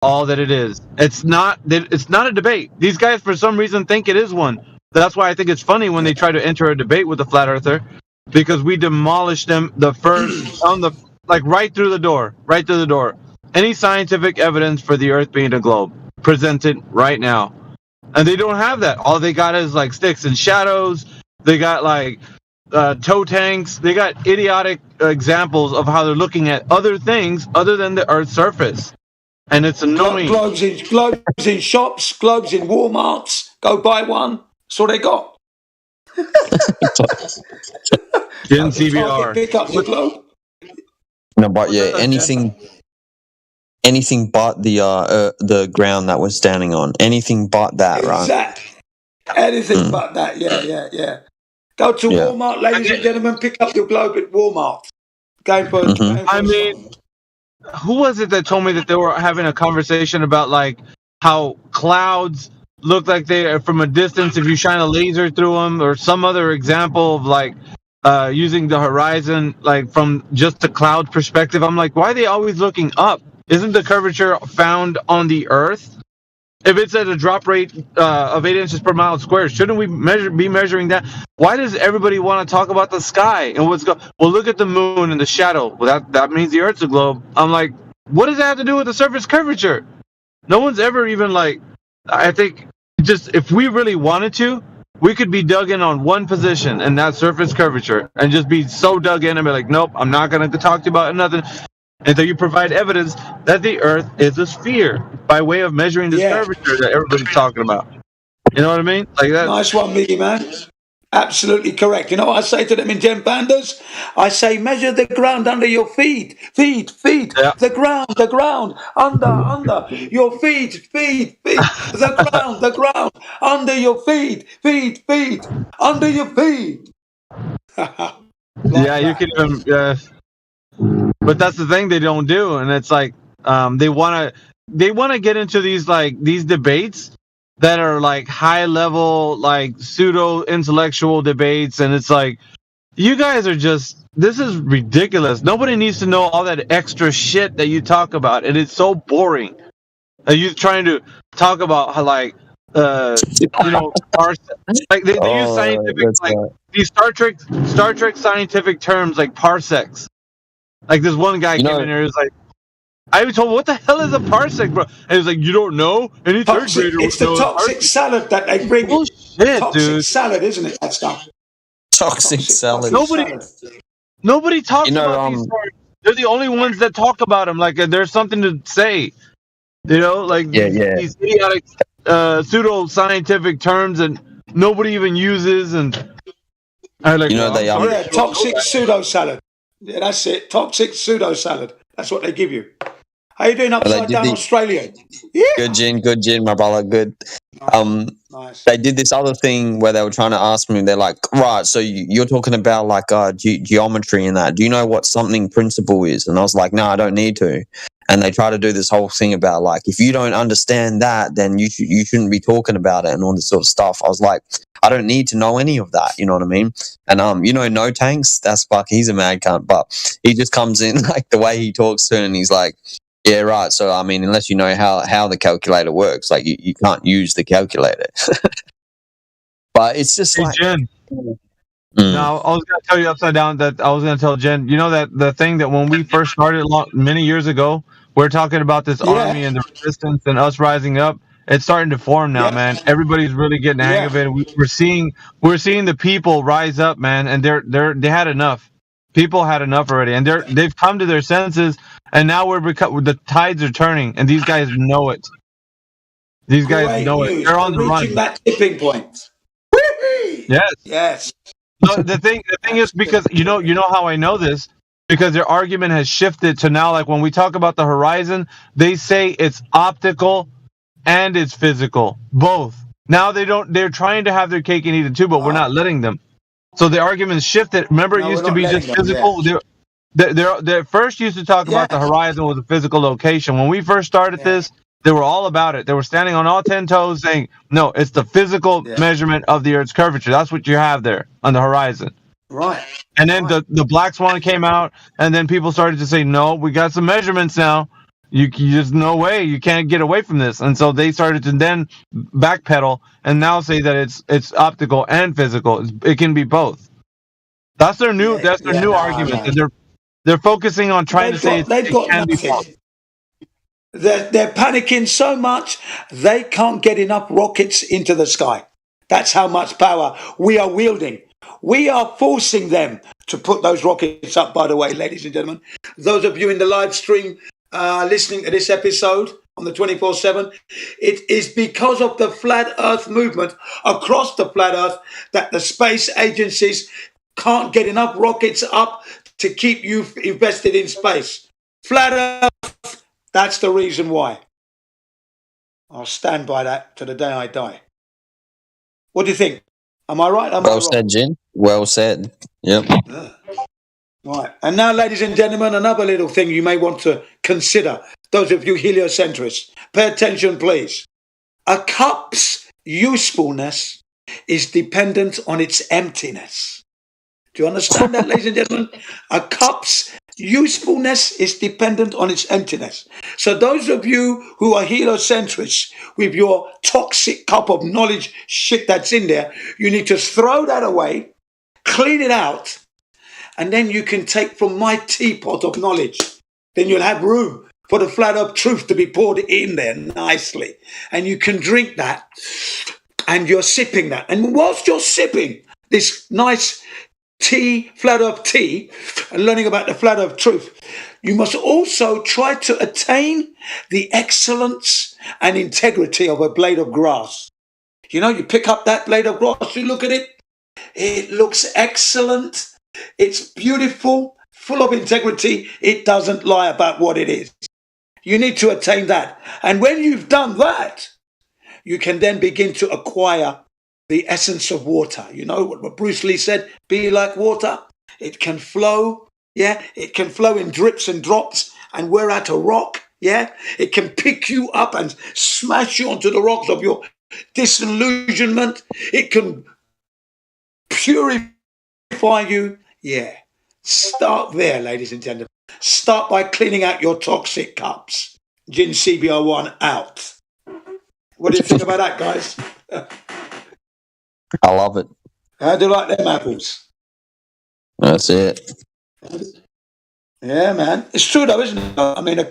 all that it is. It's not a debate. These guys, for some reason, think it is one. That's why I think it's funny when they try to enter a debate with a flat earther, because we demolish them the first on the right through the door, right through the door. Any scientific evidence for the Earth being a globe presented right now, and they don't have that. All they got is like sticks and shadows. They got like toe tanks. They got idiotic examples of how they're looking at other things other than the Earth's surface. And it's annoying. Globes in shops, globes in Walmarts. Go buy one. That's all they got. In CBR. Pick up the globe. No, but yeah, anything but the ground that we're standing on. Anything but that, right? Exactly. Anything but that. Yeah. Go to Walmart, ladies and gentlemen. Pick up your globe at Walmart. I mean, who was it that told me that they were having a conversation about like how clouds look like they are from a distance if you shine a laser through them, or some other example of like using the horizon like from just the cloud perspective? I'm like, why are they always looking up? Isn't the curvature found on the Earth? If it's at a drop rate of 8 inches per mile squared, shouldn't we be measuring that? Why does everybody want to talk about the sky and what's going? Well, look at the moon and the shadow. Well, that means the Earth's a globe. I'm like, what does that have to do with the surface curvature? No one's ever even like. I think just if we really wanted to, we could be dug in on one position, and that's surface curvature, and just be so dug in and be like, nope, I'm not going to talk to you about nothing until you provide evidence that the Earth is a sphere by way of measuring this curvature that everybody's talking about. You know what I mean? Like that. Nice one, Miggy man. Absolutely correct. You know what I say to them in Gen Pandas? I say, measure the ground under your feet. Feet. Yeah. The ground. Under. Your feet. The ground. Under your feet. Under your feet. You can even... but that's the thing they don't do, and it's like they want to get into these debates that are like high level, like pseudo-intellectual debates, and it's like, you guys are this is ridiculous. Nobody needs to know all that extra shit that you talk about, and it's so boring. Are you trying to talk about how like like they use scientific these Star Trek scientific terms like parsecs. Like this one guy came in there, he was like, I was told, what the hell is a parsec, bro? And he was like, you don't know? Any third grader would know. It's the toxic salad that they bring. Bullshit, toxic salad, isn't it? That stuff. Toxic salad. Nobody talks about these stories. They're the only ones that talk about them. Like there's something to say. You know, like these idiotic pseudo-scientific terms that nobody even uses. And I like, toxic pseudo salad. Yeah, that's it. Toxic pseudo salad. That's what they give you. How you doing upside down Australia? Yeah. Good, Jin, my brother. Good. Nice. They did this other thing where they were trying to ask me. They're like, right, so you're talking about like geometry and that. Do you know what something principle is? And I was like, no, I don't need to. And they try to do this whole thing about like, if you don't understand that, then you shouldn't be talking about it and all this sort of stuff. I was like, I don't need to know any of that. You know what I mean? And No Tanks, that's he's a mad cunt, but he just comes in like the way he talks to it, and he's like, yeah, right. So I mean, unless you know how the calculator works, like you can't use the calculator. But it's just like. Jen. No, I was going to tell you upside down that I was going to tell Jen, you know that the thing that when we first started many years ago, we're talking about this army and the resistance and us rising up. It's starting to form now, man. Everybody's really getting the hang of it. We're seeing the people rise up, man, and they had enough. People had enough already, and they've come to their senses, and now the tides are turning, and these guys know it. These guys know it. They're on the run. Reaching that tipping point. Yes. No, the thing is, because you know how I know this, because their argument has shifted to now, like when we talk about the horizon, they say it's optical and it's physical, both. Now they're trying to have their cake and eat it too, but we're not letting them. So the argument shifted. Remember, it used to be just physical. They first used to talk about the horizon was a physical location. When we first started this, they were all about it. They were standing on all 10 toes saying, no, it's the physical measurement of the Earth's curvature. That's what you have there on the horizon. Right. And then the Black Swan came out, and then people started to say, no, we got some measurements now. You just no way. You can't get away from this. And so they started to then backpedal and now say that it's optical and physical. It can be both. That's their new. Yeah, That's their yeah, new no, argument. no. That they're focusing on trying to say They've it got can be both. nothing. They're panicking so much they can't get enough rockets into the sky. That's how much power we are wielding. We are forcing them to put those rockets up, by the way, ladies and gentlemen. Those of you in the live stream listening to this episode on the 24/7, it is because of the flat earth movement across the flat earth that the space agencies can't get enough rockets up to keep you invested in space. Flat earth, that's the reason why. I'll stand by that to the day I die. What do you think? Am I right? Am I Well wrong? said, Jin. Well said. Yep. Right. And now, ladies and gentlemen, another little thing you may want to consider. Those of you heliocentrists, pay attention, please. A cup's usefulness is dependent on its emptiness. Do you understand that, ladies and gentlemen? A cup's usefulness is dependent on its emptiness. So those of you who are heliocentrists with your toxic cup of knowledge shit that's in there, you need to throw that away, clean it out, and then you can take from my teapot of knowledge. Then you'll have room for the flat earth truth to be poured in there nicely. And you can drink that, and you're sipping that. And whilst you're sipping this nice tea, flat earth tea, and learning about the flat earth truth, you must also try to attain the excellence and integrity of a blade of grass. You know, you pick up that blade of grass, you look at it, it looks excellent, it's beautiful, full of integrity, it doesn't lie about what it is. You need to attain that. And when you've done that, you can then begin to acquire the essence of water. You know what Bruce Lee said, be like water. It can flow, yeah? It can flow in drips and drops, and we're at a rock, yeah? It can pick you up and smash you onto the rocks of your disillusionment. It can purify you, yeah. Start there, ladies and gentlemen. Start by cleaning out your toxic cups. Gin CBR1 out. What do you think about that, guys? I love it. How do you like them apples? That's it. Yeah, man. It's true though, isn't it? I mean,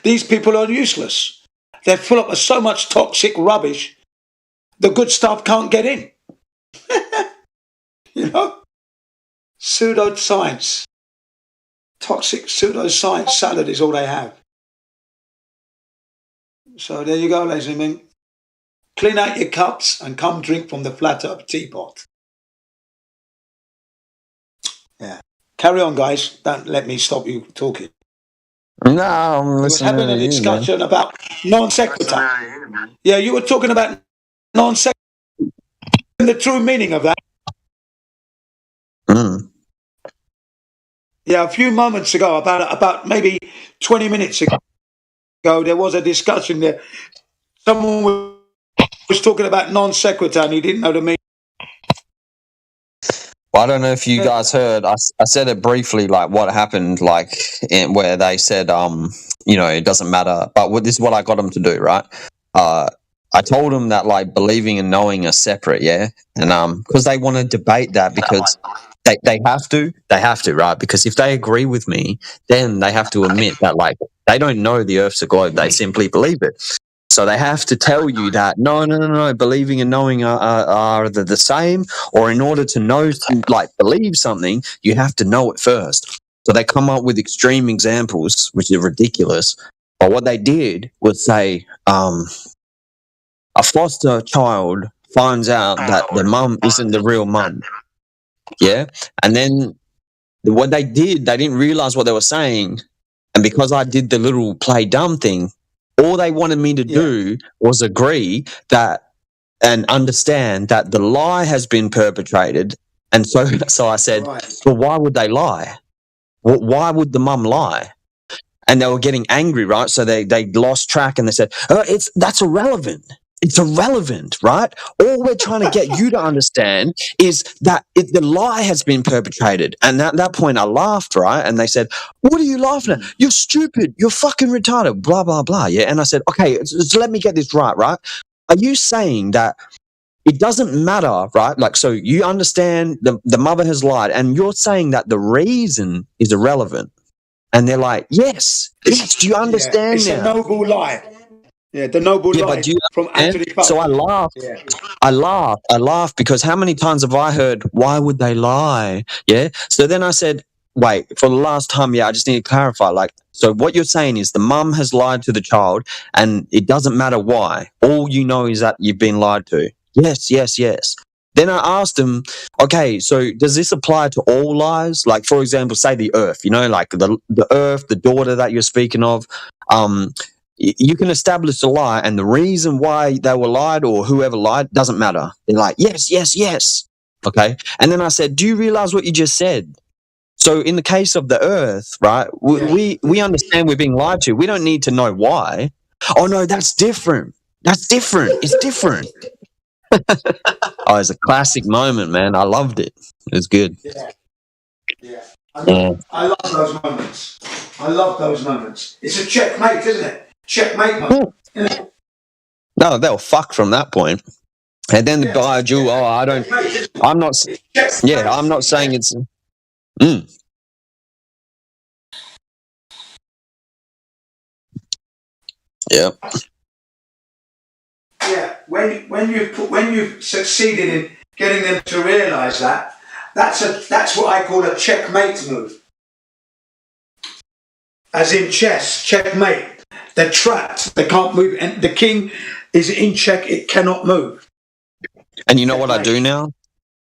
these people are useless. They're full of so much toxic rubbish, the good stuff can't get in. You know? Pseudoscience. Toxic pseudoscience salad is all they have. So there you go, ladies and gentlemen. Clean out your cups and come drink from the flat earth teapot. Yeah. Carry on, guys. Don't let me stop you talking. No, I'm We were listening having to a you, man. discussion about non sequitur. Yeah, you were talking about non sequitur and the true meaning of that. Mm. Yeah, a few moments ago, about maybe 20 minutes ago, there was a discussion there. Someone was talking about non sequitur and he didn't know the meaning. Well, I don't know if you guys heard. I said it briefly, like what happened, like where they said, it doesn't matter. But this is what I got them to do, right? I told them that like believing and knowing are separate, yeah, and because they want to debate that because they have to, right? Because if they agree with me, then they have to admit that like they don't know the Earth's a globe; they simply believe it. So they have to tell you that no, believing and knowing are the same, or in order to know, like believe something, you have to know it first. So they come up with extreme examples, which are ridiculous. But what they did was say, a foster child finds out that the mum isn't the real mum, yeah, and then what they did, they didn't realize what they were saying, and because I did the little play dumb thing. All they wanted me to do was agree that and understand that the lie has been perpetrated. And so I said, well, why would they lie? Why would the mum lie? And they were getting angry, right? So they lost track and they said, that's irrelevant. It's irrelevant, right? All we're trying to get you to understand is that the lie has been perpetrated. And at that point, I laughed, right? And they said, what are you laughing at? You're stupid. You're fucking retarded, blah, blah, blah. Yeah. And I said, okay, so let me get this right? Are you saying that it doesn't matter, right? Like, so you understand the mother has lied, and you're saying that the reason is irrelevant? And they're like, yes, do you understand it's now? a noble lie. Yeah, the noble lie but do you from understand? Anthony Pope. So I laughed. Yeah. I laughed because how many times have I heard, why would they lie? Yeah. So then I said, wait, for the last time, I just need to clarify. Like, so what you're saying is the mum has lied to the child and it doesn't matter why. All you know is that you've been lied to. Yes. Then I asked him, okay, so does this apply to all lies? Like, for example, say the earth, like the earth, the daughter that you're speaking of, you can establish a lie, and the reason why they were lied or whoever lied doesn't matter. They're like, yes. Okay. And then I said, do you realize what you just said? So in the case of the earth, right, we understand we're being lied to. We don't need to know why. Oh, no, that's different. It's different. Oh, it's a classic moment, man. I loved it. It was good. Yeah. I love those moments. It's a checkmate, isn't it? Checkmate moment. No, they'll fuck from that point. And then the biodual, I'm not saying it's... Yeah. Yeah, when you've succeeded in getting them to realise that's what I call a checkmate move. As in chess, checkmate. They're trapped. They can't move, and the king is in check. It cannot move. And you know what I do now?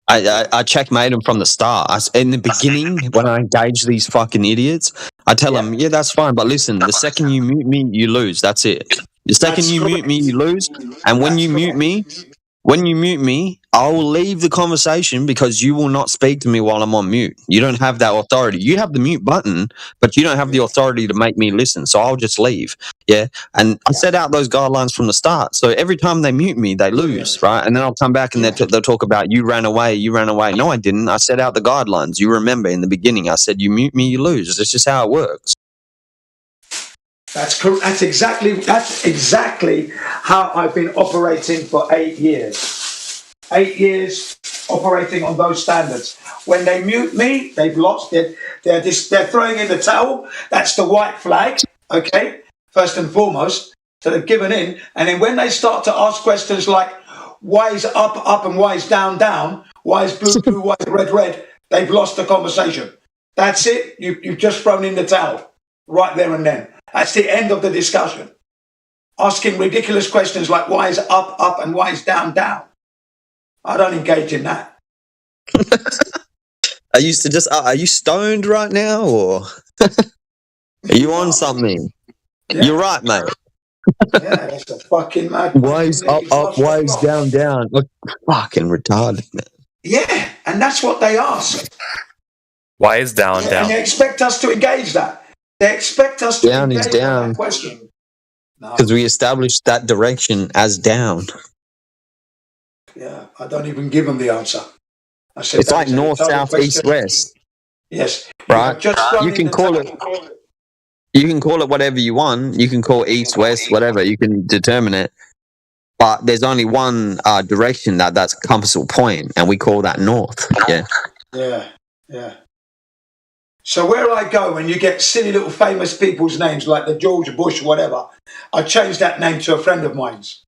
I checkmate them from the start. In the beginning, when I engage these fucking idiots, I tell them, yeah, that's fine, but listen, the second you mute me, you lose. That's it. The second you mute me, you lose. And when you mute me, I will leave the conversation because you will not speak to me while I'm on mute. You don't have that authority. You have the mute button, but you don't have the authority to make me listen. So I'll just leave. Yeah. And I set out those guidelines from the start. So every time they mute me, they lose, right? And then I'll come back and they'll talk about you ran away. No, I didn't. I set out the guidelines. You remember in the beginning, I said, you mute me, you lose. That's just how it works. That's correct. That's exactly how I've been operating for 8 years. 8 years operating on those standards. When they mute me, they've lost. They're throwing in the towel. That's the white flag. Okay, first and foremost. So they've given in, and then when they start to ask questions like, "Why is up, and why is down? Why is blue, why is red?" They've lost the conversation. That's it. You've just thrown in the towel right there and then. That's the end of the discussion. Asking ridiculous questions like why is up, and why is down. I don't engage in that. I used to just, are you stoned right now or are you on something? Yeah. You're right, mate. Yeah, that's a fucking mad. Why is up, why is down? Look, fucking retarded, man. Yeah, and that's what they ask. Why is down? And they expect us to engage that. They expect us to down engage is down. that question. Because we established that direction as down. Yeah, I don't even give them the answer. I said it's like north, south, east, west. Yes. Right? You can call it. You can call it whatever you want. You can call east, west, whatever. You can determine it. But there's only one direction that's a compassable point, and we call that north. Yeah. Yeah. So where I go, when you get silly little famous people's names like the George Bush, whatever, I change that name to a friend of mine's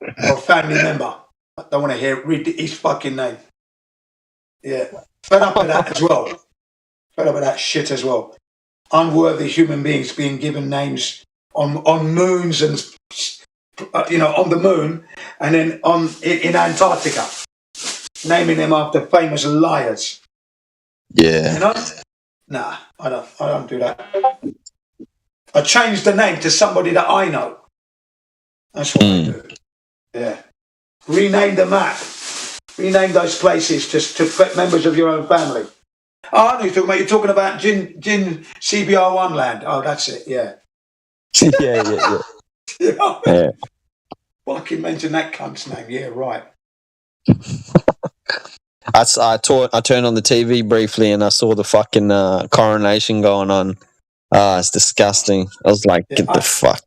or a family member. I don't want to read his fucking name. Yeah. Fed up with that as well. Fed up with that shit as well. Unworthy human beings being given names on moons and, on the moon and then in Antarctica. Naming them after famous liars. Yeah. Nah, I don't do that. I changed the name to somebody that I know. That's what I do. Yeah. Rename the map. Rename those places to members of your own family. Oh, I know you're talking about Jin CBR1 land. Oh, that's it, yeah. Yeah. Fucking mention that cunt's name. Yeah, right. I turned on the TV briefly and I saw the fucking coronation going on. It's disgusting. I was like, Yeah, get the fuck.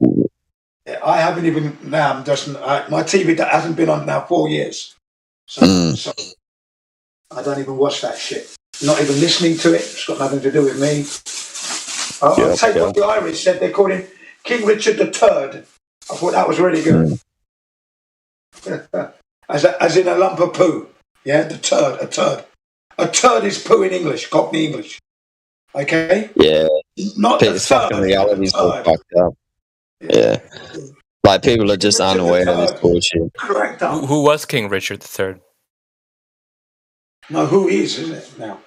I haven't even now. I'm just my TV that hasn't been on now 4 years. So I don't even watch that shit. Not even listening to it. It's got nothing to do with me. I'll take what the Irish said. They called him King Richard the Third. I thought that was really good. as in a lump of poo. Yeah, the turd, a turd. A turd is poo in English, Cockney English. Okay? Yeah. Not the It's fucking reality's all fucked up. Yeah. Like, people are just unaware of this bullshit. Correct. Who was King Richard III? No, who is, isn't it, now?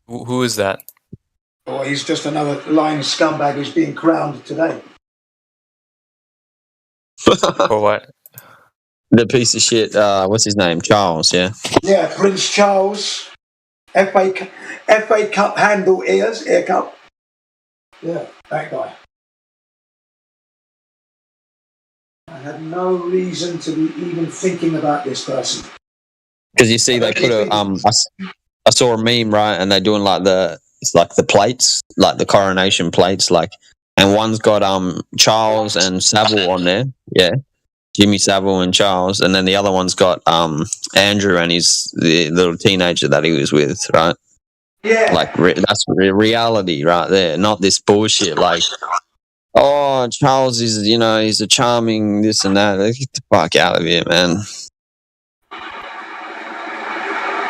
Who is that? Oh, he's just another lying scumbag who's being crowned today. For what? The piece of shit, what's his name? Charles, yeah? Yeah, Prince Charles. FA Cup handle ear cup. Yeah, that guy. I had no reason to be even thinking about this person. Because you see, they put I saw a meme, right, and they're doing like it's like the plates, like the coronation plates, like, and one's got Charles and Savile on there, yeah, Jimmy Savile and Charles, and then the other one's got Andrew and the little teenager that he was with, right? Yeah, like that's reality right there, not this bullshit. Like, oh, Charles is, he's a charming this and that. Get the fuck out of here, man.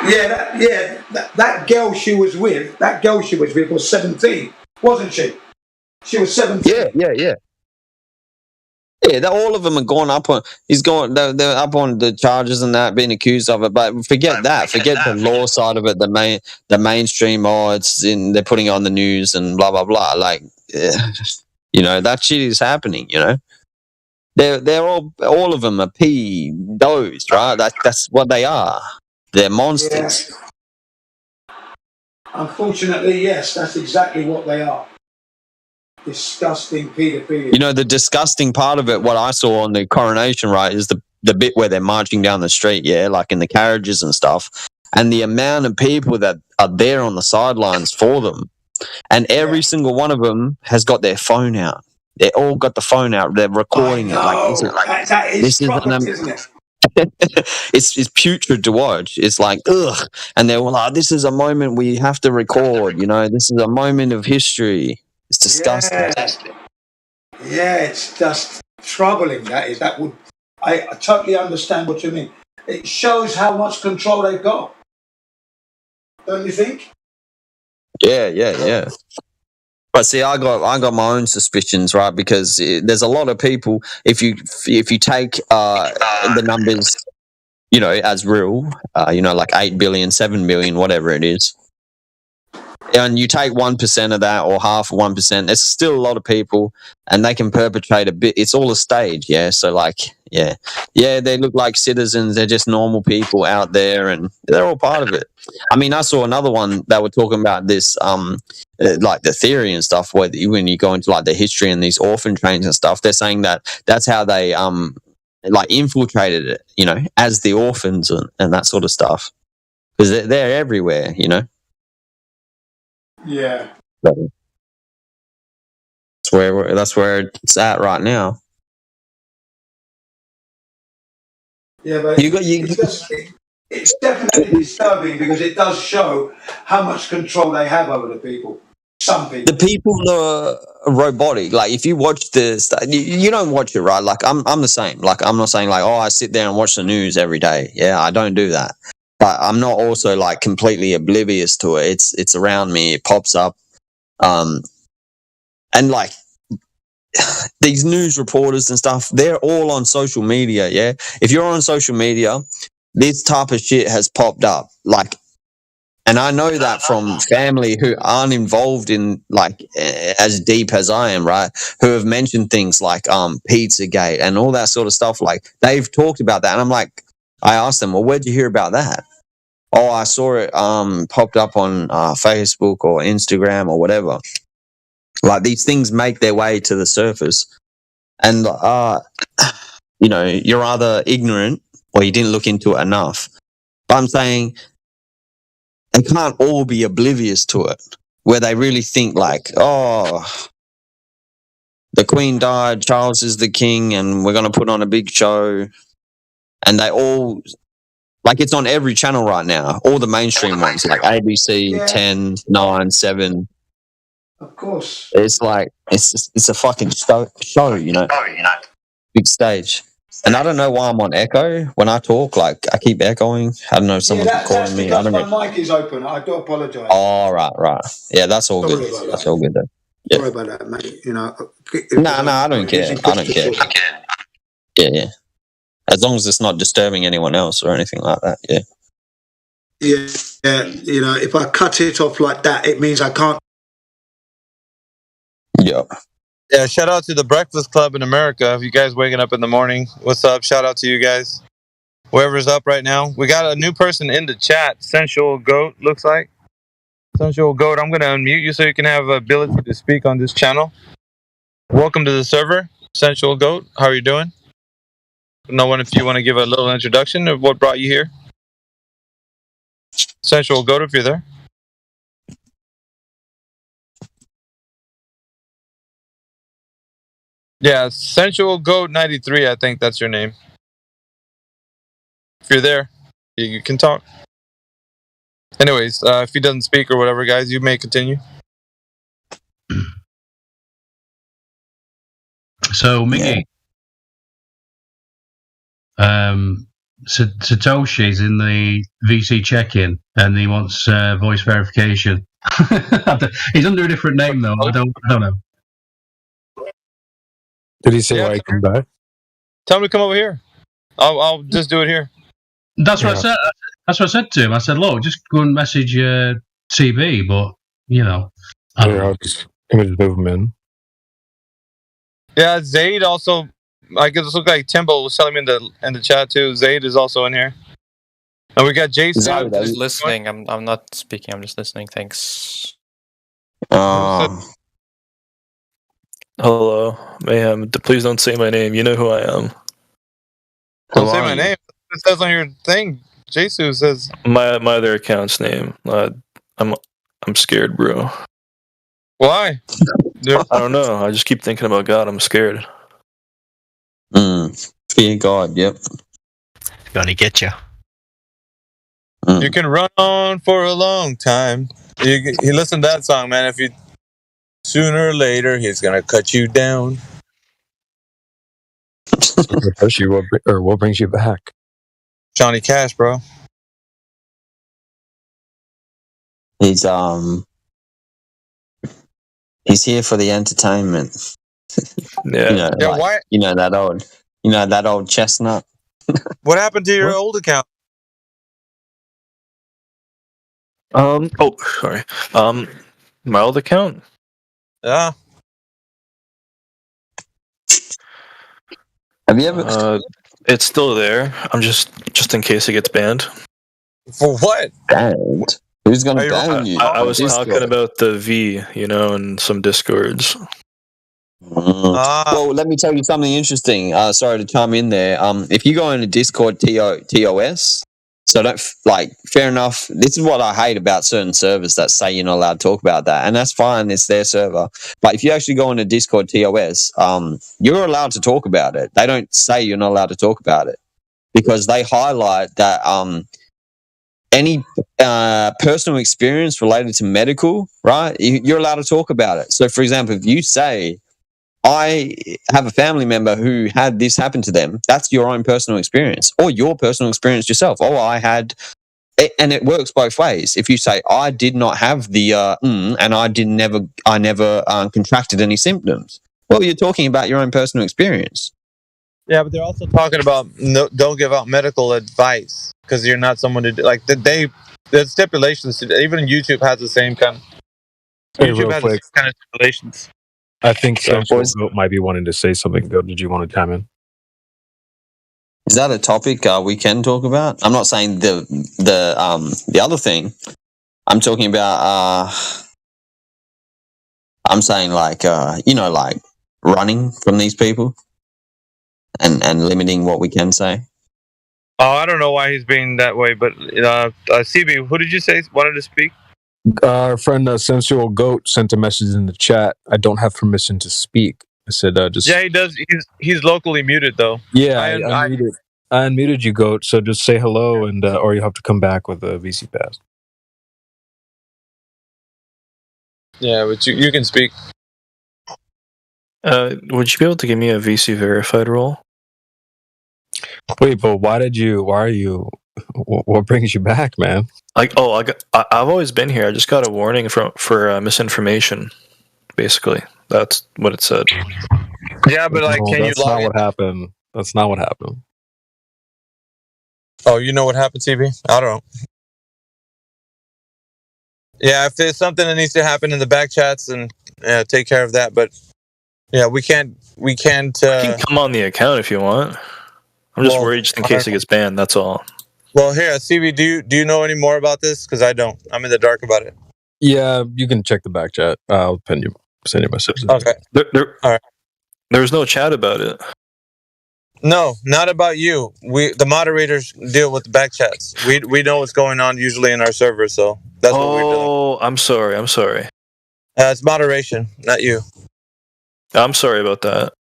That girl she was with was 17, wasn't she? She was 17. Yeah, all of them are going up on. They're up on the charges and that, being accused of it. But forget that. Forget the law side of it. The mainstream. Oh, they're putting it on the news and blah blah blah. Like, that shit is happening. They're all of them are pedos, right? That's what they are. They're monsters. Yeah. Unfortunately, yes, that's exactly what they are. Disgusting paedophilia. The disgusting part of it, what I saw on the coronation, right, is the bit where they're marching down the street, yeah, like in the carriages and stuff, and the amount of people that are there on the sidelines for them, and every single one of them has got their phone out. They all got the phone out. They're recording it. Like, this is property, isn't it? It's putrid to watch. It's like, ugh. And they were like, this is a moment we have to record, this is a moment of history. It's disgusting. Yeah, it's just troubling. I totally understand what you mean. It shows how much control they've got. Don't you think? Yeah. But see, I got my own suspicions, right? Because there's a lot of people. If you take the numbers, as real, like 8 billion, 7 billion, whatever it is, and you take 1% of that or half of 1%, there's still a lot of people, and they can perpetrate a bit. It's all a stage, yeah. So, like, yeah, they look like citizens. They're just normal people out there, and they're all part of it. I mean, I saw another one that were talking about this, like the theory and stuff. Where when you go into like the history and these orphan trains and stuff, they're saying that's how they like infiltrated it, as the orphans and that sort of stuff, because they're everywhere, Yeah. That's where it's at right now. Yeah, but it's definitely disturbing because it does show how much control they have over the people. Some people. The people are robotic. Like, if you watch this, you don't watch it, right? Like, I'm the same. Like, I'm not saying like, oh, I sit there and watch the news every day. Yeah, I don't do that. But I'm not also like completely oblivious to it. It's around me. It pops up. And like these news reporters and stuff, they're all on social media. Yeah, if you're on social media, this type of shit has popped up. Like, and I know that from family who aren't involved in like as deep as I am, right? Who have mentioned things like Pizzagate and all that sort of stuff. Like, they've talked about that, and I'm like, I asked them, well, where'd you hear about that? Oh, I saw it popped up on Facebook or Instagram or whatever. Like, these things make their way to the surface, and you're either ignorant or you didn't look into it enough. But I'm saying they can't all be oblivious to it, where they really think like, oh, the Queen died, Charles is the king, and we're going to put on a big show. And they all, like, it's on every channel right now, all the mainstream ones, like ABC, 10, 9, 7. Of course. It's like, it's a fucking show, big stage. And I don't know why I'm on echo when I talk. Like, I keep echoing. I don't know if someone's recording me. I That's don't because know. my mic is open. I do apologise. Oh, right. Yeah, that's all Sorry good. about That's that. all good, though. Sorry about that, mate. No, I don't care. I don't care. Yeah. As long as it's not disturbing anyone else or anything like that, yeah. Yeah, if I cut it off like that, it means I can't. Yep. Yeah, shout out to the Breakfast Club in America. If you guys waking up in the morning, what's up? Shout out to you guys. Whoever's up right now. We got a new person in the chat. Sensual Goat, looks like. Sensual Goat, I'm going to unmute you so you can have ability to speak on this channel. Welcome to the server, Sensual Goat. How are you doing? No one, if you want to give a little introduction of what brought you here. Sensual Goat, if you're there. Yeah, Sensual Goat 93, I think that's your name. If you're there, you can talk. Anyways, if he doesn't speak or whatever, guys, you may continue. So, Miggy, Satoshi's in the VC check-in, and he wants voice verification. He's under a different name, though. I don't know. Did he say why I come back? Tell him to come over here. I'll just do it here. That's what I said. That's what I said to him. I said, look, just go and message TB, but, I'll just move him in. Yeah, Zaid also. I guess it looked like Timbo was telling me in the chat too. Zaid is also in here, and we got Jason. I'm just listening. I'm not speaking. I'm just listening. Thanks. Hello, Mayhem. Please don't say my name. You know who I am. Don't say my name. It says on your thing. Jason says my other account's name. I'm scared, bro. Why? I don't know. I just keep thinking about God. I'm scared. Fear God. Yep. It's gonna get you. You can run on for a long time. You listen to that song, man. If you sooner or later, he's gonna cut you down. What brings you back? Johnny Cash, bro. He's here for the entertainment. Yeah. Why? that old chestnut. What happened to your old account? Oh, sorry. My old account. Yeah. Have you ever? It's still there. I'm just in case it gets banned. For what? Banned? Who's gonna ban you? I was talking about the V, in some Discords. Well, let me tell you something interesting. Sorry to chime in there. If you go into Discord TOS, so don't fair enough. This is what I hate about certain servers that say you're not allowed to talk about that, and that's fine. It's their server. But if you actually go into Discord TOS, you're allowed to talk about it. They don't say you're not allowed to talk about it because they highlight that any personal experience related to medical, right? You're allowed to talk about it. So, for example, if you say, I have a family member who had this happen to them, that's your own personal experience or your personal experience yourself. Oh, I had, and it works both ways. If you say, I did not have the, and I never contracted any symptoms. Well, you're talking about your own personal experience. Yeah, but they're also talking about don't give out medical advice because you're not someone to do, there's stipulations to, even YouTube has the same kind. YouTube has the same kind of stipulations. I think Sensual Goat might be wanting to say something. Goat, did you want to chime in? Is that a topic we can talk about? I'm not saying the other thing. I'm talking about. I'm saying like running from these people. and limiting what we can say. Oh, I don't know why he's being that way, but CB, who did you say wanted to speak? Our friend Sensual Goat sent a message in the chat. I don't have permission to speak. I said, just. Yeah, he does. He's locally muted though. Yeah, I unmuted you, Goat. So just say hello, and or you have to come back with a VC pass. Yeah, but you can speak. Would you be able to give me a VC verified role? Wait, but why are you? What brings you back, man? I've always been here. I just got a warning for misinformation. Basically, that's what it said. Yeah, but like, can you That's not what happened. That's not what happened. Oh, you know what happened, CB? I don't know. Yeah, if there's something that needs to happen in the back chats, then take care of that. But yeah, we can't. You can come on the account if you want. I'm just worried just in case it gets banned. That's all. Well, here, CB, do you know any more about this? Because I don't. I'm in the dark about it. Yeah, you can check the back chat. I'll send you a message. Okay. All right. There's no chat about it. No, not about you. The moderators deal with the back chats. We know what's going on usually in our server, so that's what we're doing. Oh, I'm sorry. It's moderation, not you. I'm sorry about that.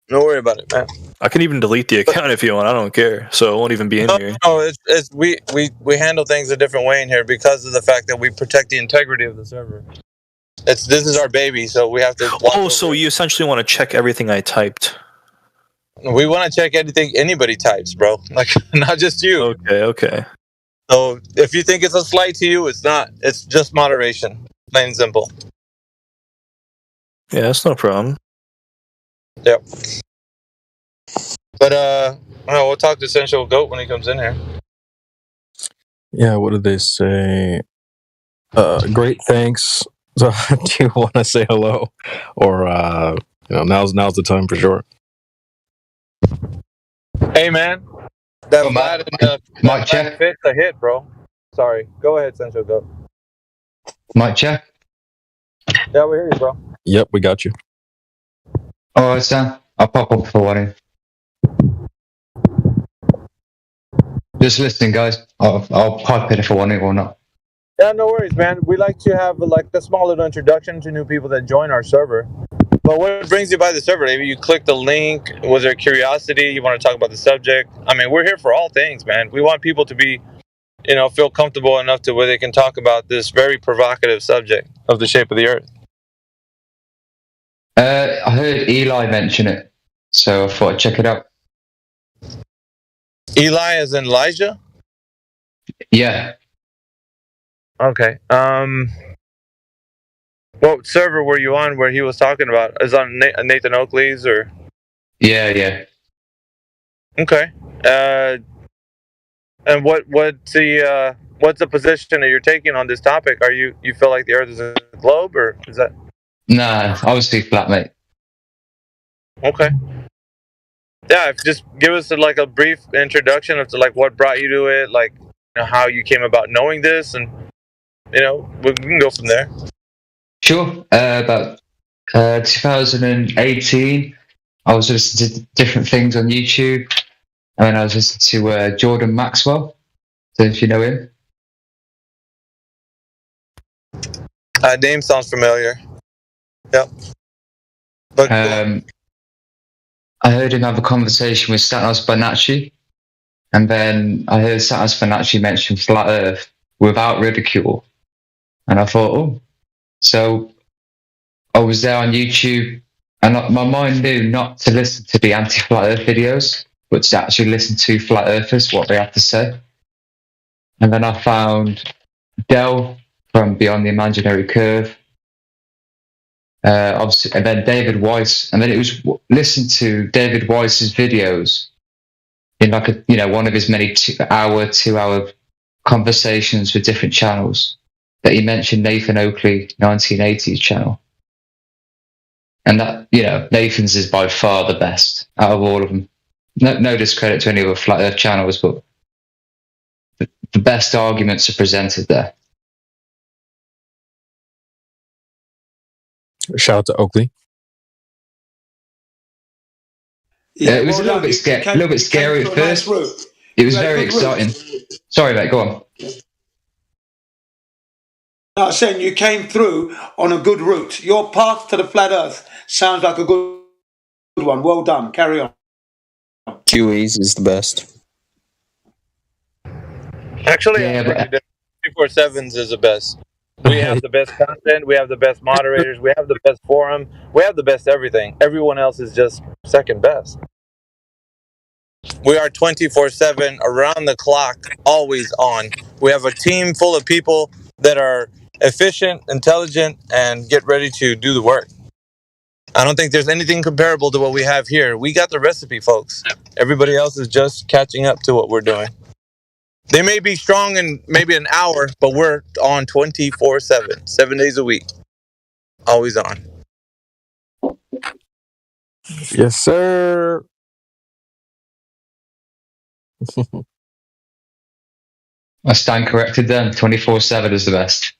Don't worry about it, man. I can even delete the account if you want. I don't care. So it won't even be in here. No, we handle things a different way in here because of the fact that we protect the integrity of the server. This is our baby, so we have to. Oh, so you essentially want to check everything I typed? We want to check anything anybody types, bro. Like, not just you. Okay. So if you think it's a slight to you, it's not. It's just moderation, plain and simple. Yeah, that's no problem. Yep. But we'll talk to Sensual Goat when he comes in here. Yeah, what did they say? Great, thanks. So, do you want to say hello, or now's the time for sure. Hey, man. That flat Mic check. Fit's a hit, bro. Sorry. Go ahead, Sensual Goat. Mic check. Yeah, we hear you, bro. Yep, we got you. All right, Sam. I'll pop up for one. Just listening, guys. I'll pipe in if I want it or not. Yeah, no worries, man. We like to have like a small little introduction to new people that join our server. But what brings you by the server? Maybe you click the link. Was there curiosity? You want to talk about the subject? I mean, we're here for all things, man. We want people to be, feel comfortable enough to where they can talk about this very provocative subject of the shape of the Earth. I heard Eli mention it, so I thought I'd check it out. Eli as in Elijah? Yeah. Okay. What server were you on where he was talking about? Is on Nathan Oakley's or? Yeah. Okay. And what's the position that you're taking on this topic? Are you feel like the Earth is a globe, or is that? Nah, obviously flat, mate. Okay. Yeah, just give us a brief introduction of what brought you to it, how you came about knowing this, and we can go from there. Sure. About 2018, I was listening to different things on YouTube, and I was listening to Jordan Maxwell. Don't know if you know him. Name sounds familiar. Yep. But I heard him have a conversation with Stanos Bonacci, and then I heard Stanos Bonacci mention flat Earth without ridicule, and I thought, oh, so I was there on YouTube, and my mind knew not to listen to the anti-flat Earth videos, but to actually listen to flat Earthers, what they have to say. And then I found Del from Beyond the Imaginary Curve, obviously, and then David Weiss, and then it was listen to David Weiss's videos in one of his many 2-hour conversations with different channels that he mentioned Nathan Oakley 1980s channel. And that, Nathan's is by far the best out of all of them. No discredit to any other flat Earth channels, but the best arguments are presented there. Shout out to Oakley. Yeah, it was well a little done. bit scary at through a nice first. route. It was You had a very good route. exciting. Sorry, mate. Go on. No, I was saying you came through on a good route. Your path to the flat Earth sounds like a good one. Well done. Carry on. QE's is the best. Actually, Yeah, I but agree. 24/7s is the best. We have the best content. We have the best moderators. We have the best forum. We have the best everything. Everyone else is just second best. We are 24/7, around the clock, always on. We have a team full of people that are efficient, intelligent, and get ready to do the work. I don't think there's anything comparable to what we have here. We got the recipe, folks. Everybody else is just catching up to what we're doing. They may be strong in maybe an hour, but we're on 24/7, 7 days a week, always on. Yes, sir. I stand corrected then. 24/7 is the best.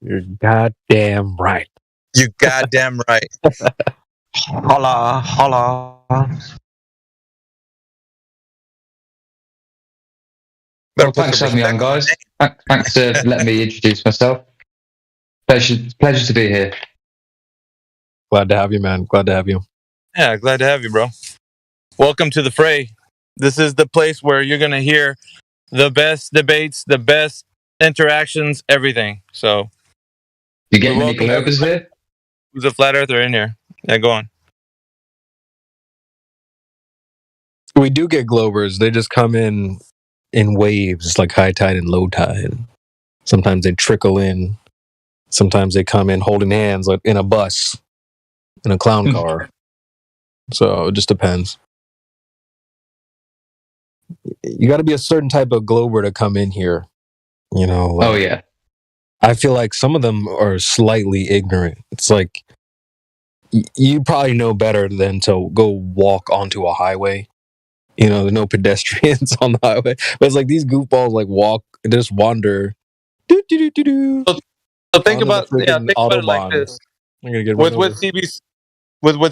You're goddamn right. You goddamn right. Holla, holla. Well, thanks for having me on, guys. Thanks for letting me introduce myself. Pleasure to be here. Glad to have you, man. Glad to have you. Yeah, glad to have you, bro. Welcome to the fray. This is the place where you're going to hear the best debates, the best interactions, everything. So, You get many globers here? Who's a flat earther in here? Yeah, go on. We do get Globers. They just come in waves, like high tide and low tide. Sometimes they trickle in. Sometimes they come in holding hands, like in a bus, in a clown car. So it just depends. You got to be a certain type of Glober to come in here. You know. Like, oh yeah. I feel like some of them are slightly ignorant. It's like you probably know better than to go walk onto a highway. You know, there's no pedestrians on the highway. But it's like these goofballs like walk, they just wander. So think about think about it like this. I'm gonna get With what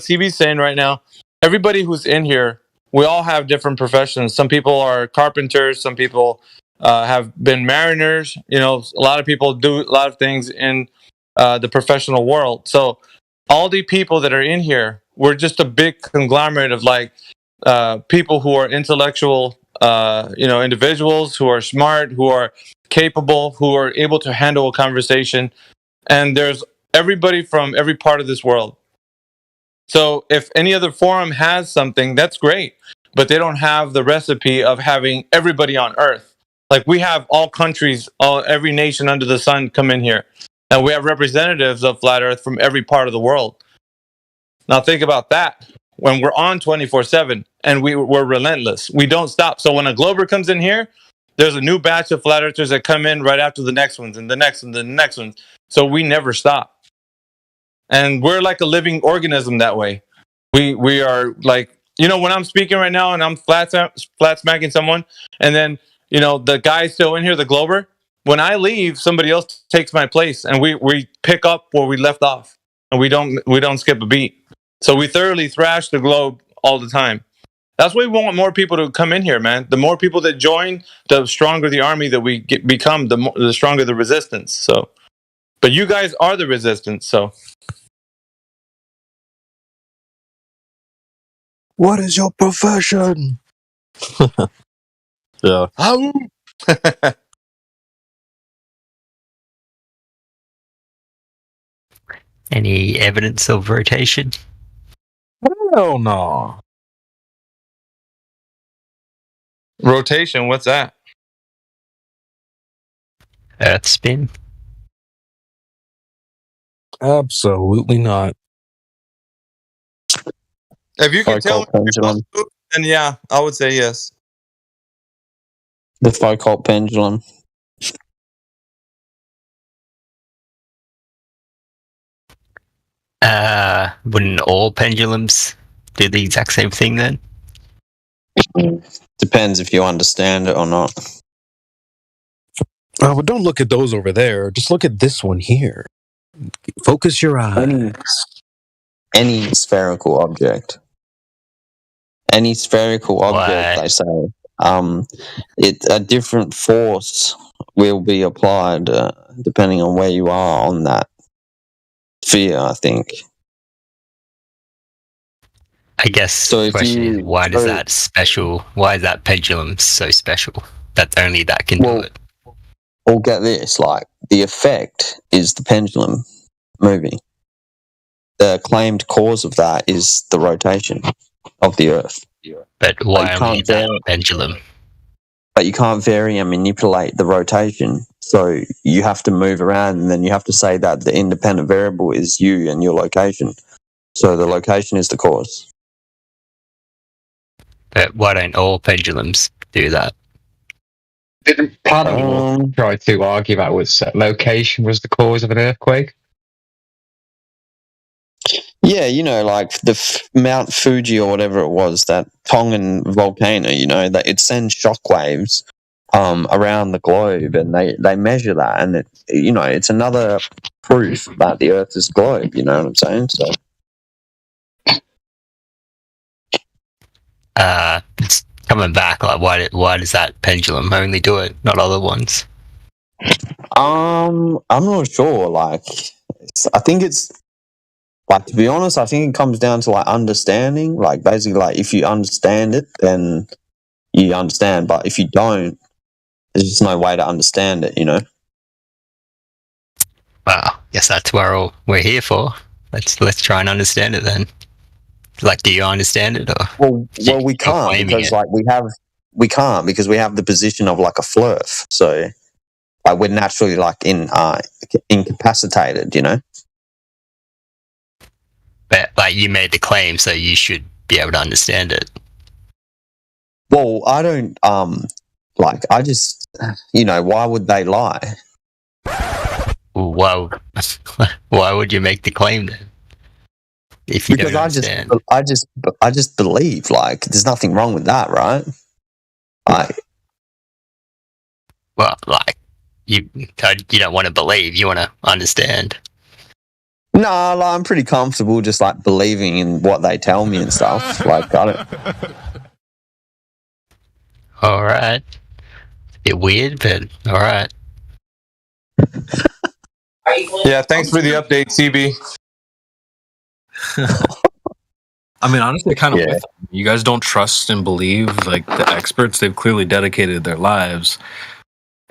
CB's saying right now, everybody who's in here, we all have different professions. Some people are carpenters. Some people have been mariners. You know, a lot of people do a lot of things in the professional world. So all the people that are in here, we're just a big conglomerate of like people who are intellectual, individuals who are smart, who are capable, who are able to handle a conversation. And there's everybody from every part of this world. So if any other forum has something, that's great. But they don't have the recipe of having everybody on Earth. Like we have all countries, every nation under the sun come in here. And we have representatives of Flat Earth from every part of the world. Now think about that. When we're on 24/7 and we're relentless, we don't stop. So when a Glober comes in here, there's a new batch of Flat Earthers that come in right after the next ones and the next one, and the next one. So we never stop. And we're like a living organism that way. We are like, when I'm speaking right now and I'm flat smacking someone, and then the guy's still in here, the Glober. When I leave, somebody else takes my place, and we pick up where we left off, and we don't skip a beat. So we thoroughly thrash the globe all the time. That's why we want more people to come in here, man. The more people that join, the stronger the army that we become, the stronger the resistance. So, but you guys are the resistance. So, what is your profession? Yeah. Any evidence of rotation? Hell no. Rotation, what's that? Earth spin? Absolutely not. If you can tell me, pendulum. then yeah, I would say yes. The Foucault pendulum. Wouldn't all pendulums do the exact same thing then? Depends if you understand it or not. But don't look at those over there. Just look at this one here. Focus your eyes. Any spherical object. any spherical object, What? they say, a different force will be applied depending on where you are on that sphere, I think. I guess So the if question is, you, why is so, that special? Why is that pendulum so special that only that can do well, it? or get this, like, the effect is the pendulum moving. The claimed cause of that is the rotation of the Earth. But But you why only can't that vary, pendulum? and manipulate the rotation. So you have to move around, and then you have to say that the independent variable is you and your location. So the location is the cause. But why don't all pendulums do that? Didn't Paddle Um, try to argue that was location was the cause of an earthquake? yeah, like the Mount Fuji or whatever it was, that Tongan volcano, that it sends shockwaves around the globe, and they measure that, and it's another proof that the Earth is a globe. You know what I'm saying? So It's coming back. Like, why does that pendulum only do it, not other ones? I'm not sure. Like, I think it's like, to be honest, I think it comes down to like understanding. Like, basically, like if you understand it, then you understand. But if you don't, there's just no way to understand it. Well, guess that's what we're here for. Let's try and understand it then. Like, do you understand it, or Well, we you're can't claiming because it? like we can't because we have the position of like a flurf. So like we're naturally like incapacitated. But like, you made the claim, so you should be able to understand it. Well, I don't like I just why would they lie? Why? Why would you make the claim then? If you Because don't understand. I just believe like there's nothing wrong with that, right? Like Well, like, you don't want to believe, you want to understand. no, like, I'm pretty comfortable just like believing in what they tell me and stuff. Like I don't. All right. A bit weird, but all right. Yeah, thanks for the update, CB. I mean, honestly, kind of Yeah. with them. You guys don't trust and believe like the experts. They've clearly dedicated their lives,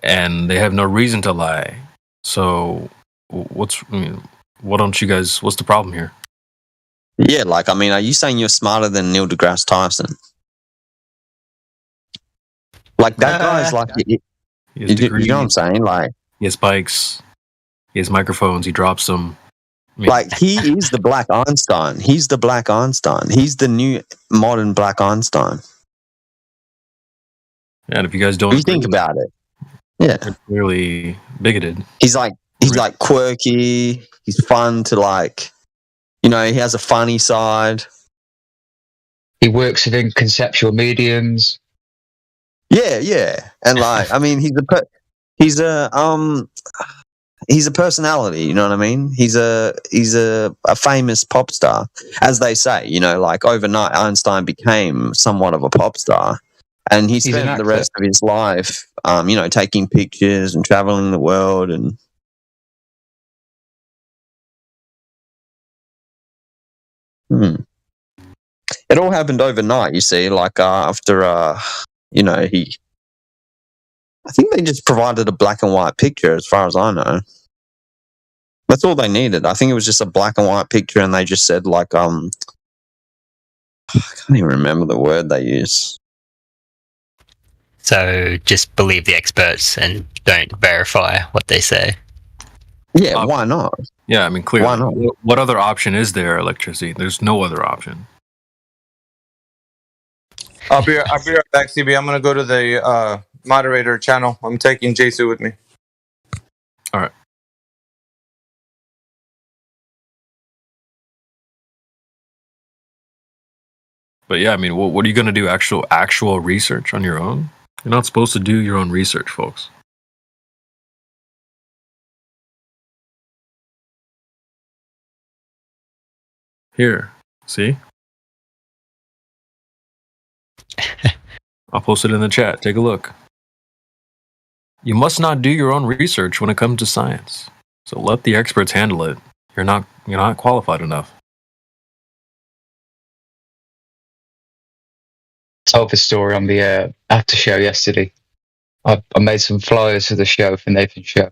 and they have no reason to lie. So, what don't you guys? What's the problem here? Yeah, like I mean, are you saying you're smarter than Neil deGrasse Tyson? Like that guy's like, He has you know what I'm degrees. saying? Like, He has bikes. He has microphones. He drops them. I mean, like he is the Black Einstein. He's the Black Einstein. He's the new modern Black Einstein. and if you guys don't If you agree, think about it, yeah, you're clearly bigoted. he's like quirky. He's fun to like, he has a funny side. He works within conceptual mediums. Yeah, and like I mean, he's a personality. You know what I mean? He's a famous pop star, as they say. Like overnight, Einstein became somewhat of a pop star, and he He's an spent the actor. rest of his life, taking pictures and traveling the world and. It all happened overnight, you see. Like after, he. I think they just provided a black and white picture, as far as I know. That's all they needed. I think it was just a black and white picture, and they just said like, I can't even remember the word they use. So just believe the experts and don't verify what they say. Yeah, why not? Yeah, I mean, clearly. Why not? What other option is there? Electricity. There's no other option. I'll be right back, CB. I'm gonna go to the moderator channel. I'm taking Jasu with me. All right. But yeah, I mean, what are you going to do? Actual research on your own? You're not supposed to do your own research, folks. Here, see? I'll post it in the chat. Take a look. You must not do your own research when it comes to science. So let the experts handle it. You're not qualified enough. Told the story on the after show yesterday. I made some flyers for the show, for Nathan's show.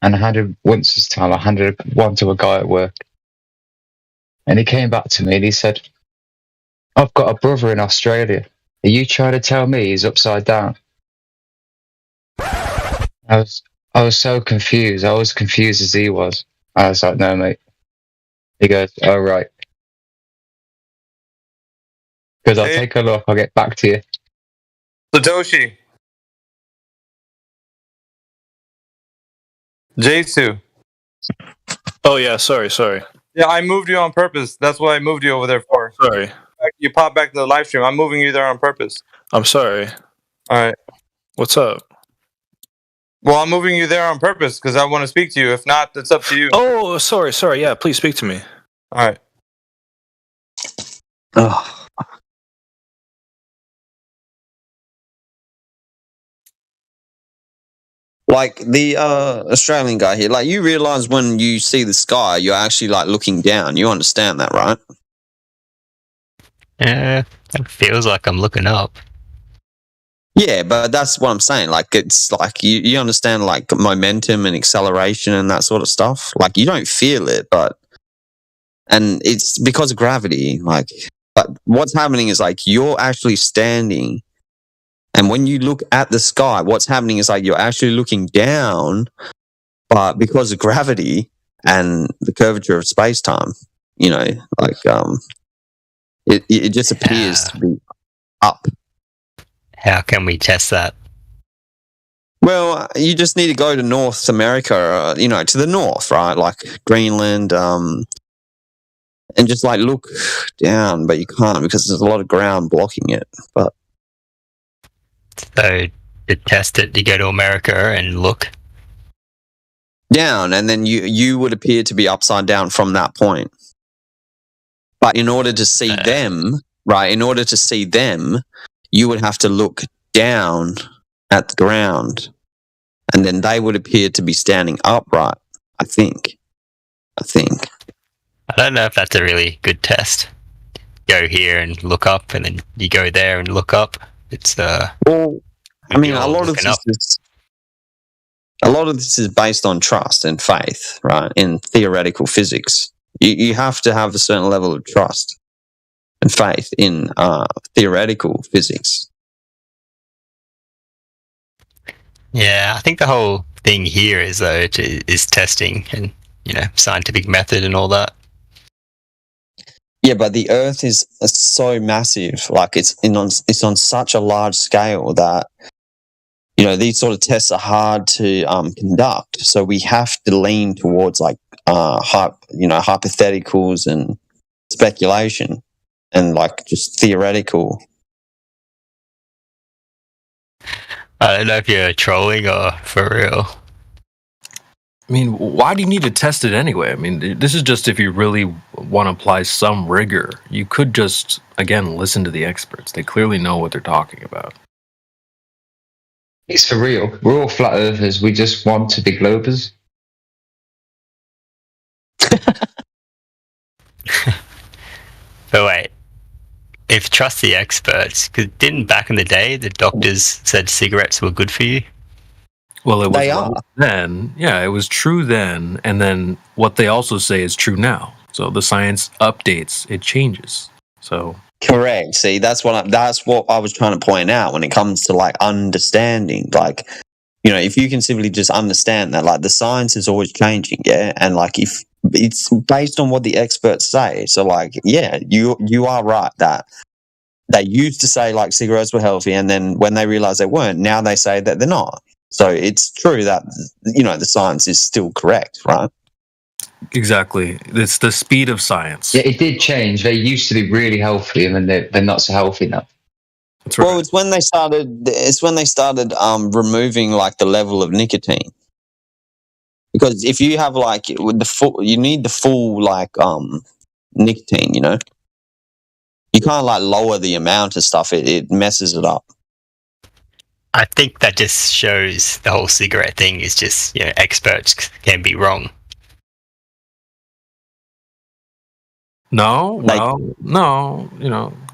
And I handed one to a guy at work. And he came back to me and he said, I've got a brother in Australia. Are you trying to tell me he's upside down? I was so confused. I was confused as he was. I was like, no, mate. He goes, oh, right. Because I'll take a look. I'll get back to you. Satoshi. J2. Oh yeah, sorry. Yeah, I moved you on purpose. That's what I moved you over there for. Sorry. You pop back to the live stream. I'm moving you there on purpose. I'm sorry. All right. What's up? Well, I'm moving you there on purpose because I want to speak to you. If not, it's up to you. Oh, sorry. Yeah, please speak to me. All right. Oh. Like the Australian guy here, like you realize when you see the sky, you're actually like looking down. You understand that, right? Yeah, it feels like I'm looking up. Yeah, but that's what I'm saying. Like it's like you understand like momentum and acceleration and that sort of stuff. Like you don't feel it, and it's because of gravity. Like, but what's happening is like you're actually standing. And when you look at the sky, what's happening is like you're actually looking down, but because of gravity and the curvature of space time, like it just appears to be up. How can we test that? Well, you just need to go to North America, to the north, right? Like Greenland, and just like look down, but you can't because there's a lot of ground blocking it. But so to test it, you go to America and look down, and then you would appear to be upside down from that point. But in order to see them, right? In order to see them, you would have to look down at the ground, and then they would appear to be standing upright. I think. I don't know if that's a really good test. Go here and look up, and then you go there and look up. It's well, I mean, a lot of this is based on trust and faith, right? In theoretical physics, you have to have a certain level of trust and faith in theoretical physics. Yeah, I think the whole thing here is testing and scientific method and all that. Yeah, but the Earth is so massive, like it's on such a large scale that these sort of tests are hard to conduct. So we have to lean towards like hypotheticals and speculation and like just theoretical. I don't know if you're trolling or for real. I mean, why do you need to test it anyway? I mean, this is just if you really want to apply some rigor. You could just, again, listen to the experts. They clearly know what they're talking about. It's for real. We're all flat earthers. We just want to be globers. But wait, if trust the experts, because didn't back in the day the doctors said cigarettes were good for you? Well, it was then. Yeah, it was true then, and then what they also say is true now. So the science updates, it changes. So correct. See, that's what I was trying to point out when it comes to like understanding. Like, if you can simply just understand that, like the science is always changing, yeah, and like if it's based on what the experts say. So like, yeah, you are right that they used to say like cigarettes were healthy, and then when they realized they weren't, now they say that they're not. So it's true that, the science is still correct, right? Exactly. It's the speed of science. Yeah, it did change. They used to be really healthy, and then they're not so healthy now. That's right. Well, it's when they started removing like the level of nicotine. Because if you have like you need the full like nicotine, You can't like lower the amount of stuff. It messes it up. I think that just shows the whole cigarette thing is just, experts can be wrong. No,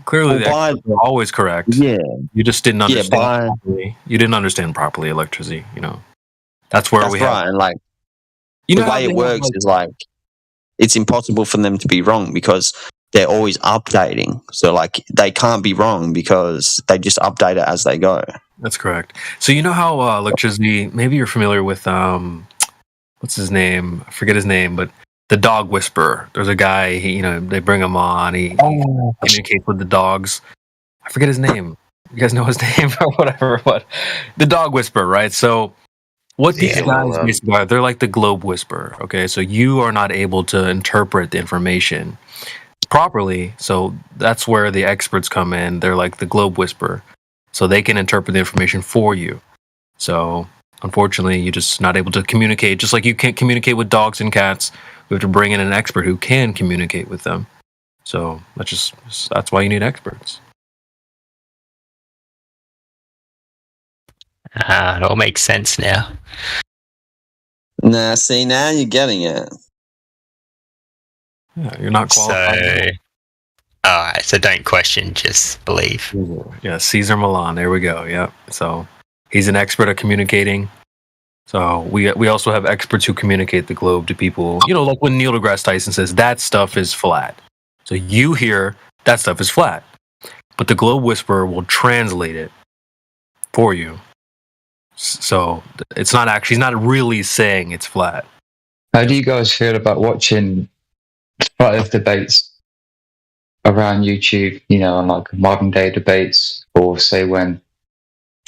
clearly the experts are always correct. Yeah. You just didn't understand properly. You didn't understand properly electricity, That's where we have... Right, and like, the way it works is like, it's impossible for them to be wrong because they're always updating. So like, they can't be wrong because they just update it as they go. That's correct. So you know how electricity, maybe you're familiar with, what's his name? I forget his name, but the dog whisperer. There's a guy, they bring him on. He communicates with the dogs. I forget his name. You guys know his name or whatever, but the dog whisperer, right? So what these guys basically are, they're like the globe whisperer, okay? So you are not able to interpret the information properly, so that's where the experts come in. They're like the globe whisperer. So they can interpret the information for you. So unfortunately, you're just not able to communicate. Just like you can't communicate with dogs and cats, we have to bring in an expert who can communicate with them. So that's why you need experts. It all makes sense now. Nah, see, now you're getting it. Yeah, you're not qualified. So don't question, just believe. Yeah, Cesar Millan. There we go. Yep. So he's an expert at communicating. So we also have experts who communicate the globe to people. Like when Neil deGrasse Tyson says that stuff is flat. So you hear that stuff is flat, but the globe whisperer will translate it for you. So it's not actually, he's not really saying it's flat. How do you guys feel about watching flat earth debates around YouTube, on like modern day debates, or say when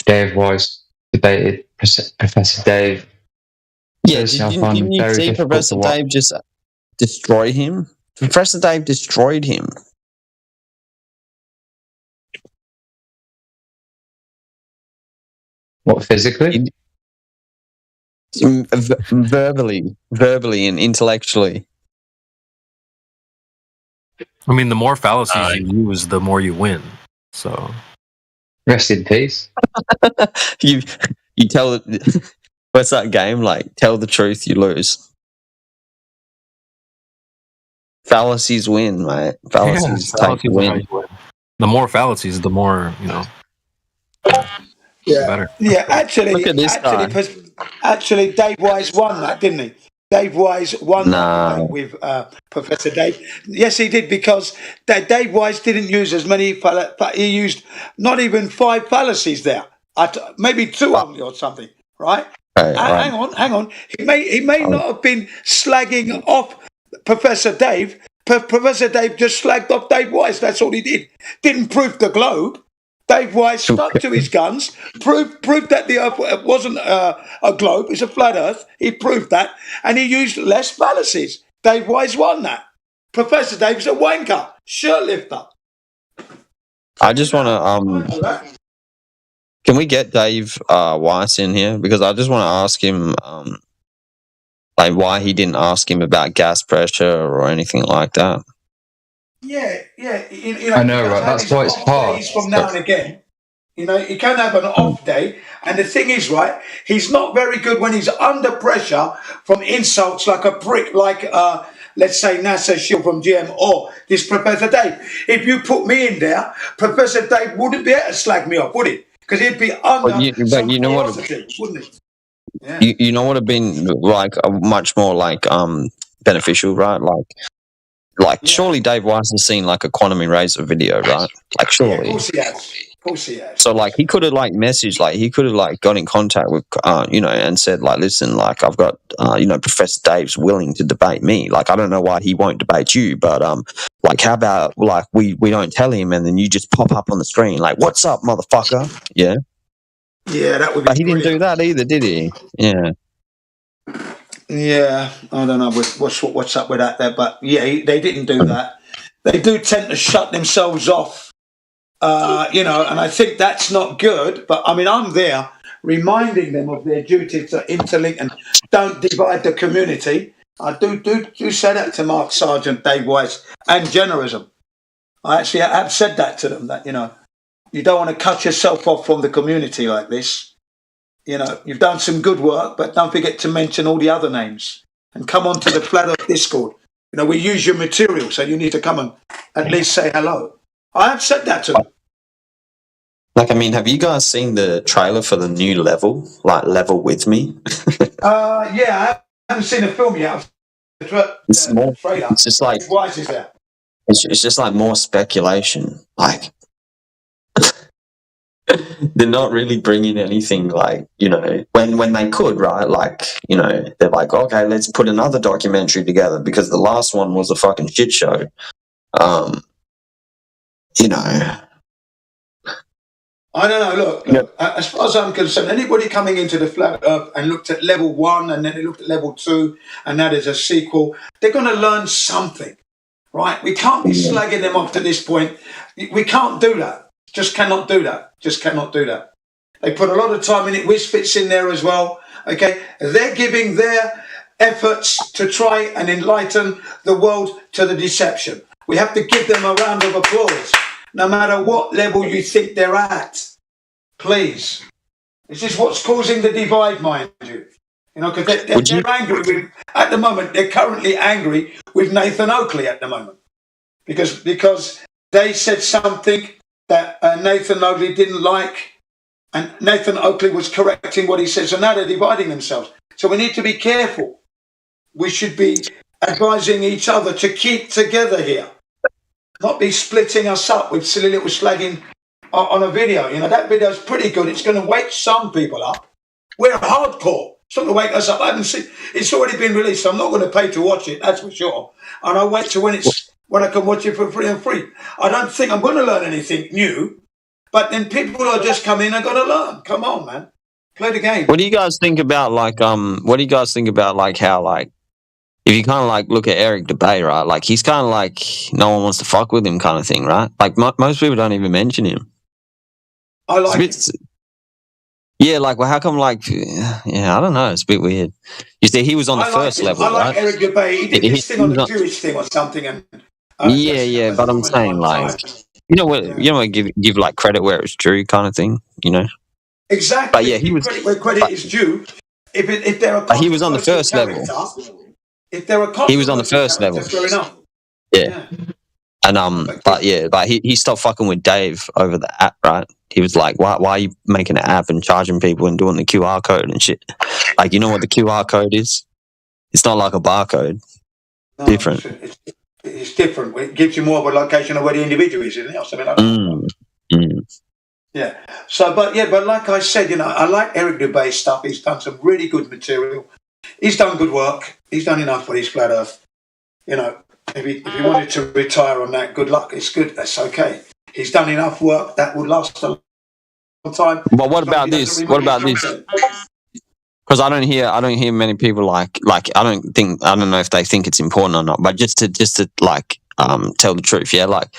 Dave Weiss debated Professor Dave? Yeah, didn't you see Professor Dave just destroy him? Professor Dave destroyed him. What, physically? Verbally and intellectually. I mean, the more fallacies you use, the more you win. So, rest in peace. you tell it. What's that game like? Tell the truth, you lose. Fallacies win, mate. Fallacies take the win. The more fallacies, the more better. Yeah, actually, look at this guy. Actually, Dave Wise won that, didn't he? Dave Wise won that debate with Professor Dave. Yes, he did, because Dave Wise didn't use as many. He used not even 5 fallacies there. Maybe 2 only or something, right? Hang on. He may not have been slagging off Professor Dave. Professor Dave just slagged off Dave Wise. That's all he did. Didn't prove the globe. Dave Wise stuck to his guns, proved that the Earth wasn't a globe, it's a flat Earth. He proved that, and he used less fallacies. Dave Wise won that. Professor Dave's a wanker, shirt lifter. I just want to can we get Dave Weiss in here, because I just want to ask him like why he didn't ask him about gas pressure or anything like that. Yeah. I know, right? That's why it's hard. From now and again, he can have an off day, and the thing is, right, he's not very good when he's under pressure from insults like a prick, like let's say NASA Shield from GM or this Professor Dave. If you put me in there, Professor Dave wouldn't be able to slag me off, would he? Because he'd be under you know what, wouldn't he? Yeah. You know what would have been like much more like beneficial, right? Like surely Dave Weiss has seen like a quantum eraser video, right? Like surely. Yeah, of course he has. So like he could have like messaged, like he could have like got in contact with and said like, listen, like I've got Professor Dave's willing to debate me. Like I don't know why he won't debate you, but like how about like we don't tell him and then you just pop up on the screen like, what's up, motherfucker? Yeah. Yeah, that would be. But he didn't do that either, did he? Yeah. Yeah, I don't know what's up with that there, but yeah, they didn't do that. They do tend to shut themselves off, and I think that's not good. But I mean, I'm there reminding them of their duty to interlink and don't divide the community. I do say that to Mark Sargent, Dave Weiss, and Generism. I actually have said that to them, that, you don't want to cut yourself off from the community like this. You've done some good work, but don't forget to mention all the other names and come on to the Flat Earth Discord. We use your material, so you need to come and at least say hello. I have said that to them. Have you guys seen the trailer for the new Level, like Level With Me? Yeah, I haven't seen the film yet. It's just like Wise is there. it's just like more speculation. Like they're not really bringing anything, like, when they could, right? Like, they're like, okay, let's put another documentary together because the last one was a fucking shit show. I don't know. Look, as far as I'm concerned, anybody coming into the Flat Earth and looked at level 1 and then they looked at level 2 and that is a sequel, they're going to learn something, right? We can't be slagging them off to this point. We can't do that. Just cannot do that. Just cannot do that. They put a lot of time in it. Wiz fits in there as well. Okay, they're giving their efforts to try and enlighten the world to the deception. We have to give them a round of applause. No matter what level you think they're at, please. This is what's causing the divide, mind you. Because they're angry with, at the moment, they're currently angry with Nathan Oakley at the moment. Because they said something that Nathan Oakley didn't like, and Nathan Oakley was correcting what he said. So now they're dividing themselves. So we need to be careful. We should be advising each other to keep together here. Not be splitting us up with silly little slagging on a video. That video's pretty good. It's going to wake some people up. We're hardcore. It's not going to wake us up. I haven't seen. It's already been released. So I'm not going to pay to watch it. That's for sure. And I'll wait till when I can watch it for free and free. I don't think I'm going to learn anything new. But then people are just coming in and going to learn. Come on, man. Play the game. What do you guys think about how, like, if you kind of like look at Eric Dubay, right? Like, he's kind of like no one wants to fuck with him kind of thing, right? Like most people don't even mention him. I like it. Yeah, like, well, how come, like, I don't know. It's a bit weird. You see, he was on the first level, right? I like Eric Dubay. He did this thing on the Jewish thing or something. And but I'm saying, like, give like credit where it's due kind of thing, Exactly. But yeah, he was credit where credit is due. If they're a he was on the first level. If they're a he was on the first level. Fair enough. Yeah. And but he stopped fucking with Dave over the app, right? He was like, why are you making an app and charging people and doing the QR code and shit? Like, you know what the QR code is? It's not like a barcode. No, different. It's different. It gives you more of a location of where the individual is, isn't it? Or something like that. Yeah. So, but like I said, I like Eric Dubé's stuff. He's done some really good material. He's done good work. He's done enough for his Flat Earth. If he wanted to retire on that, good luck. It's good. That's okay. He's done enough work that would last a long time. But what about this? What about this? Because I don't hear many people like I don't know if they think it's important or not. But just to like tell the truth, yeah. Like,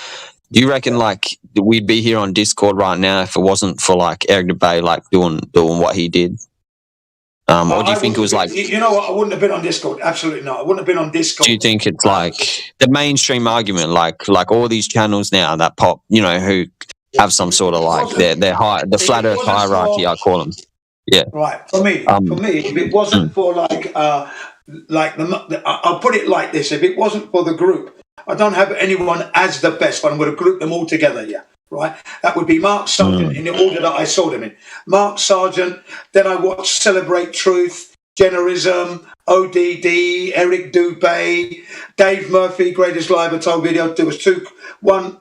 do you reckon like we'd be here on Discord right now if it wasn't for like Eric Dubé like doing what he did? Or do you think it was like... You know what? I wouldn't have been on Discord. Absolutely not. I wouldn't have been on Discord. Do you think it's like the mainstream argument, like all these channels now that pop, who have some sort of like their high, the Flat Earth hierarchy, I call them. Yeah. Right. For me, if it wasn't for I'll put it like this: if it wasn't for the group, I don't have anyone as the best, but I'm going to group them all together. Yeah. Right, that would be Mark Sargent in the order that I saw them in. Mark Sargent, then I watched Celebrate Truth, Generism, ODD, Eric Dubé, Dave Murphy, Greatest Live at Home video. There was 1.5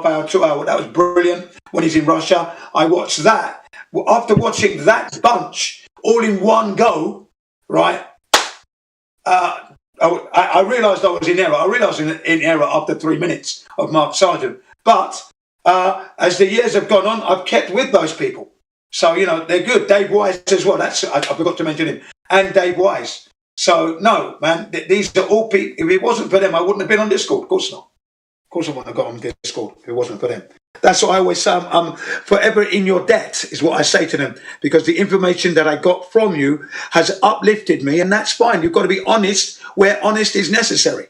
hour, 2 hour. That was brilliant when he's in Russia. I watched that. After watching that bunch all in one go, right, I realised I was in error. I realised in error after 3 minutes of Mark Sargent. But as the years have gone on, I've kept with those people. So, they're good. Dave Wise as well. I forgot to mention him. And Dave Wise. So, no, man, these are all people. If it wasn't for them, I wouldn't have been on Discord. Of course not. Of course I wouldn't have got on Discord if it wasn't for them. That's what I always say. I'm forever in your debt, is what I say to them. Because the information that I got from you has uplifted me, and that's fine. You've got to be honest where honest is necessary.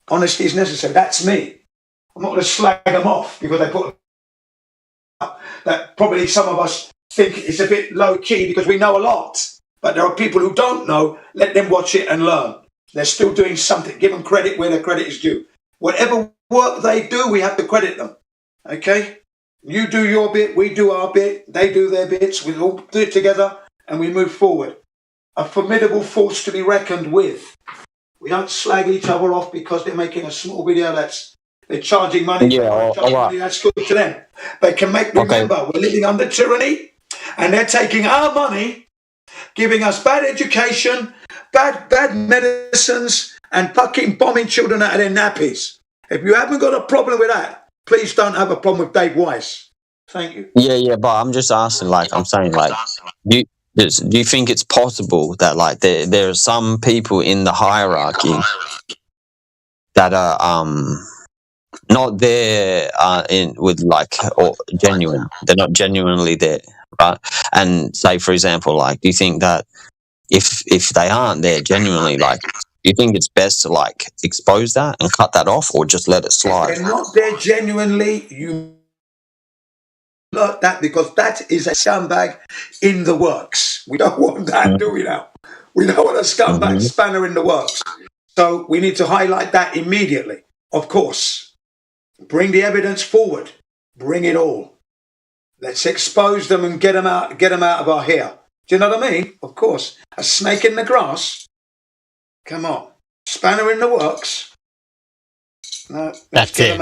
Honesty is necessary. That's me. I'm not going to slag them off because they put that probably some of us think it's a bit low key because we know a lot. But there are people who don't know. Let them watch it and learn. They're still doing something. Give them credit where their credit is due. Whatever work they do, we have to credit them. Okay? You do your bit, we do our bit, they do their bits, we all do it together and we move forward. A formidable force to be reckoned with. We don't slag each other off because they're making a small video they're charging money. Yeah, all right. That's good to them. They can remember, we're living under tyranny and they're taking our money, giving us bad education, bad medicines, and fucking bombing children out of their nappies. If you haven't got a problem with that, please don't have a problem with Dave Weiss. Thank you. Yeah, but I'm just asking, like, I'm saying, like, do you think it's possible that, like, there are some people in the hierarchy that are not there with, like, or genuine? They're not genuinely there, right? And say, for example, like, do you think that if they aren't there genuinely, like, do you think it's best to, like, expose that and cut that off, or just let it slide? If they're not there genuinely, you alert that because that is a scumbag in the works. We don't want that, do we now? We don't want a scumbag spanner in the works. So we need to highlight that immediately. Of course, bring the evidence forward. Bring it all. Let's expose them and get them out of our hair. Do you know what I mean? Of course. A snake in the grass. Come on. Spanner in the works. No, that's it.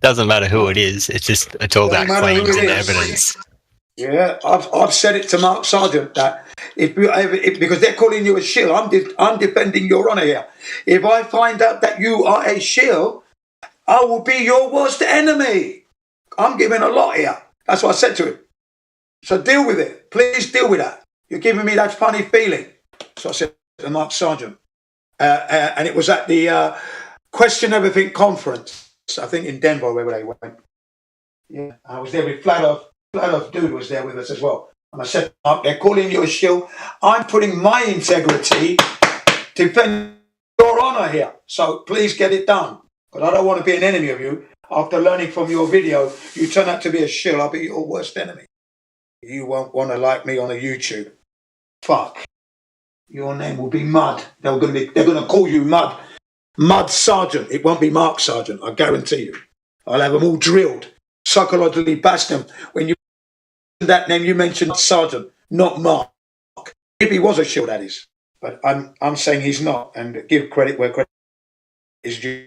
Doesn't matter who it is. It's all about claims and evidence. Yeah, I've said it to Mark Sargent that because they're calling you a shill, I'm defending your honour here. If I find out that you are a shill, I will be your worst enemy. I'm giving a lot here. That's what I said to him. So deal with it. Please deal with that. You're giving me that funny feeling. So I said to Mark Sargent. And it was at the Question Everything conference, I think in Denver, wherever they went. Yeah, I was there with Flat Earth Dude was there with us as well. And I said, Mark, they're calling you a shill. I'm putting my integrity to defend your honour here. So please get it done. But I don't want to be an enemy of you. After learning from your video, you turn out to be a shill. I'll be your worst enemy. You won't want to like me on a YouTube. Fuck. Your name will be Mud. They're going to call you Mud. Mud Sergeant. It won't be Mark Sergeant. I guarantee you. I'll have them all drilled. Psychologically bash them. When you mention that name, you mentioned Sergeant, not Mark. If he was a shield, that is. But I'm saying he's not. And give credit where credit is due.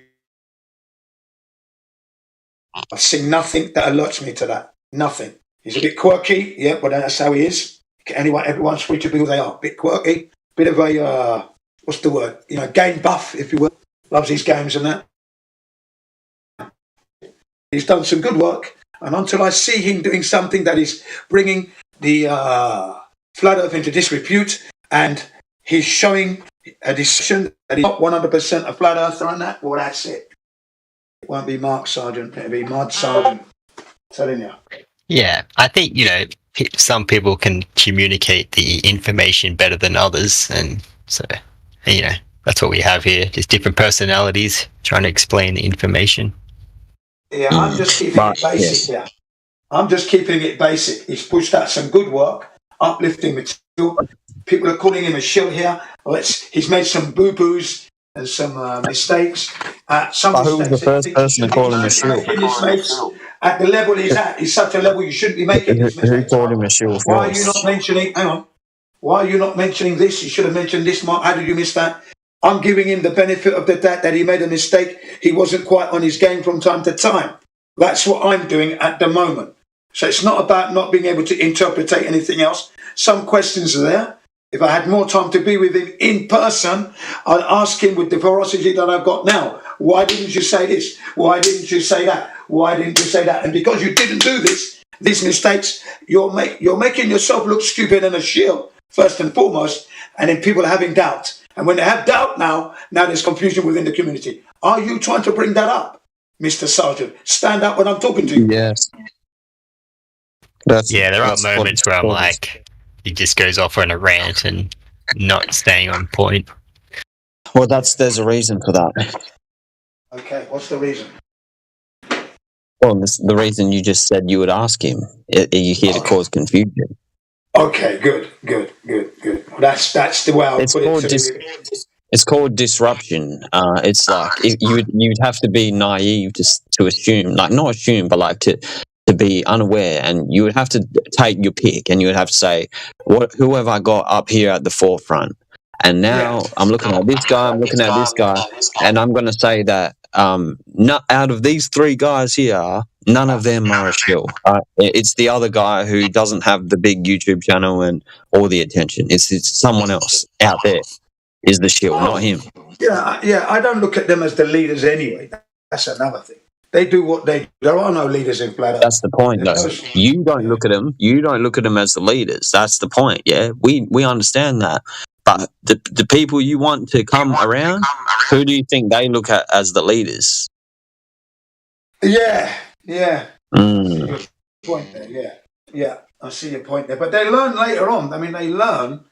I've seen nothing that alerts me to that. Nothing. He's a bit quirky, yeah, but that's how he is. Everyone's free to be who they are. Bit quirky, bit of a what's the word? Game buff, if you will. Loves his games and that. He's done some good work, and until I see him doing something that is bringing the Flat Earth into disrepute, and he's showing a decision that he's not 100% a Flat Earther and that, well, that's it. It won't be Mark Sergeant, it'll be Mud Sergeant. I'm telling you. Yeah, I think, some people can communicate the information better than others. And so, that's what we have here. Just different personalities trying to explain the information. Yeah, I'm just keeping it basic here. I'm just keeping it basic. He's pushed out some good work, uplifting material. People are calling him a shill here. He's made some boo-boos and some mistakes. Who was the first person to call him a shill? At the level he's at, he's such a level you shouldn't be making these mistakes. Who called him a shill? Why are you not mentioning? Hang on. Why are you not mentioning this? You should have mentioned this, Mark. How did you miss that? I'm giving him the benefit of the doubt that he made a mistake. He wasn't quite on his game from time to time. That's what I'm doing at the moment. So it's not about not being able to interpretate anything else. Some questions are there. If I had more time to be with him in person, I'd ask him with the ferocity that I've got now. Why didn't you say this? Why didn't you say that? Why didn't you say that? And because you didn't do these mistakes, you're making yourself look stupid and a shield, first and foremost, and then people are having doubt. And when they have doubt now there's confusion within the community. Are you trying to bring that up, Mr. Sergeant? Stand up when I'm talking to you. Yes. There are moments where I'm like, he just goes off on a rant and not staying on point. Well, there's a reason for that. Okay, what's the reason? Well, the reason you just said you would ask him. Are you here to cause confusion? Okay, good. That's the way I'll put it. It's called disruption. It's like you'd have to be naive to assume, like not assume, but like to be unaware, and you would have to take your pick, and you would have to say, who have I got up here at the forefront? And now I'm looking at this guy, I'm looking at this guy, and I'm going to say that not out of these three guys here, none of them are a shill. It's the other guy who doesn't have the big YouTube channel and all the attention. It's someone else out there is the shill, not him. Yeah. I don't look at them as the leaders anyway. That's another thing. They do what they do. There are no leaders in flat Earth. That's the point, though. You don't look at them. You don't look at them as the leaders. That's the point. Yeah, we understand that. But the people you want to come around, who do you think they look at as the leaders? Yeah. Mm. Point there. Yeah. I see your point there. But they learn later on. I mean, they learn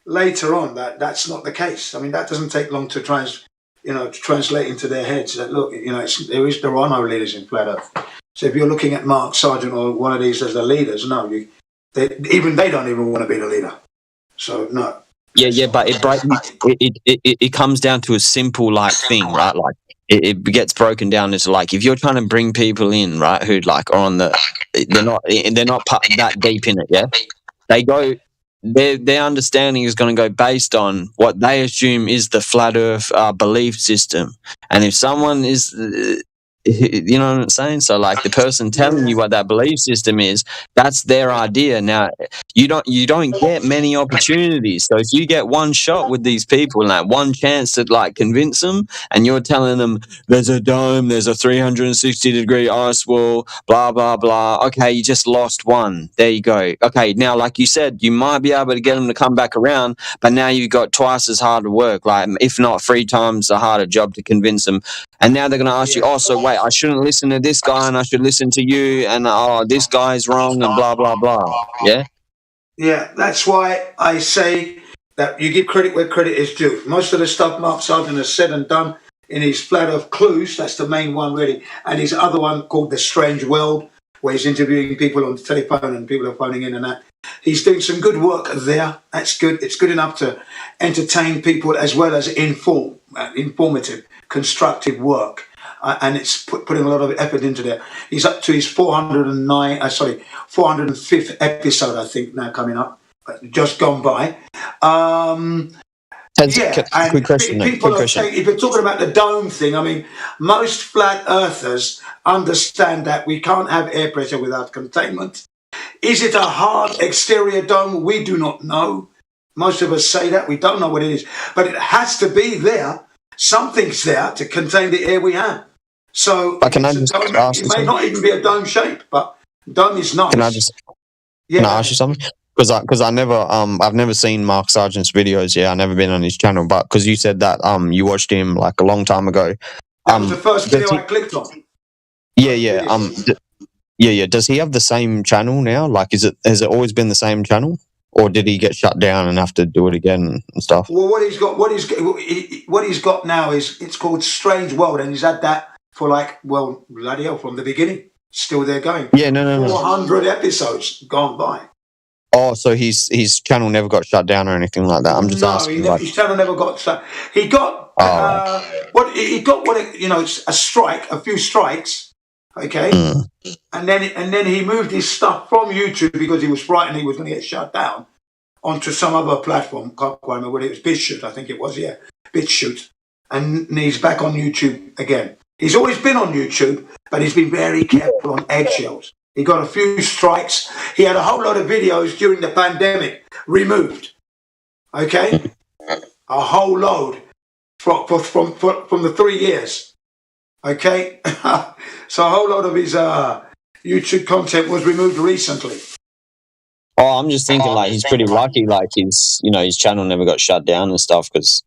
later on that that's not the case. I mean, that doesn't take long to translate into their heads that look, there are no leaders in flat Earth. So if you're looking at Mark Sargent or one of these as the leaders, no, they don't even want to be the leader. So no. Yeah, but it comes down to a simple thing, right? Like it gets broken down into like if you're trying to bring people in, right, who like are on they're not that deep in it, yeah. They go. Their understanding is going to go based on what they assume is the flat Earth belief system, and if someone is, you know what I'm saying? So, like the person telling you what that belief system is, that's their idea. Now, you don't get many opportunities. So, if you get one shot with these people, like one chance to like convince them, and you're telling them there's a dome, there's a 360-degree ice wall, blah blah blah. Okay, you just lost one. There you go. Okay, now like you said, you might be able to get them to come back around, but now you've got twice as hard to work, like if not 3 times a harder job to convince them. And now they're going to ask you, oh, so wait, I shouldn't listen to this guy and I should listen to you, and this guy's wrong and blah blah blah. Yeah. Yeah, that's why I say that you give credit where credit is due. Most of the stuff Mark Sargent has said and done in his Flat Earth Clues, that's the main one really, and his other one called The Strange World, where he's interviewing people on the telephone and people are phoning in and that. He's doing some good work there. That's good. It's good enough to entertain people as well as informative, constructive work. And it's putting a lot of effort into there. He's up to his 405th episode, I think, now coming up, just gone by. Quick question. If you're talking about the dome thing, I mean, most flat earthers understand that we can't have air pressure without containment. Is it a hard exterior dome? We do not know. Most of us say that. We don't know what it is. But it has to be there. Something's there to contain the air we have. So can I just ask it may not even be a dome shape, but dome is nice. Can I ask you something? Because I've never seen Mark Sargent's videos. Yeah, I've never been on his channel, but because you said that you watched him like a long time ago. That was the first video I clicked on. Yeah. Does he have the same channel now? Like, has it always been the same channel, or did he get shut down and have to do it again and stuff? Well, what he's got now is it's called Strange World, and he's had that for bloody hell, from the beginning. Still there going. Yeah, no. 400 episodes gone by. Oh, so his channel never got shut down or anything like that. I'm just asking. His channel never got shut. He got a strike, a few strikes. Okay, and then he moved his stuff from YouTube because he was frightened he was going to get shut down onto some other platform. Can't quite remember whether it was BitChute, I think it was. Yeah, BitChute, and he's back on YouTube again. He's always been on YouTube, but he's been very careful on eggshells. He got a few strikes. He had a whole lot of videos during the pandemic removed. Okay, a whole load from the 3 years. Okay, so a whole lot of his YouTube content was removed recently. Oh, I'm just thinking he's pretty lucky. Like his channel never got shut down and stuff because.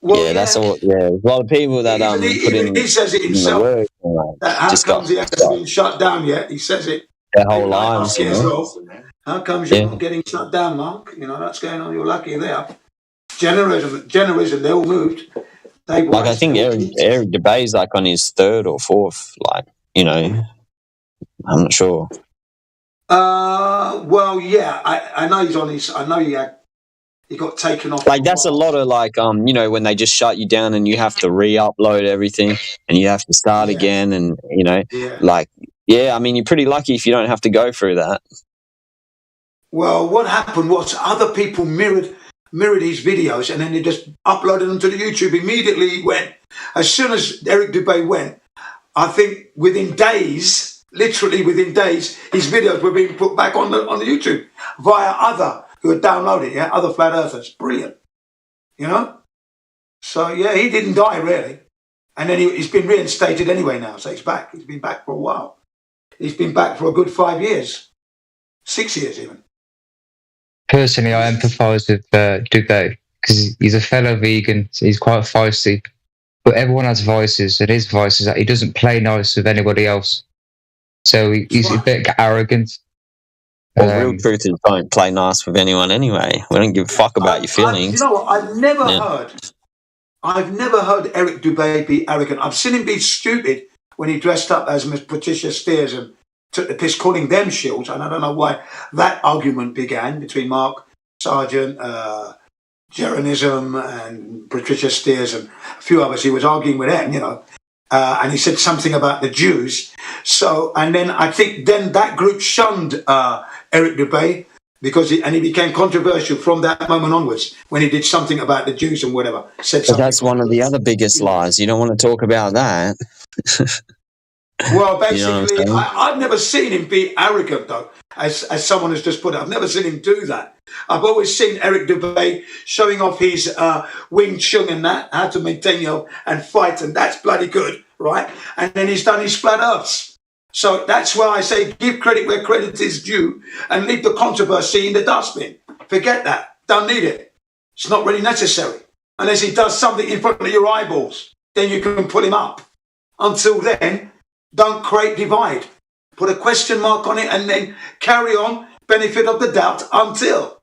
That's all. Yeah, there's a lot of people that he says it himself. How comes he hasn't been shut down yet? He says it. Their whole lives. How comes you're not getting shut down, Mark? That's going on. You're lucky there. Generation, they all moved. Like, I think Eric Dubé's like on his third or fourth, like, you know, I'm not sure. Well, yeah, I know he's on his. I know he got taken off. Like, that's a lot of like, you know, when they just shut you down and you have to re-upload everything and you have to start again, and you know, like, yeah, I mean, you're pretty lucky if you don't have to go through that. Well, what happened was other people mirrored his videos, and then they just uploaded them to the YouTube. Immediately he went. As soon as Eric Dubé went, I think within days, literally within days, his videos were being put back on the YouTube via other who had downloaded it, other flat earthers. Brilliant, you know. So yeah, he didn't die really, and then he's been reinstated anyway now. So he's back. He's been back for a while. He's been back for a good 5 years, 6 years even. Personally, I empathise with Dubé because he's a fellow vegan. So he's quite feisty, but everyone has vices, and his vice is that he doesn't play nice with anybody else. So he's a bit arrogant. Well, real truth is, don't play nice with anyone anyway. We don't give a fuck about your feelings. You know what? I've never heard Eric Dubé be arrogant. I've seen him be stupid when he dressed up as Miss Patricia Steers and took the piss calling them shills, and I don't know why that argument began between Mark Sargent, Geronism and Patricia Steers and a few others. He was arguing with them, you know, and he said something about the Jews. So, and then I think then that group shunned Eric Dubé because he became controversial from that moment onwards when he did something about the Jews and whatever. Said something. But that's one of the other biggest lies. You don't want to talk about that. Well, basically, you know I've never seen him be arrogant, though, as someone has just put it. I've never seen him do that. I've always seen Eric Dubé showing off his Wing Chun and that, how to maintain and fight, and that's bloody good, right? And then he's done his flat earths. So that's why I say give credit where credit is due and leave the controversy in the dustbin. Forget that. Don't need it. It's not really necessary. Unless he does something in front of your eyeballs, then you can pull him up. Until then, don't create divide. Put a question mark on it and then carry on, benefit of the doubt until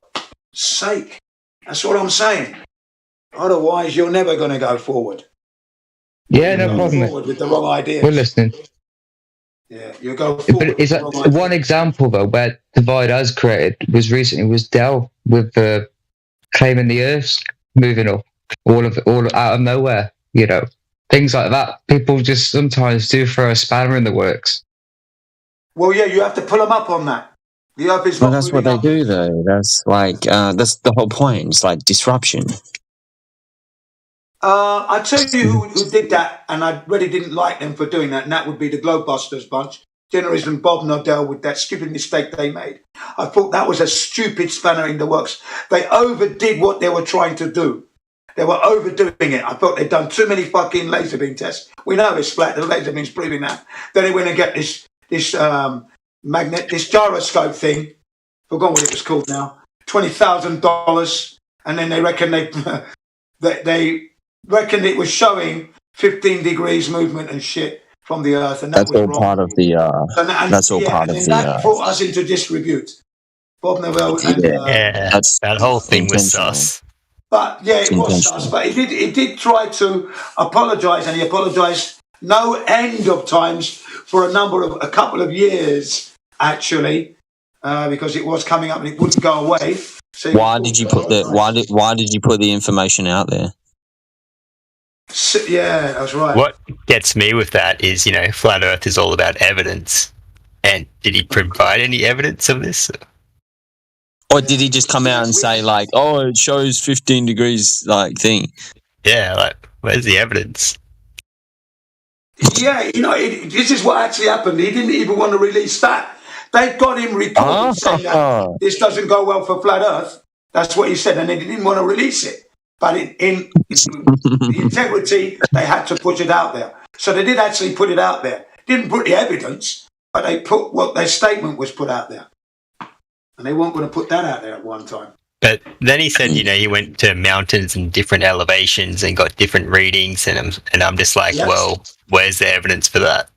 sake. That's what I'm saying. Otherwise, you're never going to go forward. Yeah, no problem. Forward with the wrong ideas. We're listening. Yeah, you go forward. But is that one example though where divide has created was Dell with claiming the Earth's moving up all out of nowhere, you know. Things like that. People just sometimes do throw a spanner in the works. Well, yeah, you have to pull them up on that. The Earth is not that's what they do, though. That's like that's the whole point. It's like disruption. I tell you who did that, and I really didn't like them for doing that, and that would be the Globebusters bunch, Dietary and Bob Nodell, with that stupid mistake they made. I thought that was a stupid spanner in the works. They overdid what they were trying to do. They were overdoing it. I thought they'd done too many fucking laser beam tests. We know it's flat. The laser beam's proving that. Then they went and get this gyroscope thing. Forgot what it was called now. $20,000, and then they reckon they reckoned it was showing 15 degrees movement and shit from the Earth, and that's all wrong. Part of the. That's all part of the. That brought us into disrepute. Bob Novell and that whole thing was sus. But yeah, it was sus. But he did try to apologise, and he apologised no end of times for a couple of years actually, because it was coming up and it wouldn't go away. So why did you put the information out there? Yeah, that's right. What gets me with that is, flat Earth is all about evidence. And did he provide any evidence of this? Or did he just come out and say, like, oh, it shows 15 degrees, like, thing? Yeah, like, where's the evidence? Yeah, this is what actually happened. He didn't even want to release that. They got him recorded saying that this doesn't go well for flat Earth. That's what he said, and they didn't want to release it. But in the integrity, they had to put it out there. So they did actually put it out there. Didn't put the evidence, but they put what their statement was put out there. And they weren't going to put that out there at one time. But then he said, he went to mountains and different elevations and got different readings. And I'm just like, well, where's the evidence for that?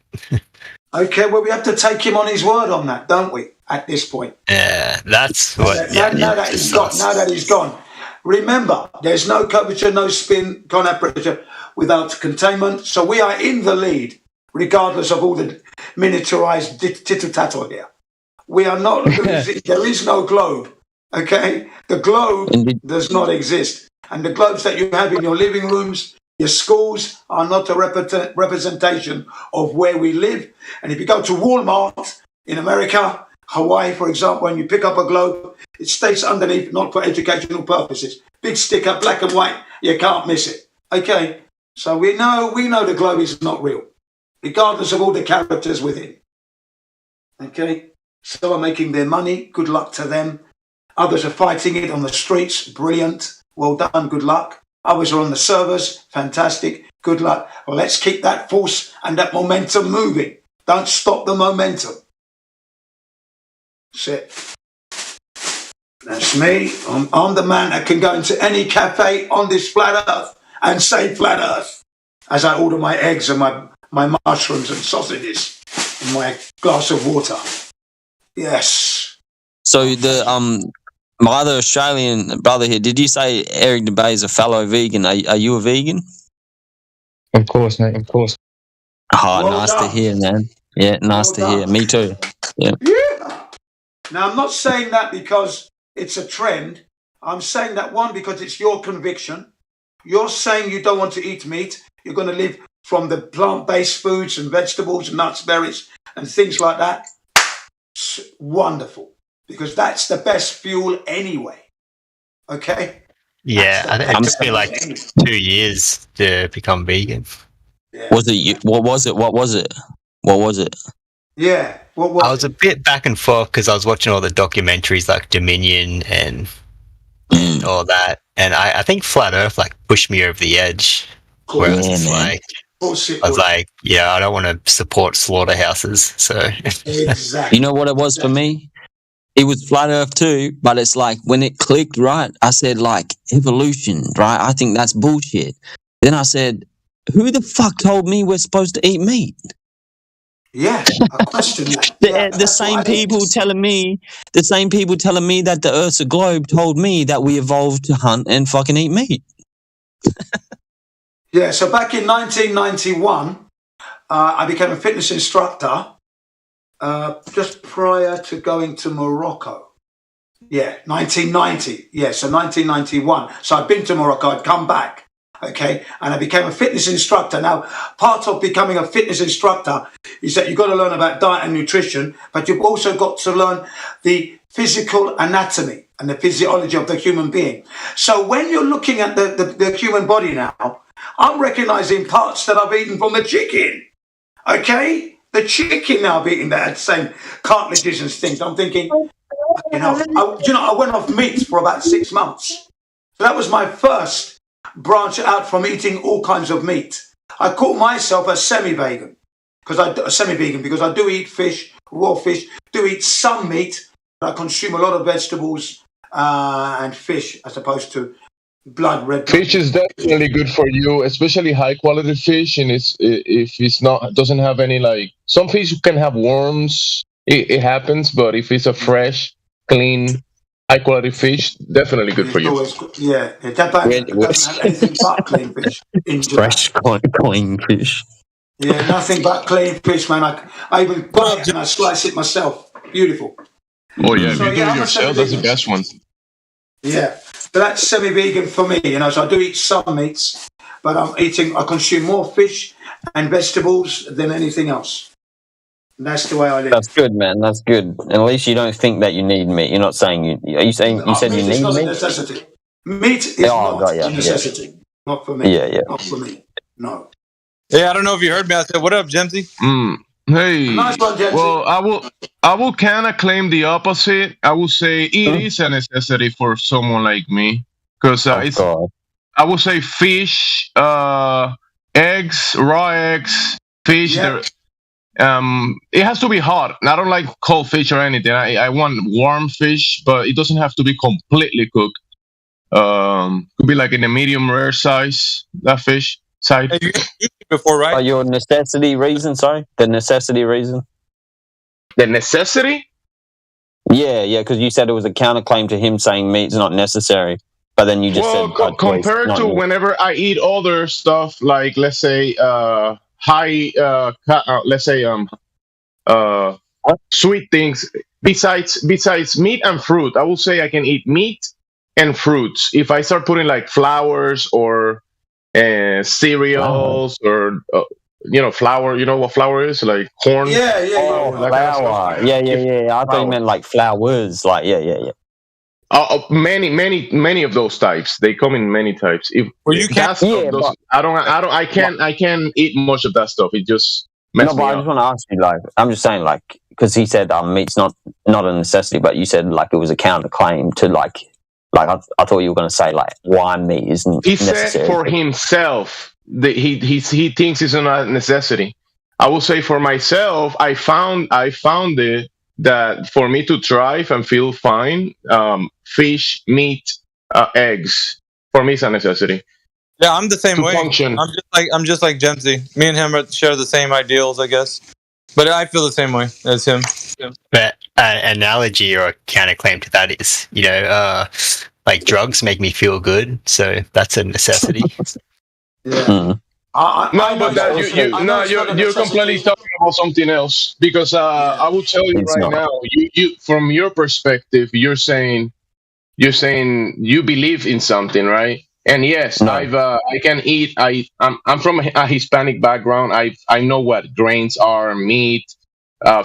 Okay, well, we have to take him on his word on that, don't we, at this point? Yeah, that's what... Now that he's gone. Remember, there's no curvature, no spin, con aperture. without containment. So we are in the lead, regardless of all the miniaturized tittle-tattle here. We are not losing. There is no globe, okay? The globe does not exist. And the globes that you have in your living rooms, your schools, are not a representation of where we live. And if you go to Walmart in America, Hawaii, for example, when you pick up a globe, it stays underneath, not for educational purposes. Big sticker, black and white, you can't miss it. Okay, so we know the globe is not real, regardless of all the characters within. Okay, some are making their money, good luck to them. Others are fighting it on the streets, brilliant, well done, good luck. Others are on the servers, fantastic, good luck. Well, let's keep that force and that momentum moving. Don't stop the momentum. That's it. That's me. I'm the man that can go into any cafe on this flat earth and say flat earth as I order my eggs and my mushrooms and sausages and my glass of water. Yes. So my other Australian brother here, did you say Eric DeBay is a fellow vegan? Are you a vegan? Of course, mate. Of course. Oh, Well nice done. to hear, man. Yeah, nice to hear. Me too. Yeah. Now, I'm not saying that because it's a trend. I'm saying that, one, because it's your conviction. You're saying you don't want to eat meat. You're going to live from the plant-based foods and vegetables and nuts, berries, and things like that. It's wonderful, because that's the best fuel anyway. Okay? Yeah, I think it took me like 2 years to become vegan. Yeah. Was it? What was it? What was it? What was it? Yeah. What was I was a bit back and forth because I was watching all the documentaries like Dominion and all that, and I think Flat Earth like pushed me over the edge. Where I was just like, I was like, yeah, I don't want to support slaughterhouses. So Exactly. You know what it was for me? It was Flat Earth too, but it's like when it clicked, right? I said like evolution, right? I think that's bullshit. Then I said, who the fuck told me we're supposed to eat meat? Yeah, I question that. The same people telling me that the Earth's a globe told me that we evolved to hunt and fucking eat meat. Yeah, so back in 1991, I became a fitness instructor just prior to going to Morocco. Yeah, 1990. Yeah, so 1991. So I'd been to Morocco, I'd come back. Okay, and I became a fitness instructor. Now, part of becoming a fitness instructor is that you've got to learn about diet and nutrition, but you've also got to learn the physical anatomy and the physiology of the human being. So when you're looking at the human body now, I'm recognizing parts that I've eaten from the chicken. Okay? The chicken now I've eaten that same cartilages and things. I'm thinking, I went off meat for about 6 months. So that was my first branch out from eating all kinds of meat. I call myself a semi-vegan because I do eat fish, raw fish, do eat some meat, but I consume a lot of vegetables and fish as opposed to red. Fish is definitely good for you, especially high quality fish. And if it's not doesn't have any like some fish can have worms. It happens, but if it's a fresh, clean, high quality fish, definitely good for you. Yeah, Japan doesn't have anything but clean fish in Japan. Fresh, clean fish. Yeah, nothing but clean fish, man. I even buy it and I slice it myself. Beautiful. Oh yeah, if you do it yourself, that's the best one. Yeah, so that's semi-vegan for me. So I do eat some meats, but I consume more fish and vegetables than anything else. And that's the way I live. That's good, man. That's good. At least you don't think that you need meat. You're not saying Are you saying you said you need meat? Meat? It's not a necessity. Meat is not a necessity. Yeah. Not for me. Yeah. Not for me. No. Yeah, I don't know if you heard me. I said, "What up, Jemsy?" Hey. Nice one, Jemsy. Well, I will kind of claim the opposite. I will say it is a necessity for someone like me because I would say fish, eggs, raw eggs, fish. Yeah. It has to be hot. I don't like cold fish or anything. I want warm fish, but it doesn't have to be completely cooked. Could be like in a medium rare size, that fish side. Hey, you eaten before, right? Your necessity reason, sorry? The necessity reason? The necessity? Yeah, because you said it was a counterclaim to him saying meat's not necessary. But then you just said compared to whenever I eat other stuff, like let's say sweet things besides meat and fruit, I will say I can eat meat and fruits. If I start putting like flours or cereals or flour, you know what flour is? Like corn. Yeah. Flour. I thought you meant like flowers. Like yeah. Many of those types. They come in many types. If you can't, I can't eat much of that stuff. It just messes me up. I just want to ask you, like, I'm just saying, like, because he said meat's not a necessity, but you said like it was a counterclaim to like I thought you were going to say like why meat isn't. He necessary. said for himself that he thinks it's not a necessity. I will say for myself, I found it that for me to thrive and feel fine, fish, meat, eggs, for me is a necessity. Yeah, I'm the same way. Function. I'm just like Gemsy. Me and him share the same ideals, I guess. But I feel the same way as him. But an analogy or a counterclaim to that is, like drugs make me feel good, so that's a necessity. Yeah. You're completely talking about something else, because I will tell you right now, you from your perspective, you're saying you believe in something, right? And yes, I can eat. I'm from a Hispanic background. I know what grains are, meat,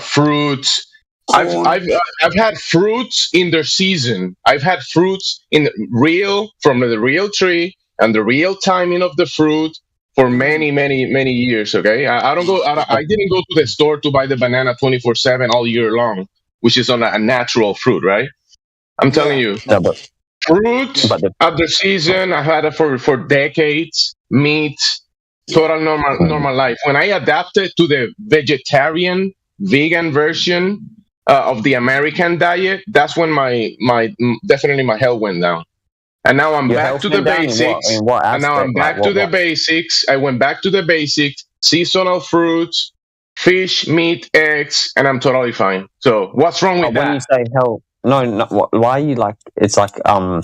fruits. I've had fruits in their season. I've had fruits from the real tree and the real timing of the fruit for many years. Okay, I didn't go to the store to buy the banana 24/7 all year long, which is on a natural fruit, right? I'm telling you, fruit of the season. I've had it for decades. Meat, total normal life. When I adapted to the vegan version of the American diet, that's when definitely my health went down. And now I'm back to the basics. And now I'm back to the basics. I went back to the basics: seasonal fruits, fish, meat, eggs, and I'm totally fine. So what's wrong with that? When you say health, no. Why are you like? It's like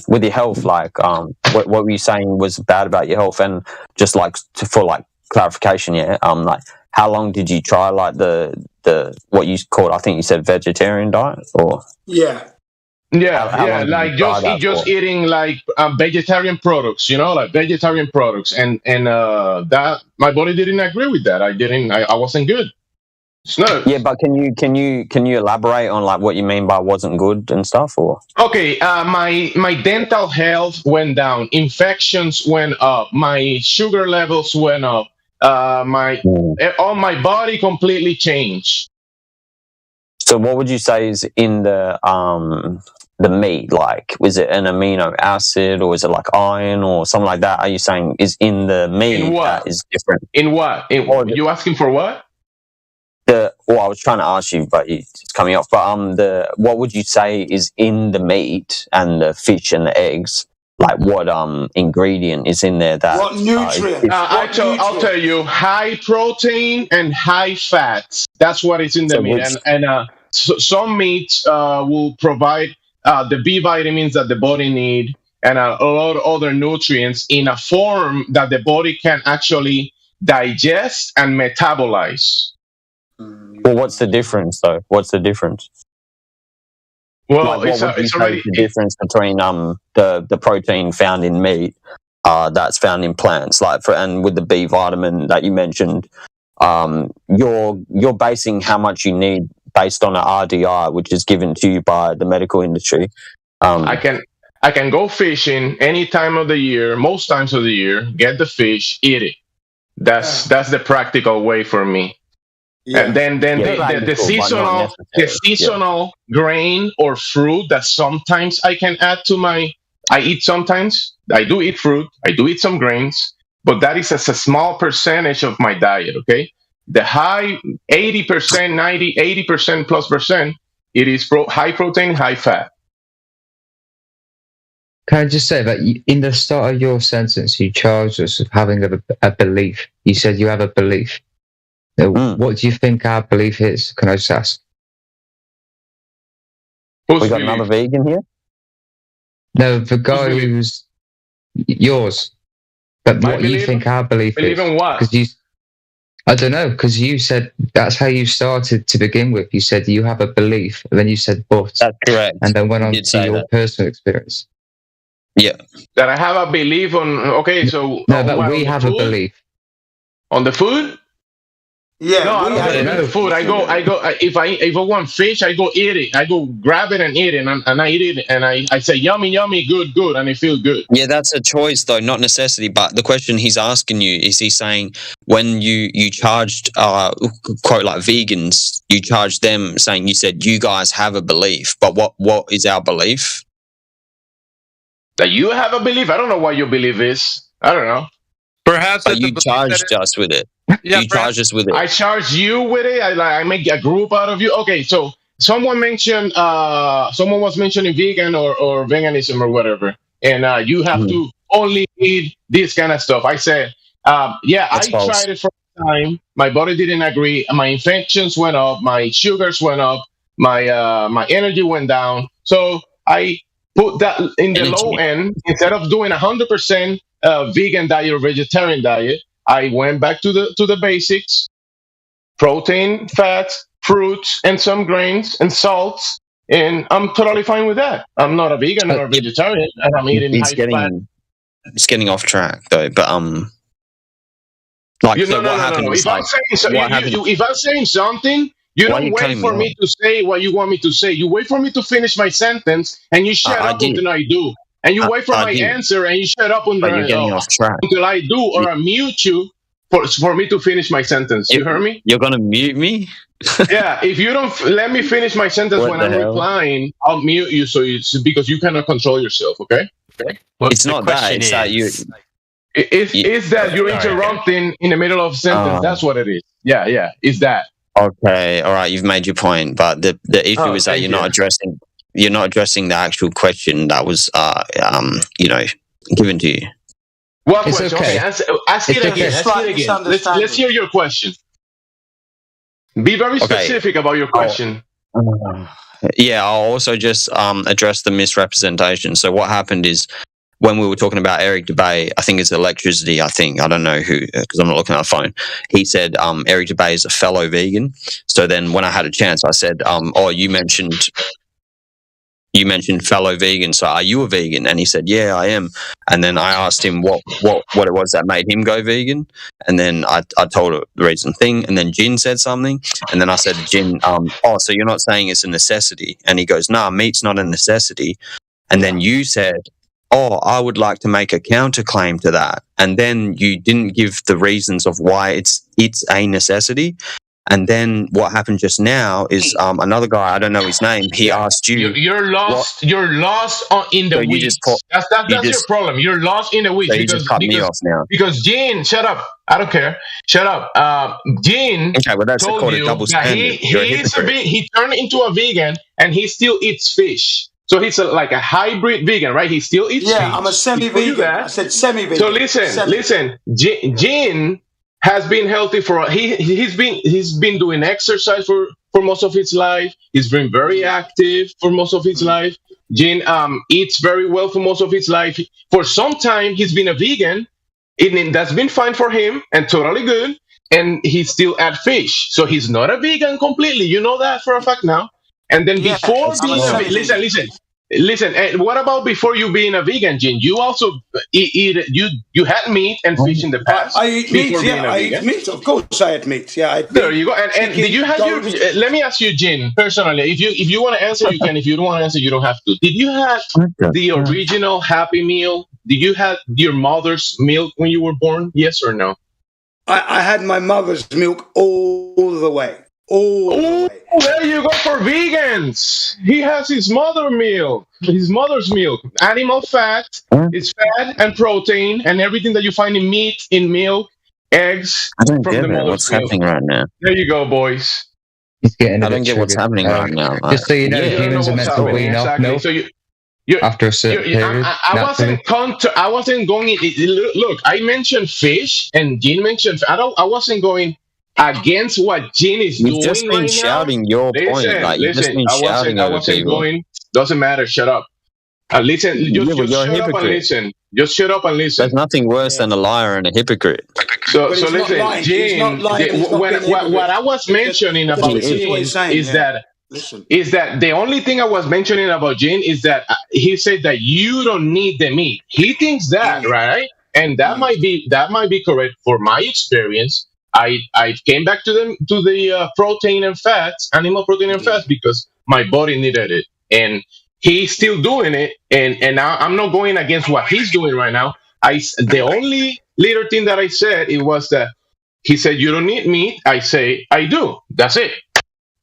with your health, like what were you saying was bad about your health? And just like for like clarification, like how long did you try like the what you called? I think you said vegetarian diet, or like just eating like vegetarian products, like vegetarian products, and that my body didn't agree with that. I wasn't good. Yeah, but can you elaborate on like what you mean by wasn't good and stuff, or? Okay, my dental health went down, infections went up, my sugar levels went up, all my body completely changed. So what would you say is in the meat? Like, was it an amino acid, or is it like iron or something like that? Are you saying is in the meat that is different? In what? You asking for what? I was trying to ask you, but it's coming off. But what would you say is in the meat and the fish and the eggs? Like what ingredient is in there? What nutrient? I'll tell you: high protein and high fats. That's what is in the meat. Some meats will provide the B vitamins that the body need, and a lot of other nutrients in a form that the body can actually digest and metabolize. Well, what's the difference, though? What's the difference? Well, like, it's already the difference between the protein found in meat that's found in plants, and with the B vitamin that you mentioned, you're basing how much you need based on an RDI, which is given to you by the medical industry. I can go fishing any time of the year, most times of the year, get the fish, eat it. That's the practical way for me. Yeah. And then the seasonal grain or fruit that sometimes I can add to I eat sometimes. I do eat fruit. I do eat some grains, but that is a small percentage of my diet. Okay, the high 80%, 80% plus percent, it is high protein, high fat. Can I just say that in the start of your sentence, you charged us with having a belief. You said you have a belief. What do you think our belief is? Can I just ask? We got another vegan here? No, the guy who's yours. But My what you think our belief believe is. in what? Because I don't know, because you said that's how you started to begin with. You said you have a belief, and then you said but. That's correct. And then went You on did to say your that. personal experience. Yeah. That I have a belief on. Okay, so No, but we have a belief on the food. Yeah, No, I don't have believe in the food. I go. If I want fish, I go eat it. I go grab it and eat it, and I eat it, and I say yummy, yummy, good, good, and it feels good. Yeah, that's a choice though, not necessity. But the question he's asking you is, he saying when you charged quote like vegans, you charged them saying you said you guys have a belief, but what is our belief? That you have a belief. I don't know what your belief is. I don't know. Perhaps But you charged us with it. Yeah, you charged us with it. I charge you with it. I make a group out of you. Okay, so someone mentioned someone was mentioning vegan or veganism or whatever, and you have to only eat this kind of stuff. I said, yeah, That's I false. tried it for a time. My body didn't agree. My infections went up. My sugars went up. My energy went down. So I put that in the low end. Instead of doing 100% vegan diet or vegetarian diet, I went back to the basics: protein, fats, fruits, and some grains and salts. And I'm totally fine with that. I'm not a vegan or a vegetarian, and I'm eating high fat. It's getting off track though, but like, so what happened? No. Is, If like, I'm saying if I'm saying something, you Why don't you wait cutting for me me to say what you want me to say. You wait for me to finish my sentence, and you shut I up did. until I do. And you wait for I my did. answer, and you shut up But you're getting off track. until I do, or I mute you for me to finish my sentence. You heard me? You're gonna mute me? Yeah, if you don't let me finish my sentence What when the I'm hell? replying, I'll mute you. So it's because you cannot control yourself. Okay? Well, It's not that. It's that you. It's that you're interrupting in the middle of a sentence. That's what it is. Yeah. It's that. Okay, all right. You've made your point, but the issue is that you're not addressing the actual question that was given to you. What It's question? okay. Ask it again. Ask it again. Let's hear your question. Be very specific about your question. Yeah, I'll also just address the misrepresentation. So what happened is, when we were talking about Eric Debay, I think it's electricity. I don't know who, because I'm not looking at the phone. He said Eric Debay is a fellow vegan. So then when I had a chance, I said, "Oh, you mentioned fellow vegan. So are you a vegan?" And he said, "Yeah, I am." And then I asked him what it was that made him go vegan. And then I told her the reason thing. And then Jin said something. And then I said to Jin, "Oh, so you're not saying it's a necessity?" And he goes, "Nah, meat's not a necessity." And then you said, "Oh, I would like to make a counterclaim to that." And then you didn't give the reasons of why it's a necessity. And then what happened just now is another guy, I don't know his name, he asked you. You're lost. You're lost in the weeds. That's your problem. You're lost in the weeds. So you just cut me off now. Because Gene, shut up. I don't care. Shut up. Gene told you that he turned into a vegan and he still eats fish. So he's like a hybrid vegan, right? He still eats fish. Yeah, I'm a semi-vegan. I said semi-vegan. So listen. Gene has been healthy he's been doing exercise for most of his life. He's been very active for most of his life. Gene eats very well for most of his life. For some time, he's been a vegan, and that's been fine for him and totally good. And he still at fish, so he's not a vegan completely. You know that for a fact now. And then before being a vegan, listen. And what about before you being a vegan, Gene? You also eat you had meat and fish in the past. I eat meat. Yeah, I eat meat. Of course, I eat meat. Yeah. There you go. And did you have your? Let me ask you, Gene, personally. If you want to answer, you can. If you don't want to answer, you don't have to. Did you have the original Happy Meal? Did you have your mother's milk when you were born? Yes or no? I had my mother's milk all the way. There you go for vegans. He has his mother's milk. Animal fat. It's fat and protein and everything that you find in meat, in milk, eggs. I don't get it. What's happening right now? There you go, boys. I don't get what's happening right now. Just so you know, humans are meant to wean off milk after a certain period. I wasn't going. Look, I mentioned fish, and Gene mentioned. I wasn't going against what Gene is doing. You've just been shouting your point. Like, you've just been shouting over people. Doesn't matter. Shut up. Listen, just you're a shut up and hypocrite. listen. Just shut up and listen. There's nothing worse than a liar and a hypocrite. So he's not listen, lying. He's not Gene. lying, but he's not being a hypocrite. What I was mentioning Just about listen to what Gene he's saying. is that Listen. is that the only thing I was mentioning about Gene is that he said that you don't need the meat. He thinks that, right? And that might be correct for my experience. I came back to the protein and fats, animal protein and fats, because my body needed it, and he's still doing it. And I'm not going against what he's doing right now. The only little thing that I said, it was that he said you don't need meat. I say I do. That's it.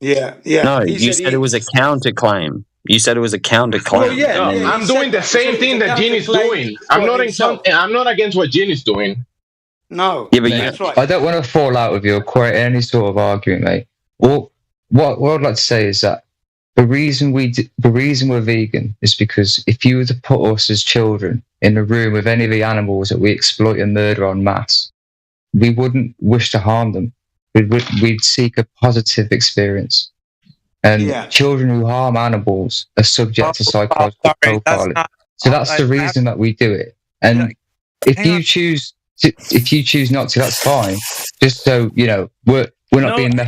Yeah. No, you said it was a counterclaim. You said it was a counterclaim. No, I'm doing the same thing that Gene is doing. I'm not against what Gene is doing. No. Yeah, but that's right. I don't want to fall out with you or create any sort of argument, mate. Well, what I'd like to say is that the reason we're vegan is because if you were to put us as children in a room with any of the animals that we exploit and murder en masse, we wouldn't wish to harm them. We'd seek a positive experience. And children who harm animals are subject to psychological profiling. So that's the reason that we do it. And if you choose not to, that's fine. Just so you know, we're not being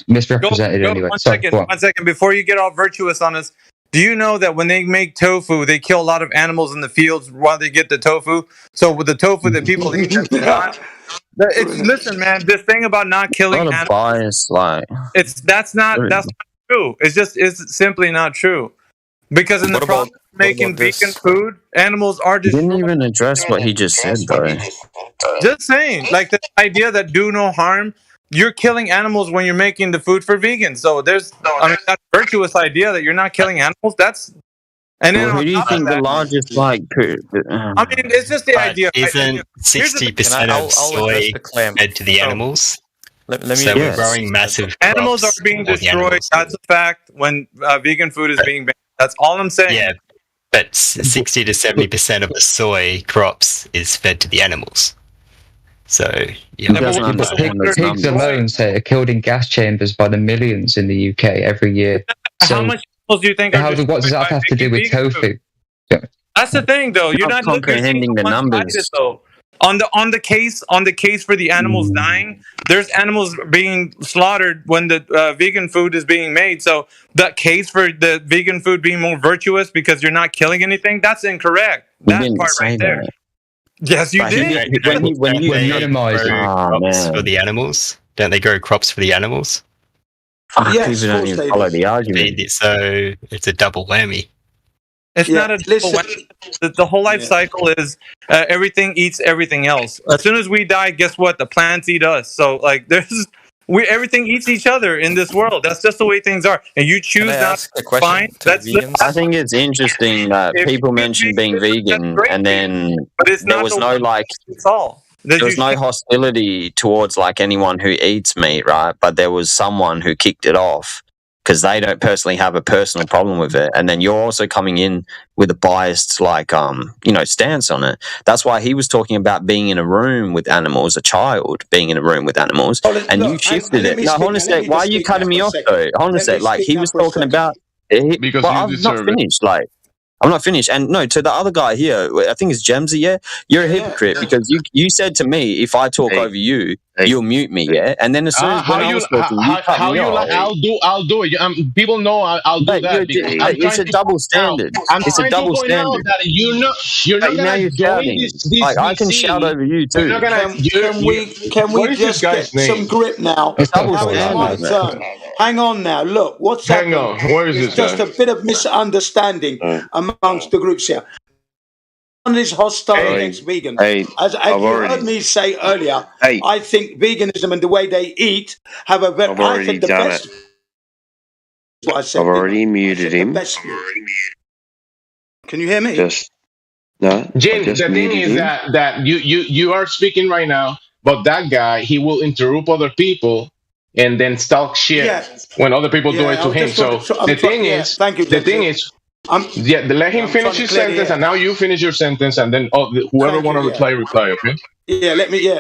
misrepresented anyway. One second before you get all virtuous on us. Do you know that when they make tofu, they kill a lot of animals in the fields while they get the tofu? So with the tofu that people eat, listen, man, this thing about not killing animals, bias, that's not true. It's simply not true. Because in the process of making vegan food, animals are destroyed. Didn't even address what he just said, though. Just saying, like the idea that do no harm, you're killing animals when you're making the food for vegans. So that virtuous idea that you're not killing animals, and then who do you think the largest it's just the idea. Isn't 60% of soy fed to the animals? Let me so we're growing massive animals are being destroyed. That's a fact when vegan food is being banned. That's all I'm saying. Yeah, but 60 to 70% of the soy crops is fed to the animals. So the pigs alone say are killed in gas chambers by the millions in the UK every year. So how much animals do you think? What does that have to do with tofu? That's the thing, though. You're not comprehending the numbers. On the case for the animals dying, there's animals being slaughtered when the vegan food is being made. So that case for the vegan food being more virtuous because you're not killing anything, that's incorrect. That part right there. Yes, you did. When you minimize crops for the animals, don't they grow crops for the animals? Yes, people don't even follow the argument. So it's a double whammy. It's not a double whammy. The whole life cycle is everything eats everything else. As soon as we die, guess what? The plants eat us. So everything eats each other in this world. That's just the way things are. And you choose not to find. I think it's interesting that people mention being vegan, and then there was no there was no hostility towards anyone who eats meat, right? But there was someone who kicked it off because they don't personally have a personal problem with it. And then you're also coming in with a biased, stance on it. That's why he was talking about being in a room with animals, a child being in a room with animals, you shifted it. No, hold on a sec. Why are you cutting me off, though? Hold on a sec. He was talking about... Because I'm not finished, I'm not finished. And no, to the other guy here, I think it's Gemsy, yeah? You're a hypocrite because you said to me, if I talk over you, you'll mute me, yeah? And then as soon as I was talking, you cut me off. I'll do it. People know I'll do that. It's a double standard. It's a double standard. You're not now you're shouting. I can shout over you too. Can we just get some grip now? It's double my turn. Hang on now. Look, what's happening? Hang on. Where is it's this just guy? a bit of misunderstanding amongst the groups here. One is hostile against vegans. As you heard me say earlier, I think veganism and the way they eat have a very... I think the best... What I said, I've already muted him. Can you hear me? No. Jim, the thing is that you are speaking right now, but that guy, he will interrupt other people and then talk shit when other people do it to him. So the thing is, let him finish his sentence, and now you finish your sentence, and then whoever want to reply, okay?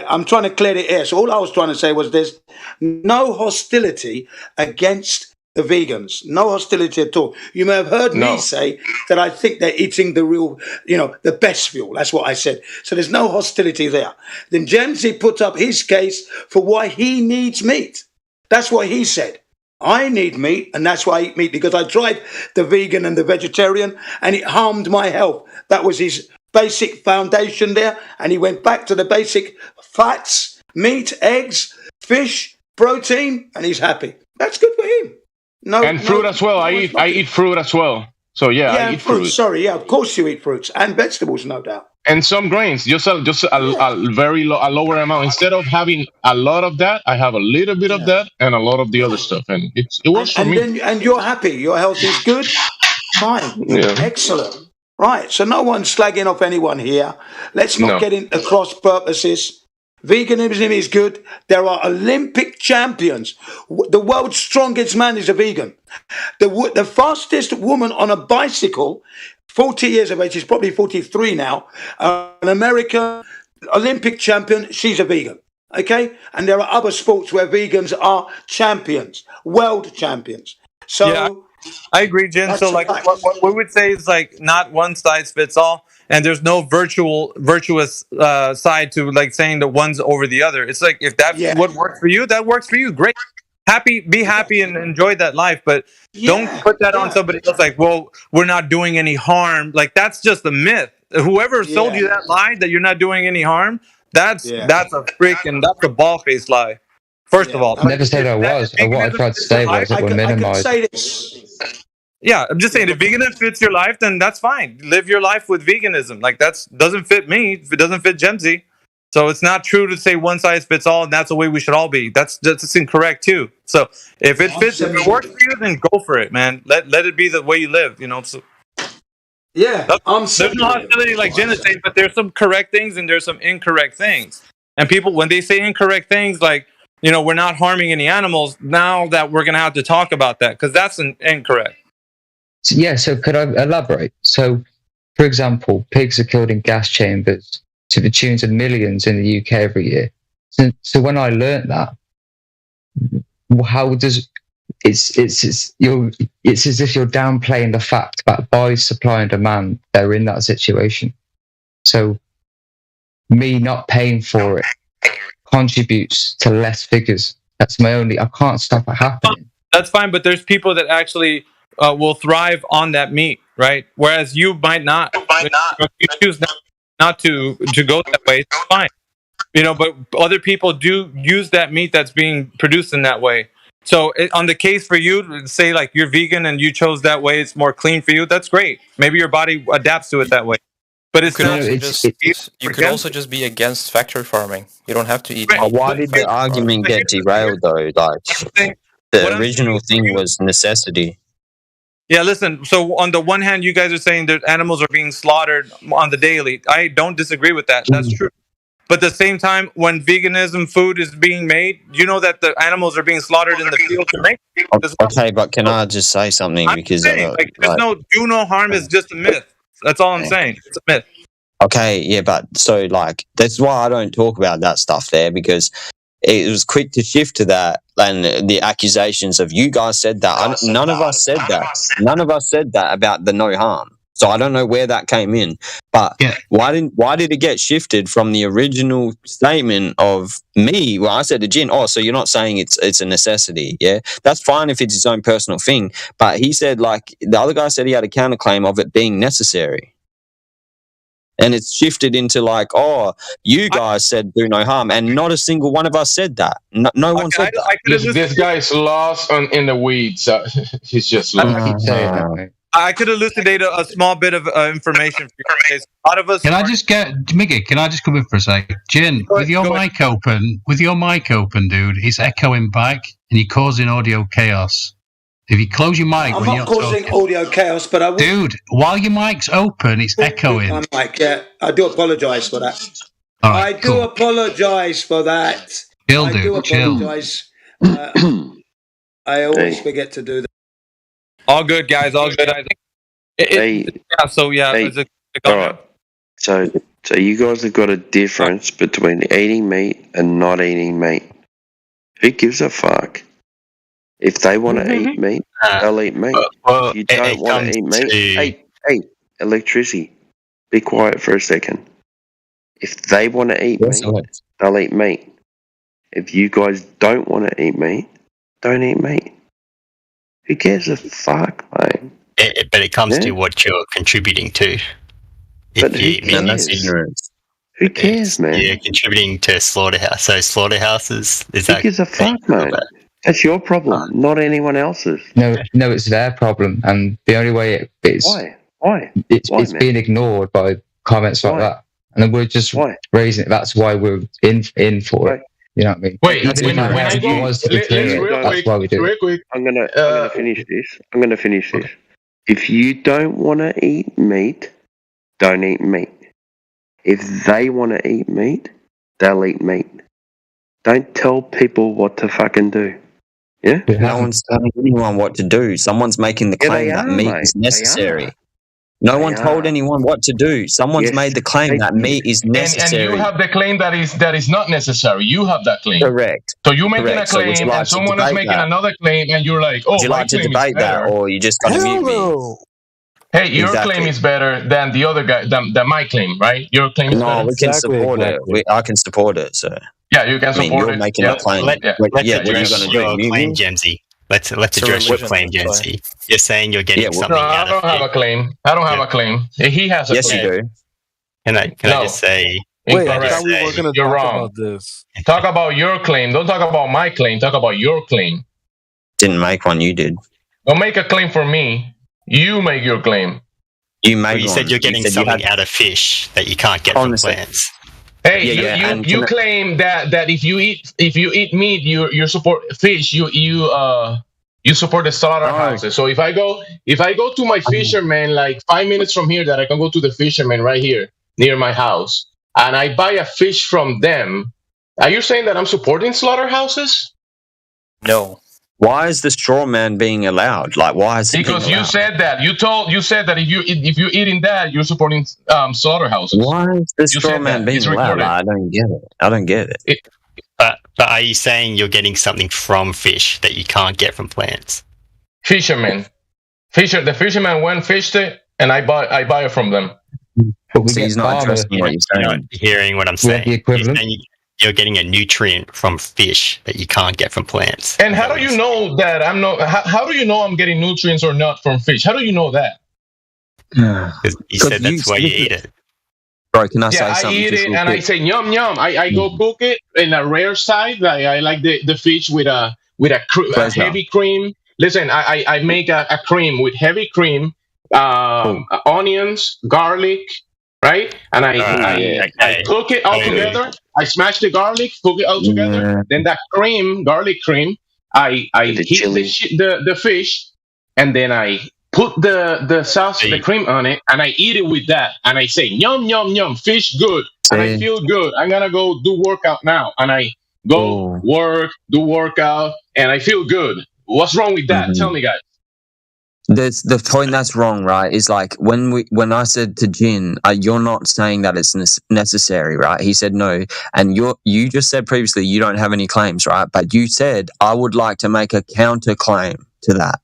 I'm trying to clear the air. So all I was trying to say was there's no hostility against the vegans. No hostility at all. You may have heard me say that I think they're eating the real, the best fuel. That's what I said. So there's no hostility there. Then Jamesy put up his case for why he needs meat. That's what he said. I need meat, and that's why I eat meat, because I tried the vegan and the vegetarian, and it harmed my health. That was his basic foundation there, and he went back to the basic fats, meat, eggs, fish, protein, and he's happy. That's good for him. And fruit as well. I eat fruit as well. So I eat fruit. Sorry, of course you eat fruits and vegetables, no doubt. And some grains, just a very lower amount. Instead of having a lot of that, I have a little bit of that and a lot of the other stuff, and it works for me. And you're happy. Your health is good. Fine. Yeah. Excellent. Right. So no one's slagging off anyone here. Let's not get into cross purposes. Veganism is good. There are Olympic champions. The world's strongest man is a vegan. The fastest woman on a bicycle, 40 years of age, she's probably 43 now, an American Olympic champion, she's a vegan. Okay? And there are other sports where vegans are champions, world champions. So yeah, I agree, Jen. So like what we would say is like not one size fits all. And there's no virtuous side to like saying the one's over the other. It's like if that's what works for you, that works for you. Great, be happy and enjoy that life. But don't put that on somebody else. Like, well, we're not doing any harm. Like that's just a myth. Whoever sold you that lie that you're not doing any harm, that's a that's a ball-faced lie. First of all, I never said I was. What I tried to say was that we're minimized. Yeah, I'm just saying, if veganism fits your life, then that's fine. Live your life with veganism. Like that doesn't fit me. If it doesn't fit Gemsy, so it's not true to say one size fits all, and that's the way we should all be. That's incorrect too. So if it fits, if it works for you, then go for it, man. Let it be the way you live. So there's no hostility, like Jen is saying, but there's some correct things and there's some incorrect things. And people, when they say incorrect things, like we're not harming any animals. Now that we're gonna have to talk about that because that's incorrect. So could I elaborate? So, for example, pigs are killed in gas chambers to the tunes of millions in the UK every year. So when I learnt that, how does it's as if you're downplaying the fact that by supply and demand they're in that situation. So me not paying for it contributes to less figures. That's I can't stop it happening. That's fine, but there's people that actually will thrive on that meat, right? Whereas you might not. If you choose not to go that way, it's fine. But other people do use that meat that's being produced in that way. So on the case for you, say like you're vegan and you chose that way, it's more clean for you. That's great. Maybe your body adapts to it that way. But it's you could also just be against factory farming. You don't have to eat. Why did the argument get derailed though? Like the original thing was necessity. Yeah, listen, so on the one hand, you guys are saying that animals are being slaughtered on the daily. I don't disagree with that. That's true. But at the same time, when veganism food is being made, you know that the animals are being slaughtered in the field to make it. Okay, but can I just say something? Because there's do no harm is just a myth. That's all I'm saying. It's a myth. Okay, yeah, but so that's why I don't talk about that stuff there, because it was quick to shift to that, and the accusations of you guys said that. None of us said that. None of us said that about the no harm. So I don't know where that came in. But why did it get shifted from the original statement of me? Well, I said to Jin, so you're not saying it's a necessity, yeah? That's fine if it's his own personal thing. But he said, the other guy said he had a counterclaim of it being necessary. And it's shifted into you guys said do no harm, and not a single one of us said that. No one said that. This guy is lost in the weeds. He's just lost. I could elucidate a small bit of information for you guys. A lot of us. Can I just come in for a second? Jin, with your mic open, dude, it's echoing back and you're causing audio chaos. If you close your mic when you're causing audio chaos, but I will. Dude, while your mic's open, it's echoing. My mic, I do apologise for that. Right, I do apologise for that. Chill, apologise. I always forget to do that. All good, guys. All good. All right. So you guys have got a difference between eating meat and not eating meat. Who gives a fuck? If they want to eat meat, they'll eat meat. If you don't want to eat meat, hey, electricity, be quiet for a second. If they want to eat meat, they'll eat meat. If you guys don't want to eat meat, don't eat meat. Who cares a fuck, mate? But it comes to what you're contributing to. But who cares? Who cares, man? You're contributing to slaughterhouse. So slaughterhouses, is who that... gives a fuck, mate? That's your problem, not anyone else's. No, it's their problem, and the only way it's why it's being ignored by comments like that, and then we're just raising it. That's why we're in for it. You know what I mean? Wait, when I go, that's why we do it. Quick. I'm gonna finish this. If you don't want to eat meat, don't eat meat. If they want to eat meat, they'll eat meat. Don't tell people what to fucking do. Yeah? No one's telling anyone what to do. Someone's making the claim that meat is necessary. No one told anyone what to do. Someone's made the claim that meat is necessary. And you have the claim that is not necessary. You have that claim. Correct. So you're making a claim, and someone is making another claim, and you're like, "Oh, would you like to debate that, or you just gonna mute me?" Hey, your claim is better than the other guy, than my claim, right? Your claim is better. No, we can support it. I can support it. So yeah, you can support you're making a claim. Let's address your claim, Gemsy. Let's address your claim, Gemsy. You're saying you're getting something out of it. I don't have a claim. I don't have a claim. He has a claim. Yes, you do. Can I just say... Wait, I thought we were going to talk about this. Talk about your claim. Don't talk about my claim. Talk about your claim. Didn't make one. You did. Don't make a claim for me. You make your claim. You made you said you're getting something out of fish that you can't get from plants. Hey, you claim that if you eat meat, you support fish. You support the slaughterhouses. So if I go to my fisherman like 5 minutes from here, that I can go to the fisherman right here near my house, and I buy a fish from them. Are you saying that I'm supporting slaughterhouses? No. Why is the straw man being allowed? Like, why is it because being you allowed? said that you said that if you're eating that, you're supporting slaughterhouses. Why is the straw man being allowed? I don't get it. But are you saying you're getting something from fish that you can't get from plants? The fisherman went fished it, and I buy it from them. So he's not addressing what you're saying. You're not hearing what I'm saying. You're getting a nutrient from fish that you can't get from plants. And how do you know that I'm not? How do you know I'm getting nutrients or not from fish? How do you know that? Because you said that's why you eat it. Bro, can I say something? I eat it and I say yum yum. I go cook it in a rare side. I like the fish with a heavy cream. Listen, I make a cream with heavy cream, onions, garlic, right? And I cook it all together. I smash the garlic, cook it all together. Then that garlic cream, I heat the fish, and then I put the sauce, the cream on it, and I eat it with that. And I say, yum, yum, yum, fish good. And I feel good. I'm going to go do workout now. And I go do workout, and I feel good. What's wrong with that? Tell me, guys. The point that's wrong, right, is like when I said to Jin, you're not saying that it's necessary, right? He said no, and you just said previously you don't have any claims, right? But you said I would like to make a counterclaim to that.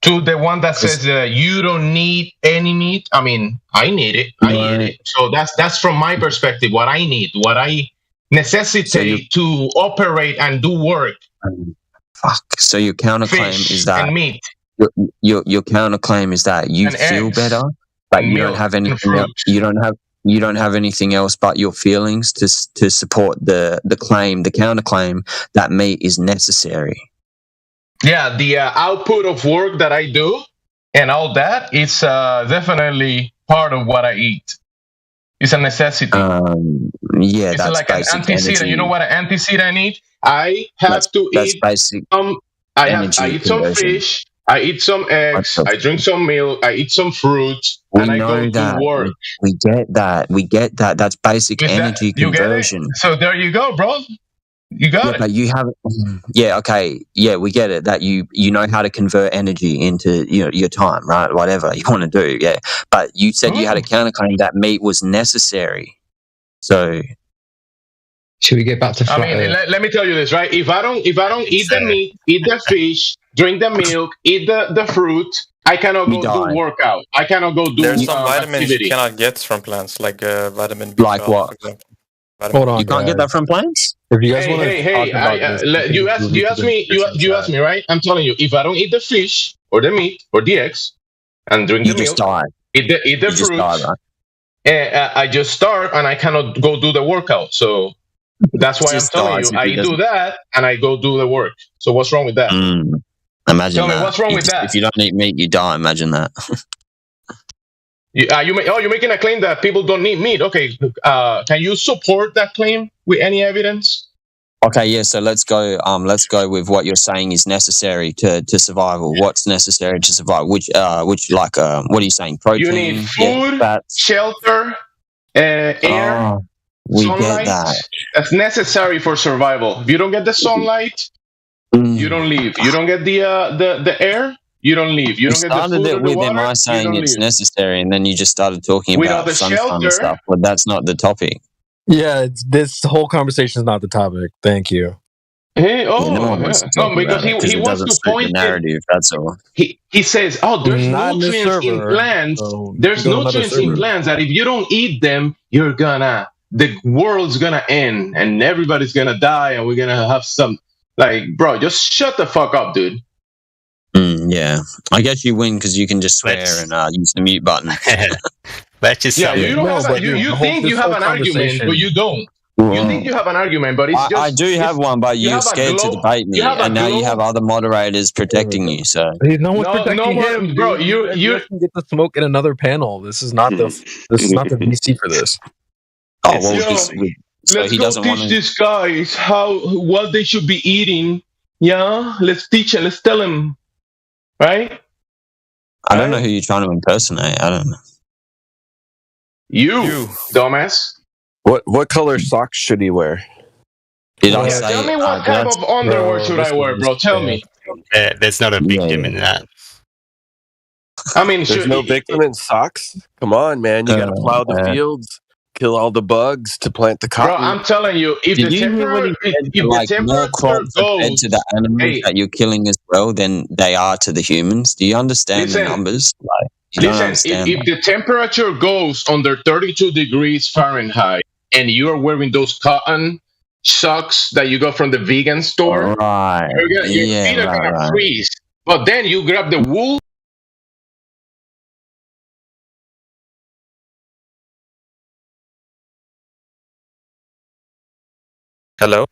To the one that says you don't need any meat. I mean, I need it. I eat it. So that's from my perspective. What I need, what I necessitate to operate and do work. Fuck. So your counterclaim is that and meat. Your counterclaim is that you feel eggs, better, but you don't have anything else. You don't have anything else but your feelings to support the claim, the counterclaim that meat is necessary. Yeah, the output of work that I do and all that is definitely part of what I eat. It's a necessity. Yeah, it's that's like an antecedent. You know what an antecedent I need? I have to eat I eat some fish, I eat some eggs, I drink some milk, I eat some fruits, and I go to work. We get that. That's basic energy conversion. So there you go, bro. You got it. But you have, okay, we get it. That you know how to convert energy into your time, right? Whatever you want to do, yeah. But you said you had a counterclaim that meat was necessary. So Should we get back to flat Earth? Let me tell you this, right? If I don't eat the meat, eat the fish, drink the milk, eat the fruit, I cannot go do workout. I cannot go do There's some vitamins activity. you cannot get from plants, like vitamin B12, like what? for example. Hold on, you can't get that from plants? If you guys want to you ask me, right? I'm telling you, if I don't eat the fish or the meat or the eggs and drink the milk, eat the fruit, I just start and I cannot go do the workout. So that's why I'm telling you, I do that and I go do the work. So what's wrong with that? Imagine Tell that. me, what's wrong with that? If you don't eat meat, you die. Imagine that. You're making a claim that people don't need meat. Okay, can you support that claim with any evidence? Okay, yeah. So let's go. Let's go with what you're saying is necessary to survival. What's necessary to survive? Which what are you saying? Protein. You need food, shelter, air, we sunlight. Get that. That's necessary for survival. If you don't get the sunlight, you don't live. You don't get the air, you don't leave. You don't get the food or the water, am I saying it's necessary, and then you just started talking about the sunshine and stuff. But that's not the topipic. Yeah, this whole conversation is not the topic. Thank you. Hey, because he wants to point the narrative. That's all. He says, there's nutrients in plants. There's nutrients in plants that if you don't eat them, the world's gonna end and everybody's gonna die and we're gonna have some bro, just shut the fuck up, dude. Yeah, I guess you win because you can just swear and use the mute button. Let's just you think you have an argument, but you don't. You think you have an argument, but it's just... I do have one, but you're scared to debate me, and now you have other moderators protecting you. So no one's protecting him, bro. You can get the smoke in another panel. This is not the VC for this. Oh well, let's go teach these guys what they should be eating. Yeah, let's teach it. Let's tell them, right? I don't know who you're trying to impersonate. I don't know. You dumbass. What color socks should he wear? Tell me what type of underwear should I wear, bro? Tell me. There's not a victim in that. I mean, there's no victim in socks? Come on, man. You got to plow the fields, kill all the bugs to plant the cotton. Bro, I'm telling you, if the temperature more crops are fed to the animals that you're killing as well than they are to the humans. Do you understand the numbers? Listen, if the temperature goes under 32 degrees Fahrenheit and you're wearing those cotton socks that you got from the vegan store, your feet are going to freeze. But then you grab the wool. Hello?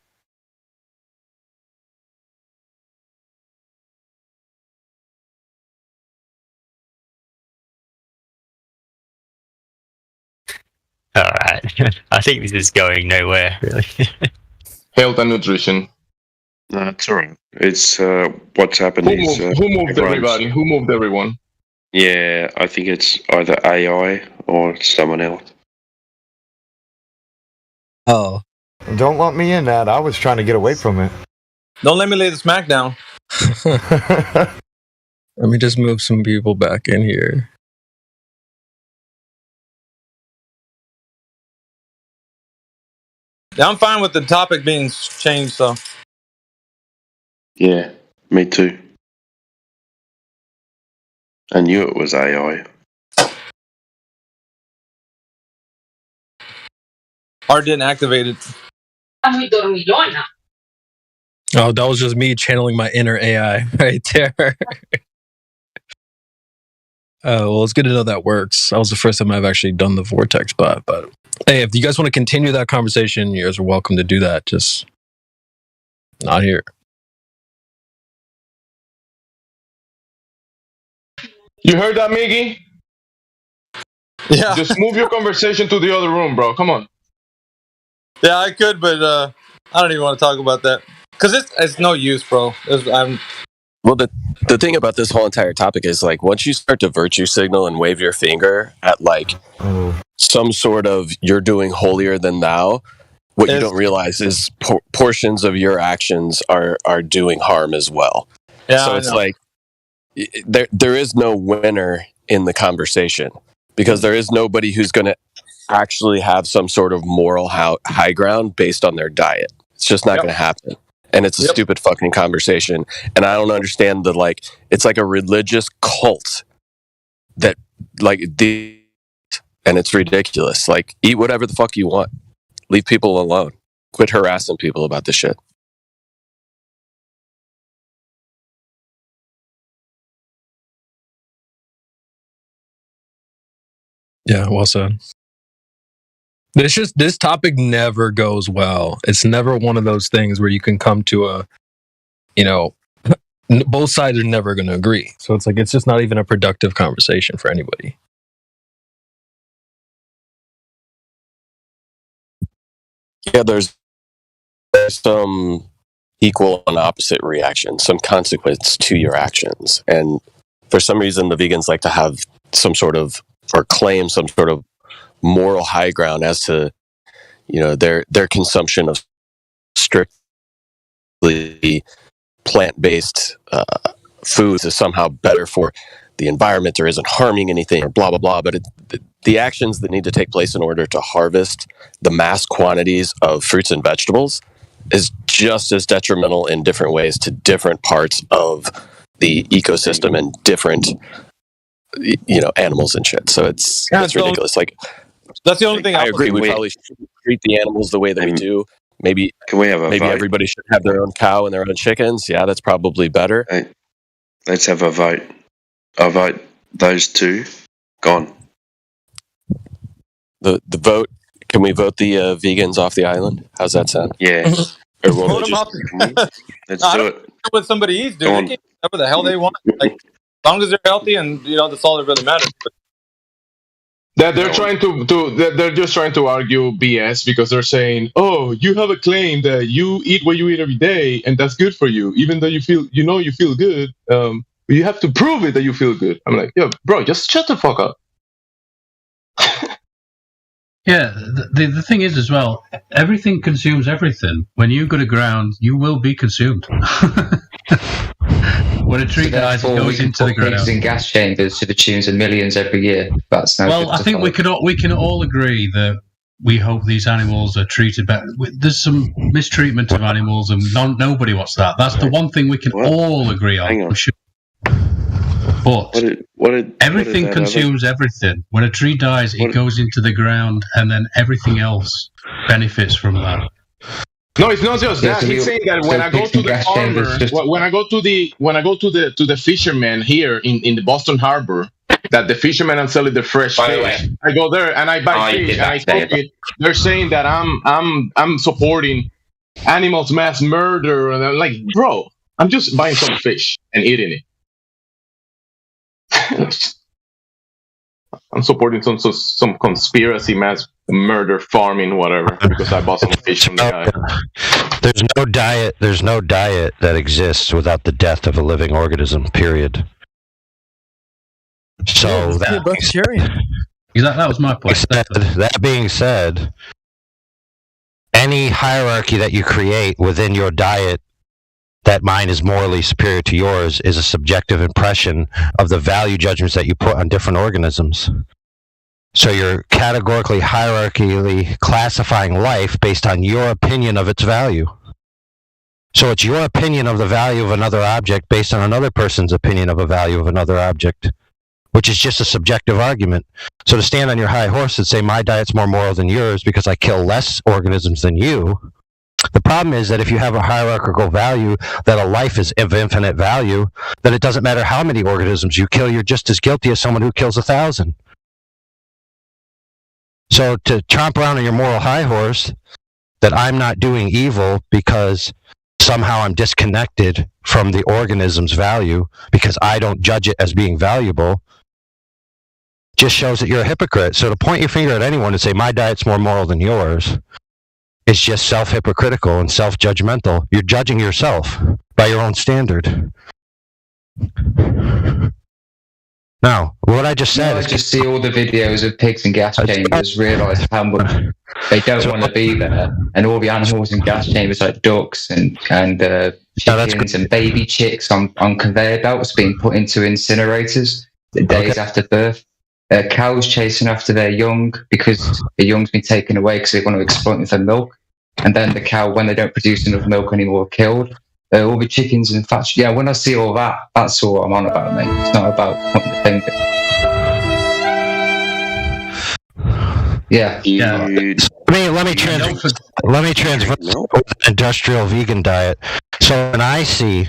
All right. I think this is going nowhere, really. Health and nutrition. No, it's all right. It's what's happened who moved everybody? Who moved everyone? Yeah, I think it's either AI or someone else. Oh. Don't lump me in that. I was trying to get away from it. Don't let me lay the smack down. Let me just move some people back in here. Yeah, I'm fine with the topic being changed, so. Yeah, me too. I knew it was AI. Art didn't activate it. Oh, that was just me channeling my inner AI right there. Well, it's good to know that works. That was the first time I've actually done the vortex bot. But hey, if you guys want to continue that conversation, you guys are welcome to do that. Just not here. You heard that, Miggy? Yeah. Just move your conversation to the other room, bro. Come on. Yeah, I could, but I don't even want to talk about that. Because it's no use, bro. Well, the thing about this whole entire topic is, like, once you start to virtue signal and wave your finger at, like, some sort of you're doing holier than thou, what you don't realize is portions of your actions are doing harm as well. Yeah, so it's like there is no winner in the conversation because there is nobody who's going to actually have some sort of moral high ground based on their diet. It's just not going to happen. And it's a stupid fucking conversation. And I don't understand it's like a religious cult that and it's ridiculous. Like, eat whatever the fuck you want. Leave people alone. Quit harassing people about this shit. Yeah, well said. This topic never goes well. It's never one of those things where you can come to both sides are never going to agree. So it's just not even a productive conversation for anybody. Yeah, there's some equal and opposite reaction, some consequence to your actions. And for some reason, the vegans like to have some sort of, or claim some sort of moral high ground as to, their consumption of strictly plant-based foods is somehow better for the environment or isn't harming anything or blah, blah, blah. But the actions that need to take place in order to harvest the mass quantities of fruits and vegetables is just as detrimental in different ways to different parts of the ecosystem and different, animals and shit. So it's ridiculous. That's the only thing I agree. We probably should treat the animals the way that we do. Maybe can we have a maybe vote? Everybody should have their own cow and their own chickens. Yeah, that's probably better. Hey, let's have a vote. I vote those two gone. The vote. Can we vote the vegans off the island? How's that sound? Yeah. Or will Vote they them just- off. Let's I do don't it. care what somebody eats, dude. Go They on. can eat whatever the hell they want. Like, as long as they're healthy, and that's all that really matters. That they're trying they're just trying to argue BS because they're saying, "Oh, you have a claim that you eat what you eat every day, and that's good for you, even though you feel good. You have to prove it that you feel good." I'm like, "Yo, bro, just shut the fuck up." Yeah, the thing is as well, everything consumes everything. When you go to ground, you will be consumed. When a tree dies, it goes into the ground. Pigs in gas chambers to the tunes of millions every year. That's no. Well, I think we can all agree that we hope these animals are treated better. There's some mistreatment of animals, and nobody wants that. That's the one thing we can all agree on. I'm sure. But everything consumes everything. When a tree dies, it goes into the ground, and then everything else benefits from that. No, it's not just that. He's saying that when I go to the farmer, when I go to the fisherman here in the Boston Harbor, that the fishermen are selling the fresh fish. I go there and I buy fish and I cook it. They're saying that I'm supporting animals mass murder, and I'm like, bro, I'm just buying some fish and eating it. I'm supporting some conspiracy mass murder farming whatever because I bought some fish from the guy. There's no diet that exists without the death of a living organism, period. So that was my point. That being said, any hierarchy that you create within your diet that mine is morally superior to yours is a subjective impression of the value judgments that you put on different organisms. So you're categorically, hierarchically classifying life based on your opinion of its value. So it's your opinion of the value of another object based on another person's opinion of a value of another object, which is just a subjective argument. So to stand on your high horse and say my diet's more moral than yours because I kill less organisms than you, the problem is that if you have a hierarchical value that a life is of infinite value, then it doesn't matter how many organisms you kill, you're just as guilty as someone who kills 1,000. So to tromp around on your moral high horse that I'm not doing evil because somehow I'm disconnected from the organism's value because I don't judge it as being valuable just shows that you're a hypocrite. So to point your finger at anyone and say my diet's more moral than yours is just self-hypocritical and self-judgmental. You're judging yourself by your own standard. Now, what I just said is just see all the videos of pigs in gas chambers, realise how much they don't want to be there, and all the animals in gas chambers like ducks and chickens and baby chicks on conveyor belts being put into incinerators the days after birth. cows chasing after their young because the young's been taken away because they want to exploit them for milk, and then the cow, when they don't produce enough milk anymore, are killed. All the chickens and factories. Yeah, when I see all that, that's all I'm on about, mate. It's not about pointing the finger. Yeah. Let me transfer to industrial vegan diet. So when I see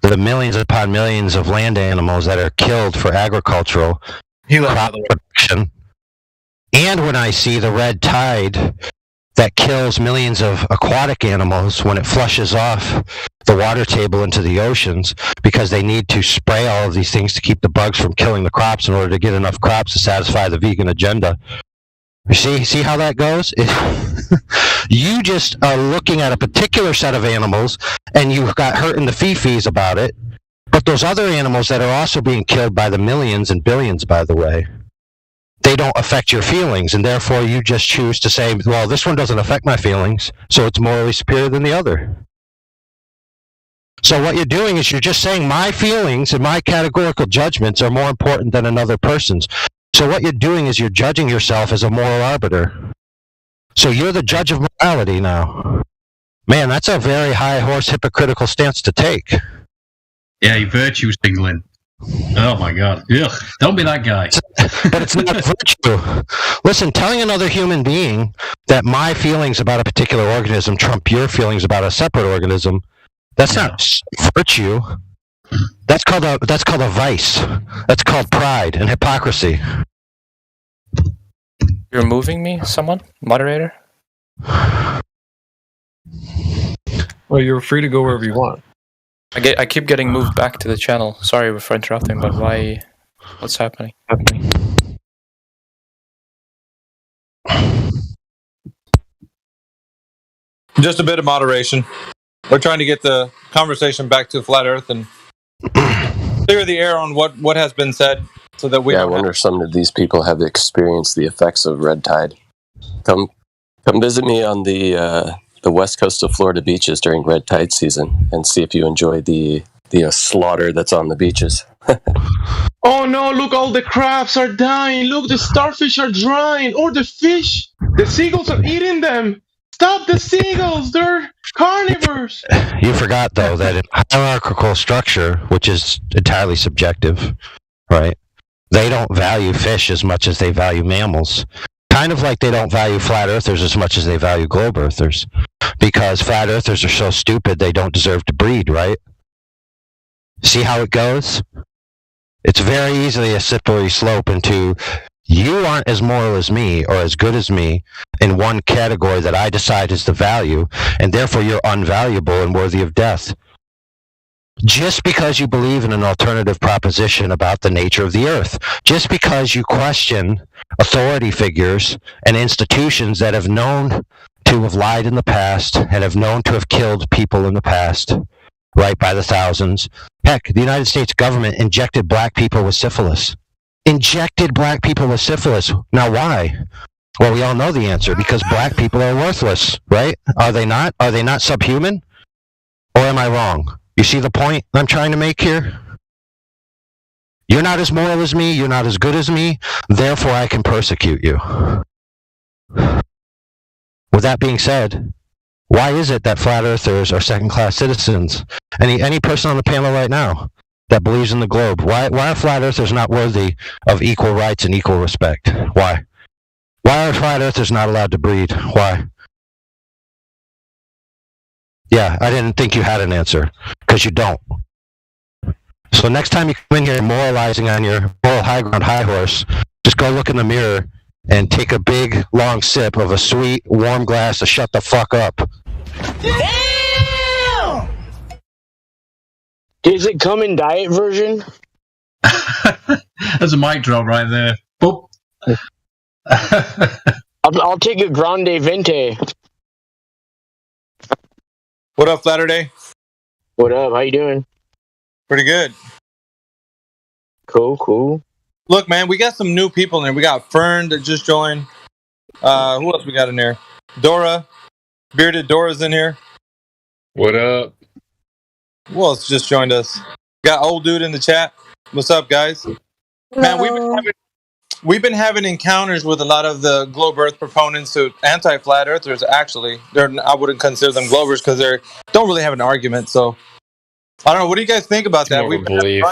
the millions upon millions of land animals that are killed for agricultural crop production, and when I see the red tide that kills millions of aquatic animals when it flushes off the water table into the oceans because they need to spray all of these things to keep the bugs from killing the crops in order to get enough crops to satisfy the vegan agenda. See how that goes? You just are looking at a particular set of animals and you got hurt in the fee-fees about it, but those other animals that are also being killed by the millions and billions, by the way, they don't affect your feelings, and therefore you just choose to say, well, this one doesn't affect my feelings, so it's morally superior than the other. So what you're doing is you're just saying my feelings and my categorical judgments are more important than another person's. So what you're doing is you're judging yourself as a moral arbiter. So you're the judge of morality now. Man, that's a very high horse hypocritical stance to take. Yeah, you virtue signaling. Oh my God. Ugh, don't be that guy. But it's not virtue. Listen, telling another human being that my feelings about a particular organism trump your feelings about a separate organism, that's not virtue. That's called a vice. That's called pride and hypocrisy. You're moving me, someone? Moderator? Well, you're free to go wherever you want. I keep getting moved back to the channel. Sorry for interrupting, but why? What's happening? Just a bit of moderation. We're trying to get the conversation back to flat Earth and clear the air on what has been said, so that we. Yeah, I wonder if some of these people have experienced the effects of red tide. Come visit me on the west coast of Florida beaches during red tide season, and see if you enjoy the slaughter that's on the beaches. Oh no, look, all the crabs are dying. Look, the starfish are drying. Or the fish. The seagulls are eating them. Stop the seagulls. They're carnivores. You forgot, though, that in hierarchical structure, which is entirely subjective, right? They don't value fish as much as they value mammals. Kind of like they don't value flat earthers as much as they value globe earthers. Because flat earthers are so stupid they don't deserve to breed, right? See how it goes? It's very easily a slippery slope into you aren't as moral as me or as good as me in one category that I decide is the value, and therefore you're unvaluable and worthy of death. Just because you believe in an alternative proposition about the nature of the earth, just because you question authority figures and institutions that have known to have lied in the past and have known to have killed people in the past, right, by the thousands. Heck, the United States government injected black people with syphilis. Injected black people with syphilis. Now why? Well, we all know the answer, because black people are worthless, right? Are they not? Are they not subhuman? Or am I wrong? You see the point I'm trying to make here? You're not as moral as me, you're not as good as me, therefore I can persecute you. With that being said, why is it that flat earthers are second-class citizens? Any person on the panel right now that believes in the globe, why are flat earthers not worthy of equal rights and equal respect? Why? Why are flat earthers not allowed to breed? Why? Yeah, I didn't think you had an answer, because you don't. So next time you come in here moralizing on your moral high ground high horse, just go look in the mirror and take a big, long sip of a sweet, warm glass of shut the fuck up. Damn! Does it come in diet version? There's a mic drop right there. Boop. I'll take a grande venti. What up, Flatterday? What up? How you doing? Pretty good. Cool. Look, man, we got some new people in there. We got Fern that just joined. Who else we got in there? Dora. Bearded Dora's in here. What up? Who else just joined us? Got old dude in the chat. What's up, guys? Hello. Man, we've been having encounters with a lot of the globe Earth proponents who anti-flat earthers. Actually, I wouldn't consider them globers because they don't really have an argument. So I don't know. What do you guys think about that? More of a belief.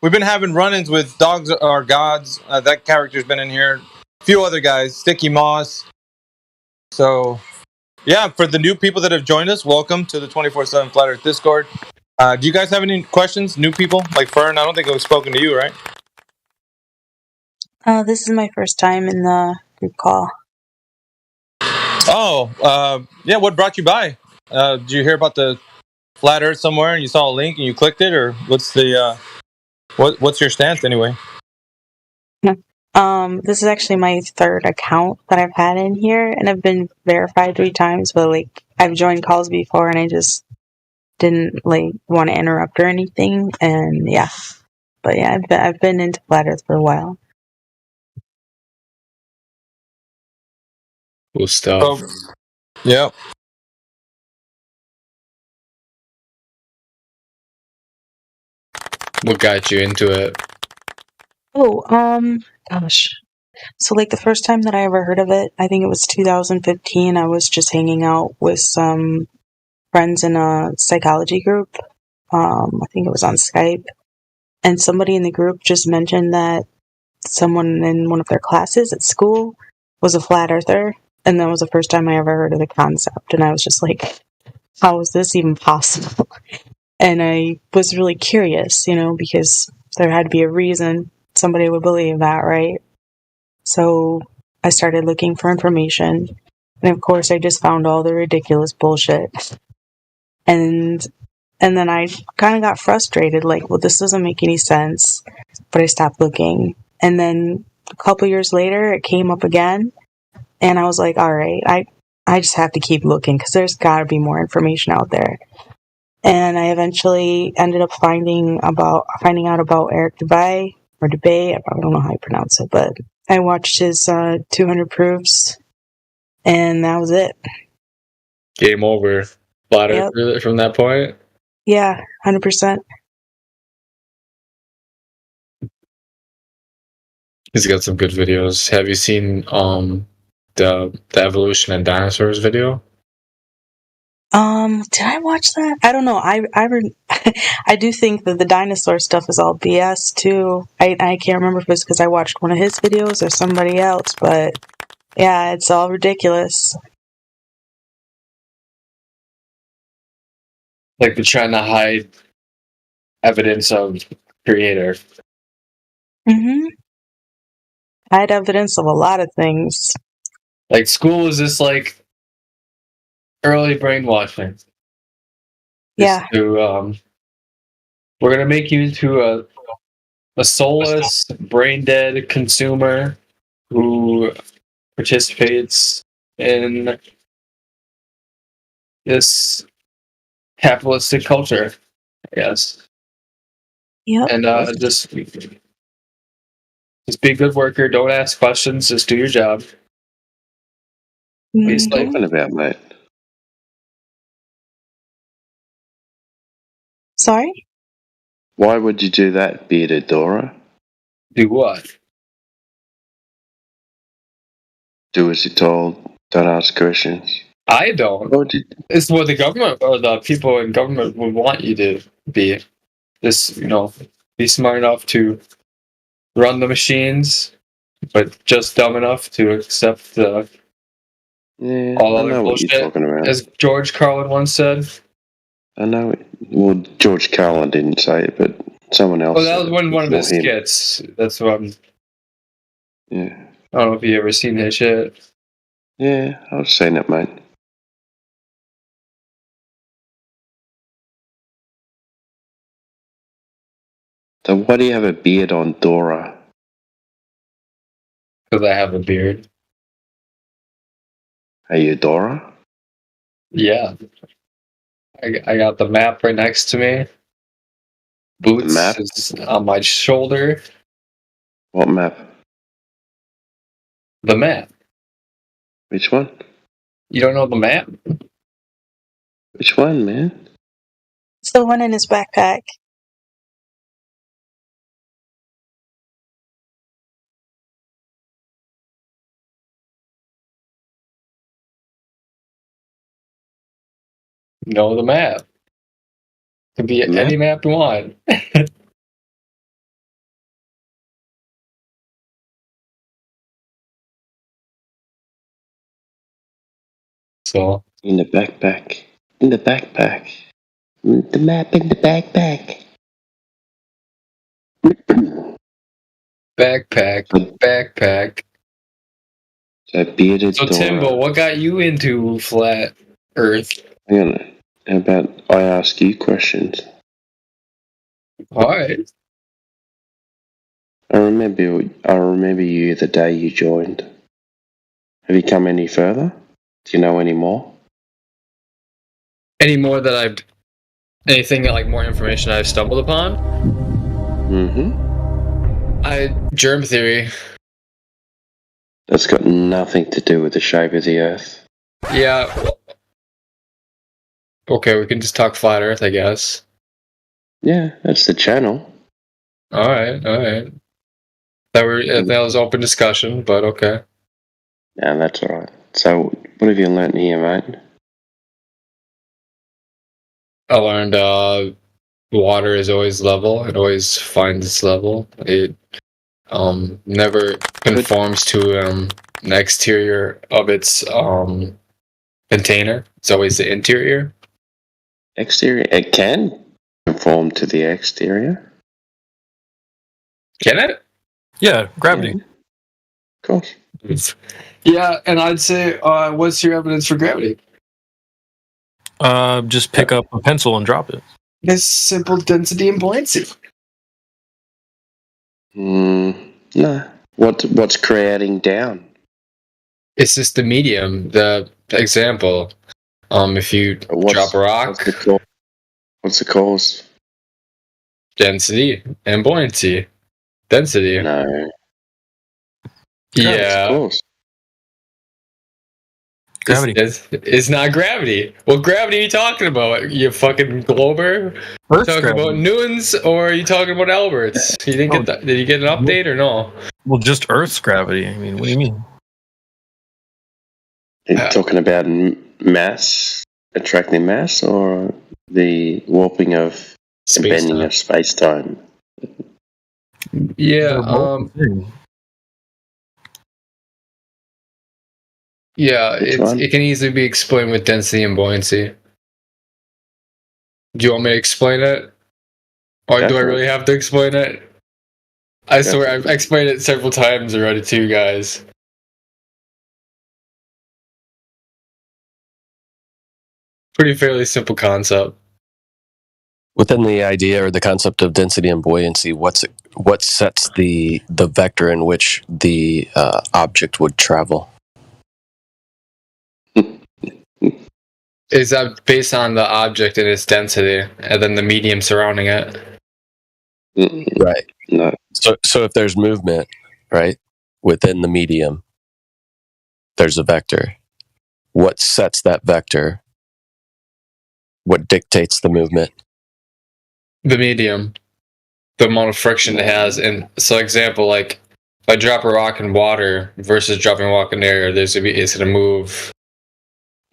We've been having run-ins with Dogs Are Gods. That character's been in here. A few other guys, Sticky Moss. So, yeah, for the new people that have joined us, welcome to the 24/7 Flat Earth Discord. Do you guys have any questions? New people like Fern? I don't think I've spoken to you, right? This is my first time in the group call. Oh, yeah. What brought you by? Did you hear about the Flat Earth somewhere and you saw a link and you clicked it, or what's the what's your stance anyway? This is actually my third account that I've had in here, and I've been verified 3 times, but like I've joined calls before and I just didn't like want to interrupt or anything, and yeah. But yeah, I've been into Flat Earth for a while. Cool stuff. Yep. What got you into it? Oh, gosh. So like the first time that I ever heard of it, I think it was 2015. I was just hanging out with some friends in a psychology group. I think it was on Skype. And somebody in the group just mentioned that someone in one of their classes at school was a flat earther. And that was the first time I ever heard of the concept. And I was just like, how is this even possible? And I was really curious, because there had to be a reason somebody would believe that, right? So I started looking for information. And of course, I just found all the ridiculous bullshit. And then I kind of got frustrated, like, well, this doesn't make any sense. But I stopped looking. And then a couple years later, it came up again. And I was like, all right, I just have to keep looking because there's got to be more information out there. And I eventually ended up finding out about Eric Dubay, or Dubay, I don't know how you pronounce it, but I watched his 200 proofs, and that was it. Game over. Flat Earth from that point? Yeah, 100%. He's got some good videos. Have you seen the evolution and dinosaurs video? Did I watch that? I don't know. I do think that the dinosaur stuff is all BS too. I can't remember if it's because I watched one of his videos or somebody else, but yeah, it's all ridiculous. Like they're trying to hide evidence of creator. Mm-hmm. Hide evidence of a lot of things. Like school is just like early brainwashing. Yeah. We're gonna make you into a soulless, brain dead consumer who participates in this capitalistic culture, I guess. Yep. And just be a good worker. Don't ask questions. Just do your job. What are you talking about, mate? Sorry? Why would you do that, bearded Dora? Do what? Do as you're told. Don't ask questions. I don't. It's what the government or the people in government would want you to be. Just, be smart enough to run the machines, but just dumb enough to accept all other bullshit. You're talking about. As George Carlin once said. I know it. Well, George Carlin didn't say it, but someone else. Well, that was one of his skits. That's what I'm. Yeah. I don't know if you ever seen that shit. Yeah, I've seen it, mate. So why do you have a beard on, Dora? Because I have a beard. Are you Dora? Yeah. I got the map right next to me. Boots is on my shoulder. What map? The map. Which one? You don't know the map? Which one, man? It's the one in his backpack. know the map. Could be any map you want. So in the backpack. In the backpack. The map in the backpack. backpack. So bearded So Timbo, what got you into flat Earth? Hang on. How about I ask you questions? Alright. I remember you the day you joined. Have you come any further? Do you know any more? Any more that I've anything that like more information I've stumbled upon? Germ theory. That's got nothing to do with the shape of the Earth. Yeah. Well, okay, we can just talk flat Earth, I guess. Yeah, that's the channel. Alright. That was open discussion, but okay. Yeah, that's alright. So, what have you learnt here, mate? I learned water is always level. It always finds its level. It never conforms to an exterior of its container. It's always the interior. Exterior? It can conform to the exterior. Can it? Yeah, gravity. Of course. Yeah, and I'd say, what's your evidence for gravity? Just pick up a pencil and drop it. It's simple density and buoyancy. No. What's creating down? It's just the medium. The example. If you drop a rock, what's the cause? Density and buoyancy. Density. No. Yeah. Of course. Gravity. It's not gravity. What gravity are you talking about? You fucking glober? Earth's talking gravity. about Newton's or are you talking about Albert's? You didn't get that? Did you get an update or no? Well, just Earth's gravity. I mean, what do you mean? Are you talking about mass, attracting mass, or the warping of and bending of space-time? Yeah, yeah, it can easily be explained with density and buoyancy. Do you want me to explain it? Or do I really have to explain it? I swear, I've explained it several times already to you guys. Pretty fairly simple concept. Within the idea or the concept of density and buoyancy, what sets the vector in which the object would travel? Is that based on the object and its density, and then the medium surrounding it? Right. No. So if there's movement, right, within the medium, there's a vector. What sets that vector? What dictates the movement? The medium. The amount of friction it has. And so example, like if I drop a rock in water versus dropping a rock in air, it's gonna move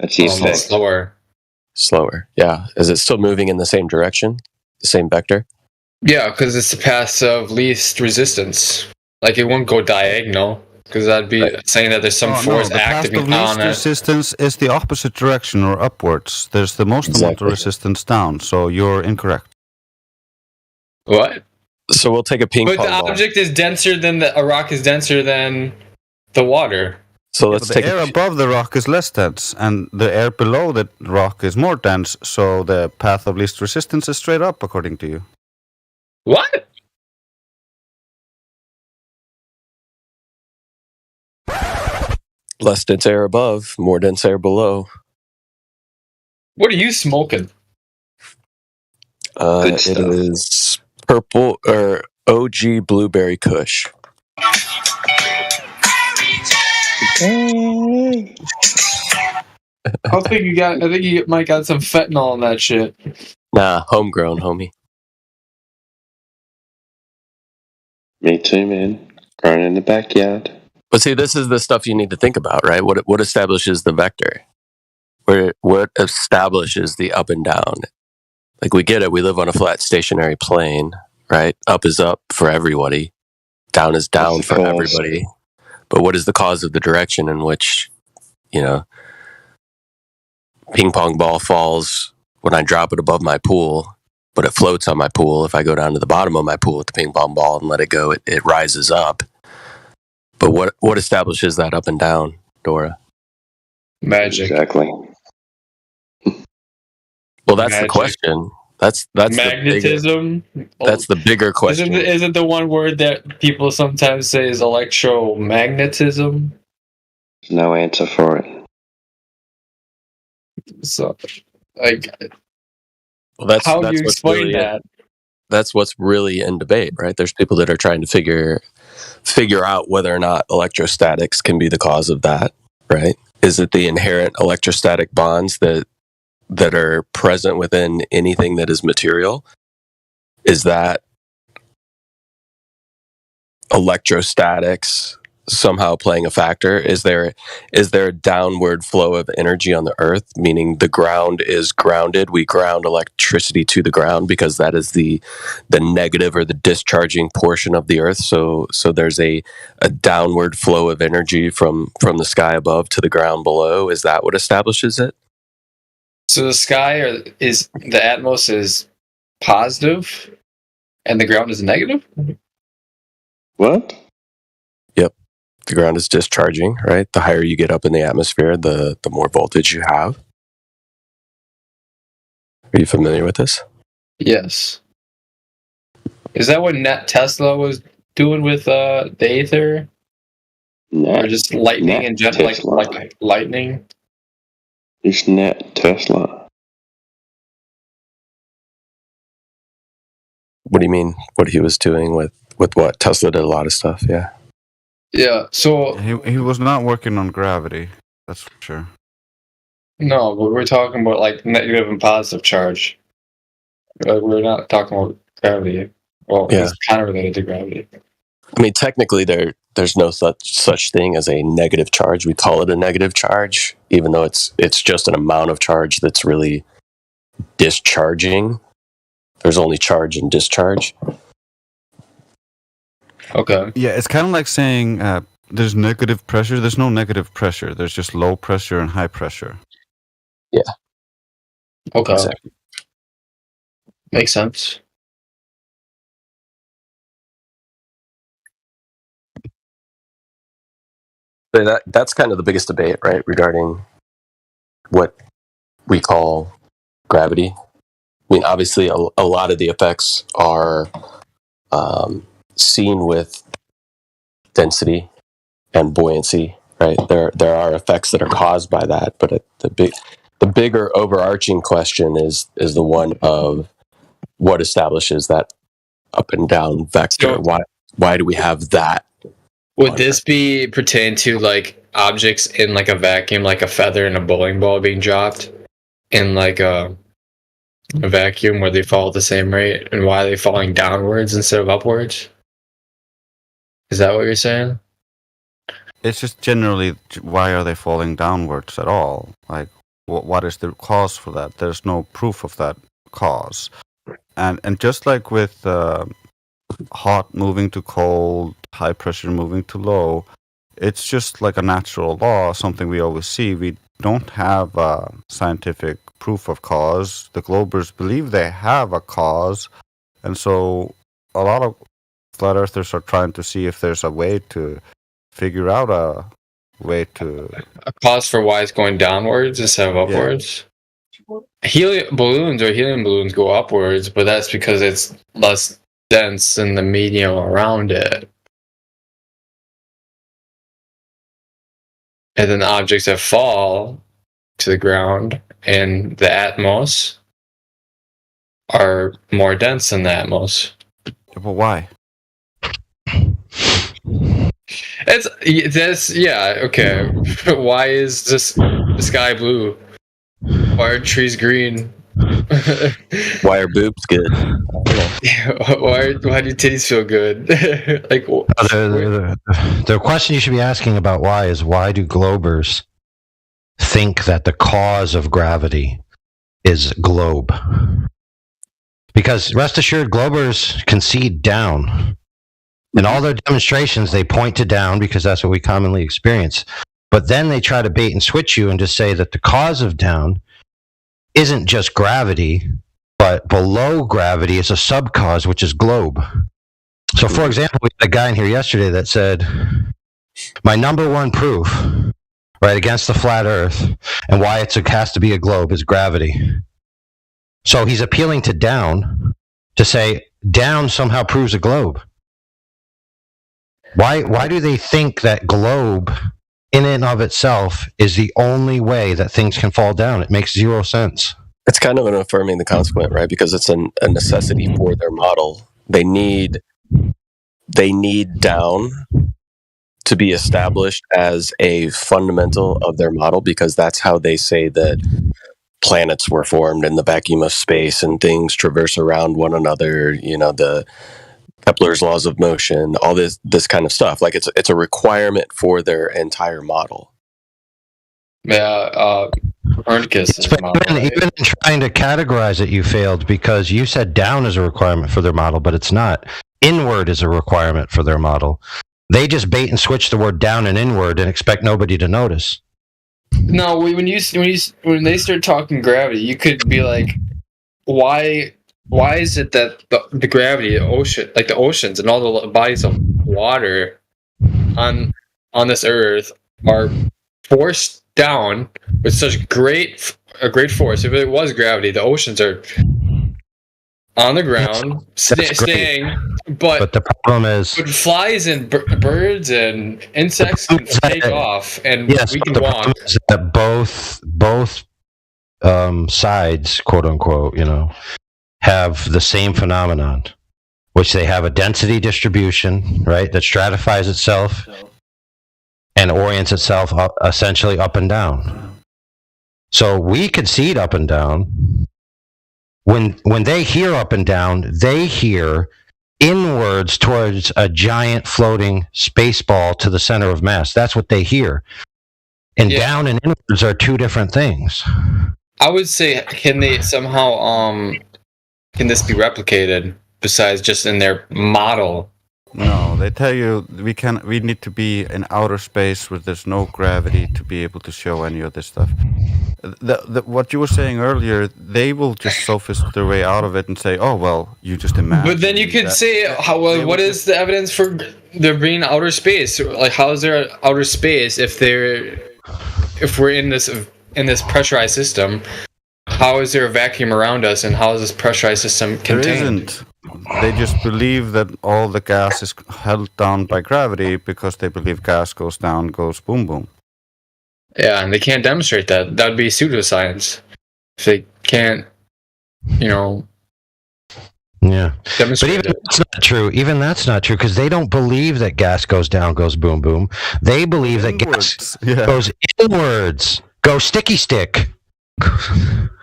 slower. Slower, yeah. Is it still moving in the same direction? The same vector? Yeah, because it's the path of least resistance. Like it won't go diagonal, because that'd be saying that there's some force the path acting of least on it. resistance is the opposite direction or upwards. There's the most amount of resistance down, so you're incorrect. What? So we'll take a ping But pong the ball. object is denser than a rock is denser than the water. So let's take the air above the rock is less dense, and the air below the rock is more dense. So the path of least resistance is straight up, according to you. What? Less dense air above, more dense air below. What are you smoking? It is purple or OG blueberry Kush. I think you might got some fentanyl in that shit. Nah, homegrown, homie. Me too, man. Grown in the backyard. But see, this is the stuff you need to think about, right? What establishes the vector? what establishes the up and down? Like, we get it. We live on a flat stationary plane, right? Up is up for everybody. Down is down for everybody. But what is the cause of the direction in which, ping pong ball falls when I drop it above my pool, but it floats on my pool? If I go down to the bottom of my pool with the ping pong ball and let it go, it rises up. But what establishes that up and down, Dora? Magic. Exactly. Well, that's the question. That's magnetism. That's the bigger question. Isn't the one word that people sometimes say is electromagnetism? There's no answer for it. So, how do you explain really that? That's what's really in debate, right? There's people that are trying to figure out whether or not electrostatics can be the cause of that, right? Is it the inherent electrostatic bonds that are present within anything that is material? Is that electrostatics somehow playing a factor? Is there a downward flow of energy on the earth, meaning the ground is grounded? We ground electricity to the ground because that is the negative or the discharging portion of the earth. So there's a downward flow of energy from the sky above to the ground below. Is that what establishes it? So the sky is the atmos is positive, and the ground is negative. What? Yep, the ground is discharging. Right, the higher you get up in the atmosphere, the more voltage you have. Are you familiar with this? Yes. Is that what Tesla was doing with the ether, or just lightning in general, like lightning? It's net Tesla. What do you mean? What he was doing with what? Tesla did a lot of stuff. Yeah. Yeah. So he was not working on gravity. That's for sure. No, but we're talking about like negative and positive charge. We're not talking about gravity. Well, Yeah. it's kind of related to gravity. I mean, technically, there's no such thing as a negative charge. We call it a negative charge, even though it's just an amount of charge that's really discharging. There's only charge and discharge. Okay. Yeah, it's kind of like saying there's negative pressure. There's no negative pressure. There's just low pressure and high pressure. Yeah. Okay. Exactly. Makes sense. But that's kind of the biggest debate, right, regarding what we call gravity. I mean, obviously, a lot of the effects are seen with density and buoyancy, right? There are effects that are caused by that, but the bigger overarching question is the one of what establishes that up and down vector. Why do we have that? Would this be pertain to like objects in like a vacuum, like a feather and a bowling ball being dropped in like a vacuum where they fall at the same rate, and why are they falling downwards instead of upwards? Is that what you're saying? It's just generally, why are they falling downwards at all? Like, what is the cause for that? There's no proof of that cause. And just like with hot moving to cold, high pressure moving to low, it's just like a natural law, something we always see. We don't have scientific proof of cause. The Globers believe they have a cause, and so a lot of flat earthers are trying to see if there's a way to figure out a cause for why it's going downwards instead of upwards. Helium balloons go upwards, but that's because it's less dense in the medium around it. And then the objects that fall to the ground in the atmos are more dense than the atmos. But why? Okay. Why is the sky blue? Why are trees green? Why are boobs good? Why do titties feel good? Like the question you should be asking about why is, why do Globers think that the cause of gravity is globe. Because rest assured, globers concede down. In all their demonstrations, they point to down because that's what we commonly experience. But then they try to bait and switch you and just say that the cause of down isn't just gravity, but below gravity is a subcause, which is globe. So, for example, we had a guy in here yesterday that said, my number one proof, right, against the flat Earth and why it has to be a globe is gravity. So he's appealing to down to say down somehow proves a globe. Why do they think that globe in and of itself is the only way that things can fall down? It makes zero sense. It's kind of an affirming the consequent, right? Because it's a necessity for their model. They need down to be established as a fundamental of their model, because that's how they say that planets were formed in the vacuum of space and things traverse around one another, the Kepler's laws of motion, all this kind of stuff. Like it's a requirement for their entire model. Yeah, Copernicus is even in trying to categorize it, you failed because you said down is a requirement for their model, but it's not. Inward is a requirement for their model. They just bait and switch the word down and inward and expect nobody to notice. No, when they start talking gravity, you could be like, why is it that the gravity, the oceans and all the bodies of water on this Earth are forced down with such a great force? If it was gravity, the oceans are on the ground, staying. But the problem is, but flies and birds and insects can take off, and yes, we can the walk. problem is that both sides, quote unquote, have the same phenomenon, which they have a density distribution, right, that stratifies itself and orients itself essentially up and down. So we concede up and down. When they hear up and down, they hear inwards towards a giant floating space ball to the center of mass. That's what they hear. And down and inwards are two different things. I would say, can they somehow can this be replicated besides just in their model? No, they tell you we need to be in outer space where there's no gravity to be able to show any of this stuff. What you were saying earlier, they will just sophist their way out of it and say, "Oh well, you just imagine." But then you could say, what is the evidence for there being outer space? Like, how is there outer space if we're in this pressurized system? How is there a vacuum around us, and how is this pressurized system contained? There isn't. They just believe that all the gas is held down by gravity because they believe gas goes down, goes boom boom. Yeah, and they can't demonstrate that. That would be pseudoscience. If they can't, Yeah. demonstrate But even that's not true because they don't believe that gas goes down, goes boom boom. They believe that gas goes inwards, goes sticky stick.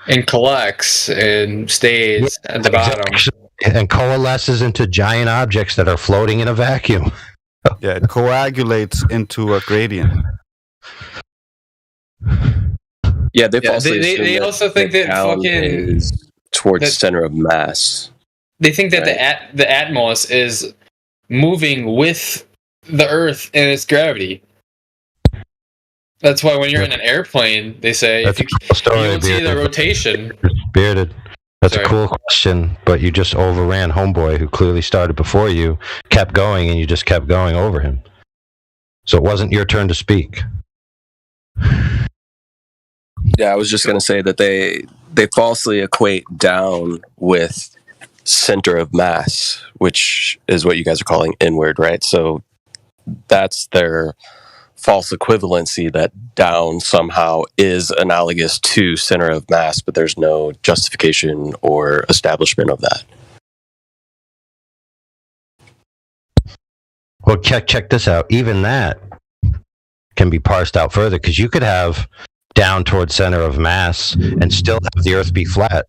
and collects and stays at the bottom. And coalesces into giant objects that are floating in a vacuum. Yeah, it coagulates into a gradient. Yeah, they also think that down is towards center of mass. They think that the Atmos is moving with the Earth and its gravity. That's why when you're in an airplane, they say That's you don't see the rotation. Bearded. That's a cool question, but you just overran Homeboy, who clearly started before you, kept going, and you just kept going over him. So it wasn't your turn to speak. Yeah, I was just going to say that they falsely equate down with center of mass, which is what you guys are calling inward, right? So that's their false equivalency, that down somehow is analogous to center of mass, but there's no justification or establishment of that. Well, check this out. Even that can be parsed out further because you could have down towards center of mass and still have the Earth be flat.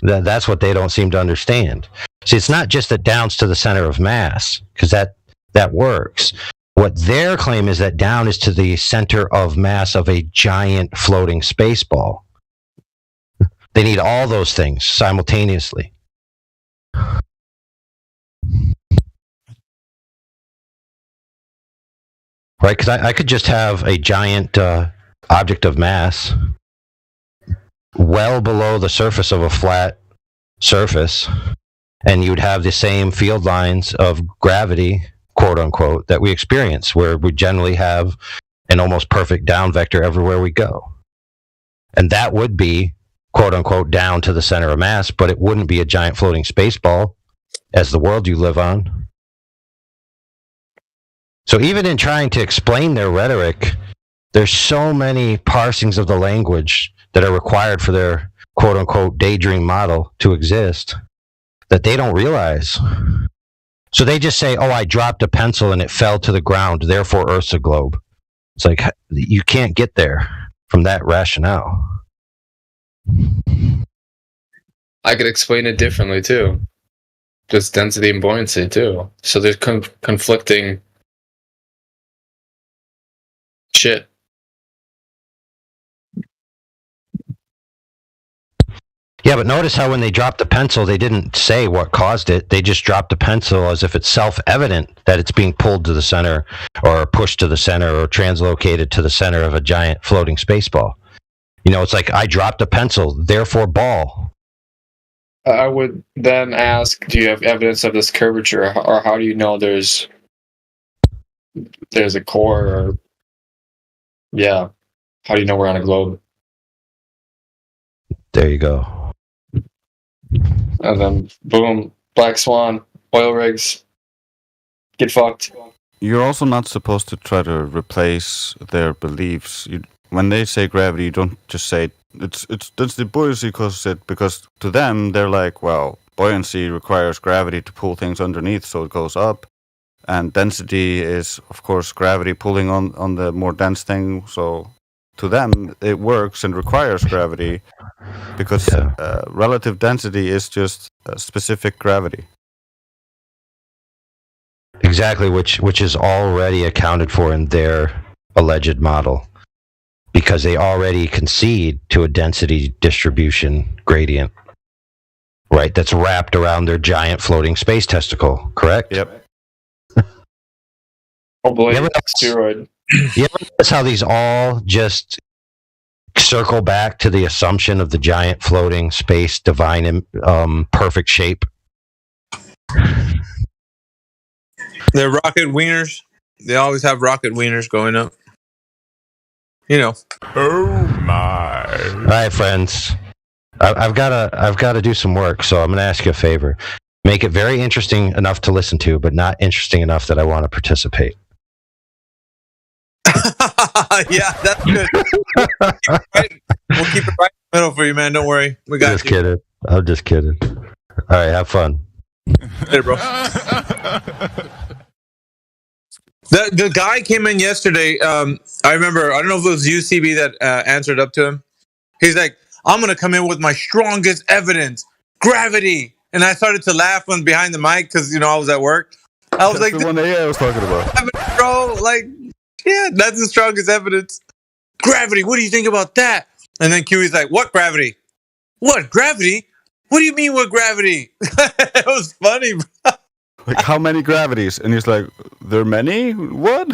That's what they don't seem to understand. See, it's not just that down's to the center of mass, because that works. What their claim is that down is to the center of mass of a giant floating space ball. They need all those things simultaneously. Right? Because I could just have a giant object of mass well below the surface of a flat surface, and you'd have the same field lines of gravity, quote unquote, that we experience, where we generally have an almost perfect down vector everywhere we go. And that would be, quote unquote, down to the center of mass, but it wouldn't be a giant floating space ball as the world you live on. So even in trying to explain their rhetoric, there's so many parsings of the language that are required for their quote unquote daydream model to exist that they don't realize. So they just say, oh, I dropped a pencil and it fell to the ground, therefore Earth's a globe. It's like, you can't get there from that rationale. I could explain it differently too. Just density and buoyancy too. So there's conflicting shit. Yeah, but notice how when they dropped the pencil, they didn't say what caused it. They just dropped the pencil as if it's self-evident that it's being pulled to the center or pushed to the center or translocated to the center of a giant floating space ball. You know, it's like, I dropped a pencil, therefore ball. I would then ask, do you have evidence of this curvature, or how do you know there's a core, or yeah, how do you know we're on a globe? There you go. And then boom, black swan, oil rigs, get fucked. You're also not supposed to try to replace their beliefs. When they say gravity, you don't just say it's the buoyancy causes it, because to them they're like, well, buoyancy requires gravity to pull things underneath, so it goes up, and density is of course gravity pulling on the more dense thing. So to them it works and requires gravity because relative density is just specific gravity. Exactly, which is already accounted for in their alleged model, because they already concede to a density distribution gradient, right? That's wrapped around their giant floating space testicle, correct? Yep. Oh boy, steroid. You ever notice how these all just circle back to the assumption of the giant floating space divine perfect shape? They're rocket wieners. They always have rocket wieners going up. You know. Oh my! All right, friends. I've got to do some work, so I'm going to ask you a favor. Make it very interesting enough to listen to, but not interesting enough that I want to participate. Yeah, that's good. We'll keep it right in the middle for you, man. Don't worry. We got Just kidding. I'm just kidding. All right, have fun. Hey, bro. The guy came in yesterday. I remember. I don't know if it was UCB that answered up to him. He's like, "I'm gonna come in with my strongest evidence, gravity." And I started to laugh when behind the mic because I was at work. I was like, the one that I was talking about, bro. Like, yeah, that's the strongest evidence. Gravity. What do you think about that? And then Q's like, "What gravity? What gravity? What do you mean what gravity?" It was funny, bro. Like, how many gravities? And he's like, there are many? What?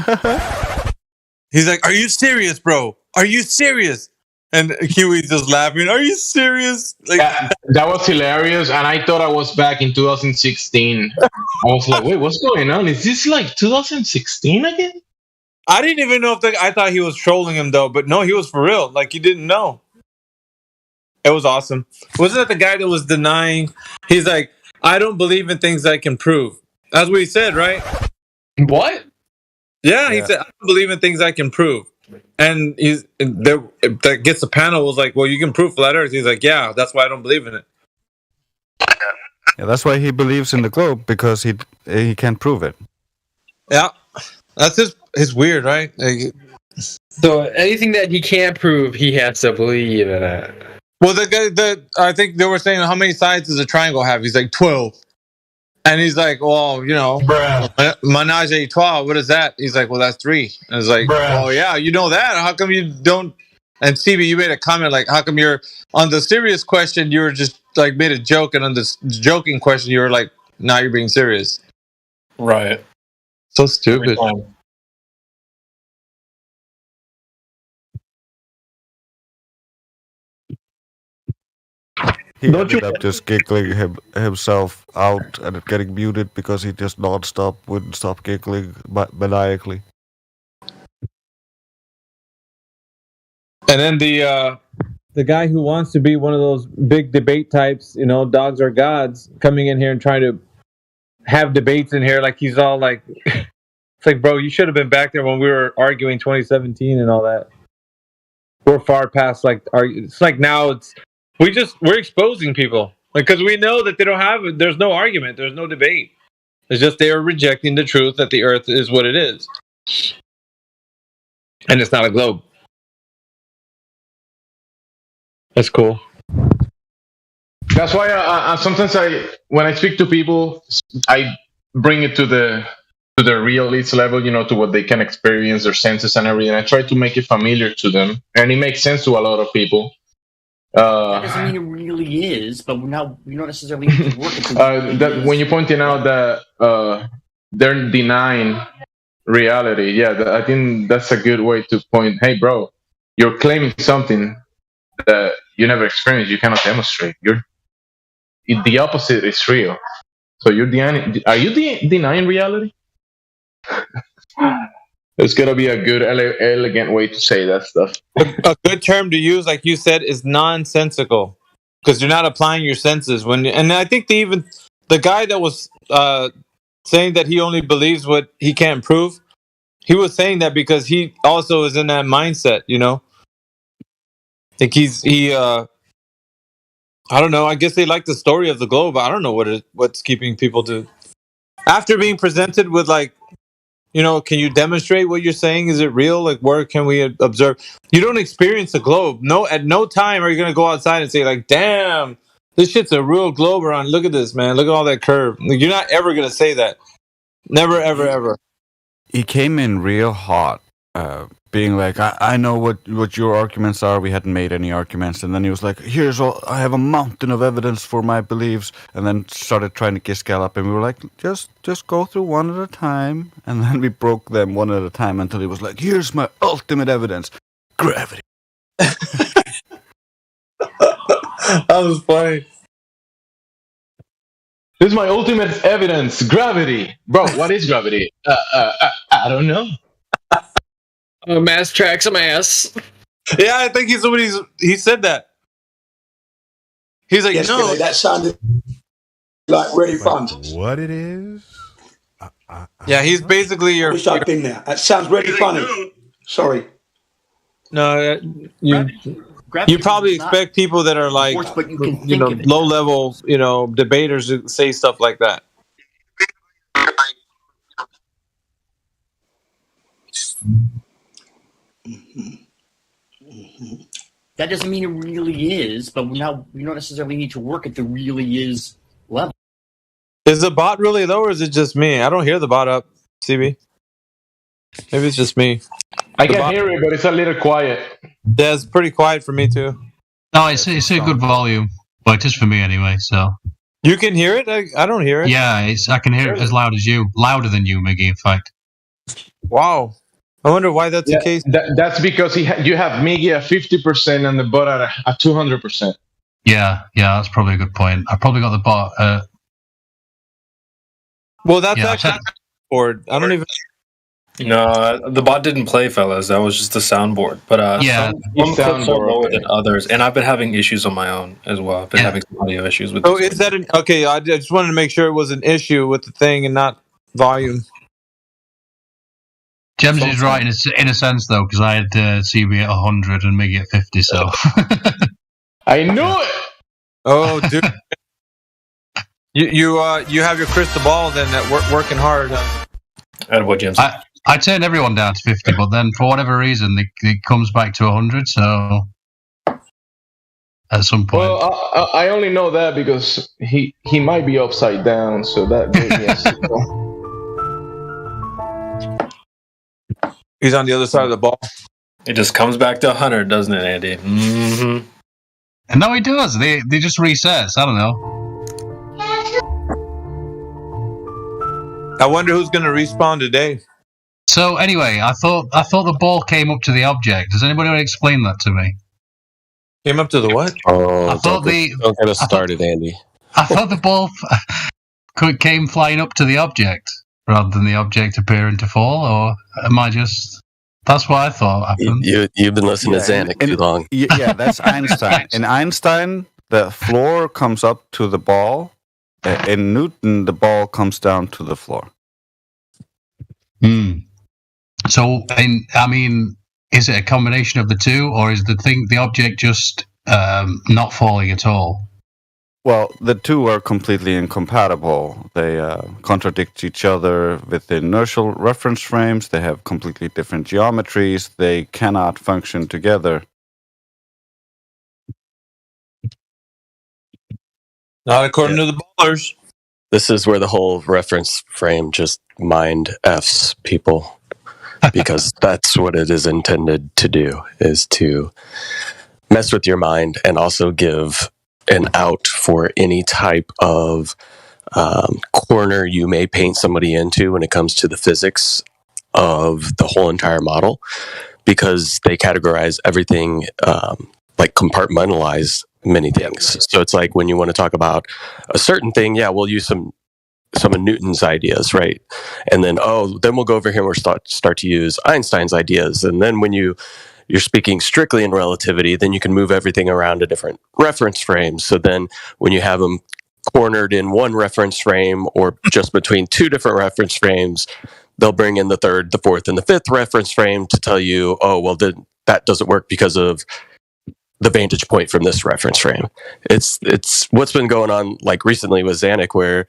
He's like, are you serious, bro? Are you serious? And Kiwi's just laughing. Are you serious? Like, that was hilarious. And I thought I was back in 2016. I was like, wait, what's going on? Is this like 2016 again? I didn't even know I thought he was trolling him, though. But no, he was for real. Like, he didn't know. It was awesome. Wasn't that the guy that was denying? He's like, I don't believe in things I can prove. That's what he said, right? What? Yeah, he said, I don't believe in things I can prove. And that gets the panel was like, well, you can prove flat Earth. He's like, yeah, that's why I don't believe in it. Yeah, that's why he believes in the globe, because he can't prove it. Yeah, that's his weird, right? Like, so anything that he can't prove, he has to believe in it. Well, the guy I think they were saying, how many sides does a triangle have? He's like 12. And he's like, well, menage a trois, what is that? He's like, well, that's 3. And I was like, well, yeah, you know that. How come you don't? And CB, you made a comment like, how come you're on the serious question, you were just like made a joke, and on this joking question, you were like, now you're being serious. Right. So stupid. He ended up just giggling himself out and getting muted because he just wouldn't stop giggling maniacally. And then the guy who wants to be one of those big debate types, dogs are gods, coming in here and trying to have debates in here, like he's all like, it's like, bro, you should have been back there when we were arguing 2017 and all that. We're far past it's like now we're exposing people, like, because we know that there's no argument, there's no debate. It's just they are rejecting the truth that the Earth is what it is, and it's not a globe. That's cool. That's why I sometimes when I speak to people, I bring it to the realist level, to what they can experience, their senses and everything. I try to make it familiar to them, and it makes sense to a lot of people. That doesn't mean it really is, but we don't necessarily need to work at that when you're pointing out that they're denying reality, yeah, I think that's a good way to point. Hey, bro, you're claiming something that you never experienced. You cannot demonstrate. The opposite is real. So you're denying. Are you denying reality? It's gonna be a good, elegant way to say that stuff. A good term to use, like you said, is nonsensical, because you're not applying your senses and I think the guy that was saying that he only believes what he can't prove, he was saying that because he also is in that mindset, Like I don't know. I guess they like the story of the globe. I don't know what's keeping people to, after being presented with like, can you demonstrate what you're saying? Is it real? Like, where can we observe? You don't experience the globe. No, at no time are you gonna go outside and say like, damn, this shit's a real globe around. Look at this, man. Look at all that curve. Like, you're not ever gonna say that. Never, ever, ever. He came in real hot, being like, I know what your arguments are. We hadn't made any arguments. And then he was like, I have a mountain of evidence for my beliefs. And then started trying to gallop. And we were like, just go through one at a time. And then we broke them one at a time until he was like, here's my ultimate evidence. Gravity. That was funny. This is my ultimate evidence. Gravity. Bro, what is gravity? I don't know. Mass tracks some ass. Yeah, I think he said that. He's like, no. That sounded like really fun. What it is? Yeah, he's basically your. I wish I'd been there. That sounds really funny. Sorry. No, you probably expect people that are like, low level, debaters to say stuff like that. That doesn't mean it really is, but we don't necessarily need to work at the really is level. Is the bot really low, or is it just me? I don't hear the bot up, CB. Maybe it's just me. I can hear it, but it's a little quiet. Yeah, it's pretty quiet for me too. No, it's a good volume, but just for me anyway. So you can hear it. I don't hear it. Yeah, I can hear it as loud as you, louder than you, Miggy. In fact. Wow. I wonder why that's the case. That's because you have Miggy at 50% and the bot at 200%. Yeah, that's probably a good point. I probably got the bot. Well, that's actually board. I don't even. No, the bot didn't play, fellas. That was just the soundboard. But some clips are lower than others, and I've been having issues on my own as well. I've been having some audio issues with. Oh, is that okay? I just wanted to make sure it was an issue with the thing and not volume. James is right in a sense though, because I had CB at 100 and Miggy at 50. So I knew it. Oh, dude, you have your crystal ball then working hard. And what, James? I turn everyone down to 50, but then for whatever reason it comes back to 100. So at some point. Well, I only know that because he might be upside down, so that gave me a signal. He's on the other side of the ball. It just comes back to 100, doesn't it, Andy? Mm-hmm. And no, he does. They just resets. I don't know. I wonder who's going to respawn today. So anyway, I thought the ball came up to the object. Does anybody want to explain that to me? Came up to the what? Oh, don't get us started, Andy. I thought the ball came flying up to the object rather than the object appearing to fall, or am I just... That's what I thought happened. You've been listening to Zanuck too long. Yeah, that's Einstein. In Einstein, the floor comes up to the ball. In Newton, the ball comes down to the floor. So, I mean, is it a combination of the two, or is the object just not falling at all? Well, the two are completely incompatible. They contradict each other with the inertial reference frames. They have completely different geometries. They cannot function together. Not according to the ballers. This is where the whole reference frame just mind F's people. Because that's what it is intended to do, is to mess with your mind and also give an out for any type of corner you may paint somebody into when it comes to the physics of the whole entire model, because they categorize everything like compartmentalize many things. So it's like when you want to talk about a certain thing, yeah, we'll use some of Newton's ideas, right? And then then we'll go over here and we'll start to use Einstein's ideas. And then when you're speaking strictly in relativity, then you can move everything around to different reference frames. So then when you have them cornered in one reference frame or just between two different reference frames, they'll bring in the third, the fourth, and the fifth reference frame to tell you, that doesn't work because of the vantage point from this reference frame. It's what's been going on like recently with Zanuck, where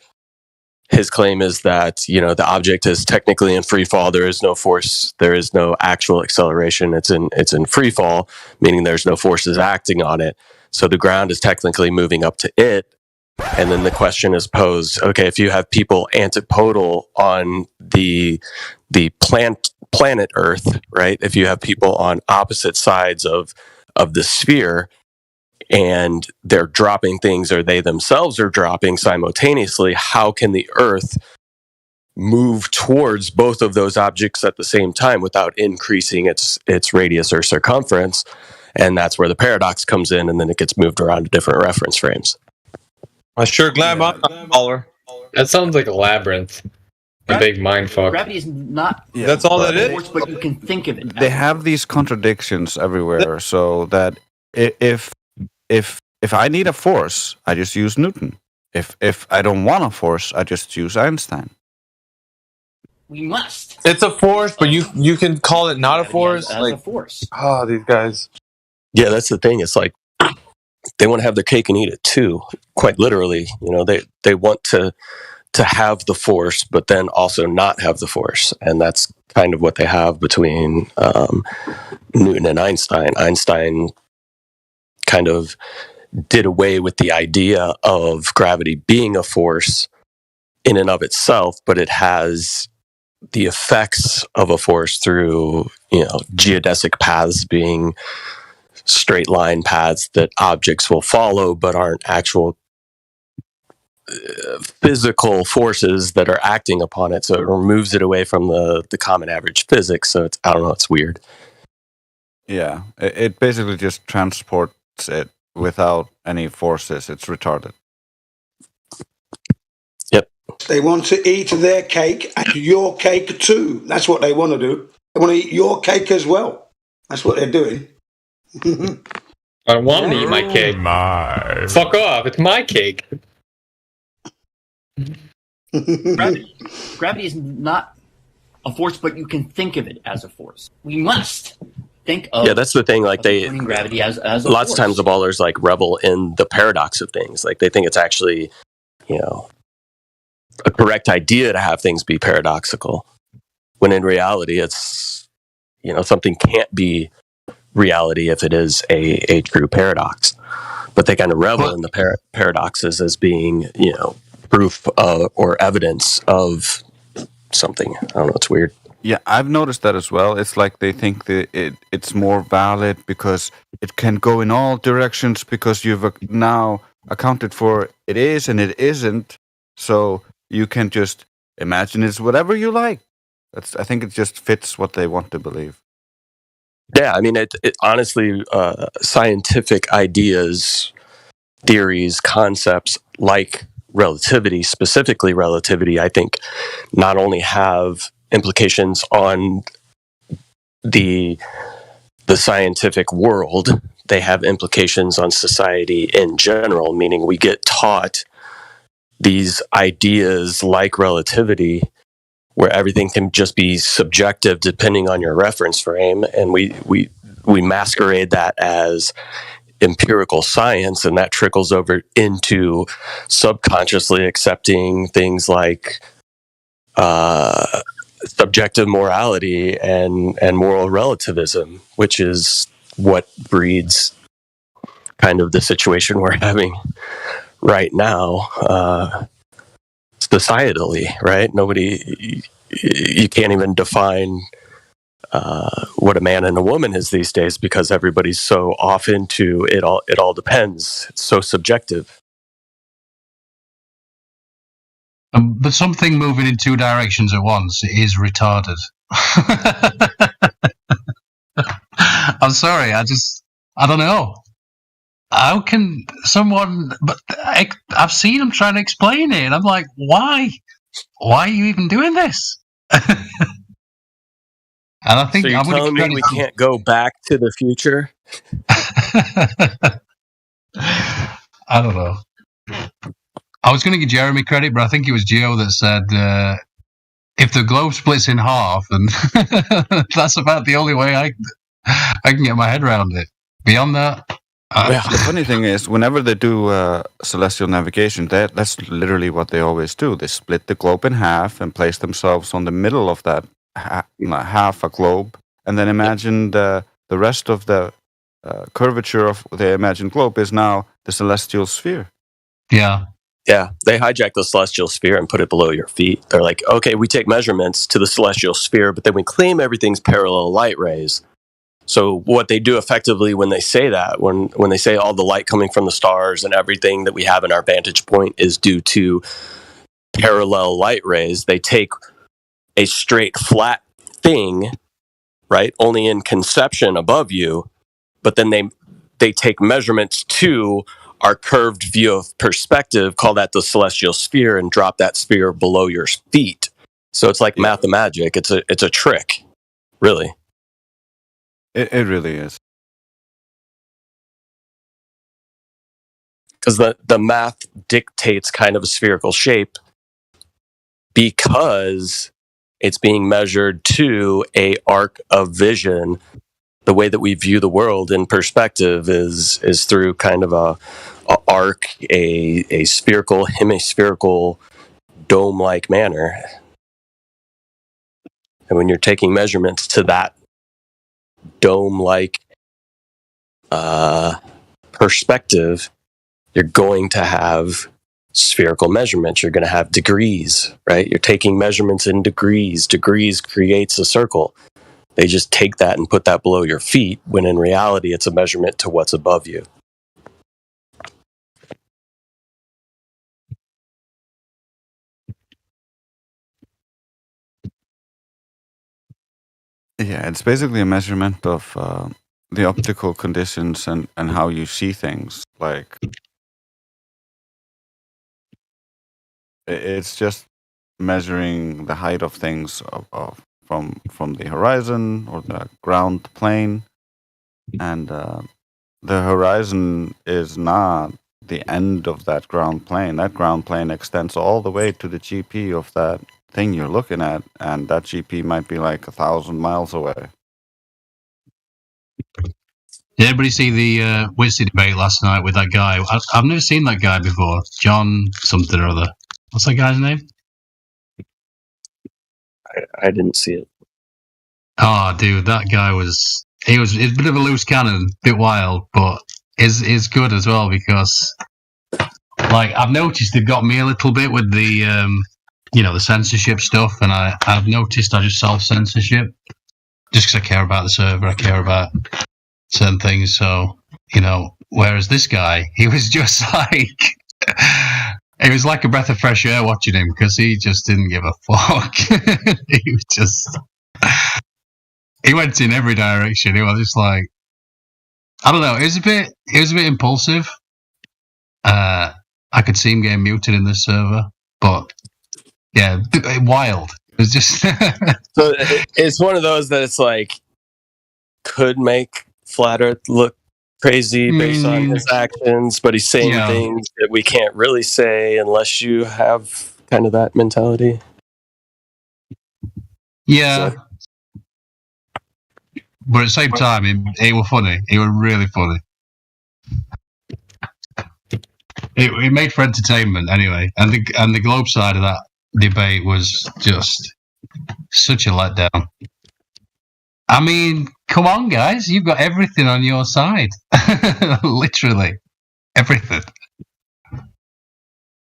his claim is that, the object is technically in free fall. There is no force. There is no actual acceleration. It's in free fall, meaning there's no forces acting on it. So the ground is technically moving up to it. And then the question is posed, okay, if you have people antipodal on the planet Earth, right? If you have people on opposite sides of the sphere, and they're dropping things, or they themselves are dropping simultaneously, how can the Earth move towards both of those objects at the same time without increasing its radius or circumference? And that's where the paradox comes in, and then it gets moved around to different reference frames. I'm sure glad I'm not a baller. That sounds like a labyrinth. A big mind fuck. Gravity is not. Yeah, that's all that is. But you can think of it. They have these contradictions everywhere, so that if I need a force, I just use Newton. If I don't want a force, I just use Einstein. We must. It's a force, but you can call it not a force. As a force. Oh, these guys. Yeah, that's the thing. It's like they want to have their cake and eat it too. Quite literally, they want to have the force, but then also not have the force, and that's kind of what they have between Newton and Einstein. Einstein kind of did away with the idea of gravity being a force in and of itself, but it has the effects of a force through, geodesic paths being straight line paths that objects will follow, but aren't actual physical forces that are acting upon it. So it removes it away from the common average physics. So it's weird. Yeah, it basically just transports it without any forces. It's retarded. Yep. They want to eat their cake and your cake too. That's what they want to do. They want to eat your cake as well. That's what they're doing. I don't want to eat my cake. Fuck off. It's my cake. Gravity is not a force, but you can think of it as a force. We must think of. Yeah, that's the thing. Like gravity as a lots force. of times the ballers like revel in the paradox of things. Like they think it's actually, a correct idea to have things be paradoxical, when in reality it's, something can't be reality if it is a true paradox. but they kind of revel in the paradoxes as being, proof or evidence of something. I don't know. It's weird. Yeah, I've noticed that as well. It's like they think that it's more valid because it can go in all directions because you've now accounted for it is and it isn't. So you can just imagine it's whatever you like. I think it just fits what they want to believe. Yeah, I mean, it honestly, scientific ideas, theories, concepts like relativity, specifically relativity, I think not only have implications on the scientific world, they have implications on society in general, meaning we get taught these ideas like relativity where everything can just be subjective depending on your reference frame, and we masquerade that as empirical science, and that trickles over into subconsciously accepting things like subjective morality and moral relativism, which is what breeds kind of the situation we're having right now, societally, right? You can't even define what a man and a woman is these days because everybody's so off into it all depends. It's so subjective. But something moving in two directions at once is retarded. I'm sorry, I don't know. How can someone? But I've seen them trying to explain it, and I'm like, why? Why are you even doing this? And I think so you're telling me we can't go back to the future? I don't know. I was going to give Jeremy credit, but I think it was Gio that said if the globe splits in half, and that's about the only way I can get my head around it. Beyond that. The funny thing is, whenever they do celestial navigation, that's literally what they always do. They split the globe in half and place themselves on the middle of that half a globe, and then imagine the rest of the curvature of the imagined globe is now the celestial sphere. Yeah. Yeah, they hijack the celestial sphere and put it below your feet. They're like, okay, we take measurements to the celestial sphere, but then we claim everything's parallel light rays. So what they do effectively when they say that, when they say all the light coming from the stars and everything that we have in our vantage point is due to parallel light rays, they take a straight flat thing, right, only in conception above you, but then they take measurements to our curved view of perspective, call that the celestial sphere, and drop that sphere below your feet. So it's like mathemagic. It's a trick, really. It really is. Because the math dictates kind of a spherical shape because it's being measured to a arc of vision. The way that we view the world in perspective is through kind of a arc, a spherical, hemispherical, dome-like manner. And when you're taking measurements to that dome-like perspective, you're going to have spherical measurements. You're going to have degrees, right? You're taking measurements in degrees. Degrees creates a circle. They just take that and put that below your feet, when in reality, it's a measurement to what's above you. Yeah, it's basically a measurement of the optical conditions and how you see things. Like, it's just measuring the height of things from the horizon or the ground plane, and the horizon is not the end of that ground plane. That ground plane extends all the way to the GP of that thing you're looking at, and that GP might be like 1,000 miles away. Did everybody see the Whistleblowing debate last night with that guy? I've never seen that guy before. John something or other. What's that guy's name? I didn't see it. Oh, dude, that guy was a bit of a loose cannon, a bit wild, but is good as well, because like I've noticed they've got me a little bit with the the censorship stuff, and I've noticed I just self-censorship just because I care about the server, I care about certain things. So whereas this guy, he was just like it was like a breath of fresh air watching him, because he just didn't give a fuck. He went in every direction. He was just like, I don't know. It was a bit impulsive. I could see him getting muted in this server, but yeah, wild. It was just so it's one of those that it's like could make Flat Earth look crazy based on his actions, but he's saying things that we can't really say unless you have kind of that mentality. Yeah. But at the same time, it was funny. It was really funny. It made for entertainment anyway, and the Globe side of that debate was just such a letdown. I mean, come on, guys, you've got everything on your side, literally everything.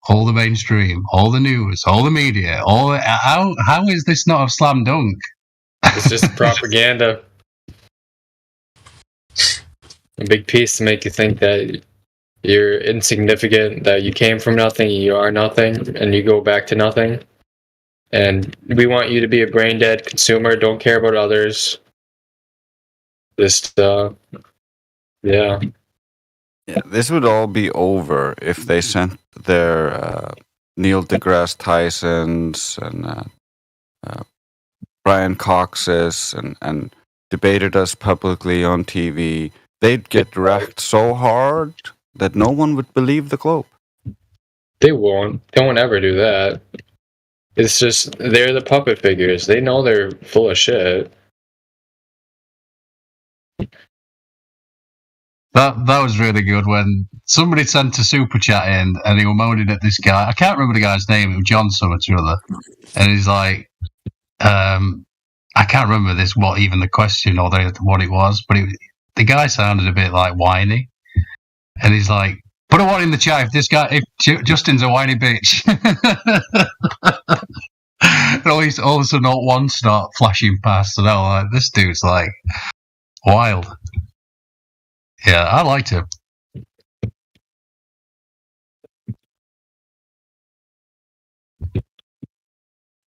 All the mainstream, all the news, all the media, how is this not a slam dunk? It's just propaganda. A big piece to make you think that you're insignificant, that you came from nothing, you are nothing, and you go back to nothing. And we want you to be a brain dead consumer, don't care about others. Just, yeah. This would all be over if they sent their Neil deGrasse Tysons and Brian Coxes and debated us publicly on TV. They'd get wrecked so hard that no one would believe the Globe. They won't. They won't ever do that. It's just, they're the puppet figures. They know they're full of shit. That was really good when somebody sent a super chat in and they were moaning at this guy. I can't remember the guy's name. It was John something or other. And he's like, I can't remember what even the question or what it was, but the guy sounded a bit like whiny. And he's like, put a one in the chat if Justin's a whiny bitch. And all of a sudden, all one start flashing past, and I'm like, this dude's like wild. Yeah, I liked him.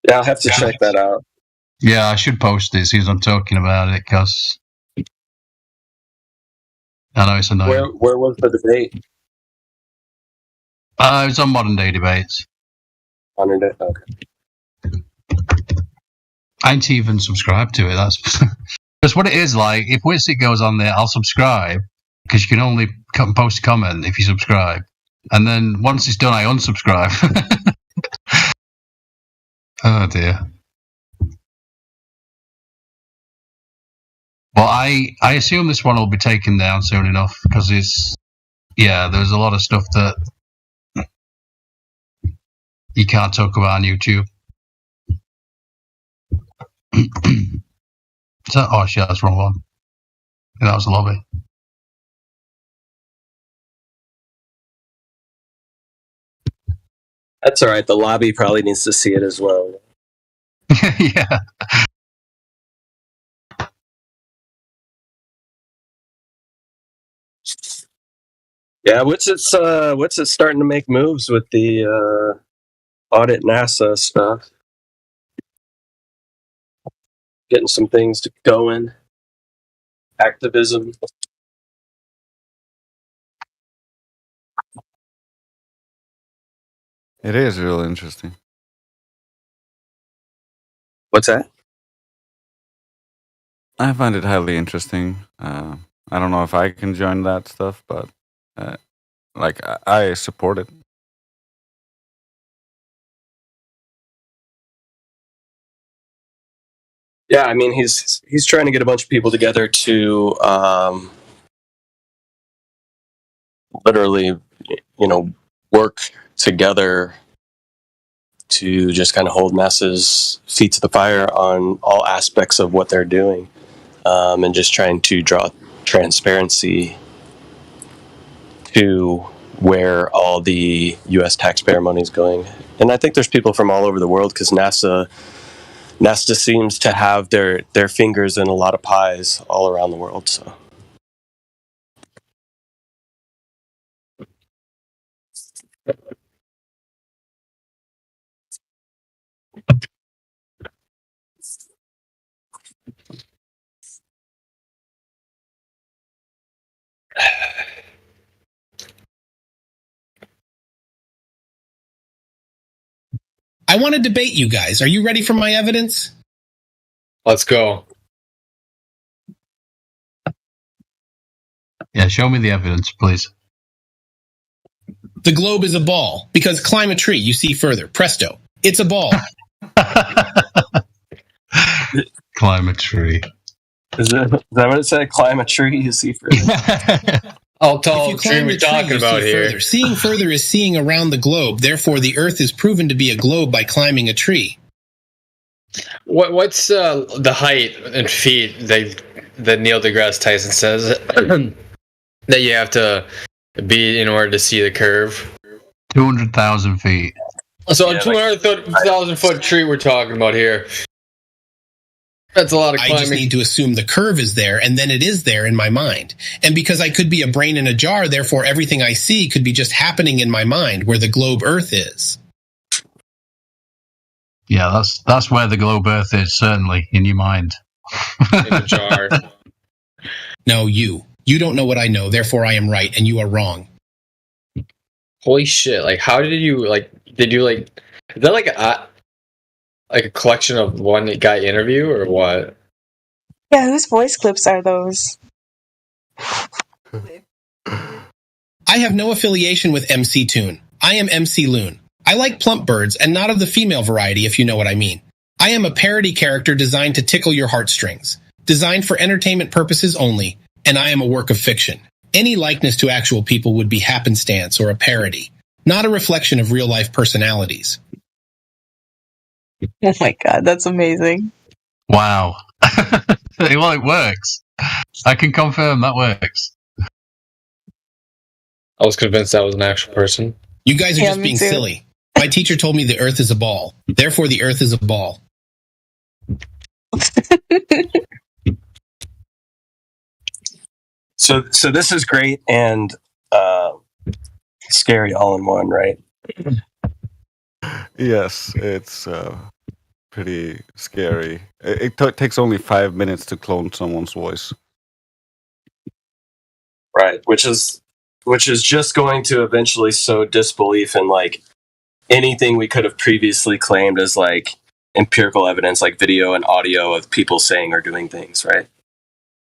Yeah, I'll have to check that out. Yeah, I should post this as I'm talking about it, because I know it's annoying. Where was the debate? It was on Modern Day Debates. Modern Day, okay. I ain't even subscribed to it. That's because what it is like. If Witsy goes on there, I'll subscribe, because you can only post a comment if you subscribe, and then once it's done, I unsubscribe. Oh dear. Well, I assume this one will be taken down soon enough, because there's a lot of stuff that you can't talk about on YouTube. Oh shit, that's the wrong one. Yeah, that was the lobby. That's all right. The lobby probably needs to see it as well. Yeah. Yeah, what's it starting to make moves with the audit NASA stuff? Getting some things to going. Activism. It is real interesting. What's that? I find it highly interesting. I don't know if I can join that stuff, but I support it. Yeah, I mean he's trying to get a bunch of people together to literally, work together to just kind of hold NASA's feet to the fire on all aspects of what they're doing, and just trying to draw transparency to where all the U.S. taxpayer money is going. And I think there's people from all over the world because NASA seems to have their fingers in a lot of pies all around the world. So. I want to debate you guys. Are you ready for my evidence? Let's go. Yeah, show me the evidence, please. The globe is a ball because climb a tree, you see further. Presto. It's a ball. Climb a tree. Is that what it said? Climb a tree, you see further. I'll tell If you climb the tree, you see further. Seeing further is seeing around the globe. Therefore, the Earth is proven to be a globe by climbing a tree. What's the height in feet that Neil deGrasse Tyson says that you have to be in order to see the curve? 200,000 feet. So a 200,000 foot tree we're talking about here. That's a lot of climbing. I just need to assume the curve is there, and then it is there in my mind. And because I could be a brain in a jar, therefore everything I see could be just happening in my mind, where the globe Earth is. Yeah, that's where the globe Earth is, certainly, in your mind. In a jar. No, you. You don't know what I know, therefore I am right, and you are wrong. Holy shit, like, how did you, is that like a collection of one guy interview, or what? Yeah, whose voice clips are those? I have no affiliation with MC Toon. I am MC Loon. I like plump birds, and not of the female variety, if you know what I mean. I am a parody character designed to tickle your heartstrings. Designed for entertainment purposes only, and I am a work of fiction. Any likeness to actual people would be happenstance or a parody, not a reflection of real-life personalities. Oh my god, that's amazing. Wow. Well, it works. I can confirm that works. I was convinced that was an actual person. You guys are just being silly. My teacher told me the Earth is a ball. Therefore, the Earth is a ball. So this is great and scary all in one, right? Yes, it's pretty scary. It takes only 5 minutes to clone someone's voice. Right, which is just going to eventually sow disbelief in like anything we could have previously claimed as like empirical evidence, like video and audio of people saying or doing things, right?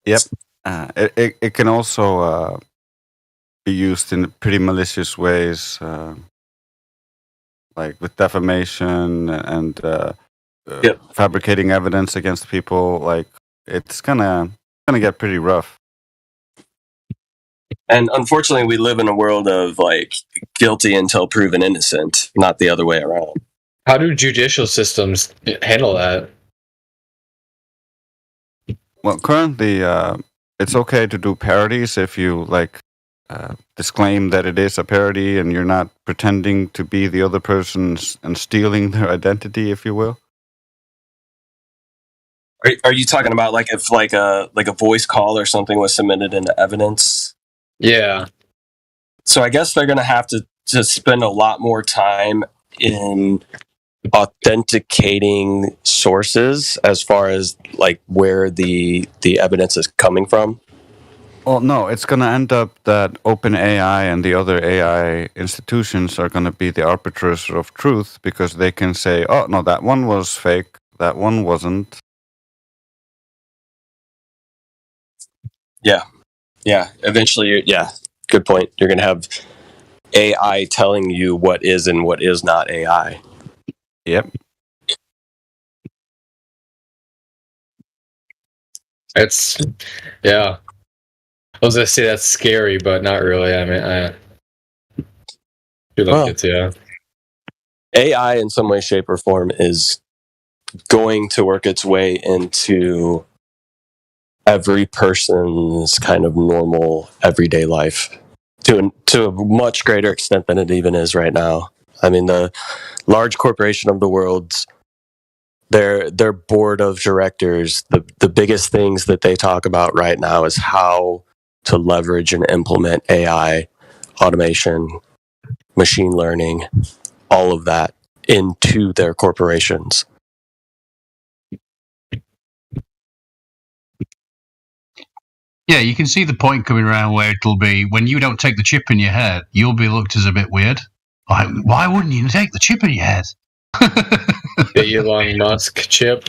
Yep. It can also be used in pretty malicious ways, like with defamation and fabricating evidence against people. Like it's gonna get pretty rough. And unfortunately, we live in a world of like guilty until proven innocent, not the other way around. How do judicial systems handle that? Well, currently, it's okay to do parodies if you like disclaim that it is a parody and you're not pretending to be the other person and stealing their identity, if you will. Are you talking about like if like a voice call or something was submitted into evidence? Yeah. So I guess they're going to have to spend a lot more time in authenticating sources as far as like where the evidence is coming from. Well, no, it's going to end up that OpenAI and the other AI institutions are going to be the arbiters of truth because they can say, oh, no, that one was fake, that one wasn't. Yeah. Yeah. Eventually, good point. You're going to have AI telling you what is and what is not AI. Yep. It's, yeah. I was going to say that's scary, but not really. I mean, I feel like it's, yeah. AI in some way, shape, or form is going to work its way into every person's kind of normal everyday life. to a much greater extent than it even is right now. I mean, the large corporation of the world's their board of directors, the biggest things that they talk about right now is how to leverage and implement AI, automation, machine learning, all of that into their corporations. Yeah, you can see the point coming around where it'll be, when you don't take the chip in your head, you'll be looked as a bit weird. Like, why wouldn't you take the chip in your head? The Elon Musk chip.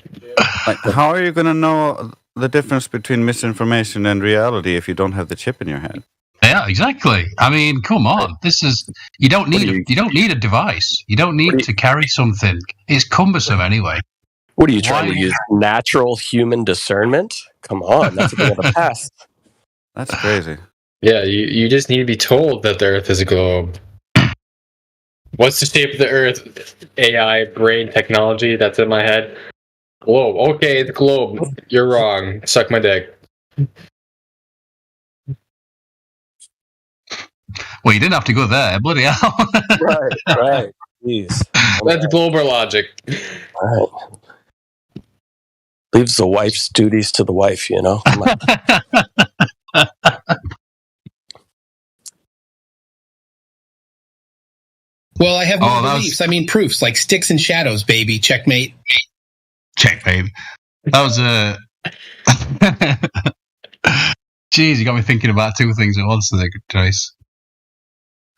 Like, how are you going to know the difference between misinformation and reality if you don't have the chip in your head? Yeah, exactly. I mean, come on. You don't need a device. You don't need to carry something. It's cumbersome anyway. What are you trying to use? Natural human discernment? Come on, that's a thing of the past. That's crazy. Yeah, you just need to be told that the Earth is a globe. What's the shape of the Earth? AI, brain technology that's in my head. Globe. Okay, the globe. You're wrong. Suck my dick. Well, you didn't have to go there. Bloody hell. Right. Jeez. That's global logic. All right. Leaves the wife's duties to the wife, you know? Come on. Well, I have no beliefs. I mean proofs, like sticks and shadows, baby. Checkmate. Checkmate. That was a... Jeez, you got me thinking about two things at once there, Trace.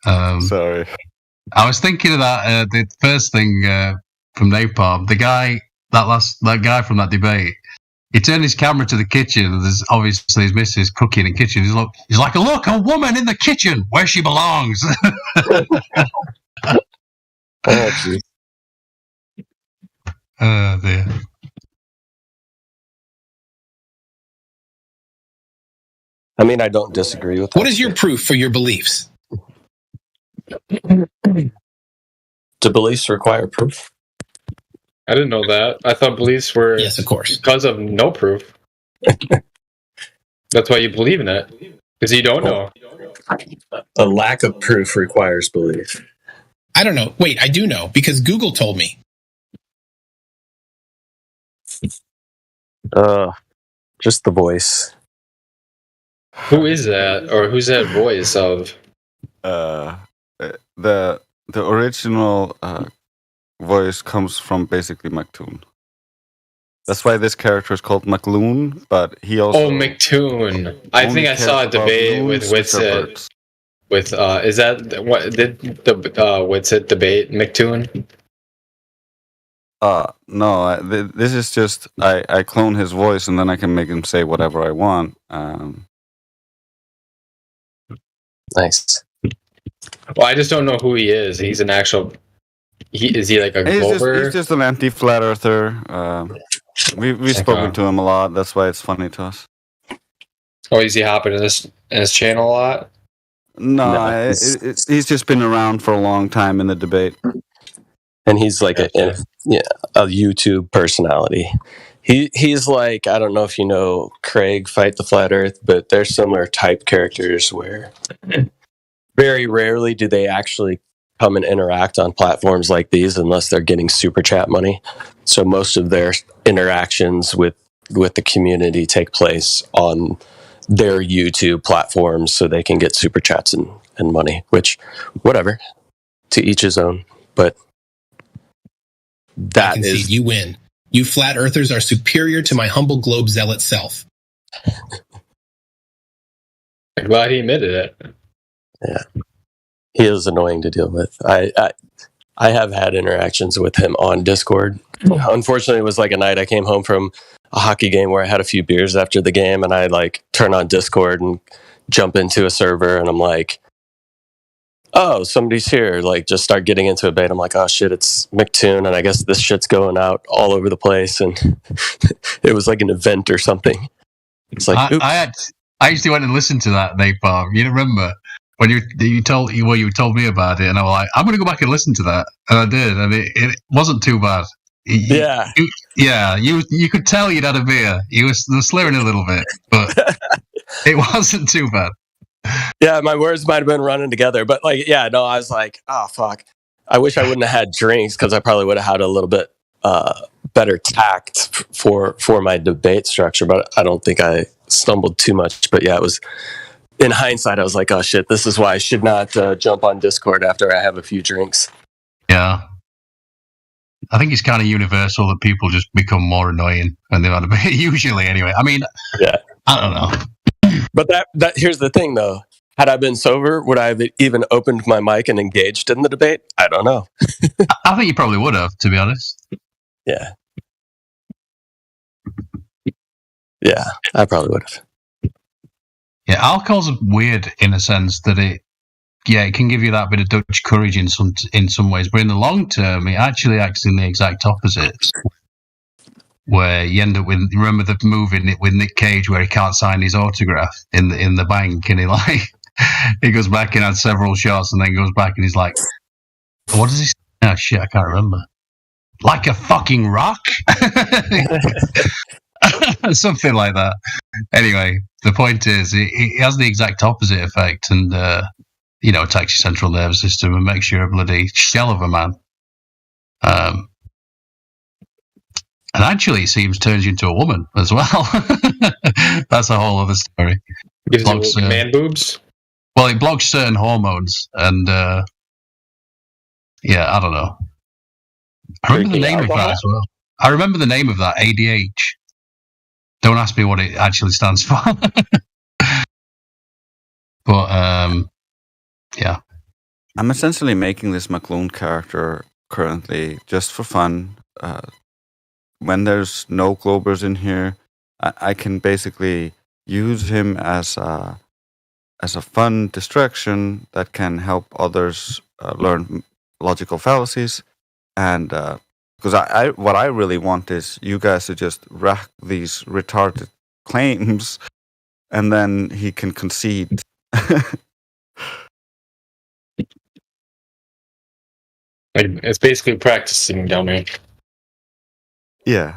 Sorry. I was thinking of that, the first thing from Napalm, that guy from that debate, he turned his camera to the kitchen, and there's obviously his missus cooking in the kitchen. He's like, look, a woman in the kitchen, where she belongs. Oh, geez. Oh, dear. I mean, I don't disagree with that. What is your proof for your beliefs? Do beliefs require proof? I didn't know that. I thought beliefs were... Yes, of course. Because of no proof. That's why you believe in it. Because you don't know. A lack of proof requires belief. I don't know. Wait, I do know, because Google told me. Just the voice. Who is that? Or who's that voice of? The original voice comes from basically McToon. That's why this character is called McLoon, but he also... Oh, McToon. I think I saw a debate with Whitsit. Is that what did the Whitsit debate McToon? No, this is just I clone his voice and then I can make him say whatever I want. Nice. Well, I just don't know who he is. He's an actual... Is he like a glober? He's just an anti-flat earther. We've spoken to him a lot. That's why it's funny to us. Oh, is he hopping in his channel a lot? No, he's just been around for a long time in the debate. And he's like a YouTube personality. He's like, I don't know if you know Craig Fight the Flat Earth, but they're similar type characters where very rarely do they actually come and interact on platforms like these unless they're getting super chat money. So most of their interactions with the community take place on their YouTube platforms so they can get super chats and money, which, whatever, to each his own. But I concede, you win. You flat earthers are superior to my humble globe zealot self. I'm glad he admitted it. Yeah. He is annoying to deal with. I have had interactions with him on Discord. Unfortunately, it was like a night I came home from a hockey game where I had a few beers after the game, and I like turn on Discord and jump into a server, and I'm like, oh, somebody's here. Like, just start getting into a debate. I'm like, oh shit, it's McToon, and I guess this shit's going out all over the place, and it was like an event or something. It's like, oops. I actually went and listened to that Napalm. You remember when you told me about it, and I was like, I'm going to go back and listen to that, and I did, and it wasn't too bad. You could tell you'd had a beer. You were slurring a little bit, but it wasn't too bad. Yeah, my words might have been running together, but like, yeah, no, I was like, oh fuck. I wish I wouldn't have had drinks because I probably would have had a little bit better tact for my debate structure. But I don't think I stumbled too much. But yeah, it was in hindsight. I was like, oh shit, this is why I should not jump on Discord after I have a few drinks. Yeah. I think it's kind of universal that people just become more annoying when they've had a bit. Usually, anyway. I mean, yeah, I don't know. But that here's the thing, though. Had I been sober, would I have even opened my mic and engaged in the debate? I don't know. I think you probably would have, to be honest. Yeah. Yeah, I probably would have. Yeah, alcohol's weird in a sense that it can give you that bit of Dutch courage in some ways, but in the long term, it actually acts in the exact opposite. Where you end up with, remember the movie with Nick Cage where he can't sign his autograph in the bank, and he goes back and has several shots, and then goes back and he's like, what does he say? Oh shit, I can't remember. Like a fucking rock? Something like that. Anyway, the point is, it has the exact opposite effect, and attacks your central nervous system and makes you a bloody shell of a man. And actually, it seems turns you into a woman as well. That's a whole other story. Gives you man boobs? Well, it blocks certain hormones, and I don't know. I remember the name of that as well. I remember the name of that, ADH. Don't ask me what it actually stands for. But, yeah. I'm essentially making this McLuhan character currently just for fun. When there's no Globers in here, I can basically use him as a fun distraction that can help others learn logical fallacies. And because what I really want is you guys to just rack these retarded claims, and then he can concede. It's basically practicing down there. Yeah.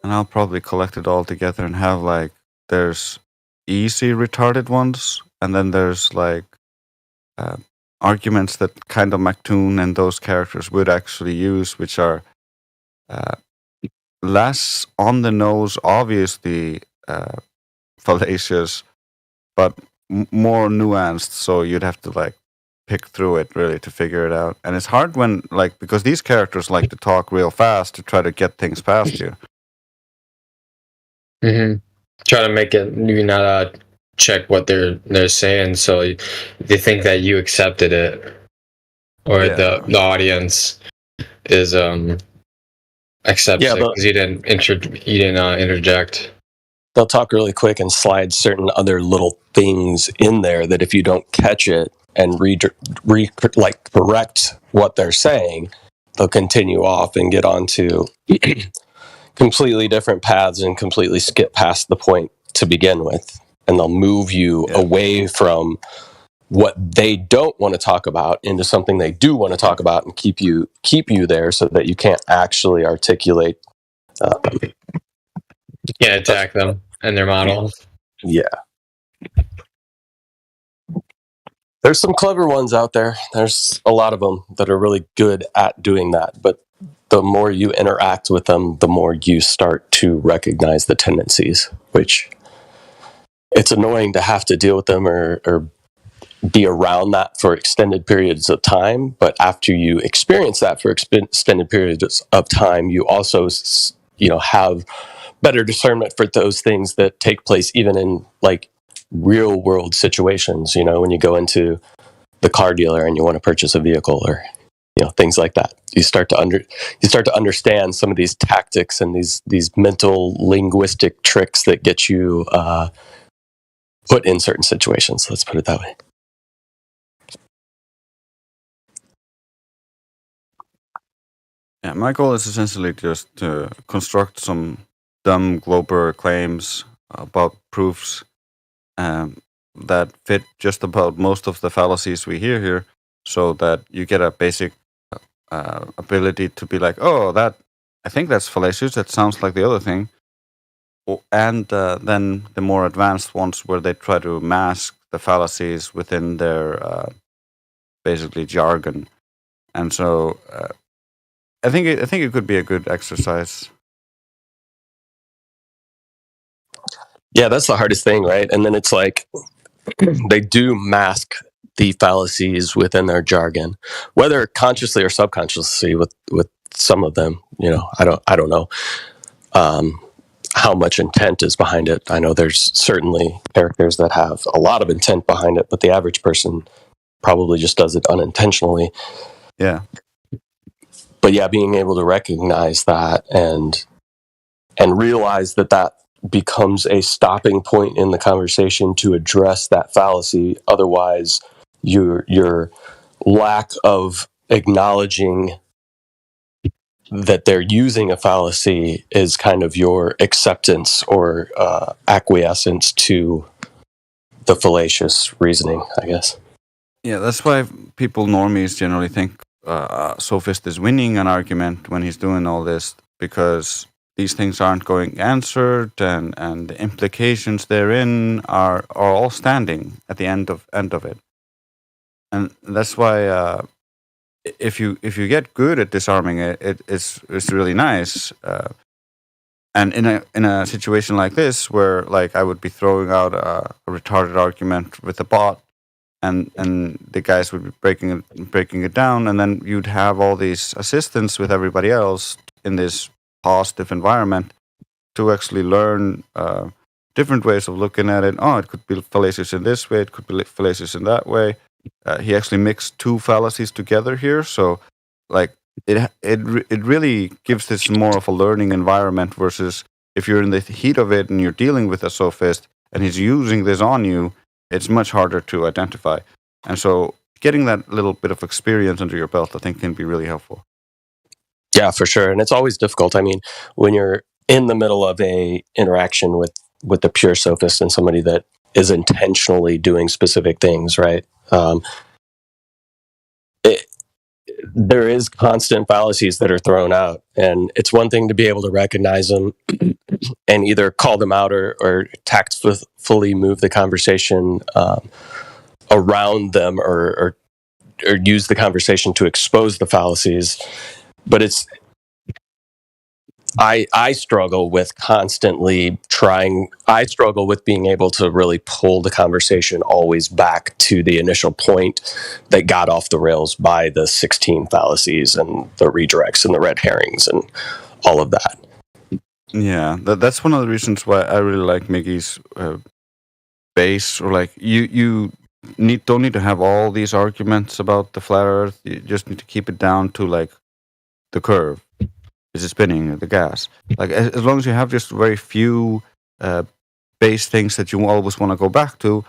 And I'll probably collect it all together and have there's easy retarded ones, and then there's arguments that kind of McToon and those characters would actually use, which are less on the nose, obviously fallacious, but more nuanced. So you'd have to pick through it really to figure it out. And it's hard when because these characters like to talk real fast to try to get things past you. Mm-hmm. Try to make it you not check what they're saying, so they think that you accepted it, or the audience is accepts it because you didn't interject. They'll talk really quick and slide certain other little things in there that if you don't catch it and correct what they're saying, they'll continue off and get onto completely different paths and completely skip past the point to begin with. And they'll move you away from what they don't want to talk about into something they do want to talk about, and keep you there so that you can't actually articulate. You can't attack them and their model. Yeah. There's some clever ones out there. There's a lot of them that are really good at doing that. But the more you interact with them, the more you start to recognize the tendencies, which it's annoying to have to deal with them or be around that for extended periods of time. But after you experience that for extended periods of time, you also, have better discernment for those things that take place even in real world situations. When you go into the car dealer and you want to purchase a vehicle or things like that, you start to understand some of these tactics and these mental linguistic tricks that get you put in certain situations. Let's put it that way. Yeah, my goal is essentially just to construct some dumb Glober claims about proofs that fit just about most of the fallacies we hear here, so that you get a basic ability to be like, oh, I think that's fallacious. That sounds like the other thing. And then the more advanced ones, where they try to mask the fallacies within their basically jargon. And so I think it could be a good exercise. Yeah, that's the hardest thing, right? And then it's like they do mask the fallacies within their jargon, whether consciously or subconsciously. With some of them, I don't know how much intent is behind it. I know there's certainly characters that have a lot of intent behind it, but the average person probably just does it unintentionally. Yeah. But yeah, being able to recognize that and realize that becomes a stopping point in the conversation to address that fallacy. Otherwise, your lack of acknowledging that they're using a fallacy is kind of your acceptance or acquiescence to the fallacious reasoning, I guess. Yeah, that's why people, normies, generally think Sophist is winning an argument when he's doing all this, because these things aren't going answered, and the implications therein are all standing at the end of it. And that's why if you get good at disarming it, it's really nice. And in a situation like this, where like I would be throwing out a retarded argument with a bot, and the guys would be breaking it down, and then you'd have all these assistants with everybody else in this positive environment to actually learn different ways of looking at it. Oh, it could be fallacious in this way, it could be fallacious in that way. He actually mixed two fallacies together here, so like it really gives this more of a learning environment, versus if you're in the heat of it and you're dealing with a sophist and he's using this on you, it's much harder to identify. And so getting that little bit of experience under your belt, I think, can be really helpful. Yeah, for sure. And it's always difficult. I mean, when you're in the middle of a interaction with the pure sophist and somebody that is intentionally doing specific things, right? There is constant fallacies that are thrown out, and it's one thing to be able to recognize them and either call them out or tactfully move the conversation around them, or use the conversation to expose the fallacies. But I struggle with constantly trying. I struggle with being able to really pull the conversation always back to the initial point that got off the rails by the 16 fallacies and the redirects and the red herrings and all of that. Yeah, that's one of the reasons why I really like Miggy's base, or like you don't need to have all these arguments about the flat Earth. You just need to keep it down to like the curve. Is it spinning, the gas? Like as long as you have just very few base things that you always want to go back to,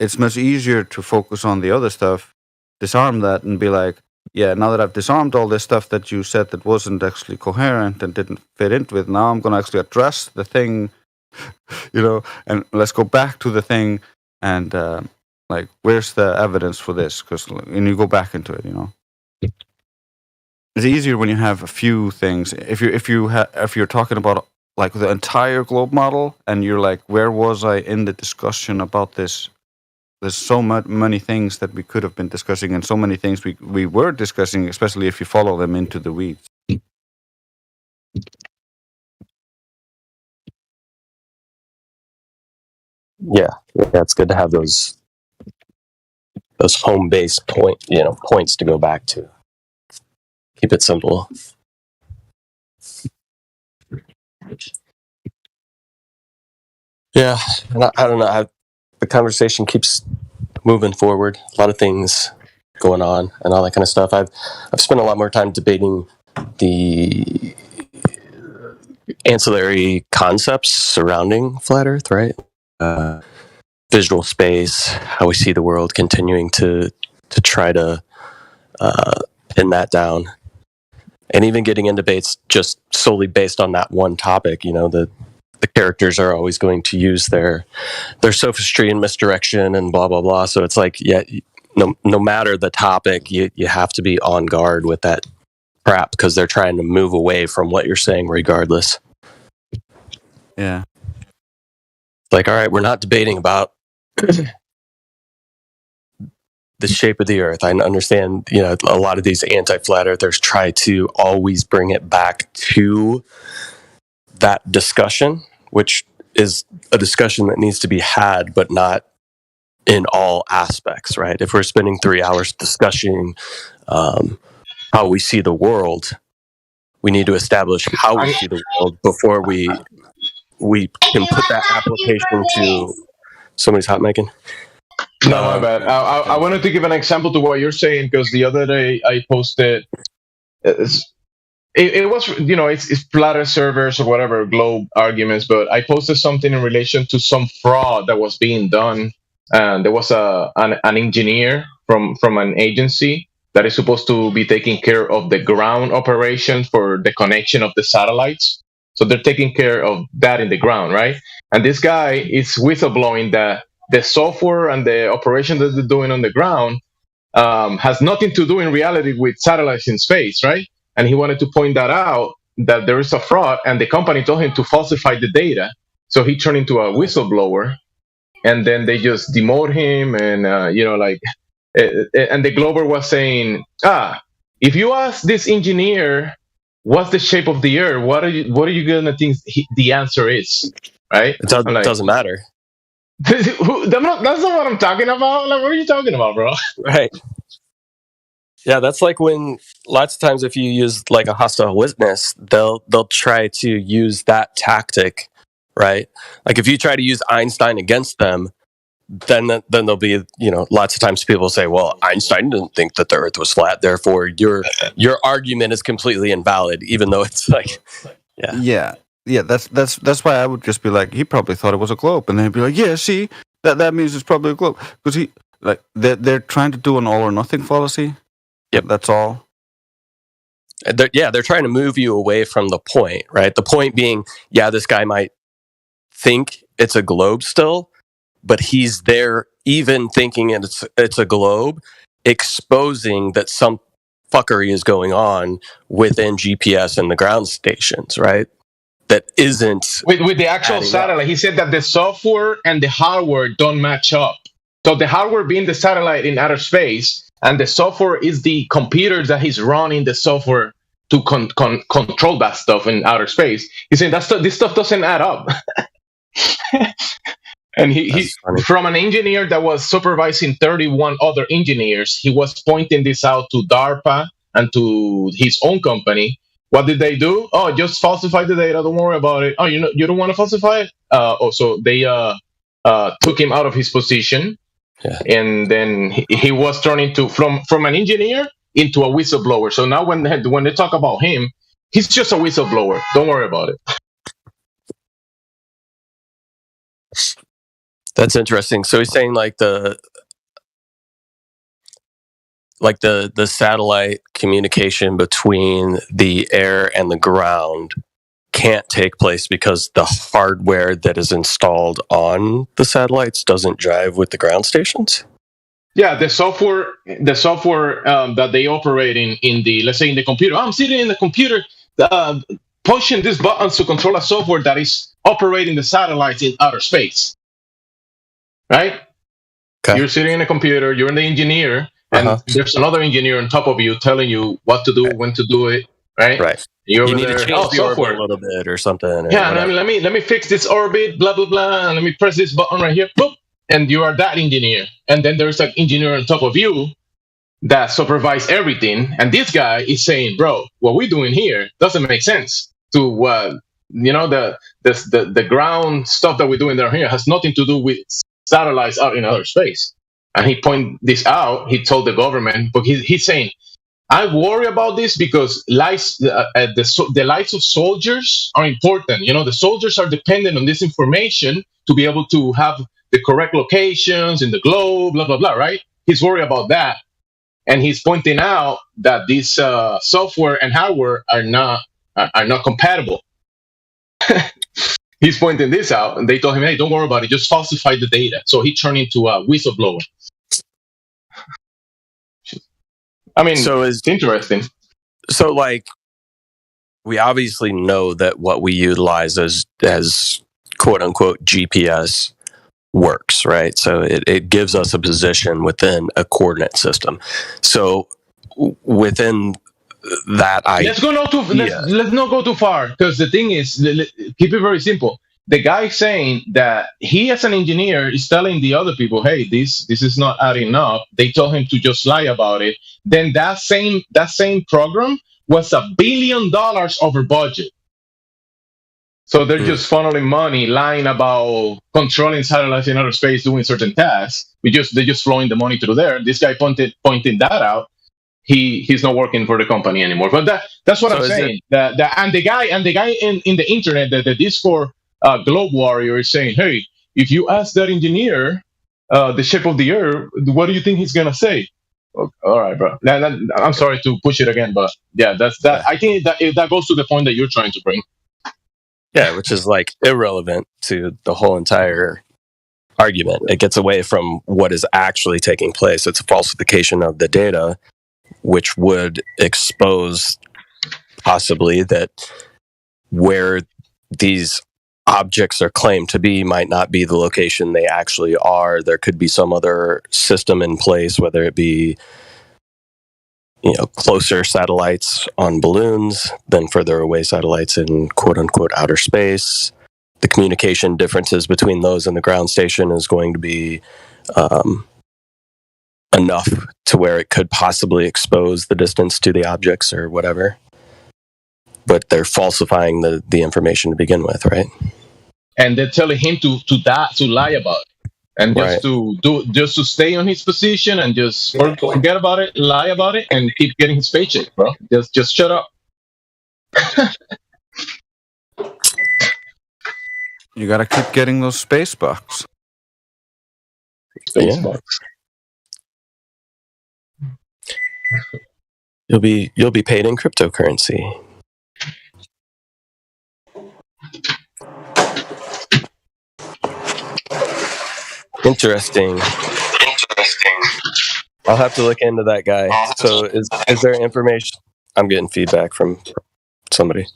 it's much easier to focus on the other stuff, disarm that, and be like, yeah, now that I've disarmed all this stuff that you said that wasn't actually coherent and didn't fit into it, now I'm going to actually address the thing, and let's go back to the thing, and like, where's the evidence for this? And you go back into it, It's easier when you have a few things. If you're talking about like the entire globe model, and you're like, where was I in the discussion about this? There's so many things that we could have been discussing, and so many things we were discussing, especially if you follow them into the weeds. Yeah, it's good to have those home-based points to go back to. Keep it simple. Yeah, and I don't know. The conversation keeps moving forward. A lot of things going on and all that kind of stuff. I've spent a lot more time debating the ancillary concepts surrounding flat Earth, right? Visual space, how we see the world, continuing to try to pin that down. And even getting in debates just solely based on that one topic, the characters are always going to use their sophistry and misdirection and blah, blah, blah. So it's like, no matter the topic, you have to be on guard with that crap because they're trying to move away from what you're saying regardless. Yeah. Like, all right, we're not debating about the shape of the earth. I understand, a lot of these anti-flat earthers try to always bring it back to that discussion, which is a discussion that needs to be had, but not in all aspects, right? If we're spending 3 hours discussing how we see the world, we need to establish how we see the world before we can put that application to somebody's hot making. No, my bad. I wanted to give an example to what you're saying because the other day I posted. It was, it's flat servers or whatever, globe arguments, but I posted something in relation to some fraud that was being done. And there was an engineer from an agency that is supposed to be taking care of the ground operation for the connection of the satellites. So they're taking care of that in the ground, right? And this guy is whistleblowing that the software and the operation that they're doing on the ground has nothing to do in reality with satellites in space, right? And he wanted to point that out, that there is a fraud, and the company told him to falsify the data. So he turned into a whistleblower, and then they just demoted him, and and the Glober was saying, if you ask this engineer what's the shape of the Earth, what are you gonna think the answer is, right? It doesn't matter. That's not what I'm talking about. Like, what are you talking about, bro? Right. Yeah, that's like when lots of times if you use like a hostile witness, they'll try to use that tactic, right? Like if you try to use Einstein against them, then there'll be, lots of times people say, well, Einstein didn't think that the Earth was flat, therefore your argument is completely invalid, even though it's like, yeah. That's why I would just be like, he probably thought it was a globe, and then he'd be like, yeah, see, that means it's probably a globe, because they're trying to do an all or nothing fallacy. Yep, that's all. They're trying to move you away from the point, right? The point being, this guy might think it's a globe still, but he's there even thinking it's a globe, exposing that some fuckery is going on within GPS and the ground stations, right? That isn't with the actual satellite. He said that the software and the hardware don't match up. So the hardware being the satellite in outer space, and the software is the computer that he's running the software to control that stuff in outer space. He's saying this stuff doesn't add up. And he from an engineer that was supervising 31 other engineers, he was pointing this out to DARPA and to his own company. What did they do? Oh, just falsify the data. Don't worry about it. Oh, you don't want to falsify it? So they took him out of his position. Yeah. And then he was turned into from an engineer into a whistleblower. So now when they talk about him, he's just a whistleblower. Don't worry about it. That's interesting. So he's saying like the satellite communication between the air and the ground can't take place because the hardware that is installed on the satellites doesn't jive with the ground stations? Yeah, the software that they operate in the, let's say in the computer. I'm sitting in the computer pushing these buttons to control a software that is operating the satellites in outer space. Right? Okay. You're sitting in a computer, you're the engineer, and there's another engineer on top of you telling you what to do, when to do it, right? Right. You need to change the orbit a little bit or something. Or let me fix this orbit, blah, blah, blah, and let me press this button right here, boop, and you are that engineer. And then there's an engineer on top of you that supervise everything, and this guy is saying, bro, what we're doing here doesn't make sense to, the ground stuff that we're doing down here has nothing to do with satellites out in outer space. And he pointed this out. He told the government, but he's saying, I worry about this because the lives of soldiers are important. The soldiers are dependent on this information to be able to have the correct locations in the globe, blah, blah, blah, right? He's worried about that. and he's pointing out that this software and hardware are not compatible. He's pointing this out, and they told him, "Hey, don't worry about it. Just falsify the data." So he turned into a whistleblower. I mean, so it's interesting. So, like, we obviously know that what we utilize as quote unquote GPS works, right? So it gives us a position within a coordinate system. So within that idea, let's not go too far, because the thing is, keep it very simple. The guy saying that he, as an engineer, is telling the other people, "Hey, this is not adding up." They told him to just lie about it. Then that same program was $1 billion over budget. So they're just funneling money, lying about controlling satellites in outer space, doing certain tasks. They're just flowing the money through there. This guy pointed that out. He's not working for the company anymore. But that's what I'm saying. And the guy in the internet, the Discord Globe Warrior, is saying, "Hey, if you ask that engineer the shape of the Earth, what do you think he's gonna say?" Okay, all right, bro. I'm sorry to push it again, but yeah, that's that. I think that goes to the point that you're trying to bring. Yeah, which is like irrelevant to the whole entire argument. It gets away from what is actually taking place. It's a falsification of the data, which would expose possibly that where these objects are claimed to be might not be the location they actually are. There could be some other system in place, whether it be closer satellites on balloons than further away satellites in quote unquote outer space. The communication differences between those and the ground station is going to be enough to where it could possibly expose the distance to the objects or whatever. But they're falsifying the information to begin with, right? And they're telling him to lie about it, and just to stay on his position and just forget about it, lie about it, and keep getting his paycheck, bro. Just shut up. You gotta keep getting those space bucks. Bucks. You'll be paid in cryptocurrency. Interesting. I'll have to look into that guy. So is there information? I'm getting feedback from somebody.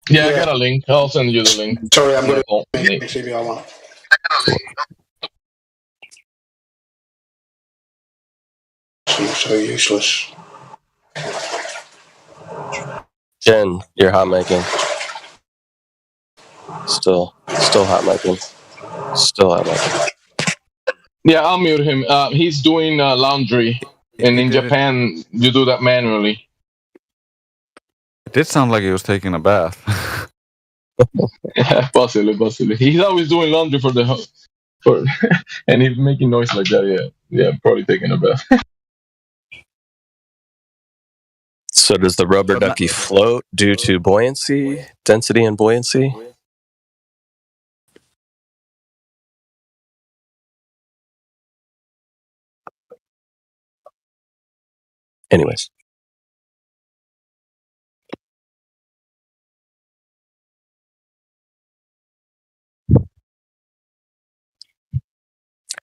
Yeah, I got a link. I'll send you the link. Sorry, I'm going to maybe I want. So useless. Jen, you're hot micing. Still hot micing. Still hot micing. Yeah, I'll mute him. He's doing laundry, and in Japan, you do that manually. It did sound like he was taking a bath. Possibly. He's always doing laundry for and he's making noise like that. Yeah, probably taking a bath. So does the rubber ducky float due to buoyancy, density, and buoyancy? Anyways.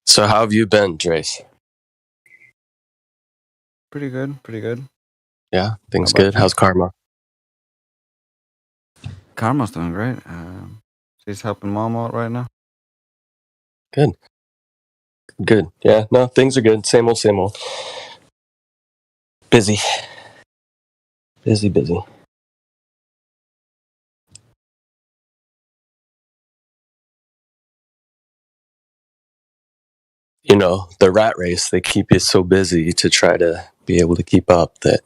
So how have you been, Drace? Pretty good. Yeah, things good. How's Karma? Karma's doing great. She's helping Mom out right now. Good. Yeah, no, things are good. Same old. Busy. The rat race, they keep you so busy to try to be able to keep up that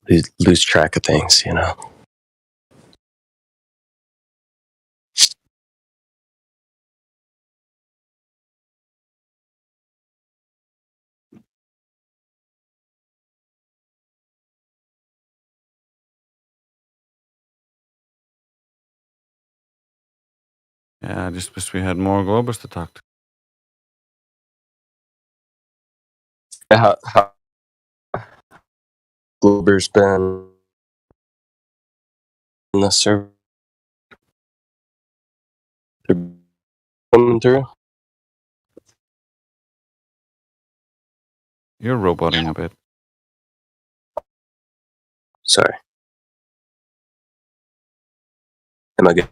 you lose track of things, Yeah, I just wish we had more Globers to talk to. How Glober's been in the server coming through? You're roboting a bit. Sorry. Am I good?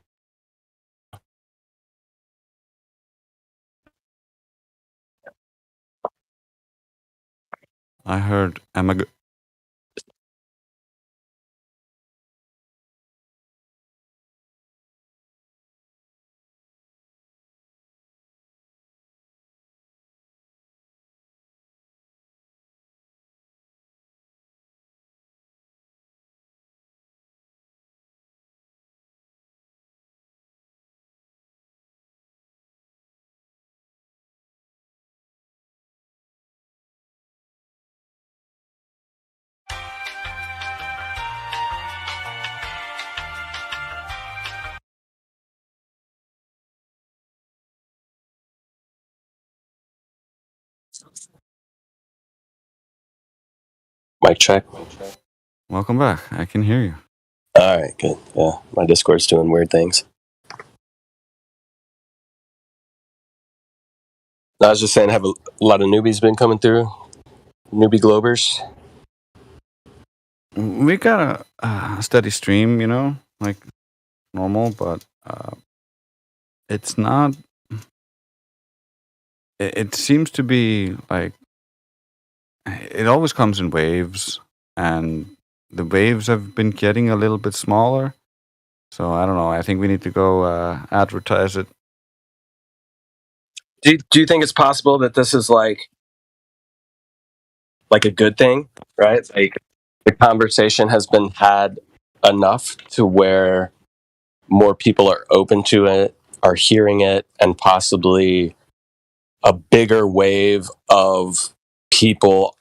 I heard Mic check. Welcome back. I can hear you. All right, good. Yeah, my Discord's doing weird things. I was just saying, have a lot of newbies been coming through? Newbie Globers? We got a steady stream, like normal, but it's not. It seems to be like it always comes in waves, and the waves have been getting a little bit smaller. So I don't know. I think we need to go advertise it. Do you think it's possible that this is like a good thing, right? Like the conversation has been had enough to where more people are open to it, are hearing it, and possibly a bigger wave of people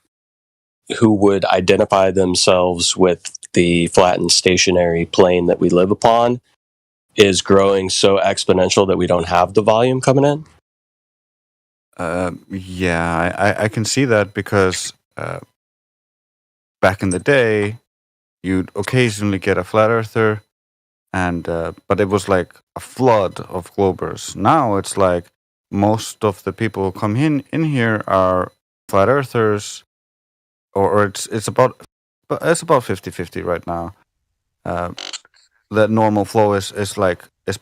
who would identify themselves with the flattened stationary plane that we live upon is growing so exponential that we don't have the volume coming in? Yeah, I can see that because back in the day, you'd occasionally get a flat earther, and but it was like a flood of Globers. Now it's like most of the people who come in here are flat earthers, or it's about 50-50 right now. The normal flow is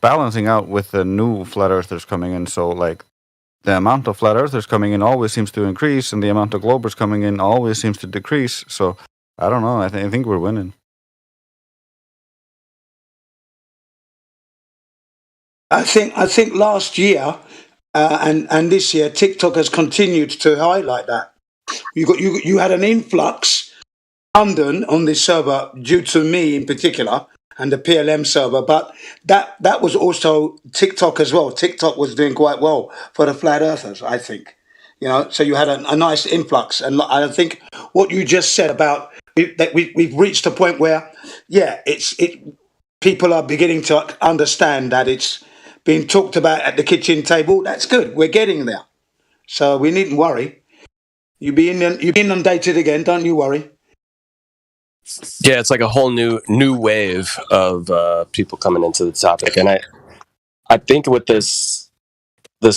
balancing out with the new flat earthers coming in. So like the amount of flat earthers coming in always seems to increase, and the amount of Globers coming in always seems to decrease. So I don't know. I think we're winning. I think last year and this year, TikTok has continued to highlight that. You had an influx London on this server due to me in particular and the PLM server, but that was also TikTok as well. TikTok was doing quite well for the flat earthers, I think. So you had a nice influx, and I think what you just said about that we've reached a point where, yeah, people are beginning to understand that it's being talked about at the kitchen table. That's good. We're getting there, so we needn't worry. You'll be inundated again. Don't you worry. Yeah, it's like a whole new wave of people coming into the topic, and I think with this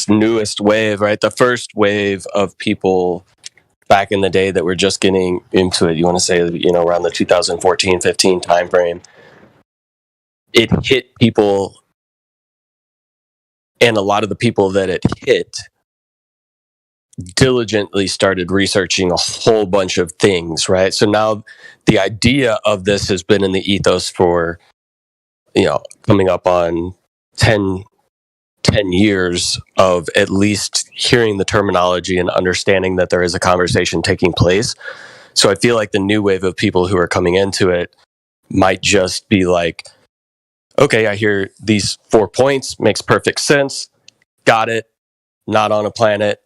newest wave, right? The first wave of people back in the day that were just getting into it, you want to say, around the 2014-15 timeframe, it hit people, and a lot of the people that it hit diligently started researching a whole bunch of things, right? So now the idea of this has been in the ethos for, coming up on 10 years of at least hearing the terminology and understanding that there is a conversation taking place. So I feel like the new wave of people who are coming into it might just be like, okay, I hear these 4 points, makes perfect sense, got it, not on a planet,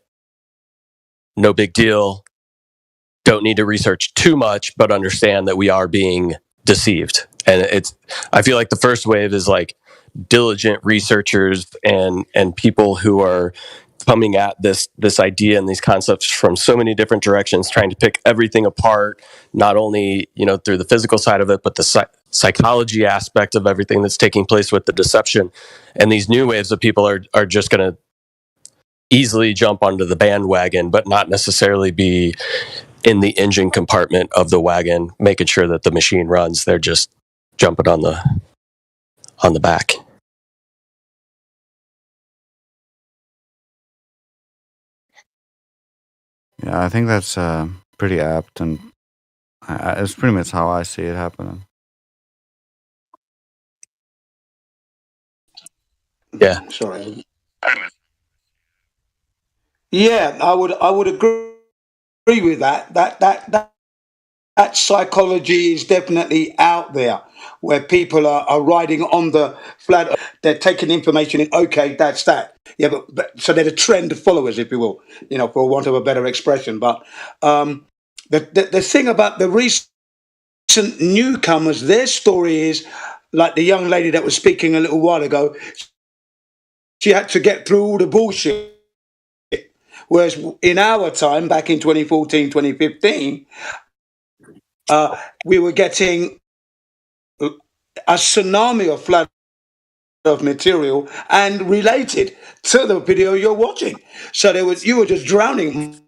no big deal, don't need to research too much, but understand that we are being deceived. And I feel like the first wave is like diligent researchers and people who are coming at this idea and these concepts from so many different directions, trying to pick everything apart, not only through the physical side of it, but the psychology aspect of everything that's taking place with the deception. And these new waves of people are just going to easily jump onto the bandwagon, but not necessarily be in the engine compartment of the wagon, making sure that the machine runs. They're just jumping on the back. Yeah, I think that's pretty apt, and it's pretty much how I see it happening. Yeah. Sorry. Yeah, I would agree with that. That psychology is definitely out there, where people are riding on the flat. They're taking information in. Okay, that's that. Yeah, but so they're the trend followers, if you will, for want of a better expression. But the thing about the recent newcomers, their story is like the young lady that was speaking a little while ago. She had to get through all the bullshit. Whereas in our time, back in 2014, 2015, we were getting a tsunami of flat earth material and related to the video you're watching. So you were just drowning.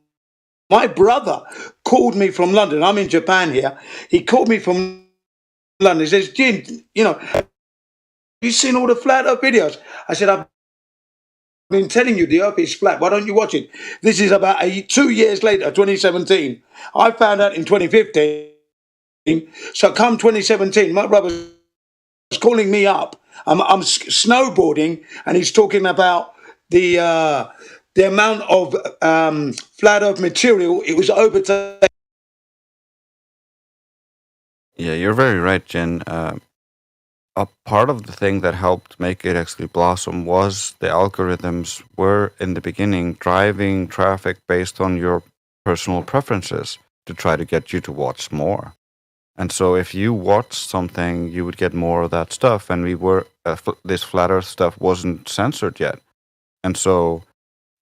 My brother called me from London. I'm in Japan here. He called me from London. He says, Jin, have you seen all the flat earth videos? I said, I've been telling you the earth is flat. Why don't you watch it? This is about 2 years later, 2017. I found out in 2015. So come 2017, my brother's calling me up. I'm snowboarding, and he's talking about the amount of flat earth material. It was overtaken. Yeah, you're very right, Jen. A part of the thing that helped make it actually blossom was the algorithms were in the beginning driving traffic based on your personal preferences to try to get you to watch more. And so if you watched something, you would get more of that stuff. And this flat earth stuff wasn't censored yet. And so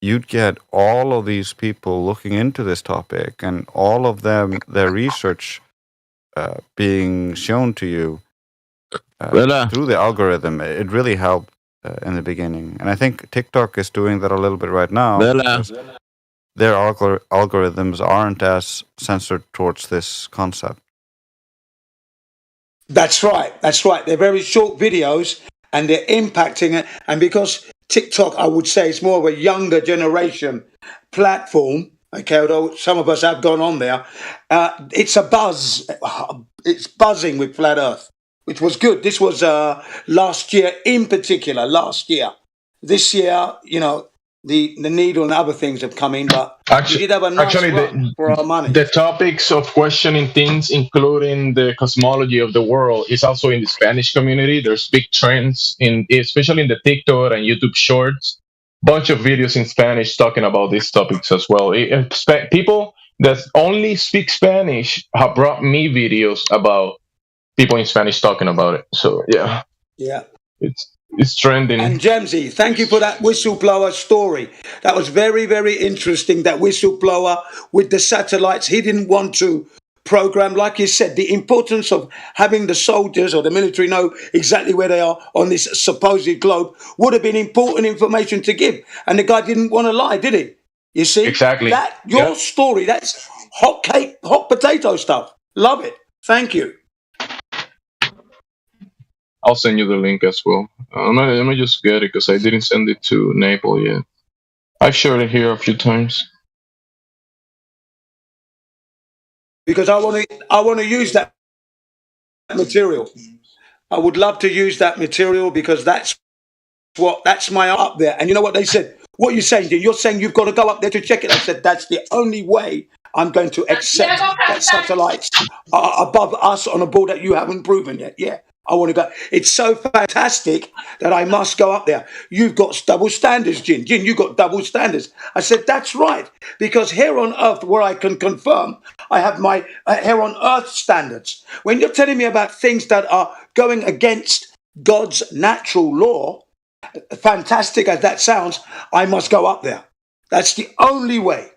you'd get all of these people looking into this topic and all of their research being shown to you through the algorithm. It really helped in the beginning. And I think TikTok is doing that a little bit right now. Because their algorithms aren't as censored towards this concept. That's right. They're very short videos, and they're impacting it. And because TikTok, I would say, is more of a younger generation platform. Okay, although some of us have gone on there, it's a buzz. It's buzzing with flat Earth, which was good. This was last year, in particular. Last year, this year, the needle and other things have come in, but we did have a nice run for our money. The topics of questioning things, including the cosmology of the world, is also in the Spanish community. There's big trends, especially in the TikTok and YouTube Shorts. Bunch of videos in Spanish talking about these topics as well. People that only speak Spanish have brought me videos about people in Spanish talking about it. So yeah, it's trending. And Jamesy, thank you for that whistleblower story. That was very, very interesting. That whistleblower with the satellites, he didn't want to program, like you said, the importance of having the soldiers or the military know exactly where they are on this supposed globe would have been important information to give. And the guy didn't want to lie, did he? You see? Exactly. Your story, that's hot cake, hot potato stuff. Love it. Thank you. I'll send you the link as well. Let me just get it because I didn't send it to Naples yet. I've shared it here a few times. Because I want to use that material. I would love to use that material because that's my up there. And you know what they said? What are you saying? You're saying you've got to go up there to check it. I said that's the only way I'm going to accept that satellites are above us on a board that you haven't proven yet. Yeah. I want to go. It's so fantastic that I must go up there. You've got double standards, Jin. Jin, you've got double standards. I said, that's right. Because here on Earth, where I can confirm, I have my here on Earth standards. When you're telling me about things that are going against God's natural law, fantastic as that sounds, I must go up there. That's the only way.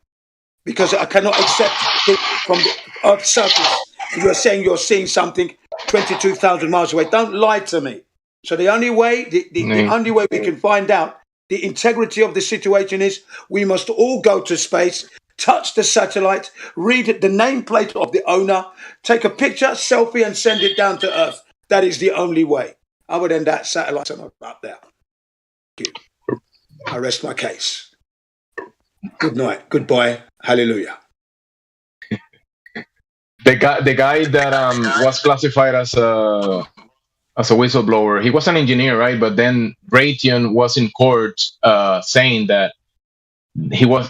Because I cannot accept it from the Earth's surface. You're saying you're seeing something 22,000 miles away. Don't lie to me. So the only way, the only way we can find out the integrity of the situation is we must all go to space, touch the satellite, read the nameplate of the owner, take a picture, selfie, and send it down to Earth. That is the only way. Other than that, satellites are not up there. Thank you. I rest my case. Good night. Goodbye. Hallelujah. The guy that was classified as a whistleblower, he was an engineer, right? But then Raytheon was in court saying that he was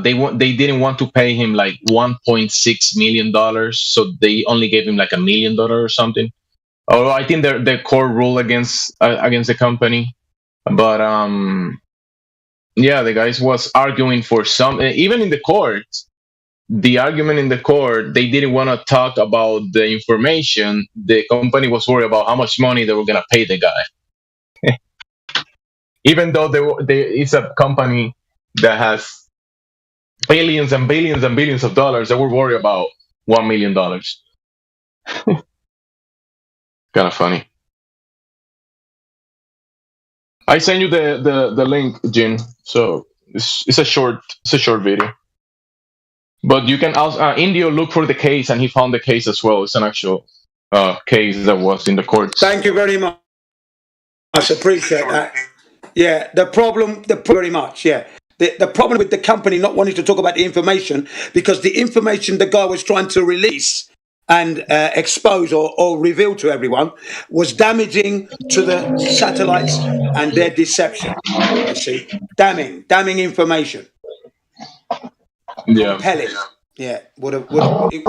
they didn't want to pay him like $1.6 million, so they only gave him like $1 million or something. Although I think the court ruled against the company, but yeah, the guys was arguing for some, even in the court. The argument in the court, they didn't want to talk about the information. The company was worried about how much money they were going to pay the guy. Even though it's a company that has billions and billions and billions of dollars, they were worried about $1 million. Kind of funny. I sent you the link, Jin. So it's a short video. But you can also Indio look for the case, and he found the case as well. It's an actual case that was in the courts. Thank you very much. I appreciate that. Yeah, the problem very much. Yeah, the problem with the company not wanting to talk about the information, because the information the guy was trying to release and expose or reveal to everyone was damaging to the satellites and their deception. You see, damning information. Yeah. Compelling. Yeah, it would rock. It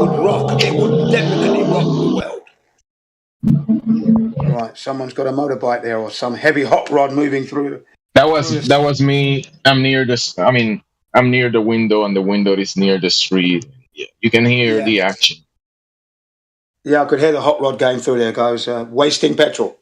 would definitely rock the world. Right, someone's got a motorbike there, or some heavy hot rod moving through. That was me. I'm near I'm near the window, and the window is near the street. Yeah, you can hear the action. Yeah, I could hear the hot rod going through there, guys. Wasting petrol.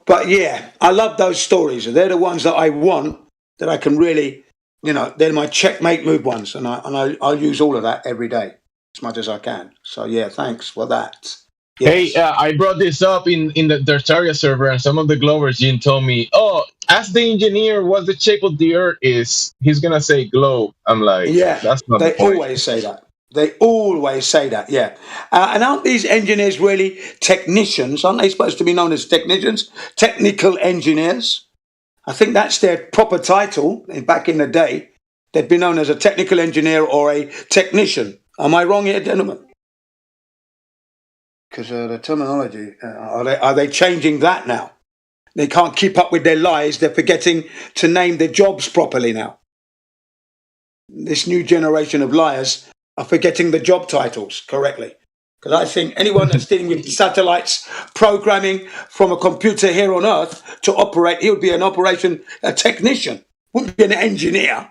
But yeah, I love those stories. They're the ones that I want, that I can really, they're my checkmate move ones, and I'll use all of that every day as much as I can. So yeah, thanks for that. Yes. Hey, I brought this up in the Dietary server, and some of the Glovers, Jin, told me, "Oh, ask the engineer what the shape of the Earth is. He's gonna say globe." I'm like, yeah, that's not. They always say that. They always say that. Yeah, and aren't these engineers really technicians? Aren't they supposed to be known as technicians, technical engineers? I think that's their proper title. Back in the day, they'd be known as a technical engineer or a technician. Am I wrong here, gentlemen? Because the terminology, are they changing that now? They can't keep up with their lies. They're forgetting to name their jobs properly now. This new generation of liars are forgetting the job titles correctly. Because I think anyone that's dealing with satellites, programming from a computer here on Earth to operate, he would be a technician, wouldn't be an engineer.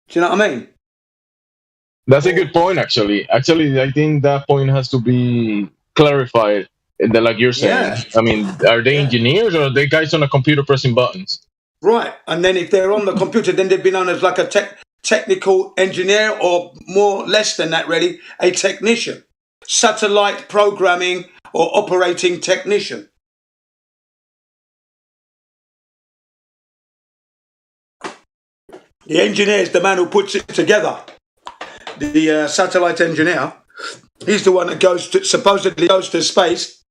Do you know what I mean? That's a good point, actually. Actually, I think that point has to be clarified. Like you're saying, I mean, are they engineers or are they guys on a computer pressing buttons? Right, and then if they're on the computer, then they'd be known as like a technical engineer, or more less than that, really, a technician, satellite programming or operating technician. The engineer is the man who puts it together. The satellite engineer, he's the one that supposedly goes to space.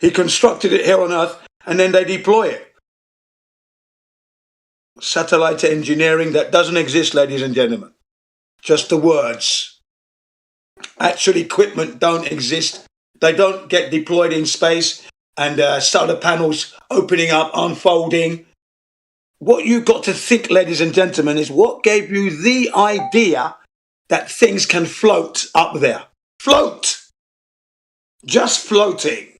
He constructed it here on Earth, and then they deploy it. Satellite engineering that doesn't exist, ladies and gentlemen. Just the words. Actual equipment don't exist. They don't get deployed in space and solar panels opening up, unfolding. What you've got to think, ladies and gentlemen, is what gave you the idea that things can float up there. Float. Just floating.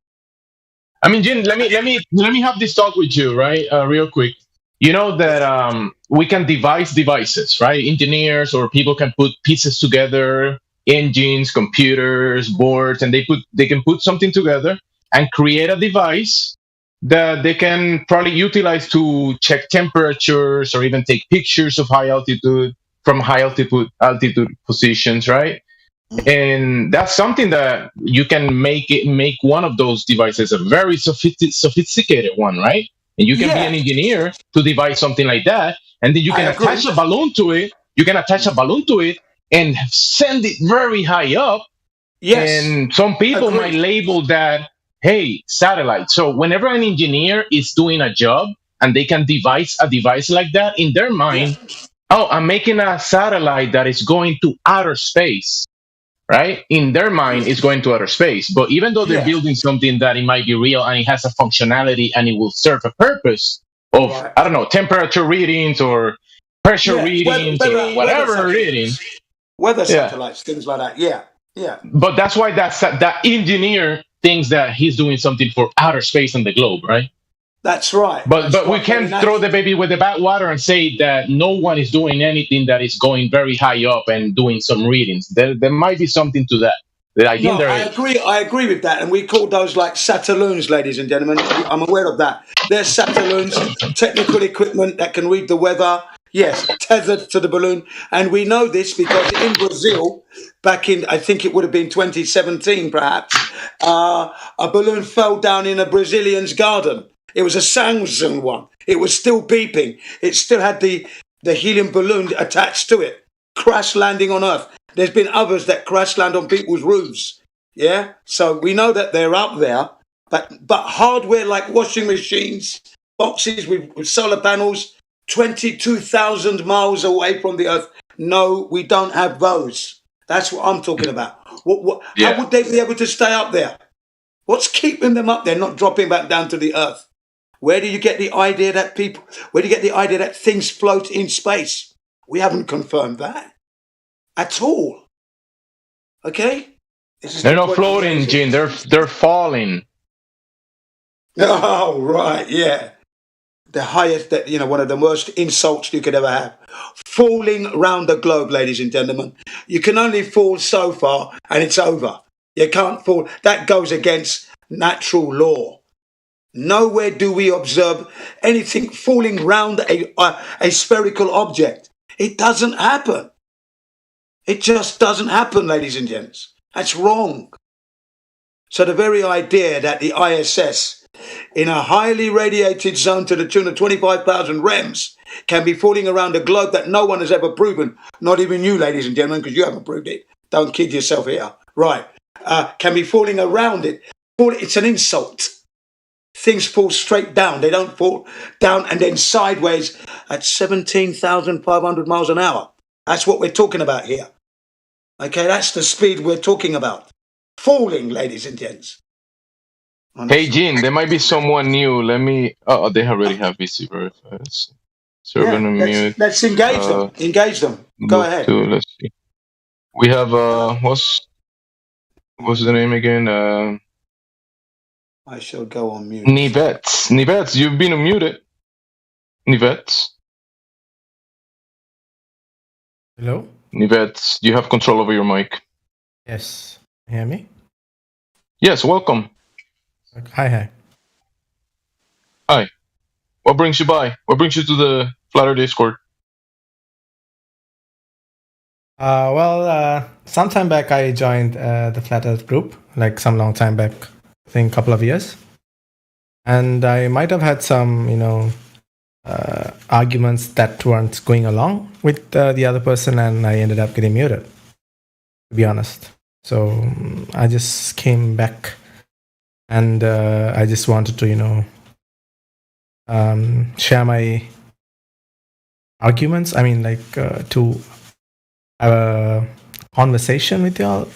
I mean, Jin, let me have this talk with you, right? Real quick. You know that we can devise devices, right? Engineers or people can put pieces together, engines, computers, boards, and they can put something together and create a device that they can probably utilize to check temperatures or even take pictures of high altitude from high altitude positions, right? And that's something that you can make one of those devices a very sophisticated one, right? And you can be an engineer to devise something like that, and then you can attach a balloon to it. You can attach a balloon to it and send it very high up. And some people might label that, hey, satellite. So whenever an engineer is doing a job and they can devise a device like that in their mind, oh, I'm making a satellite that is going to outer space. Right? In their mind, it's going to outer space. But even though they're building something that it might be real and it has a functionality and it will serve a purpose of, I don't know, temperature readings or pressure readings or whatever readings. Weather satellites, things like that. Yeah. But that's why that engineer thinks that he's doing something for outer space and the globe, right? That's right. But we can't throw the baby with the bathwater and say that no one is doing anything that is going very high up and doing some readings. There might be something to that. I agree with that, and we call those like satelloons, ladies and gentlemen. I'm aware of that. They're satelloons, technical equipment that can read the weather. Yes, tethered to the balloon, and we know this because in Brazil, back in I think it would have been 2017, perhaps, a balloon fell down in a Brazilian's garden. It was a Samsung one. It was still beeping. It still had the helium balloon attached to it. Crash landing on Earth. There's been others that crash land on people's roofs. Yeah? So we know that they're up there. But hardware like washing machines, boxes with solar panels, 22,000 miles away from the Earth. No, we don't have those. That's what I'm talking about. How would they be able to stay up there? What's keeping them up there, not dropping back down to the Earth? Where do you get the idea that things float in space? We haven't confirmed that at all. Okay? They're not floating, Gene. They're falling. Oh, right, yeah. The highest, one of the worst insults you could ever have. Falling round the globe, ladies and gentlemen. You can only fall so far and it's over. You can't fall. That goes against natural law. Nowhere do we observe anything falling round a spherical object. It doesn't happen. It just doesn't happen, ladies and gents. That's wrong. So the very idea that the ISS, in a highly radiated zone to the tune of 25,000 rems, can be falling around a globe that no one has ever proven, not even you, ladies and gentlemen, because you haven't proved it. Don't kid yourself here. Right. Can be falling around it. It's an insult. Things fall straight down. They don't fall down and then sideways at 17,500 miles an hour. That's what we're talking about here. Okay, that's the speed we're talking about. Falling, ladies and gents. Hey, Gene, there might be someone new. Let me... Oh, they already have VC verified. So we're going to mute. Let's engage them. Engage them. Go ahead. Let's see. We have... What's the name again? I shall go on mute. Nivets, you've been unmuted. Nivets. Hello? Nivets, you have control over your mic. Yes. Hear me? Yes, welcome. Hi. Hi. What brings you by? What brings you to the Flatter Discord? Some time back I joined the Flat Earth group, like some long time back, I think a couple of years. And I might have had some, arguments that weren't going along with the other person, and I ended up getting muted, to be honest. So I just came back, and I just wanted to, share my arguments. I mean, to have a conversation with y'all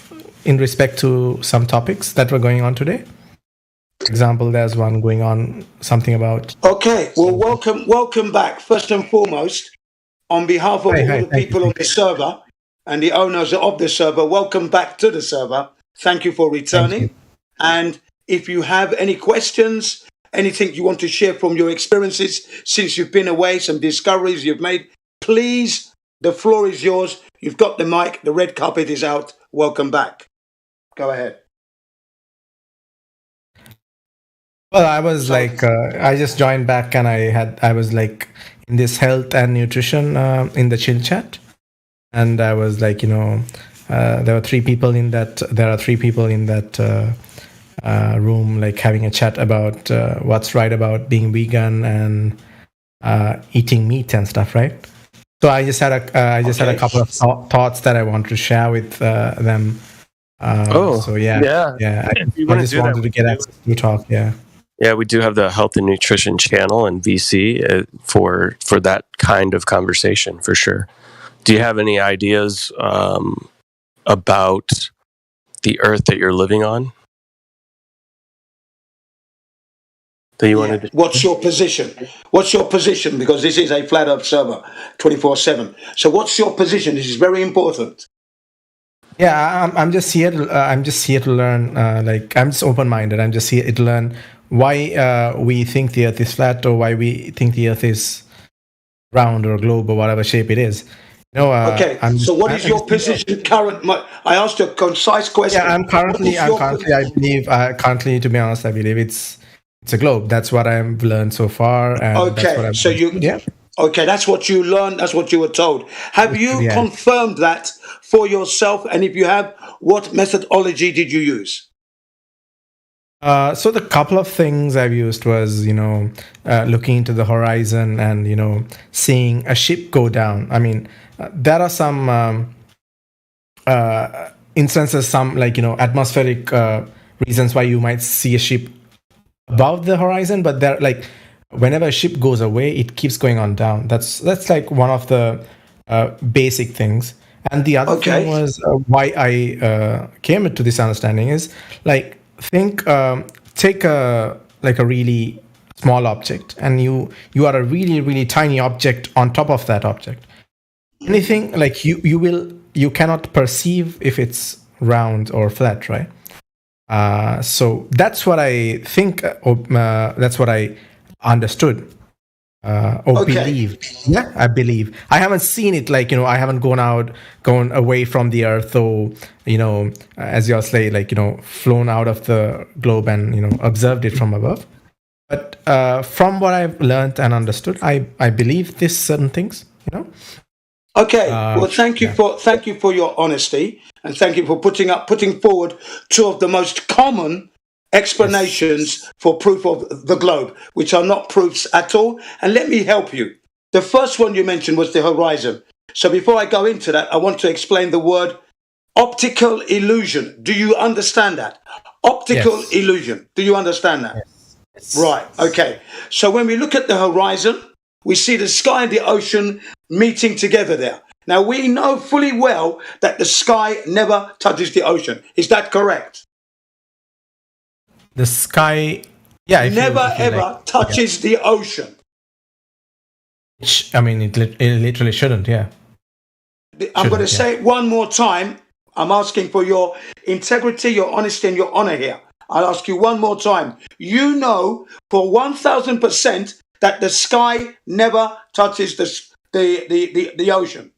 in respect to some topics that were going on today. For example, there's one going on, something about... Okay, well, welcome back. First and foremost, on behalf of all the people on the server and the owners of the server, welcome back to the server. Thank you for returning. And if you have any questions, anything you want to share from your experiences since you've been away, some discoveries you've made, please, the floor is yours. You've got the mic. The red carpet is out. Welcome back. Go ahead. Well, I was like, I just joined back, and I was like in this health and nutrition in the chill chat, and I was like, there are three people in that room, like having a chat about what's right about being vegan and eating meat and stuff, right? So I just had a couple of thoughts that I want to share with them. So yeah. I just wanted to get access to talk. Yeah. Yeah, we do have the health and nutrition channel and VC for that kind of conversation for sure. Do you have any ideas about the Earth that you're living on? That you wanted to... What's your position? What's your position? Because this is a flat Earth server, 24/7. So what's your position? This is very important. Yeah, I'm just here to learn. Like, I'm just open-minded. I'm just here to learn why we think the Earth is flat, or why we think the Earth is round or globe or whatever shape it is. Okay. So what is your position current? I asked you a concise question. Yeah, currently, to be honest, I believe it's a globe. That's what I've learned so far. And that's what I've Okay, that's what you learned. That's what you were told. Have you confirmed that for yourself? And if you have, what methodology did you use? So the couple of things I've used was, looking into the horizon and, seeing a ship go down. I mean, there are some instances, some atmospheric reasons why you might see a ship above the horizon, but they're like, whenever a ship goes away, it keeps going on down. That's like one of the basic things. And the other thing was why I came to this understanding is like, take a really small object, and you are a really, really tiny object on top of that object. Anything like you cannot perceive if it's round or flat, right? So that's what I think. That's what I understood or believe. Yeah, I believe. I haven't seen it. Like, I haven't gone away from the Earth, or as you all say, flown out of the globe and observed it from above. But from what I've learned and understood, I believe these certain things. Okay. Well, thank you for your honesty, and thank you for putting forward two of the most common explanations for proof of the globe, which are not proofs at all. And let me help you. The first one you mentioned was the horizon. So before I go into that, I want to explain the word optical illusion. Do you understand that? Optical illusion. Do you understand that? Yes. Right. Okay. So when we look at the horizon, we see the sky and the ocean meeting together there. Now, we know fully well that the sky never touches the ocean. Is that correct? The sky, never ever touches the ocean. I mean, it literally shouldn't. Yeah. I'm going to say it one more time. I'm asking for your integrity, your honesty, and your honor here. I'll ask you one more time. You know for 1,000% that the sky never touches the ocean.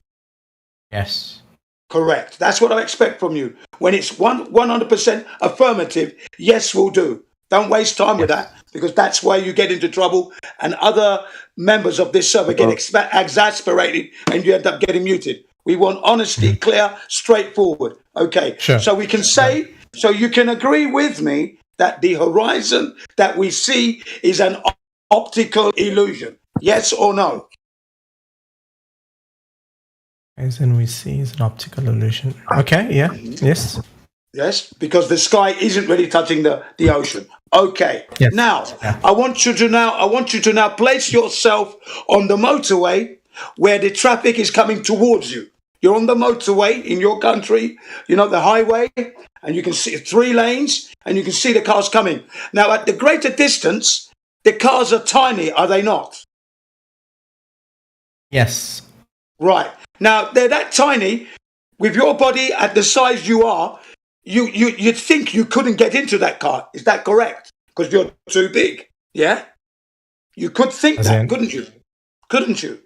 Yes. Correct. That's what I expect from you. When it's 100% affirmative, yes, we'll do. Don't waste time with that, because that's where you get into trouble, and other members of this server get exasperated, and you end up getting muted. We want honesty, clear, straightforward. Okay. Sure. So we can say, so you can agree with me that the horizon that we see is an optical illusion. Yes or no? Horizon we see is an optical illusion. Okay. Yeah. Yes. Yes, because the sky isn't really touching the ocean. Okay. Yes. Now, I want you to now place yourself on the motorway where the traffic is coming towards you. You're on the motorway in your country, the highway, and you can see 3 lanes, and you can see the cars coming. Now, at the greater distance, the cars are tiny, are they not? Yes. Right. Now, they're that tiny. With your body at the size you are, you'd think you couldn't get into that car. Is that correct? Because you're too big. Yeah? You could think that, couldn't you? Couldn't you?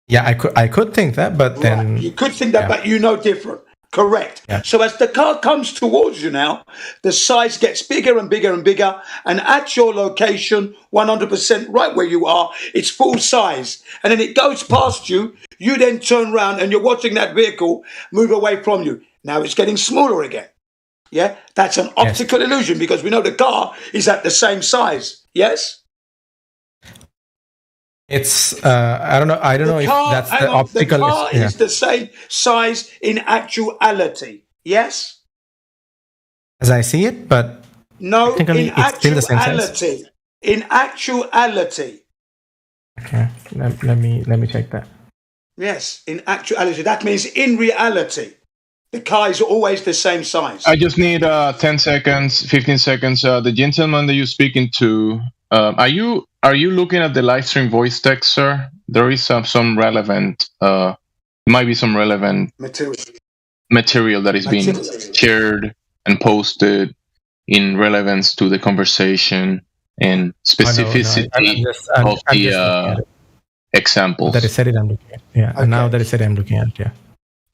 Yeah, I could think that, but then... You could think that, but you know different. Correct. Yeah. So as the car comes towards you now, the size gets bigger and bigger and bigger. And at your location, 100% right where you are, it's full size. And then it goes past you. You then turn around and you're watching that vehicle move away from you. Now it's getting smaller again. Yeah. That's an optical illusion because we know the car is at the same size. Yes. It's I don't know if that's the optical. The car is the same size in actuality. Yes. As I see it, but no, technically it's still the same size. In actuality. Okay, let me check that. Yes, in actuality. That means in reality, the car is always the same size. I just need 10 seconds, 15 seconds. The gentleman that you're speaking to, are you looking at the live stream voice text, sir? There is some relevant, might be some relevant material that is being shared and posted in relevance to the conversation and specificity of the examples. That is said it, I'm looking at. Yeah, Okay. and now that is said, I'm looking at it. Yeah.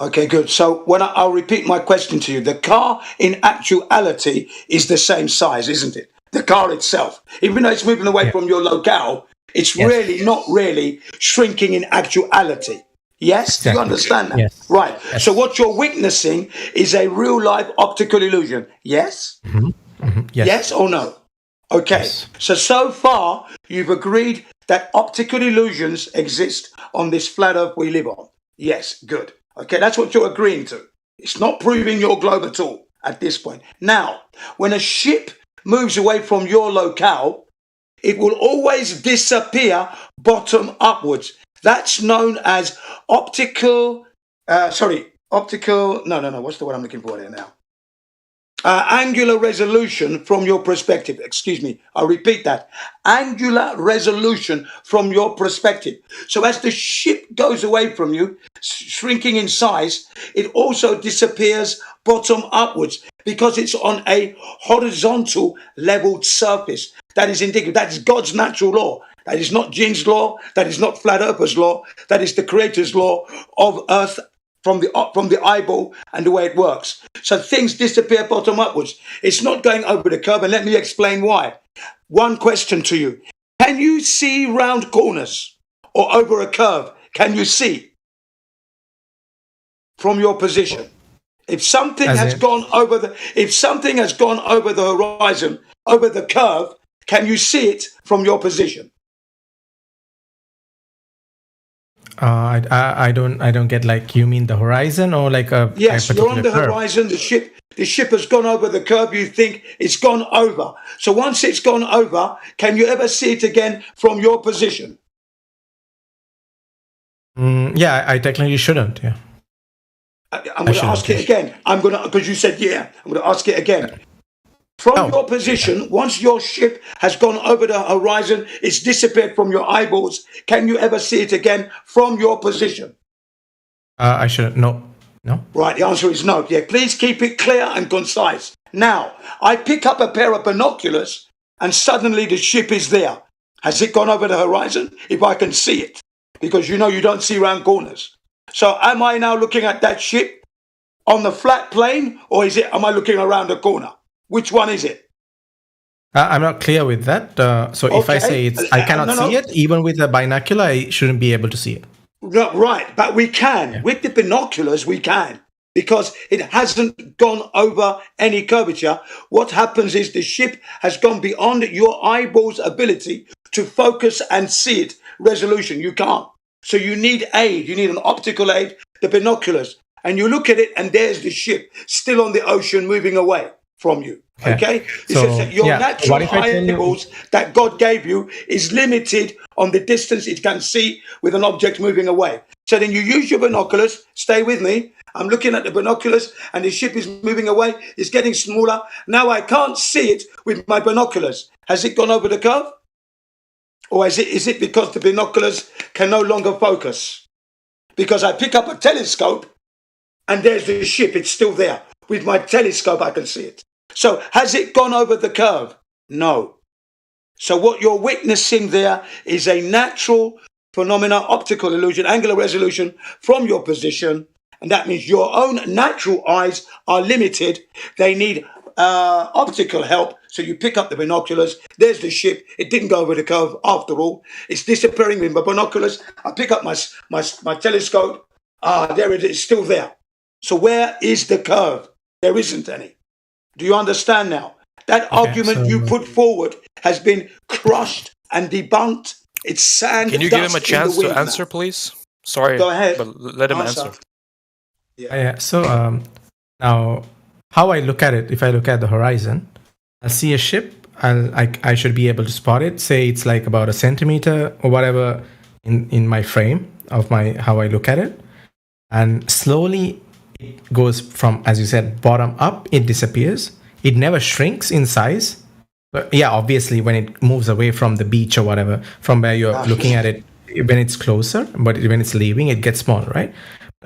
Okay, good. So when I'll repeat my question to you. The car in actuality is the same size, isn't it? The car itself, even though it's moving away from your locale, it's really not really shrinking in actuality. Yes? Exactly. Do you understand that? Yes. Right. Yes. So what you're witnessing is a real life optical illusion. Yes? Yes. Yes or no? Okay. Yes. So far, you've agreed that optical illusions exist on this flat earth we live on. Yes, good. Okay, that's what you're agreeing to. It's not proving your globe at all at this point. Now, when a ship moves away from your locale, it will always disappear bottom upwards. That's known as optical, what's the word I'm looking for there now? Angular resolution from your perspective. Excuse me, I'll repeat that. Angular resolution from your perspective. So as the ship goes away from you, shrinking in size, it also disappears bottom upwards because it's on a horizontal leveled surface. That is indicative. That is God's natural law. That is not Jin's law. That is not Flat Earth's law. That is the Creator's law of Earth from the eyeball and the way it works. So things disappear bottom upwards. It's not going over the curve, and let me explain why. One question to you. Can you see round corners or over a curve? Can you see from your position? If something has gone over the horizon, over the curve, can you see it from your position? I don't get, like, you mean the horizon or like a yes, a you're on the curve? horizon. The ship has gone over the curve. You think it's gone over. So once it's gone over, can you ever see it again from your position? Yeah, I technically shouldn't. Yeah. I'm going to ask it again. Because you said yeah. I'm going to ask it again. From your position, once your ship has gone over the horizon, it's disappeared from your eyeballs. Can you ever see it again from your position? I shouldn't. No. Right, the answer is no. Yeah, please keep it clear and concise. Now, I pick up a pair of binoculars and suddenly the ship is there. Has it gone over the horizon? If I can see it. Because you know you don't see round corners. So am I now looking at that ship on the flat plane, or am I looking around the corner? Which one is it? I'm not clear with that. So if I say I cannot see it, even with a binocular, I shouldn't be able to see it. No, right, but we can. Yeah. With the binoculars, we can. Because it hasn't gone over any curvature. What happens is the ship has gone beyond your eyeball's ability to focus and see it. Resolution, you can't. So you need aid. You need an optical aid, the binoculars. And you look at it and there's the ship still on the ocean moving away from you. Okay? So, your natural eyeballs that God gave you is limited on the distance it can see with an object moving away. So then you use your binoculars. Stay with me. I'm looking at the binoculars and the ship is moving away. It's getting smaller. Now I can't see it with my binoculars. Has it gone over the curve? Or is it because the binoculars can no longer focus? Because I pick up a telescope and there's the ship. It's still there. With my telescope, I can see it. So has it gone over the curve? No. So what you're witnessing there is a natural phenomena, optical illusion, angular resolution from your position. And that means your own natural eyes are limited. They need optical help. So you pick up the binoculars. There's the ship. It didn't go over the curve after all. It's disappearing with my binoculars. I pick up my telescope. There it is, still there. So where is the curve? There isn't any. Do you understand now? That argument you put forward has been crushed and debunked. It's sand. Can you give him a chance to answer, please? Sorry. Go ahead. But let him answer. Yeah. So now, how I look at it, if I look at the horizon, I see a ship. I should be able to spot it. Say it's like about a centimeter or whatever in my frame of how I look at it, and slowly it goes from, as you said, bottom up. It disappears. It never shrinks in size. But yeah, obviously, when it moves away from the beach or whatever, from where you're looking at it, when it's closer, but when it's leaving, it gets smaller, right?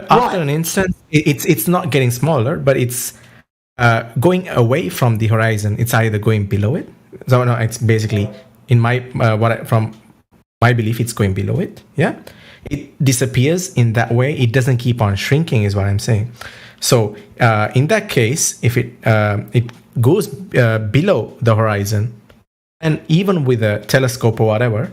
After an instant, it's not getting smaller, but it's going away from the horizon. It's either going below it. So no, it's basically in my from my belief, it's going below it. Yeah, it disappears in that way. It doesn't keep on shrinking, is what I'm saying. So in that case, if it goes below the horizon, and even with a telescope or whatever,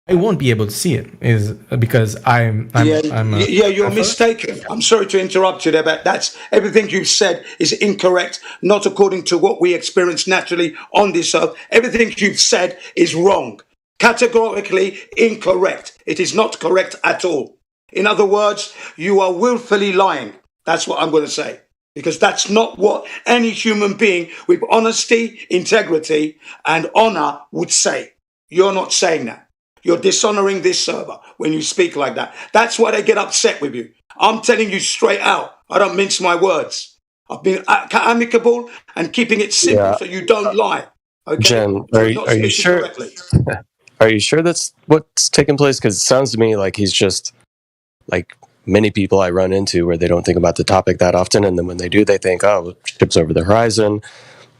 I won't be able to see it, is because you're mistaken. I'm sorry to interrupt you there, but that's everything you've said is incorrect, not according to what we experience naturally on this earth. Everything you've said is wrong, categorically incorrect. It is not correct at all. In other words, you are willfully lying. That's what I'm going to say, because that's not what any human being with honesty, integrity, and honor would say. You're not saying that. You're dishonoring this server when you speak like that. That's why they get upset with you. I'm telling you straight out. I don't mince my words. I've been amicable and keeping it simple so you don't lie. Okay? Jen, are you sure? Are you sure that's what's taking place? Because it sounds to me like he's just like many people I run into where they don't think about the topic that often. And then when they do, they think, oh, ship's over the horizon.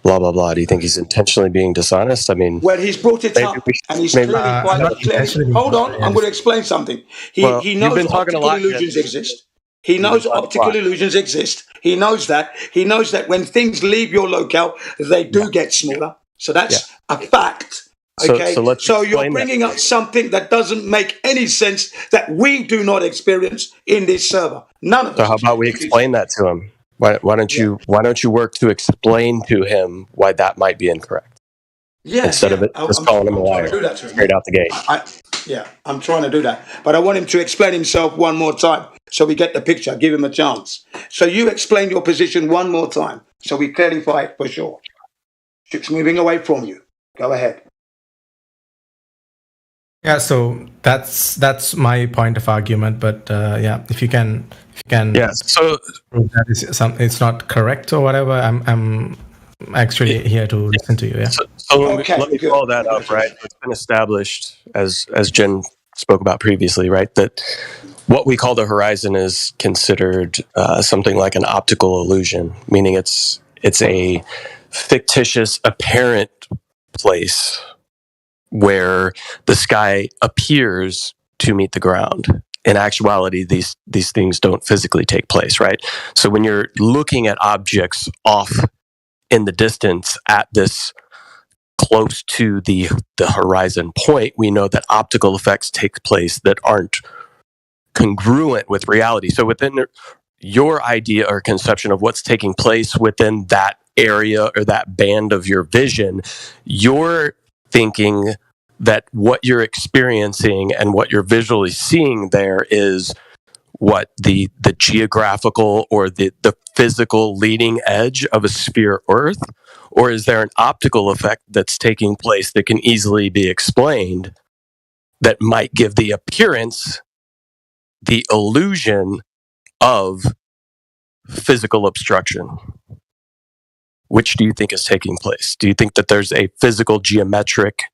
Blah, blah, blah. Do you think he's intentionally being dishonest? I mean... Well, he's brought it up, and he's clearly quite clearly... Hold on, I'm going to explain something. He knows optical illusions exist. He knows optical illusions exist. He knows that. He knows that when things leave your locale, they do get smaller. So that's a fact. Okay? So you're bringing up something that doesn't make any sense that we do not experience in this server. None of us. So how about we explain that to him? Why don't you work to explain to him why that might be incorrect? Instead of it just calling him a liar straight out the gate. I'm trying to do that. But I want him to explain himself one more time so we get the picture. Give him a chance. So you explain your position one more time so we clarify it for sure. Ship's moving away from you. Go ahead. Yeah, so that's my point of argument. But if you can, so prove that it's not correct or whatever, I'm actually here to listen to you. Yeah. So let me follow that up. Right, it's been established as Jen spoke about previously, right, that what we call the horizon is considered something like an optical illusion, meaning it's a fictitious apparent place where the sky appears to meet the ground. In actuality, these things don't physically take place, right? So when you're looking at objects off in the distance at this close to the horizon point, we know that optical effects take place that aren't congruent with reality. So within your idea or conception of what's taking place within that area or that band of your vision, you're thinking that what you're experiencing and what you're visually seeing there is what the geographical or the physical leading edge of a sphere Earth, or is there an optical effect that's taking place that can easily be explained that might give the appearance, the illusion of physical obstruction? Which do you think is taking place? Do you think that there's a physical geometric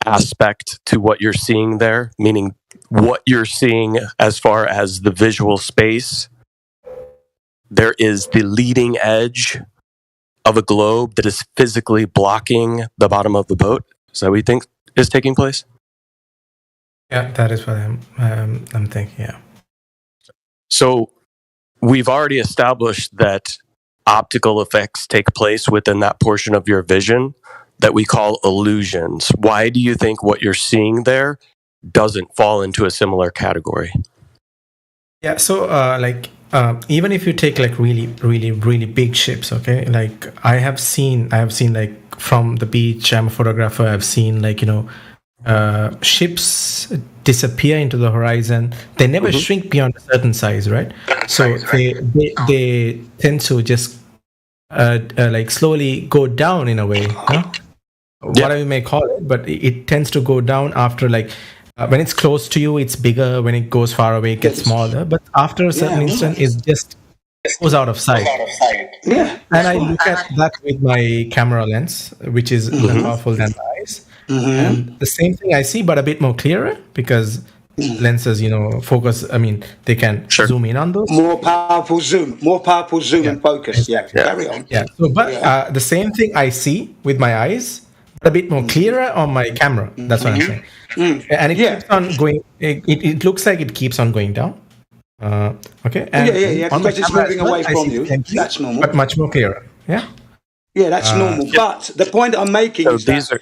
aspect to what you're seeing there, meaning what you're seeing as far as the visual space, there is the leading edge of a globe that is physically blocking the bottom of the boat? Is that what you think is taking place? Yeah, that is what I'm thinking, yeah. So we've already established that optical effects take place within that portion of your vision that we call illusions. Why do you think what you're seeing there doesn't fall into a similar category? Yeah, so even if you take like really big ships, okay, like I have seen like from the beach, I'm a photographer, I've seen like ships disappear into the horizon. They never shrink beyond a certain size, right? So they tend to just like slowly go down in a way, whatever you may call it, but it tends to go down after like when it's close to you, it's bigger. When it goes far away, it gets smaller. But after a certain instant, it just goes out of sight. Yeah. And I look at that with my camera lens, which is more powerful than my eyes. And the same thing I see, but a bit more clearer because lenses, focus. I mean, they can zoom in on those. More powerful zoom and focus. Yeah. Carry on. Yeah. So, but the same thing I see with my eyes, but a bit more clearer on my camera. That's what I'm saying. And it keeps on going. It looks like it keeps on going down. Okay. And because it's moving away from you. That's normal. But much more clearer. Yeah. Yeah, that's normal. But the point I'm making is that,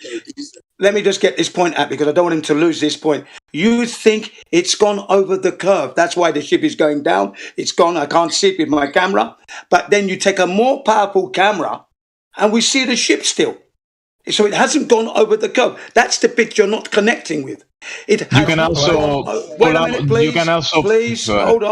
let me just get this point out because I don't want him to lose this point. You think it's gone over the curve. That's why the ship is going down. It's gone. I can't see it with my camera. But then you take a more powerful camera and we see the ship still. So it hasn't gone over the curve. That's the bit you're not connecting with. It has You can also wait a minute, please. You can also please hold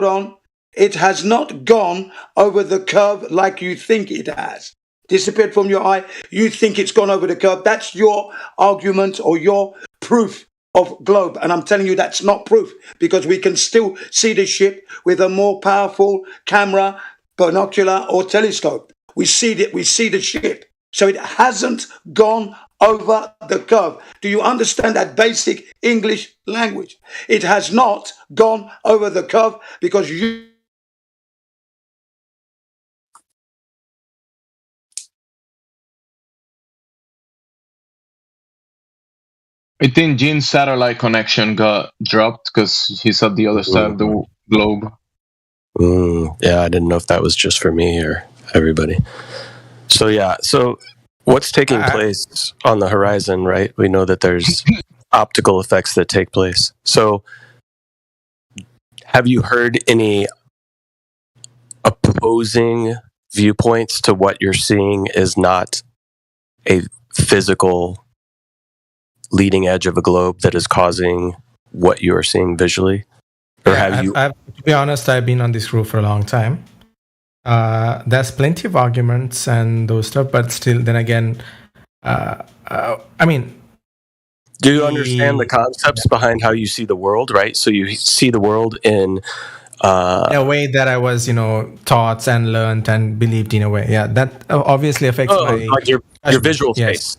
on. It has not gone over the curve like you think it has. Disappeared from your eye. You think it's gone over the curve. That's your argument or your proof of globe. And I'm telling you that's not proof because we can still see the ship with a more powerful camera, binocular or telescope. We see the ship. So it hasn't gone over the curve. Do you understand that basic English language? It has not gone over the curve because you... I think Gene's satellite connection got dropped because he's at the other side of the globe. Yeah, I didn't know if that was just for me or everybody. So what's taking place on the horizon, right? We know that there's optical effects that take place. So have you heard any opposing viewpoints to what you're seeing is not a physical leading edge of a globe that is causing what you are seeing visually? Or to be honest, I've been on this crew for a long time. There's plenty of arguments and those stuff, but still, then again, I mean... Do you understand the concepts behind how you see the world, right? So you see the world in a way that I was, taught and learned and believed in a way. Yeah, that obviously affects my... like your visual space.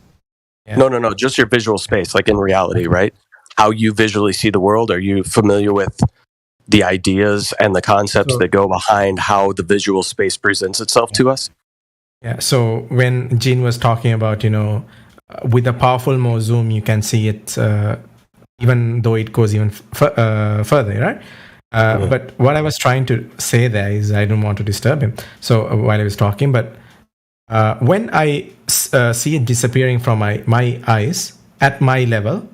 Yeah. No, just your visual space, like in reality, right? How you visually see the world. Are you familiar with the ideas and the concepts that go behind how the visual space presents itself to us? Yeah, so when Gene was talking about, with a powerful more zoom, you can see it even though it goes even further, right? But what I was trying to say there is I don't want to disturb him. So while I was talking, but when I see it disappearing from my eyes at my level,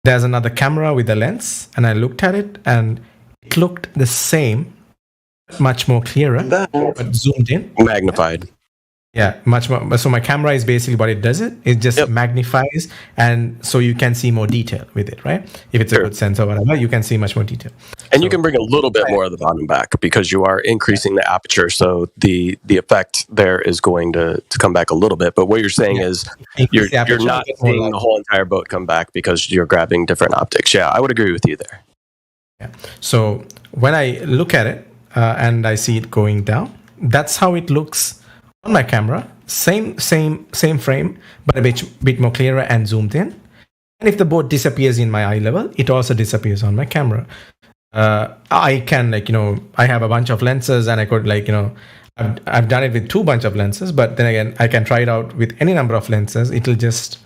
there's another camera with a lens, and I looked at it, and it looked the same, much more clearer, but zoomed in, magnified. Yeah, much more. So my camera is basically what it does. It just magnifies, and so you can see more detail with it, right? If it's a good sensor or whatever, you can see much more detail. And you can bring a little bit more of the bottom back because you are increasing the aperture, so the effect there is going to come back a little bit. But what you're saying is you're not seeing the whole entire boat come back because you're grabbing different optics. Yeah, I would agree with you there. Yeah. So when I look at it and I see it going down, that's how it looks on my camera. Same frame, but a bit more clearer and zoomed in. And if the boat disappears in my eye level, it also disappears on my camera. I can I have a bunch of lenses, and I could I've done it with two bunch of lenses, but then again, I can try it out with any number of lenses. It'll just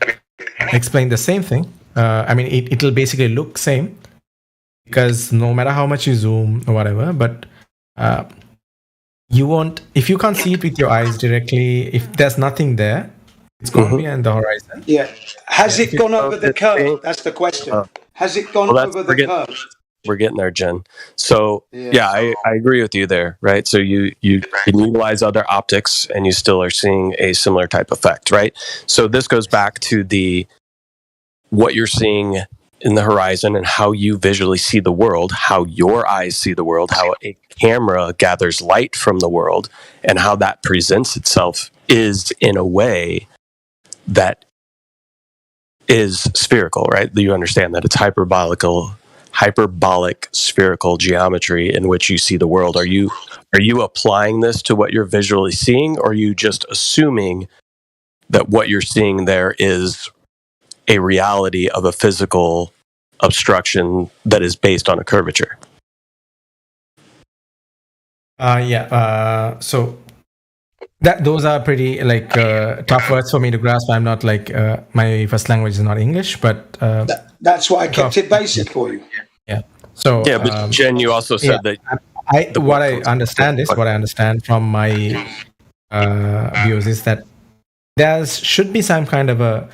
explain the same thing. It'll basically look same. because no matter how much you zoom or whatever, but you won't, if you can't see it with your eyes directly, if there's nothing there, it's going to be on the horizon. Yeah. Has it gone over the curve? That's the question. Has it gone over the curve? We're getting there, Jen. So I agree with you there, right? So you can utilize other optics and you still are seeing a similar type effect, right? So this goes back to what you're seeing in the horizon and how you visually see the world, how your eyes see the world, how a camera gathers light from the world, and how that presents itself is in a way that is spherical, right? You understand that it's hyperbolic spherical geometry in which you see the world. Are you applying this to what you're visually seeing, or are you just assuming that what you're seeing there is a reality of a physical obstruction that is based on a curvature? So those are pretty tough words for me to grasp. I'm not my first language is not English, but that's why I kept it basic for you. Yeah. So but Jen, you also said that what I understand from my views is that there should be some kind of a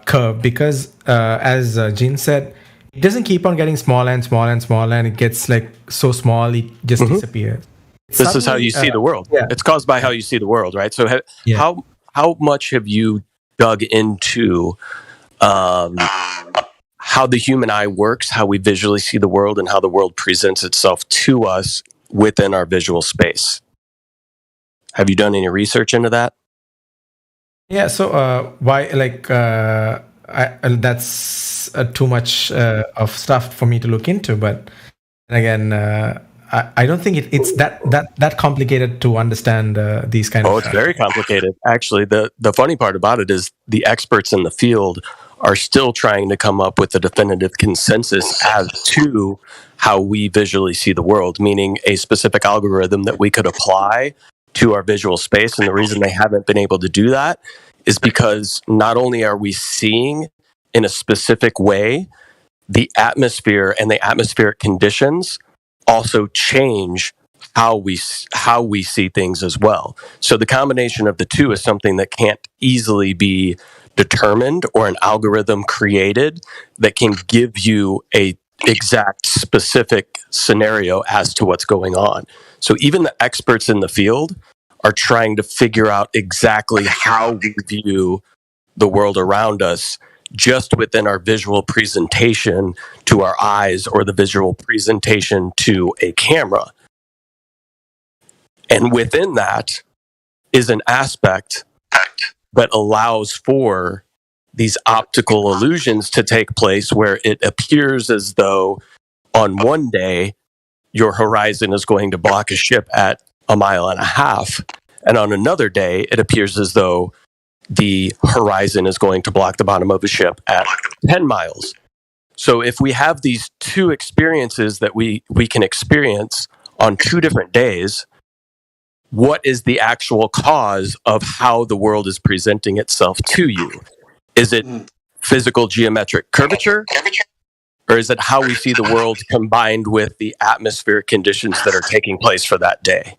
curve, because as Jean said, it doesn't keep on getting smaller and smaller and smaller, and it gets so small it just disappears. This is how you see the world. It's caused by how you see the world, right? So how much have you dug into how the human eye works, how we visually see the world, and how the world presents itself to us within our visual space? Have you done any research into that? Yeah. So why that's too much of stuff for me to look into, but again, I don't think it's that complicated to understand these kind of stuff. It's very complicated. Actually, the funny part about it is the experts in the field are still trying to come up with a definitive consensus as to how we visually see the world, meaning a specific algorithm that we could apply to our visual space. And the reason they haven't been able to do that is because not only are we seeing in a specific way, the atmosphere and the atmospheric conditions also change how we see things as well. So the combination of the two is something that can't easily be determined or an algorithm created that can give you a exact specific scenario as to what's going on. So even the experts in the field are trying to figure out exactly how we view the world around us just within our visual presentation to our eyes or the visual presentation to a camera. And within that is an aspect that allows for these optical illusions to take place, where it appears as though on one day your horizon is going to block a ship at 1.5 miles, and on another day it appears as though the horizon is going to block the bottom of a ship at 10 miles. So if we have these two experiences that we can experience on 2 different days, what is the actual cause of how the world is presenting itself to you? Is it physical geometric curvature? Or is it how we see the world combined with the atmospheric conditions that are taking place for that day?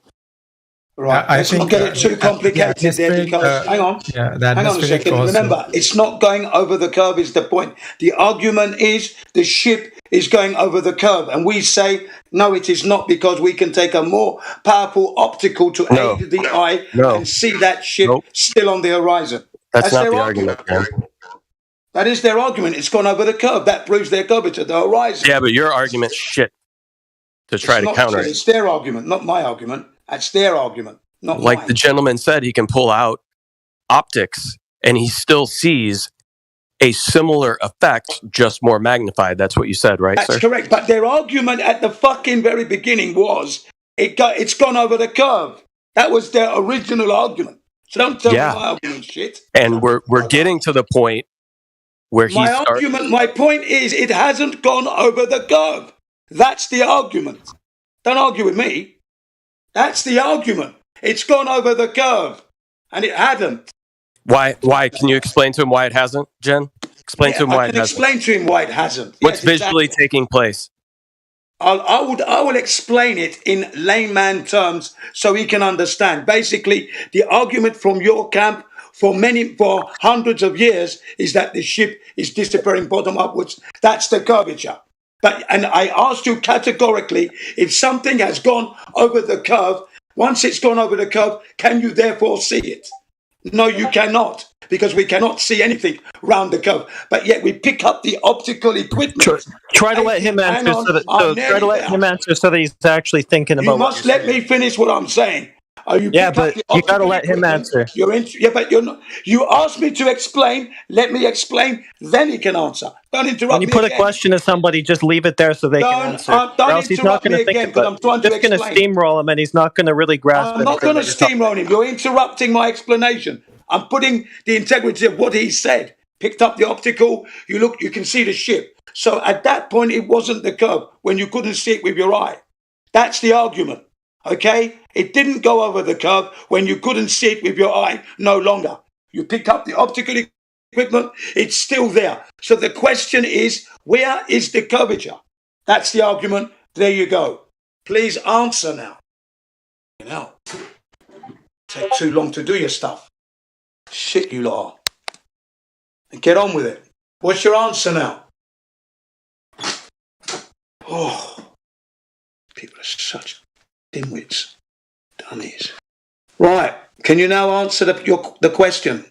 Right, let's not get it too complicated there, because hang on a second. Remember, it's not going over the curve is the point. The argument is the ship is going over the curve, and we say no, it is not, because we can take a more powerful optical to aid the eye and see that ship still on the horizon. That's not the argument, man. That is their argument. It's gone over the curve. That proves their curvature, the horizon. Yeah, but your argument's shit to try to counter it. It's their argument, not my argument. That's their argument, not mine. Like the gentleman said, he can pull out optics and he still sees a similar effect, just more magnified. That's what you said, right, That's sir? correct. But their argument at the fucking very beginning was it's gone over the curve. That was their original argument. So don't tell me my argument shit. And we're getting to the point where my point is it hasn't gone over the curve. That's the argument. Don't argue with me. That's the argument. It's gone over the curve, and it hadn't. Why? Can you explain to him why it hasn't, Jen? Explain to him why it hasn't. Explain to him why it hasn't. What's visually taking place? I will explain it in layman terms so he can understand. Basically, the argument from your camp for hundreds of years is that the ship is disappearing bottom upwards. That's the curvature. And I asked you categorically, if something has gone over the curve, once it's gone over the curve, can you therefore see it? No, you cannot, because we cannot see anything round the curve. But yet we pick up the optical equipment. Try to let him answer so that he's actually thinking about. You must let me finish what I'm saying. You got to let him answer. But you asked me to explain. Let me explain. Then he can answer. Don't interrupt me. When you put a question to somebody, just leave it there so they can answer. Don't else he's not going to think about it. I'm just going to steamroll him, and he's not going to really grasp it. I'm not going to steamroll him. You're interrupting my explanation. I'm putting the integrity of what he said. Picked up the optical. You can see the ship. So at that point, it wasn't the curve when you couldn't see it with your eye. That's the argument. Okay? It didn't go over the curve when you couldn't see it with your eye no longer. You pick up the optical equipment, it's still there. So the question is, where is the curvature? That's the argument. There you go. Please answer now. Take too long to do your stuff. Shit, you lot are. And get on with it. What's your answer now? Oh, people are such dimwits, dummies. Right, can you now answer the question?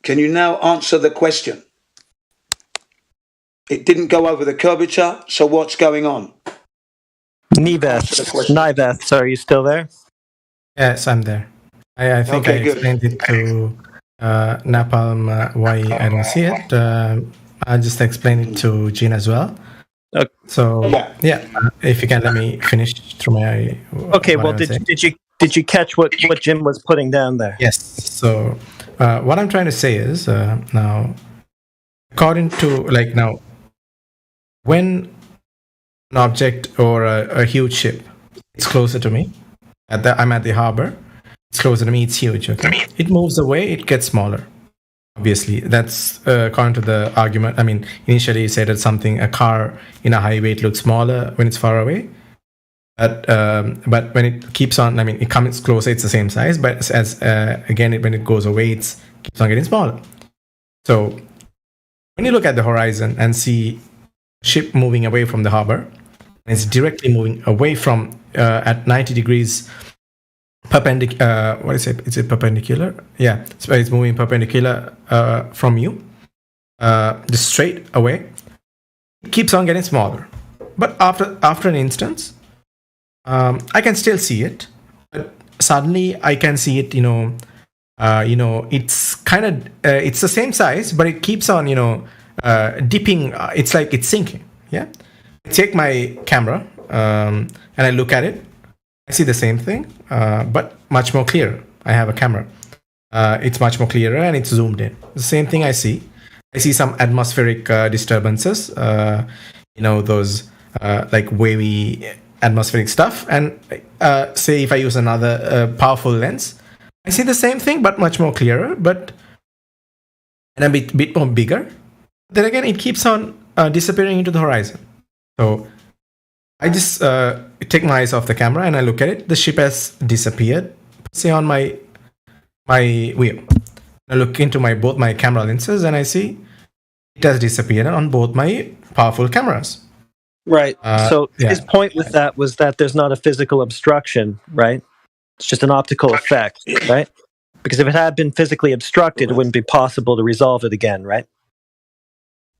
Can you now answer the question? It didn't go over the curvature, so what's going on? Niveth, are you still there? Yes, I'm there. I think I explained it to Napalm why I don't see it. I'll just explain it to Gene as well. Okay. So if you can let me finish through my. Okay. Well, did you catch what Jim was putting down there? Yes. So what I'm trying to say is now, according to when an object or a huge ship is closer to me, I'm at the harbor. It's closer to me. It's huge. Okay. It moves away. It gets smaller. Obviously, that's according to the argument. I mean, initially you said that a car in a highway, it looks smaller when it's far away. But when it keeps on, it comes closer, it's the same size. But when it goes away, it keeps on getting smaller. So when you look at the horizon and see a ship moving away from the harbor, and it's directly moving away from at 90 degrees perpendicular. What is it? Is it perpendicular? Yeah, it's moving perpendicular from you, just straight away. It keeps on getting smaller, but after an instance, I can still see it. But suddenly, I can see it. It's kind of it's the same size, but it keeps on dipping. It's like it's sinking. Yeah, I take my camera and I look at it. I see the same thing, but much more clear. I have a camera. It's much more clearer and it's zoomed in. The same thing I see. I see some atmospheric disturbances, those like wavy atmospheric stuff. And say if I use another powerful lens, I see the same thing, but much more clearer, and a bit more bigger. Then again, it keeps on disappearing into the horizon. So I just take my eyes off the camera and I look at it. The ship has disappeared, say on my wheel. I look into both my camera lenses and I see it has disappeared on both my powerful cameras. Right. So his point with that was that there's not a physical obstruction, right? It's just an optical effect, right? Because if it had been physically obstructed, it wouldn't be possible to resolve it again, right?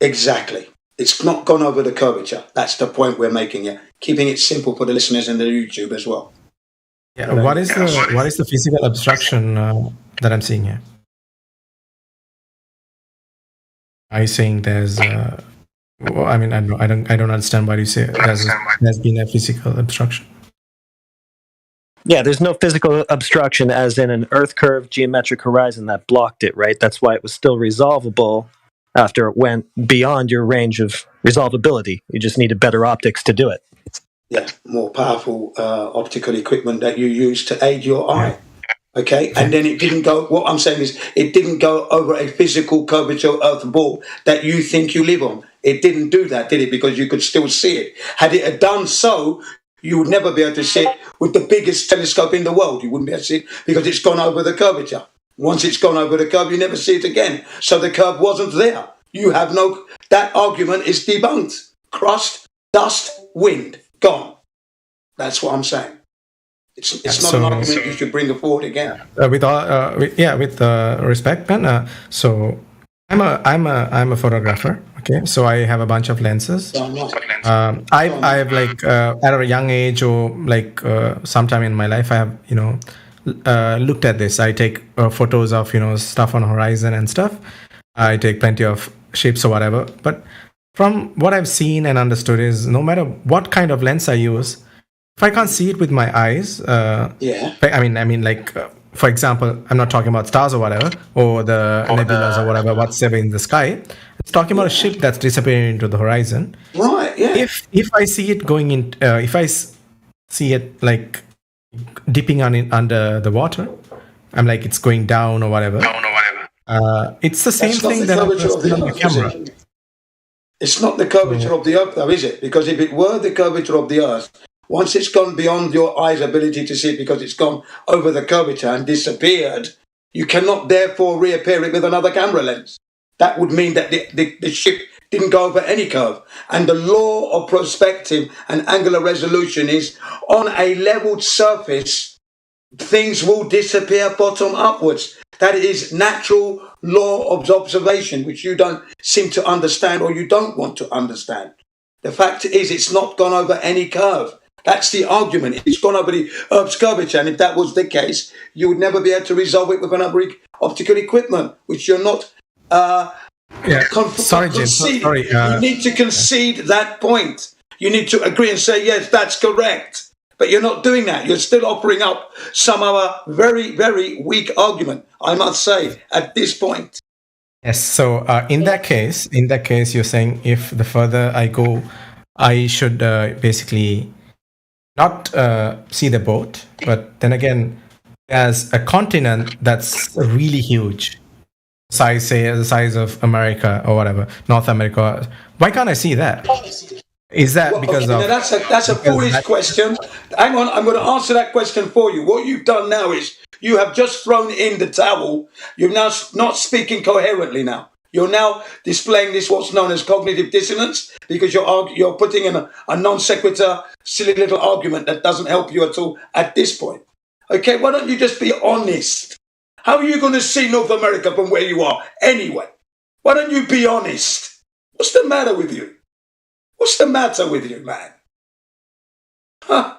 Exactly. It's not gone over the curvature. That's the point we're making here. Keeping it simple for the listeners in the YouTube as well. Yeah. What is the physical obstruction that I'm seeing here? Are you saying there's? I don't understand why you say there's been a physical obstruction. Yeah, there's no physical obstruction, as in an Earth curve geometric horizon that blocked it, right? That's why it was still resolvable after it went beyond your range of resolvability. You just needed better optics to do it. Yeah, more powerful optical equipment that you use to aid your eye. Okay, and then it didn't go. What I'm saying is, it didn't go over a physical curvature earth ball that you think you live on. It didn't do that, did it? Because you could still see it. Had it had done so, you would never be able to see it with the biggest telescope in the world. You wouldn't be able to see it because it's gone over the curvature. Once it's gone over the curve, you never see it again. So the curve wasn't there. You have no. That argument is debunked. Crust, dust, wind, gone. That's what I'm saying. It's not an argument you should bring forward again. With respect, Ben. So I'm a photographer. Okay, so I have a bunch of lenses. I've like at a young age or like sometime in my life, I have looked at this. I take photos of stuff on horizon and stuff. I take plenty of ships or whatever. But from what I've seen and understood is no matter what kind of lens I use, if I can't see it with my eyes, I mean, like for example, I'm not talking about stars or whatever, or the nebulas or whatever, whatsoever in the sky. It's talking about a ship that's disappearing into the horizon. Right. Yeah. If I see it going in, if I see it like dipping under the water, I'm like it's going down or whatever. It's the same thing that on the camera. It's not the curvature of the Earth, though, is it? Because if it were the curvature of the Earth, once it's gone beyond your eye's ability to see it because it's gone over the curvature and disappeared, you cannot therefore reappear it with another camera lens. That would mean that the ship didn't go over any curve. And the law of perspective and angular resolution is on a leveled surface, things will disappear bottom upwards. That is natural law of observation, which you don't seem to understand or you don't want to understand. The fact is it's not gone over any curve. That's the argument. It's gone over the Earth's curvature, and if that was the case, you would never be able to resolve it with another optical equipment, which you're not Sorry, Jim. Sorry. You need to concede that point. You need to agree and say, yes, that's correct. But you're not doing that. You're still offering up some other very, very weak argument, I must say, at this point. Yes. So in that case, you're saying if the further I go, I should basically not see the boat, but then again, as a continent that's really huge, the size of America or whatever, North America. Why can't I see that? Is that because of? That's a foolish question. Hang on, I'm going to answer that question for you. What you've done now is you have just thrown in the towel. You're now not speaking coherently now. You're now displaying this what's known as cognitive dissonance because you're putting in a non sequitur, silly little argument that doesn't help you at all at this point. Okay, why don't you just be honest? How are you going to see North America from where you are anyway? Why don't you be honest? What's the matter with you? What's the matter with you, man? Huh?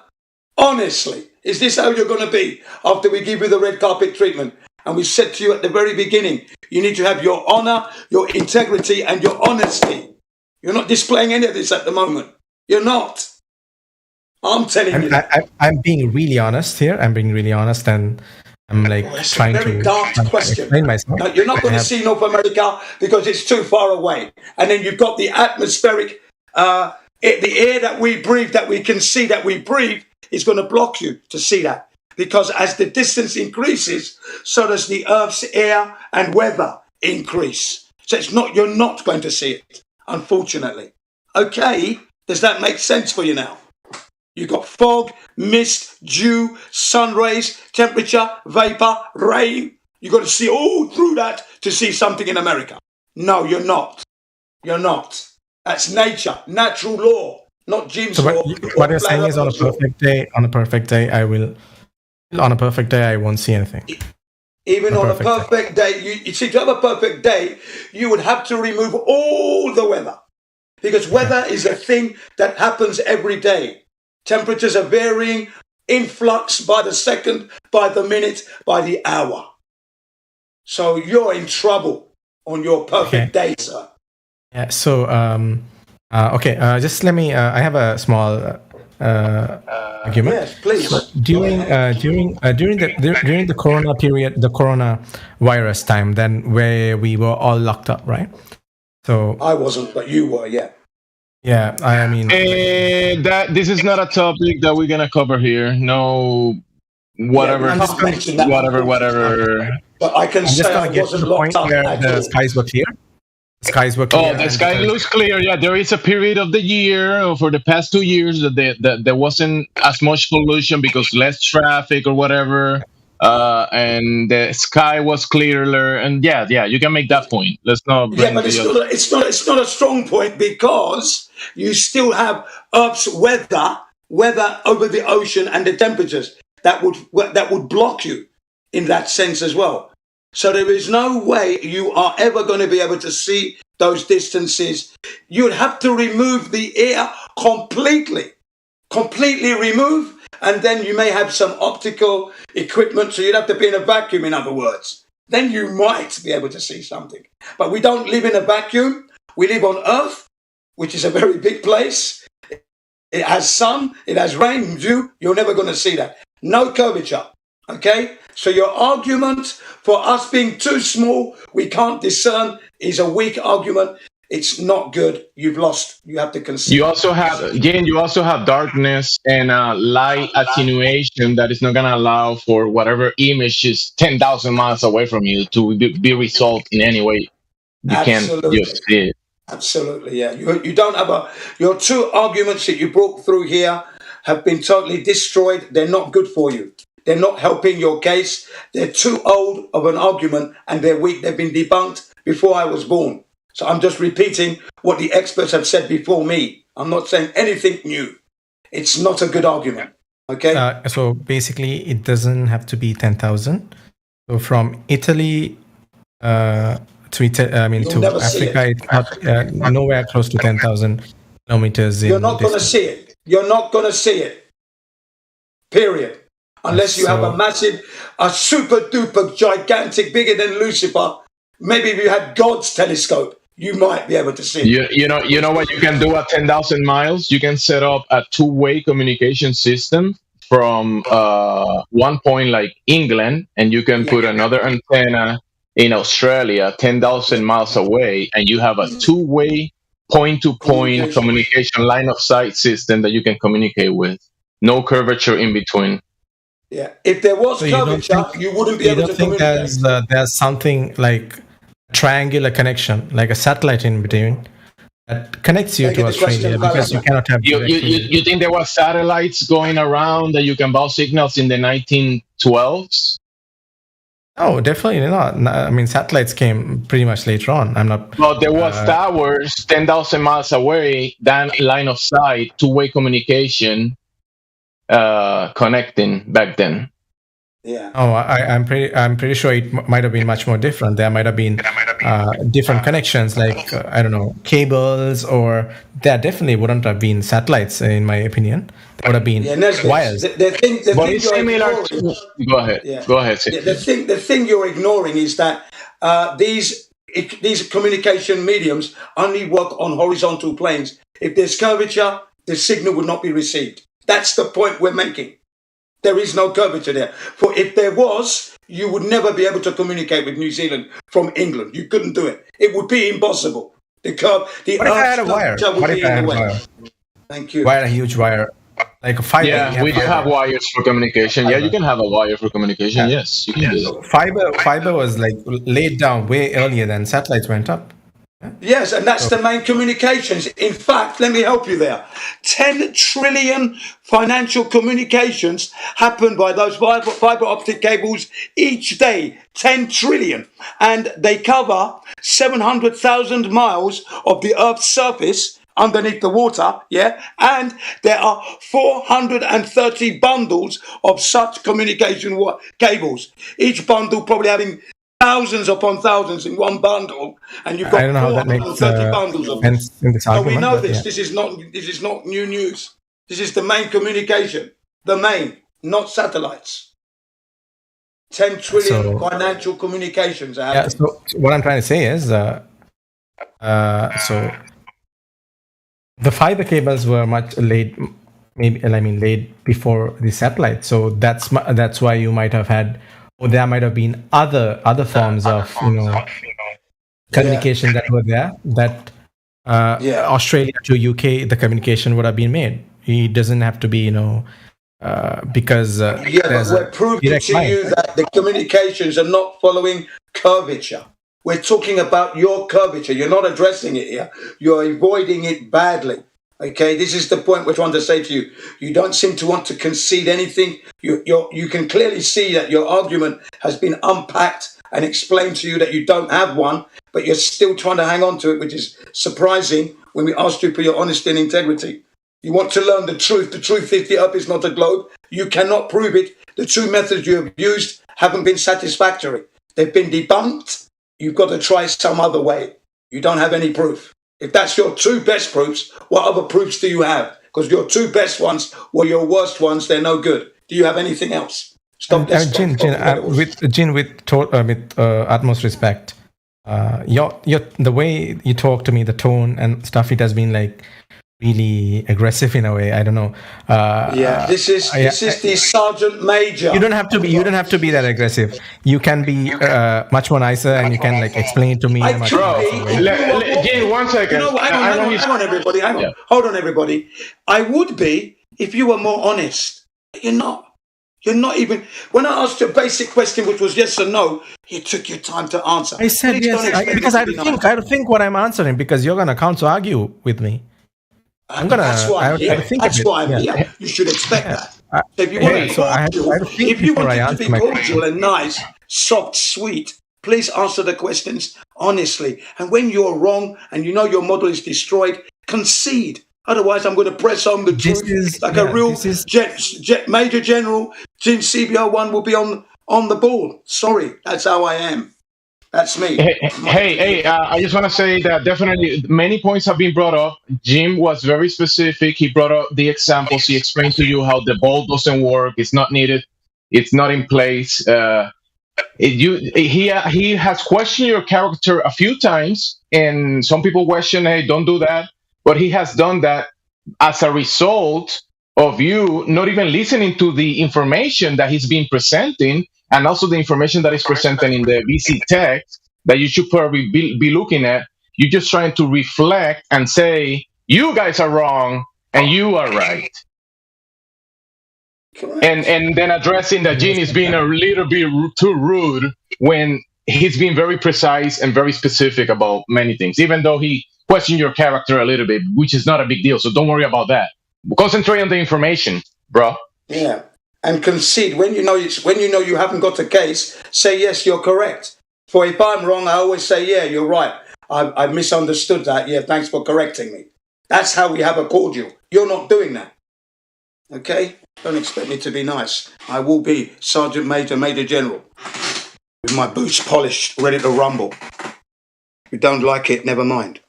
Honestly, is this how you're going to be after we give you the red carpet treatment? And we said to you at the very beginning, you need to have your honor, your integrity, and your honesty. You're not displaying any of this at the moment. You're not. I'm telling you. I'm being really honest here. I'm being really honest, and I'm like trying to explain myself. No, you're not going to see North America because it's too far away. And then you've got the atmospheric, the air that we breathe, that we can see, that we breathe, is going to block you to see that. Because as the distance increases, so does the Earth's air and weather increase. So you're not going to see it, unfortunately. Okay, does that make sense for you now? You've got fog, mist, dew, sun rays, temperature, vapor, rain. You've got to see all through that to see something in America. No, you're not. You're not. That's nature, natural law, not Jim's law. What you're saying is on a perfect day, I won't see anything. Even on a perfect day, you see, to have a perfect day, you would have to remove all the weather. Because weather is a thing that happens every day. Temperatures are varying in flux by the second, by the minute, by the hour. So you're in trouble on your perfect day, sir. Yeah. So, just let me. I have a small argument. Yes, please. So during the Corona period, the Corona virus time, then where we were all locked up, right? So I wasn't, but you were, yeah. Yeah, I mean, this is not a topic that we're gonna cover here. No whatever, Yeah, whatever. But I can I'm just say I going to get to wasn't the locked point up where at the all. skies were clear. The skies were clear. Oh, the sky looks clear. Yeah, there is a period of the year, or for the past 2 years, that there wasn't as much pollution because less traffic or whatever, and the sky was clearer. And yeah, you can make that point. Let's not Yeah, bring but the other. it's not a strong point because you still have Earth's weather over the ocean and the temperatures that would block you in that sense as well. So there is no way you are ever going to be able to see those distances. You'd have to remove the air completely remove, and then you may have some optical equipment, so you'd have to be in a vacuum, in other words. Then you might be able to see something. But we don't live in a vacuum. We live on Earth, which is a very big place. It has sun, it has rain, dew. You're never going to see that. No curvature. Okay? So your argument for us being too small, we can't discern, is a weak argument. It's not good. You've lost. You have to concede. You also have darkness and light attenuation that is not going to allow for whatever image is 10,000 miles away from you to be resolved in any way. You can't just see it. Absolutely, yeah. You don't have your two arguments that you brought through here have been totally destroyed. They're not good for you. They're not helping your case. They're too old of an argument and they're weak. They've been debunked before I was born. So I'm just repeating what the experts have said before me. I'm not saying anything new. It's not a good argument. Okay? So basically, it doesn't have to be 10,000. So from Italy to Africa, it's not nowhere close to 10,000 kilometers. You're not going to see it. You're not going to see it. Period. Unless you have a super duper gigantic, bigger than Lucifer. Maybe if you had God's telescope, you might be able to see it. You know what you can do at 10,000 miles? You can set up a two-way communication system from one point like England, and you can put another antenna in Australia 10,000 miles away, and you have a two-way point-to-point communication line of sight system that you can communicate with. No curvature in between. Yeah, if there was curvature, you wouldn't be able to communicate. There's something like triangular connection, like a satellite in between that connects you to Australia, because you cannot have. You think there were satellites going around that you can bounce signals in the 1912s? Oh, definitely not. I mean, satellites came pretty much later on. I'm not. Well, there was towers 10,000 miles away, that line of sight, two-way communication, connecting back then. Yeah. Oh, I'm pretty sure it might have been much more different. There might have been different connections, like I don't know, cables, or there definitely wouldn't have been satellites, in my opinion. There would have been wires. The thing Go ahead. Yeah. Go ahead. The thing you're ignoring is that these communication mediums only work on horizontal planes. If there's curvature, the signal would not be received. That's the point we're making. There is no curvature there. For if there was, you would never be able to communicate with New Zealand from England. You couldn't do it. It would be impossible. What if I had a wire? What if I had a wire? Thank you. Wire, a huge wire, like a fiber. Yeah, we do have wires for communication. Yeah, you can have a wire for communication. Yes, you can do that. Fiber was like laid down way earlier than satellites went up. Yes, and that's the main communications. In fact, let me help you there. 10 trillion financial communications happen by those fiber optic cables each day. 10 trillion. And they cover 700,000 miles of the Earth's surface underneath the water, yeah? And there are 430 bundles of such communication cables. Each bundle probably having thousands upon thousands in one bundle, and you've got 430 bundles of them. So we know this. Yeah. This is not new news. This is the main communication. The main, not satellites. 10 trillion financial communications are happening. So what I'm trying to say is, so the fiber cables were much laid before the satellite. So that's why you might have had. Or there might have been other forms of communication that were there. That Australia to UK, the communication would have been made. It doesn't have to be because but we're proving to you that the communications are not following curvature. We're talking about your curvature. You're not addressing it here. You're avoiding it badly. Okay, this is the point we're trying to say to you. You don't seem to want to concede anything. You can clearly see that your argument has been unpacked and explained to you that you don't have one, but you're still trying to hang on to it, which is surprising when we asked you for your honesty and integrity. You want to learn the truth. The truth is the earth is not a globe. You cannot prove it. The two methods you have used haven't been satisfactory. They've been debunked. You've got to try some other way. You don't have any proof. If that's your two best proofs, what other proofs do you have? Because your two best ones were your worst ones. They're no good. Do you have anything else? Stop this. With utmost respect, the way you talk to me, the tone and stuff, it has been like really aggressive in a way. I don't know. This is the sergeant major. You don't have to be that aggressive. You can be much more nicer, and you can like explain it to me. One second. You know, hang on, everybody. Hang on. Hold on, everybody. I would be if you were more honest. You're not. You're not even. When I asked you a basic question, which was yes or no, you took your time to answer. I said yes because I think what I'm answering, because you're gonna counter argue with me. That's why I'm here. You should expect that. So if you want to be cordial and nice, soft, sweet, please answer the questions honestly. And when you're wrong and you know your model is destroyed, concede. Otherwise, I'm going to press home the truth a real Major General. Team CBR1 will be on the ball. Sorry, that's how I am. That's me. Hey, I just want to say that definitely many points have been brought up. Jim was very specific. He brought up the examples. He explained to you how the ball doesn't work. It's not needed. It's not in place. He has questioned your character a few times, and some people question, hey, don't do that. But he has done that as a result of you not even listening to the information that he's been presenting, and also the information that is presented in the VC text that you should probably be looking at. You're just trying to reflect and say, you guys are wrong and you are right. And then addressing that Gene is being a little bit too rude when he's being very precise and very specific about many things, even though he questioned your character a little bit, which is not a big deal. So don't worry about that. Concentrate on the information, bro. Yeah. And concede when you know you haven't got a case. Say yes, you're correct. For if I'm wrong, I always say yeah, you're right. I misunderstood that. Yeah, thanks for correcting me. That's how we have a cordial. You're not doing that. Okay? Don't expect me to be nice. I will be Sergeant Major, Major General, with my boots polished, ready to rumble. If you don't like it, never mind.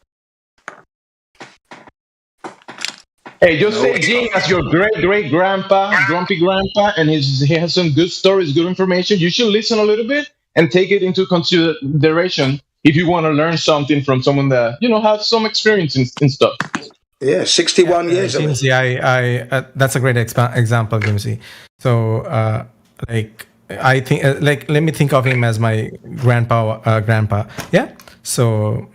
Hey, just say Gene as your great-great-grandpa, grumpy grandpa, and he has some good stories, good information. You should listen a little bit and take it into consideration if you want to learn something from someone that, has some experience in stuff. Yeah, 61 years of it. I that's a great example, Jimsy. So, I think, let me think of him as my grandpa. Yeah. So,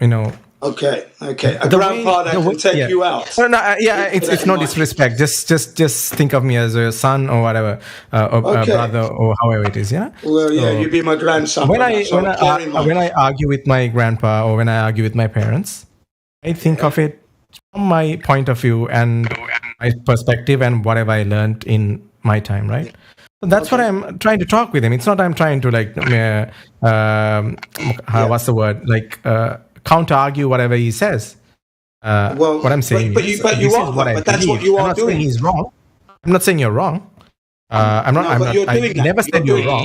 Okay. A grandpa that can take you out. It's no disrespect. Just think of me as a son or whatever, or a brother or however it is. Yeah. Well, you be my grandson. When I argue with my grandpa or when I argue with my parents, I think of it from my point of view and my perspective and whatever I learned in my time, right? So that's what I'm trying to talk with him. It's not I'm trying to what's the word, counter argue whatever he says. What I'm saying that's what you are I'm not doing. saying he's wrong. I'm not saying you're wrong. I never said you're wrong.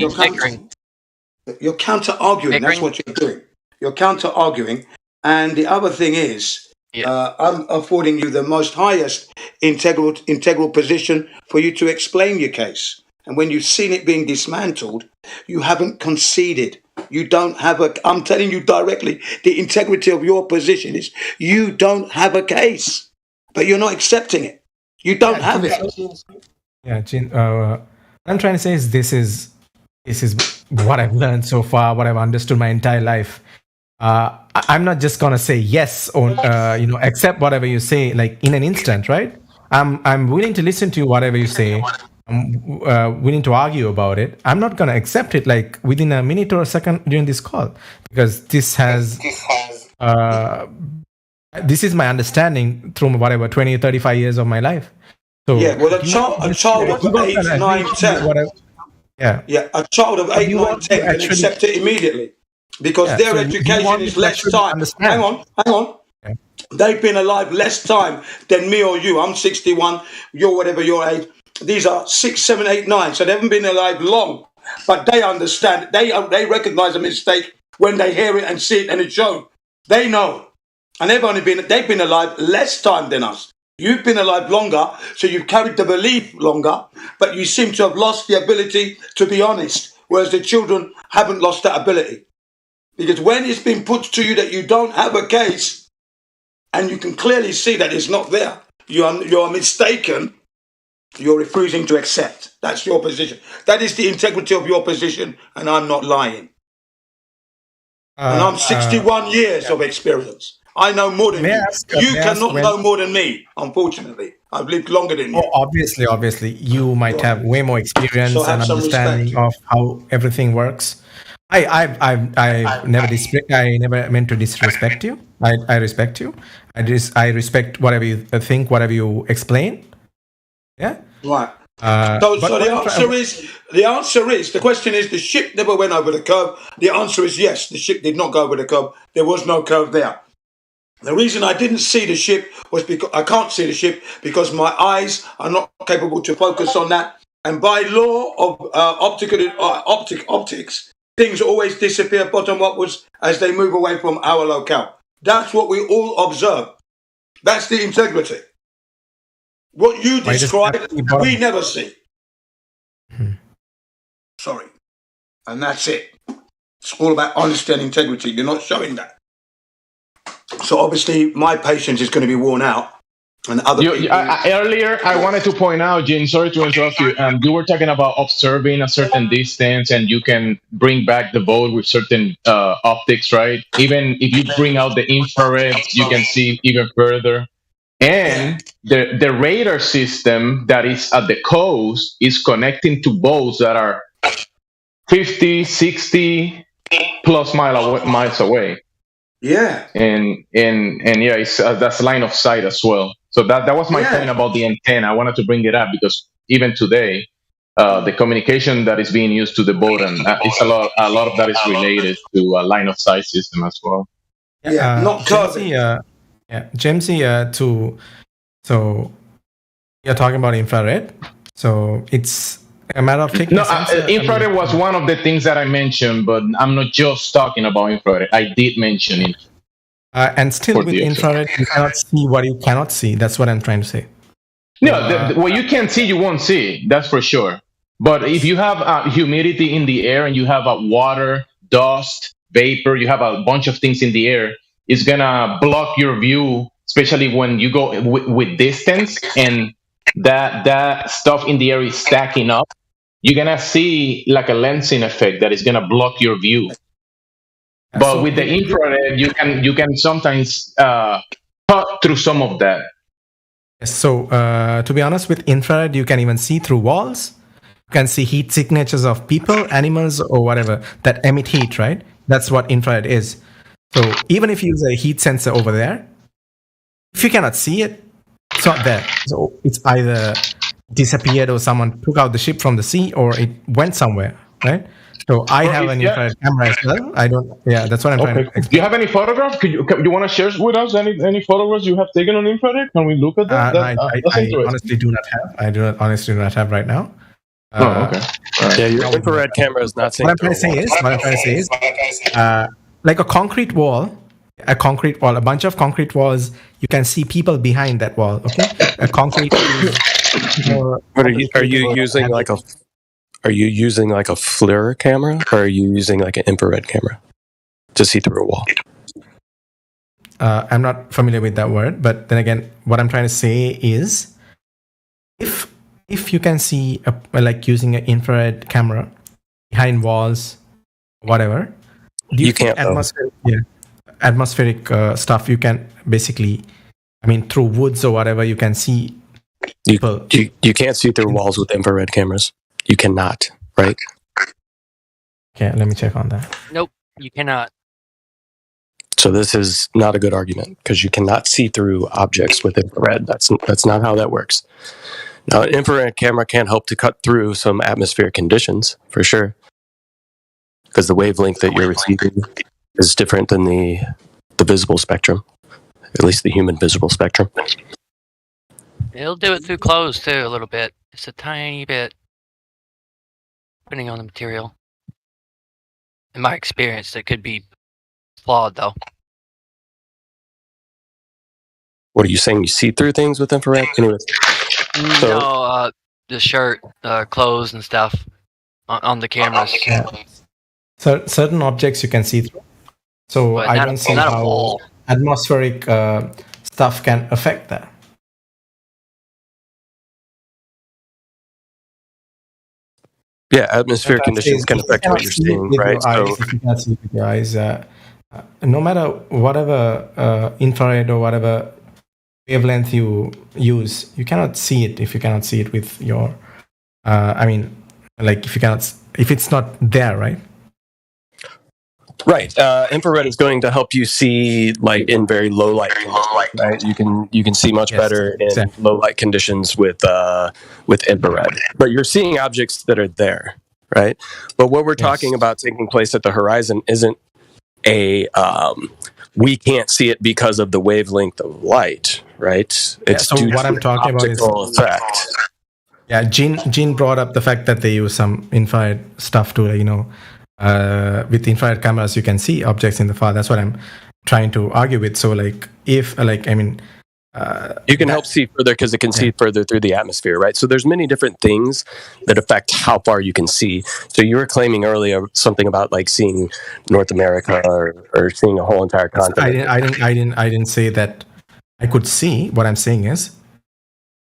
You're counter arguing. That's what you're doing. You're counter arguing. And the other thing is, I'm affording you the most highest integral position for you to explain your case. And when you've seen it being dismantled, you haven't conceded. You don't have I'm telling you directly, the integrity of your position is you don't have a case, but you're not accepting it. You don't have it. Yeah, Gene, what I'm trying to say is this is what I've learned so far, what I've understood my entire life. I'm not just gonna say yes or accept whatever you say like in an instant, right? I'm willing to listen to whatever you say. willing to argue about it, I'm not going to accept it like within a minute or a second during this call, because this is my understanding through whatever 20 or 35 years of my life. So yeah, well, a child of 8, 9, 10. A child of 8, 9, 10 can accept it immediately, because their education is less time. Hang on. They've been alive less time than me or you. I'm 61. You're whatever your age. These are 6, 7, 8, 9. So they haven't been alive long, but they understand. They recognize a mistake when they hear it and see it and it's shown. They know, and they've been alive less time than us. You've been alive longer, so you've carried the belief longer, but you seem to have lost the ability to be honest, whereas the children haven't lost that ability. Because when it's been put to you that you don't have a case, and you can clearly see that it's not there, you are mistaken, you're refusing to accept. That's your position. That is the integrity of your position, and I'm not lying. And I'm 61 years of experience. I know more than you. You cannot know more than me, unfortunately. I've lived longer than you. Obviously. You might have way more experience and understanding of how everything works. I never meant to disrespect you. I respect you. I respect whatever you think, whatever you explain. Yeah. Right. So the answer is, the question is, the ship never went over the curve. The answer is yes, the ship did not go over the curve. There was no curve there. The reason I didn't see the ship was because I can't see the ship because my eyes are not capable to focus on that. And by law of optics, things always disappear bottom upwards as they move away from our locale. That's what we all observe. That's the integrity. What you describe, we never see. Sorry. And that's it. It's all about honesty and integrity. You're not showing that. So obviously my patience is going to be worn out. And other people... Earlier, I wanted to point out, Jim, sorry to interrupt you. You were talking about observing a certain distance, and you can bring back the boat with certain optics, right? Even if you bring out the infrared, you can see even further. And the radar system that is at the coast is connecting to boats that are 50, 60 plus miles away. Yeah. And yeah, it's that's line of sight as well. So that was my point about the antenna. I wanted to bring it up because even today, the communication that is being used to the boat, and it's a lot of that is related to a line of sight system as well. Not curving. Jamesy, so you're talking about infrared. So it's a matter of taking. No, infrared was one of the things that I mentioned, but I'm not just talking about infrared. I did mention it. And still with infrared, you cannot see what you cannot see. That's what I'm trying to say. No, what you can see, you won't see. That's for sure. But if you have humidity in the air and you have water, dust, vapor, you have a bunch of things in the air, it's going to block your view, especially when you go with distance and that stuff in the air is stacking up. You're going to see like a lensing effect that is going to block your view. But with the infrared, you can sometimes cut through some of that. So to be honest, with infrared, you can even see through walls. You can see heat signatures of people, animals, or whatever that emit heat, right? That's what infrared is. So even if you use a heat sensor over there, if you cannot see it, it's not there. So it's either disappeared or someone took out the ship from the sea or it went somewhere, right? So I have an infrared camera as well. I don't. Yeah, that's what I'm trying to explain. Do you have any photographs? You want to share with us any photographs you have taken on infrared? Can we look at that? I honestly do not have. I honestly do not have right now. Okay. Yeah, your infrared camera is not. What I'm trying to say is, like a concrete wall, a bunch of concrete walls. You can see people behind that wall. Okay, a concrete. Are you using like a? Are you using like a FLIR camera, or are you using like an infrared camera to see through a wall? I'm not familiar with that word, but then again, what I'm trying to say is, if you can see like using an infrared camera behind walls, whatever, you can't atmospheric stuff. You can basically, through woods or whatever, you can see You can't see through walls with infrared cameras. You cannot, right? Okay, let me check on that. Nope, you cannot. So this is not a good argument because you cannot see through objects with infrared. That's not how that works. Now, an infrared camera can help to cut through some atmospheric conditions for sure, because the wavelength that you're receiving is different than the visible spectrum, at least the human visible spectrum. It'll do it through clothes too, a little bit. Just a tiny bit, depending on the material. In my experience, it could be flawed though. What are you saying? You see through things with infrared? Anyways, No, the shirt, clothes and stuff on the cameras. Yeah. So certain objects you can see through. So But I not don't a- see not a how wall. atmospheric stuff can affect that. yeah, atmospheric conditions can affect what you're seeing, right? So If you cannot see with your eyes, no matter whatever infrared or whatever wavelength you use, you cannot see it if you cannot see it with your. If it's not there, right? right, infrared is going to help you see like in very low light conditions, right? You can see much better in low light conditions with infrared, but you're seeing objects that are there, right? But what we're talking about taking place at the horizon isn't we can't see it because of the wavelength of light, right? It's so due what to I'm an talking about is optical effect. Yeah, Jean brought up the fact that they use some infrared stuff to, with infrared cameras you can see objects in the far. That's what I'm trying to argue with. So, you can help see further because it can see further through the atmosphere, right? So there's many different things that affect how far you can see. So you were claiming earlier something about like seeing North America or seeing a whole entire continent. I didn't say that I could see. What I'm saying is,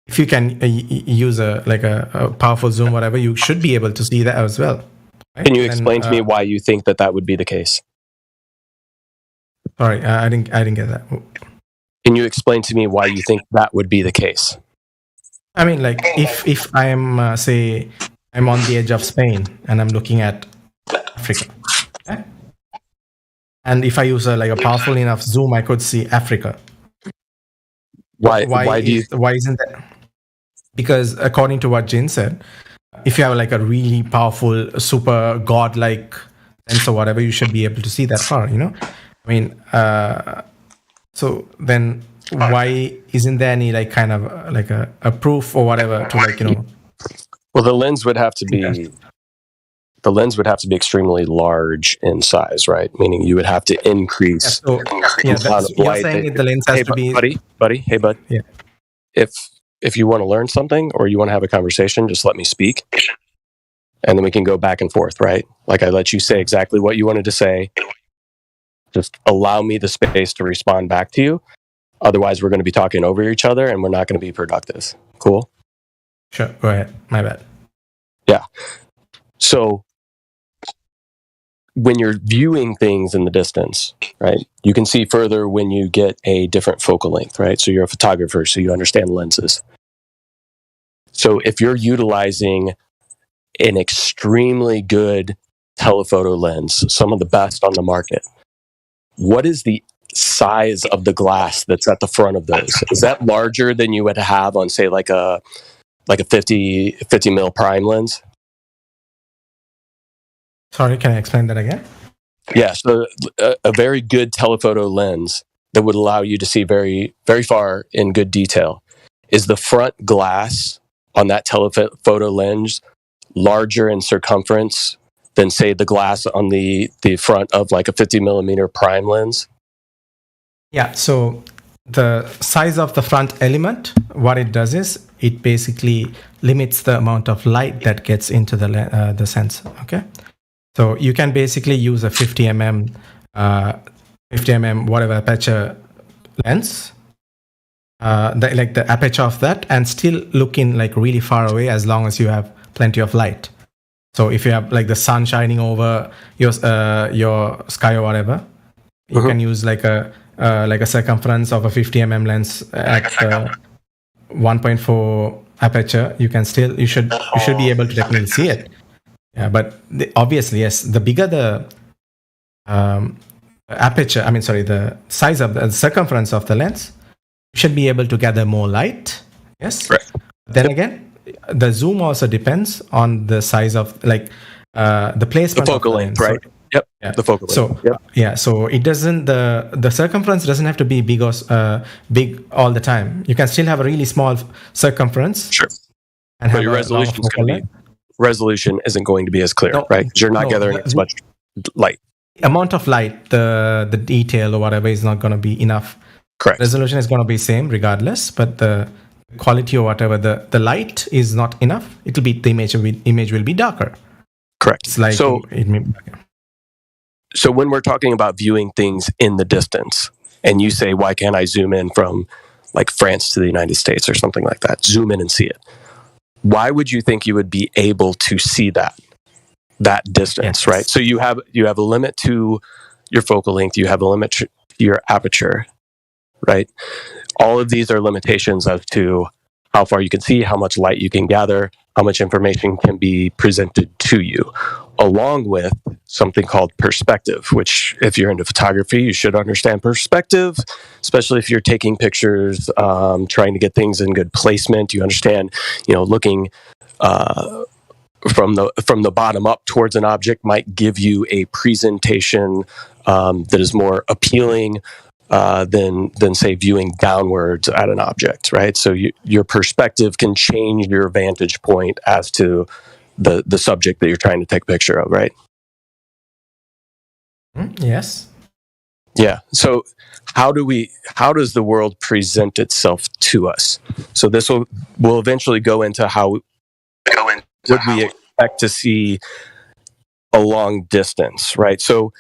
if you can use a powerful zoom, whatever, you should be able to see that as well. Right? Can you explain to me why you think that would be the case? Sorry, I didn't get that. Can you explain to me why you think that would be the case? I mean, if I am say I'm on the edge of Spain and I'm looking at Africa, okay? And if I use a powerful enough zoom, I could see Africa. Why isn't that? Because according to what Jin said, if you have a really powerful, super godlike sense or whatever, you should be able to see that far, I mean, so then why isn't there any kind of a proof or whatever to Well, the lens would have to be extremely large in size, right? Meaning you would have to increase the amount of light. You're saying the lens has to be buddy. Hey, bud. Yeah. If you want to learn something or you want to have a conversation, just let me speak, and then we can go back and forth, right? Like I let you say exactly what you wanted to say. Just allow me the space to respond back to you. Otherwise, we're going to be talking over each other, and we're not going to be productive. Cool? Sure. Go ahead. My bad. Yeah. So when you're viewing things in the distance, right, you can see further when you get a different focal length, right? So you're a photographer, so you understand lenses. So if you're utilizing an extremely good telephoto lens, some of the best on the market, what is the size of the glass that's at the front of those? Is that larger than you would have on, say, like a 50 mil prime lens? Sorry, can I explain that again? Yeah, so a very good telephoto lens that would allow you to see very, very far in good detail. Is the front glass on that telephoto lens larger in circumference than, say, the glass on the front of like a 50 millimeter prime lens? Yeah, so the size of the front element, what it does is it basically limits the amount of light that gets into the sensor, okay? So you can basically use a 50 mm whatever aperture lens, the aperture of that, and still look in really far away as long as you have plenty of light. So if you have the sun shining over your sky or whatever, you can use a circumference of a 50 mm lens at 1.4 aperture, you should be able to definitely see it. Yeah, but obviously, yes, the bigger the aperture, the size of the circumference of the lens, you should be able to gather more light. Yes. Right. Then again, the zoom also depends on the size of the placement the of focal the length, lens. right? So, Yep. yeah. The focal length. So so it doesn't the circumference doesn't have to be big or big all the time. You can still have a really small circumference. Sure. And but your resolution isn't going to be as clear, right? Because you're not gathering as much light. Amount of light, the detail or whatever is not going to be enough. Correct. Resolution is going to be same regardless, but the quality or whatever, the light is not enough. It'll be the image will be darker. Correct. It's like so when we're talking about viewing things in the distance, and you say, why can't I zoom in from like France to the United States or something like that? Zoom in and see it. Why would you think you would be able to see that distance, right? So you have a limit to your focal length, you have a limit to your aperture, right? All of these are limitations as to how far you can see, how much light you can gather, how much information can be presented to you, along with something called perspective, which if you're into photography, you should understand perspective, especially if you're taking pictures, trying to get things in good placement. You understand, looking from the bottom up towards an object might give you a presentation that is more appealing than say viewing downwards at an object, right? So your perspective can change your vantage point as to the subject that you're trying to take a picture of, right? Yes. Yeah. So how does the world present itself to us? So this will eventually go into how would we expect to see a long distance, right? So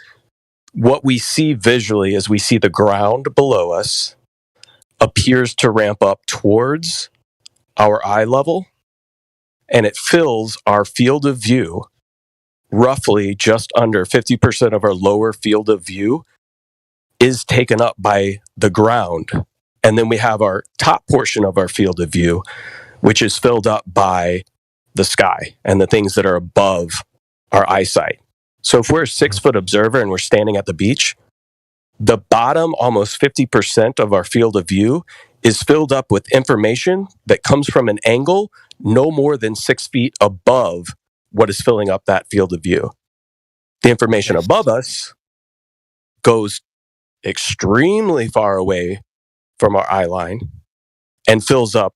what we see visually is we see the ground below us appears to ramp up towards our eye level, and it fills our field of view. Roughly just under 50% of our lower field of view is taken up by the ground. And then we have our top portion of our field of view, which is filled up by the sky and the things that are above our eyesight. So if we're a 6-foot observer and we're standing at the beach, the bottom almost 50% of our field of view is filled up with information that comes from an angle no more than 6 feet above what is filling up that field of view. The information above us goes extremely far away from our eye line and fills up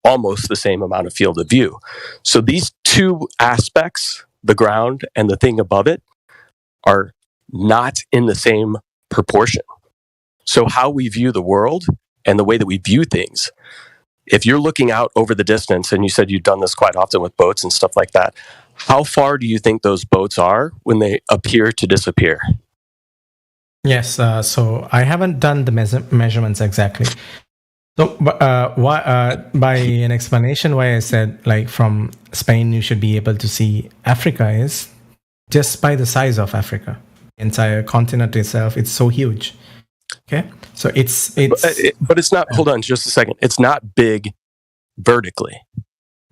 almost the same amount of field of view. So these two aspects, the ground and the thing above it, are not in the same proportion. So how we view the world and the way that we view things, if you're looking out over the distance, and you said you've done this quite often with boats and stuff like that, how far do you think those boats are when they appear to disappear? Yes, so I haven't done the measurements exactly. So, by an explanation why I said like from Spain you should be able to see Africa is just by the size of Africa. The entire continent itself, it's so huge. Okay, so but it's not. Hold on, just a second. It's not big vertically,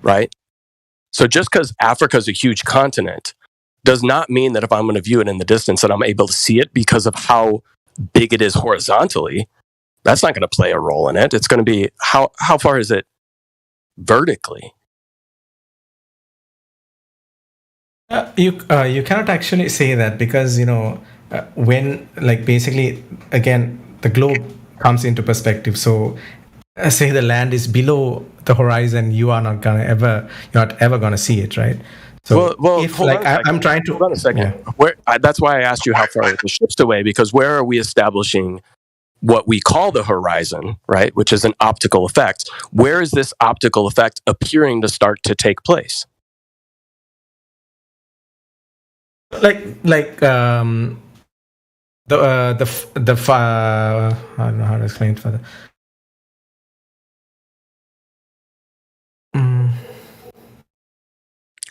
right? So just because Africa is a huge continent does not mean that if I'm going to view it in the distance that I'm able to see it because of how big it is horizontally. That's not going to play a role in it. It's going to be how far is it vertically? You cannot actually say that because when like basically again the globe comes into perspective. So say the land is below the horizon, you're not ever gonna see it, right? So if like I'm trying to hold on a second. Yeah. That's why I asked you how far the ship's away, because where are we establishing what we call the horizon, right? Which is an optical effect. Where is this optical effect appearing to start to take place? I don't know how to explain it further.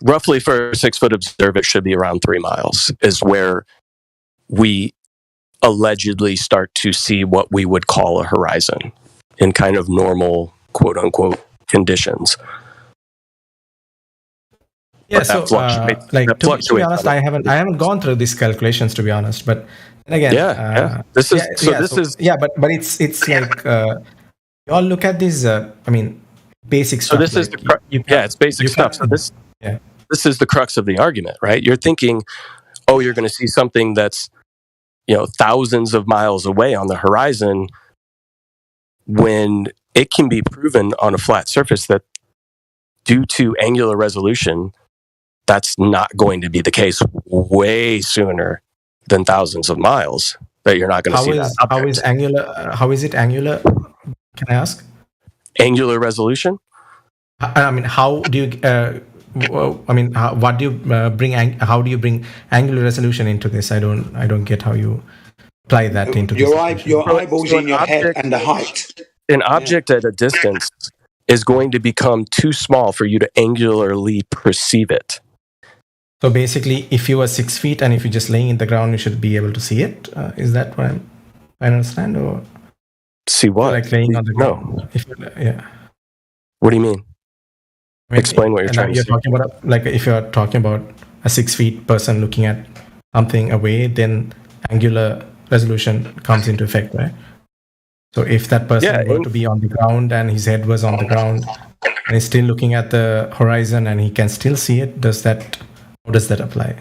Roughly for a 6-foot observer, it should be around 3 miles is where we allegedly start to see what we would call a horizon in kind of normal quote unquote conditions. Yeah, so to be honest, I haven't gone through these calculations, to be honest. But again, this is but it's like you all look at these. Basic stuff. So this is it's basic stuff. So this is the crux of the argument, right? You're thinking, oh, you're going to see something that's thousands of miles away on the horizon, when it can be proven on a flat surface that due to angular resolution, that's not going to be the case way sooner than thousands of miles, that you're not going to see that object. How is angular? How is it angular? Can I ask? Angular resolution? How do you? What do you bring? How do you bring angular resolution into this? I don't get how you apply that into your eyeballs in your head and the height. An object at a distance is going to become too small for you to angularly perceive it. So basically, if you were 6 feet and if you're just laying in the ground, you should be able to see it. Is that what I understand? Or see what? Like laying on the ground? No. What do you mean? Explain what you're trying to say. Talking about, like, if you're talking about a 6 feet person looking at something away, then angular resolution comes into effect, right? So if that person were to be on the ground and his head was on the ground and he's still looking at the horizon and he can still see it, how does that apply?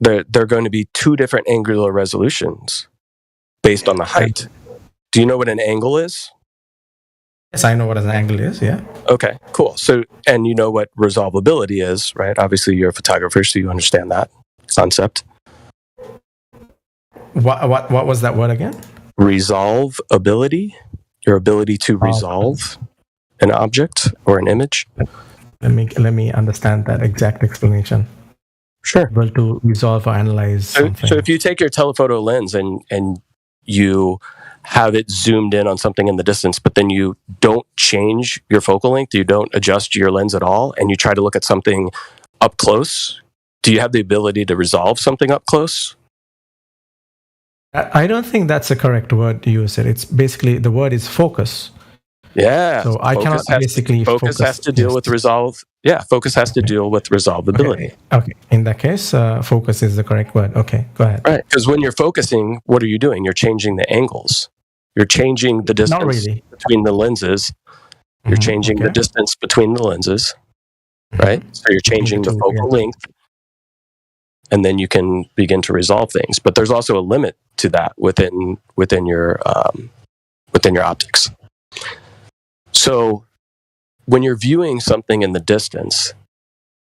They're going to be two different angular resolutions based on the height. Do you know what an angle is? Yes, I know what an angle is, yeah. Okay, cool. So, and you know what resolvability is, right? Obviously, you're a photographer, so you understand that concept. What was that word again? Resolvability, your ability to resolve an object or an image. Let me understand that exact explanation. Sure. Able to resolve or analyze something. So if you take your telephoto lens and you have it zoomed in on something in the distance, but then you don't change your focal length, you don't adjust your lens at all, and you try to look at something up close, do you have the ability to resolve something up close? I don't think that's the correct word to use. It's basically, the word is focus. Yeah. So I cannot basically focus has to deal with resolve. Yeah, focus has to deal with resolvability. Okay. In that case, focus is the correct word. Okay, go ahead. Right, because when you're focusing, what are you doing? You're changing the angles. You're changing the distance between the lenses. You're changing the distance between the lenses, right? So you're changing the focal length, and then you can begin to resolve things. But there's also a limit to that within your optics. So when you're viewing something in the distance,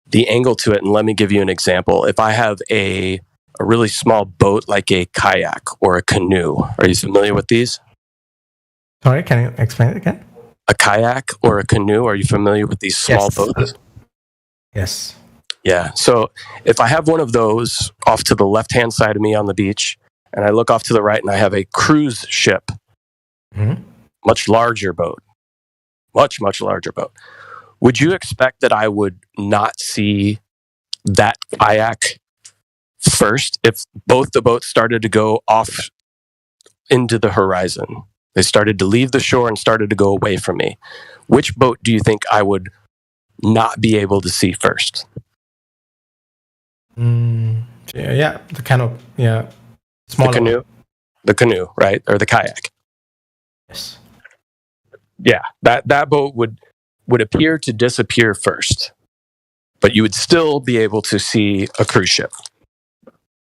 the angle to it, and let me give you an example. If I have a really small boat like a kayak or a canoe, are you familiar with these? Sorry, can you explain it again? A kayak or a canoe, are you familiar with these small boats? Yes. Yeah, so if I have one of those off to the left-hand side of me on the beach, and I look off to the right and I have a cruise ship, much larger boat, much larger boat. Would you expect that I would not see that kayak first if both the boats started to go off into the horizon? They started to leave the shore and started to go away from me. Which boat do you think I would not be able to see first? Yeah, the kind of, smaller. The canoe, right? Or the kayak. Yes. Yeah, that boat would appear to disappear first, but you would still be able to see a cruise ship.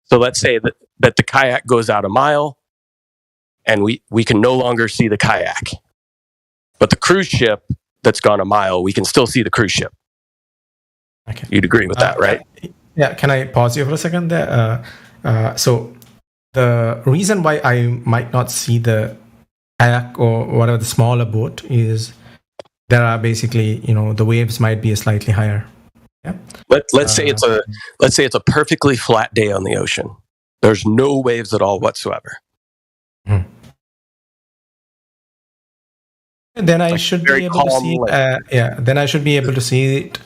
So let's say that the kayak goes out a mile, and we can no longer see the kayak. But the cruise ship that's gone a mile, we can still see the cruise ship. Okay. You'd agree with that, right? Yeah, can I pause you for a second there? So the reason why I might not see the kayak or whatever, the smaller boat, is there are basically, the waves might be slightly higher. Yeah. Let's say it's a perfectly flat day on the ocean. There's no waves at all whatsoever. Then I should be able to see it. Then I should be able to see it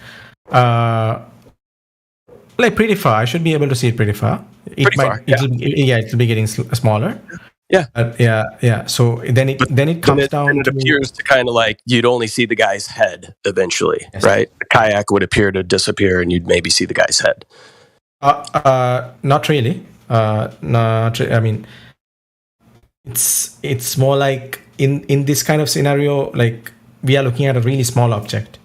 like pretty far. I should be able to see it pretty far. It'll be getting smaller. Yeah. Yeah. So then it comes down then it to appears to kind of like you'd only see the guy's head eventually, right? The kayak would appear to disappear, and you'd maybe see the guy's head. Not really. I mean, it's more like in this kind of scenario, like we are looking at a really small object.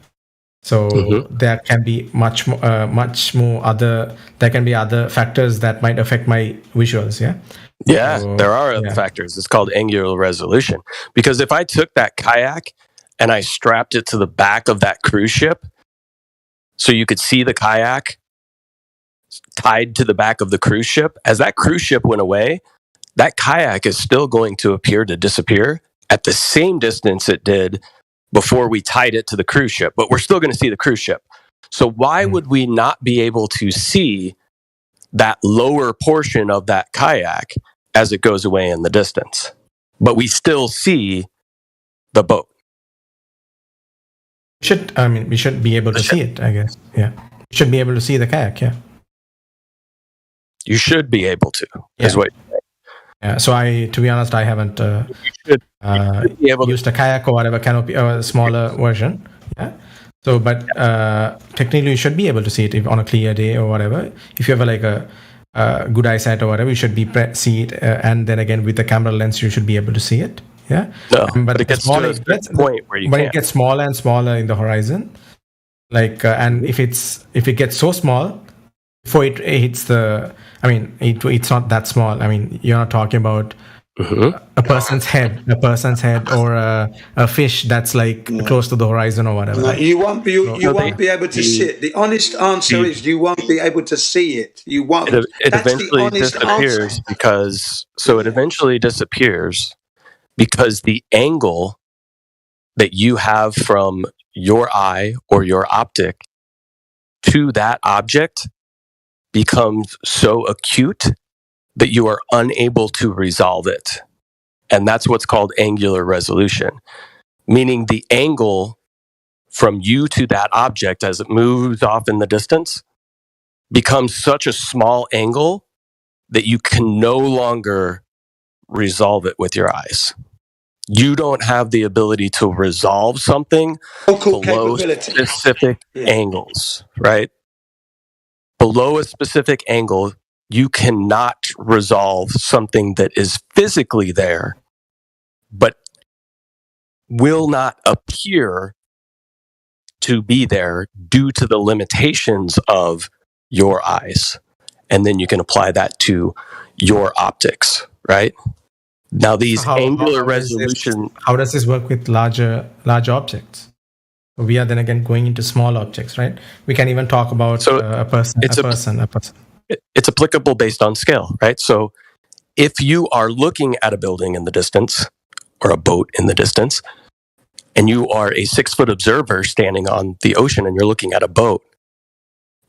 So there can be much more other. There can be other factors that might affect my visuals. Yeah. Yeah, So, there are other factors. It's called angular resolution. Because if I took that kayak and I strapped it to the back of that cruise ship, so you could see the kayak tied to the back of the cruise ship, as that cruise ship went away, that kayak is still going to appear to disappear at the same distance it did before we tied it to the cruise ship, but we're still going to see the cruise ship. So why would we not be able to see that lower portion of that kayak as it goes away in the distance, but we still see the boat? We should be able to see it, I guess. Yeah. We should be able to see the kayak, yeah. You should be able to, is what you're saying. Yeah, so to be honest, I haven't used a kayak or whatever canopy or a smaller version. Yeah. So, but technically, you should be able to see it if on a clear day or whatever. If you have like a good eyesight or whatever, you should see it. And then again, with the camera lens, you should be able to see it. Yeah. No, but it gets to a point where you can't. It gets smaller and smaller in the horizon. Like, and if it gets so small before it hits the, I mean, it's not that small. I mean, you're not talking about a person's head, or a fish that's like close to the horizon or whatever. No, you won't be able to see it. The honest answer is you won't be able to see it. You won't. It eventually disappears it eventually disappears because the angle that you have from your eye or your optic to that object becomes so acute that you are unable to resolve it. And that's what's called angular resolution, meaning the angle from you to that object as it moves off in the distance becomes such a small angle that you can no longer resolve it with your eyes. You don't have the ability to resolve something below specific angles, right? Below a specific angle, you cannot resolve something that is physically there, but will not appear to be there due to the limitations of your eyes. And then you can apply that to your optics, right? Now, these angular resolution... How does this work with large objects? We are then again going into small objects, right? We can even talk about a person. It's applicable based on scale, right? So if you are looking at a building in the distance or a boat in the distance, and you are a 6-foot observer standing on the ocean and you're looking at a boat,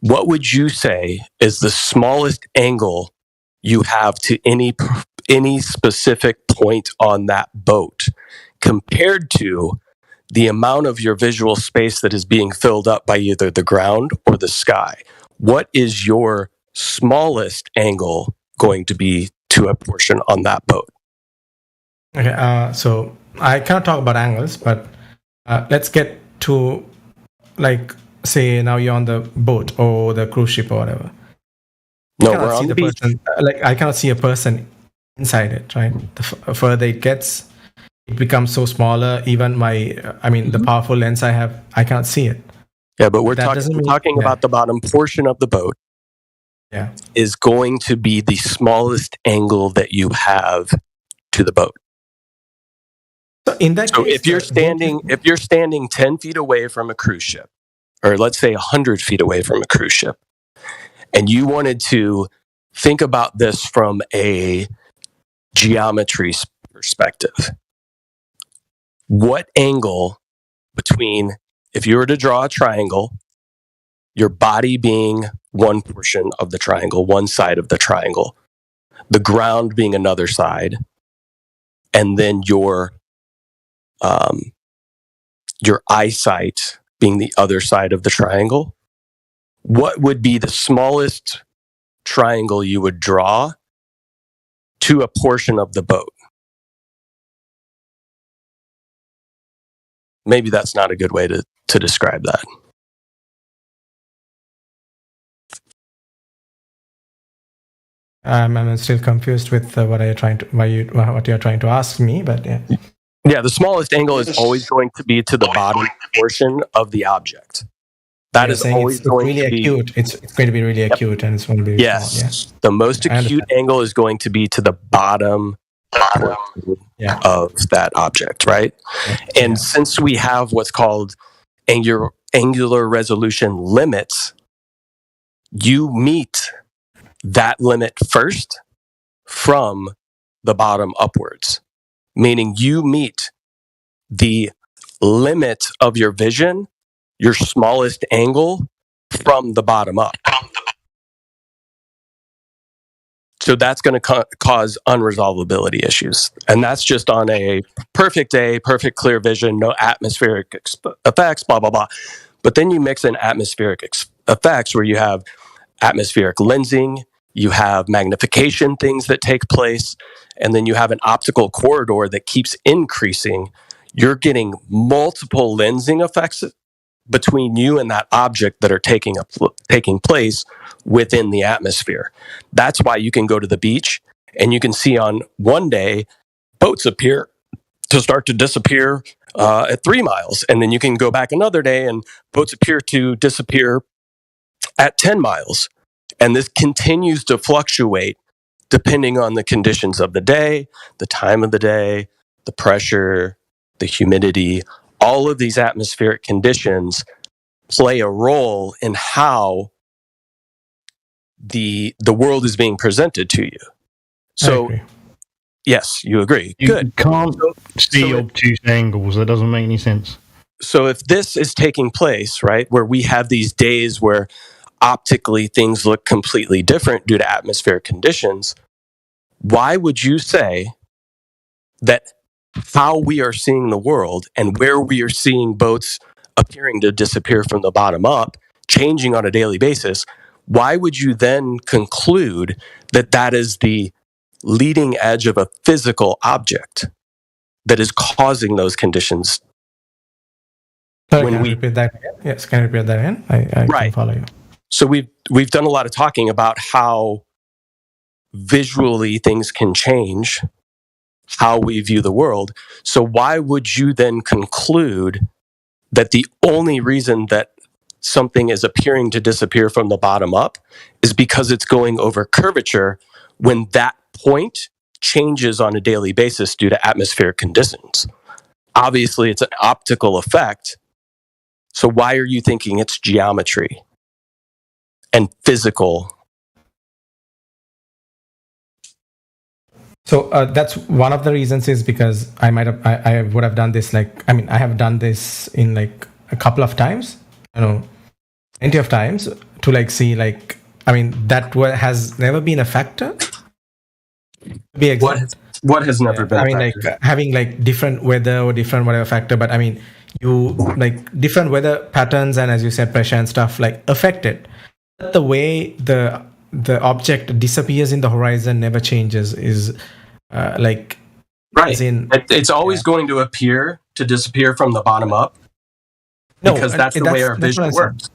what would you say is the smallest angle you have to any specific point on that boat compared to the amount of your visual space that is being filled up by either the ground or the sky? What is your smallest angle going to be to a portion on that boat? Okay, so I cannot talk about angles, but let's get to, like, say now you're on the boat or the cruise ship or whatever. No, we're on the beach. I cannot see a person inside it, right? The further it gets, it becomes so smaller. Even the powerful lens I have, I can't see it. Yeah, but we're talking about the bottom portion of the boat. Yeah, is going to be the smallest angle that you have to the boat. So in that case, if you're standing 10 feet away from a cruise ship, or let's say 100 feet away from a cruise ship, and you wanted to think about this from a geometry perspective, what angle between, if you were to draw a triangle, your body being one portion of the triangle, one side of the triangle, the ground being another side, and then your eyesight being the other side of the triangle, what would be the smallest triangle you would draw to a portion of the boat? maybe that's not a good way to describe that. I'm still confused with what you're trying to ask me, but yeah. Yeah, the smallest angle is always going to be to the bottom portion of the object. That is always going really to be acute. It's going to be really acute, and it's going to be yes. small. Yeah. The most acute angle is going to be to the bottom portion of that object, right? And since we have what's called angular resolution limits, you meet that limit first from the bottom upwards, meaning you meet the limit of your vision, your smallest angle, from the bottom up. So that's going to cause unresolvability issues. And that's just on a perfect day, perfect clear vision, no atmospheric effects, blah, blah, blah. But then you mix in atmospheric effects where you have atmospheric lensing, you have magnification things that take place, and then you have an optical corridor that keeps increasing. You're getting multiple lensing effects between you and that object that are taking place within the atmosphere. That's why you can go to the beach and you can see on one day boats appear to start to disappear at 3 miles. And then you can go back another day and boats appear to disappear at 10 miles. And this continues to fluctuate depending on the conditions of the day, the time of the day, the pressure, the humidity. All of these atmospheric conditions play a role in how the world is being presented to you. So, yes, you agree. Good. You can't see obtuse angles. That doesn't make any sense. So if this is taking place, right, where we have these days where optically things look completely different due to atmospheric conditions, why would you say that how we are seeing the world and where we are seeing boats appearing to disappear from the bottom up, changing on a daily basis, why would you then conclude that that is the leading edge of a physical object that is causing those conditions? Sorry, can you repeat that again? Yes, can you repeat that again? I can follow you. So we've done a lot of talking about how visually things can change how we view the world. So why would you then conclude that the only reason that something is appearing to disappear from the bottom up is because it's going over curvature when that point changes on a daily basis due to atmospheric conditions? Obviously, it's an optical effect. So why are you thinking it's geometry and physical? So that's one of the reasons is because I would have done this I have done this in a couple of times, plenty of times to see that has never been a factor. To be exact. What has never been a factor? Having different weather or different whatever factor, but you different weather patterns and as you said pressure and stuff affect it. But the way the object disappears in the horizon never changes is right. It's always going to appear to disappear from the bottom up because that's the way our vision works.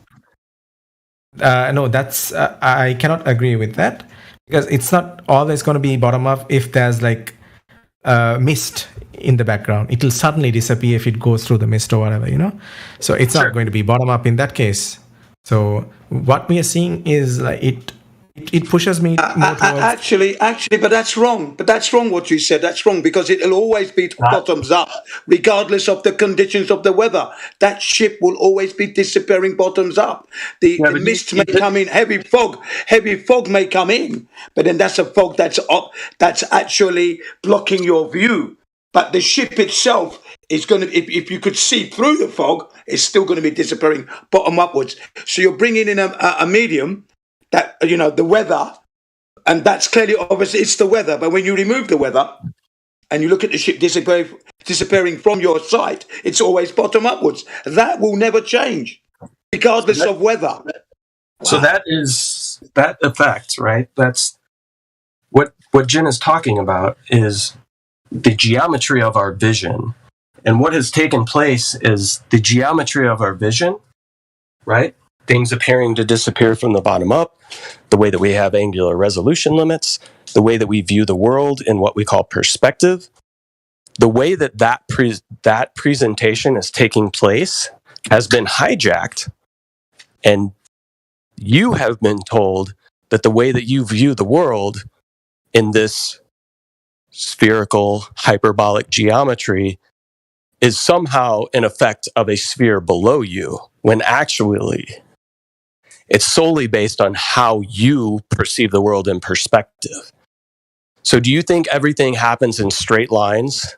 No, that's I cannot agree with that because it's not always going to be bottom up. If there's mist in the background, it will suddenly disappear if it goes through the mist or whatever, So it's not going to be bottom up in that case. So what we are seeing is it pushes me more towards... Actually, but that's wrong. But that's wrong what you said. That's wrong because it'll always be bottoms up, regardless of the conditions of the weather. That ship will always be disappearing bottoms up. The mist may come in, heavy fog may come in, but then that's a fog that's actually blocking your view. But the ship itself is going to, if you could see through the fog, it's still going to be disappearing bottom upwards. So you're bringing in a medium that, the weather, and that's clearly, obviously, it's the weather. But when you remove the weather and you look at the ship disappearing from your sight, it's always bottom upwards. That will never change, regardless of weather. So that effect, right? That's what Jen is talking about is the geometry of our vision And what has taken place is the geometry of our vision, right? Things appearing to disappear from the bottom up, the way that we have angular resolution limits, the way that we view the world in what we call perspective, the way that that presentation is taking place has been hijacked, and you have been told that the way that you view the world in this spherical hyperbolic geometry is somehow an effect of a sphere below you, when actually it's solely based on how you perceive the world in perspective. So do you think everything happens in straight lines?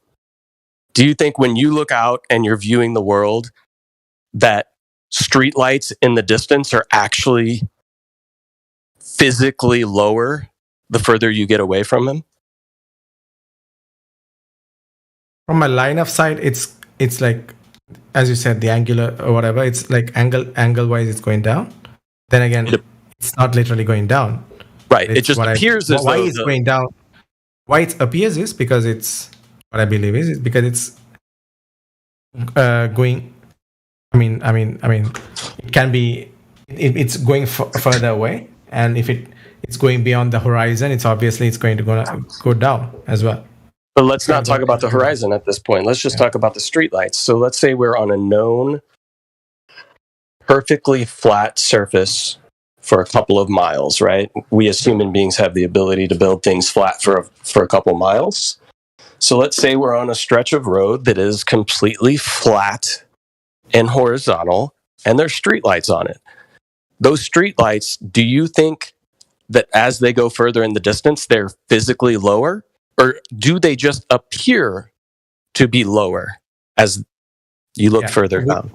Do you think when you look out and you're viewing the world that streetlights in the distance are actually physically lower the further you get away from them? From a line of sight, it's like, as you said, the angular or whatever, it's like angle wise it's going down. Then again, it's not literally going down. Right. It just appears as why though it's going down. Why it appears is because it's, what I believe is because it's going. I mean, it can be. It's going further away, and if it's going beyond the horizon, it's going to go down as well. But let's not talk about the horizon at this point. Let's just talk about the streetlights. So let's say we're on a known, perfectly flat surface for a couple of miles, right? We as human beings have the ability to build things flat for a couple miles. So let's say we're on a stretch of road that is completely flat and horizontal, and there's streetlights on it. Those streetlights, do you think that as they go further in the distance, they're physically lower? Or do they just appear to be lower as you look further down?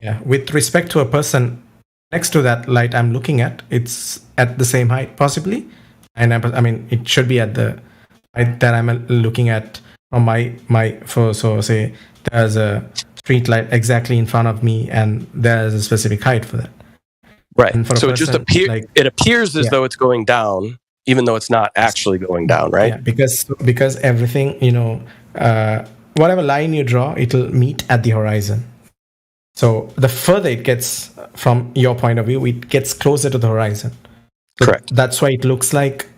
Yeah, with respect to a person next to that light I'm looking at, it's at the same height possibly, and I mean it should be at the height that I'm looking at from so say there's a street light exactly in front of me, and there's a specific height for that. Right. So it appears as though it's going down, even though it's not actually going down, right? Yeah, because everything, whatever line you draw, it'll meet at the horizon. So the further it gets from your point of view, it gets closer to the horizon. So correct. That's why it looks like.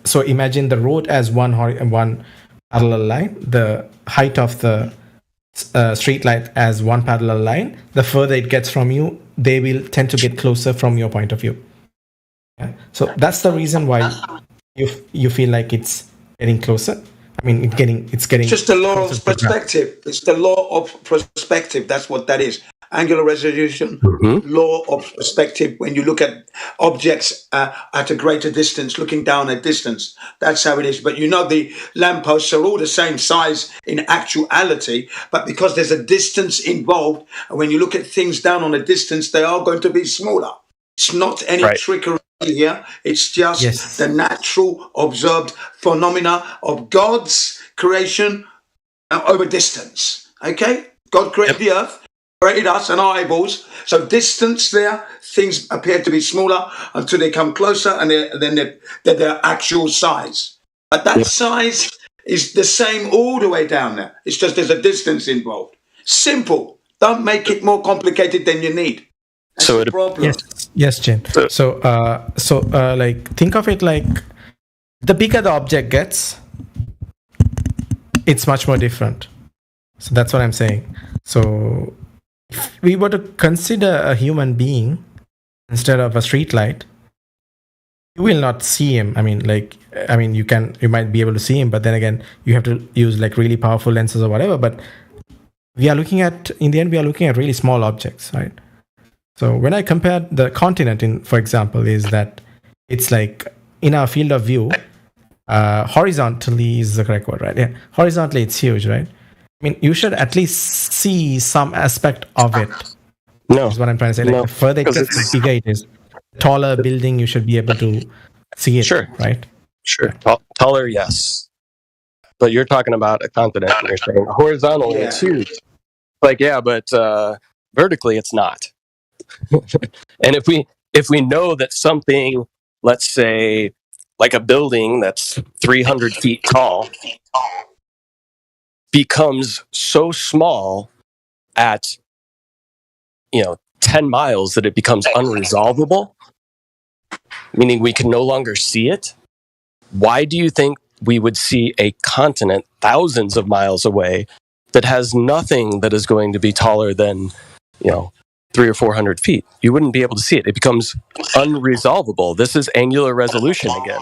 So imagine the road as one parallel line, the height of the street light as one parallel line. The further it gets from you, they will tend to get closer from your point of view. Yeah. So that's the reason why you feel like it's getting closer. I mean, it's getting. Just the law of perspective. It's the law of perspective. That's what that is. Angular resolution, law of perspective. When you look at objects at a greater distance, looking down at distance, that's how it is. But the lampposts are all the same size in actuality, but because there's a distance involved, and when you look at things down on a distance, they are going to be smaller. It's not any trickery here. It's just the natural observed phenomena of God's creation over distance. Okay? God created the earth, created us and our eyeballs. So distance there, things appear to be smaller until they come closer, and then they're their actual size. But that size is the same all the way down there. It's just there's a distance involved. Simple. Don't make it more complicated than you need. That's so the problem. Yes, Jim. So like think of it like the bigger the object gets, it's much more different. So that's what I'm saying. So if we were to consider a human being instead of a street light, you will not see him. I mean, you might be able to see him, but then again, you have to use like really powerful lenses or whatever. But in the end, we are looking at really small objects, right? So when I compare the continent, for example, is that it's like in our field of view, horizontally is the correct word, right? Yeah, horizontally it's huge, right? I mean, you should at least see some aspect of it. No, is what I'm trying to say. Like the further it gets, the bigger it is. Taller building, you should be able to see it. Sure, right? Sure, taller, yes. But you're talking about a continent, and you're saying horizontally it's huge. Like, but vertically it's not. And if we know that something, let's say, like a building that's 300 feet tall, becomes so small at 10 miles that it becomes unresolvable, meaning we can no longer see it, why do you think we would see a continent thousands of miles away that has nothing that is going to be taller than 300 or 400 feet? You wouldn't be able to see it. It becomes unresolvable. This is angular resolution again.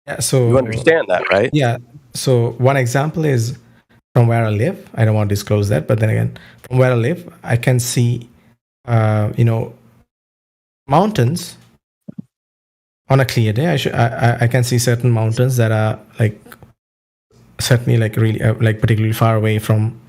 Yeah, so you understand that, right? Yeah. So one example is from where I live. I don't want to disclose that, but then again, from where I live, I can see, mountains on a clear day. I can see certain mountains that are like certainly like really like particularly far away from.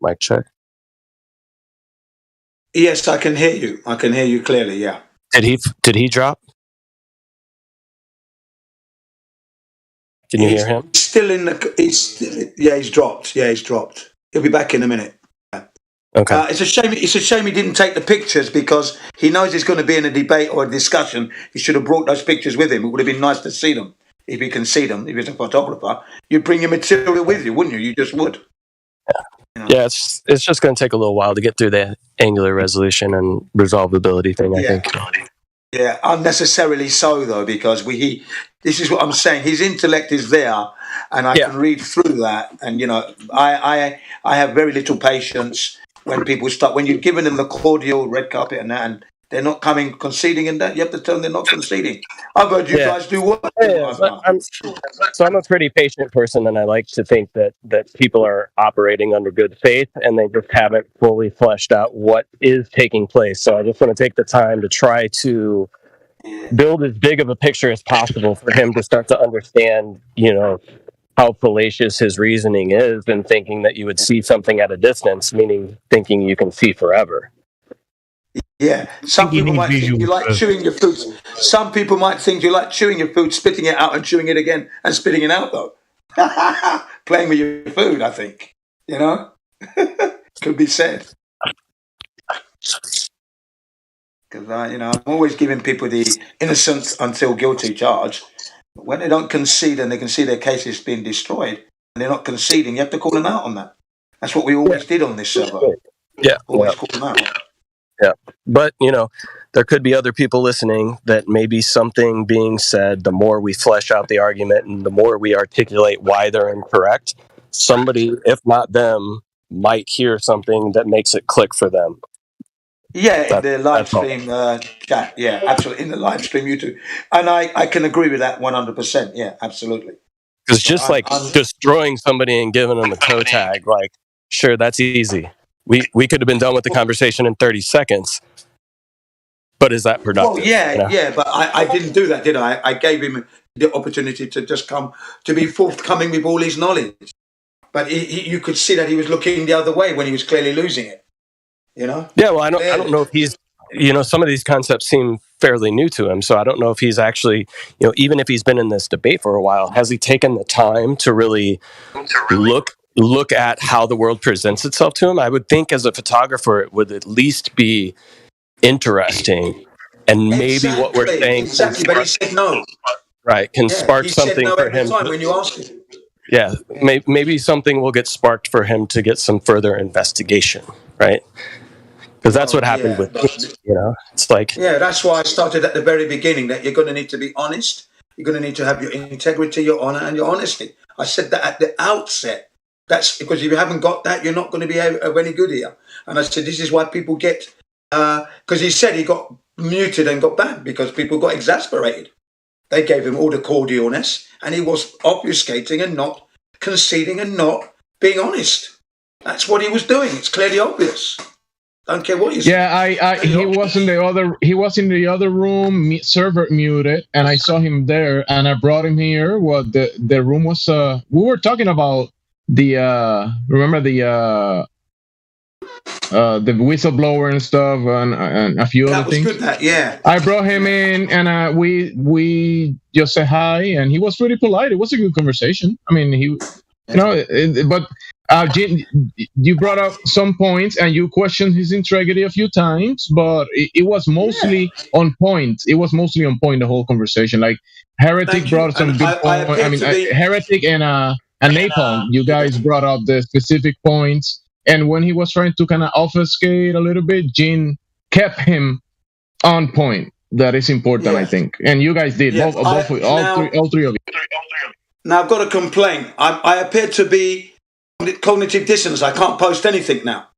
Mic check. Yes, I can hear you. I can hear you clearly. Yeah. Did he drop? Can you hear him? He's still in the. He's dropped. Yeah, he's dropped. He'll be back in a minute. Okay. It's a shame. It's a shame he didn't take the pictures because he knows he's going to be in a debate or a discussion. He should have brought those pictures with him. It would have been nice to see them. If he can see them, if he's a photographer, you'd bring your material with you, wouldn't you? You just would. Yeah, it's just going to take a little while to get through the angular resolution and resolvability thing, I think. Yeah, unnecessarily so though, because this is what I'm saying. His intellect is there, and I can read through that. And I have very little patience when people start when you've given them the cordial red carpet and that, and they're not conceding, and that you have to tell them they're not conceding. I've heard you guys do what? I'm a pretty patient person, and I like to think that people are operating under good faith, and they just haven't fully fleshed out what is taking place. So I just want to take the time to try to build as big of a picture as possible for him to start to understand, how fallacious his reasoning is, and thinking that you would see something at a distance, meaning thinking you can see forever. Yeah, some people might think you like chewing your food. Some people might think you like chewing your food, spitting it out and chewing it again and spitting it out, though. Playing with your food, I think. Could be said. Because, I'm always giving people the innocent until guilty charge. But when they don't concede and they can see their cases being destroyed, and they're not conceding, you have to call them out on that. That's what we always did on this server. Yeah. Always call them out. Yeah. But, there could be other people listening that maybe something being said, the more we flesh out the argument and the more we articulate why they're incorrect, somebody, if not them, might hear something that makes it click for them. Yeah, in the live stream chat. Yeah, absolutely. In the live stream, YouTube. And I can agree with that 100%. Yeah, absolutely. Because just destroying somebody and giving them a toe tag, sure, that's easy. We could have been done with the conversation in 30 seconds. But is that productive? Well, yeah, but I didn't do that, did I? I gave him the opportunity to just come, to be forthcoming with all his knowledge. But you could see that he was looking the other way when he was clearly losing it. Yeah, well, I don't know if he's, some of these concepts seem fairly new to him. So I don't know if he's actually, even if he's been in this debate for a while, has he taken the time to really look at how the world presents itself to him? I would think as a photographer, it would at least be interesting, and maybe what we're saying but he said no. Right, can spark something no for him. Time when you asked him. Yeah, maybe something will get sparked for him to get some further investigation, right? Because that's what happened with me, It's like... Yeah, that's why I started at the very beginning, that you're going to need to be honest. You're going to need to have your integrity, your honor, and your honesty. I said that at the outset. That's because if you haven't got that, you're not going to be of any good here. And I said, this is why people get... Because he said he got muted and got banned because people got exasperated. They gave him all the cordialness, and he was obfuscating and not conceding and not being honest. That's what he was doing. It's clearly obvious. Don't care what you say. Yeah, he was in the other room, server muted, and I saw him there, and I brought him here. The room was we were talking about remember the whistleblower and stuff, and a few other things. That was good. That, yeah. I brought him in, and we just said hi, and he was pretty polite. It was a good conversation. I mean, but Jin, you brought up some points, and you questioned his integrity a few times, but it was mostly on point. It was mostly on point the whole conversation. Like Heretic brought some good points. I mean, Heretic and Napalm, you guys brought up the specific points. And when he was trying to kind of obfuscate a little bit, Jin kept him on point. That is important, I think. And you guys did, all three of you. Now, I've got a complaint. I appear to be cognitive dissonance. I can't post anything now.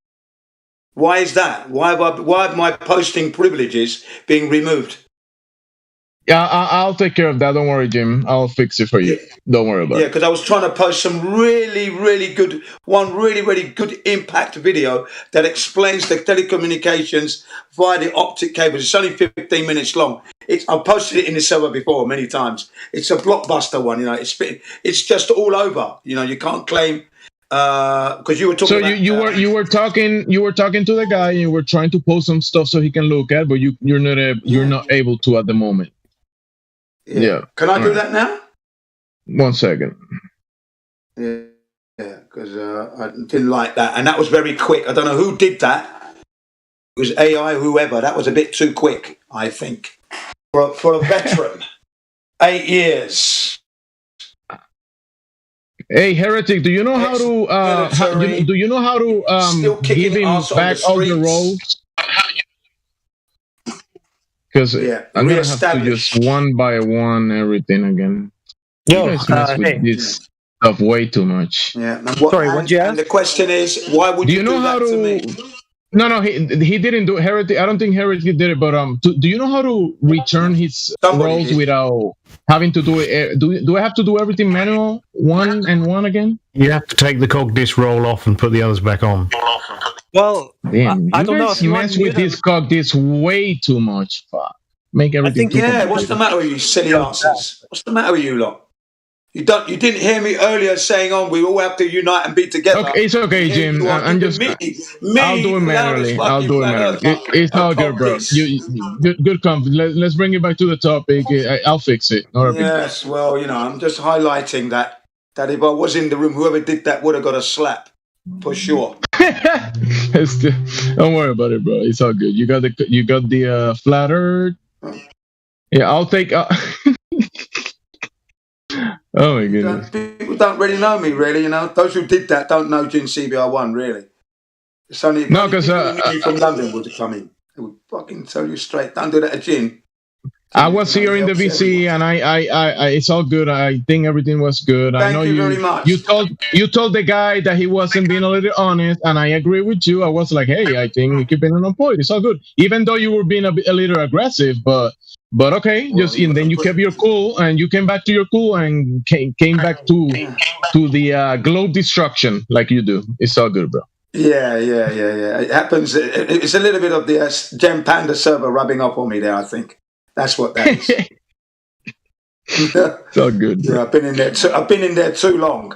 Why is that? Why are my posting privileges being removed? Yeah, I'll take care of that. Don't worry, Jim. I'll fix it for you. Don't worry about it. Yeah, because I was trying to post some really good impact video that explains the telecommunications via the optic cables. It's only 15 minutes long. I've posted it in the server before many times. It's a blockbuster one. It's just all over. You can't claim because you were talking. So you were talking to the guy, and you were trying to post some stuff so he can look at, but you're not able to at the moment. Yeah. Can I do that now? 1 second. Yeah, because I didn't like that, and that was very quick. I don't know who did that. It was AI, whoever. That was a bit too quick, I think, for a veteran. 8 years. Hey, Heretic, do you know how to do you know how to give him back all the roles? Because I'm gonna have to just one by one everything again. You guys mess with this stuff way too much. Yeah. Sorry, what'd you ask? And the question is, why would you do that to me? No, he didn't do Heretic. I don't think Heretic did it. But do you know how to return his roles without having to do it? Do I have to do everything manual, one and one again? You have to take the cogdis roll off and put the others back on. Well, damn, I don't know if you mess with this cogdis way too much. Fuck. Make everything. What's the matter with you, silly asses? What's the matter with you lot? You didn't hear me earlier saying we all have to unite and be together. Okay, it's okay, Jim. I'm just. I'll do it manually. It's all good, bro. Good comment. Let's bring it back to the topic. I'll fix it. Yes, well, I'm just highlighting that if I was in the room, whoever did that would have got a slap for sure. Don't worry about it, bro. It's all good. You got the flat earth. Yeah, I'll take. Oh my goodness! People don't really know me, really. Those who did that don't know Jin CBR1, really. It's only because people from London would come in. They would fucking tell you straight, don't do that to Jin. I was here in the VC, and I it's all good. I think everything was good. Thank I know you very much. You told the guy that he wasn't being a little honest, and I agree with you. I was like, hey, I think you keep being on point. It's all good, even though you were being a little aggressive, but okay. And then you kept your cool, and you came back to your cool, and came back to the globe destruction like you do. It's all good, bro. Yeah. It happens. It's a little bit of the Gem Panda server rubbing off on me there, I think. That's what that is. It's all good. Yeah, I've been in there too long.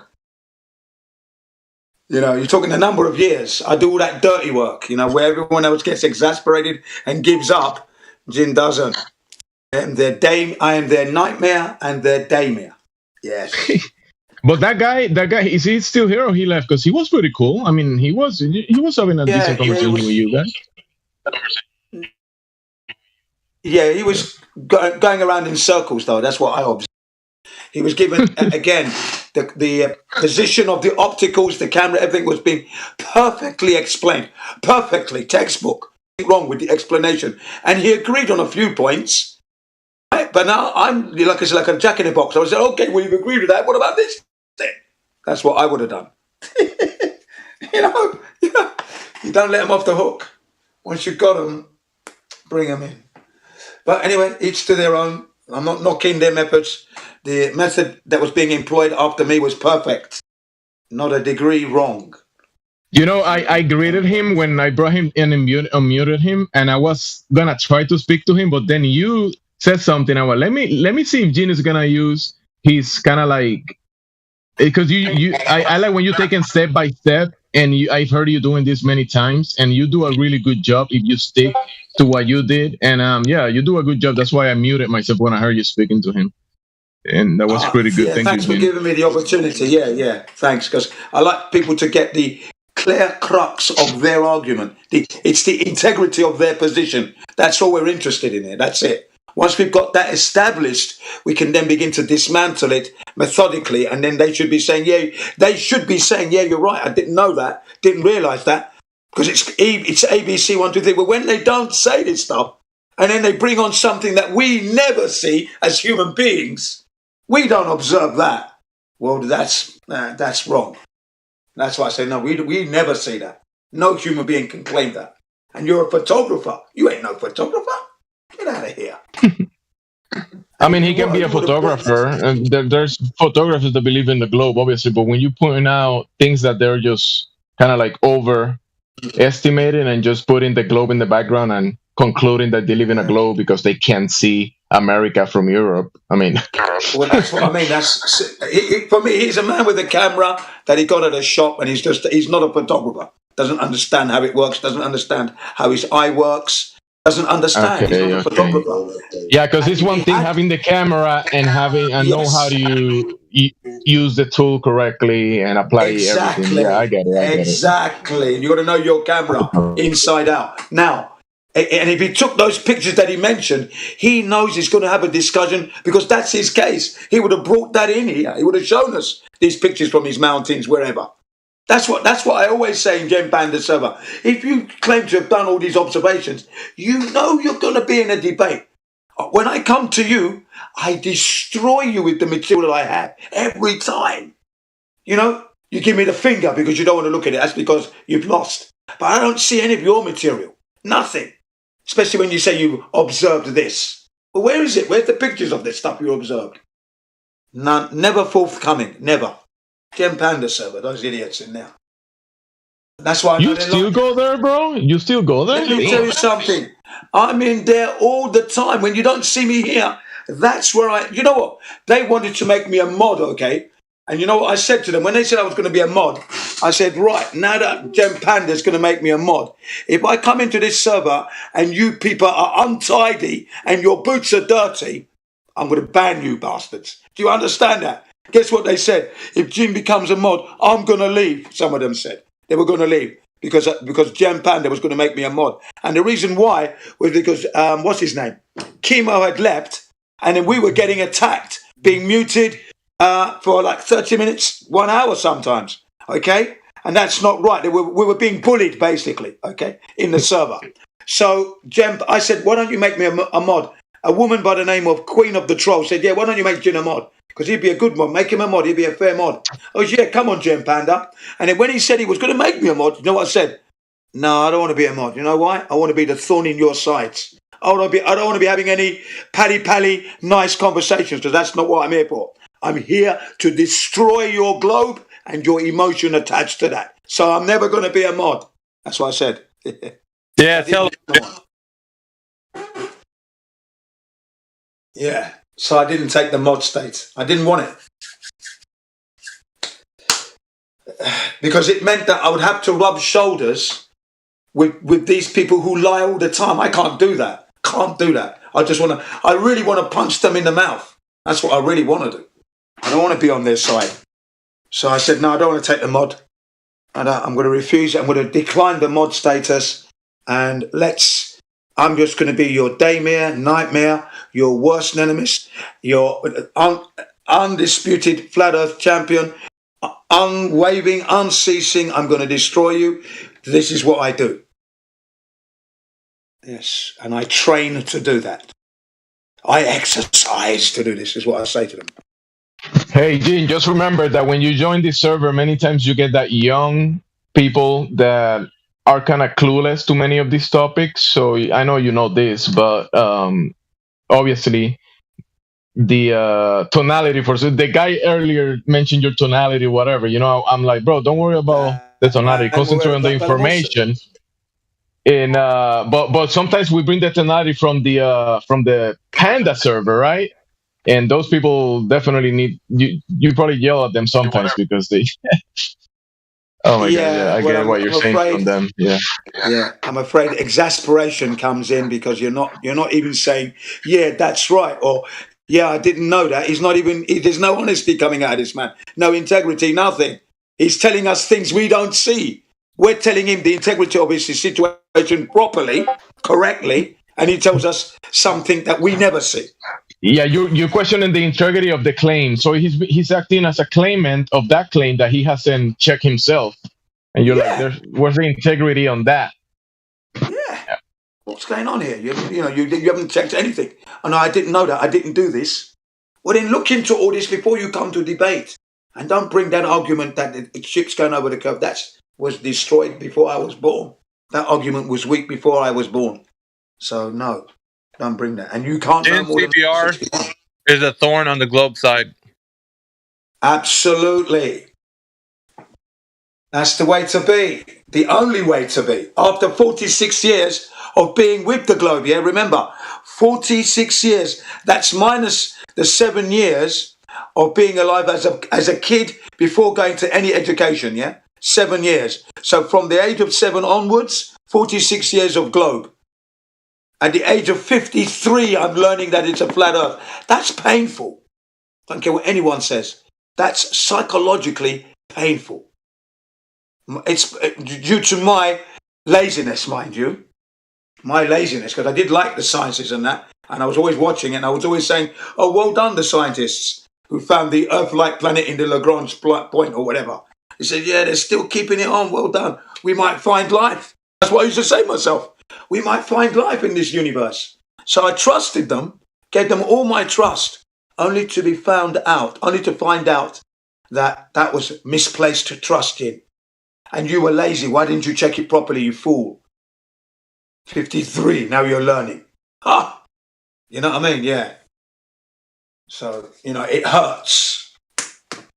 You're talking a number of years. I do all that dirty work, where everyone else gets exasperated and gives up. Jin doesn't. I am their nightmare and their daymare. Yes. But that guy, is he still here or he left? Because he was pretty cool. I mean, he was having a decent conversation with you guys. Yeah, he was going around in circles, though. That's what I observed. He was given, again, the position of the opticals, the camera, everything was being perfectly explained. Perfectly, textbook. Nothing wrong with the explanation. And he agreed on a few points. Right? But now I'm like a jack in a box. I was like, okay, well, you've agreed with that. What about this thing? That's what I would have done. You don't let them off the hook. Once you've got them, bring them in. But anyway, each to their own. I'm not knocking their methods. The method that was being employed after me was perfect. Not a degree wrong. I greeted him when I brought him in and unmuted him, and I was going to try to speak to him, but then you said something. I went, let me see if Jin is going to use his kind of like because I like when you take it step by step, and I've heard you doing this many times, and you do a really good job if you stick to what you did, and yeah, you do a good job. That's why I muted myself when I heard you speaking to him, and that was pretty good. Thank thanks you, for Jim. giving me the opportunity. Yeah, thanks, because I like people to get the clear crux of their argument. It's the integrity of their position. That's all we're interested in here. That's it. Once we've got that established, we can then begin to dismantle it methodically, and then they should be saying, yeah, you're right. I didn't know that, didn't realise that, because it's ABC 1, 2, 3. But when they don't say this stuff, and then they bring on something that we never see as human beings, we don't observe that. Well, that's wrong. That's why I say no. We never see that. No human being can claim that. And you're a photographer. You ain't no photographer. Get out of here. I mean, he can be a photographer, and there's photographers that believe in the globe, obviously. But when you point out things that they're just kind of like overestimating and just putting the globe in the background and concluding that they live in a globe because they can't see America from Europe. I mean, well, that's what I mean. For me. He's a man with a camera that he got at a shop, and he's not a photographer. Doesn't understand how it works. Doesn't understand how his eye works. Doesn't understand. He's not a photographer. Yeah, because it's one thing having the camera and know how to use the tool correctly and apply everything. Yeah, I get it. Exactly. You got to know your camera inside out. Now, and if he took those pictures that he mentioned, he knows he's going to have a discussion because that's his case. He would have brought that in here. He would have shown us these pictures from his mountains, wherever. That's what I always say in Gem Panda server. If you claim to have done all these observations, you know you're going to be in a debate. When I come to you, I destroy you with the material I have every time. You know, you give me the finger because you don't want to look at it. That's because you've lost. But I don't see any of your material. Nothing. Especially when you say you observed this. Well, where is it? Where's the pictures of this stuff you observed? None. Never forthcoming. Never. Gem Panda server, those idiots in there. That's why you still go there, bro. You still go there. Let me tell you something. I'm in there all the time. When you don't see me here, that's where you know what? They wanted to make me a mod, okay? And you know what I said to them? When they said I was going to be a mod, I said, right, now that Gem Panda is going to make me a mod, if I come into this server and you people are untidy and your boots are dirty, I'm going to ban you bastards. Do you understand that? Guess what they said? If Jim becomes a mod, I'm going to leave, some of them said. They were going to leave because Gem Panda was going to make me a mod. And the reason why was because, what's his name? Chemo had left, and then we were getting attacked, being muted for like 30 minutes, 1 hour sometimes, okay? And that's not right. We were being bullied, basically, okay, in the server. So I said, why don't you make me a mod? A woman by the name of Queen of the Troll said, yeah, why don't you make Jim a mod? Because he'd be a good mod. Make him a mod. He'd be a fair mod. I was, yeah, come on, Gem Panda. And then when he said he was going to make me a mod, you know what I said? No, I don't want to be a mod. You know why? I want to be the thorn in your sides. I don't want to be having any pally nice conversations, because that's not what I'm here for. I'm here to destroy your globe and your emotion attached to that. So I'm never going to be a mod. That's what I said. Yeah, tell him. Yeah. So I didn't take the mod state. I didn't want it. Because it meant that I would have to rub shoulders with these people who lie all the time. I can't do that. I really want to punch them in the mouth. That's what I really want to do. I don't want to be on their side. So I said, no, I don't want to take the mod. And I'm going to refuse it. I'm going to decline the mod status. And I'm just going to be your daymare, nightmare, your worst nemesis, your undisputed flat earth champion, unwavering, unceasing. I'm going to destroy you. This is what I do. Yes, and I train to do that. I exercise to do this, is what I say to them. Hey, Gene, just remember that when you join this server, many times you get that young people that are kind of clueless to many of these topics. So I know you know this, but obviously the tonality the guy earlier mentioned your tonality, whatever. You know, I'm like, bro, don't worry about the tonality. Concentrate on the information. And but sometimes we bring the tonality from the Panda server, right? And those people definitely need you. You probably yell at them sometimes because they. Oh my god! Yeah, I well, get what I'm you're saying afraid. from them. Yeah. Yeah, I'm afraid exasperation comes in because you're not even saying, yeah, that's right, or yeah, I didn't know that. He's not even. There's no honesty coming out of this man. No integrity, nothing. He's telling us things we don't see. We're telling him the integrity of his situation properly, correctly, and he tells us something that we never see. Yeah, you're questioning the integrity of the claim. So he's acting as a claimant of that claim that he hasn't checked himself, and you're like, where's the integrity on that? Yeah. What's going on here? You haven't checked anything. Oh, no, I didn't know that. I didn't do this. Well, then look into all this before you come to debate. And don't bring that argument that the ship's going over the curve. That was destroyed before I was born. That argument was weak before I was born. So, no, don't bring that. And you can't know more than CPR is a thorn on the globe side. Absolutely. That's the way to be. The only way to be. After 46 years of being with the globe, yeah? Remember, 46 years. That's minus the 7 years of being alive as a kid before going to any education, yeah? 7 years. So from the age of 7 onwards, 46 years of globe. At the age of 53, I'm learning that it's a flat earth. That's painful. I don't care what anyone says. That's psychologically painful. It's due to my laziness, mind you. My laziness, because I did like the sciences and that, and I was always watching it, and I was always saying, oh, well done, the scientists who found the Earth-like planet in the Lagrange point or whatever. He said, yeah, they're still keeping it on. Well done. We might find life. That's what I used to say to myself. We might find life in this universe. So I trusted them, gave them all my trust, only to find out that that was misplaced trust in. And you were lazy. Why didn't you check it properly, you fool? 53, now you're learning. Ha! You know what I mean? Yeah. So, it hurts.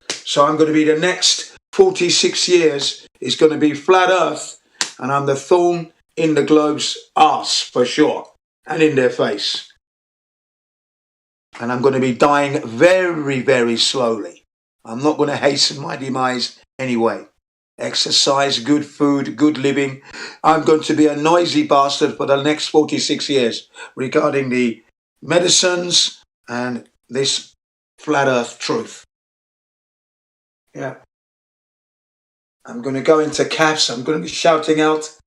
So I'm going to be the next 46 years is going to be flat earth, and I'm the thorn in the globe's arse for sure, and in their face. And I'm going to be dying very, very slowly. I'm not going to hasten my demise anyway. Exercise, good food, good living. I'm going to be a noisy bastard for the next 46 years regarding the medicines and this flat earth truth. Yeah. I'm going to go into caps. I'm going to be shouting out,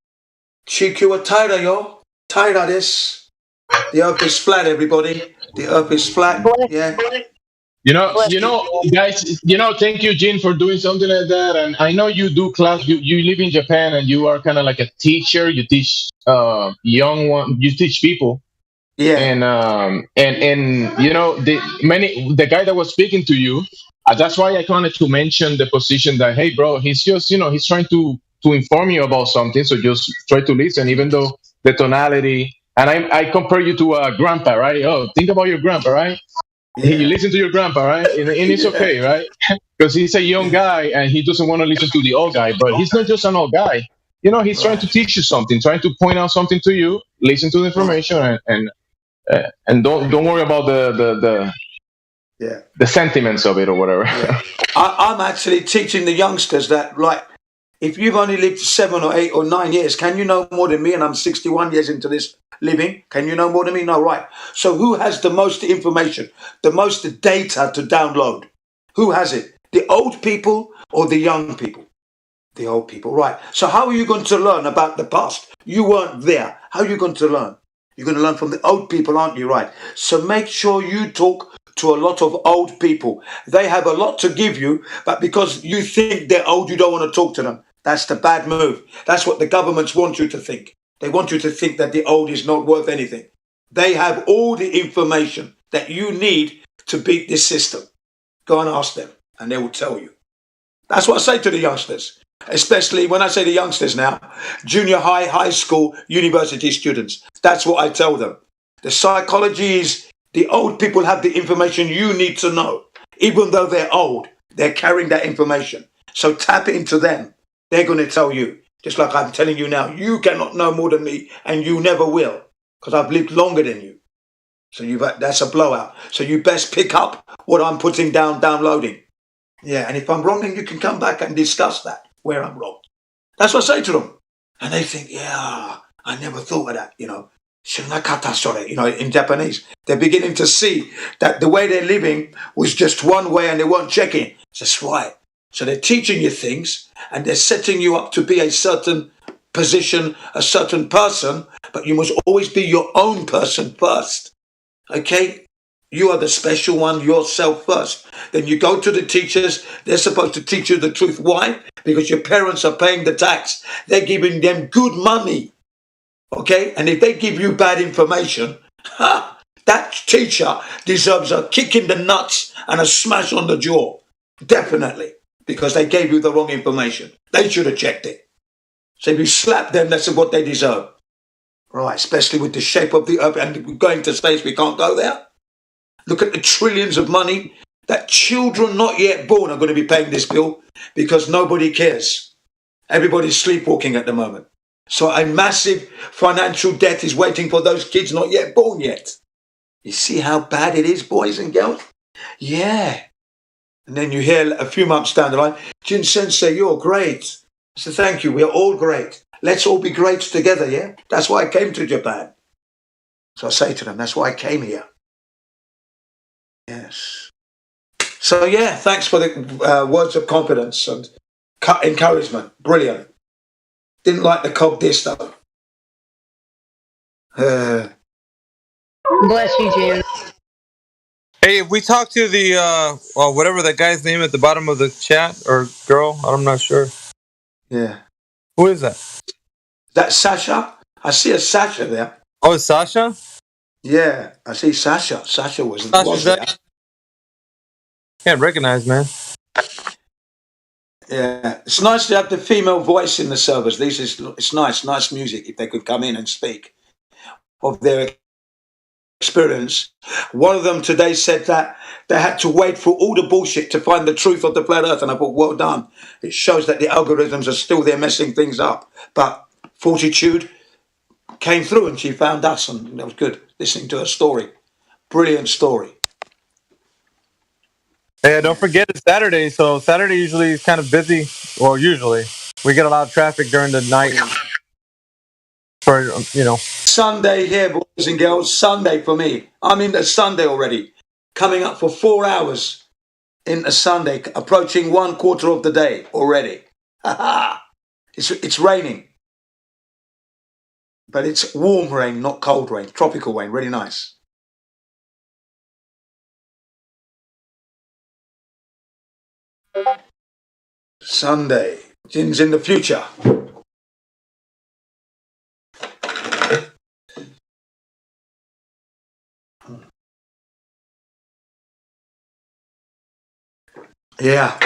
Chiku wa taira yo. Taira this. The earth is flat, everybody. The earth is flat. Yeah. Guys, thank you, Gene, for doing something like that. And I know you do class. You live in Japan, and you are kind of like a teacher. You teach you teach people. Yeah. And the guy that was speaking to you, that's why I wanted to mention the position that, hey, bro, he's just he's trying to inform you about something. So just try to listen, even though the tonality. And I compare you to a grandpa, right? Oh, think about your grandpa, right? Yeah. You listen to your grandpa, right? And it's okay, right? Because he's a young guy and he doesn't want to listen to the old guy. But he's not just an old guy. He's trying to teach you something, trying to point out something to you. Listen to the information and don't worry about the sentiments of it or whatever. Yeah. I'm actually teaching the youngsters that, like, if you've only lived 7 or 8 or 9 years, can you know more than me? And I'm 61 years into this living. Can you know more than me? No, right. So who has the most information, the most data to download? Who has it? The old people or the young people? The old people, right. So how are you going to learn about the past? You weren't there. How are you going to learn? You're going to learn from the old people, aren't you? Right. So make sure you talk to a lot of old people. They have a lot to give you, but because you think they're old, you don't want to talk to them. That's the bad move. That's what the governments want you to think. They want you to think that the old is not worth anything. They have all the information that you need to beat this system. Go and ask them, and they will tell you. That's what I say to the youngsters. Especially when I say the youngsters now, junior high, high school, university students. That's what I tell them. The psychology is the old people have the information you need to know. Even though they're old, they're carrying that information. So tap into them. They're going to tell you. Just like I'm telling you now, you cannot know more than me and you never will. Because I've lived longer than you. So that's a blowout. So you best pick up what I'm putting down, downloading. Yeah, and if I'm wrong, then you can come back and discuss that, where I'm wrong. That's what I say to them. And they think, yeah, I never thought of that, Shinakata sore, in Japanese. They're beginning to see that the way they're living was just one way and they weren't checking. That's right. So they're teaching you things and they're setting you up to be a certain position, a certain person, but you must always be your own person first. Okay? You are the special one, yourself first. Then you go to the teachers. They're supposed to teach you the truth. Why? Because your parents are paying the tax. They're giving them good money. Okay? And if they give you bad information, that teacher deserves a kick in the nuts and a smash on the jaw. Definitely. Because they gave you the wrong information. They should have checked it. So if you slap them, that's what they deserve. Right, especially with the shape of the earth and going to space, we can't go there. Look at the trillions of money that children not yet born are going to be paying this bill because nobody cares. Everybody's sleepwalking at the moment. So a massive financial debt is waiting for those kids not yet born yet. You see how bad it is, boys and girls? Yeah. And then you hear a few months down the line, Jin Sensei, you're great. I said, thank you, we're all great. Let's all be great together, yeah? That's why I came to Japan. So I say to them, that's why I came here. Yes. So yeah, thanks for the words of confidence and encouragement. Brilliant. Didn't like the cob dish though. Bless you, Jim. Hey, if we talk to the whatever that guy's name at the bottom of the chat or girl, I'm not sure. Yeah. Who is that? That's Sasha. I see a Sasha there. Oh, it's Sasha? Yeah, I see Sasha. Sasha was there. Can't recognize, man. Yeah, it's nice to have the female voice in the servers. It's nice music if they could come in and speak of their experience. One of them today said that they had to wait for all the bullshit to find the truth of the flat earth, and I thought, well done. It shows that the algorithms are still there messing things up. But Fortitude came through and she found us, and that was good, listening to her story. Brilliant story. Hey, don't forget it's Saturday, so Saturday usually is kind of busy. Well, usually. We get a lot of traffic during the night. Sunday here, boys and girls. Sunday for me. I'm into Sunday already. Coming up for 4 hours into Sunday, approaching 1/4 of the day already. It's raining. But it's warm rain, not cold rain. Tropical rain, really nice. Sunday. Jin's in the future. Yeah.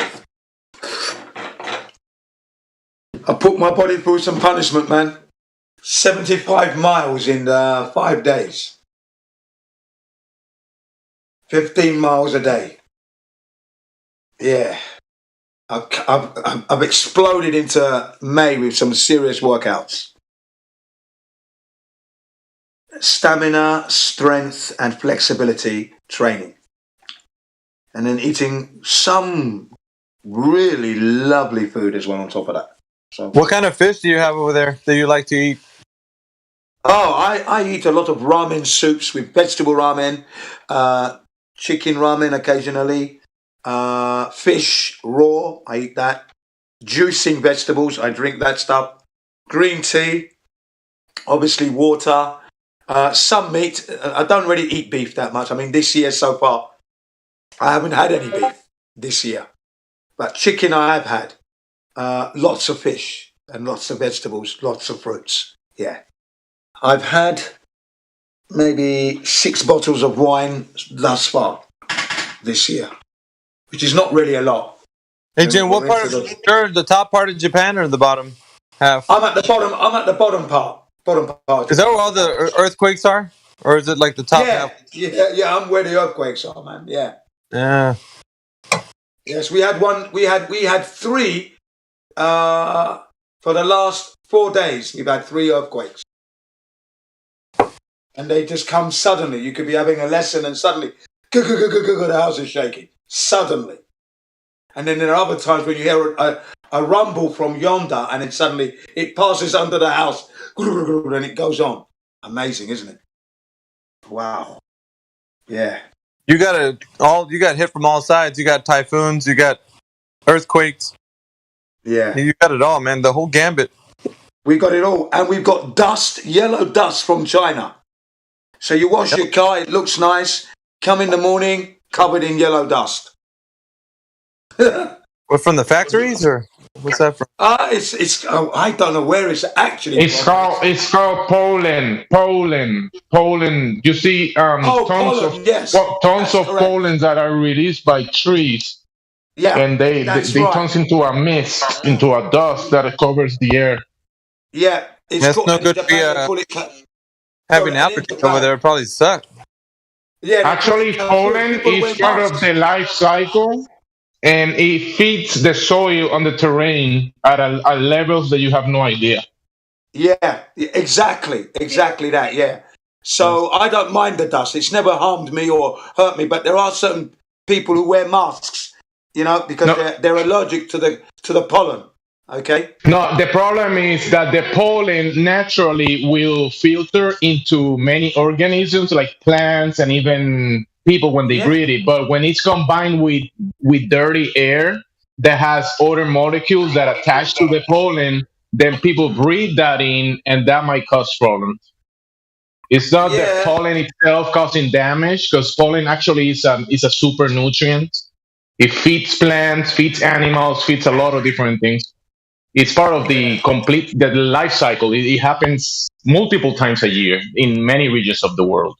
I put my body through some punishment, man. 75 miles in 5 days. 15 miles a day. Yeah. I've exploded into May with some serious workouts. Stamina, strength, and flexibility training. And then eating some really lovely food as well on top of that. So, what kind of fish do you have over there that you like to eat? Oh, I eat a lot of ramen soups with vegetable ramen, chicken ramen occasionally, fish raw, I eat that. Juicing vegetables, I drink that stuff. Green tea, obviously water, some meat. I don't really eat beef that much. I mean, this year so far, I haven't had any beef this year. But chicken I have had. Lots of fish and lots of vegetables, lots of fruits. Yeah. I've had maybe 6 bottles of wine thus far this year, which is not really a lot. Hey Jim, what part of the top part of Japan or the bottom half? I'm at the bottom. I'm at the bottom part. Is that where all the earthquakes are, or is it like the top half? Yeah. I'm where the earthquakes are, man. Yeah. Yeah. Yes, we had one. We had 3 for the last 4 days. We've had 3 earthquakes. and they just come suddenly. You could be having a lesson and suddenly, the house is shaking. Suddenly. And then there are other times when you hear a rumble from yonder, and then suddenly it passes under the house, and it goes on. Amazing, isn't it? Wow. Yeah. You got hit from all sides. You got typhoons. You got earthquakes. Yeah. You got it all, man. The whole gambit. We got it all. And we've got dust, yellow dust from China. So you wash your car, it looks nice. Come in the morning, covered in yellow dust. What, from the factories, or what's that from? I don't know where it's actually from. It's called Pollen. You see tons of pollens that are released by trees. Yeah, and they that's they right. turns into a mist, into a dust that covers the air. Yeah, it's no good to be having allergies over there. It probably suck. Yeah, actually, pollen is part of the life cycle, and it feeds the soil on the terrain at levels that you have no idea. Yeah, exactly that. Yeah. So I don't mind the dust. It's never harmed me or hurt me. But there are certain people who wear masks, because they're allergic to the pollen. Okay. No, the problem is that the pollen naturally will filter into many organisms, like plants and even people when they breathe it. But when it's combined with dirty air that has other molecules that attach to the pollen, then people breathe that in, and that might cause problems. It's not the pollen itself causing damage, because pollen actually is a super nutrient. It feeds plants, feeds animals, feeds a lot of different things. It's part of the life cycle. It happens multiple times a year in many regions of the world.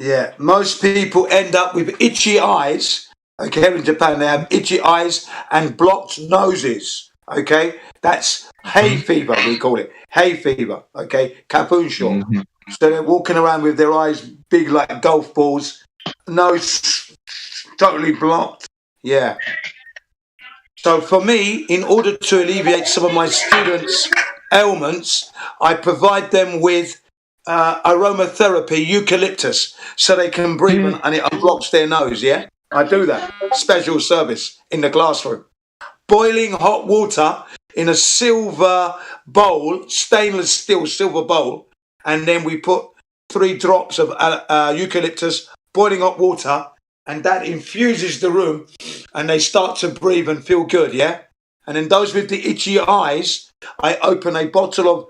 Yeah, most people end up with itchy eyes. Okay, in Japan they have itchy eyes and blocked noses. Okay, that's hay fever, we call it. Hay fever, okay, capunccio. So they're walking around with their eyes big like golf balls, nose totally blocked. Yeah. So for me, in order to alleviate some of my students' ailments, I provide them with aromatherapy, eucalyptus, so they can breathe and it unblocks their nose, yeah? I do that. Special service in the classroom. Boiling hot water in a silver bowl, stainless steel silver bowl, and then we put 3 drops of eucalyptus, boiling hot water, and that infuses the room, and they start to breathe and feel good, yeah? And then those with the itchy eyes, I open a bottle of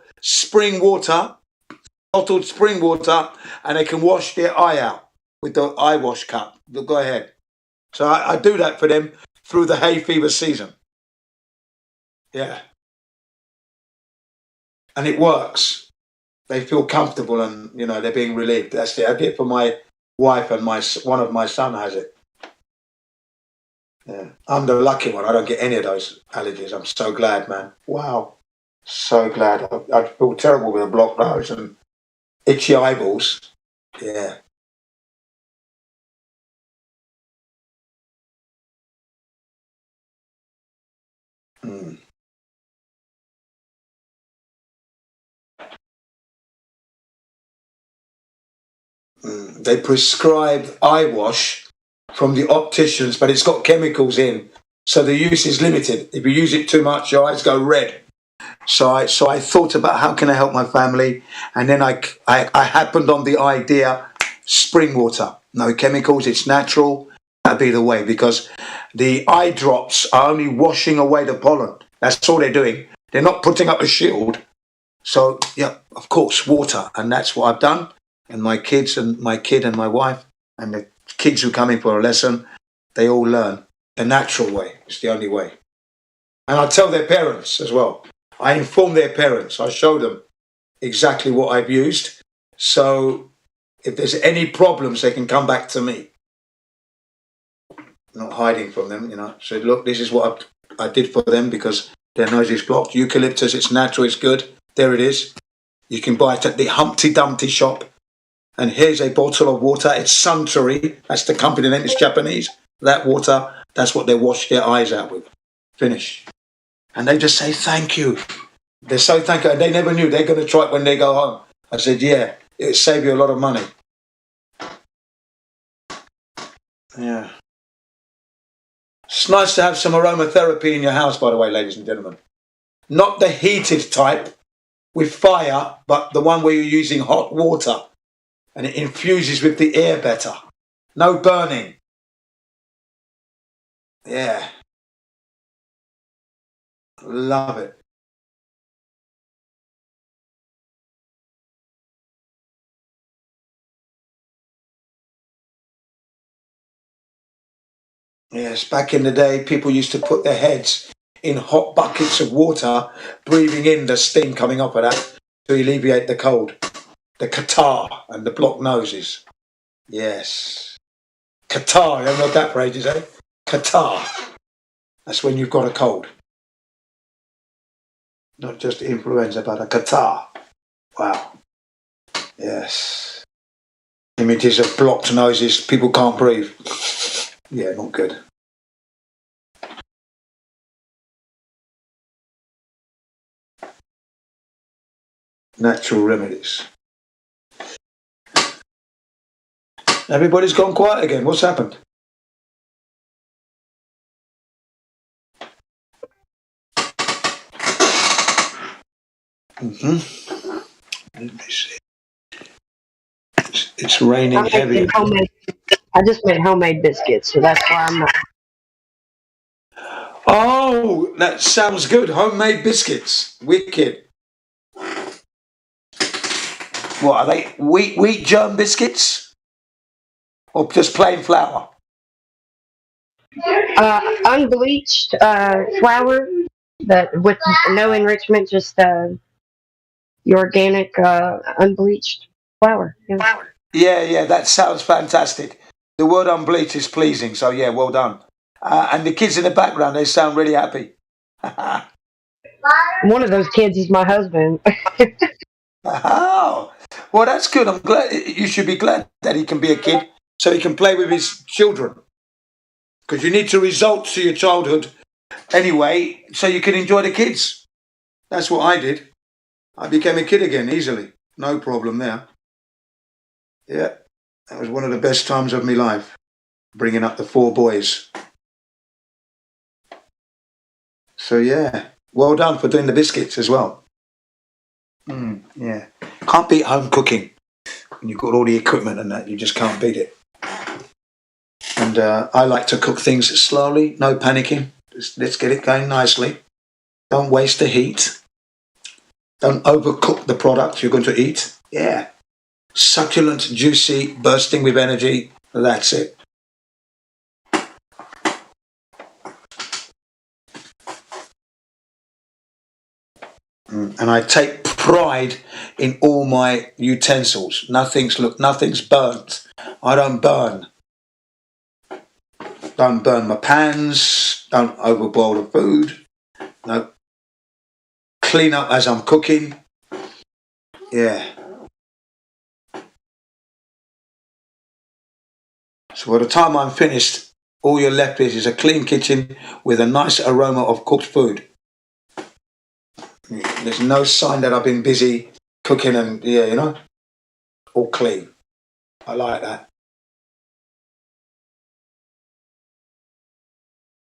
bottled spring water, and they can wash their eye out with the eye wash cup. Go ahead. So I do that for them through the hay fever season. Yeah. And it works. They feel comfortable and, they're being relieved. That's it. I did it for my wife, and one of my son has it. Yeah. I'm the lucky one. I don't get any of those allergies. I'm so glad, man. Wow. So glad. I feel terrible with a blocked nose and itchy eyeballs. Yeah. They prescribe eye wash from the opticians, but it's got chemicals in, so the use is limited. If you use it too much, your eyes go red. So I thought about how can I help my family, and then I happened on the idea: spring water, no chemicals, it's natural. That'd be the way, because the eye drops are only washing away the pollen. That's all they're doing. They're not putting up a shield. So yeah, of course, water, and that's what I've done. And my kids and my kid and my wife and the kids who come in for a lesson, they all learn the natural way. It's the only way. And I tell their parents as well. I inform their parents. I show them exactly what I've used. So if there's any problems, they can come back to me. Not hiding from them, So look, this is what I did for them, because their nose is blocked. Eucalyptus, it's natural, it's good. There it is. You can buy it at the Humpty Dumpty shop. And here's a bottle of water. It's Suntory. That's the company name. It's Japanese. That water, that's what they wash their eyes out with. Finish. And they just say thank you. They're so thankful. And they never knew they're going to try it when they go home. I said, yeah, It'll save you a lot of money. Yeah. It's nice to have some aromatherapy in your house, by the way, ladies and gentlemen. Not the heated type with fire, but the one where you're using hot water and it infuses with the air better. No burning. Yeah. Love it. Yes, back in the day, people used to put their heads in hot buckets of water, breathing in the steam coming up of that to alleviate the cold, the catarrh and the blocked noses. Yes. Catarrh, you haven't heard that for ages, eh? Catarrh. That's when you've got a cold. Not just influenza, but a catarrh. Wow. Yes. Images of blocked noses, people can't breathe. Yeah, not good. Natural remedies. Everybody's gone quiet again. What's happened? Let me see. It's raining heavy. I just made homemade biscuits, so that's why I'm not. Oh, that sounds good. Homemade biscuits. Wicked. What are they? Wheat germ biscuits? Or just plain flour? Unbleached flour, that with no enrichment, just the organic unbleached flour. Yeah. Yeah, that sounds fantastic. The word unbleached is pleasing, so yeah, well done. And the kids in the background, they sound really happy. One of those kids is my husband. Oh, well, that's good. I'm glad. You should be glad that he can be a kid so he can play with his children. Because you need to result to your childhood anyway so you can enjoy the kids. That's what I did. I became a kid again easily. No problem there. Yeah, that was one of the best times of my life, bringing up the 4 boys. So yeah, well done for doing the biscuits as well. Yeah, can't beat home cooking. When you've got all the equipment and that, you just can't beat it. And I like to cook things slowly, no panicking. Just let's get it going nicely. Don't waste the heat. Don't overcook the product you're going to eat. Yeah. Succulent, juicy, bursting with energy. That's it. And I take pride in all my utensils. Nothing's burnt. I don't burn. Don't burn my pans. Don't overboil the food. No. Clean up as I'm cooking. Yeah. So by the time I'm finished, all you're left with is a clean kitchen with a nice aroma of cooked food. There's no sign that I've been busy cooking and, yeah, you know, all clean. I like that.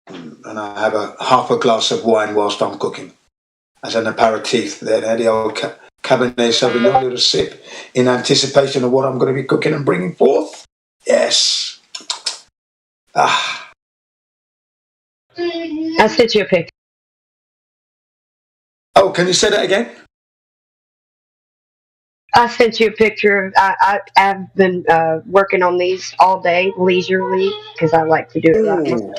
And I have half a glass of wine whilst I'm cooking as an aperitif. There, the old Cabernet Sauvignon, a little sip in anticipation of what I'm going to be cooking and bringing forth. Yes. I sent you a picture. Oh, can you say that again? I sent you a picture. I've been working on these all day, leisurely, because I like to do it that way.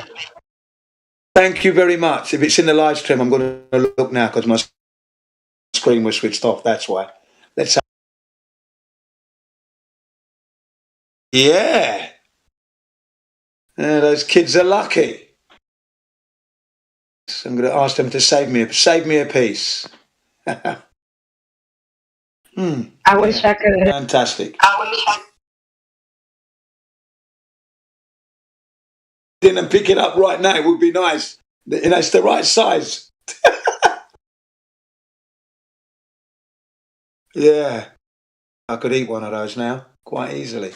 Thank you very much. If it's in the live stream, I'm going to look now because my screen was switched off. That's why. Let's have... Yeah. Those kids are lucky. So I'm going to ask them to save me a piece. I wish I could. Fantastic. And pick it up right now. It would be nice. You know, it's the right size. Yeah. I could eat one of those now quite easily.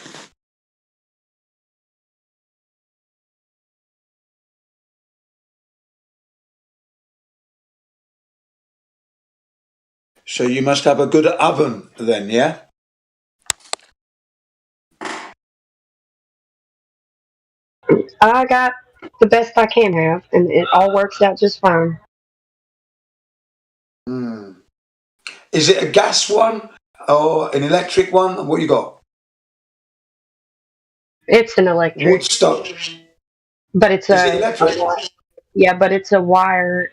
So you must have a good oven then, yeah? I got the best I can have, and it all works out just fine. Is it a gas one or an electric one? What you got? It's an electric. Wood stove. But it's Is it electric? Yeah, but it's a wire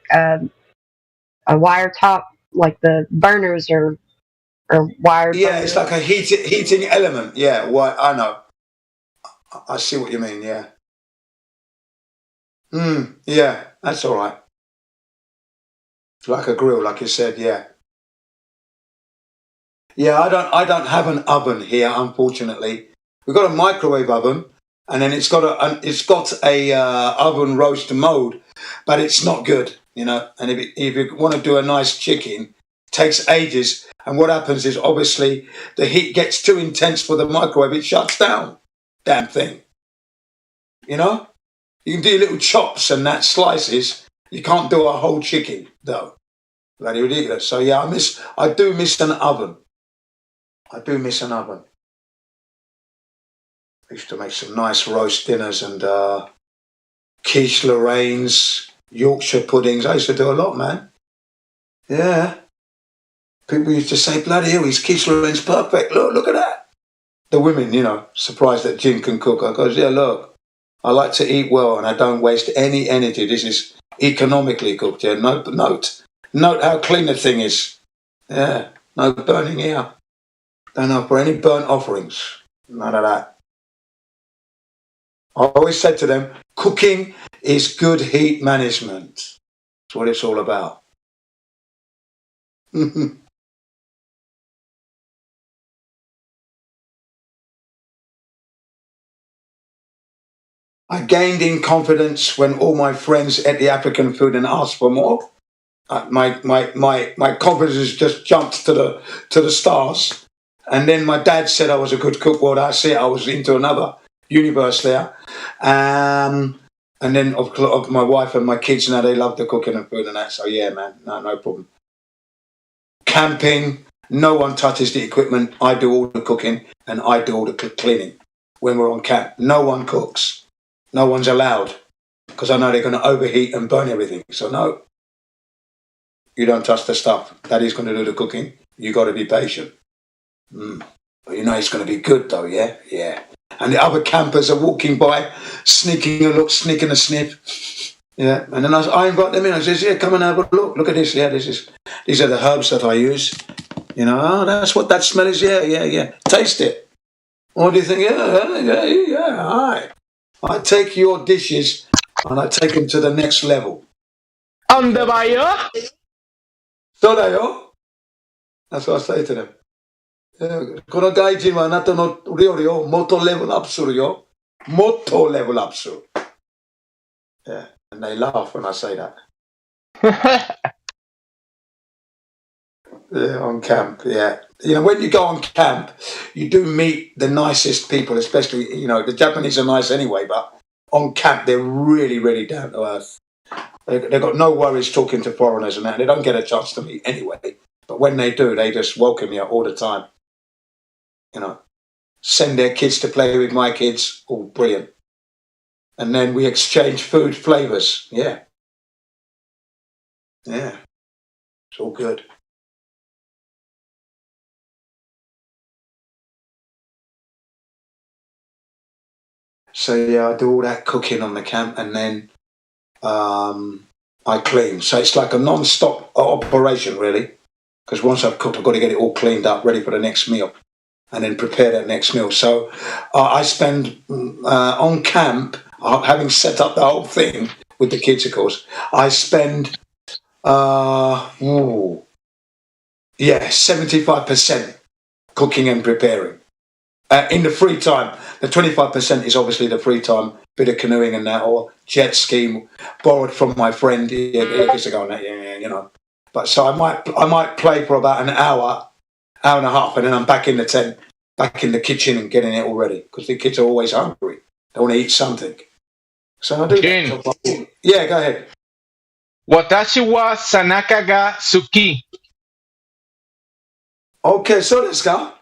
top. Like the burners are wired. Yeah, burners. it's like a heating element. Yeah, I know. I see what you mean. Yeah. Yeah, that's all right. It's like a grill, like you said. Yeah. Yeah, I don't have an oven here, unfortunately. We've got a microwave oven, and then it's got a oven roast mode, but it's not good, you know. And if you want to do a nice chicken, it takes ages. And what happens is obviously the heat gets too intense for the microwave. It shuts down. Damn thing. You know, you can do your little chops and that slices. You can't do a whole chicken though. Bloody ridiculous. So yeah, I do miss an oven. I do miss an oven. I used to make some nice roast dinners and quiche Lorraines, Yorkshire puddings. I used to do a lot, man. Yeah. People used to say, bloody hell, his quiche Lorraine's perfect. Look at that. The women, you know, surprised that Jim can cook. I goes, yeah, look, I like to eat well and I don't waste any energy. This is economically cooked. Yeah, note how clean the thing is. Yeah, no burning here. Don't offer any burnt offerings. None of that. I always said to them, cooking is good heat management. That's what it's all about. I gained in confidence when all my friends ate the African food and asked for more. My confidence just jumped to the stars. And then my dad said I was a good cook. Well, that's it. I was into another universe there. And then of my wife and my kids now, they love the cooking and food and that. So yeah, man, no problem. Camping, no one touches the equipment. I do all the cooking and I do all the cleaning. When we're on camp, no one cooks. No one's allowed because I know they're going to overheat and burn everything. So no, you don't touch the stuff. Daddy's going to do the cooking. You got to be patient. But you know it's going to be good though, yeah? Yeah. And the other campers are walking by, sneaking a look, sneaking a sniff. Yeah. And then I invite them in. I says, yeah, come and have a look. Look at this. Yeah, these are the herbs that I use. You know, oh, that's what that smell is. Yeah. Taste it. What do you think? Yeah. All right. I take your dishes and I take them to the next level. Andebayo? Sodayo? That's what I say to them. この外人はあなたの料理をもっとレベルアップするよ。もっとレベルアップする。Yeah, and they laugh when I say that. Yeah, on camp, yeah. You know, when you go on camp, you do meet the nicest people, especially, you know, the Japanese are nice anyway, but on camp, they're really, really down to earth. They've got no worries talking to foreigners and that. They don't get a chance to meet anyway. But when they do, they just welcome you all the time. You know, send their kids to play with my kids. Oh, brilliant. And then we exchange food flavors. Yeah. Yeah. It's all good. So yeah, I do all that cooking on the camp and then I clean. So it's like a non-stop operation, really. Because once I've cooked, I've got to get it all cleaned up, ready for the next meal. And then prepare that next meal. So I spend on camp, having set up the whole thing with the kids, of course, I spend 75% cooking and preparing. In the free time, the 25% is obviously the free time, bit of canoeing and that, or jet ski, borrowed from my friend years ago and that, you know. But so I might play for about an hour hour and a half, and then I'm back in the tent, back in the kitchen and getting it all ready because the kids are always hungry. They want to eat something. So I do that. So, yeah, go ahead. Watashi wa sanaka ga suki. Okay, so let's go.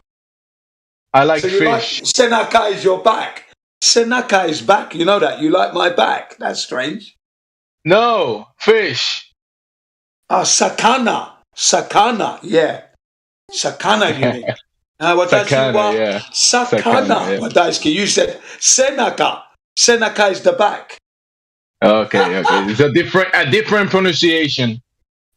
I like so you fish. Like, Senaka is your back. Senaka is back. You know that. You like my back. That's strange. No, fish. Sakana. Sakana, yeah. Sakana, you mean. Watashi wa sakana. Watashi, you said Senaka. Senaka is the back. Okay. It's a different pronunciation.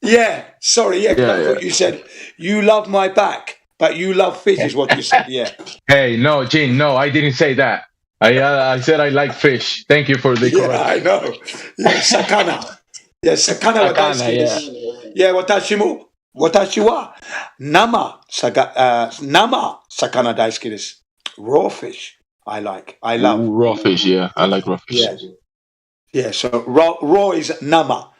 Yeah, sorry, I thought you said you love my back, but you love fish is what you said, yeah. Hey, no, Gene, no, I didn't say that. I said I like fish. Thank you for the correction. Yeah, I know. Yeah, sakana. Yeah, sakana wa daisuki desu. Yeah, watashi wa nama sakana daisuki desu. Raw fish, I love. Raw fish, yeah. I like raw fish. Yeah, so raw is nama.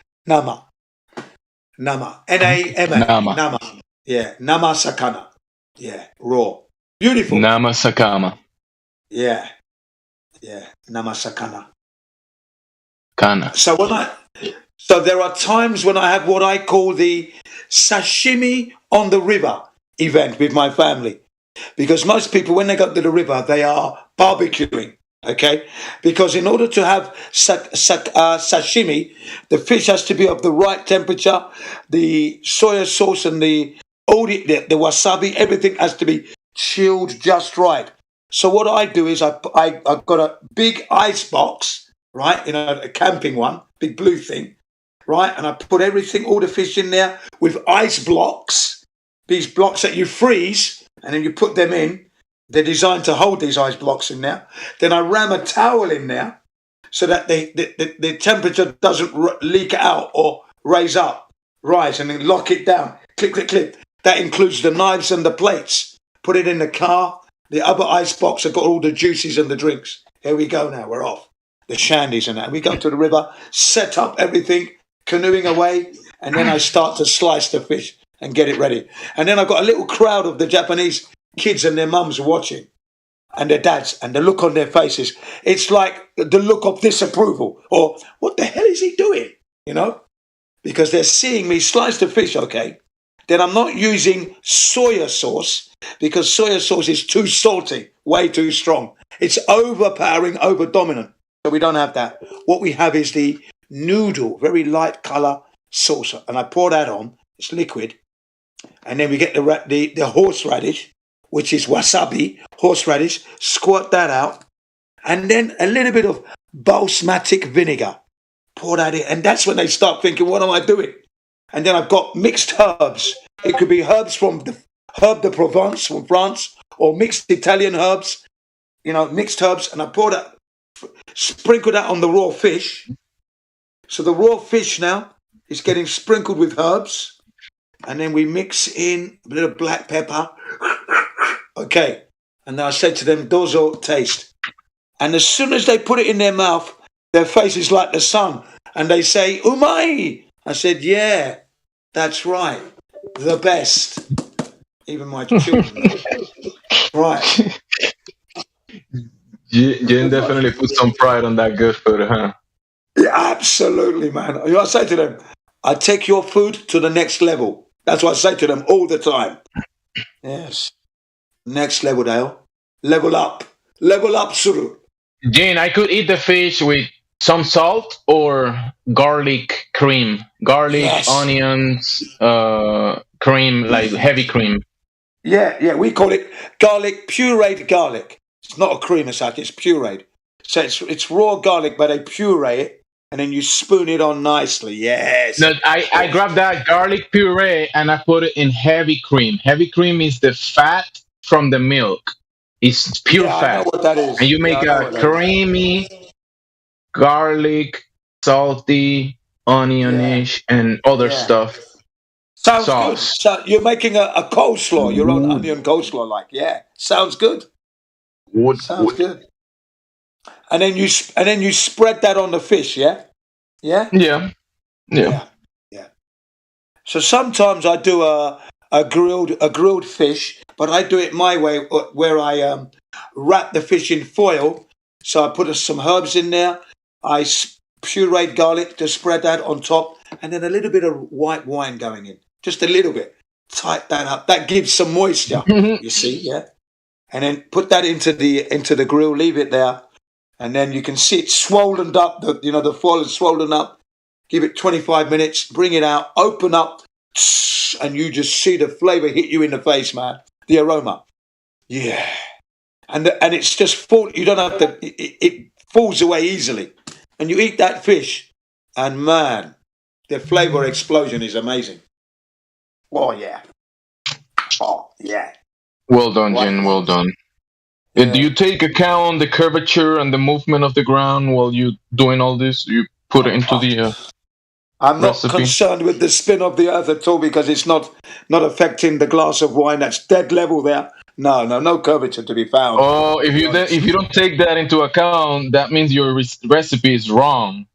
Nama. N-A-M-A. Nama. Yeah, nama sakana. Yeah, raw. Beautiful. Nama sakama. Yeah, nama sakana. Kana. So there are times when I have what I call the sashimi on the river event with my family. Because most people, when they go to the river, they are barbecuing. Okay, because in order to have sashimi, the fish has to be of the right temperature. The soya sauce and the wasabi, everything has to be chilled just right. So what I do is I've got a big ice box, right? A camping one, big blue thing, right? And I put everything, all the fish in there with ice blocks. These blocks that you freeze, and then you put them in. They're designed to hold these ice blocks in there. Then I ram a towel in there so that the temperature doesn't leak out or rise, and then lock it down. Click, click, click. That includes the knives and the plates. Put it in the car. The other ice box have got all the juices and the drinks. Here we go now. We're off. The shandies and that. We go to the river, set up everything, canoeing away, and then I start to slice the fish and get it ready. And then I've got a little crowd of the Japanese kids and their mums watching, and their dads, and the look on their faces. It's like the look of disapproval, or what the hell is he doing? Because they're seeing me slice the fish, okay? Then I'm not using soya sauce, because soya sauce is too salty, way too strong. It's overpowering, over dominant. So we don't have that. What we have is the noodle, very light color sauce, and I pour that on. It's liquid, and then we get the horseradish, which is wasabi, horseradish, squirt that out, and then a little bit of balsamic vinegar. Pour that in, and that's when they start thinking, what am I doing? And then I've got mixed herbs. It could be herbs from herb de Provence from France, or mixed Italian herbs, mixed herbs, and I pour that, sprinkle that on the raw fish. So the raw fish now is getting sprinkled with herbs, and then we mix in a little black pepper. Okay, and I said to them, dozo, taste. And as soon as they put it in their mouth, their face is like the sun, and they say, umai. I said, yeah, that's right, the best. Even my children. Right. Jen definitely put some pride on that good food, huh? Yeah, absolutely, man. I say to them, I take your food to the next level. That's what I say to them all the time. Yes. Next level, Dale. Level up. Level up, Suru. Jane, I could eat the fish with some salt or garlic cream. Garlic, onions, cream, like heavy cream. Yeah, we call it pureed garlic. It's not a cream as such, it's pureed. So it's raw garlic, but they puree it, and then you spoon it on nicely. Yes. No, I grab that garlic puree and I put it in heavy cream. Heavy cream is the fat from the milk. It's pure fat. I know what that is. And you make a creamy, garlic, salty, onionish, and other stuff. Sounds sauce. Good. So you're making a coleslaw, your own onion coleslaw, sounds good. Sounds good. And then you spread that on the fish, yeah? Yeah. So sometimes I do a a grilled fish, but I do it my way, where I wrap the fish in foil. So I put some herbs in there. I pureed garlic to spread that on top, and then a little bit of white wine going in, just a little bit. Tight that up. That gives some moisture. You see, yeah. And then put that into the grill. Leave it there, and then you can see it swollen up. The foil is swollen up. Give it 25 minutes. Bring it out. Open up, and you just see the flavor hit you in the face, man. The aroma, yeah. And it's just full. You don't have to. It falls away easily, and you eat that fish, and man, the flavor explosion is amazing. Oh yeah. Oh yeah. Well done, Jin. Well done. Yeah. Do you take account the curvature and the movement of the ground while you doing all this? You put it into the I'm not recipe? concerned with the spin of the earth at all, because it's not affecting the glass of wine. That's dead level there. No curvature to be found. Oh, if you don't take that into account, that means your recipe is wrong.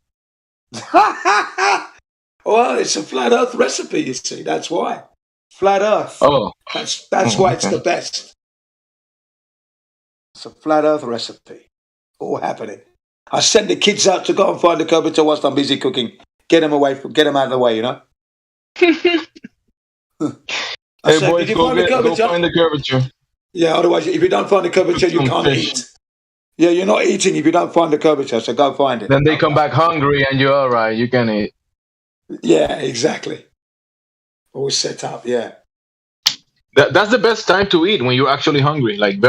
Well, it's a flat earth recipe, you see. That's why. Flat earth. Oh. That's why it's the best. It's a flat earth recipe. All happening. I send the kids out to go and find the curvature whilst I'm busy cooking. Get them out of the way, you know? Hey, boys, go find the curvature. Yeah, otherwise, if you don't find the curvature, you can't eat. Yeah, you're not eating if you don't find the curvature, so go find it. Then they come back hungry and you're all right. You can eat. Yeah, exactly. All set up, yeah. That's the best time to eat, when you're actually hungry. Like,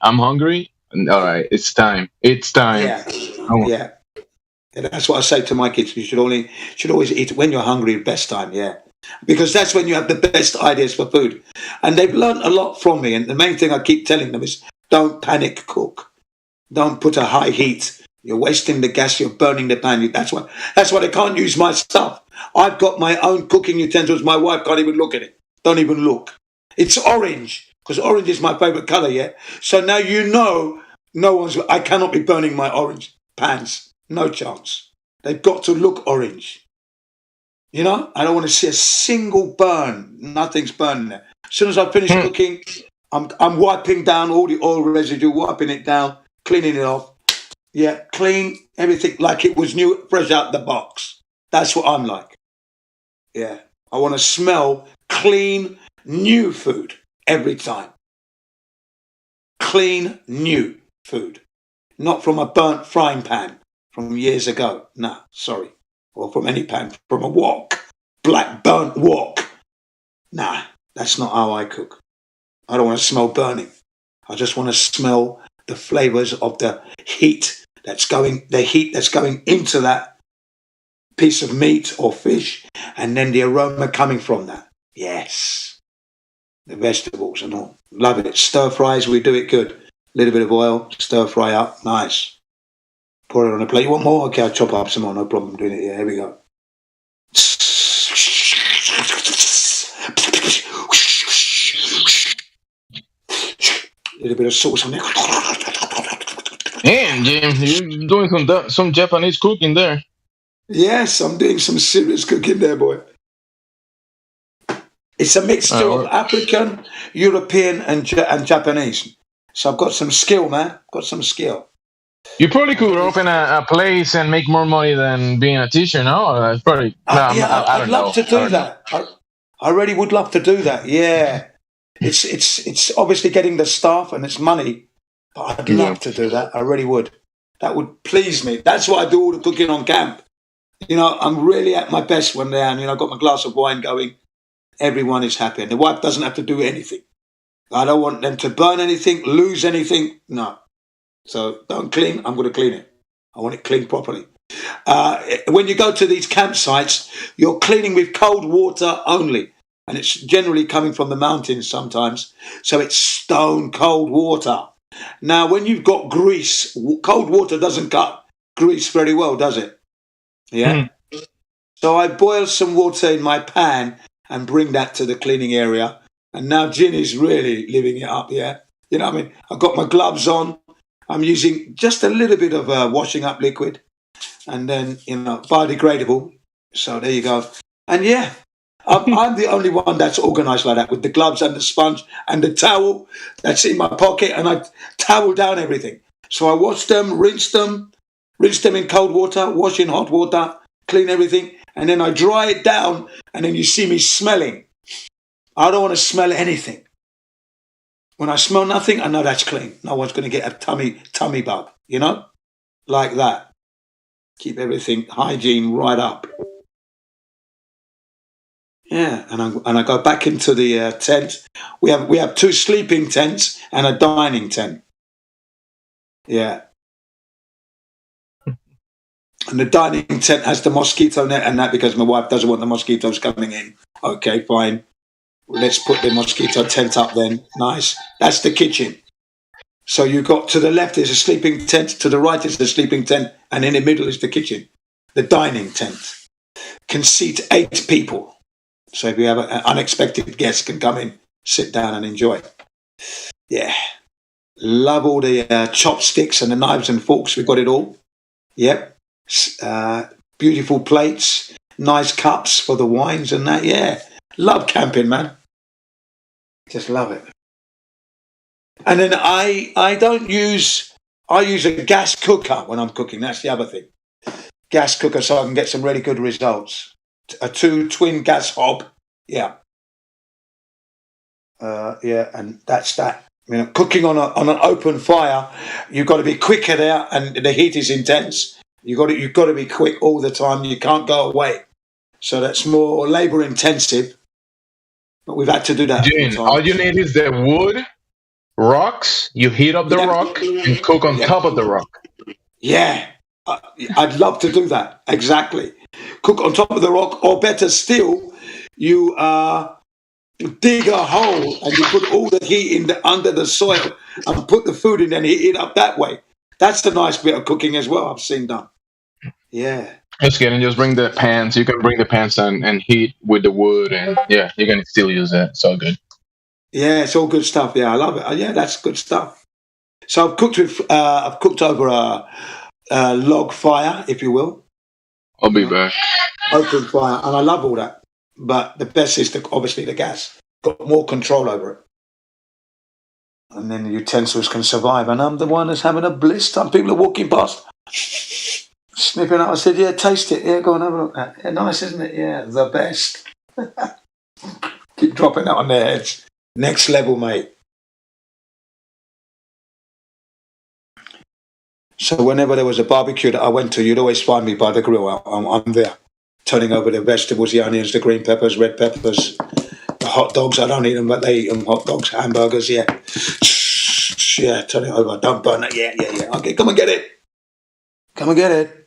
I'm hungry. And, all right, it's time. It's time. Yeah. And that's what I say to my kids. You should always eat when you're hungry, best time, yeah. Because that's when you have the best ideas for food. And they've learned a lot from me. And the main thing I keep telling them is, don't panic cook. Don't put a high heat. You're wasting the gas. You're burning the pan. That's why they can't use my stuff. I've got my own cooking utensils. My wife can't even look at it. Don't even look. It's orange, because orange is my favorite color, yeah? So now you know I cannot be burning my orange pans. No chance. They've got to look orange. You know? I don't want to see a single burn. Nothing's burning there. As soon as I finish cooking, I'm wiping down all the oil residue, wiping it down, cleaning it off. Yeah, clean everything like it was new, fresh out the box. That's what I'm like. Yeah. I want to smell clean, new food every time. Clean, new food. Not from a burnt frying pan from years ago. No, sorry. Or from any pan. From a wok. Black burnt wok. Nah, that's not how I cook. I don't want to smell burning. I just want to smell the flavors of the heat that's going into that piece of meat or fish, and then the aroma coming from that. Yes. The vegetables and all. Love it. Stir fries, we do it good. A little bit of oil, stir fry up. Nice. Pour it on a plate. You want more? Okay, I'll chop up some more. No problem doing it. Yeah, here we go. A little bit of sauce on there. Damn, Jim, you're doing some Japanese cooking there. Yes, I'm doing some serious cooking there, boy. It's a mixture of African, European, and Japanese. So I've got some skill, man. Got some skill. You probably could open a place and make more money than being a teacher, no? It's probably. I'd love to do that. I really would love to do that. Yeah, it's obviously getting the staff and it's money, but I'd love to do that. I really would. That would please me. That's why I do all the cooking on camp. You know, I'm really at my best when they're, I've got my glass of wine going. Everyone is happy, and the wife doesn't have to do anything. I don't want them to burn anything, lose anything. No. So don't clean. I'm going to clean it. I want it cleaned properly. When you go to these campsites, you're cleaning with cold water only. And it's generally coming from the mountains sometimes. So it's stone cold water. Now, when you've got grease, cold water doesn't cut grease very well, does it? Yeah. So I boil some water in my pan and bring that to the cleaning area. And now Jin is really living it up, yeah? You know what I mean? I've got my gloves on. I'm using just a little bit of washing up liquid. And then, biodegradable. So there you go. And yeah, I'm the only one that's organised like that, with the gloves and the sponge and the towel that's in my pocket, and I towel down everything. So I wash them, rinse them in cold water, wash in hot water, clean everything, and then I dry it down, and then you see me smelling. I don't want to smell anything. When I smell nothing, I know that's clean. No one's going to get a tummy bug, you know? Like that. Keep everything hygiene right up. Yeah, and I go back into the tent. We have 2 sleeping tents and a dining tent. Yeah. And the dining tent has the mosquito net and that, because my wife doesn't want the mosquitoes coming in. Okay, fine. Let's put the mosquito tent up then. Nice. That's the kitchen. So you got to the left is a sleeping tent, to the right is the sleeping tent, and in the middle is the kitchen. The dining tent can seat 8 people. So if you have an unexpected guest, can come in, sit down and enjoy. Yeah. Love all the chopsticks and the knives and forks. We've got it all. Yep. Beautiful plates, nice cups for the wines and that. Yeah. Love camping, man. Just love it. And then I use a gas cooker when I'm cooking. That's the other thing. Gas cooker, so I can get some really good results. A 2 twin gas hob. Yeah. Yeah, and that's that. You know, cooking on an open fire, you've got to be quicker there, and the heat is intense. You've got to be quick all the time. You can't go away. So that's more labour intensive. But we've had to do that. Jane, all you need is the wood, rocks. You heat up the rock and cook on top of the rock. Yeah, I'd love to do that. Exactly. Cook on top of the rock, or better still, you dig a hole and you put all the heat under the soil and put the food in and heat it up that way. That's a nice bit of cooking as well, I've seen done. Yeah. Just kidding. Just bring the pans. You can bring the pans and heat with the wood, and yeah, you can still use that. It's all good. Yeah, it's all good stuff. Yeah, I love it. Yeah, that's good stuff. So I've cooked over a log fire, if you will. I'll be back. Open fire, and I love all that. But the best is obviously the gas. Got more control over it. And then the utensils can survive. And I'm the one that's having a bliss. Some people are walking past, snipping up. I said, yeah, taste it. Yeah, go and have a look at it. Yeah, nice, isn't it? Yeah, the best. Keep dropping that on their heads. Next level, mate. So whenever there was a barbecue that I went to, you'd always find me by the grill. I'm there, turning over the vegetables, the onions, the green peppers, red peppers, the hot dogs. I don't eat them, but they eat them. Hot dogs, hamburgers, yeah. Yeah, turn it over. Don't burn it. Yeah. Okay, come and get it. Come and get it.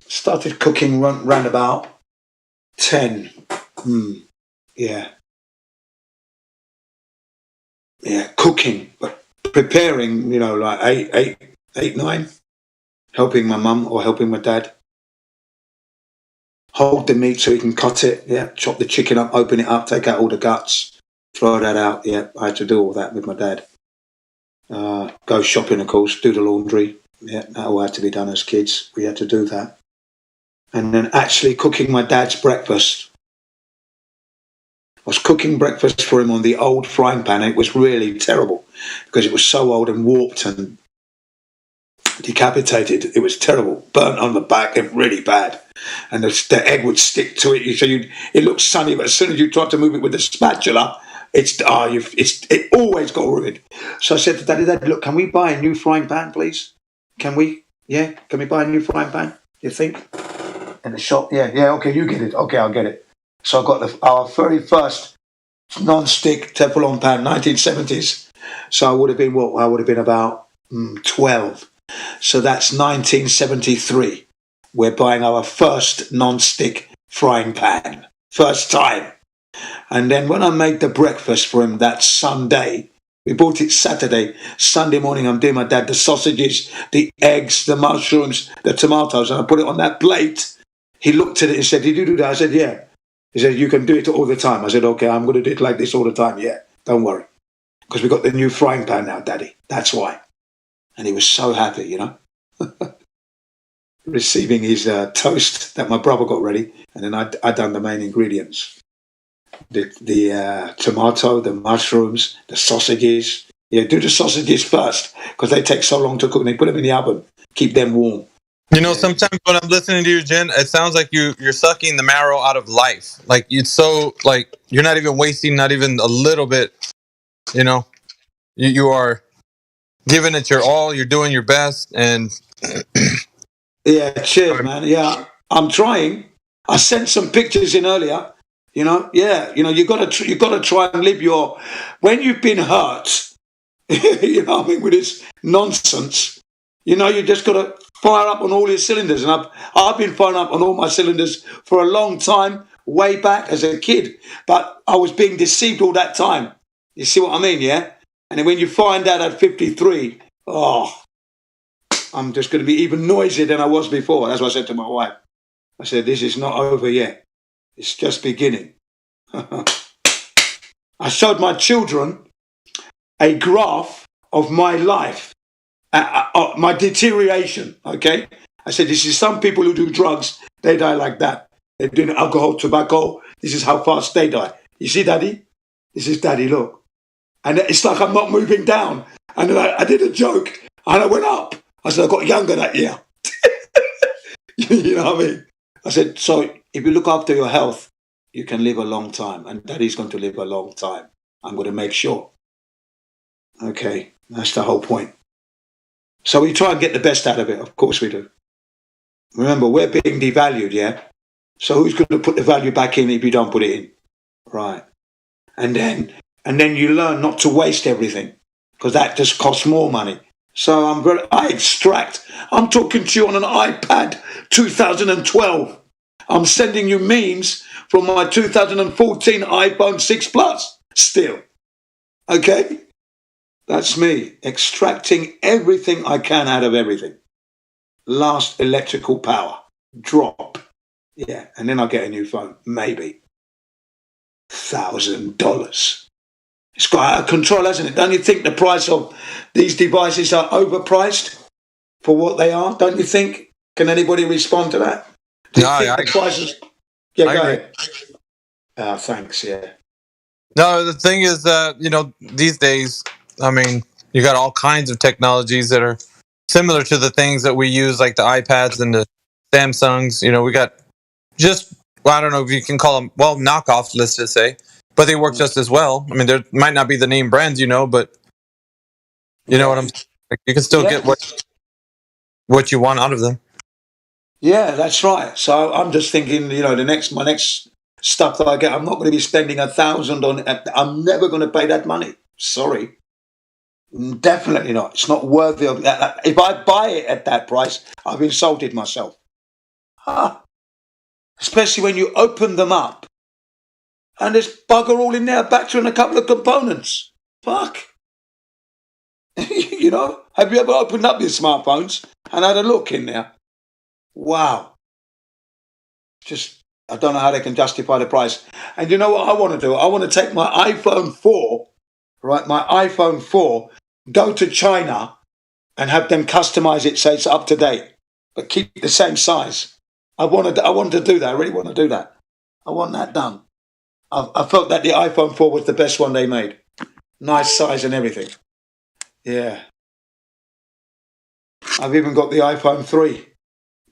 Started cooking round about 10. Yeah, cooking, but preparing, like 8, 9, helping my mum or helping my dad. Hold the meat so he can cut it. Yeah, chop the chicken up, open it up, take out all the guts, throw that out. Yeah, I had to do all that with my dad. Go shopping, of course, do the laundry. Yeah, that all had to be done as kids. We had to do that. And then actually cooking my dad's breakfast. I was cooking breakfast for him on the old frying pan. It was really terrible because it was so old and warped and decapitated. It was terrible. Burnt on the back, really bad. And the egg would stick to it. So it looked sunny, but as soon as you tried to move it with the spatula, it always got ruined. So I said to Daddy, look, can we buy a new frying pan, please? Can we? Yeah? Can we buy a new frying pan, you think? In the shop? Yeah, okay, you get it. Okay, I'll get it. So I got our very first non-stick Teflon pan, 1970s. So I would have been I would have been about 12. So that's 1973. We're buying our first non-stick frying pan. First time. And then when I made the breakfast for him that Sunday, we bought it Saturday. Sunday morning, I'm doing my dad the sausages, the eggs, the mushrooms, the tomatoes, and I put it on that plate. He looked at it and said, did you do that? I said, yeah. He said, you can do it all the time. I said, okay, I'm going to do it like this all the time. Yeah, Don't worry. Because we got the new frying pan now, Daddy. That's why. And he was so happy, you know, receiving his toast that my brother got ready. And then I done the main ingredients. The tomato, the mushrooms, the sausages. Yeah, do the sausages first because they take so long to cook. And they put them in the oven, keep them warm. You know, sometimes when I'm listening to you, Jen, it sounds like you're sucking the marrow out of life. Like it's so like you're not even wasting, not even a little bit. You know, you are giving it your all. You're doing your best, and yeah, cheers, man. Yeah, I'm trying. I sent some pictures in earlier. You know, yeah, you know, you gotta try and live your when you've been hurt. You know what I mean, with this nonsense. You know, you just got to fire up on all your cylinders. And I've been firing up on all my cylinders for a long time, way back as a kid. But I was being deceived all that time. You see what I mean, yeah? And then when you find out at 53, I'm just going to be even noisier than I was before. That's what I said to my wife. I said, this is not over yet. It's just beginning. I showed my children a graph of my life. My deterioration, okay? I said, this is some people who do drugs, they die like that. They're doing alcohol, tobacco, this is how fast they die. You see, Daddy? This is Daddy, look. And it's like I'm not moving down. And then I did a joke, and I went up. I said, I got younger that year. You know what I mean? I said, so if you look after your health, you can live a long time. And Daddy's going to live a long time. I'm going to make sure. Okay, that's the whole point. So we try and get the best out of it. Of course we do. Remember, we're being devalued, yeah? So who's going to put the value back in if you don't put it in? Right. And then you learn not to waste everything because that just costs more money. So I extract. I'm talking to you on an iPad 2012. I'm sending you memes from my 2014 iPhone 6 Plus still. Okay? That's me, extracting everything I can out of everything. Last electrical power. Drop. Yeah, and then I'll get a new phone. Maybe. $1,000. It's got out of control, hasn't it? Don't you think the price of these devices are overpriced for what they are? Don't you think? Can anybody respond to that? Do you think the prices... Yeah, go ahead. Thanks, yeah. No, the thing is that, you know, these days, I mean, you got all kinds of technologies that are similar to the things that we use, like the iPads and the Samsungs. You know, we got just, well, I don't know if you can call them, well, knockoffs, let's just say, but they work just as well. I mean, there might not be the name brands, you know, but you know what I'm saying? Like, you can still get what you want out of them. Yeah, that's right. So I'm just thinking, you know, my next stuff that I get, I'm not going to be spending $1,000 on it. I'm never going to pay that money. Sorry. Definitely not. It's not worthy of that. If I buy it at that price, I've insulted myself. Especially when you open them up and there's bugger all in there, a battery and a couple of components. Fuck. You know, have you ever opened up your smartphones and had a look in there? Wow. Just, I don't know how they can justify the price. And you know what I want to do? I want to take my iPhone 4, right, my iPhone 4, go to China and have them customize it so it's up to date, but keep the same size. I wanted to do that. I really want to do that. I want that done. I felt that the iPhone 4 was the best one they made. Nice size and everything. Yeah. I've even got the iPhone 3,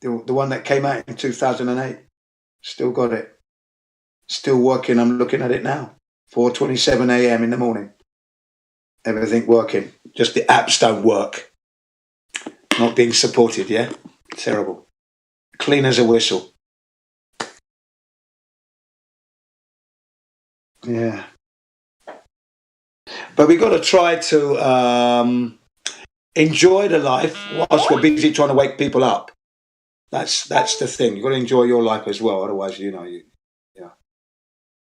the one that came out in 2008. Still got it. Still working. I'm looking at it now. 4:27 a.m. in the morning. Everything working. Just the apps don't work. Not being supported, yeah? Terrible. Clean as a whistle. Yeah. But we've got to try to enjoy the life whilst we're busy trying to wake people up. That's the thing. You've got to enjoy your life as well. Otherwise, you know,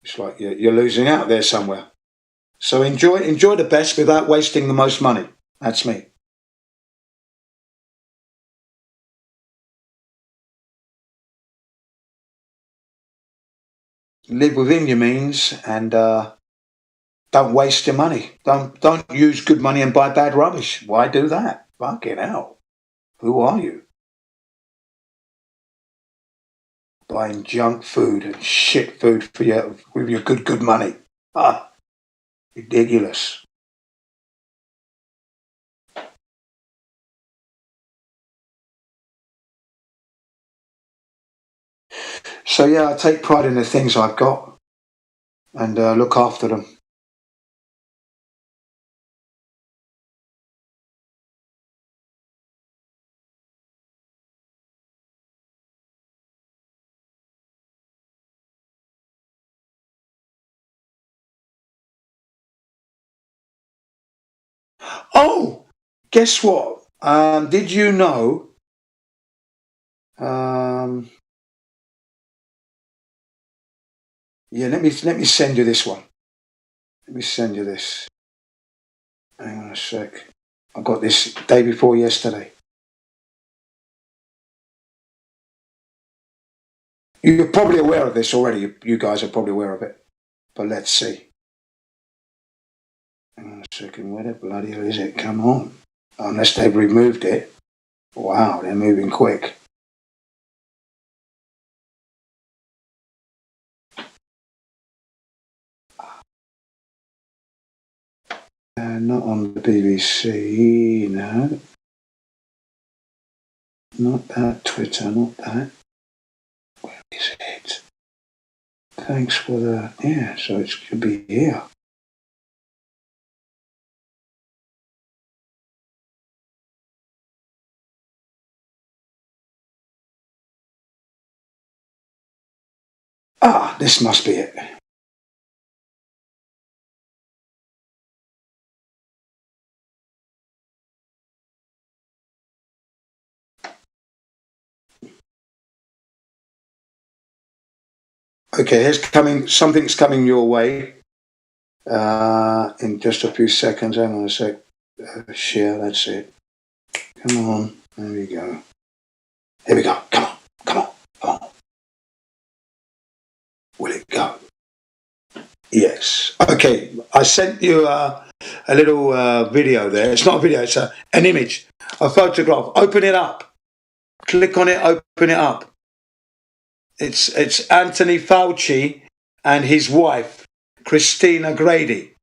it's like you're losing out there somewhere. So enjoy the best without wasting the most money. That's me. Live within your means and Don't waste your money. Don't use good money and buy bad rubbish. Why do that? Fucking hell. Who are you? Buying junk food and shit food with your good money. Ridiculous. So yeah, I take pride in the things I've got and look after them. Oh, guess what? Did you know? Yeah, let me send you this one. Let me send you this. Hang on a sec. I got this day before yesterday. You're probably aware of this already. You guys are probably aware of it. But let's see. Hang on a second. Where the bloody hell is it? Come on. Unless they've removed it. Wow, they're moving quick. Not on the BBC, no. Not that, Twitter, not that. Where is it? Thanks for the... Yeah, so it should be here. This must be it. Okay, something's coming your way in just a few seconds. Hang on a sec. Share, that's it. Come on, there we go. Here we go. Come on. Will it go? Yes. Okay, I sent you a little video there. It's not a video, it's an image, a photograph. Open it up. Click on it, open it up. It's Anthony Fauci and his wife, Christina Grady,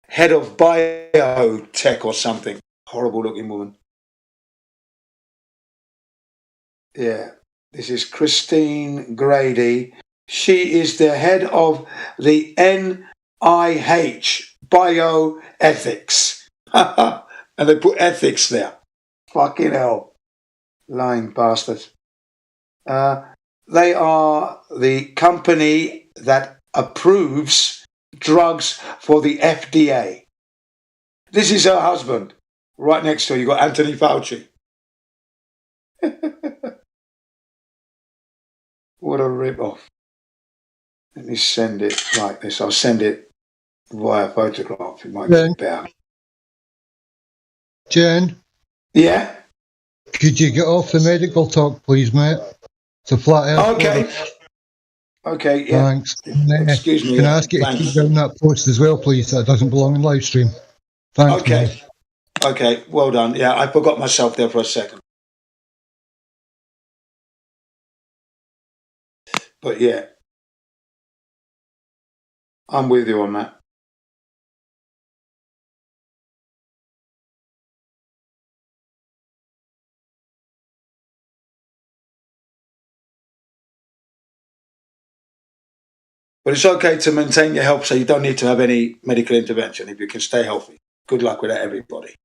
head of biotech or something. Horrible looking woman. Yeah, this is Christine Grady. She is the head of the NIH, bioethics. And they put ethics there. Fucking hell. Lying bastards. They are the company that approves drugs for the FDA. This is her husband. Right next to her, you got Anthony Fauci. What a rip-off. Let me send it like this. I'll send it via photograph. It might be better. Jen? Yeah? Could you get off the medical talk, please, mate? It's a flat earth. Okay, yeah. Thanks. Excuse me. Can I ask you to keep down that post as well, please? That doesn't belong in live stream. Thanks, mate. Okay, well done. Yeah, I forgot myself there for a second. But yeah, I'm with you on that. But it's okay to maintain your health, so you don't need to have any medical intervention if you can stay healthy. Good luck with that, everybody.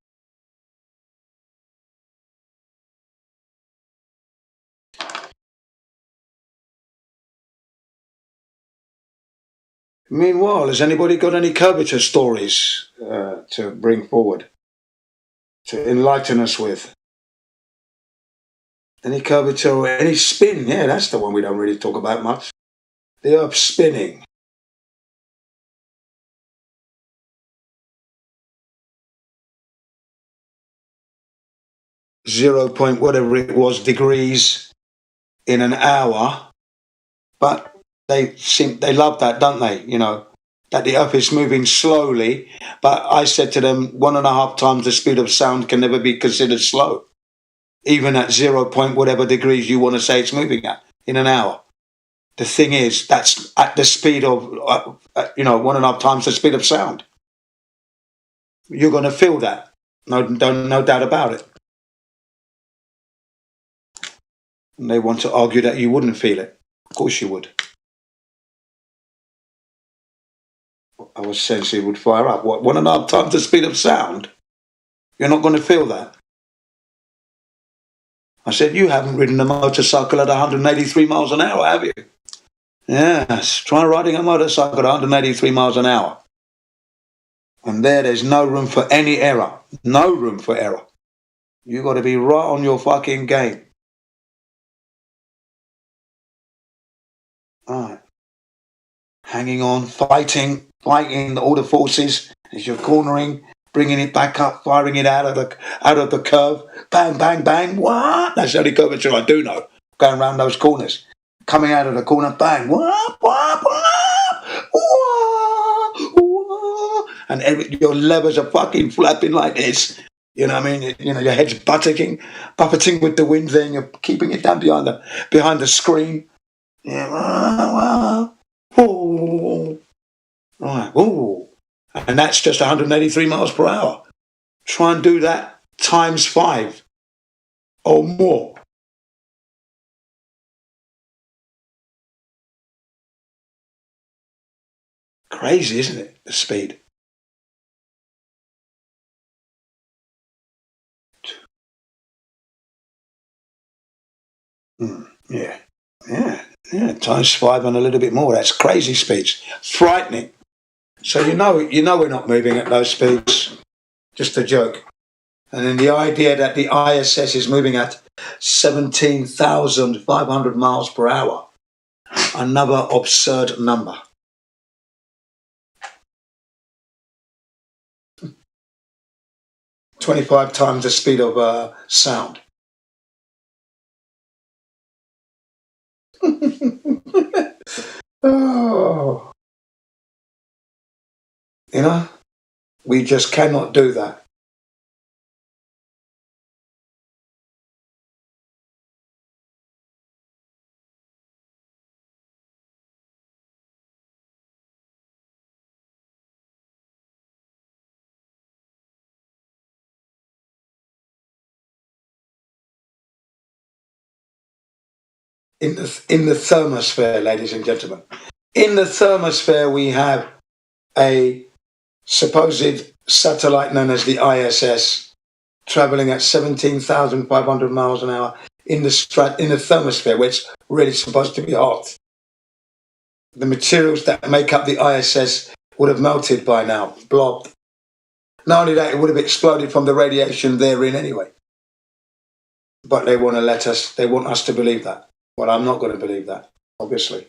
Meanwhile, has anybody got any curvature stories to bring forward, to enlighten us with? Any curvature or any spin? Yeah, that's the one we don't really talk about much. The earth spinning. Zero point whatever it was degrees in an hour, but they love that, don't they? You know, that the Earth is moving slowly, but I said to them 1.5 times the speed of sound can never be considered slow, even at 0 point whatever degrees you want to say it's moving at in an hour. The thing is, that's at the speed of 1.5 times the speed of sound. You're going to feel that, no doubt about it. And they want to argue that you wouldn't feel it. Of course you would. Our senses would fire up. What, 1.5 times the speed of sound? You're not going to feel that. I said, you haven't ridden a motorcycle at 183 miles an hour, have you? Yes, try riding a motorcycle at 183 miles an hour. And there's no room for any error. No room for error. You got to be right on your fucking game. All right. Hanging on, fighting all the forces as you're cornering, bringing it back up, firing it out of the curve. Bang, bang, bang. What? That's the only curvature I do know. Going around those corners. Coming out of the corner, bang. What? What? What? What? And your levers are fucking flapping like this. You know what I mean? Your head's buffeting with the wind there, and you're keeping it down behind the screen. Yeah. Ooh. Right. Ooh. And that's just 183 miles per hour. Try and do that times 5 or more. Crazy, isn't it? The speed. Yeah. Times 5 and a little bit more. That's crazy speeds. Frightening. So you know we're not moving at those speeds. Just a joke. And then the idea that the ISS is moving at 17,500 miles per hour. Another absurd number. $25 times the speed of sound. Oh. We just cannot do that. In the thermosphere, ladies and gentlemen, in the thermosphere we have a supposed satellite known as the ISS traveling at 17,500 miles an hour in the thermosphere, where it's really supposed to be hot. The materials that make up the ISS would have melted by now, blobbed. Not only that, it would have exploded from the radiation therein anyway. But they want us to believe that. Well, I'm not going to believe that, obviously.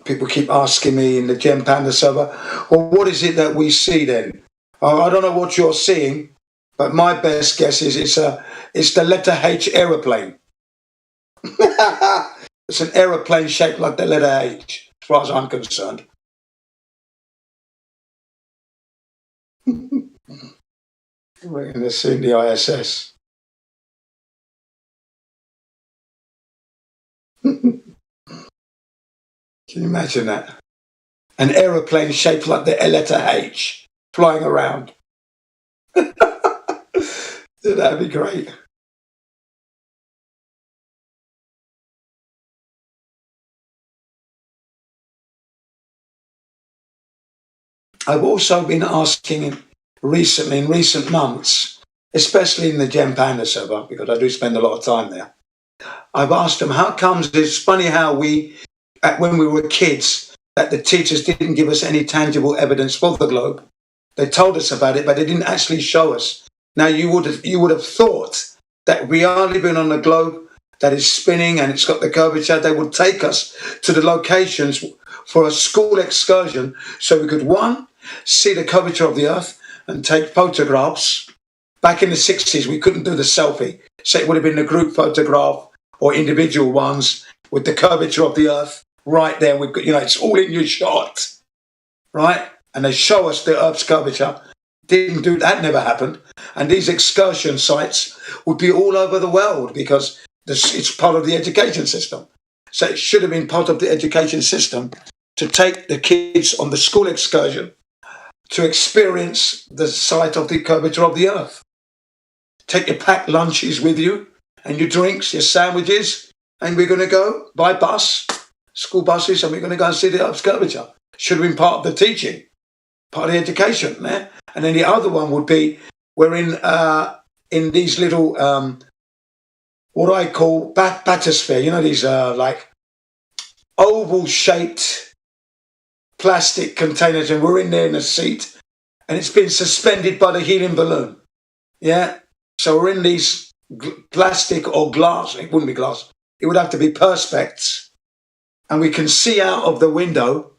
People keep asking me in the Gem Panda server, well, what is it that we see then? I don't know what you're seeing, but my best guess is it's the letter H aeroplane. It's an aeroplane shaped like the letter H, as far as I'm concerned. We're going to see the ISS. Can you imagine that? An aeroplane shaped like the letter H flying around. That'd be great. I've also been asking in recent months, especially in the Gem Panda server, because I do spend a lot of time there. I've asked them, how comes it's funny how when we were kids, that the teachers didn't give us any tangible evidence for the globe. They told us about it, but they didn't actually show us. Now, you would have thought that we are living on a globe that is spinning and it's got the curvature. They would take us to the locations for a school excursion so we could, one, see the curvature of the Earth and take photographs. Back in the 60s, we couldn't do the selfie. So it would have been a group photograph or individual ones with the curvature of the Earth right there. We've got, it's all in your shot, right? And they show us the Earth's curvature. Didn't do that, never happened. And these excursion sites would be all over the world because it's part of the education system. So it should have been part of the education system to take the kids on the school excursion to experience the sight of the curvature of the Earth. Take your packed lunches with you and your drinks, your sandwiches, and we're going to go by bus, school buses, and we're going to go and see the Earth's curvature. Should have been part of the teaching, part of the education. Yeah? And then the other one would be we're in these little, what I call bathysphere, these like oval-shaped plastic containers, and we're in there in a seat, and it's been suspended by the helium balloon. Yeah? So we're in these plastic or glass. It wouldn't be glass. It would have to be perspex. And we can see out of the window.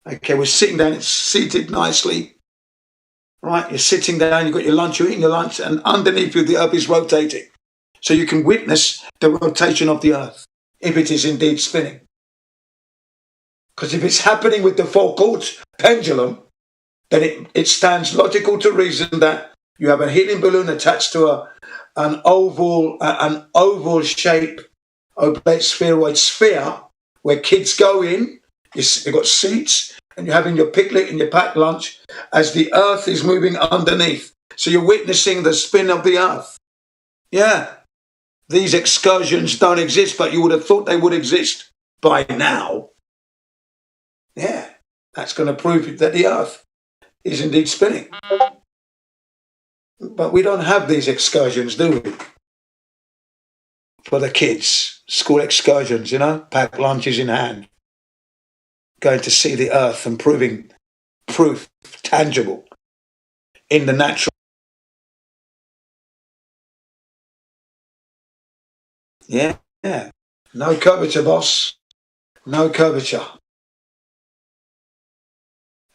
Okay, we're sitting down. It's seated nicely. Right, you're sitting down. You've got your lunch. You're eating your lunch. And underneath you, the Earth is rotating. So you can witness the rotation of the Earth, if it is indeed spinning. Because if it's happening with the four-quartz pendulum, then it stands logical to reason that you have a helium balloon attached to an oval shape, oblate spheroid sphere, where kids go in. You've got seats, and you're having your picnic and your packed lunch as the Earth is moving underneath. So you're witnessing the spin of the Earth. Yeah. These excursions don't exist, but you would have thought they would exist by now. Yeah. That's going to prove that the Earth is indeed spinning. But we don't have these excursions, do we? For the kids, school excursions, packed lunches in hand, going to see the Earth and proof tangible in the natural. Yeah. No curvature, boss. No curvature.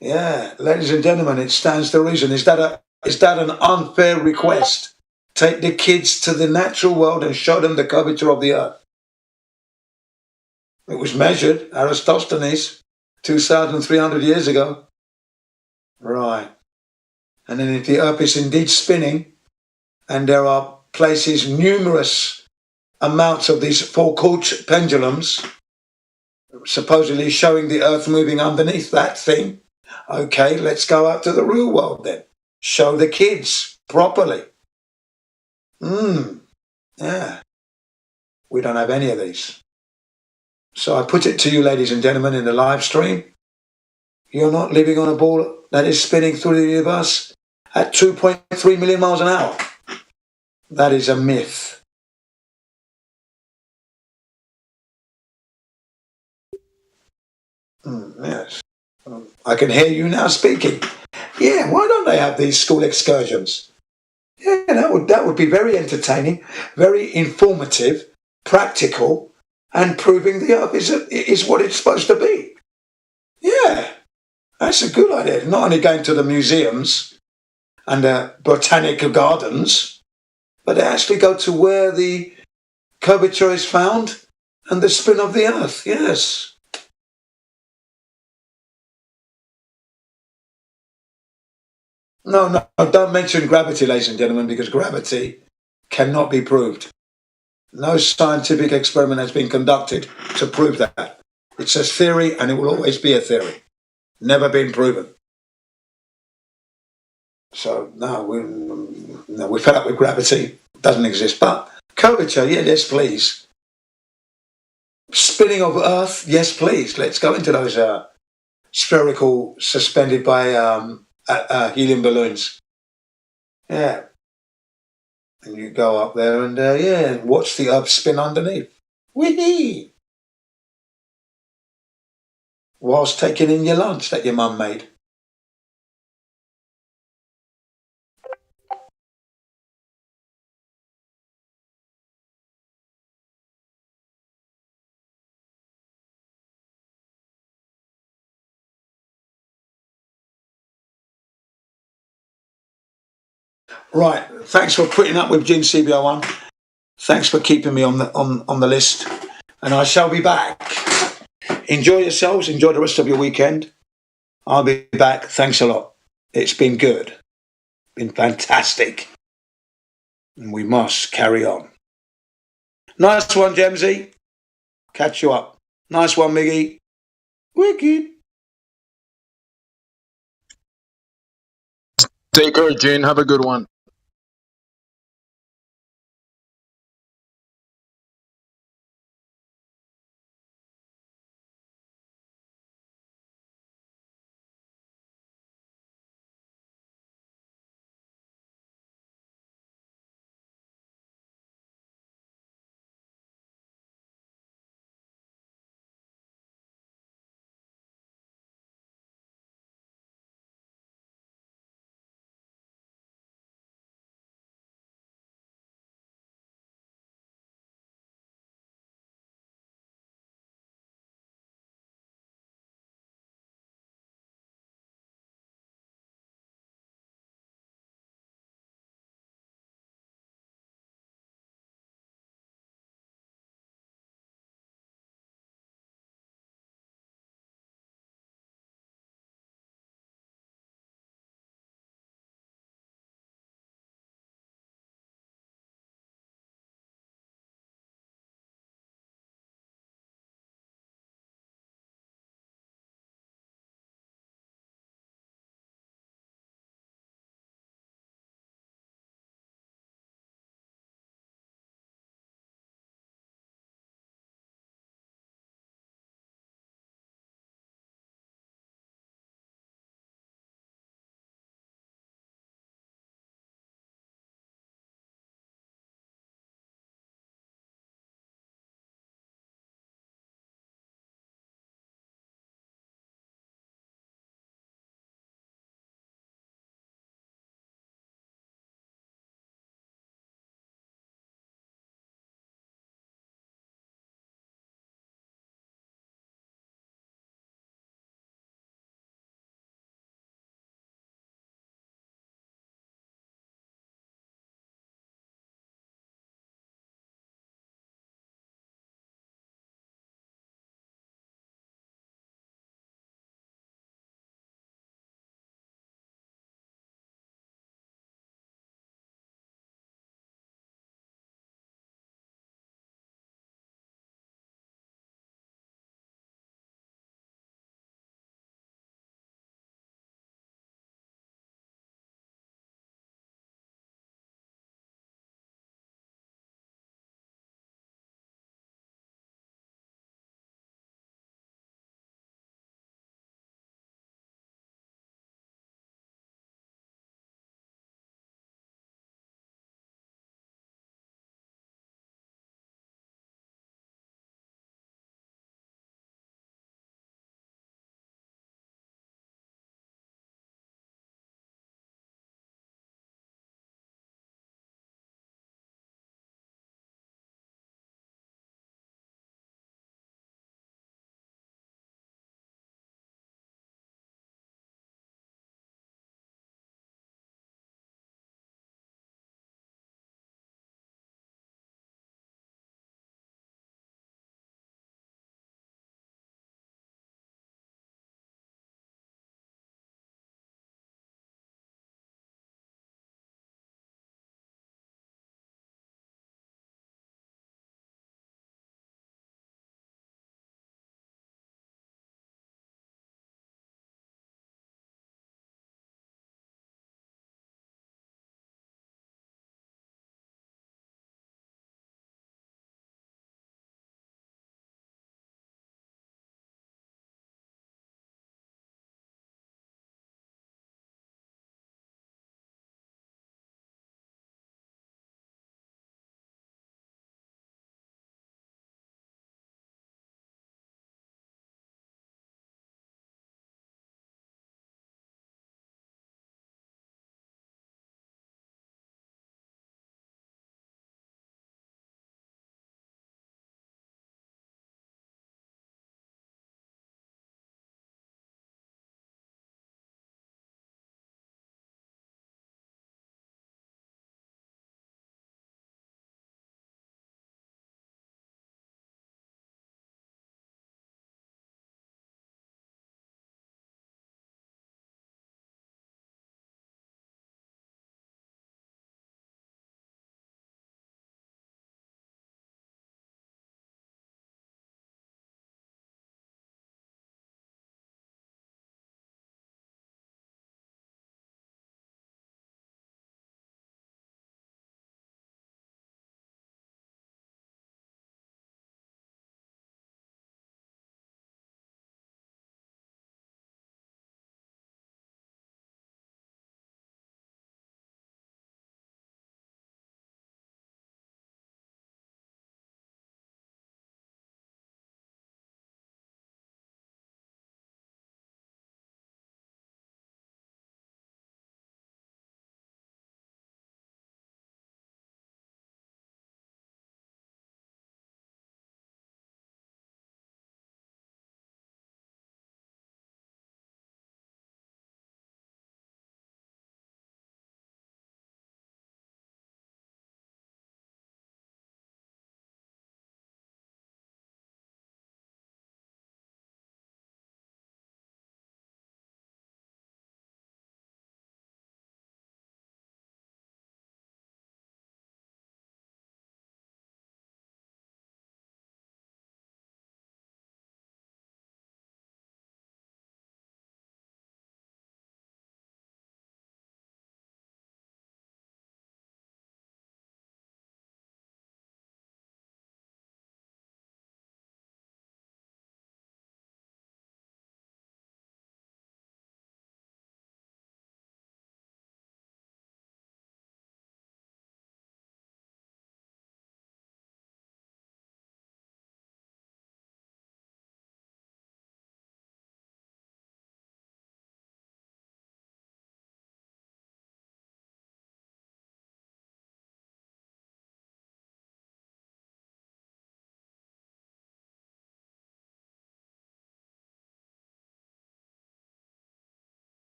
Yeah, ladies and gentlemen, it stands to reason. Is that an unfair request? Take the kids to the natural world and show them the curvature of the Earth. It was measured, Eratosthenes, 2,300 years ago. Right. And then if the Earth is indeed spinning, and there are places, numerous amounts of these four-quartz pendulums, supposedly showing the Earth moving underneath that thing, okay, let's go out to the real world then. Show the kids properly. Yeah. We don't have any of these. So I put it to you, ladies and gentlemen, in the live stream. You're not living on a ball that is spinning through the universe at 2.3 million miles an hour. That is a myth. Yes. I can hear you now speaking. Yeah, why don't they have these school excursions? Yeah, that would be very entertaining, very informative, practical, and proving the Earth is what it's supposed to be. Yeah, that's a good idea. Not only going to the museums and the botanical gardens, but they actually go to where the curvature is found and the spin of the Earth. Yes. No, don't mention gravity, ladies and gentlemen, because gravity cannot be proved. No scientific experiment has been conducted to prove that. It's a theory, and it will always be a theory. Never been proven. So, no, we're fed up with gravity. It doesn't exist. But curvature, yes, please. Spinning of Earth, yes, please. Let's go into those spherical, suspended by helium balloons. Yeah. And you go up there and, watch the Earth spin underneath. Whee! Whilst taking in your lunch that your mum made. Right, thanks for putting up with Gin CBO1. Thanks for keeping me on the list, and I shall be back. Enjoy yourselves. Enjoy the rest of your weekend. I'll be back. Thanks a lot. It's been good. Been fantastic. And we must carry on. Nice one, Gemsy. Catch you up. Nice one, Miggy. Wicked. Take care, Jane. Have a good one.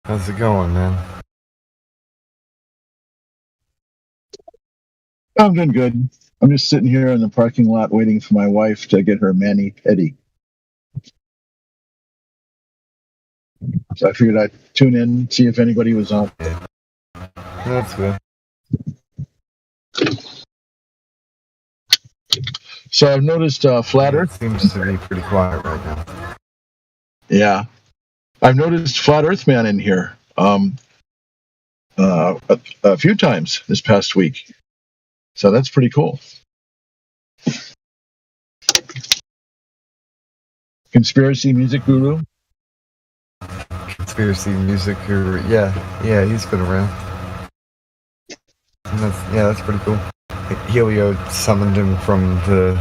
How's it going, man? I'm doing good. I'm just sitting here in the parking lot waiting for my wife to get her mani-pedi. So I figured I'd tune in, see if anybody was on. That's good. So I've noticed Flat Earth seems to be pretty quiet right now. Yeah, I've noticed Flat Earth Man in here a few times this past week. So that's pretty cool. Conspiracy music guru. Conspiracy music guru. Yeah, he's been around. And that's pretty cool. Helio summoned him from the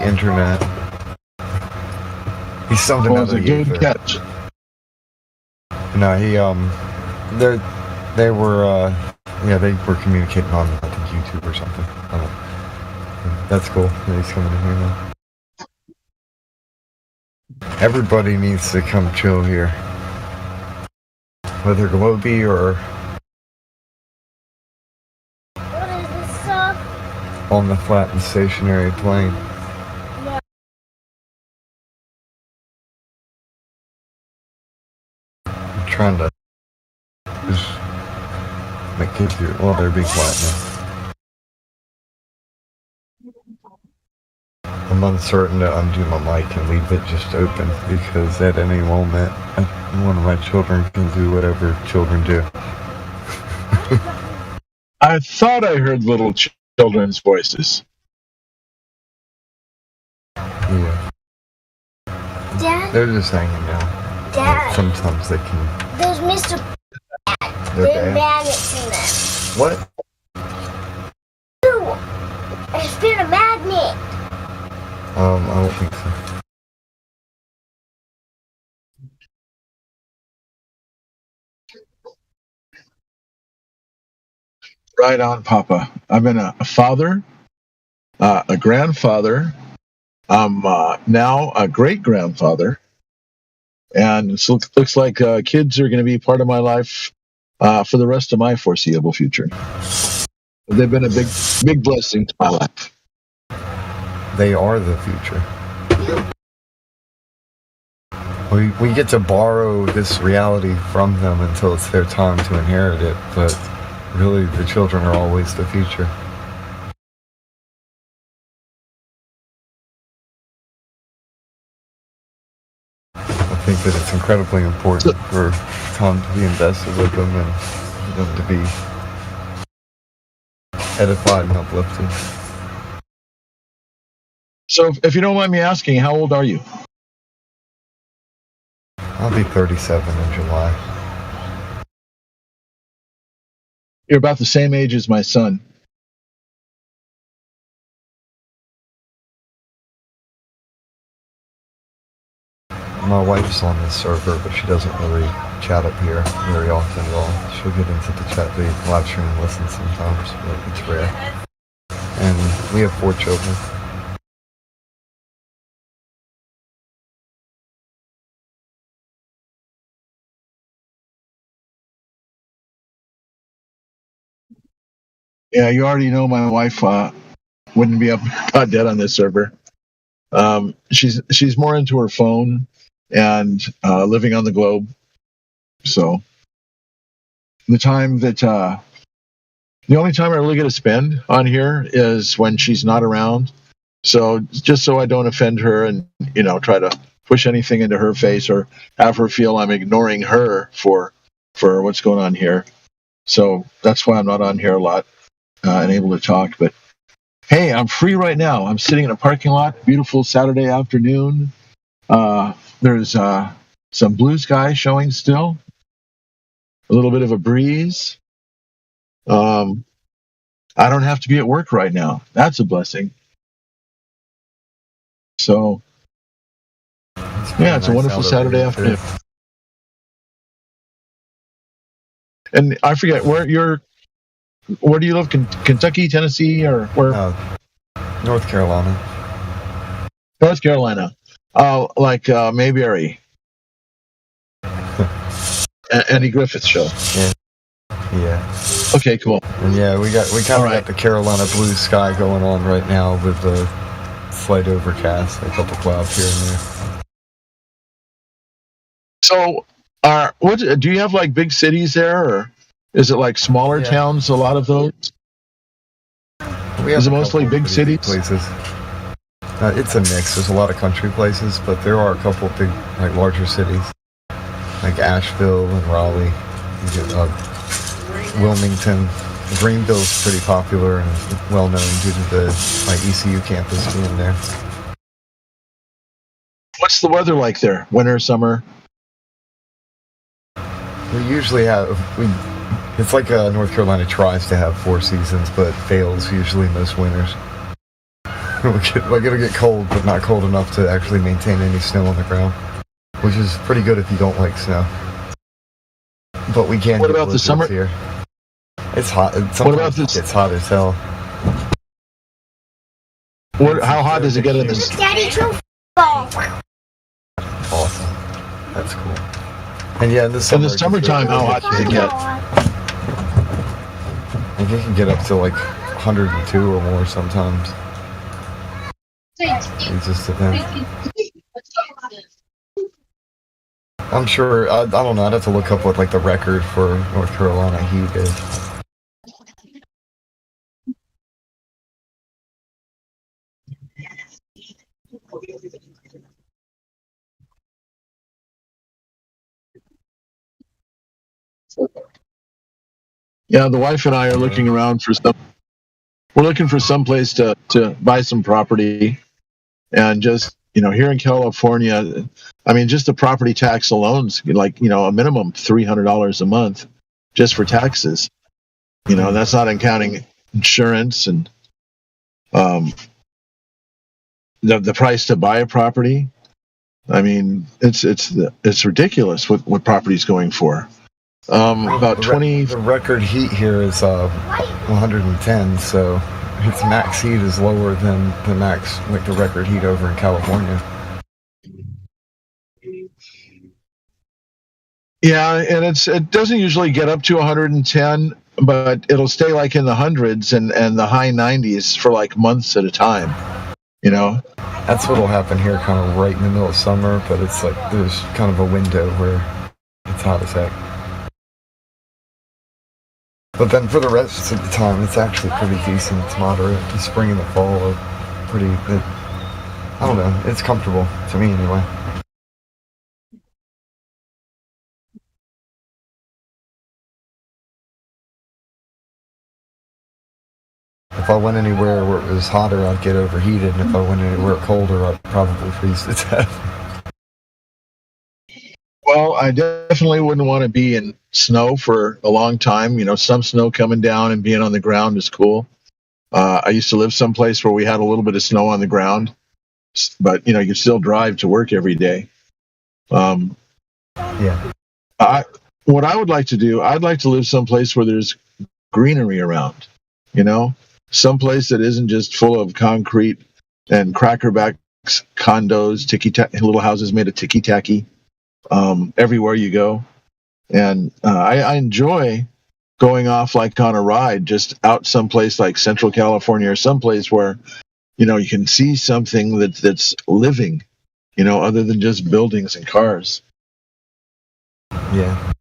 internet. He summoned him out of the good ether. catch. No, they were communicating on, I think, YouTube or something. That's cool. Yeah, he's coming in here now. Everybody needs to come chill here. Whether Globy or on the flat and stationary plane. I'm trying to just make kids here. Well, they're being quiet now. I'm uncertain to undo my mic and leave it just open because at any moment one of my children can do whatever children do. I thought I heard little children's voices. Yeah. Dad? They're just hanging out. Dad. Sometimes they can. There's Mr. They're There are bad. magnets in them. What? Ooh, there's been a magnet. I don't think so. Right on, Papa. I've been a father, a grandfather. I'm now a great-grandfather. And it looks like kids are going to be part of my life for the rest of my foreseeable future. They've been a big blessing to my life. They are the future. We get to borrow this reality from them until it's their time to inherit it, but really the children are always the future. I think that it's incredibly important for time to be invested with them and for them to be edified and uplifted. So if you don't mind me asking, how old are you? I'll be 37 in July. You're about the same age as my son. My wife's on this server, but she doesn't really chat up here very often at all. She'll get into the chat, the live stream and listen sometimes, but it's rare. And we have 4 children. Yeah, you already know my wife wouldn't be up dead on this server. She's more into her phone and living on the globe. So the only time I really get to spend on here is when she's not around. So just so I don't offend her and try to push anything into her face or have her feel I'm ignoring her for what's going on here. So that's why I'm not on here a lot and able to talk. But hey, I'm free right now. I'm sitting in a parking lot. Beautiful Saturday afternoon. There's some blue sky showing still. A little bit of a breeze. I don't have to be at work right now. That's a blessing. So, yeah, it's a wonderful Saturday afternoon. And I forget where do you live? Kentucky, Tennessee, or where? North Carolina. North Carolina. Like Mayberry. Andy Griffith Show. Yeah. Okay, cool. And yeah, we kind of got the Carolina blue sky going on right now with the slight overcast, a couple clouds here and there. So, what do you have, like big cities there, or is it like smaller towns? A lot of those. Is it mostly big cities? Places. It's a mix. There's a lot of country places, but there are a couple big, like larger cities, like Asheville and Raleigh. You get, Wilmington. Greenville's pretty popular and well known due to the ECU campus being there. What's the weather like there? Winter, summer? We usually have it's like North Carolina tries to have 4 seasons, but fails usually most winters. It'll get cold, but not cold enough to actually maintain any snow on the ground, which is pretty good if you don't like snow. But we can. What about the summer? Here. It's hot. What about this? It's hot as hell. How hot does it get in this? Daddy, true. Awesome. That's cool. And yeah, in the summertime, how hot does it get? I think it can get up to like 102 or more sometimes. It just depends. I'm sure. I don't know. I'd have to look up what like the record for North Carolina heat is. Yeah, the wife and I are looking around for some. We're looking for some place to buy some property, and just here in California, I mean, just the property tax alone's like a minimum $300 a month just for taxes. That's not counting insurance and the price to buy a property. I mean, it's ridiculous what property's going for. About 20. The record heat here is 110, so its max heat is lower than the max, like the record heat over in California. Yeah, and it doesn't usually get up to 110, but it'll stay like in the hundreds and the high 90s for like months at a time. That's what'll happen here, kind of right in the middle of summer, but it's like there's kind of a window where it's hot as heck. But then for the rest of the time, it's actually pretty decent. It's moderate. The spring and the fall are pretty. I don't know. It's comfortable to me anyway. If I went anywhere where it was hotter, I'd get overheated, and if I went anywhere colder, I'd probably freeze to death. Well, I definitely wouldn't want to be in snow for a long time. Some snow coming down and being on the ground is cool. I used to live someplace where we had a little bit of snow on the ground, but you still drive to work every day. Yeah. What I would like to do, I'd like to live someplace where there's greenery around. Someplace that isn't just full of concrete and crackerbacks, condos, little houses made of ticky-tacky. Everywhere you go. And I enjoy going off like on a ride just out someplace like Central California or someplace where you can see something that's living, other than just buildings and cars. Yeah.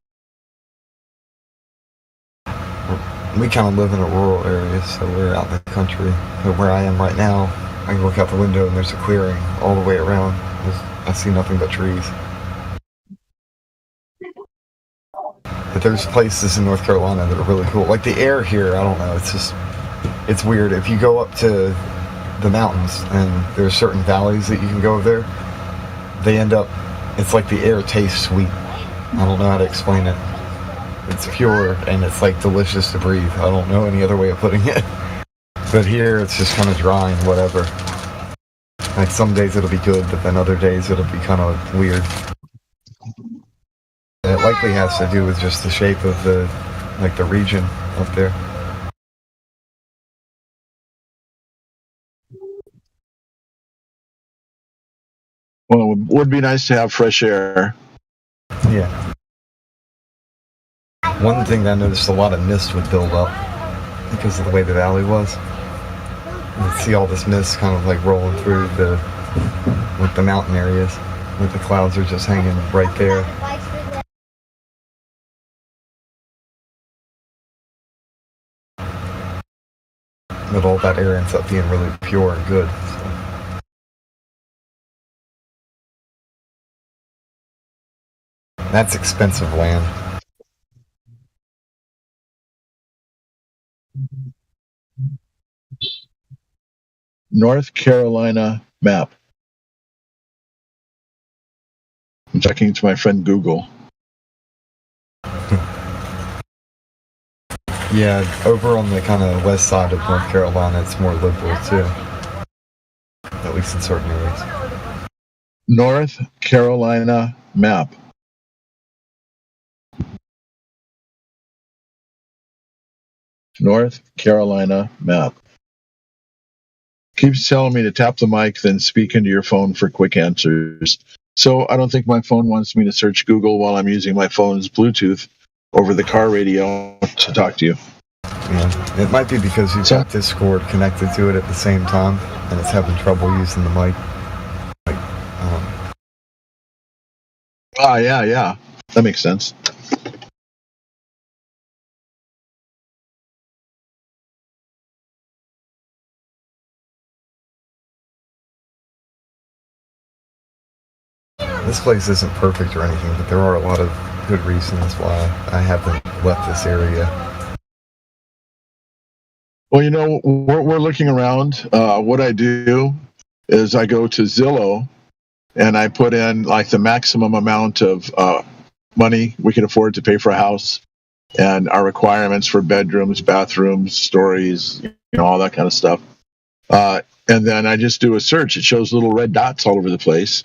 We kind of live in a rural area, so we're out in the country. But where I am right now, I can look out the window and there's a clearing all the way around. I see nothing but trees. But there's places in North Carolina that are really cool. Like the air here, I don't know, it's weird. If you go up to the mountains and there's certain valleys that you can go there, it's like the air tastes sweet. I don't know how to explain it. It's pure and it's like delicious to breathe. I don't know any other way of putting it. But here it's just kind of dry and whatever. Like some days it'll be good, but then other days it'll be kind of weird. It likely has to do with just the shape of the region up there. Well, it would be nice to have fresh air. Yeah. One thing that I noticed, a lot of mist would build up because of the way the valley was. You'd see all this mist kind of like rolling through with the mountain areas, with the clouds are just hanging right there. But all that air ends up being really pure and good. So. That's expensive land. North Carolina map. I'm talking to my friend Google. Yeah, over on the kind of west side of North Carolina, it's more liberal too. At least in certain areas. North Carolina map. North Carolina map. Keeps telling me to tap the mic, then speak into your phone for quick answers. So I don't think my phone wants me to search Google while I'm using my phone's Bluetooth over the car radio to talk to you. Yeah, it might be because you've got Discord connected to it at the same time, and it's having trouble using the mic. Yeah. That makes sense. This place isn't perfect or anything, but there are a lot of good reasons why I haven't left this area. Well, you know, we're looking around. What I do is I go to Zillow and I put in like the maximum amount of money we can afford to pay for a house and our requirements for bedrooms, bathrooms, stories, you know, all that kind of stuff. And then I just do a search. It shows little red dots all over the place.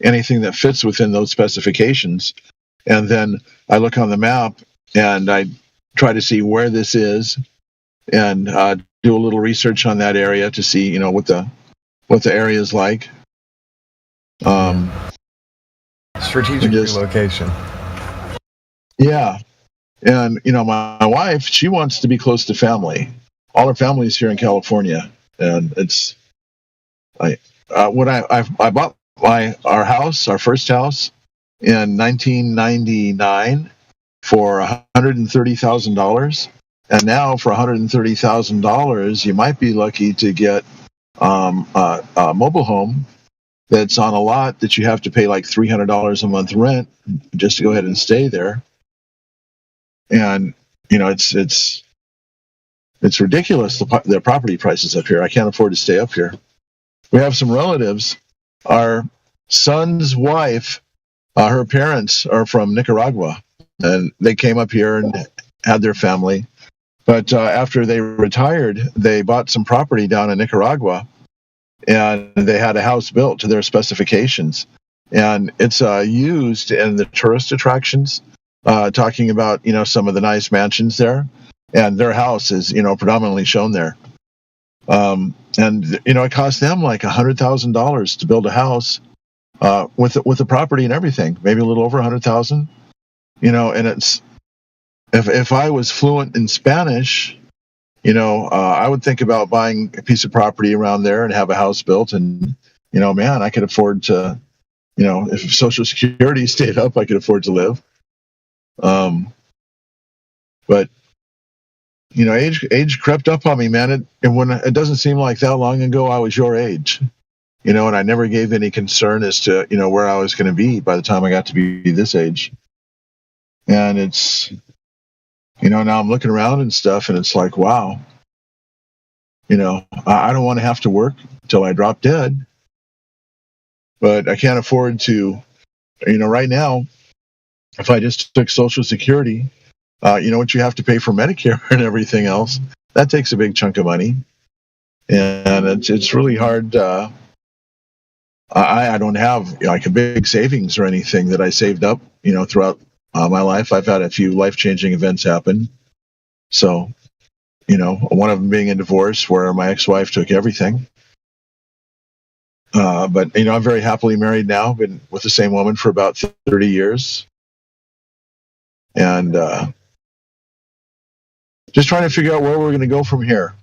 Anything that fits within those specifications. And then I look on the map and I try to see where this is and do a little research on that area to see, you know, what the area is like. Strategic relocation. Yeah. And, you know, my wife, she wants to be close to family. All her family's here in California. And it's, I bought our house, our first house, in 1999 for $130,000. And now for $130,000, you might be lucky to get a mobile home that's on a lot that you have to pay like $300 a month rent just to go ahead and stay there. And, you know, it's ridiculous, the property prices up here. I can't afford to stay up here. We have some relatives. Our son's wife, her parents are from Nicaragua, and they came up here and had their family. But after they retired, they bought some property down in Nicaragua, and they had a house built to their specifications. And it's used in the tourist attractions, talking about, you know, some of the nice mansions there. And their house is, you know, predominantly shown there. And, you know, it cost them like $100,000 to build a house with the property and everything, maybe a little over $100,000, you know. And it's, if I was fluent in Spanish, you know, I would think about buying a piece of property around there and have a house built. And, you know, man, I could afford to, you know, if Social Security stayed up, I could afford to live. But, you know, age crept up on me, man. It doesn't seem like that long ago I was your age, you know, and I never gave any concern as to, you know, where I was going to be by the time I got to be this age. And it's, you know, now I'm looking around and stuff, and it's like, wow, you know, I don't want to have to work until I drop dead, but I can't afford to, you know, right now, if I just took Social Security, you know what you have to pay for Medicare and everything else, that takes a big chunk of money. And it's really hard. I don't have like a big savings or anything that I saved up, you know, throughout my life. I've had a few life-changing events happen. So, you know, one of them being a divorce where my ex-wife took everything. But, you know, I'm very happily married now. Been with the same woman for about 30 years. And, just trying to figure out where we're going to go from here.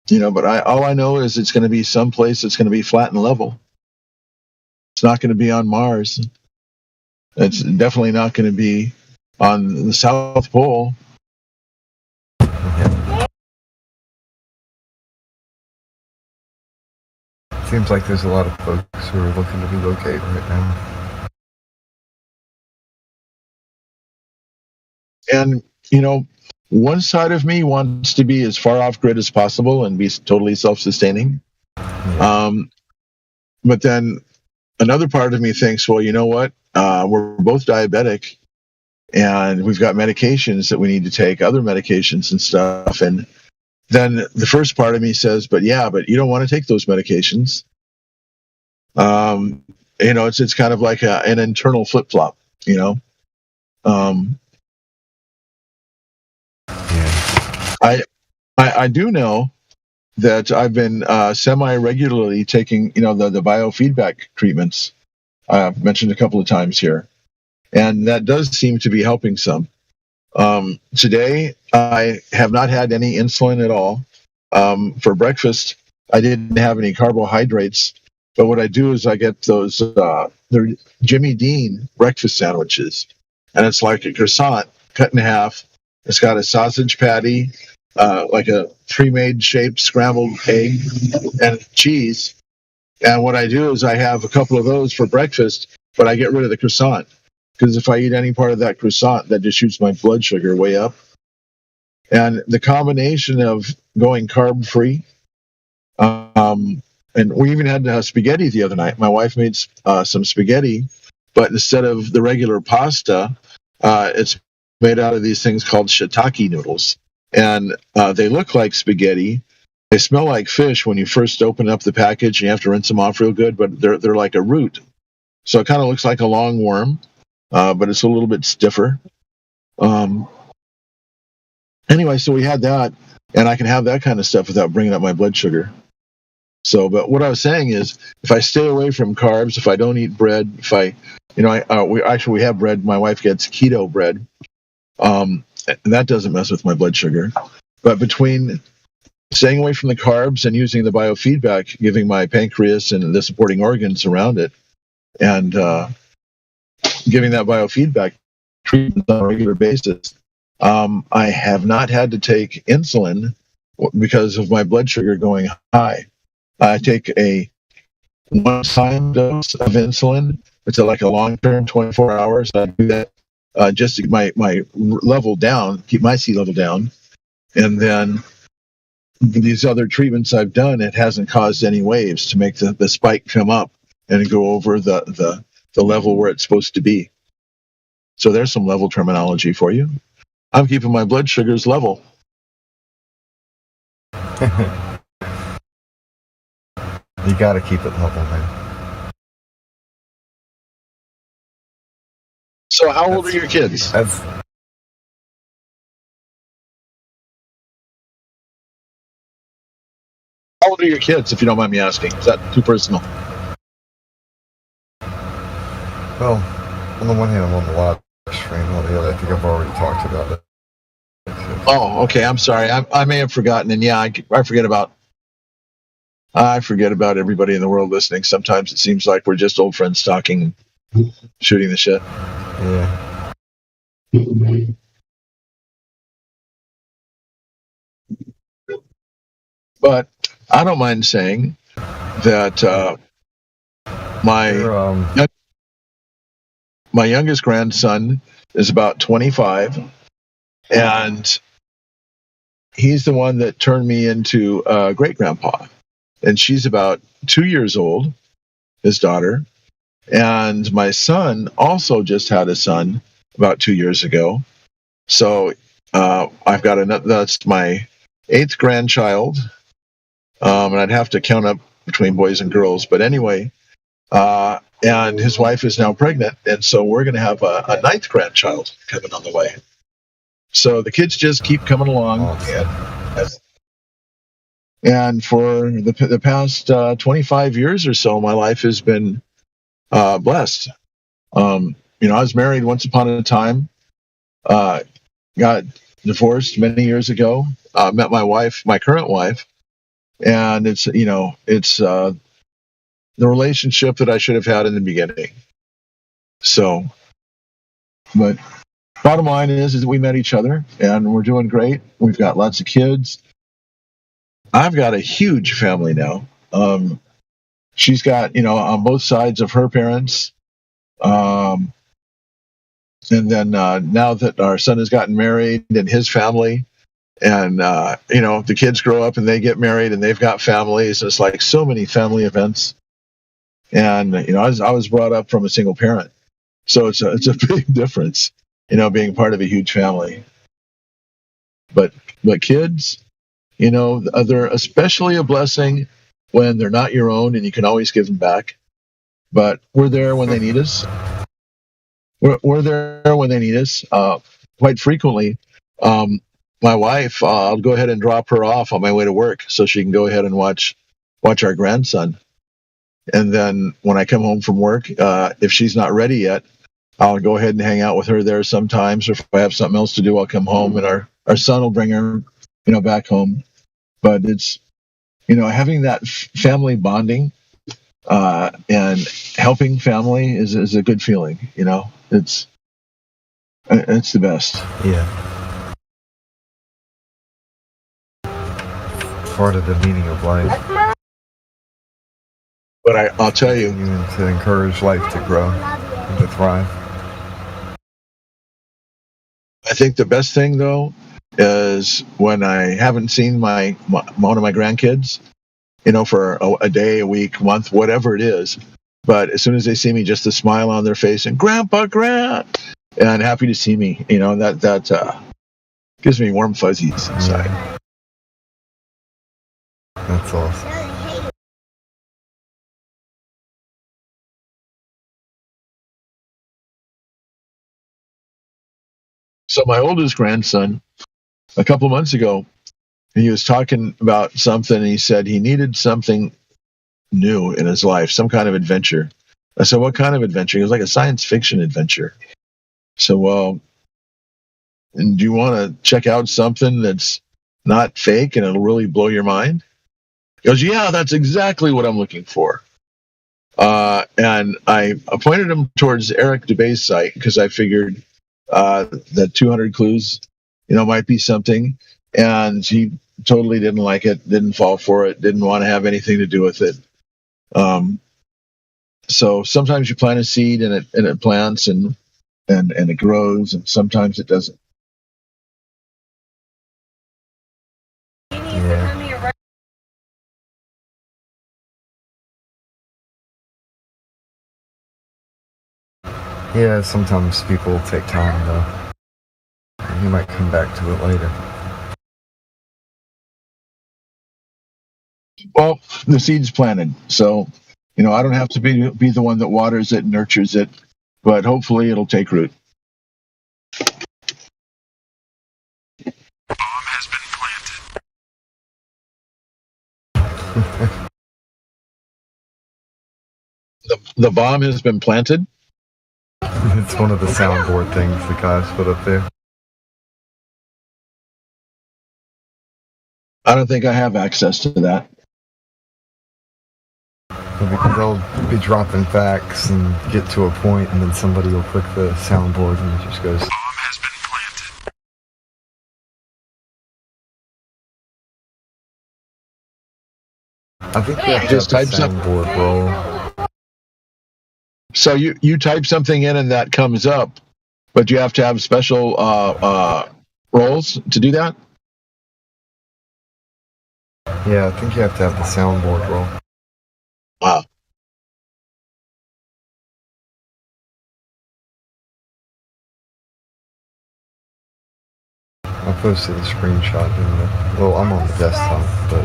But all I know is it's going to be someplace that's going to be flat and level. It's not going to be on Mars. It's definitely not going to be on the South Pole. Seems like there's a lot of folks who are looking to relocate right now. And, one side of me wants to be as far off grid as possible and be totally self-sustaining. But then another part of me thinks, well, you know what? We're both diabetic and we've got medications that we need to take, other medications and stuff. And then the first part of me says, but you don't want to take those medications. It's kind of like an internal flip-flop, I do know that I've been semi-regularly taking, the biofeedback treatments I've mentioned a couple of times here. And that does seem to be helping some. Today, I have not had any insulin at all. For breakfast, I didn't have any carbohydrates. But what I do is I get those, they're Jimmy Dean breakfast sandwiches. And it's like a croissant cut in half. It's got a sausage patty, like a pre-made shaped scrambled egg and cheese. And what I do is I have a couple of those for breakfast, but I get rid of the croissant. Because if I eat any part of that croissant, that just shoots my blood sugar way up. And the combination of going carb-free, and we even had spaghetti the other night. My wife made some spaghetti, but instead of the regular pasta, it's made out of these things called shiitake noodles. And they look like spaghetti. They smell like fish when you first open up the package. You have to rinse them off real good, but they're like a root. So it kind of looks like a long worm. But it's a little bit stiffer. Anyway, so we had that, and I can have that kind of stuff without bringing up my blood sugar. So, but what I was saying is, if I stay away from carbs, if I don't eat bread, if I, we have bread. My wife gets keto bread, and that doesn't mess with my blood sugar. But between staying away from the carbs and using the biofeedback, giving my pancreas and the supporting organs around it, and giving that biofeedback treatment on a regular basis, I have not had to take insulin because of my blood sugar going high. I take a one-time dose of insulin. It's like a long-term, 24 hours. I do that just to get my level down, keep my C level down. And then these other treatments I've done, it hasn't caused any waves to make the spike come up and go over the level where it's supposed to be. So there's some level terminology for you. I'm keeping my blood sugars level. You got to keep it level, man. So how old are your kids? How old are your kids, if you don't mind me asking? Is that too personal? Well, on the one hand, I'm on the live stream. On the other, I think I've already talked about it. Oh, okay. I'm sorry. I may have forgotten. And yeah, I forget about everybody in the world listening. Sometimes it seems like we're just old friends talking and shooting the shit. Yeah. But I don't mind saying that my youngest grandson is about 25, and he's the one that turned me into great-grandpa. And she's about 2 years old, his daughter. And my son also just had a son about 2 years ago. So I've got that's my 8th grandchild. And I'd have to count up between boys and girls. But anyway, and his wife is now pregnant. And so we're going to have a 9th grandchild coming on the way. So the kids just keep coming along. And for the past 25 years or so, my life has been blessed. I was married once upon a time, got divorced many years ago. Met my wife, my current wife, and it's the relationship that I should have had in the beginning. So, but bottom line is that we met each other and we're doing great. We've got lots of kids. I've got a huge family now. She's got, on both sides of her parents. And then now that our son has gotten married and his family, and the kids grow up and they get married and they've got families. It's like so many family events. And I was brought up from a single parent, so it's a big difference, being part of a huge family. But kids, they're especially a blessing when they're not your own and you can always give them back. But we're there when they need us. We're there when they need us. Quite frequently, my wife, I'll go ahead and drop her off on my way to work so she can go ahead and watch our grandson. And then when I come home from work, if she's not ready yet, I'll go ahead and hang out with her there sometimes. Or if I have something else to do, I'll come home and our son will bring her, back home. But it's, having that family bonding and helping family is a good feeling. It's the best. Yeah. Part of the meaning of life. But I'll tell you, to encourage life to grow and to thrive. I think the best thing though is when I haven't seen one of my grandkids, for a day, a week, month, whatever it is. But as soon as they see me, just the smile on their face and Grandpa, and happy to see me, that gives me warm fuzzies inside. Yeah. That's awesome. So my oldest grandson, a couple months ago, he was talking about something, and he said he needed something new in his life, some kind of adventure. I said, what kind of adventure? He was like a science fiction adventure. So, well, and do you want to check out something that's not fake and it'll really blow your mind? He goes, yeah, that's exactly what I'm looking for. And I pointed him towards Eric DeBay's site because I figured that 200 clues, might be something. And he totally didn't like it, didn't fall for it, didn't want to have anything to do with it. So sometimes you plant a seed and it plants and it grows, and sometimes it doesn't. Yeah. Yeah, sometimes people take time though. You might come back to it later. Well, the seed's planted, so I don't have to be the one that waters it and nurtures it, but hopefully it'll take root. The bomb has been planted? It's one of the soundboard things the guys put up there. I don't think I have access to that. Because they'll be dropping facts and get to a point, and then somebody will click the soundboard and it just goes. Bomb has been planted. I think they just type soundboard roll. So you type something in and that comes up, but you have to have special roles to do that? Yeah, I think you have to have the soundboard roll. Wow. I posted a screenshot I'm on the desktop, but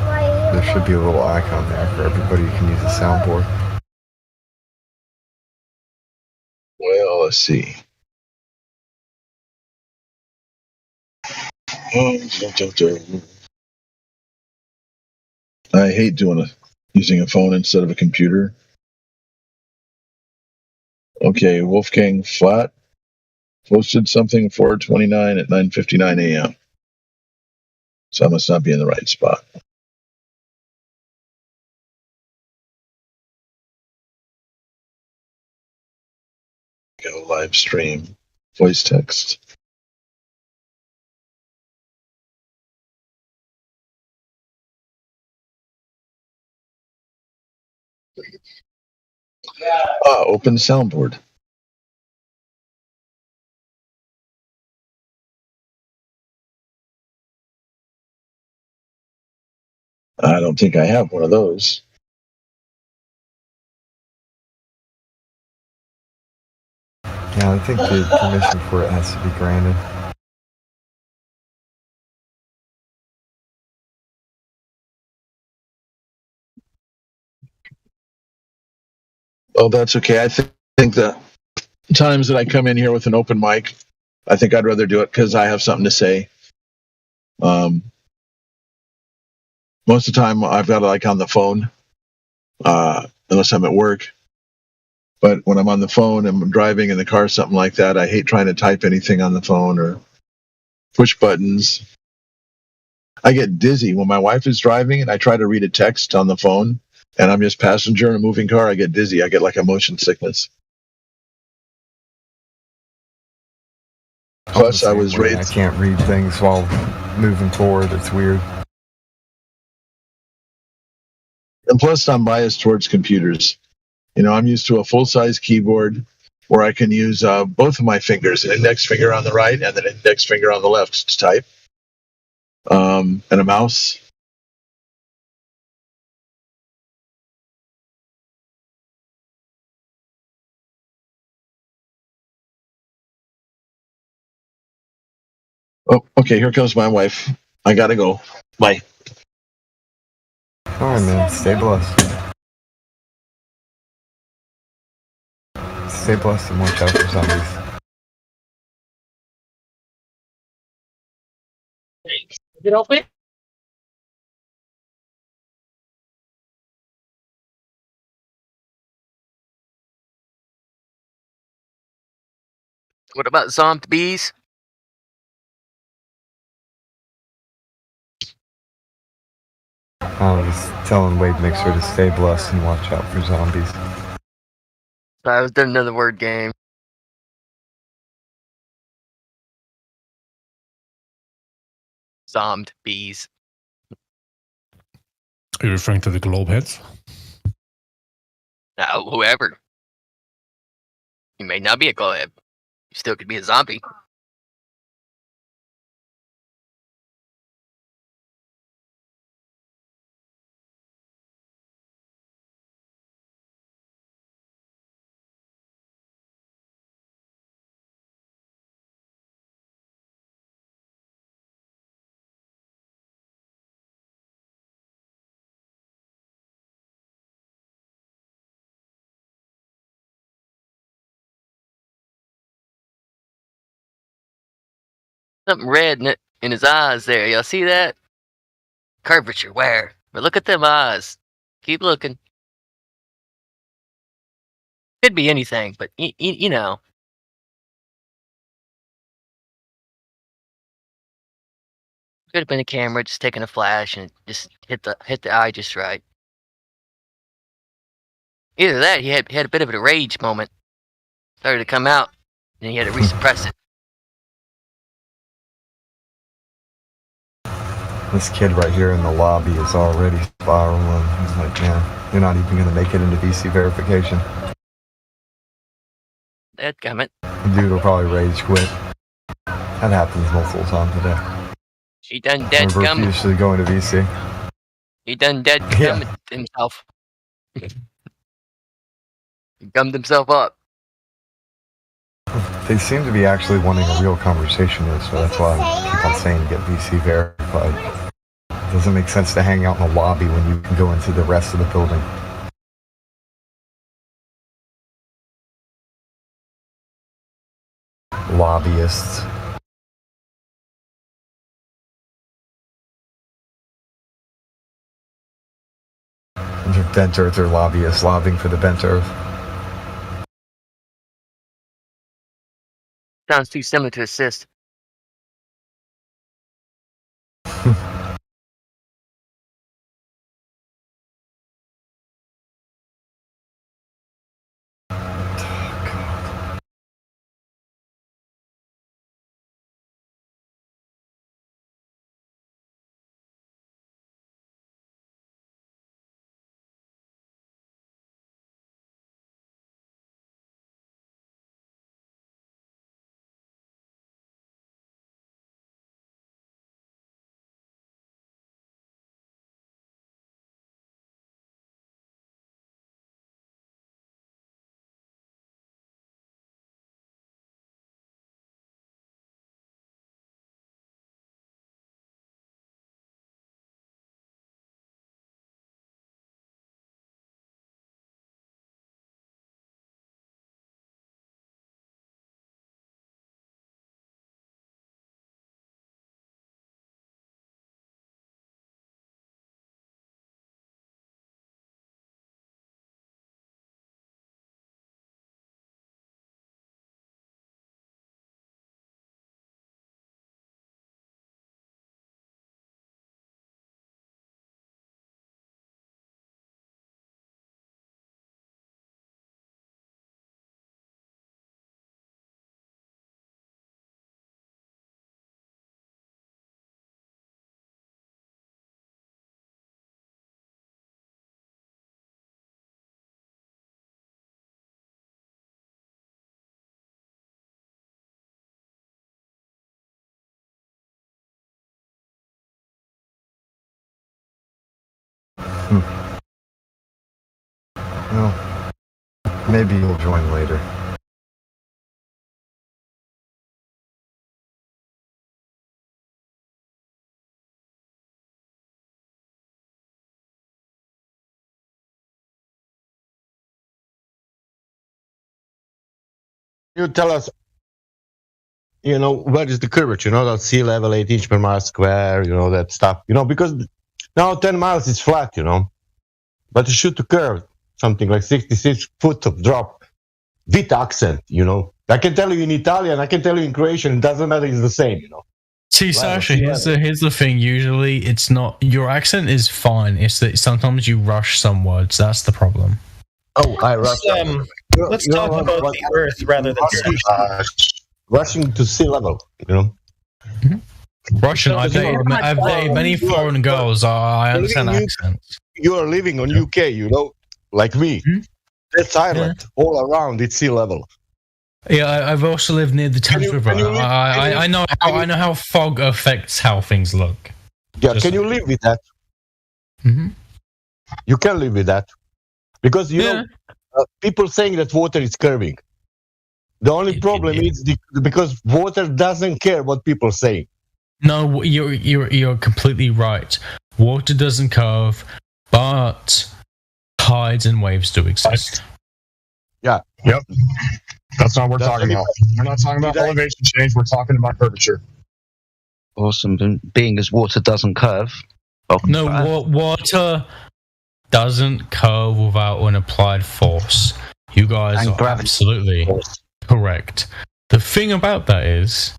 there should be a little icon there for everybody who can use the soundboard. Well, let's see. I hate using a phone instead of a computer. Okay, Wolfgang Flat posted something 4:29 at 9:59 a.m. So I must not be in the right spot. Go live stream, voice text. Open soundboard. I don't think I have one of those. Yeah, I think the permission for it has to be granted. Oh, that's okay. I think the times that I come in here with an open mic, I think I'd rather do it because I have something to say. Most of the time I've got it like on the phone, unless I'm at work. But when I'm on the phone and I'm driving in the car, something like that, I hate trying to type anything on the phone or push buttons. I get dizzy when my wife is driving and I try to read a text on the phone and I'm just passenger in a moving car. I get dizzy. I get like a motion sickness. Plus, I was raised. I can't read things while moving forward. It's weird. And plus, I'm biased towards computers. You know, I'm used to a full-size keyboard where I can use both of my fingers, an index finger on the right and an index finger on the left to type, and a mouse. Oh, okay, here comes my wife. I gotta go. Bye. All right, man. Stay blessed. Stay blessed and watch out for zombies. Get off it. What about zombies? I was telling Wade Mixer to stay blessed and watch out for zombies. I was doing another word game. Zombies. Are you referring to the globe heads? Now, whoever. You may not be a glowhead. You still could be a zombie. Something red in his eyes there. Y'all see that? Curvature, where? But look at them eyes. Keep looking. Could be anything, but you know. Could have been a camera just taking a flash and just hit the eye just right. Either that, he had a bit of a rage moment. Started to come out, and he had to resuppress it. This kid right here in the lobby is already spiraling. He's like, man, you're not even going to make it into VC verification. Dadgummit. The dude will probably rage quit. That happens multiple times a day. He done dadgummit. Usually going to VC. He done dadgummit himself. He gummed himself up. They seem to be actually wanting a real conversation though, so that's why I keep on saying get VC verified. It doesn't make sense to hang out in the lobby when you can go into the rest of the building. Lobbyists. The bent earther lobbyists lobbying for the bent earth. Sounds too similar to assist. Well, maybe you'll join later. You tell us, where is the curvature? That sea level, 8 inch per mile square, that stuff. Because now 10 miles is flat, but you shoot to curve, something like 66 foot of drop with accent, I can tell you in Italian, I can tell you in Croatian, it doesn't matter, it's the same, See, Sasha, here's the thing. Usually, it's not your accent is fine. It's that sometimes you rush some words. That's the problem. Oh, I rush. Let's talk about the Earth rather than rushing to sea level. Russian. I've dated many foreign girls. I understand accents. You are living on UK, like me. That's Ireland. All around, it's sea level. Yeah, I've also lived near the Thames River. I know how fog affects how things look. Yeah, can you live with that? You can live with that because people saying that water is curving. The only problem is because water doesn't care what people say. No, you're completely right. Water doesn't curve, but tides and waves do exist. Yeah. Yep. That's not what we're talking about. We're not talking about elevation change. We're talking about curvature. Awesome. Being as water doesn't curve. Water doesn't curve without an applied force. You guys are absolutely correct. The thing about that is,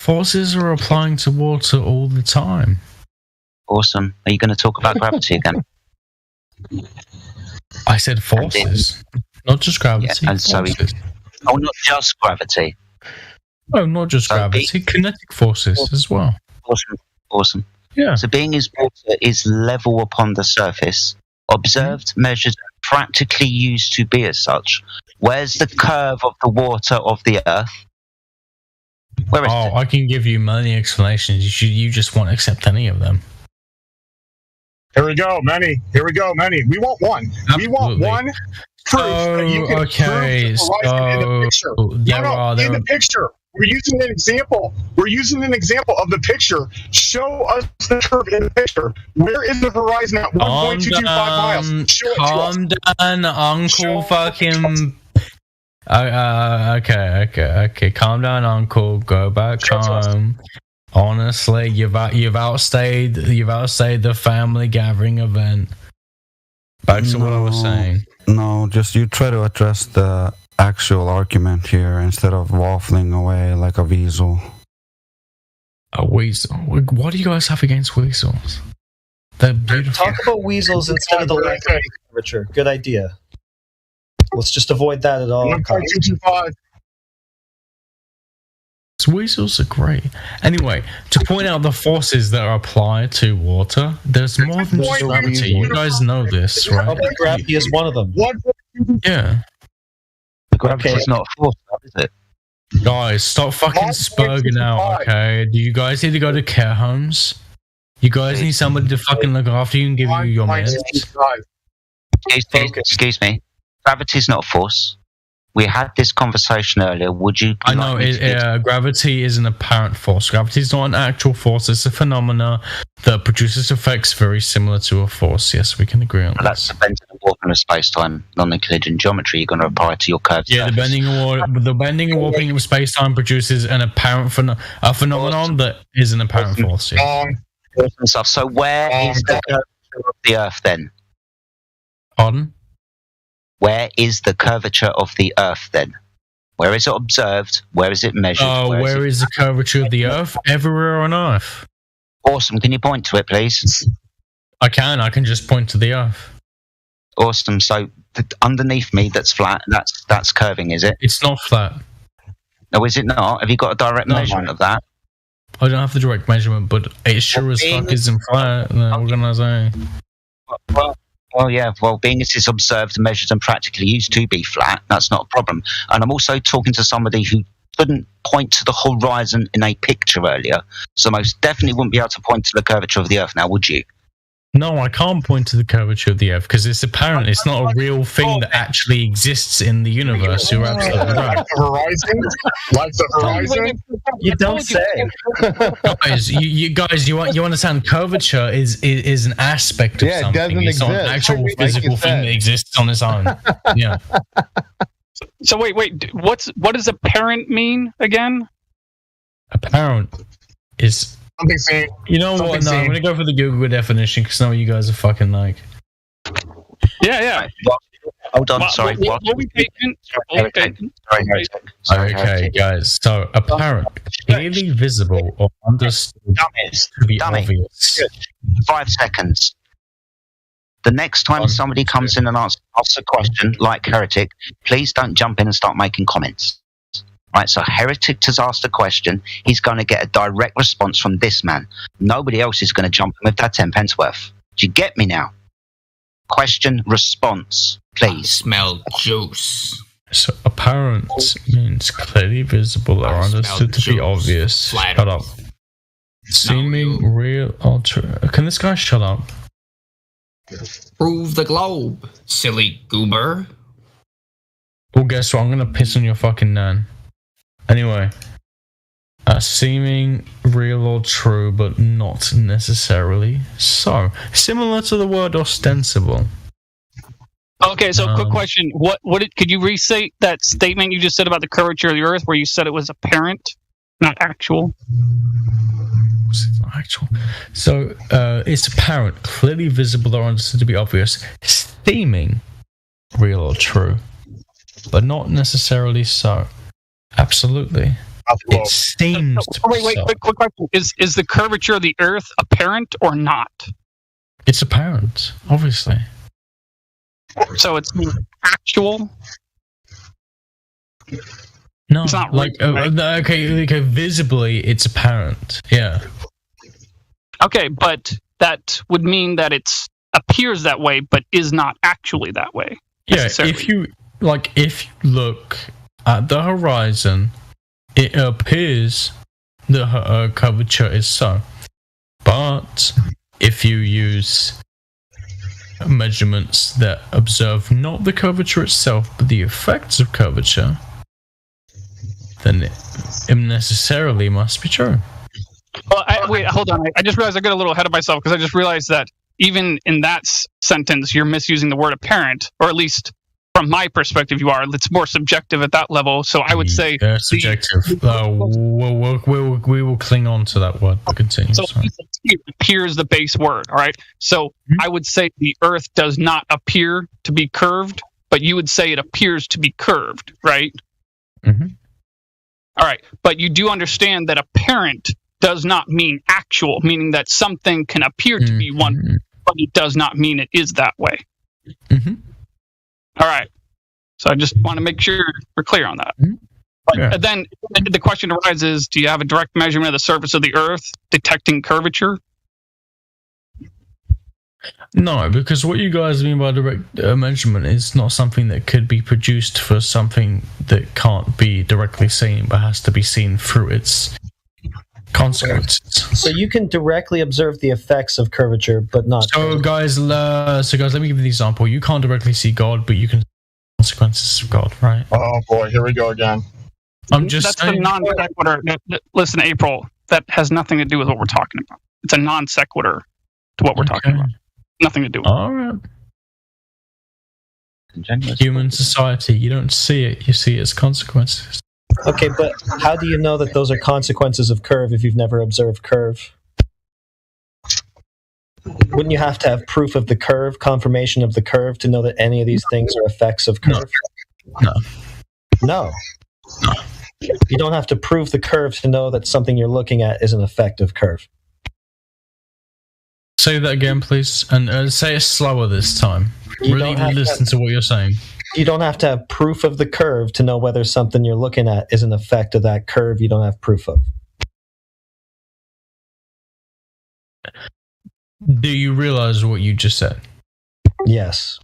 forces are applying to water all the time. Awesome. Are you going to talk about gravity again? I said forces, not just gravity. And forces. Not just gravity. Oh, not just gravity, kinetic forces as well. Awesome. Yeah. So being as water is level upon the surface, observed, measured, practically used to be as such. Where's the curve of the water of the Earth? Where is it? I can give you many explanations. You just won't accept any of them. Here we go, many. We want one. Absolutely. We want one proof that you can prove the horizon in the picture. In the picture. We're using an example. Of the picture. Show us the curve in the picture. Where is the horizon at 1.225 miles? Show it to us. Calm down, Uncle fucking... Okay. Calm down, Uncle. Go back home. Honestly, you've outstayed the family gathering event. Back to what I was saying. No, just you try to address the actual argument here instead of waffling away like a weasel. A weasel? What do you guys have against weasels? They're beautiful. Talk about weasels instead of the lack of curvature. Good idea. Let's just avoid that at all costs. Weasels are great. Anyway, to point out the forces that are applied to water, there's more than just gravity. You guys know this, right? Gravity is one of them. Yeah. Gravity is not a force, is it? Guys, stop fucking spurging out, okay? Do you guys need to go to care homes? You guys need somebody to fucking look after you and give you your meds? Excuse me. Gravity is not a force. We had this conversation earlier. Would you? I know gravity is an apparent force. Gravity is not an actual force. It's a phenomena that produces effects very similar to a force. Yes, we can agree on that. That's the bending and warping of space-time, non-Euclidean geometry. You're going to apply to your curved surface. The bending and warping of space-time produces an apparent phenomenon that is an apparent force. Yeah. Awesome stuff. So where is the curvature of the Earth then? Pardon? Where is the curvature of the Earth then? Where is it observed? Where is it measured? Where is the curvature of the Earth? Everywhere on Earth. Awesome. Can you point to it, please? I can just point to the Earth. Awesome. So underneath me, that's flat. That's curving, is it? It's not flat. No, is it not? Have you got a direct measurement of that? I don't have the direct measurement, but it sure as fuck isn't flat. What can I say? Well, being as it's observed, measured, and practically used to be flat, that's not a problem. And I'm also talking to somebody who couldn't point to the horizon in a picture earlier, so most definitely wouldn't be able to point to the curvature of the Earth now, would you? No, I can't point to the curvature of the Earth because it's apparent. It's not a real thing that actually exists in the universe. You're absolutely right. Like the horizon? Like the horizon? You don't say. Guys, you understand? Curvature is an aspect of something. It doesn't it's not an exist, actual like physical you thing said. that exists on its own. Yeah. So wait. What does apparent mean again? Apparent is. Something saying. You know what? No, I'm gonna go for the Google definition because now you guys are fucking like. Yeah. Hold on, sorry. We'll be patient. Okay, guys. So apparent, clearly visible, or understood to be obvious. 5 seconds. The next time somebody comes in and asks a question, like Heretic, please don't jump in and start making comments. Right, so Heretic has asked a question. He's going to get a direct response from this man. Nobody else is going to jump in with that 10 pence worth. Do you get me now? Question, response, please. Smell juice. So apparent means clearly visible or understood to be obvious. Shut up. Seeming real or true. Can this guy shut up? Prove the globe, silly goober. Well, guess what? I'm gonna piss on your fucking nan. Anyway, seeming real or true, but not necessarily so. Similar to the word ostensible. Okay, so quick question: could you restate that statement you just said about the curvature of the Earth, where you said it was apparent, not actual? It's not actual. So it's apparent, clearly visible or understood to be obvious, seeming real or true, but not necessarily so. Absolutely. It seems to be Wait, so. quick question. Is the curvature of the Earth apparent or not? It's apparent, obviously. So it's actual? No, it's not like, okay, visibly it's apparent, yeah. Okay, but that would mean that it appears that way, but is not actually that way. Yeah, if you look at the horizon, it appears the curvature is so. But if you use measurements that observe not the curvature itself, but the effects of curvature, then it necessarily must be true. Well, wait, hold on. I just realized I got a little ahead of myself because I just realized that even in that sentence, you're misusing the word apparent, or at least from my perspective, you are. It's more subjective at that level. So I would say subjective. We will cling on to that word. We'll continue. So it appears the base word. All right. So I would say the Earth does not appear to be curved, but you would say it appears to be curved, right? Mm-hmm. All right. But you do understand that apparent does not mean actual, meaning that something can appear to be one, but it does not mean it is that way. Mm-hmm. All right. So I just want to make sure we're clear on that. But then the question arises, do you have a direct measurement of the surface of the Earth detecting curvature? No, because what you guys mean by direct measurement is not something that could be produced for something that can't be directly seen, but has to be seen through its consequences. So you can directly observe the effects of curvature, but not. So guys, let me give you the example. You can't directly see God, but you can see the consequences of God, right? Oh boy, here we go again. I'm just That's saying. the non sequitur. Listen, April, that has nothing to do with what we're talking about. It's a non sequitur to what we're talking about. Nothing to do with All right. Human society, you don't see it, you see its consequences. Okay, but how do you know that those are consequences of curve if you've never observed curve? Wouldn't you have to have proof of the curve, confirmation of the curve, to know that any of these things are effects of curve? No. You don't have to prove the curve to know that something you're looking at is an effect of curve. Say that again, please, and say it slower this time. Really listen to what you're saying. You don't have to have proof of the curve to know whether something you're looking at is an effect of that curve you don't have proof of. Do you realize what you just said? Yes.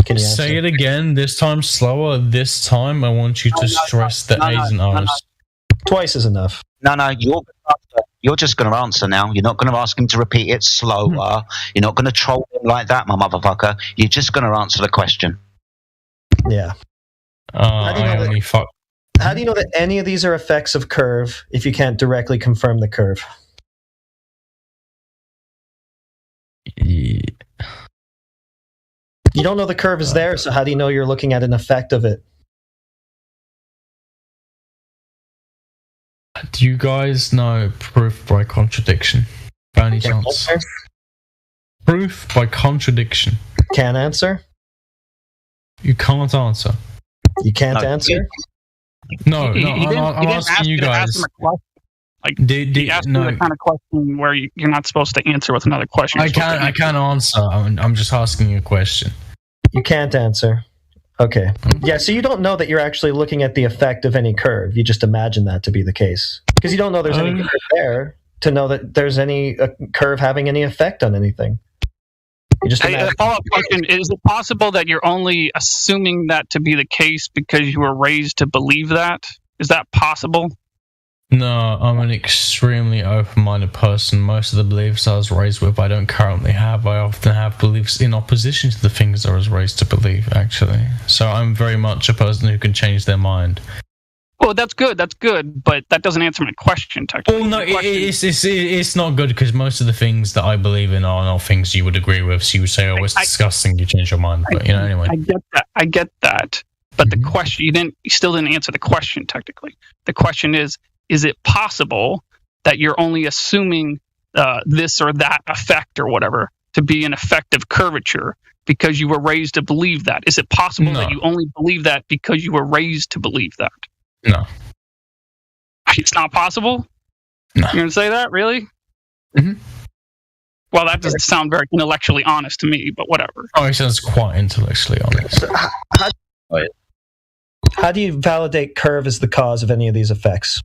Can you say it again, this time slower. This time I want you to stress the A's and R's. Twice is enough. No, You're just going to answer now. You're not going to ask him to repeat it slower. You're not going to troll him like that, my motherfucker. You're just going to answer the question. Yeah. How do you know that any of these are effects of curve if you can't directly confirm the curve? Yeah. You don't know the curve is there, so how do you know you're looking at an effect of it? Do you guys know proof by contradiction? By any chance? Proof by contradiction. Can't answer? You can't answer. You can't answer? No, I'm asking you guys. He asked you the kind of question where you're not supposed to answer with another question. I can't answer. I'm just asking you a question. You can't answer. Okay. Yeah, so you don't know that you're actually looking at the effect of any curve. You just imagine that to be the case. Because you don't know there's any curve there to know that there's any curve having any effect on anything. You just a follow-up question, is it possible that you're only assuming that to be the case because you were raised to believe that? Is that possible? No, I'm an extremely open-minded person. Most of the beliefs I was raised with, I don't currently have. I often have beliefs in opposition to the things I was raised to believe, actually. So I'm very much a person who can change their mind. Well, that's good, but that doesn't answer my question, technically. Well, no, it's not good because most of the things that I believe in are not things you would agree with. So you would say, oh, it's disgusting, you change your mind. But, anyway. I get that. But the question, you still didn't answer the question, technically. The question is it possible that you're only assuming this or that effect or whatever to be an effect of curvature because you were raised to believe that? Is it possible that you only believe that because you were raised to believe that? No. It's not possible? No. You're going to say that? Really? Mm-hmm. Well, that doesn't sound very intellectually honest to me, but whatever. Oh, it sounds quite intellectually honest. How do you validate curve as the cause of any of these effects?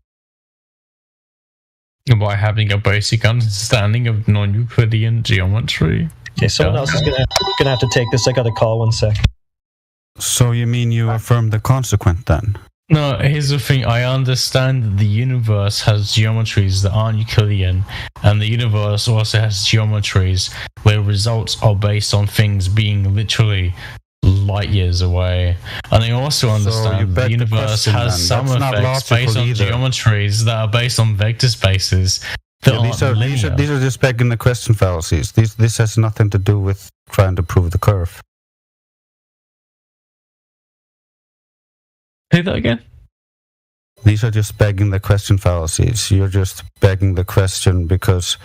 By having a basic understanding of non-Euclidean geometry. Okay, someone else is gonna have to take this. I got a call, 1 sec. So you mean you affirm the consequent then? No, here's the thing. I understand that the universe has geometries that aren't Euclidean, and the universe also has geometries where results are based on things being literally light years away. And I also understand the universe has some effects based on geometries that are based on vector spaces. These are just begging the question fallacies. This has nothing to do with trying to prove the curve. Say that again? These are just begging the question fallacies. You're just begging the question because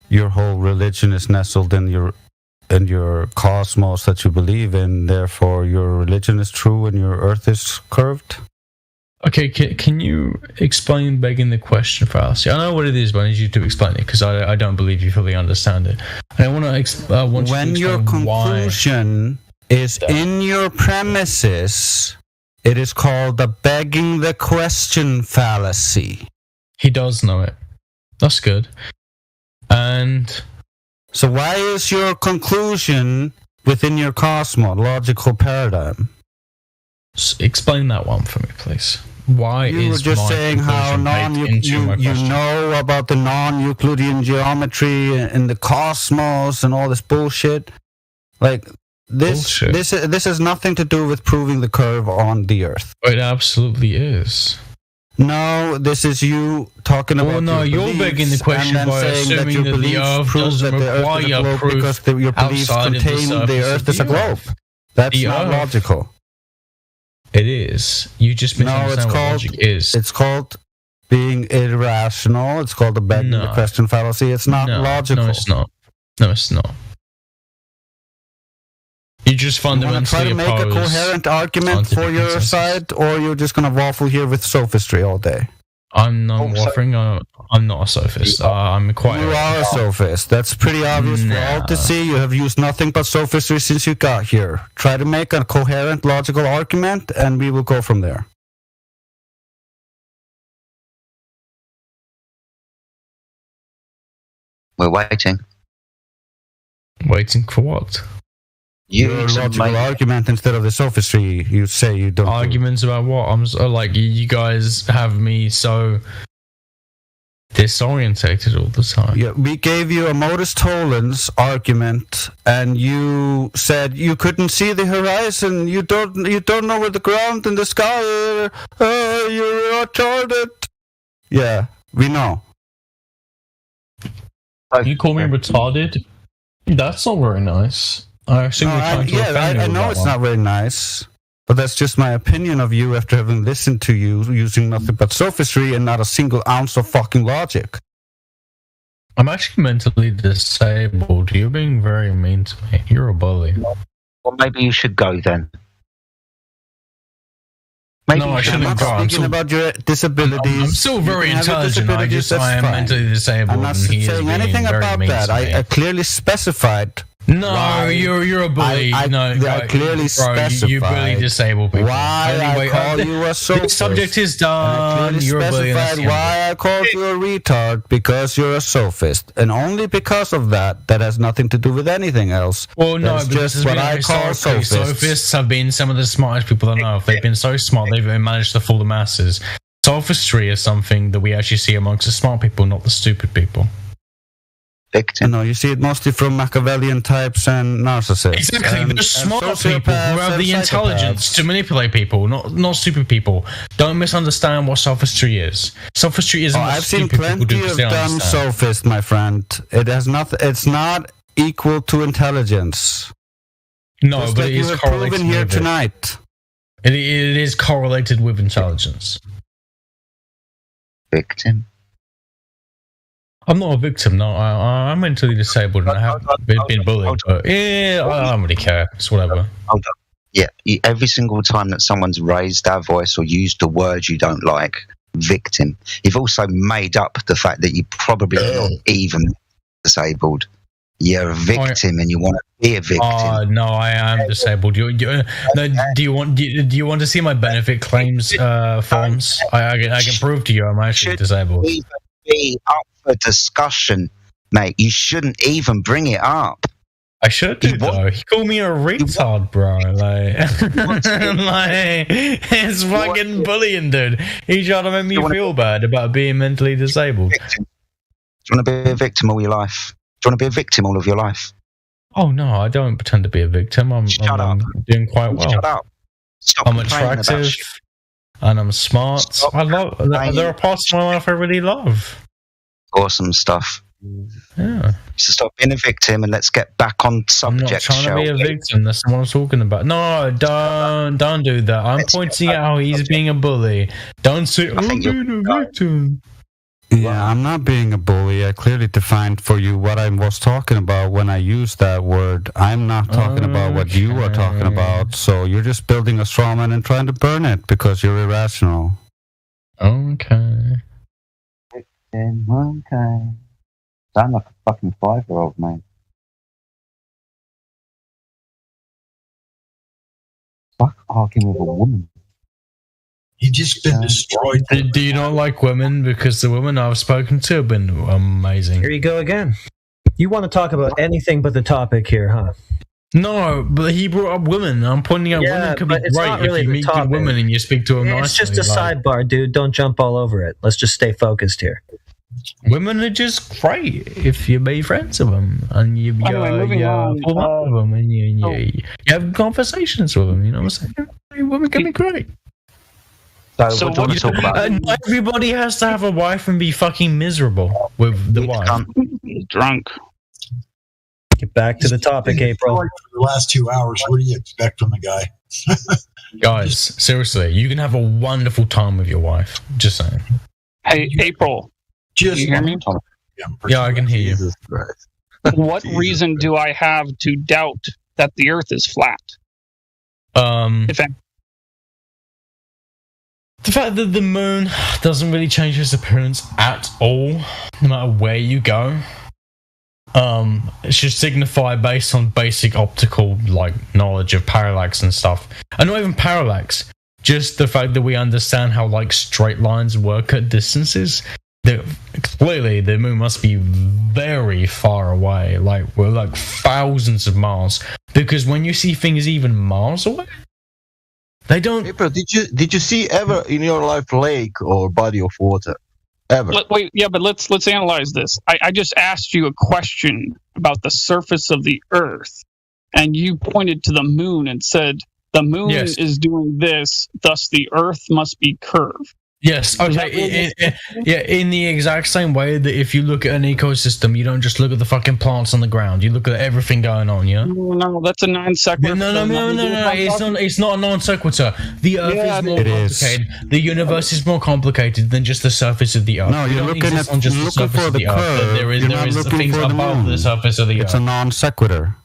your whole religion is nestled in your cosmos that you believe in. Therefore, your religion is true and your Earth is curved. Okay, can you explain begging the question fallacy? I know what it is, but I need you to explain it because I don't believe you fully understand it. And I want to explain when your conclusion is in your premises. It is the begging the question fallacy. He does know it. That's good. And so why is your conclusion within your cosmological paradigm? Explain that one for me, please. Why you is were just saying how you know about the non-Euclidean geometry and the cosmos and all this bullshit? Like this has nothing to do with proving the curve on the Earth. It absolutely is. No, this is you talking about. Oh no, you're begging the question by assuming that the Earth doesn't require proof because your beliefs contain the Earth as a globe. That's not logical. It is. You just misunderstand what logic is. It's called being irrational. It's called the begging the question fallacy. It's not logical. No, it's not. No, it's not. You just fundamentally try to make a coherent argument for your side, or you're just going to waffle here with sophistry all day? I'm not waffling. I'm not a sophist. I'm quite. You are a sophist. That's pretty obvious for all to see. You have used nothing but sophistry since you got here. Try to make a coherent, logical argument, and we will go from there. We're waiting. Waiting for what? Your logical argument instead of the sophistry you say you don't. Arguments about what? I'm so, like, you guys have me so disorientated all the time. Yeah, we gave you a modus tollens argument, and you said you couldn't see the horizon. You don't know where the ground and the sky are. You're retarded. Yeah, we know. You call me retarded? That's not very nice. I assume you're trying to offend me I with know that it's one. not very nice, but that's just my opinion of you after having listened to you using nothing but sophistry and not a single ounce of fucking logic. I'm actually mentally disabled. You're being very mean to me. You're a bully. Well, maybe you should go then. No, I shouldn't go. I'm Speaking still, about your disabilities. I'm still very you can have your intelligent. I am fine. mentally disabled. I'm not and he is saying being anything very about mean that. to me. I clearly specified. No, why you're a bully. I clearly specified. You bully disabled people. Why Anyway, I call you a sophist. The subject is done. I You're a bully. specified why I called you a retard, because you're a sophist, and only because of that. That has nothing to do with anything else. Well, no, that's but just what I call sophists. Sophists have been some of the smartest people I know. If they've been so smart, they've managed to fool the masses. Sophistry is something that we actually see amongst the smart people, not the stupid people. No, you see it mostly from Machiavellian types and narcissists. Exactly, the smart people who have the intelligence to manipulate people, not stupid people. Don't misunderstand what sophistry is. Sophistry isn't what I've seen stupid people do plenty 'cause of they dumb understand. sophists, my friend. It has not. It's not equal to intelligence. No, Just but like it you is have correlated proven here with tonight. It is correlated with intelligence. Victim. I'm not a victim. No, I'm mentally disabled and I have been bullied. But yeah, I don't really care. It's whatever. Hold on. Yeah, every single time that someone's raised their voice or used a word you don't like, victim. You've also made up the fact that you probably not even disabled. You're a victim and you want to be a victim. No, I am disabled. No, do you want to see my benefit claims forms? I can prove to you I'm actually disabled. Even be up for discussion, mate. You shouldn't even bring it up. I should do though. He called me a retard, bro. Like it's fucking bullying, dude. He tried to make me feel bad about being mentally disabled. Do you want to be a victim all your life? Do you want to be a victim all of your life? Oh no, I don't pretend to be a victim. I'm doing quite well. Shut up. Stop I'm complaining about attractive shit. and I'm smart. I love. There are parts of my life I really love. Awesome stuff. Yeah. So stop being a victim and let's get back on subject. I'm not trying to be a victim. That's what I'm talking about. No, don't do that. I'm pointing out how he's being a bully. Don't say, I'm being a victim. Yeah, I'm not being a bully. I clearly defined for you what I was talking about when I used that word. I'm not talking about what you are talking about. So you're just building a straw man and trying to burn it because you're irrational. Okay. Okay. Sound like a fucking 5-year-old, man. Fuck arguing with a woman. You just been destroyed. Do you not like women? Because the women I've spoken to have been amazing. Here you go again. You want to talk about anything but the topic here, huh? No, but he brought up women. I'm pointing out women can be but it's great not really if you the meet good topic. women and you speak to them nicely. It's just a sidebar, dude. Don't jump all over it. Let's just stay focused here. Women are just great if you be friends with them and you fall in love with them and you have conversations with them. You know what I'm saying? Women can be great. So what do you want to talk about? Not everybody has to have a wife and be fucking miserable with the wife. Drunk. Get back to the topic, April. For the last 2 hours, what do you expect from the guy? Guys, seriously, you can have a wonderful time with your wife. Just saying. Hey, April. Just you hear me? Yeah, I can hear you. What reason do I have to doubt that the Earth is flat? The fact that the moon doesn't really change its appearance at all, no matter where you go, it should signify based on basic optical knowledge of parallax and stuff. And not even parallax, just the fact that we understand how straight lines work at distances. Clearly, the moon must be very far away. We're thousands of miles. Because when you see things even miles away, they don't. April, did you see ever in your life lake or body of water? ever. Wait, yeah, but let's analyze this. I just asked you a question about the surface of the Earth, and you pointed to the moon and said the moon is doing this, thus the Earth must be curved. Yes, okay. In the exact same way that if you look at an ecosystem, you don't just look at the fucking plants on the ground. You look at everything going on, yeah? No, that's a non sequitur. No. It's not a non sequitur. The Earth is more complicated. The universe is more complicated than just the surface of the Earth. No, you're looking at the surface of the curve. There is the things above the surface of the Earth. It's a non sequitur.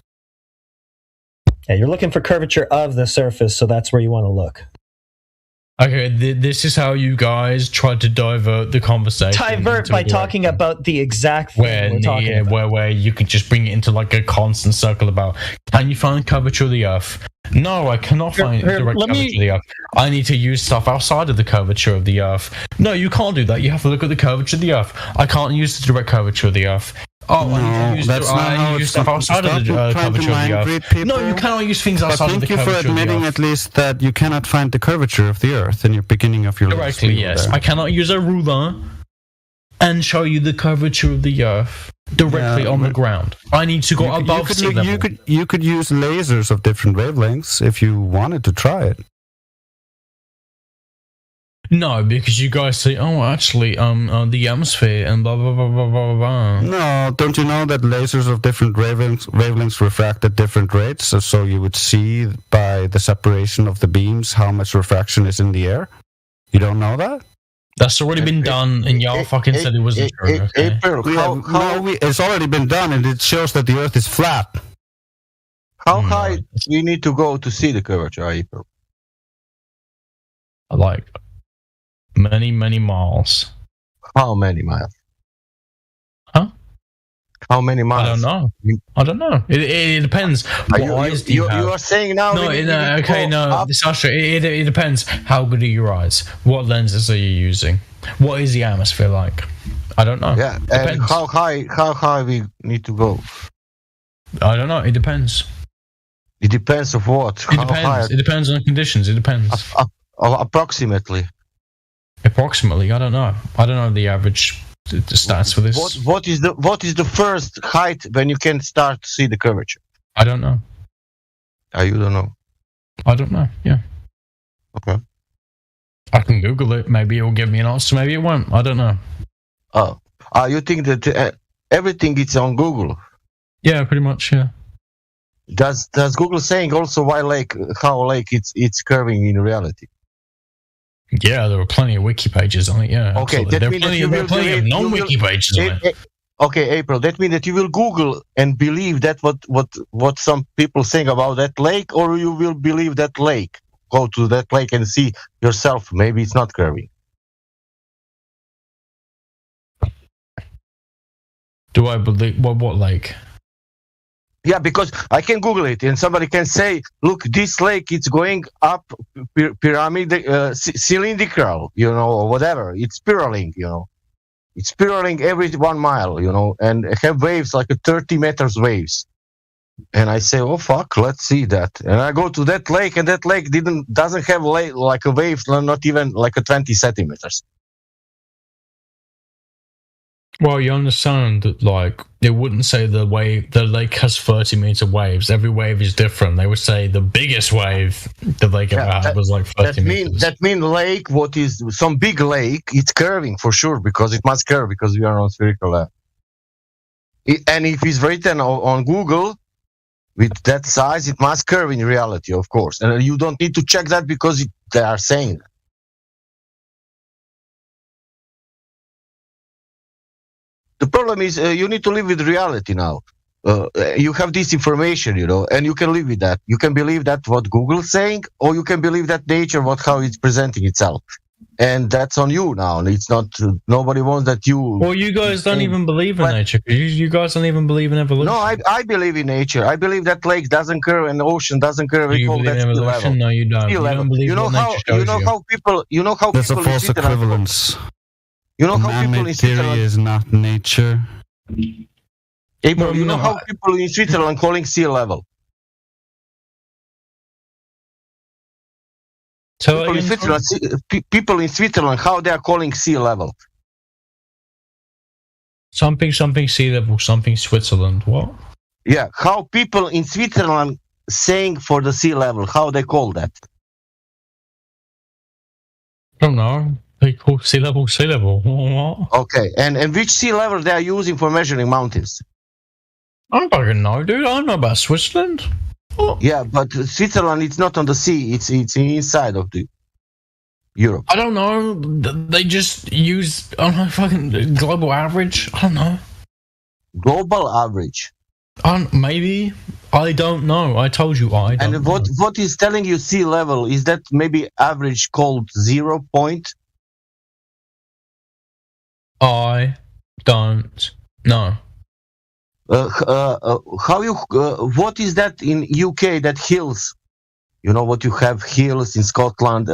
Yeah, you're looking for curvature of the surface, so that's where you want to look. Okay, this is how you guys tried to divert the conversation. Divert by talking about the exact thing we're talking about. Where you can just bring it into like a constant circle about, can you find the curvature of the Earth? No, I cannot find the direct curvature of the Earth. I need to use stuff outside of the curvature of the Earth. No, you can't do that. You have to look at the curvature of the Earth. I can't use the direct curvature of the Earth. Oh, no, I need to use stuff outside of the curvature of the Earth. No, you cannot use things outside of the curvature of the Earth. Thank you for admitting at least that you cannot find the curvature of the Earth in your beginning of your Correctly, yes. I cannot use a ruler and show you the curvature of the Earth directly on the ground. I need to go above sea level. You could use lasers of different wavelengths if you wanted to try it. No, because you guys say, oh, actually, the atmosphere and blah, blah, blah, blah, blah, blah. No, don't you know that lasers of different wavelengths refract at different rates? So you would see by the separation of the beams how much refraction is in the air? You don't know that? That's already been done, and y'all fucking said it wasn't true. Okay? It's already been done, and it shows that the Earth is flat. How high do you need to go to see the curvature, April? Like many, many miles. How many miles? Huh? How many miles? I don't know. It depends. You are saying now. Sasha, it depends. How good are your eyes? What lenses are you using? What is the atmosphere like? I don't know. Yeah, and how high we need to go? I don't know. It depends. It depends of what? It depends. It depends on the conditions. It depends. Approximately. Approximately, I don't know. I don't know the average stats for this. What is the first height when you can start to see the curvature? I don't know. You don't know. I don't know. Yeah. Okay. I can Google it. Maybe it will give me an answer. Maybe it won't. I don't know. Oh, you think that everything is on Google? Yeah, pretty much. Yeah. Does Google saying also how it's curving in reality? Yeah, there were plenty of wiki pages on it. Yeah. Okay, there are plenty of non-wiki pages on it. Okay, April. That means that you will Google and believe that what some people saying about that lake, or you will believe that lake. Go to that lake and see yourself. Maybe it's not curving. Do I believe what lake? Yeah, because I can Google it and somebody can say, look, this lake, it's going up cylindrical, or whatever. It's spiraling, It's spiraling every 1 mile, and have waves like 30 meters waves. And I say, oh, fuck, let's see that. And I go to that lake, and that lake doesn't have like a wave, not even like 20 centimeters. Well, you understand that, they wouldn't say the lake has 30-meter waves. Every wave is different. They would say the biggest wave the lake ever had was like 30 meters. That means lake, what is some big lake, it's curving for sure, because it must curve, because we are on spherical level. And if it's written on Google with that size, it must curve in reality, of course. And you don't need to check that because they are saying that. The problem is you need to live with reality now. You have this information, and you can live with that. You can believe that what Google's saying, or you can believe that nature, how it's presenting itself. And that's on you now. It's not, nobody wants that you... Well, you guys don't even believe in nature. You guys don't even believe in evolution. No, I believe in nature. I believe that lake doesn't curve and the ocean doesn't curve. Do you believe in evolution? No, you don't. You don't believe what nature shows you. How people... That's a false equivalence. Man-made theory is not nature. April, how people in Switzerland calling sea level? People in Switzerland, how they are calling sea level? Something sea level, something Switzerland. What? Yeah, how people in Switzerland saying for the sea level, how they call that? I don't know. They call sea level. What? Okay, and which sea level they are using for measuring mountains? I don't fucking know, dude. I don't know about Switzerland. What? Yeah, but Switzerland, it's not on the sea. It's inside of the Europe. I don't know. They just use, I don't know, fucking global average. I don't know. Global average. Maybe. I don't know. I told you I don't And know. what is telling you sea level? Is that maybe average called 0 point? I don't know. How you? What is that in UK? That hills? You know what you have hills in Scotland.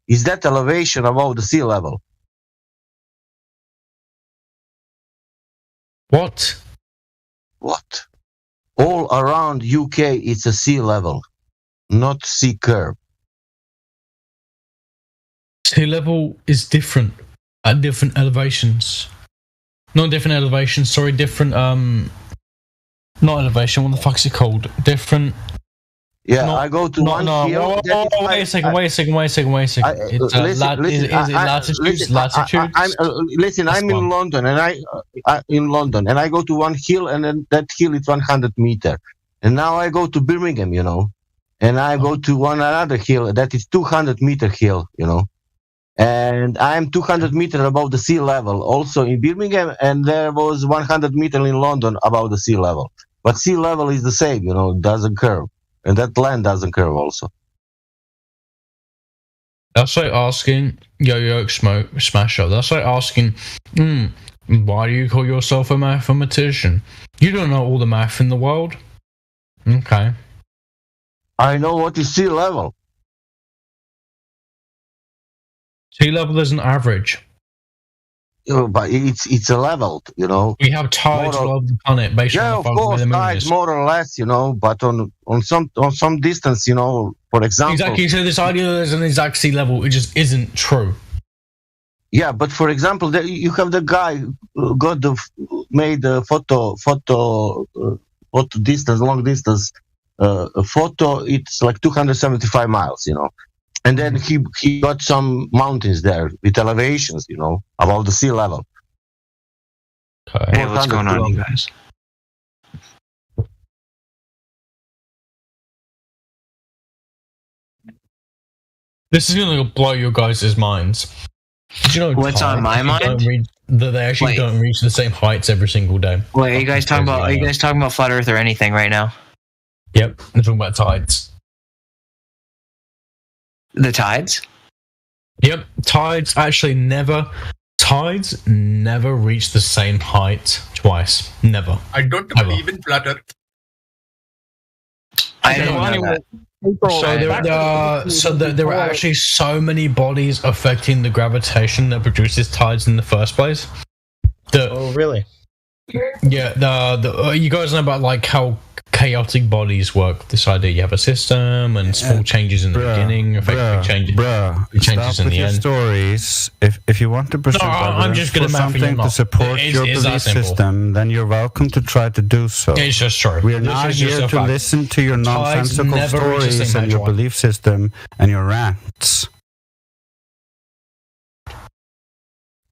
Is that elevation above the sea level? What? What? All around UK, it's a sea level, not sea curve. Sea level is different at different elevations. Not different elevations, sorry, different, not elevation, what the fuck's it called? Different... Yeah, I go to one hill. Wait a second. It's latitudes. Listen, I'm in London, and I go to one hill, and then that hill is 100 meter. And now I go to Birmingham, you know, and I go to another hill that is 200 meter hill, you know, and I'm 200 meter above the sea level, also in Birmingham, and there was 100 meter in London above the sea level. But sea level is the same, you know, it doesn't curve. And that land doesn't curve also. That's like asking Yo-Yo Smasher. That's like asking, why do you call yourself a mathematician? You don't know all the math in the world. Okay. I know what is sea level. Sea level is an average. But it's a level, you know. We have tides all over the planet based on the of course, tides more or less, you know, but on some distance, you know, for example. Exactly. So this idea that there's an exact sea level, it just isn't true. Yeah, but for example, you have the guy who made a photo distance, long distance photo. It's like 275 miles, you know. And then he got some mountains there with elevations, you know, above the sea level. Okay. Hey, what's going on, you guys? This is going to blow your guys' minds. Did you know what's on my mind? That they actually don't reach the same heights every single day. Wait, are you guys talking about? Are you guys talking about flat Earth or anything right now? Yep, I'm talking about tides. The tides? Yep, tides never reach the same height twice. Never. I don't believe in flat Earth. I didn't know that. So there are actually so many bodies affecting the gravitation that produces tides in the first place. Oh, really? Yeah, you guys know about like how chaotic bodies work. This idea you have a system and small changes in the beginning affect changes in the end. Stories. If you want to present something to support your belief system, then you're welcome to try to do so. It's just true. We are not here to listen to your nonsensical stories and your belief system and your rants.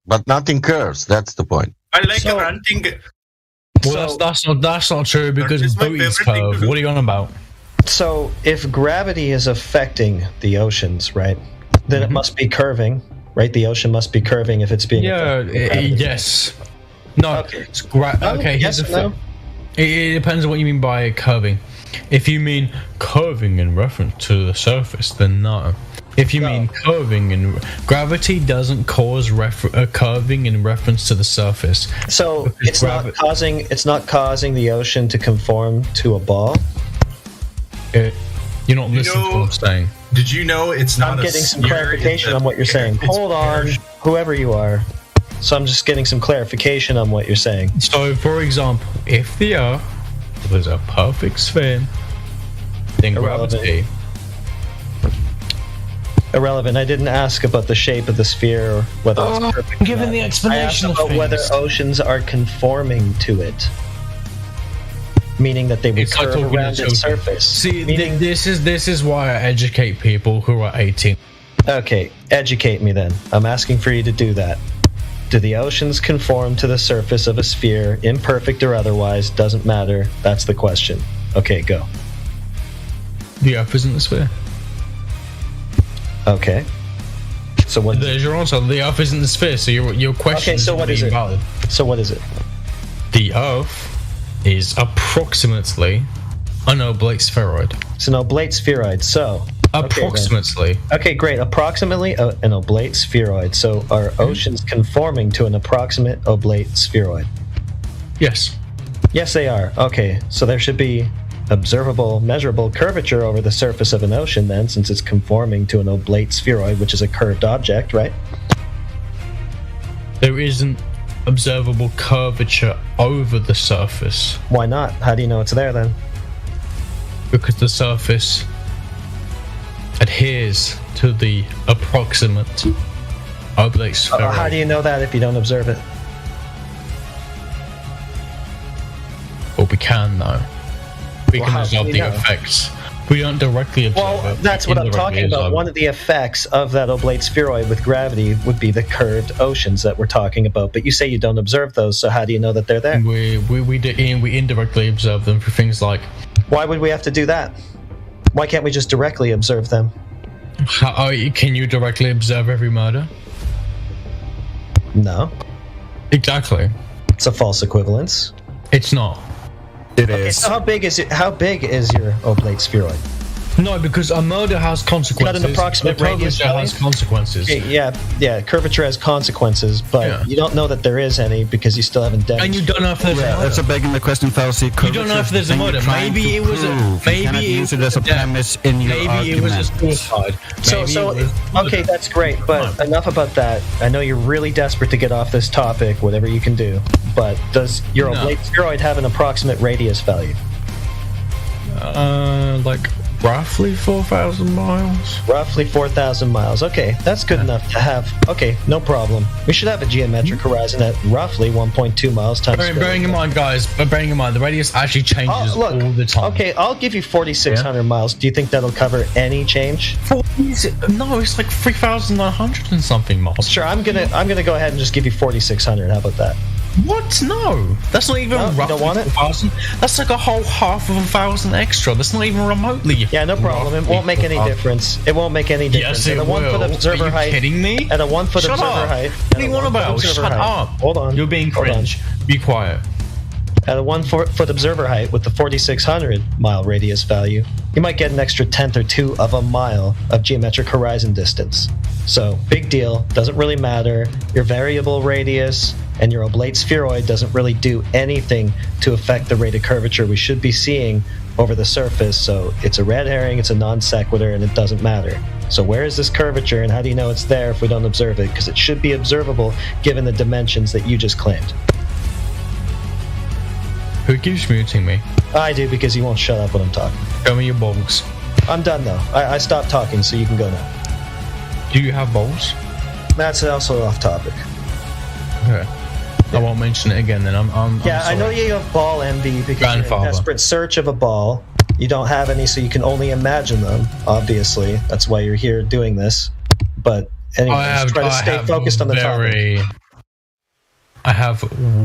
But nothing curves. That's the point. I like ranting. Well, that's not true because booties curve. What are you on about? So, if gravity is affecting the oceans, right, then it must be curving, right? The ocean must be curving if it's being. Yes. No. Okay. Here's the thing. It depends on what you mean by curving. If you mean curving in reference to the surface, then no. If you mean curving, and gravity doesn't cause curving in reference to the surface. So it's not causing the ocean to conform to a ball. You're not listening to what I'm saying. Did you know it's not? I'm getting some clarification on what you're saying. Hold on, whoever you are. So I'm just getting some clarification on what you're saying. So, for example, if the Earth was a perfect sphere, then gravity Irrelevant. I didn't ask about the shape of the sphere or whether it's perfect. Given the explanation I asked about whether oceans are conforming to it, meaning that they would curve around its surface. See, this is why I educate people who are 18. Okay, educate me then. I'm asking for you to do that. Do the oceans conform to the surface of a sphere, imperfect or otherwise? Doesn't matter. That's the question. Okay, go. The Earth isn't a sphere. Okay. So what? There's your answer. The Earth isn't the sphere. So your question so what is it? Invalid. So what is it? The Earth is approximately an oblate spheroid. It's an oblate spheroid. So approximately. Okay, great. Approximately an oblate spheroid. So are oceans conforming to an approximate oblate spheroid? Yes. Yes, they are. Okay, so there should be observable, measurable curvature over the surface of an ocean then, since it's conforming to an oblate spheroid, which is a curved object, right? There isn't observable curvature over the surface. Why not? How do you know it's there then? Because the surface adheres to the approximate oblate spheroid. How do you know that if you don't observe it? Well, we can though. We can observe the effects. We don't directly observe it. That's what I'm talking about. One of the effects of that oblate spheroid with gravity would be the curved oceans that we're talking about. But you say you don't observe those, so how do you know that they're there? We indirectly observe them for things like... Why would we have to do that? Why can't we just directly observe them? Can you directly observe every murder? No. Exactly. It's a false equivalence. It's not. It is. So how big is it? How big is your oblate spheroid? No, because a murder has consequences. Got an approximate radius curvature has consequences. Okay, yeah. Curvature has consequences, but you don't know that there is any because you still haven't demonstrated. And you don't know if there's a murder. That's a begging the question fallacy. You don't know if there's a murder. Maybe it was a. Maybe use it as a premise in your argument. Maybe it was a suicide. Okay, that's great. But enough about that. I know you're really desperate to get off this topic. Whatever you can do. But does your oblate spheroid have an approximate radius value? Like roughly 4,000 miles. Roughly 4,000 miles. Okay, that's good enough to have. Okay, no problem. We should have a geometric horizon at roughly 1.2 miles times. Bearing in mind, guys, the radius actually changes all the time. Okay, I'll give you 4,600 miles. Do you think that'll cover any change? No, it's like 3,900 and something miles. Sure, I'm gonna go ahead and just give you 4,600. How about that? What? No, that's not even roughly 1,000. That's like a whole half of 1,000 extra. That's not even remotely. Yeah, no problem. It won't make any difference. It won't make any difference. Yes, it will. Are you kidding me? At a 1 foot observer height. What do you want about? Shut up. Hold on. You're being cringe. Be quiet. At a 1 foot observer height with the 4,600 mile radius value, you might get an extra tenth or two of a mile of geometric horizon distance. So, big deal. Doesn't really matter. Your variable radius and your oblate spheroid doesn't really do anything to affect the rate of curvature we should be seeing over the surface. So, it's a red herring, it's a non sequitur, and it doesn't matter. So, where is this curvature, and how do you know it's there if we don't observe it? Because it should be observable given the dimensions that you just claimed. Who keeps muting me? I do, because you won't shut up when I'm talking. Show me your balls. I'm done, though. I stopped talking, so you can go now. Do you have balls? That's also off topic. Okay. I won't mention it again then. I'm I know you have ball envy because you're in desperate search of a ball. You don't have any, so you can only imagine them, obviously. That's why you're here doing this. But anyways, try to stay focused on the topic. I have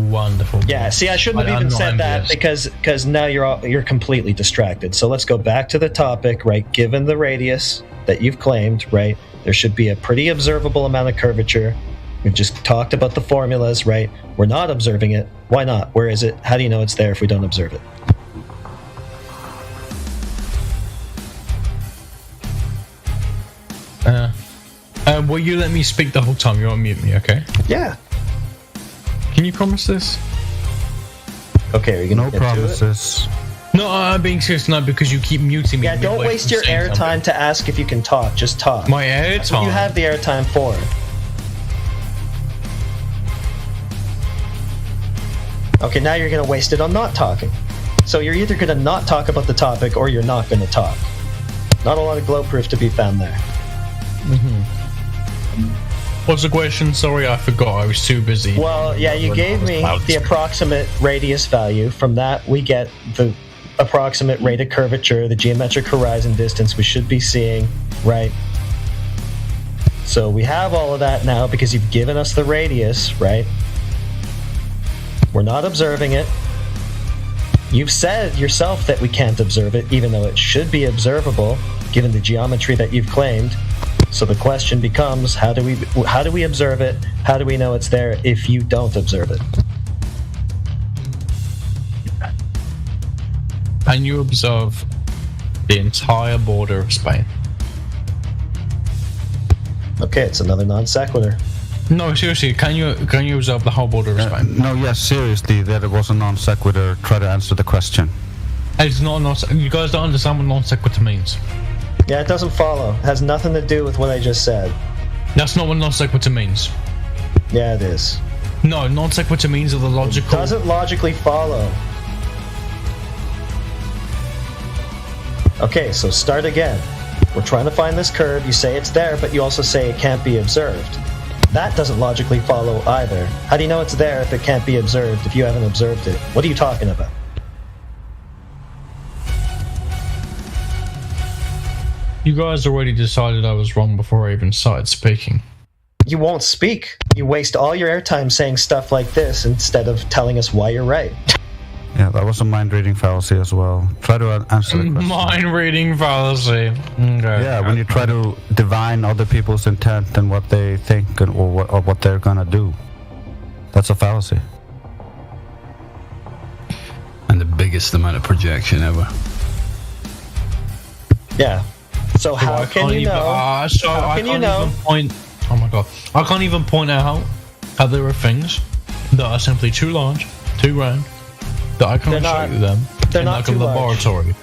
wonderful balls. Yeah, see, I shouldn't have even said that because now you're completely distracted. So let's go back to the topic, right? Given the radius that you've claimed, right, there should be a pretty observable amount of curvature. We've just talked about the formulas, right? We're not observing it. Why not? Where is it? How do you know it's there if we don't observe it? Will you let me speak the whole time? You won't mute me, okay? Yeah. Can you promise this? Okay, are you gonna No promises. No, I'm being serious now because you keep muting me. Yeah, don't waste your airtime to ask if you can talk. Just talk. My airtime? That's what you have the airtime for. Okay, now you're going to waste it on not talking. So you're either going to not talk about the topic or you're not going to talk. Not a lot of glow proof to be found there. What's the question? Sorry, I forgot. I was too busy. Well, yeah, you gave me the approximate radius value. From that, we get the approximate rate of curvature, the geometric horizon distance we should be seeing, right? So we have all of that now because you've given us the radius, right? We're not observing it. You've said yourself that we can't observe it, even though it should be observable, given the geometry that you've claimed. So the question becomes, how do we observe it? How do we know it's there if you don't observe it? Can you observe the entire border of Spain? Okay, it's another non sequitur. No, seriously, can you observe the whole border of Spain? No, yes, seriously, that it was a non sequitur. Try to answer the question. It's not you guys don't understand what non sequitur means. Yeah, it doesn't follow. It has nothing to do with what I just said. That's not what non sequitur means. Yeah, it is. No, non sequitur means of the logical. It doesn't logically follow. Okay, so start again. We're trying to find this curve. You say it's there, but you also say it can't be observed. That doesn't logically follow either. How do you know it's there if it can't be observed if you haven't observed it? What are you talking about? You guys already decided I was wrong before I even started speaking. You won't speak. You waste all your airtime saying stuff like this instead of telling us why you're right. Yeah, that was a mind-reading fallacy as well. Try to answer the question. Mind-reading fallacy. Okay. Yeah, when you try to divine other people's intent and what they think or what they're gonna do. That's a fallacy. And the biggest amount of projection ever. Yeah. So how can you know? How can you know? Oh my god! I can't even point out how there are things that are simply too large, too round, that I can't show you them. They're in not like too a laboratory.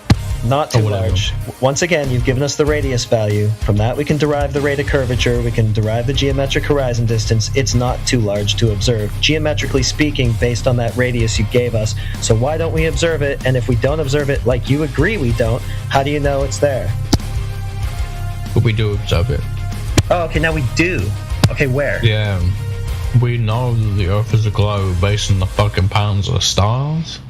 Not too large. Once again, you've given us the radius value. From that, we can derive the rate of curvature. We can derive the geometric horizon distance. It's not too large to observe, geometrically speaking, based on that radius you gave us. So why don't we observe it? And if we don't observe it, like you agree we don't, how do you know it's there? But we do observe it. Oh, okay, now we do. Okay, where? Yeah. We know that the Earth is a globe based on the fucking pounds of stars.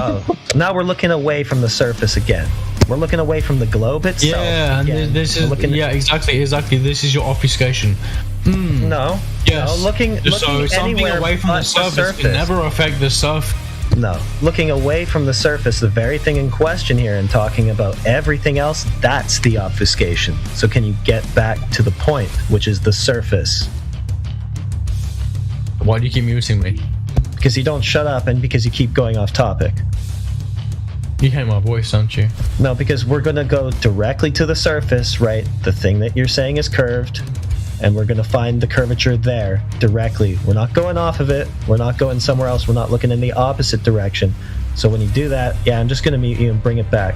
Oh, now we're looking away from the surface again. We're looking away from the globe itself. Yeah, and this is exactly. This is your obfuscation. No. Yes. No, looking so something anywhere away from the surface can never affect the surface. No, looking away from the surface, the very thing in question here, and talking about everything else, that's the obfuscation. So can you get back to the point, which is the surface? Why do you keep muting me? Because you don't shut up and because you keep going off topic. You hear my voice, don't you? No, because we're going to go directly to the surface, right? The thing that you're saying is curved, and we're going to find the curvature there directly. We're not going off of it. We're not going somewhere else. We're not looking in the opposite direction. So when you do that, yeah, I'm just going to mute you and bring it back.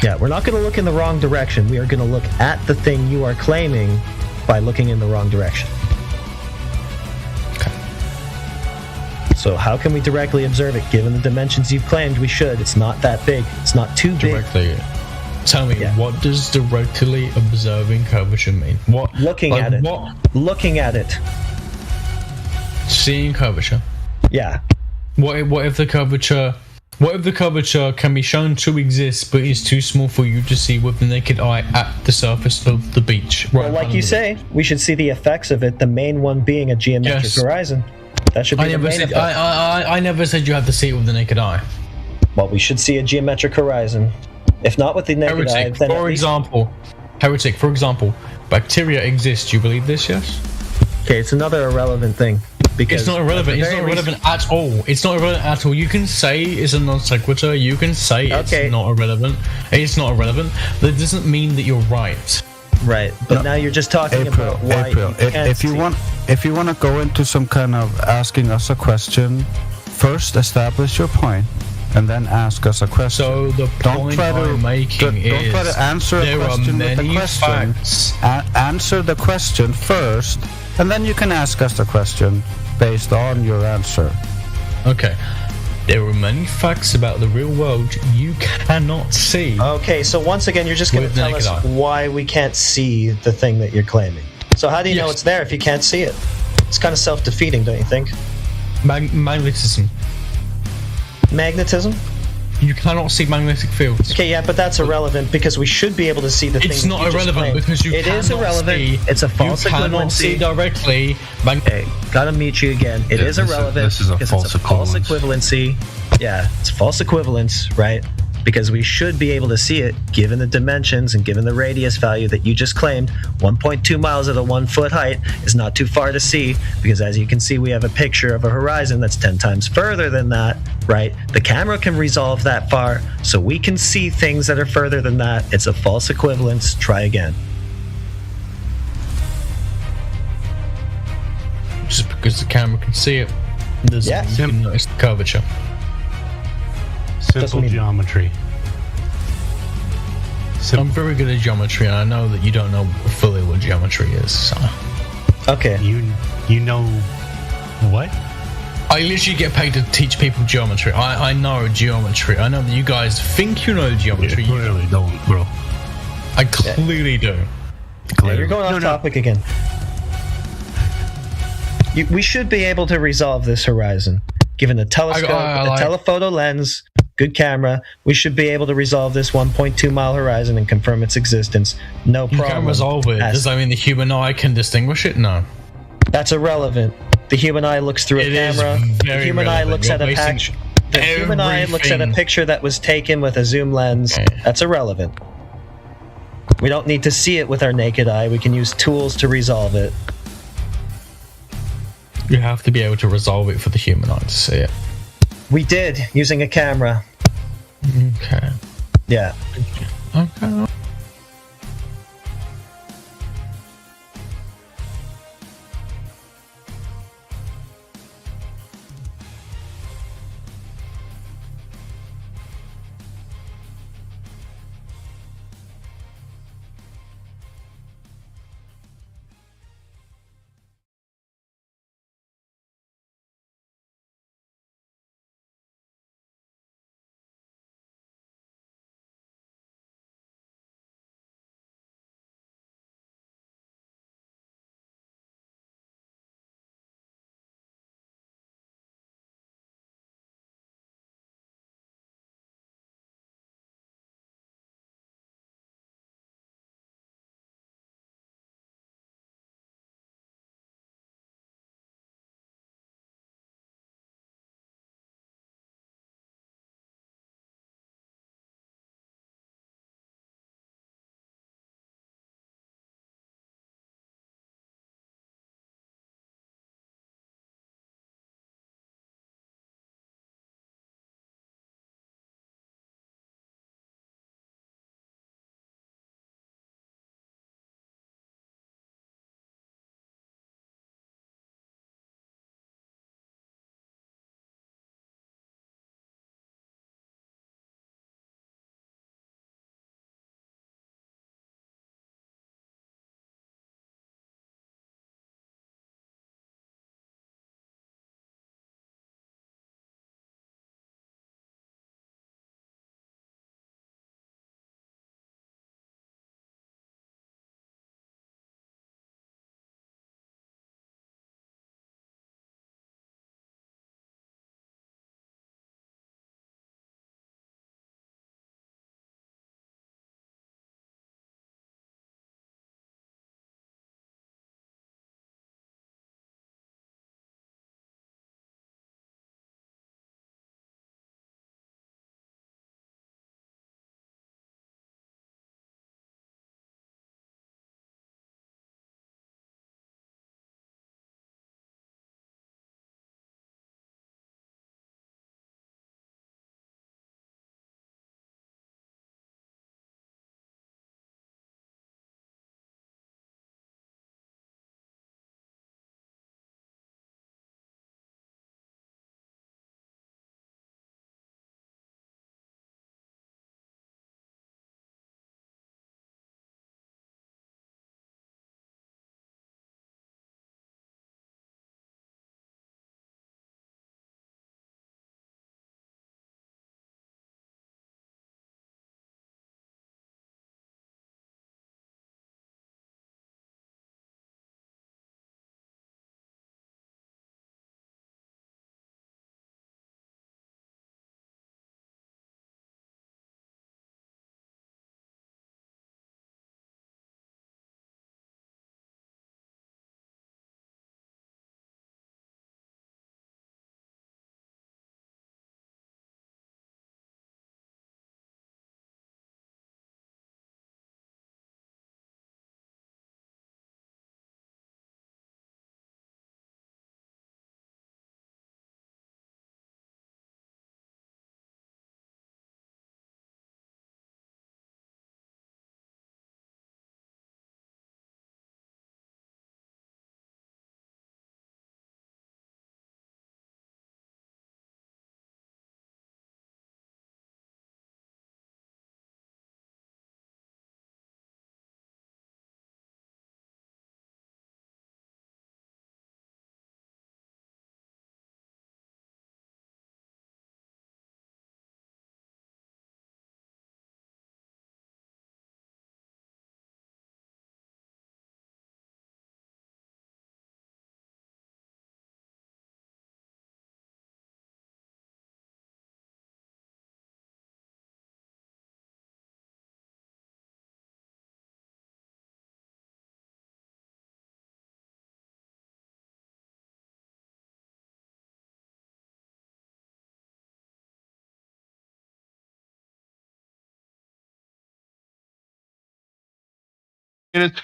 Yeah, we're not going to look in the wrong direction. We are going to look at the thing you are claiming by looking in the wrong direction. So how can we directly observe it? Given the dimensions you've claimed we should, it's not that big. It's not too big. Tell me, what does directly observing curvature mean? What? Looking at it. What? Looking at it. Seeing curvature. Yeah. What if the curvature can be shown to exist but is too small for you to see with the naked eye at the surface of the beach? Right. Well, like you say, we should see the effects of it, the main one being a geometric horizon. That should be the main effect. I never said you have to see it with the naked eye. Well, we should see a geometric horizon. If not with the naked eye, then for example, bacteria exist. You believe this, yes? Okay, it's another irrelevant thing. Because it's not irrelevant. It's not irrelevant at all. It's not irrelevant at all. You can say it's a non sequitur. You can say it's not irrelevant. It's not irrelevant. That doesn't mean that you're right. Right, but now you're just talking about why you can't if you want to go into some kind of asking us a question, first establish your point and then ask us a question. So the point I'm making is don't try to answer a question with a question. Answer the question first, and then you can ask us the question based on your answer. Okay. There are many facts about the real world you cannot see. Okay, so once again, you're just going to With the tell naked us eye. why we can't see the thing that you're claiming. So how do you know it's there if you can't see it? It's kind of self-defeating, don't you think? Magnetism. Magnetism? You cannot see magnetic fields. Okay, yeah, but that's irrelevant because we should be able to see the thing. It's that not you just irrelevant claimed. because you It cannot is irrelevant. see. It's a false You cannot equivalency. see directly. Hey, gotta meet you again. It is irrelevant this is a because false it's a false equivalency. Yeah, it's false equivalence, right? Because we should be able to see it given the dimensions and given the radius value that you just claimed. 1.2 miles at a 1 foot height is not too far to see because as you can see, we have a picture of a horizon that's 10 times further than that, right? The camera can resolve that far, so we can see things that are further than that. It's a false equivalence. Try again. Just because the camera can see it, doesn't mean you can notice the curvature. Simple geometry. I'm very good at geometry, and I know that you don't know fully what geometry is. So. Okay. You know what? I literally get paid to teach people geometry. I know geometry. I know that you guys think you know geometry. You clearly don't, bro. I clearly do. Yeah, you're going off topic again. We should be able to resolve this horizon. Given the telescope, the telephoto lens, good camera, we should be able to resolve this 1.2 mile horizon and confirm its existence. No You problem. can't resolve it. Does that mean the human eye can distinguish it? No. That's irrelevant. The human eye looks through a camera. The human eye looks at a patch. The human eye looks at a picture that was taken with a zoom lens. That's irrelevant. We don't need to see it with our naked eye. We can use tools to resolve it. You have to be able to resolve it for the human eye to see it. We did, using a camera. Okay. Yeah. Okay.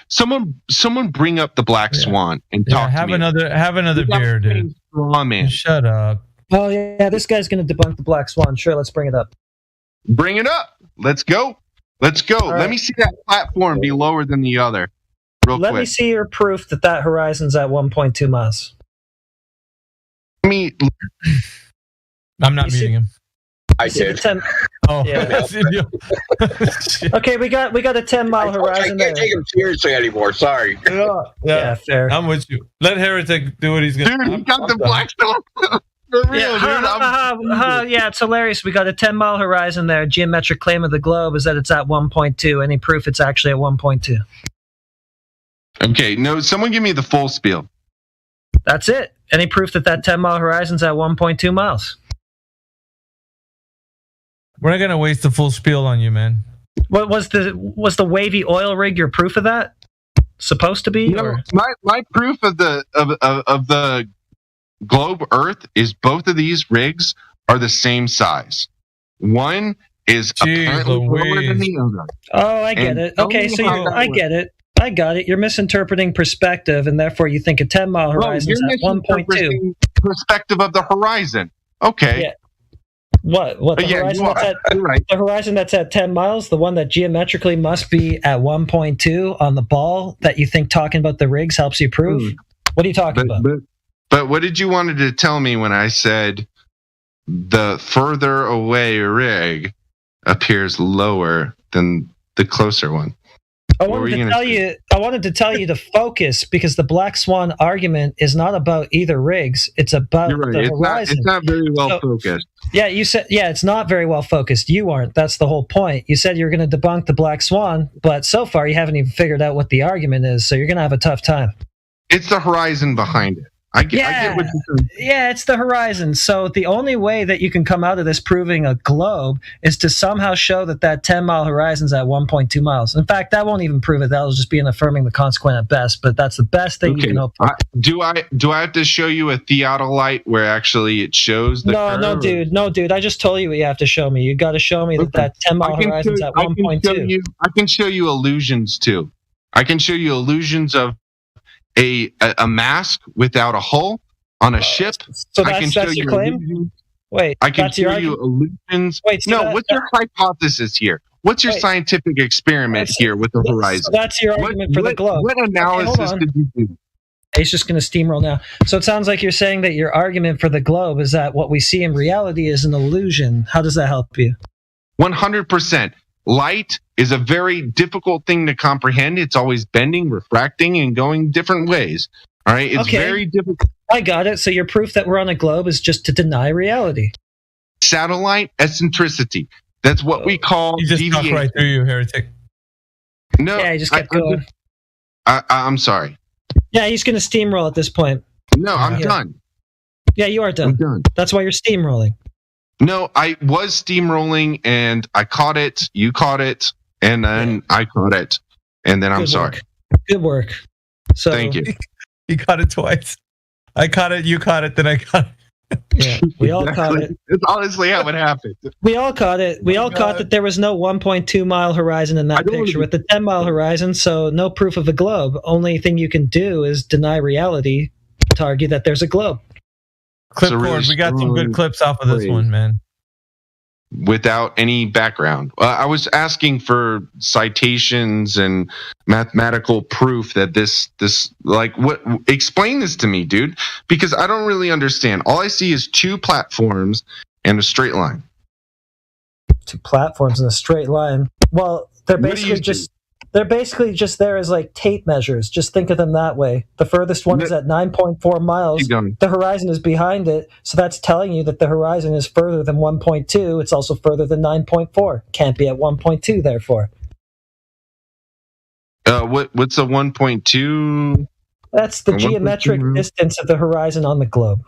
Someone bring up the Black Swan and talk have to me. Have another beer, dude. Man. Shut up. Oh yeah, this guy's going to debunk the Black Swan. Sure, let's bring it up. Bring it up. Let's go. Let me see that platform be lower than the other. Let me see your proof that horizon's at 1.2 miles. I'm not meeting him. I did. Yeah. Okay, we got a 10-mile horizon. I can't take him seriously anymore. Sorry. Yeah, fair. I'm with you. Let Heretic do what he's gonna do. Dude, he got the Black Swan. For real, dude. Yeah, it's hilarious. We got a 10-mile horizon there. Geometric claim of the globe is that it's at 1.2. Any proof it's actually at 1.2? Okay, no, someone give me the full spiel. That's it. Any proof that 10-mile horizon's at 1.2 miles? We're not gonna waste the full spiel on you, man. What was the wavy oil rig your proof of that? Supposed to be? No, my proof of the globe Earth is both of these rigs are the same size. One is apparently lower than the other. Oh, I get it. Okay, so I get it. I got it. You're misinterpreting perspective, and therefore you think a 10-mile horizon is at 1.2. Perspective of the horizon. Okay. Yeah. What? The horizon the horizon that's at 10 miles, the one that geometrically must be at 1.2 on the ball that you think talking about the rigs helps you prove? What are you talking about? But what did you wanted to tell me when I said the further away rig appears lower than the closer one? I wanted to tell you to focus, because the Black Swan argument is not about either rigs. It's about the horizon. It's not very well focused. Yeah, you said it's not very well focused. You aren't. That's the whole point. You said you're going to debunk the Black Swan, but so far you haven't even figured out what the argument is, so you're going to have a tough time. It's the horizon behind it. I get what you're saying. Yeah, it's the horizon. So the only way that you can come out of this proving a globe is to somehow show that 10-mile horizon's at 1.2 miles. In fact, that won't even prove it. That'll just be an affirming the consequent at best, but that's the best thing you can hope for. Do I have to show you a theodolite where actually it shows the curve? No, dude. I just told you what you have to show me. You got to show me that 10-mile horizon's at 1.2. I can show you illusions too. I can show you illusions of a mask without a hull on a ship. So that's your claim? Wait, I can show you illusions. What's your hypothesis here? What's your scientific experiment here with the horizon? So that's your argument for the globe. What analysis did you do? It's just going to steamroll now. So it sounds like you're saying that your argument for the globe is that what we see in reality is an illusion. How does that help you? 100%. Light is a very difficult thing to comprehend. It's always bending, refracting, and going different ways. All right? It's very difficult. I got it. So your proof that we're on a globe is just to deny reality. Satellite eccentricity. That's what we call You just talked right through you, Heretic. No, yeah, he just kept going. I'm sorry. Yeah, he's going to steamroll at this point. No, I'm done. Yeah, you are done. I'm done. That's why you're steamrolling. No, I was steamrolling, and I caught it. You caught it, and then I caught it, and then I'm sorry. Good work. So thank you. You caught it twice. I caught it. You caught it. Then I caught it. Yeah, we all caught it. It's honestly how it happened. We all caught it. We all caught that there was no 1.2 mile horizon in that picture with the 10-mile horizon. So no proof of a globe. Only thing you can do is deny reality to argue that there's a globe. Clipboard, we got some good clips off of this one, man. Without any background. I was asking for citations and mathematical proof that this explain this to me, dude, because I don't really understand. All I see is two platforms and a straight line. Two platforms and a straight line. Well, they're basically just there as like tape measures. Just think of them that way. The furthest one is at 9.4 miles. The horizon is behind it. So that's telling you that the horizon is further than 1.2. It's also further than 9.4. Can't be at 1.2, therefore. What's a 1.2? That's the geometric distance of the horizon on the globe.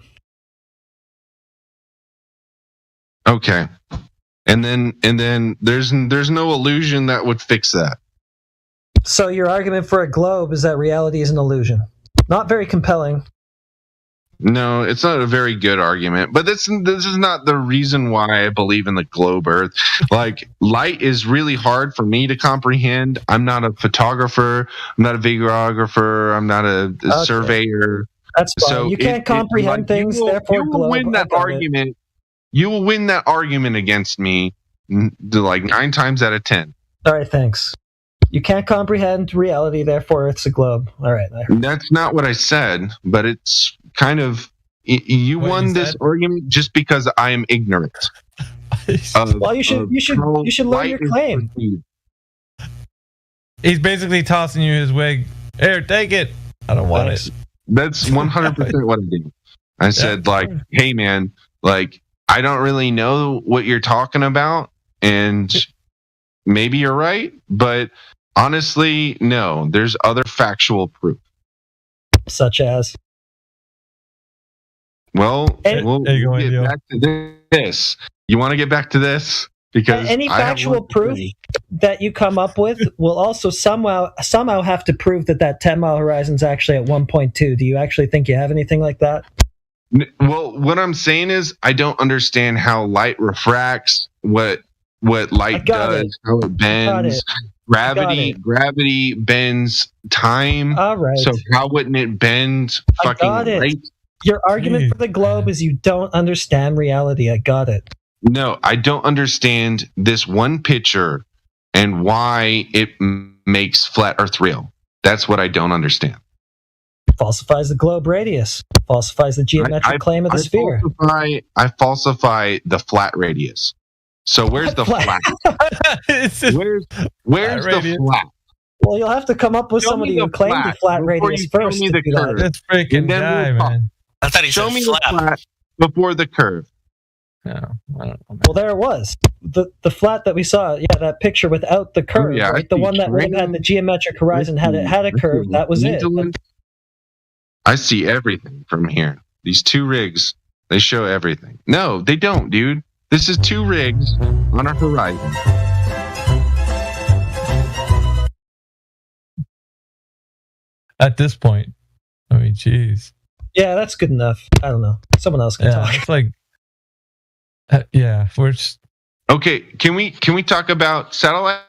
Okay. And then there's no illusion that would fix that. So your argument for a globe is that reality is an illusion. Not very compelling. No, it's not a very good argument, but this is not the reason why I believe in the globe Earth. Like, light is really hard for me to comprehend. I'm not a photographer. I'm not a videographer. I'm not a surveyor. That's fine. So You can't comprehend things, therefore you will globe. win that argument. You will win that argument against me, like 9 times out of 10. All right, thanks. You can't comprehend reality, therefore it's a globe. All right. That's not what I said, but it's kind of you won this argument just because I am ignorant. Well, you should learn your claim. He's basically tossing you his wig. Here, take it. I don't want it. That's 100% what I did. I said, like, hey man, like, I don't really know what you're talking about, and maybe you're right, but honestly, no. There's other factual proof. Such as? Well, we'll get back to this. You want to get back to this? Because any factual proof that you come up with will also somehow have to prove that 10-mile horizon is actually at 1.2. Do you actually think you have anything like that? Well, what I'm saying is I don't understand how light refracts, what light does, how it bends. Gravity bends time. All right. So how wouldn't it bend fucking light? Your argument for the globe is you don't understand reality. I got it. No, I don't understand this one picture and why it makes flat Earth real. That's what I don't understand. Falsifies the globe radius. Falsifies the geometric claim of the sphere. I falsify the flat radius. So where's the flat? Where's the flat? Well, you'll have to come up with somebody who claimed the flat radius first. Me the curve. That's freaking guy, man. I thought he Show said me flat. the flat before the curve. No, I don't know. Well, there it was. The flat that we saw. Yeah, that picture without the curve. Yeah, right? The one that would have had the geometric horizon had a curve. That was it. I see everything from here. These 2 rigs, they show everything. No, they don't, dude. This is 2 rigs on a horizon. At this point, I mean, jeez. Yeah, that's good enough. I don't know. Someone else can talk. It's like, we're just. Okay, can we talk about satellite?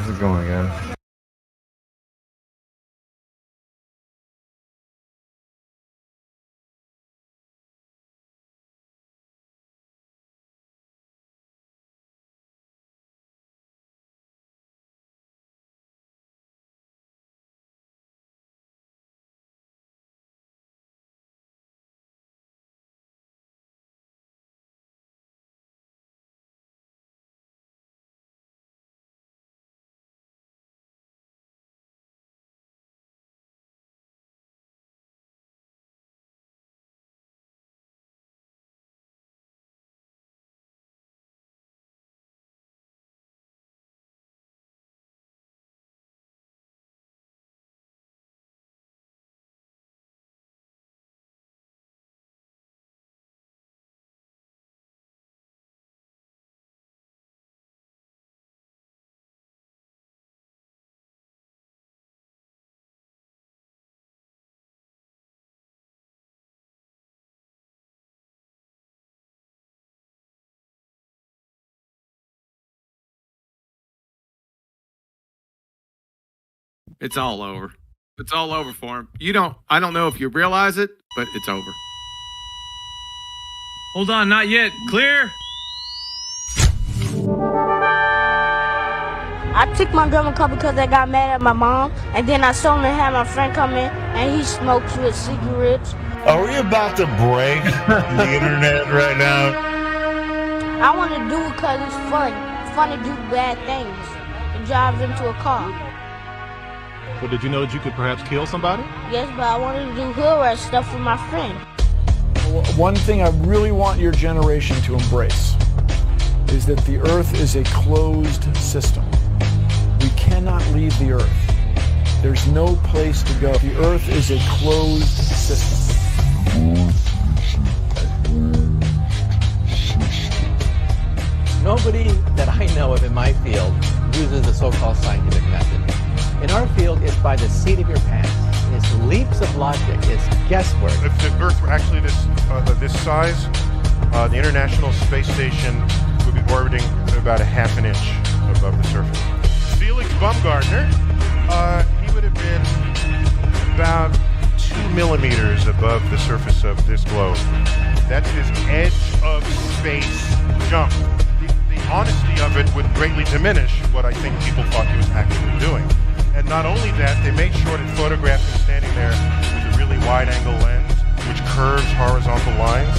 How's it going, guys? It's all over. It's all over for him. I don't know if you realize it, but it's over. Hold on, not yet. Clear? I took my drum cup because I got mad at my mom, and then I saw him and had my friend come in, and he smokes with cigarettes. Are we about to break the internet right now? I want to do it because it's fun. It's fun to do bad things and drive into a car. So did you know that you could perhaps kill somebody? Yes, but I wanted to do hood rat stuff with my friend. One thing I really want your generation to embrace is that the Earth is a closed system. We cannot leave the Earth. There's no place to go. The Earth is a closed system. Nobody that I know of in my field uses the so-called scientific method. In our field, it's by the seat of your pants. It's leaps of logic. It's guesswork. If the Earth were actually this size, the International Space Station would be orbiting about a half an inch above the surface. Felix Baumgartner, he would have been about 2 millimeters above the surface of this globe. That's his edge of space jump. The honesty of it would greatly diminish what I think people thought he was actually doing. And not only that, they made sure to photograph him standing there with a really wide-angle lens, which curves horizontal lines.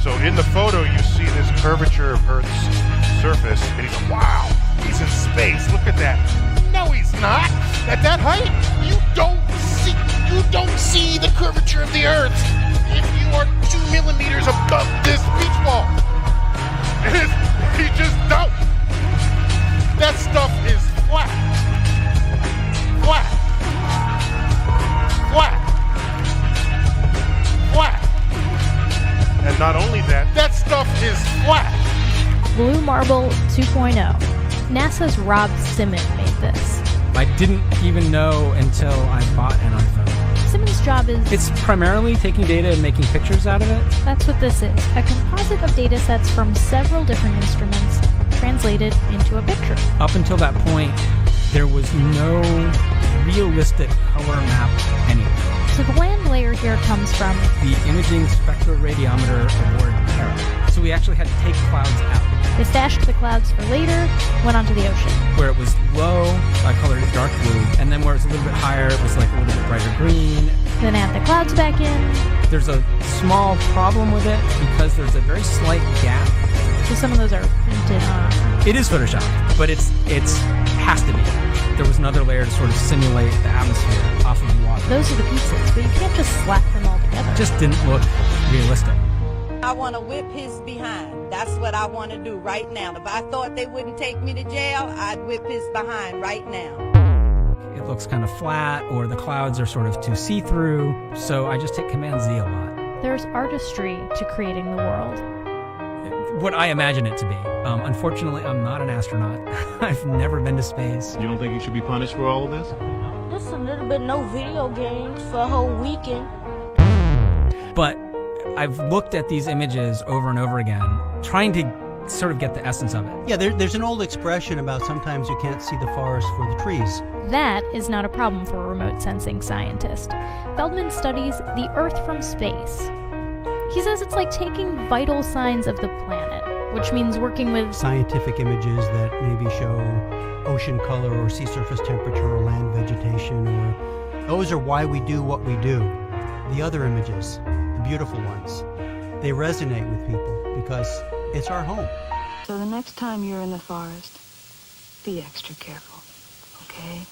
So in the photo, you see this curvature of Earth's surface, and he's like, wow, he's in space. Look at that. No, he's not. At that height, you don't see the curvature of the Earth if you are 2 millimeters above this beach ball. You just don't. That stuff is flat. Flat. And not only that, that stuff is flat. Blue Marble 2.0. NASA's Rob Simmons made this. I didn't even know until I bought an iPhone. Simmons' job is... It's primarily taking data and making pictures out of it. That's what this is. A composite of data sets from several different instruments translated into a picture. Up until that point, there was no realistic color map anywhere. So the land layer here comes from the imaging spectroradiometer aboard Terra. So we actually had to take clouds out. They stashed the clouds for later, went onto the ocean. Where it was low, I colored it dark blue, and then where it was a little bit higher, it was like a little bit brighter green. Then add the clouds back in. There's a small problem with it because there's a very slight gap. So some of those are printed on. It is Photoshopped, but it has to be. There was another layer to sort of simulate the atmosphere off of the water. Those are the pieces, but you can't just slap them all together. It just didn't look realistic. I want to whip his behind. That's what I want to do right now. If I thought they wouldn't take me to jail, I'd whip his behind right now. It looks kind of flat, or the clouds are sort of too see-through, so I just hit Command-Z a lot. There's artistry to creating the world. What I imagine it to be. Unfortunately, I'm not an astronaut. I've never been to space. You don't think you should be punished for all of this? Just a little bit no video games for a whole weekend. But I've looked at these images over and over again, trying to sort of get the essence of it. Yeah, there's an old expression about sometimes you can't see the forest for the trees. That is not a problem for a remote sensing scientist. Feldman studies the Earth from space. He says it's like taking vital signs of the planet, which means working with scientific images that maybe show ocean color or sea surface temperature or land vegetation, or those are why we do what we do. The other images, the beautiful ones, they resonate with people because it's our home. So the next time you're in the forest, be extra careful, okay?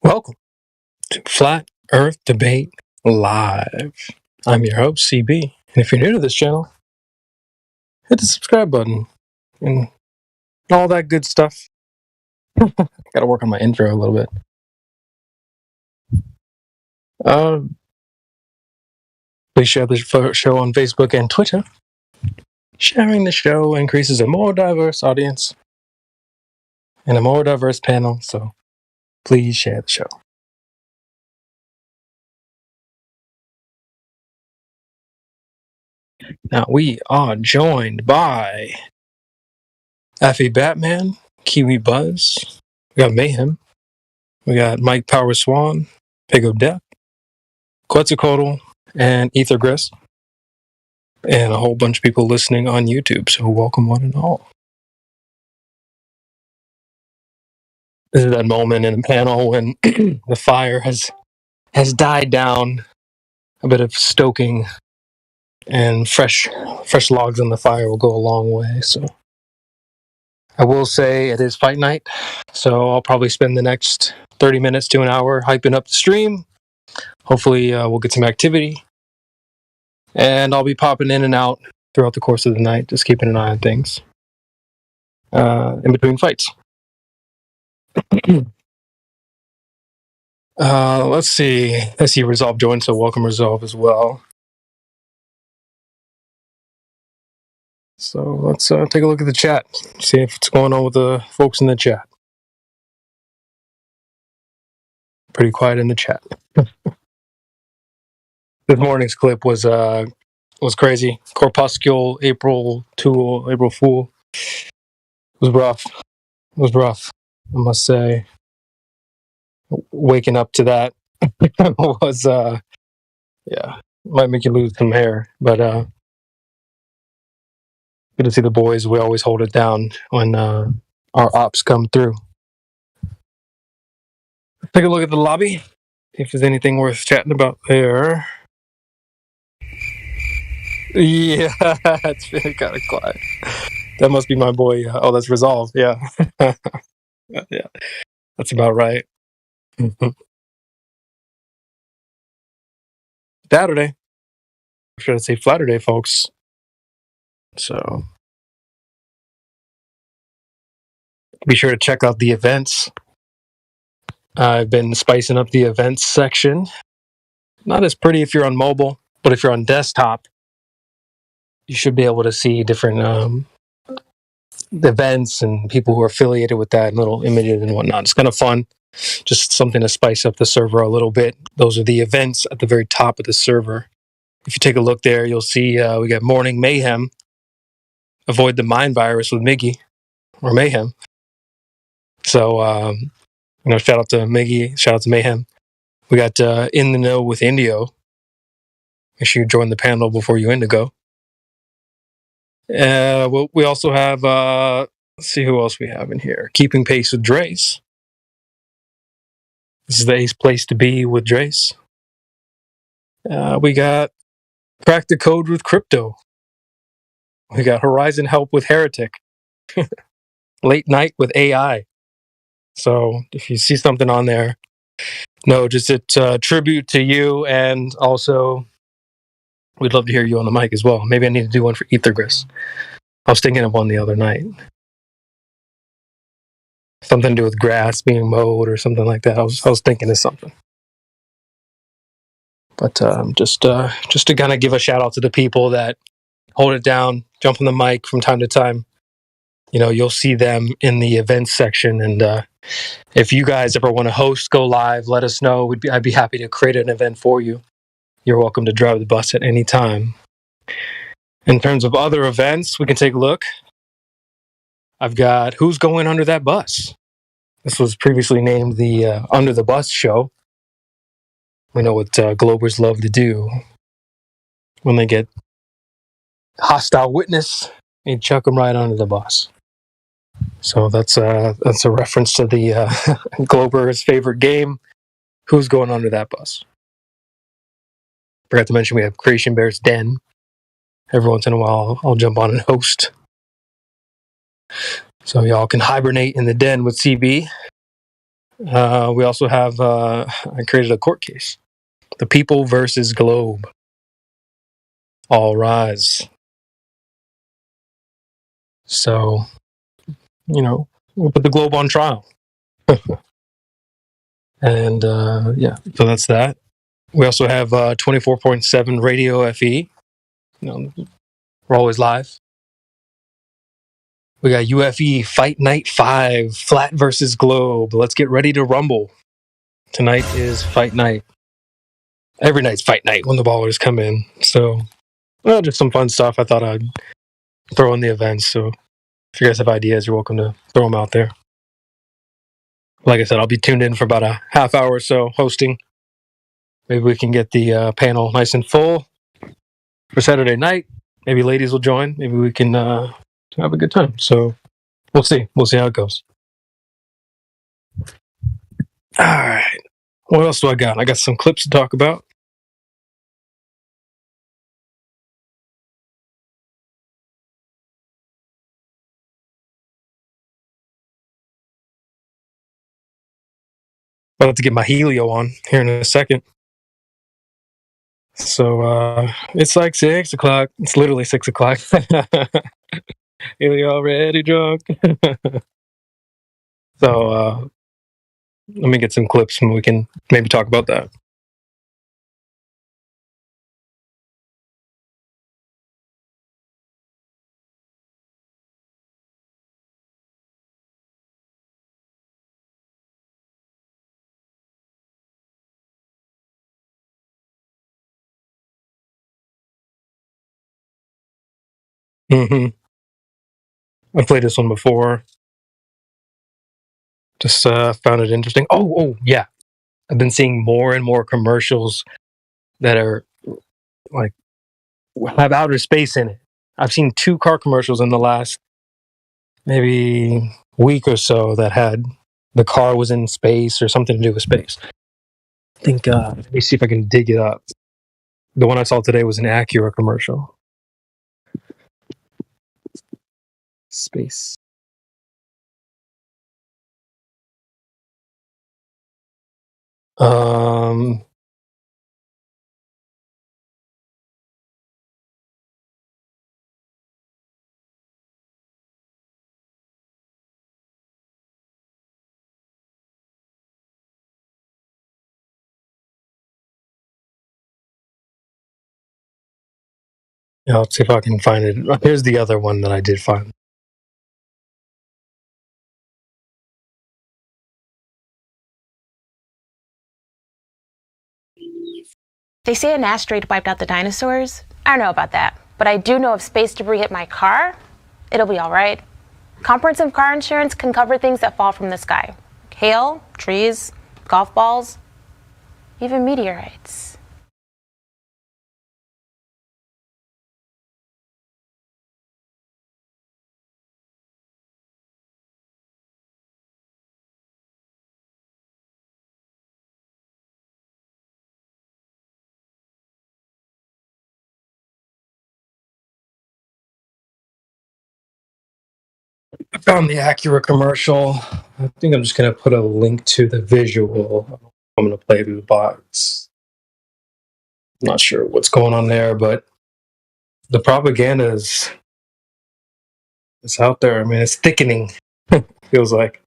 Welcome to Flat Earth Debate Live. I'm your host, CB, and if you're new to this channel, hit the subscribe button and all that good stuff. Gotta work on my intro a little bit. Please share the show on Facebook and Twitter. Sharing the show increases a more diverse audience and a more diverse panel, so please share the show. Now, we are joined by Effie Batman, Kiwi Buzz, we got Mayhem, we got Mike Power Swan, Pigo Death, Quetzalcoatl, and Ether Gris, and a whole bunch of people listening on YouTube, so welcome one and all. This is that moment in the panel when the fire has died down, a bit of stoking, and fresh logs on the fire will go a long way. So I will say it is fight night, so I'll probably spend the next 30 minutes to an hour hyping up the stream. Hopefully we'll get some activity, and I'll be popping in and out throughout the course of the night, just keeping an eye on things in between fights. Let's see. I see Resolve joined, so welcome Resolve as well. So let's take a look at the chat, see what's going on with the folks in the chat. Pretty quiet in the chat. This morning's clip was crazy. Corpuscle, April Fool. It was rough. I must say. Waking up to that was might make you lose some hair, but good to see the boys. We always hold it down when our ops come through. Take a look at the lobby, see if there's anything worth chatting about there. Yeah, it's been kind of quiet. That must be my boy. Oh, that's Resolve. Yeah. Yeah, that's about right. Saturday. I should say Flatterday, folks. So be sure to check out the events. I've been spicing up the events section. Not as pretty if you're on mobile, but if you're on desktop, you should be able to see different events and people who are affiliated with that, and little images and whatnot. It's kind of fun. Just something to spice up the server a little bit. Those are the events at the very top of the server. If you take a look there, you'll see we got Morning Mayhem. Avoid the mind virus with Miggy or Mayhem. So, shout out to Miggy, shout out to Mayhem. We got In the Know with Indio. Make sure you join the panel before you indigo. We also have, let's see who else we have in here. Keeping Pace with Drace. This is the ace place to be with Drace. We got Crack the Code with Crypto. We got Horizon Help with Heretic. Late Night with AI. So if you see something on there, no, just it's a tribute to you, and also we'd love to hear you on the mic as well. Maybe I need to do one for Ethergris. I was thinking of one the other night. Something to do with grass being mowed or something like that. I was thinking of something. But just to kind of give a shout out to the people that hold it down, jump on the mic from time to time. You'll see them in the events section, and if you guys ever want to host, go live, let us know. I'd be happy to create an event for you. You're welcome to drive the bus at any time. In terms of other events, we can take a look. I've got Who's Going Under That Bus? This was previously named the Under the Bus show. We know what Globers love to do when they get hostile witness, they chuck them right under the bus. So that's a reference to the Glober's favorite game, Who's Going Under That Bus? Forgot to mention we have Creation Bear's Den. Every once in a while, I'll jump on and host. So y'all can hibernate in the den with CB. We also have, I created a court case. The People versus Globe. All rise. So, we'll put the globe on trial. And yeah, so that's that. We also have 24.7 Radio FE. We're always live. We got UFE Fight Night 5, Flat versus Globe. Let's get ready to rumble. Tonight is Fight Night. Every night's Fight Night when the ballers come in. So, just some fun stuff I thought I'd throw in the events. So, if you guys have ideas, you're welcome to throw them out there. Like I said, I'll be tuned in for about a half hour or so hosting. Maybe we can get the panel nice and full for Saturday night. Maybe ladies will join. Maybe we can have a good time. So we'll see. We'll see how it goes. All right. What else do I got? I got some clips to talk about. I'll have to get my Helio on here in a second. So it's like 6 o'clock. It's literally 6 o'clock. Helio already drunk. So let me get some clips and we can maybe talk about that. I've played this one before. Just found it interesting. Oh, yeah. I've been seeing more and more commercials that are like have outer space in it. I've seen 2 car commercials in the last maybe week or so that had the car was in space or something to do with space. I think let me see if I can dig it up. The one I saw today was an Acura commercial. Space. Yeah, let's see if I can find it. Here's the other one that I did find. They say an asteroid wiped out the dinosaurs. I don't know about that, but I do know if space debris hit my car, it'll be all right. Comprehensive car insurance can cover things that fall from the sky. Hail, trees, golf balls, even meteorites. I found the Acura commercial. I think I'm just going to put a link to the visual. I'm going to play through the box. Not sure what's going on there, but the propaganda is out there. I mean, it's thickening. Feels like.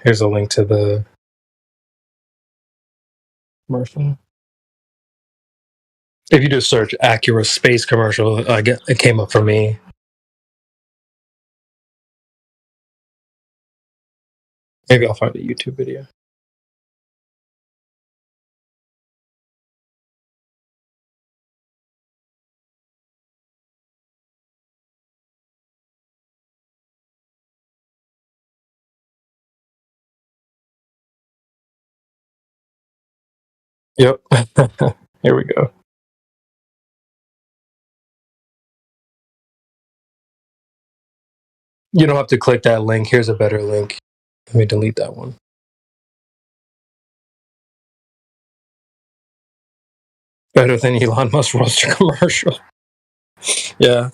Here's a link to the commercial. If you just search Acura space commercial, it came up for me. Maybe I'll find a YouTube video. Yep. Here we go. You don't have to click that link. Here's a better link. Let me delete that one. Better than Elon Musk roaster commercial. Yeah.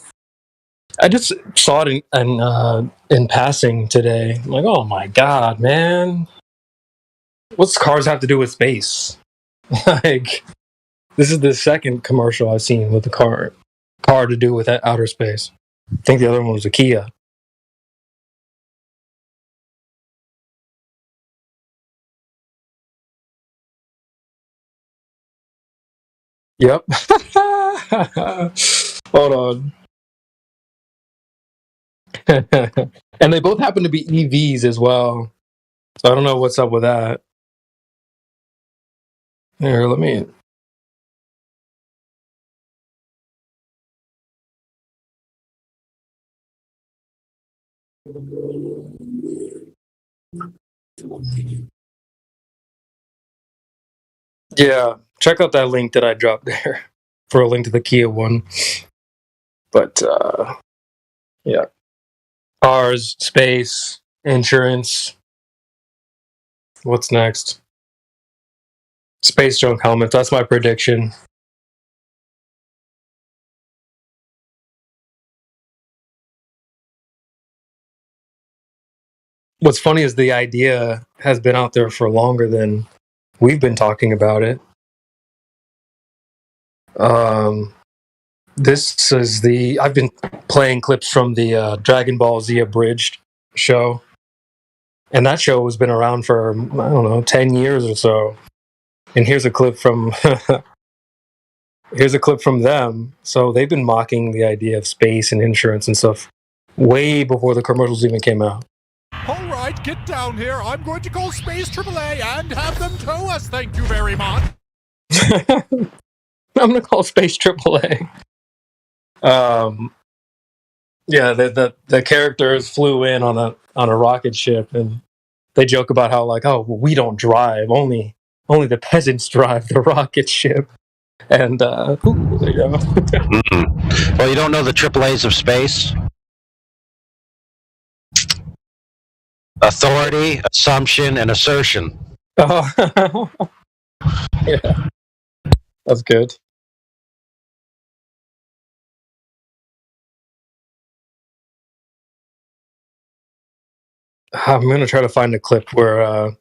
I just saw it in passing today. I'm like, oh my god, man! What's cars have to do with space? Like, this is the second commercial I've seen with the car to do with that outer space. I think the other one was a Kia. Yep. Hold on. And they both happen to be EVs as well. So I don't know what's up with that. Here, let me. Yeah, check out that link that I dropped there for a link to the Kia one. But yeah, cars, space, insurance. What's next? Space junk helmets. That's my prediction. What's funny is the idea has been out there for longer than we've been talking about it. This is I've been playing clips from the Dragon Ball Z Abridged show. And that show has been around for, I don't know, 10 years or so. And here's a clip from them. So they've been mocking the idea of space and insurance and stuff way before the commercials even came out. All right, get down here. I'm going to call Space AAA and have them tow us. Thank you very much. I'm going to call Space AAA. Yeah, the characters flew in on a rocket ship, and they joke about how, like, oh, well, we don't drive. Only the peasants drive the rocket ship. And there you go. Well, you don't know the AAAs of space? Authority, assumption, and assertion. Oh, yeah, that's good. I'm gonna try to find a clip where.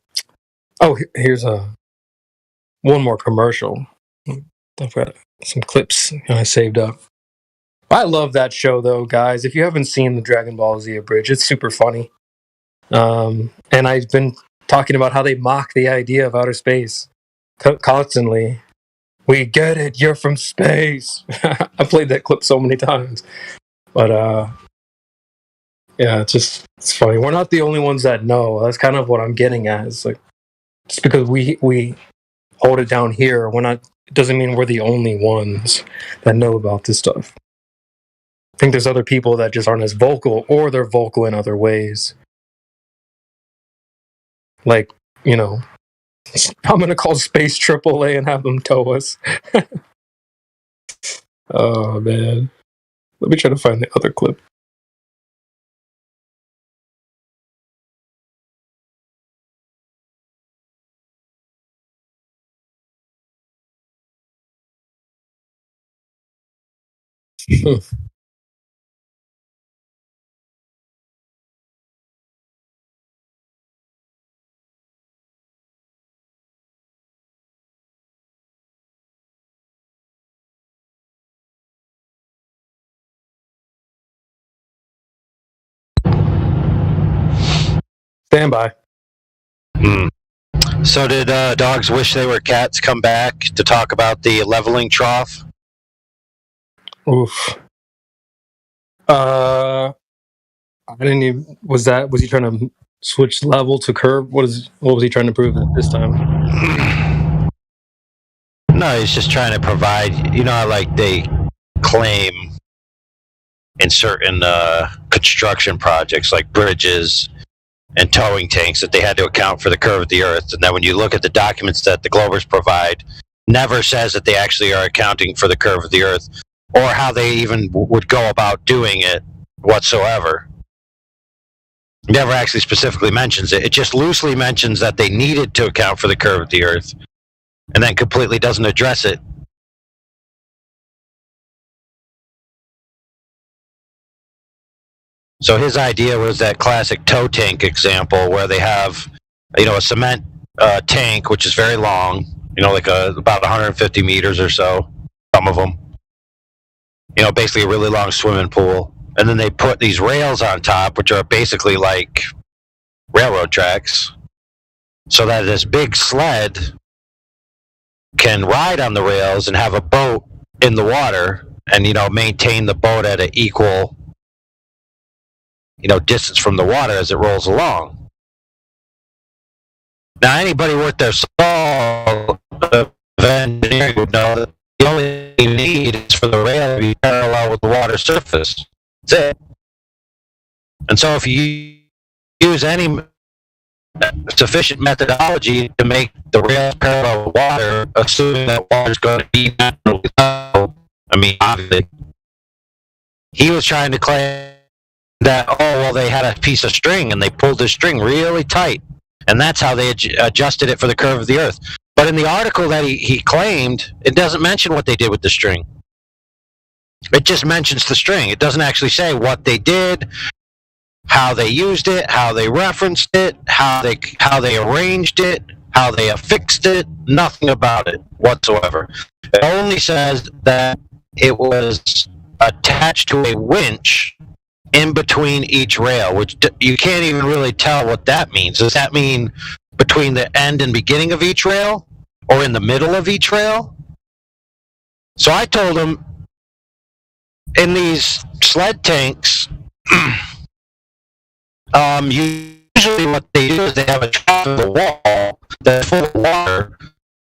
Here's one more commercial. I've got some clips I saved up. I love that show, though, guys. If you haven't seen the Dragon Ball Z Abridged, it's super funny. And I've been talking about how they mock the idea of outer space constantly. We get it. You're from space. I played that clip so many times. But yeah, it's funny. We're not the only ones that know. That's kind of what I'm getting at. It's like, just because we hold it down here, it doesn't mean we're the only ones that know about this stuff. I think there's other people that just aren't as vocal, or they're vocal in other ways. Like, I'm going to call Space AAA and have them tow us. Oh, man. Let me try to find the other clip. Stand by. So did Dogs Wish They Were Cats come back to talk about the leveling trough? Oof. I didn't even. Was he trying to switch level to curve? What was he trying to prove this time? No, he's just trying to provide. Like they claim in certain construction projects, like bridges and towing tanks, that they had to account for the curve of the Earth. And then when you look at the documents that the Globers provide, never says that they actually are accounting for the curve of the Earth, or how they even would go about doing it whatsoever. Never actually specifically mentions it. It just loosely mentions that they needed to account for the curve of the Earth, and then completely doesn't address it. So his idea was that classic tow tank example where they have, a cement tank, which is very long, like about 150 meters or so, some of them. Basically a really long swimming pool. And then they put these rails on top, which are basically like railroad tracks, so that this big sled can ride on the rails and have a boat in the water and, maintain the boat at an equal, distance from the water as it rolls along. Now, anybody worth their salt of engineering would know that the only thing you need is for the rail to be parallel with the water surface. That's it. And so if you use any sufficient methodology to make the rails parallel with water, assuming that water is going to be naturally low, obviously, he was trying to claim that, they had a piece of string and they pulled the string really tight. And that's how they adjusted it for the curve of the Earth. But in the article that he claimed, it doesn't mention what they did with the string. It just mentions the string. It doesn't actually say what they did, how they used it, how they referenced it, how they arranged it, how they affixed it. Nothing about it whatsoever. It only says that it was attached to a winch in between each rail, which you can't even really tell what that means. Does that mean between the end and beginning of each rail, or in the middle of each rail? So I told him, in these sled tanks, usually what they do is they have a trough of the wall that's full of water,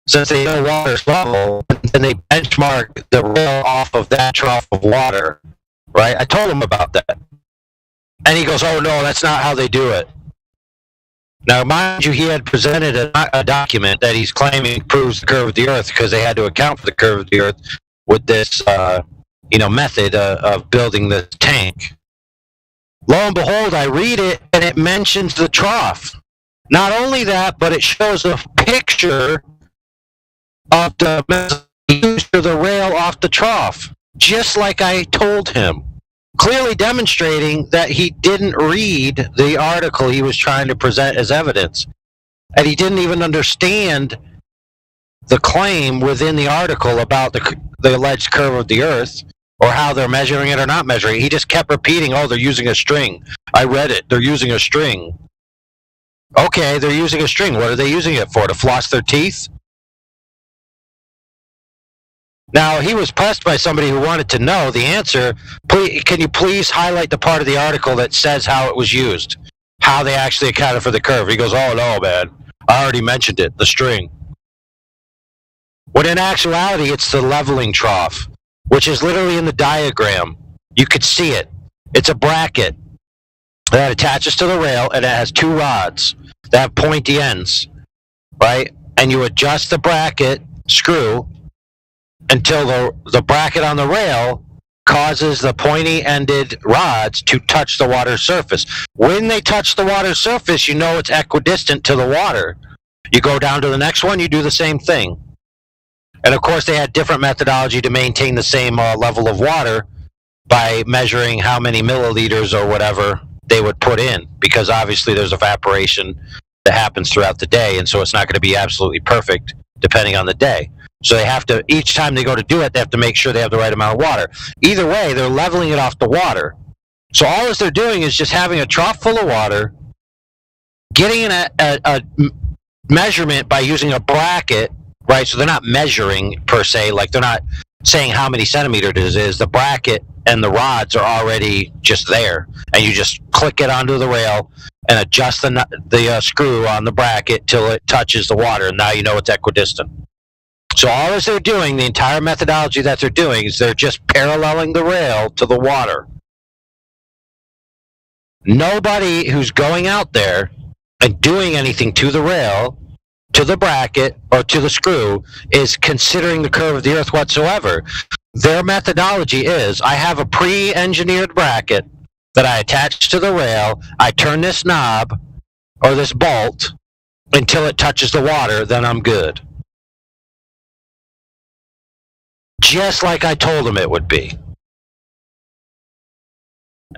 since they know water's level, and they benchmark the rail off of that trough of water, right? I told him about that. And he goes, oh, no, that's not how they do it. Now, mind you, he had presented a document that he's claiming proves the curve of the Earth because they had to account for the curve of the Earth with this, method of building the tank. Lo and behold, I read it, and it mentions the trough. Not only that, but it shows a picture of the rail off the trough, just like I told him. Clearly demonstrating that he didn't read the article he was trying to present as evidence. And he didn't even understand the claim within the article about the alleged curve of the Earth, or how they're measuring it or not measuring it. He just kept repeating, they're using a string. I read it. They're using a string. Okay, they're using a string. What are they using it for? To floss their teeth? Now, he was pressed by somebody who wanted to know the answer. Can you please highlight the part of the article that says how it was used? How they actually accounted for the curve? He goes, oh, no, man. I already mentioned it, the string. When in actuality, it's the leveling trough, which is literally in the diagram. You could see it. It's a bracket that attaches to the rail, and it has two rods that have pointy ends, right? And you adjust the bracket screw until the bracket on the rail causes the pointy-ended rods to touch the water surface. When they touch the water surface, you know it's equidistant to the water. You go down to the next one, you do the same thing. And of course, they had different methodology to maintain the same level of water by measuring how many milliliters or whatever they would put in, because obviously there's evaporation that happens throughout the day, and so it's not going to be absolutely perfect depending on the day. So they have to, each time they go to do it, they have to make sure they have the right amount of water. Either way, they're leveling it off the water. So all they're doing is just having a trough full of water, getting a measurement by using a bracket, right? So they're not measuring per se, like they're not saying how many centimeters it is. The bracket and the rods are already just there, and you just click it onto the rail and adjust the screw on the bracket till it touches the water, and now you know it's equidistant. So all they're doing, the entire methodology that they're doing, is they're just paralleling the rail to the water. Nobody who's going out there and doing anything to the rail, to the bracket, or to the screw is considering the curve of the Earth whatsoever. Their methodology is, I have a pre-engineered bracket that I attach to the rail, I turn this knob or this bolt until it touches the water, then I'm good. Just like I told them it would be.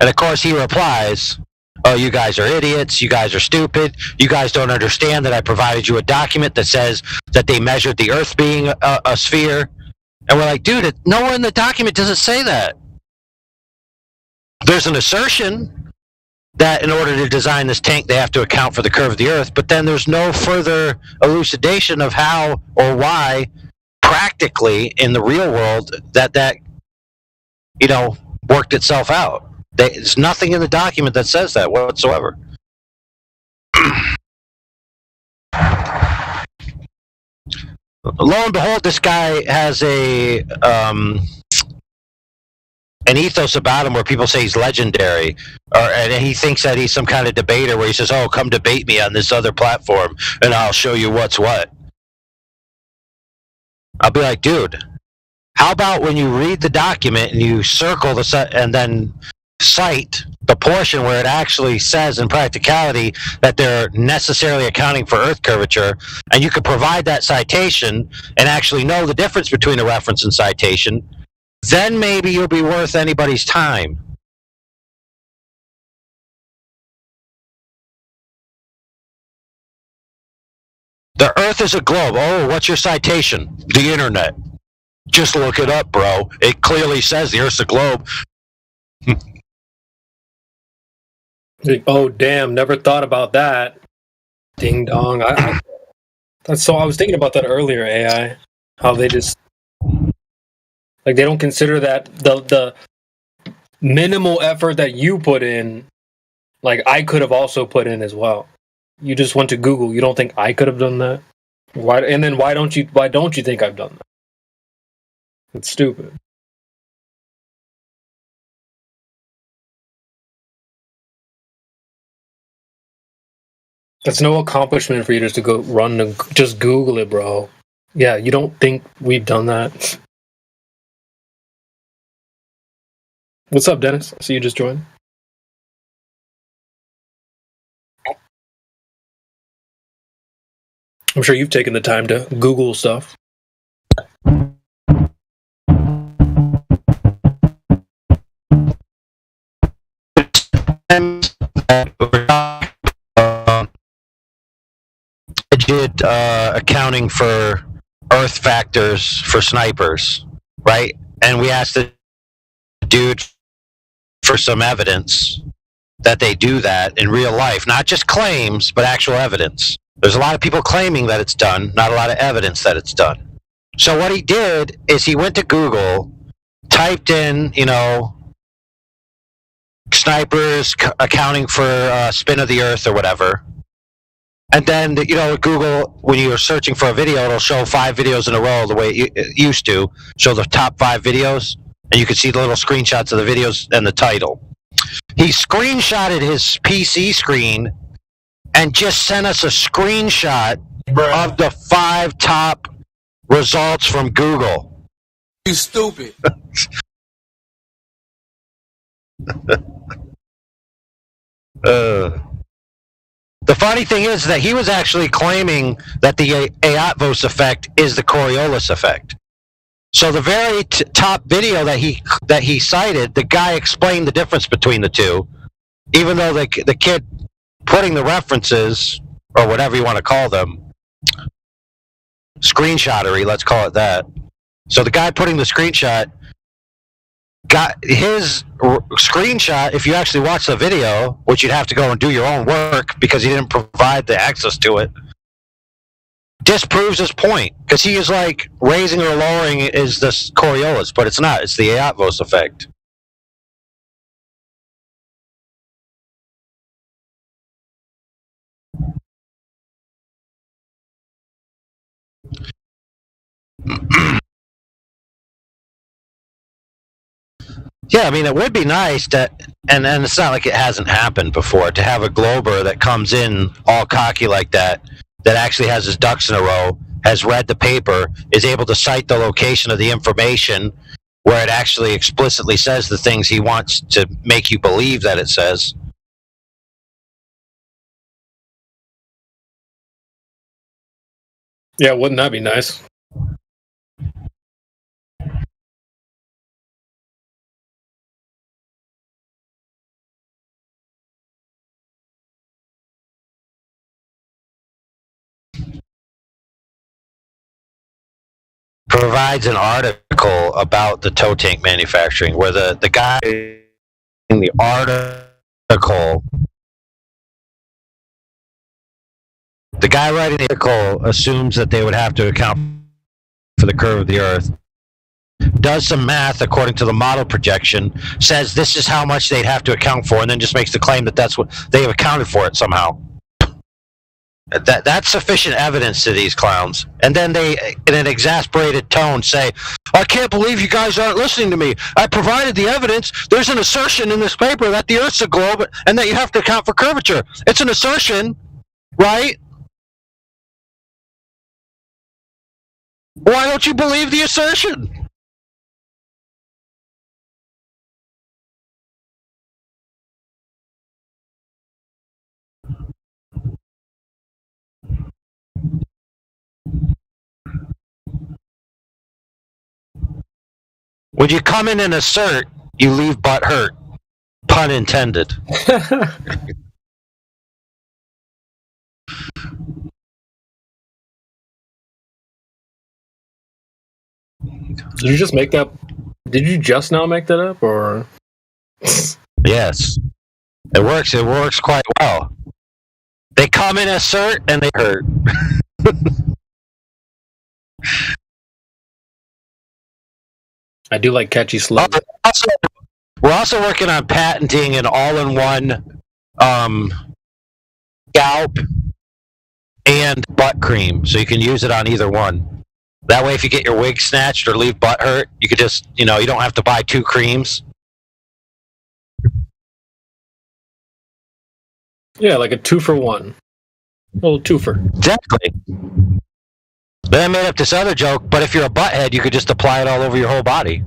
And of course he replies, oh, you guys are idiots. You guys are stupid. You guys don't understand that I provided you a document that says that they measured the Earth being a sphere. And we're like, dude, nowhere in the document does it say that. There's an assertion that in order to design this tank, they have to account for the curve of the Earth, but then there's no further elucidation of how or why practically in the real world that worked itself out. There's nothing in the document that says that whatsoever. Lo and behold, this guy has an ethos about him where people say he's legendary, and he thinks that he's some kind of debater where he says, oh, come debate me on this other platform and I'll show you what's what. I'll be like, dude, how about when you read the document and you circle and then cite the portion where it actually says in practicality that they're necessarily accounting for Earth curvature, and you could provide that citation and actually know the difference between a reference and citation, then maybe you'll be worth anybody's time. The Earth is a globe. Oh, what's your citation? The internet. Just look it up, bro. It clearly says the Earth's a globe. Oh, damn, never thought about that. Ding dong. I was thinking about that earlier, AI. How they just they don't consider that the minimal effort that you put in, like I could have also put in as well. You just went to Google. You don't think I could have done that? Why? And then why don't you think I've done that? It's stupid. That's no accomplishment for you just to go run and just Google it, bro. Yeah, you don't think we've done that? What's up, Dennis? I see you just joined. I'm sure you've taken the time to Google stuff. Did accounting for Earth factors for snipers, right? And we asked the dude for some evidence that they do that in real life, not just claims, but actual evidence. There's a lot of people claiming that it's done, not a lot of evidence that it's done. So what he did is he went to Google, typed in, snipers accounting for spin of the Earth or whatever. And then, Google, when you're searching for a video, it'll show 5 videos in a row the way it used to. Show the top 5 videos, and you can see the little screenshots of the videos and the title. He screenshotted his PC screen and just sent us a screenshot of the 5 top results from Google. You stupid. The funny thing is that he was actually claiming that the Eötvös effect is the Coriolis effect. So the very top video that he cited, the guy explained the difference between the two, even though the kid putting the references, or whatever you want to call them, screenshottery, let's call it that. So the guy putting the screenshot got his screenshot. If you actually watch the video, which you'd have to go and do your own work because he didn't provide the access to it, disproves his point, because he is like raising or lowering is the Coriolis, but it's not. It's the Eötvös effect. Yeah, I mean, it would be nice to, and it's not like it hasn't happened before, to have a glober that comes in all cocky like that actually has his ducks in a row, has read the paper, is able to cite the location of the information where it actually explicitly says the things he wants to make you believe that it says. Yeah, wouldn't that be nice? provides an article about the tow tank manufacturing, where the guy in the article, the guy writing the article assumes that they would have to account for the curve of the Earth, does some math according to the model projection, says this is how much they'd have to account for, and then just makes the claim that that's what they've accounted for it somehow. That's sufficient evidence to these clowns. And then they, in an exasperated tone, say, I can't believe you guys aren't listening to me. I provided the evidence. There's an assertion in this paper that the Earth's a globe and that you have to account for curvature. It's an assertion, right? Why don't you believe the assertion? When you come in and assert, you leave butt hurt. Pun intended. Did you just make that? Did you just now make that up, or? Yes, it works. It works quite well. They come in, assert, and they hurt. I do like catchy slogans. We're also working on patenting an all-in-one scalp and butt cream, so you can use it on either one. That way, if you get your wig snatched or leave butt hurt, you could just, you don't have to buy 2 creams. Yeah, like a 2-for-1. A little twofer. Exactly. Then I made up this other joke, but if you're a butthead, you could just apply it all over your whole body.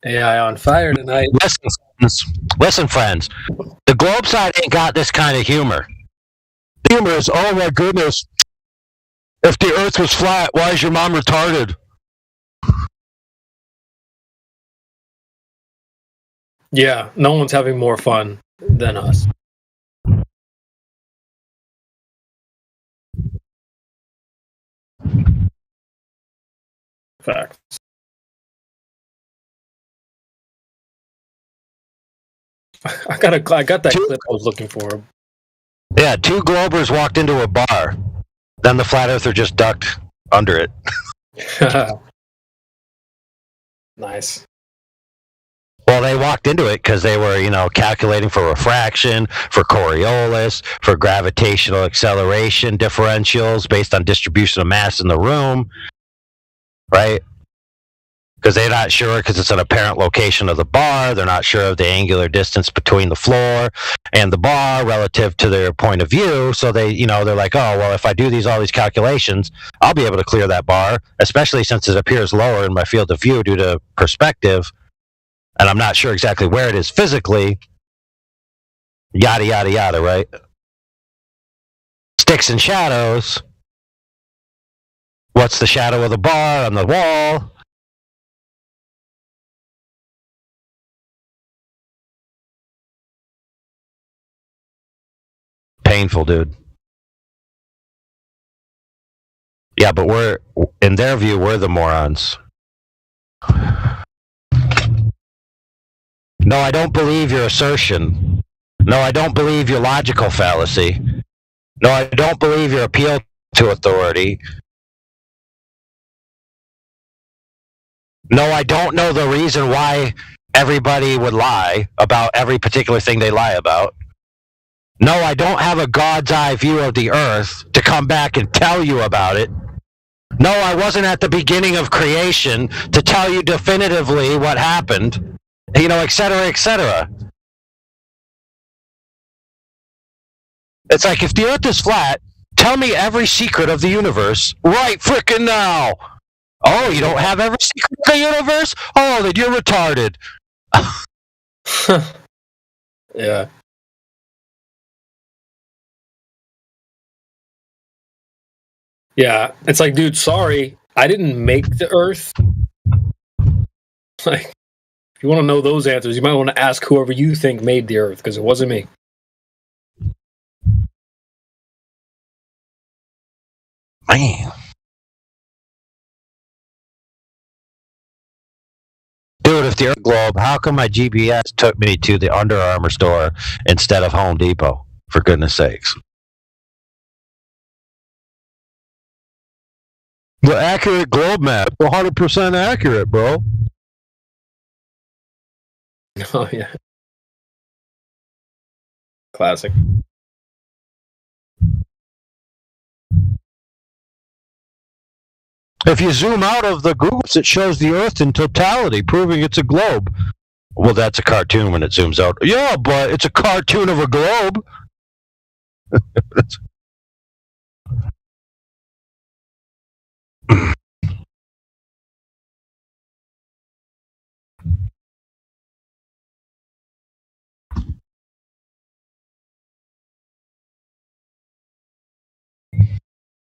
AI on fire tonight. Listen, friends. The globe side ain't got this kind of humor. The humor is, oh my goodness, if the Earth was flat, why is your mom retarded? Yeah, no one's having more fun than us. Facts. I got that clip I was looking for. Yeah, 2 globers walked into a bar. Then the flat earther just ducked under it. Nice. Well, they walked into it because they were, calculating for refraction, for Coriolis, for gravitational acceleration differentials based on distribution of mass in the room, right? Because they're not sure, because it's an apparent location of the bar. They're not sure of the angular distance between the floor and the bar relative to their point of view. So they, they're like, oh, well, if I do all these calculations, I'll be able to clear that bar, especially since it appears lower in my field of view due to perspective. And I'm not sure exactly where it is physically. Yada, yada, yada, right? Sticks and shadows. What's the shadow of the bar on the wall? Painful, dude. Yeah, but in their view, we're the morons. No, I don't believe your assertion. No, I don't believe your logical fallacy. No, I don't believe your appeal to authority. No, I don't know the reason why everybody would lie about every particular thing they lie about. No, I don't have a God's eye view of the Earth to come back and tell you about it. No, I wasn't at the beginning of creation to tell you definitively what happened. Et cetera, et cetera. It's like, if the Earth is flat, tell me every secret of the universe right frickin' now. Oh, you don't have every secret of the universe? Oh, then you're retarded. Yeah. Yeah, it's like, dude, sorry, I didn't make the Earth. Like, if you want to know those answers, you might want to ask whoever you think made the Earth, because it wasn't me. Man. Dude, if the Earth globe, how come my GPS took me to the Under Armour store instead of Home Depot? For goodness sakes. The accurate globe map, 100% accurate, bro. Oh, yeah. Classic. If you zoom out of the groups, it shows the Earth in totality, proving it's a globe. Well, that's a cartoon when it zooms out. Yeah, but it's a cartoon of a globe.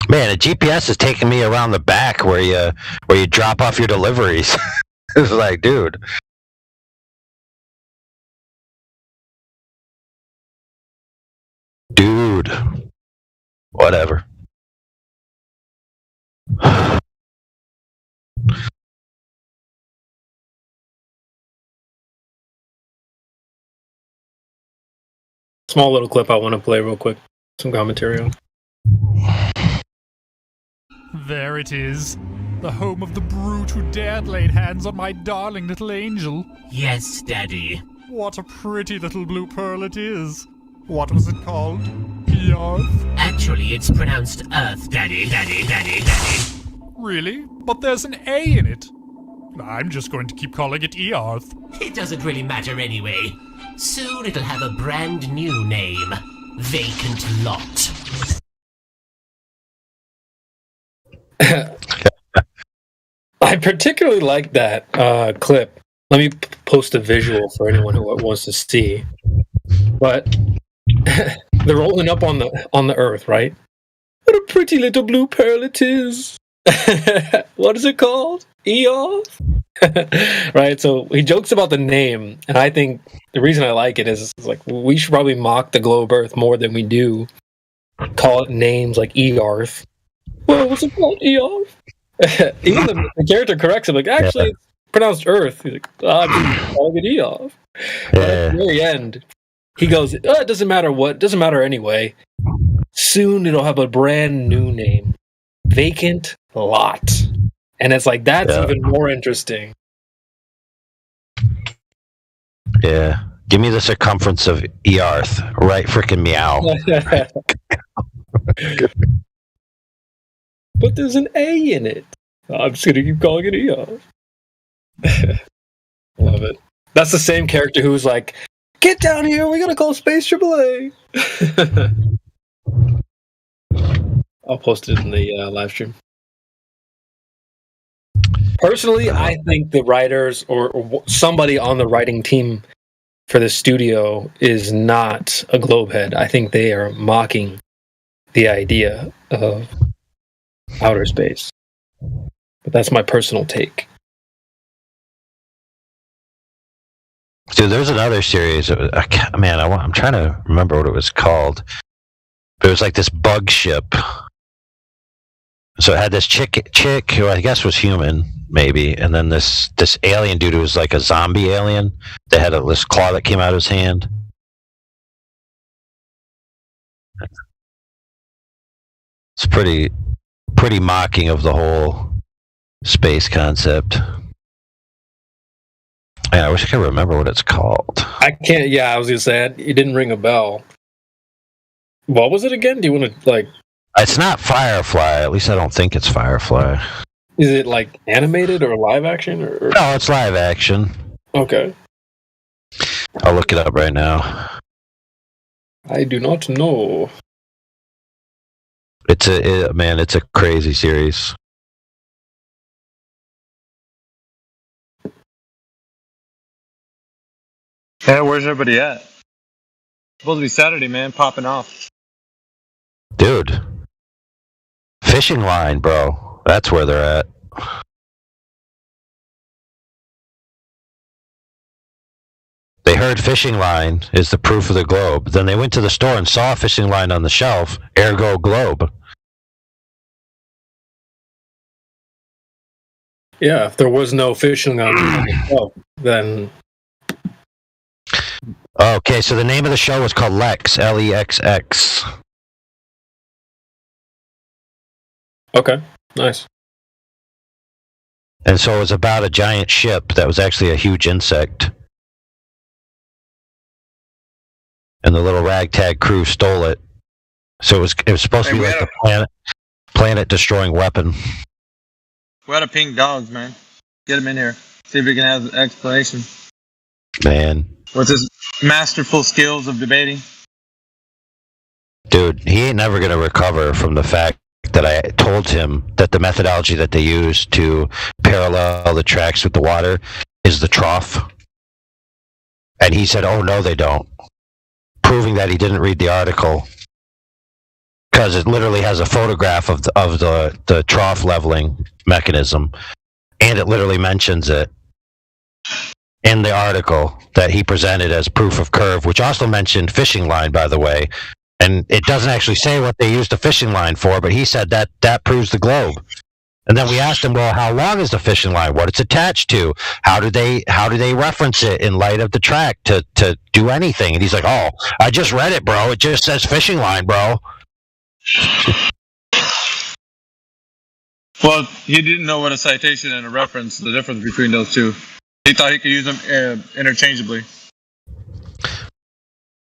Man, a GPS is taking me around the back where you drop off your deliveries. It's like, dude. Dude. Whatever. Small little clip I want to play real quick. Some commentary on. There it is. The home of the brute who dared lay hands on my darling little angel. Yes, Daddy. What a pretty little blue pearl it is. What was it called? Earth? Actually, it's pronounced Earth, Daddy. Really? But there's an A in it. I'm just going to keep calling it Earth. It doesn't really matter anyway. Soon it'll have a brand new name. Vacant Lot. I particularly like that clip. Let me post a visual for anyone who wants to see. But they're rolling up on the Earth, right? What a pretty little blue pearl it is. What is it called? Earth? Right? So he jokes about the name, and I think the reason I like it is like we should probably mock the globe Earth more than we do. Call it names like Earth. Well, what's it called? Earth? Even the character corrects him, like, actually, it's pronounced Earth. He's like, I'm calling it Earth. But at the very end, he goes, it doesn't matter what, doesn't matter anyway. Soon it'll have a brand new name. Vacant Lot. And it's like, that's even more interesting. Yeah. Give me the circumference of Earth. Right freaking meow. But there's an A in it. I'm just going to keep calling it Earth. Love it. That's the same character who was like, get down here, we got to call Space AAA. I'll post it in the live stream. Personally, I think the writers or somebody on the writing team for the studio is not a globehead. I think they are mocking the idea of outer space. But that's my personal take. Dude, there's another series. I'm trying to remember what it was called. But it was like this bug ship. So it had this chick who I guess was human, maybe, and then this alien dude who was like a zombie alien that had this claw that came out of his hand. It's pretty mocking of the whole space concept. Man, I wish I could remember what it's called. I can't. Yeah, I was gonna say it didn't ring a bell. What was it again? Do you want to like? It's not Firefly. At least I don't think it's Firefly. Is it like animated or live action? Or? No, it's live action. Okay. I'll look it up right now. I do not know. It's a crazy series. Yeah, where's everybody at? Supposed to be Saturday, man. Popping off. Dude. Fishing line, bro. That's where they're at. They heard fishing line is the proof of the globe. Then they went to the store and saw a fishing line on the shelf, ergo globe. Yeah, if there was no fishing on the show, then Okay, so the name of the show was called Lex, Lexx. okay, nice. And so it was about a giant ship that was actually a huge insect. And the little ragtag crew stole it. So it was supposed to be like the planet destroying weapon. We gotta ping dogs, man. Get him in here. See if we can have an explanation. Man. What's his masterful skills of debating? Dude, he ain't never going to recover from the fact that I told him that the methodology that they use to parallel the tracks with the water is the trough. And he said, oh, no, they don't. Proving that he didn't read the article. Because it literally has a photograph of the trough leveling mechanism. And it literally mentions it in the article that he presented as proof of curve, which also mentioned fishing line, by the way. And it doesn't actually say what they used the fishing line for, but he said that proves the globe. And then we asked him, well, how long is the fishing line? What it's attached to? How do they reference it in light of the track to do anything? And he's like, oh, I just read it, bro. It just says fishing line, bro. Well, he didn't know what a citation and a reference, the difference between those two. He thought he could use them interchangeably.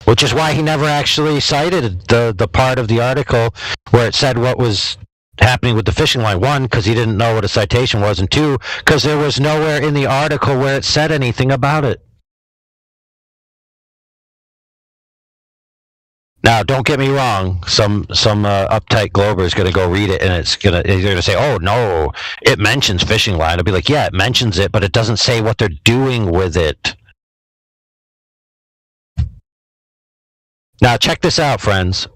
Which is why he never actually cited the part of the article where it said what was happening with the fishing line. One, because he didn't know what a citation was, and two, because there was nowhere in the article where it said anything about it. Now, don't get me wrong. Some uptight Glober is going to go read it, and they're going to say, "Oh no, it mentions fishing line." I'll be like, "Yeah, it mentions it, but it doesn't say what they're doing with it." Now, check this out, friends.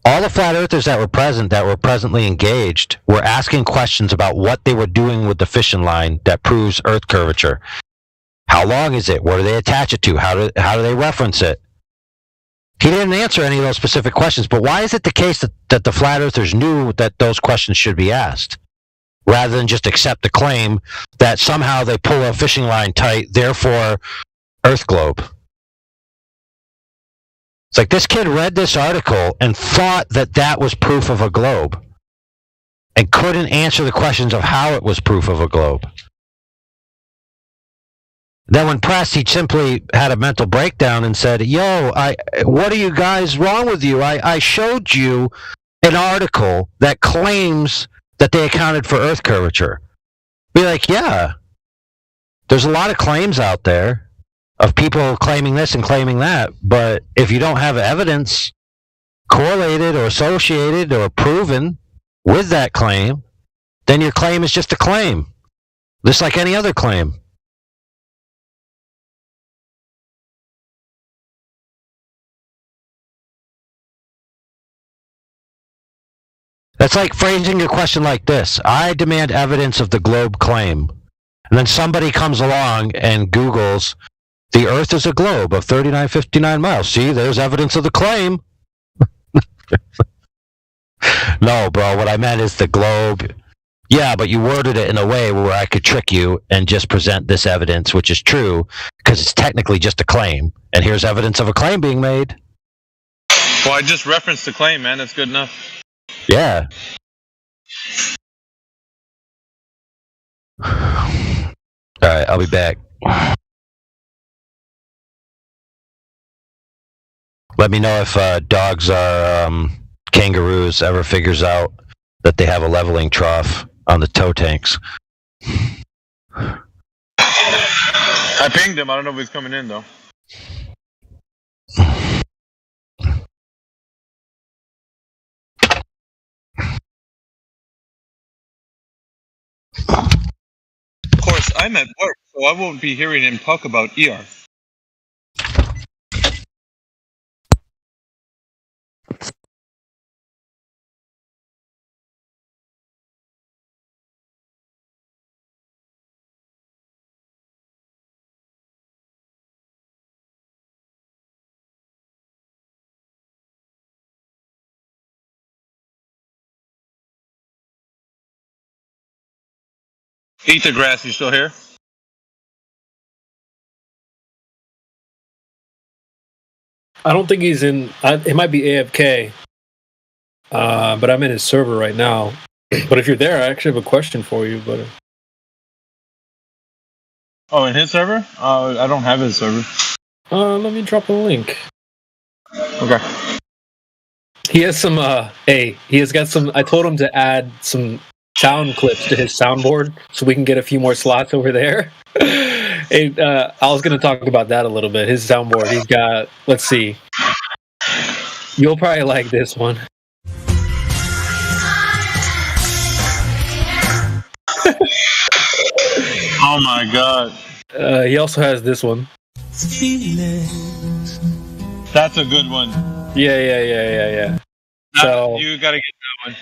All the flat earthers that were presently engaged, were asking questions about what they were doing with the fishing line that proves Earth curvature. How long is it? What do they attach it to? How do they reference it? He didn't answer any of those specific questions, but why is it the case that the flat earthers knew that those questions should be asked, rather than just accept the claim that somehow they pull a fishing line tight, therefore Earth globe? It's like this kid read this article and thought that was proof of a globe and couldn't answer the questions of how it was proof of a globe. Then when pressed, he simply had a mental breakdown and said, yo, what are you guys wrong with you? I showed you an article that claims that they accounted for Earth curvature. Be like, yeah, there's a lot of claims out there of people claiming this and claiming that, but if you don't have evidence correlated or associated or proven with that claim, then your claim is just a claim, just like any other claim. That's like phrasing a question like this: I demand evidence of the globe claim. And then somebody comes along and Googles, the Earth is a globe of 3959 miles. See, there's evidence of the claim. No, bro, what I meant is the globe. Yeah, but you worded it in a way where I could trick you and just present this evidence, which is true, because it's technically just a claim. And here's evidence of a claim being made. Well, I just referenced the claim, man. That's good enough. Yeah. All right, I'll be back. Let me know if dogs are kangaroos ever figures out that they have a leveling trough on the toe tanks. I pinged him. I don't know if he's coming in, though. Of course, I'm at work, so I won't be hearing him talk about ER. Eat the grass. You still here? I don't think he's in. It might be AFK, but I'm in his server right now. But if you're there, I actually have a question for you. But Oh, in his server? I don't have his server. let me drop a link. Okay. He has some. He has got some. I told him to add some sound clips to his soundboard so we can get a few more slots over there. I was going to talk about that a little bit. His soundboard. He's got. Let's see. You'll probably like this one. Oh my god. He also has this one. That's a good one. Yeah. So you gotta get that one.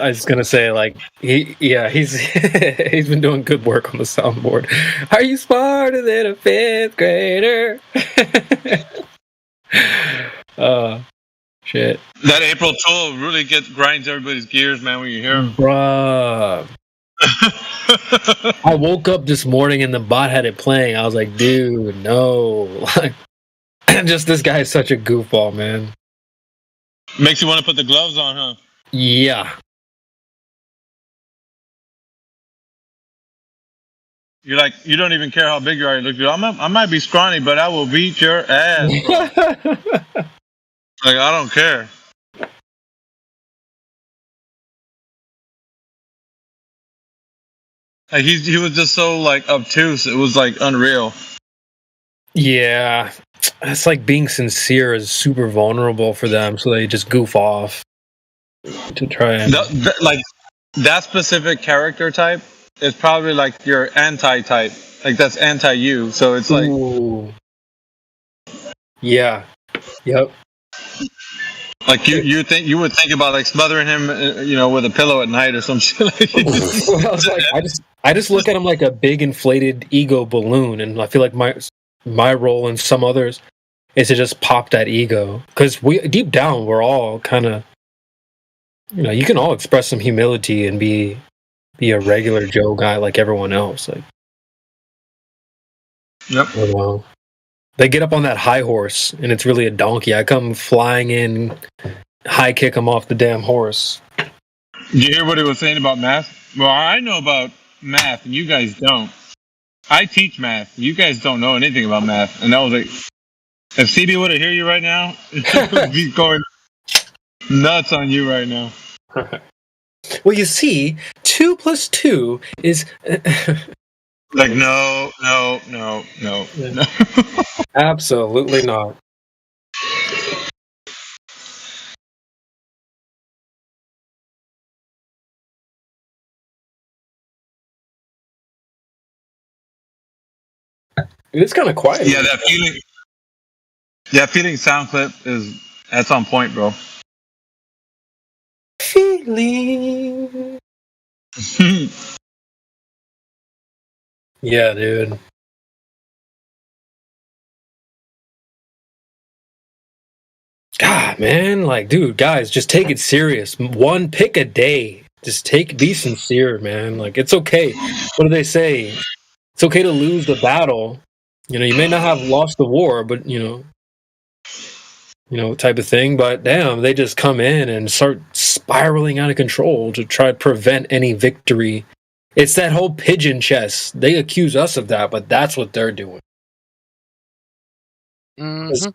I was gonna say, like, he's he's been doing good work on the soundboard. Are you smarter than a fifth grader? Shit. That April Tool really grinds everybody's gears, man, when you hear him. Bruh. I woke up this morning and the bot had it playing. I was like, dude, no. Like, just this guy is such a goofball, man. Makes you want to put the gloves on, huh? Yeah. You're like, you don't even care how big you are. You look, I might be scrawny, but I will beat your ass, bro. Like, I don't care. Like, he was just so, like, obtuse. It was, like, unreal. Yeah. It's like being sincere is super vulnerable for them, so they just goof off to try and... Like, that specific character type is probably, like, your anti-type. Like, that's anti-you, so it's like... Ooh. Yeah. Yep. Like, you would think about, like, smothering him, with a pillow at night or some shit like that. I just look at him like a big inflated ego balloon, and I feel like my role and some others is to just pop that ego, because deep down we're all kind of, you can all express some humility and be a regular Joe guy like everyone else. Like, yep. Well, they get up on that high horse and it's really a donkey. I come flying in, high kick him off the damn horse. Did you hear what he was saying about math? Well, I know about math and you guys don't. I teach math. You guys don't know anything about math. And I was like, if CB would have heard you right now, he would be going nuts on you right now. Well, you see, 2 + 2 is... Like, no. Absolutely not. It's kind of quiet. Yeah, that feeling sound clip that's on point, bro. Feeling. Yeah, dude. God, man, like, dude, guys, just take it serious. Pick a day. Just be sincere, man. Like, it's okay. What do they say? It's okay to lose the battle. You may not have lost the war, but type of thing. But damn, they just come in and start spiraling out of control to try to prevent any victory. It's that whole pigeon chess. They accuse us of that, but that's what they're doing. Mm-hmm.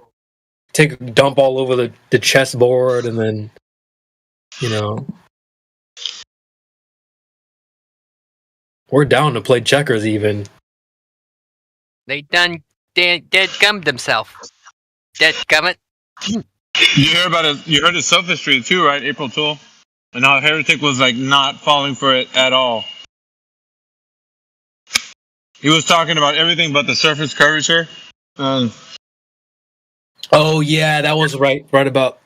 Take a dump all over the chessboard, and then, we're down to play checkers even. They done dead gummed themselves. Dead gummit. You heard his sophistry too, right? April Tool? And how Heretic was like not falling for it at all. He was talking about everything but the surface curvature. Oh yeah, that was right about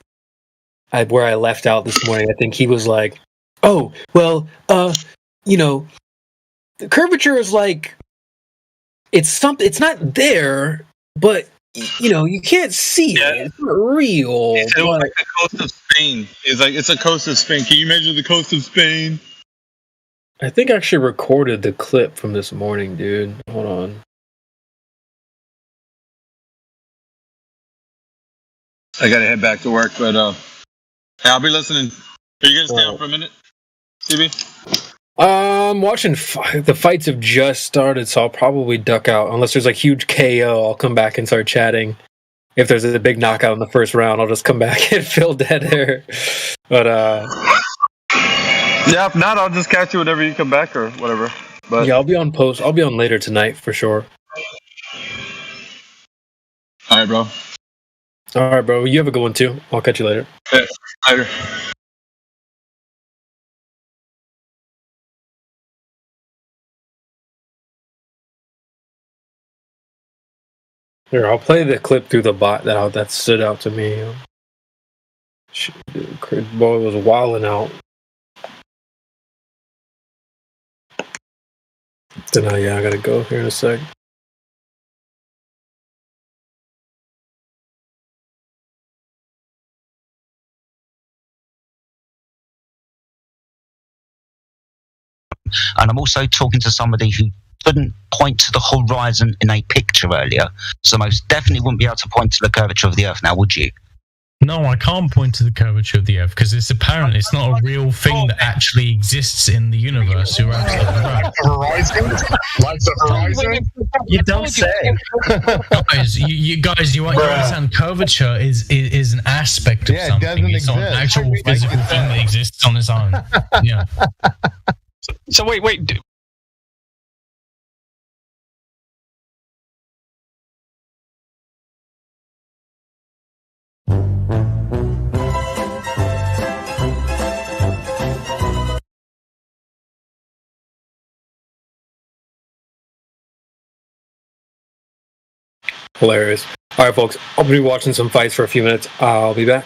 where I left out this morning. I think he was like, "Oh, well, the curvature is like it's not there, but you can't see it. It's not real." It was like the coast of Spain. It's a coast of Spain. Can you measure the coast of Spain? I think I actually recorded the clip from this morning, dude. Hold on. I gotta head back to work, but hey, I'll be listening. Are you gonna stay on for a minute, CB? Watching the fights have just started, so I'll probably duck out unless there's like huge KO. I'll come back and start chatting. If there's a big knockout in the first round, I'll just come back and fill dead air. But yeah, if not, I'll just catch you whenever you come back or whatever. But yeah, I'll be on post. I'll be on later tonight for sure. All right, bro. All right, bro. You have a good one too. I'll catch you later. Yeah, later. Here, I'll play the clip through the bot that stood out to me. Shit, dude, Chris boy was wilding out. Then I gotta go here in a sec. And I'm also talking to somebody who couldn't point to the horizon in a picture earlier, so most definitely wouldn't be able to point to the curvature of the Earth now, would you? No, I can't point to the curvature of the Earth because it's apparent it's not a real thing that actually exists in the universe. You're absolutely right. Horizon? Like the horizon? You don't say. guys, you understand? Curvature is an aspect of something. It's not an actual physical thing that exists on its own. Yeah. So wait. Hilarious. All right, folks. I'll be watching some fights for a few minutes. I'll be back.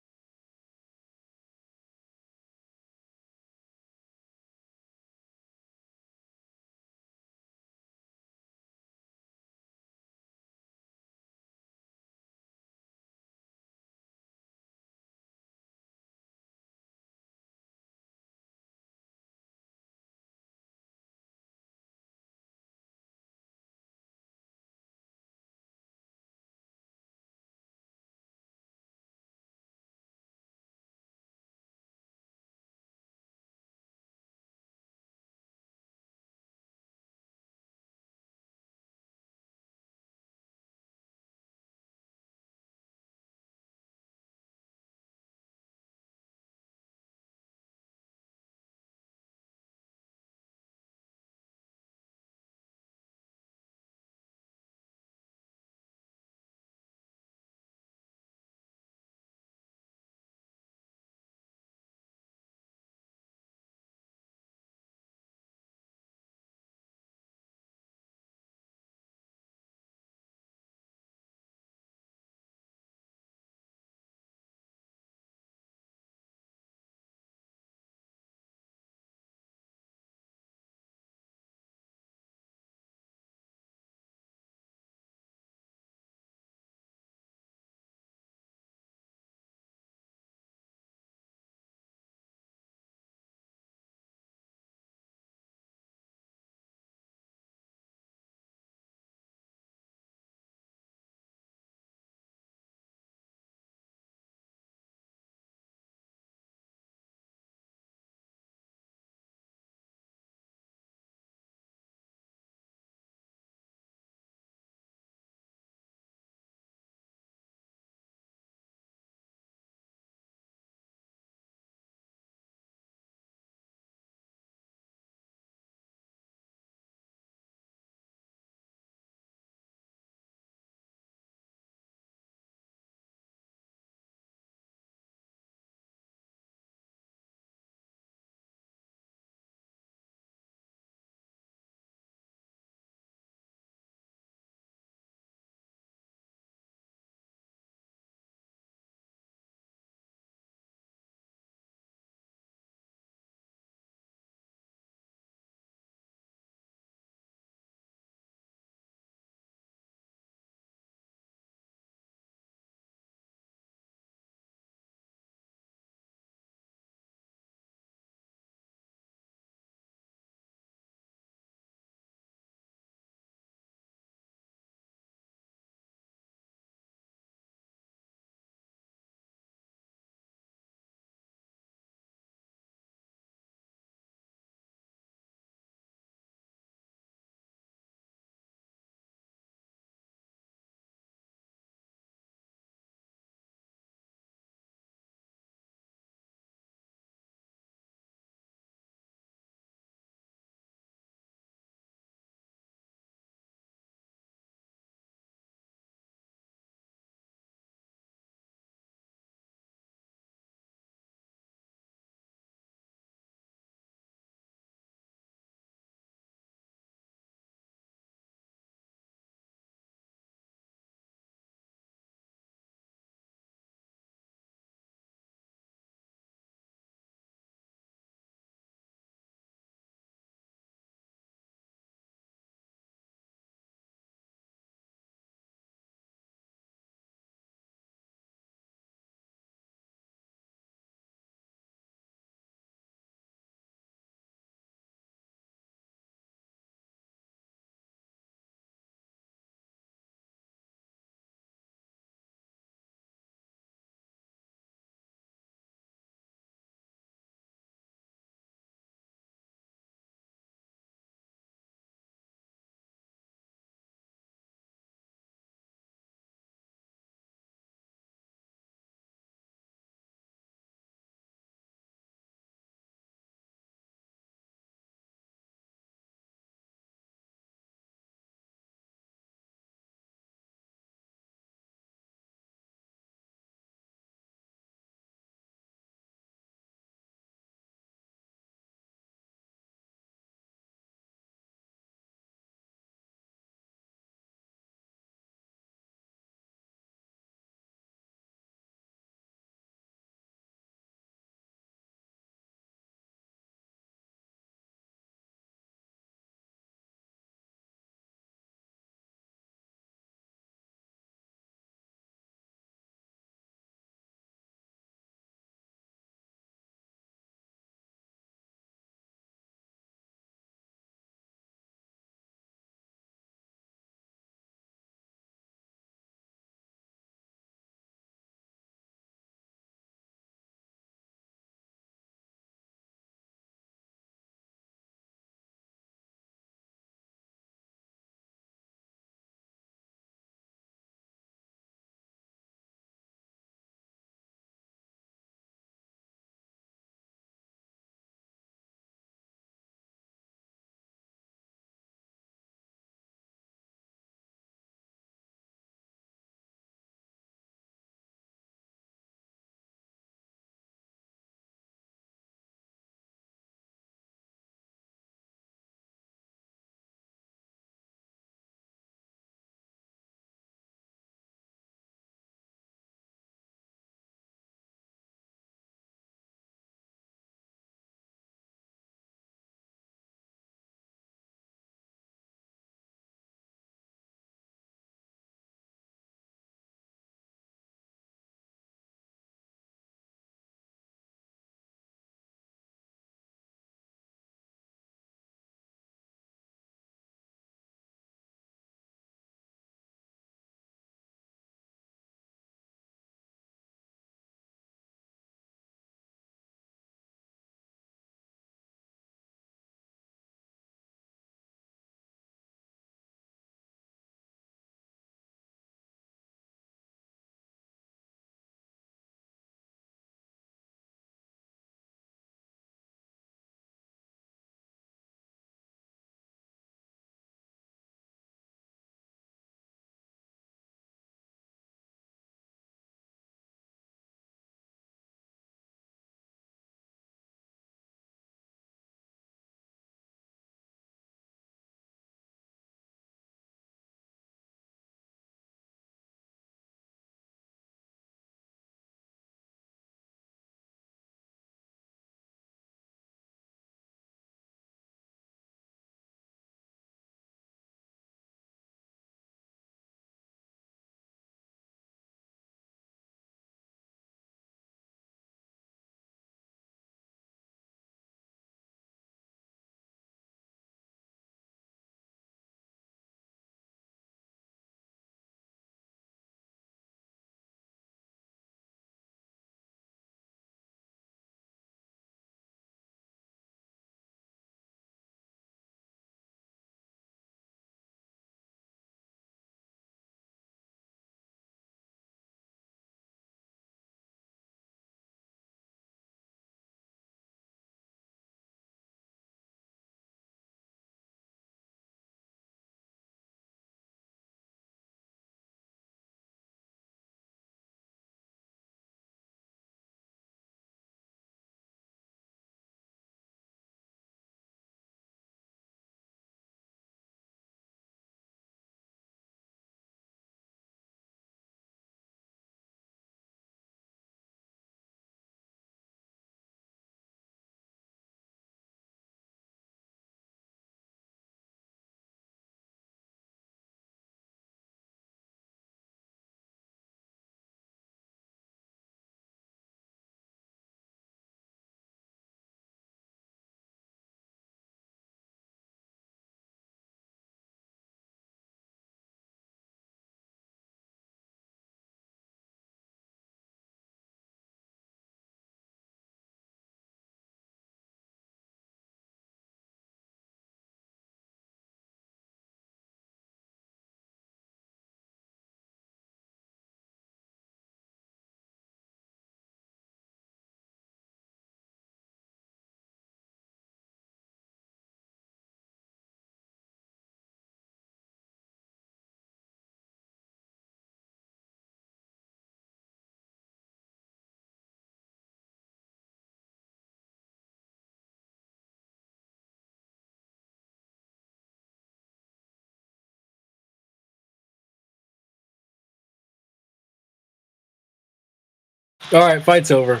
All right, fight's over.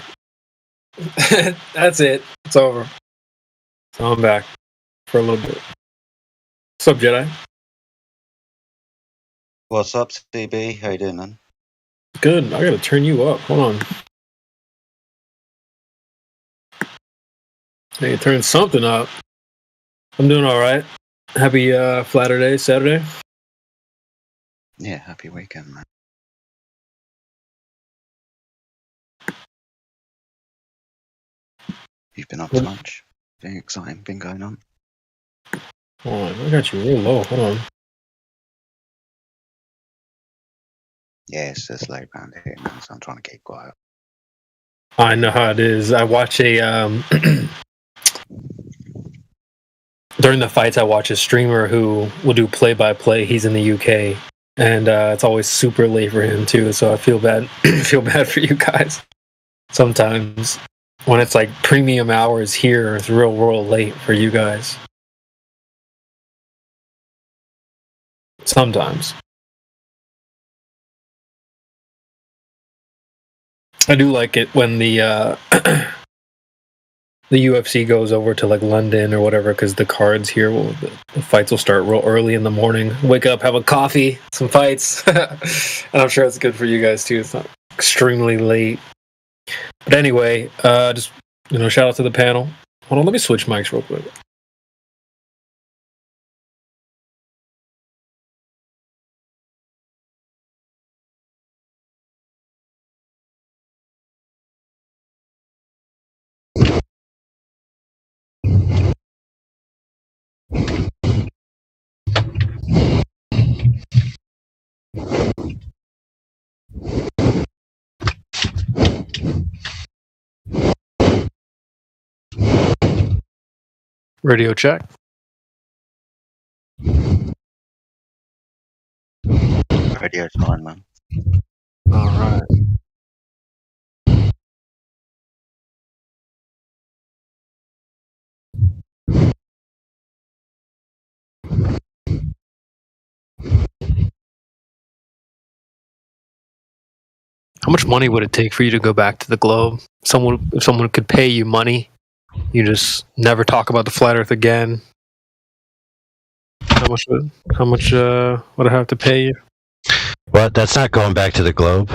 That's it. It's over. So I'm back for a little bit. What's up, Jedi? What's up, CB? How you doing, man? Good. I gotta turn you up. Hold on. Hey, turn something up. I'm doing all right. Happy Flatter Day, Saturday. Yeah, happy weekend, man. You've been up to much? Anything exciting been going on? Hold on, I got you real low. Hold on. Yeah, it's just late around here, man, so I'm trying to keep quiet. I know how it is. I watch a during the fights. I watch a streamer who will do play-by-play. He's in the UK, and it's always super late for him too. So I feel bad. Feel bad for you guys. Sometimes when it's like premium hours here, it's real world late for you guys. Sometimes. I do like it when the the UFC goes over to like London or whatever, because the cards here the fights will start real early in the morning. Wake up, have a coffee, some fights, and I'm sure it's good for you guys too. It's not extremely late. But anyway, just shout out to the panel. Hold on, let me switch mics real quick. Radio check. Radio's fine, man. All right. How much money would it take for you to go back to the globe? If someone could pay you money, you just never talk about the flat Earth again. How much would I have to pay you? Well, that's not going back to the globe.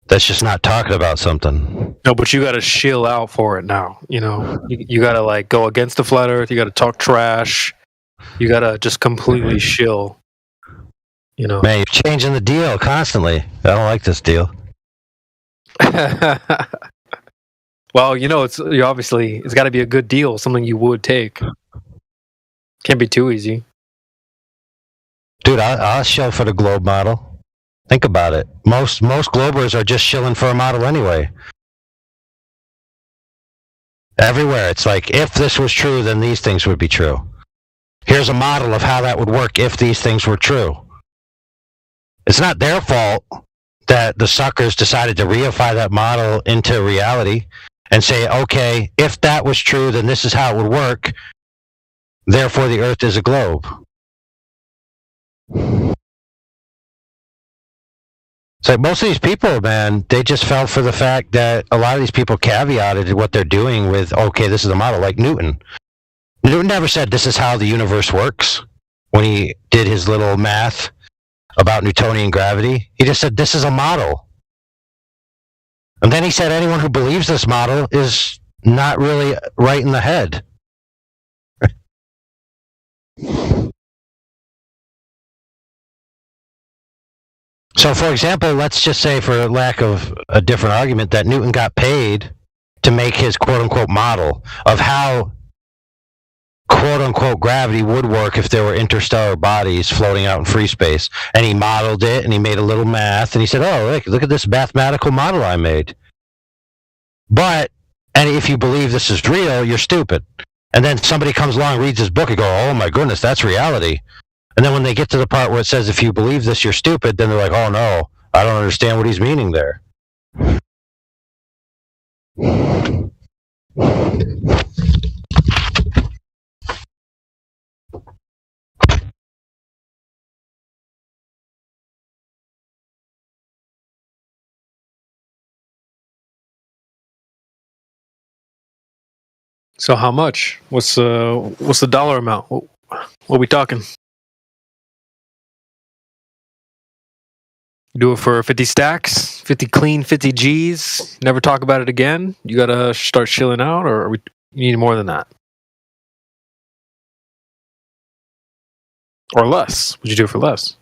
That's just not talking about something. No, but you got to shill out for it now. You got to like go against the flat Earth. You got to talk trash. You got to just completely shill. Man, you're changing the deal constantly. I don't like this deal. Well, it's got to be a good deal, something you would take. Can't be too easy. Dude, I'll shill for the globe model. Think about it. Most globers are just shilling for a model anyway. Everywhere, it's like, if this was true, then these things would be true. Here's a model of how that would work if these things were true. It's not their fault that the suckers decided to reify that model into reality and say, okay, if that was true, then this is how it would work. Therefore, the Earth is a globe. So most of these people, man, they just fell for the fact that a lot of these people caveated what they're doing with, okay, this is the model, like Newton. Newton never said this is how the universe works when he did his little math about Newtonian gravity. He just said this is a model. And then he said anyone who believes this model is not really right in the head. So, for example, let's just say, for lack of a different argument, that Newton got paid to make his quote-unquote model of how quote-unquote gravity would work if there were interstellar bodies floating out in free space. And he modeled it, and he made a little math, and he said, oh, look at this mathematical model I made. And if you believe this is real, you're stupid. And then somebody comes along, reads his book, and go, oh my goodness, that's reality. And then when they get to the part where it says, if you believe this, you're stupid, then they're like, oh no, I don't understand what he's meaning there. So how much? What's the dollar amount? What are we talking? Do it for 50 stacks, 50 clean, 50 G's. Never talk about it again. You gotta start chilling out, or you need more than that, or less. Would you do it for less?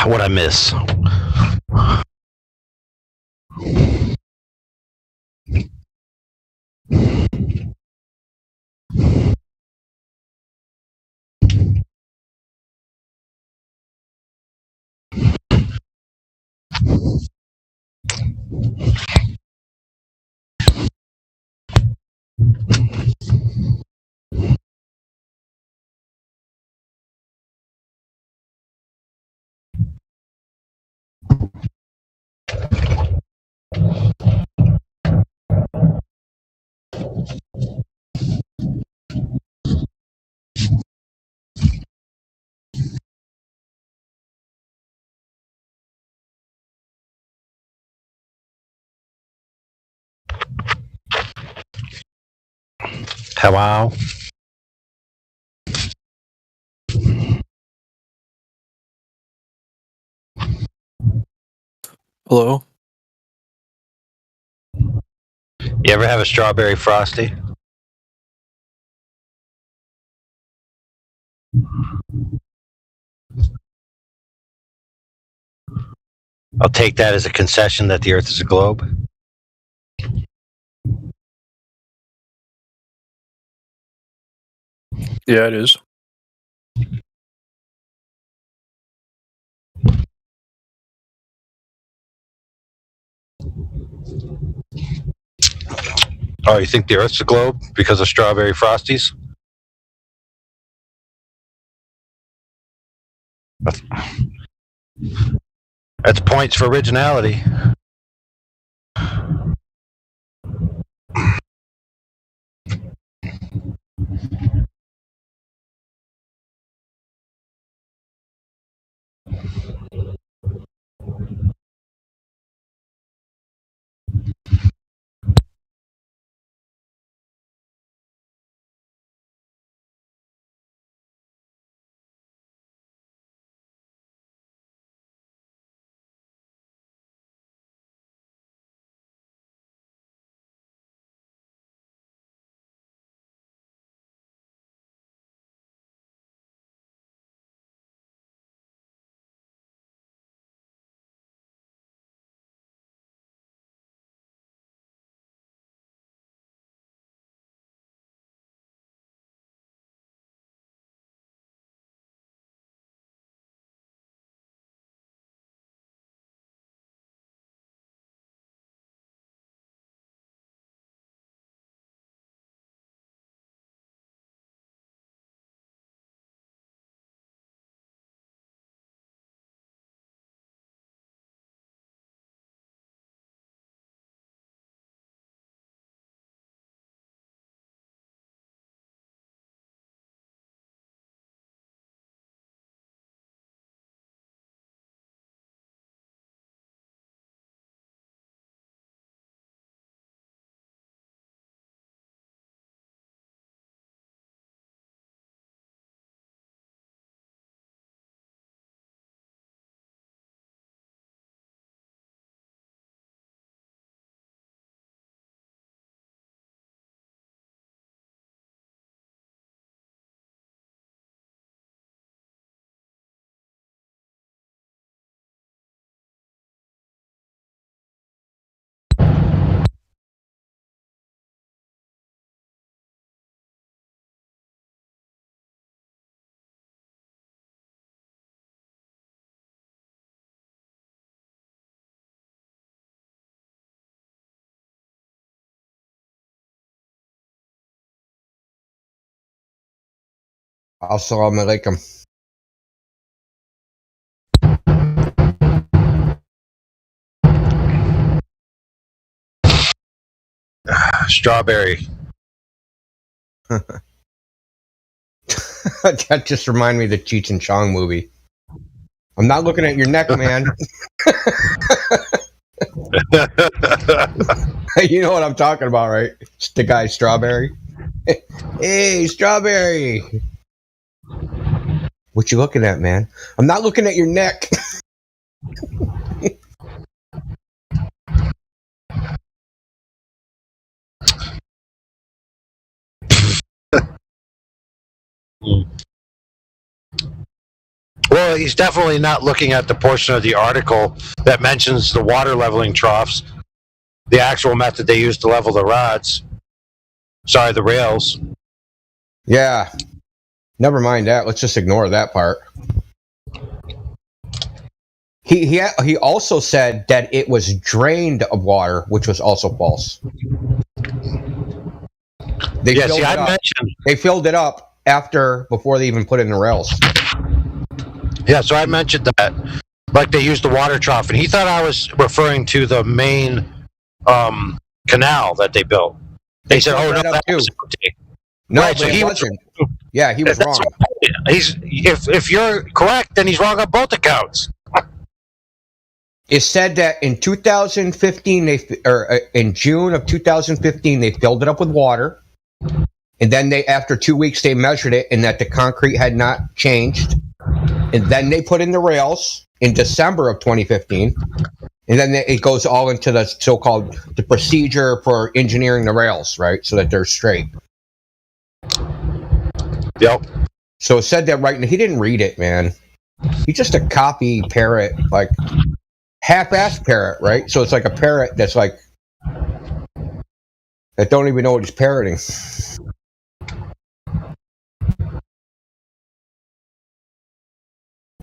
What I miss? Hello? Hello? You ever have a strawberry frosty? I'll take that as a concession that the Earth is a globe. Yeah, it is. Oh, you think the Earth's a globe because of strawberry frosties? That's points for originality. Assalamu alaikum. Strawberry. That just reminded me of the Cheech and Chong movie. I'm not looking at your neck, man. You know what I'm talking about, right? It's the guy Strawberry. Hey, Strawberry. What you looking at, man? I'm not looking at your neck. Well, he's definitely not looking at the portion of the article that mentions the water leveling troughs, the actual method they use to level the rods. Sorry, the rails. Yeah. Never mind that. Let's just ignore that part. He also said that it was drained of water, which was also false. They filled it up before they even put it in the rails. Yeah, so I mentioned that, like they used the water trough, and he thought I was referring to the main canal that they built. They said, "Oh no, that was empty." No, right, but so he wasn't. Yeah, he was wrong. If you're correct, then he's wrong on both accounts. It said that in 2015, in June of 2015, they filled it up with water, and then after 2 weeks, they measured it, and that the concrete had not changed, and then they put in the rails in December of 2015, and then it goes all into the so-called the procedure for engineering the rails, right, so that they're straight. Yep. So it said that right, and he didn't read it, man. He's just a copy parrot, like half-assed parrot, right? So it's like a parrot that's like that don't even know what he's parroting.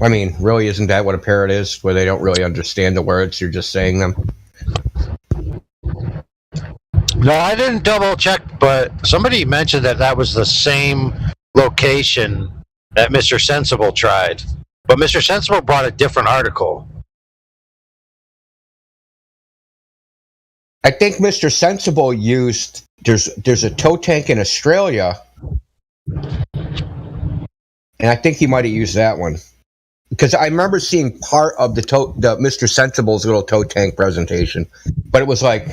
I mean, really, isn't that what a parrot is? Where they don't really understand the words, you're just saying them? No, I didn't double check, but somebody mentioned that was the same location that Mr. Sensible tried. But Mr. Sensible brought a different article. I think Mr. Sensible used there's a tow tank in Australia, and I think he might have used that one because I remember seeing part of the Mr. Sensible's little tow tank presentation, but it was like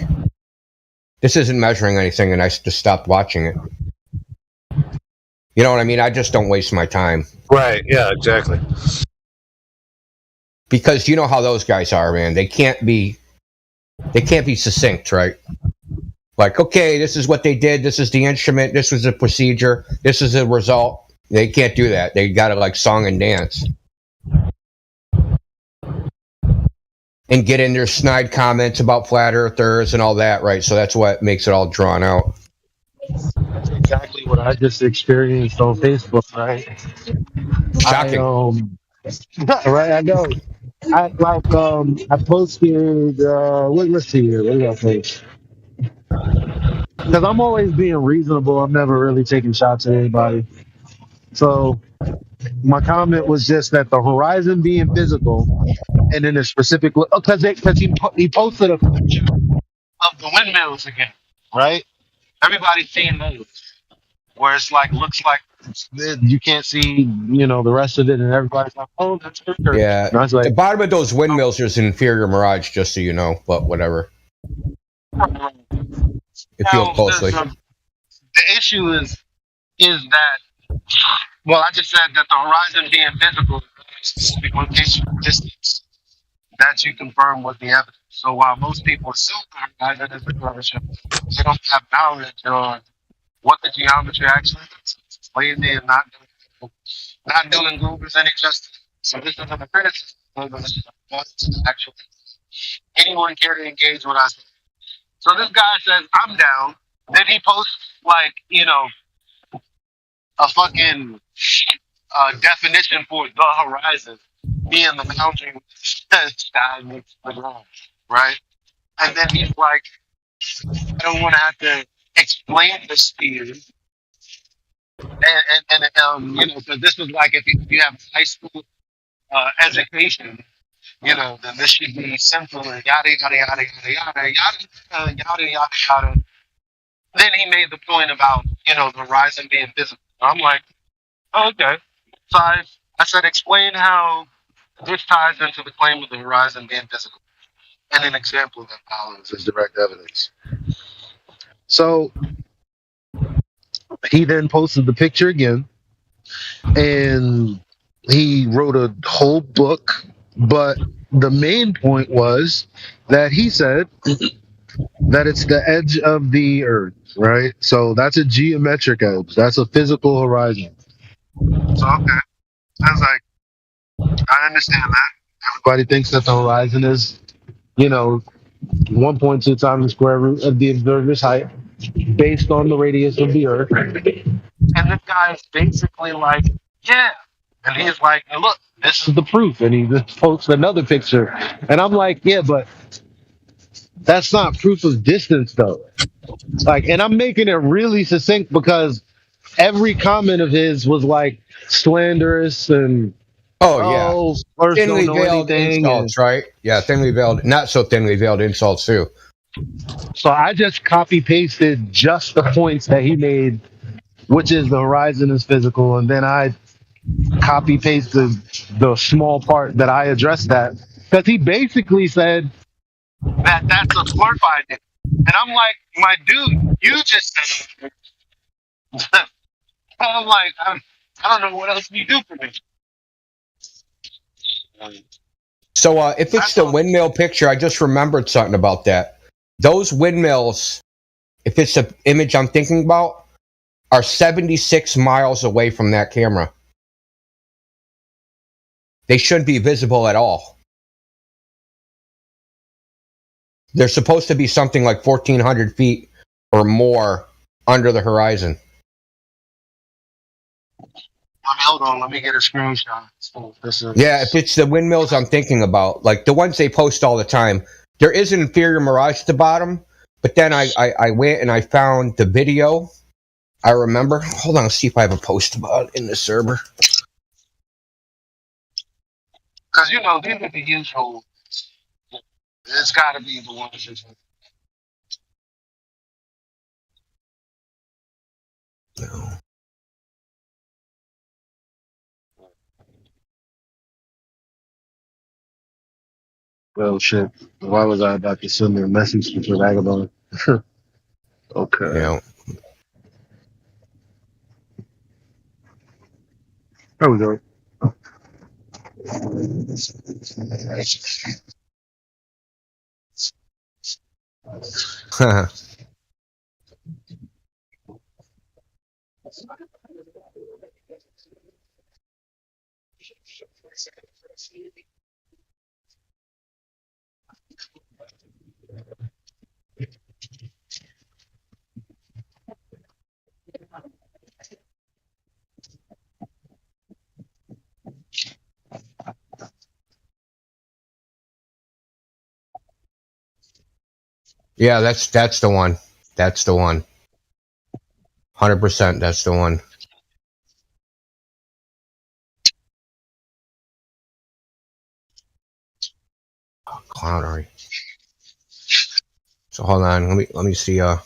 this isn't measuring anything, and I just stopped watching it. You know what I mean? I just don't waste my time. Right? Yeah, exactly. Because you know how those guys are, man. They can't be succinct, right? Like, okay, this is what they did. This is the instrument. This was the procedure. This is the result. They can't do that. They got to like song and dance. And get in their snide comments about flat earthers and all that, right? So that's what makes it all drawn out. That's exactly what I just experienced on Facebook, right? Shocking. Right, I know. I posted let's see here, what did I post? Because I'm always being reasonable. I'm never really taking shots at anybody. So my comment was just that the horizon being physical, and then a specific because he posted a picture of the windmills again, right? Everybody's seeing those where it's like looks like you can't see, the rest of it, and everybody's like, "Oh, that's perfect." Yeah, and I was like, the bottom of those windmills is inferior mirage, just so you know. But whatever. If you look closely. The issue is that, well, I just said that the horizon being physical, specific location, distance, that you confirm with the evidence. So while most people assume the horizon is the curvature, they don't have knowledge on what the geometry actually is. It's lazy and not doing Google's any justice. So this isn't a criticism, but this is actually anyone care to engage what I say. So this guy says, I'm down. Then he posts, a fucking definition for the horizon being the boundary the sky meets the ground, right? And then he's like, I don't want to have to explain this to you. And And so this was like if you have high school education, then this should be simple and yada yada yada yada yada yada yada yada yada. Then he made the point about the horizon being physical. I'm like, oh, okay. So I said, explain how this ties into the claim of the horizon being physical, and an example that follows is direct evidence. So he then posted the picture again, and he wrote a whole book. But the main point was that he said that it's the edge of the Earth, right? So that's a geometric edge. That's a physical horizon. So, okay. I was like, I understand that. Everybody thinks that the horizon is, 1.2 times the square root of the observer's height based on the radius of the Earth. And this guy is basically like, yeah. And he's like, look, this is the proof. And he just posts another picture. And I'm like, yeah, but that's not proof of distance, though. And I'm making it really succinct because every comment of his was like slanderous and first thinly don't know veiled anything. insults, right? Yeah, thinly veiled, not so thinly veiled insults too. So I just copy pasted just the points that he made, which is the horizon is physical, and then I copy pasted the small part that I addressed that because he basically said that that's a glorified it. And I'm like, my dude, you just said it. I'm like, I don't know what else you do for me. So if it's the windmill picture, I just remembered something about that. Those windmills, if it's the image I'm thinking about, are 76 miles away from that camera. They shouldn't be visible at all. They're supposed to be something like 1,400 feet or more under the horizon. Hold on, let me get a screenshot. Yeah, if it's the windmills I'm thinking about, like the ones they post all the time, there is an inferior mirage at the bottom, but then I went and I found the video. I remember. Hold on, let's see if I have a post about it in the server. Because, these are the usual. It's got to be the ones. No. Well, shit. Why was I about to send a message to Vagabond? Okay. Yeah. There we go. Yeah, that's the one. That's the one. 100%, that's the one. Oh, clownery. So hold on, let me see. I'm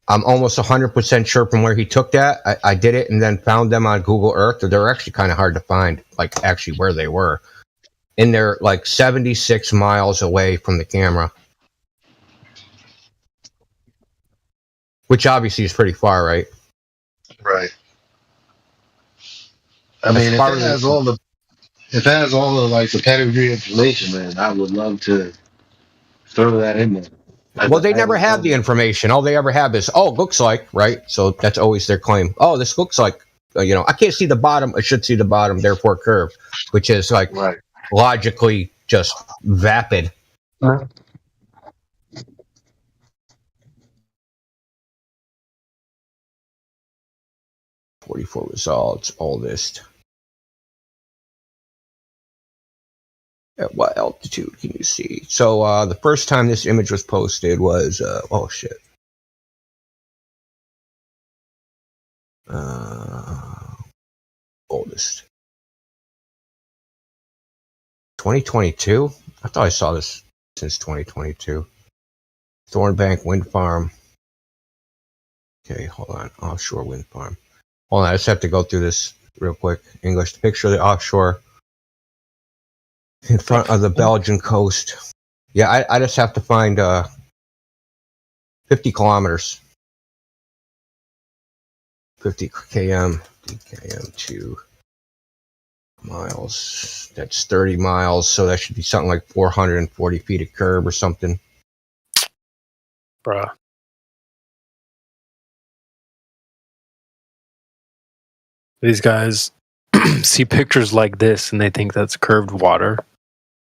almost 100% sure from where he took that. I did it and then found them on Google Earth. They're actually kind of hard to find, like actually where they were. And they're like 76 miles away from the camera. Which obviously is pretty far, right? Right. I mean, if it has all the like the pedigree information, man, I would love to throw that in there. Well, they never have the information. All they ever have is, oh, it looks like, right? So that's always their claim. Oh, this looks like, I can't see the bottom. I should see the bottom, therefore curve, which is like logically just vapid. 44 results, oldest. At what altitude can you see? So the first time this image was posted was, oh shit. Oldest. 2022? I thought I saw this since 2022. Thornbank Wind Farm. Okay, hold on. Offshore wind farm. Hold on, I just have to go through this real quick. English. The picture of the offshore in front of the Belgian coast. Yeah, I just have to find 50 kilometers. 50 km, DKM 2 miles. That's 30 miles, so that should be something like 440 feet of curb or something. Bruh. These guys see pictures like this and they think that's curved water.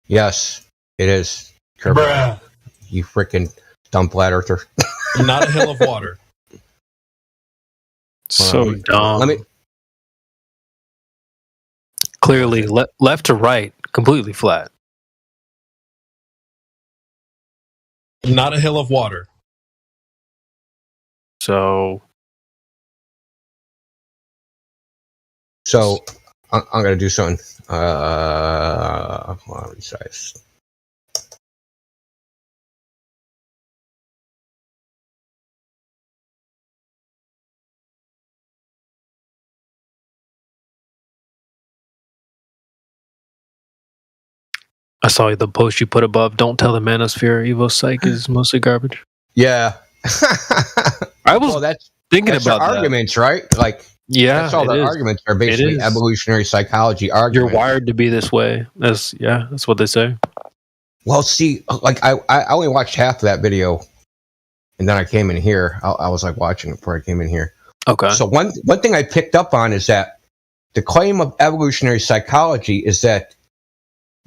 Yes, it is. Curved water. You freaking dumb flat earther. Not a hill of water. So dumb. Let me. Clearly, left to right, completely flat. Not a hill of water. So I'm going to do something. Hold on, resize. I saw the post you put above. Don't tell the manosphere Evo Psych is mostly garbage. Yeah. I was thinking that's about their that. arguments, right? Like, yeah, that's all their arguments are basically evolutionary psychology arguments. You're wired to be this way. That's what they say. Well, see, like I only watched half of that video, and then I came in here. I was like watching it before I came in here. Okay. So one thing I picked up on is that the claim of evolutionary psychology is that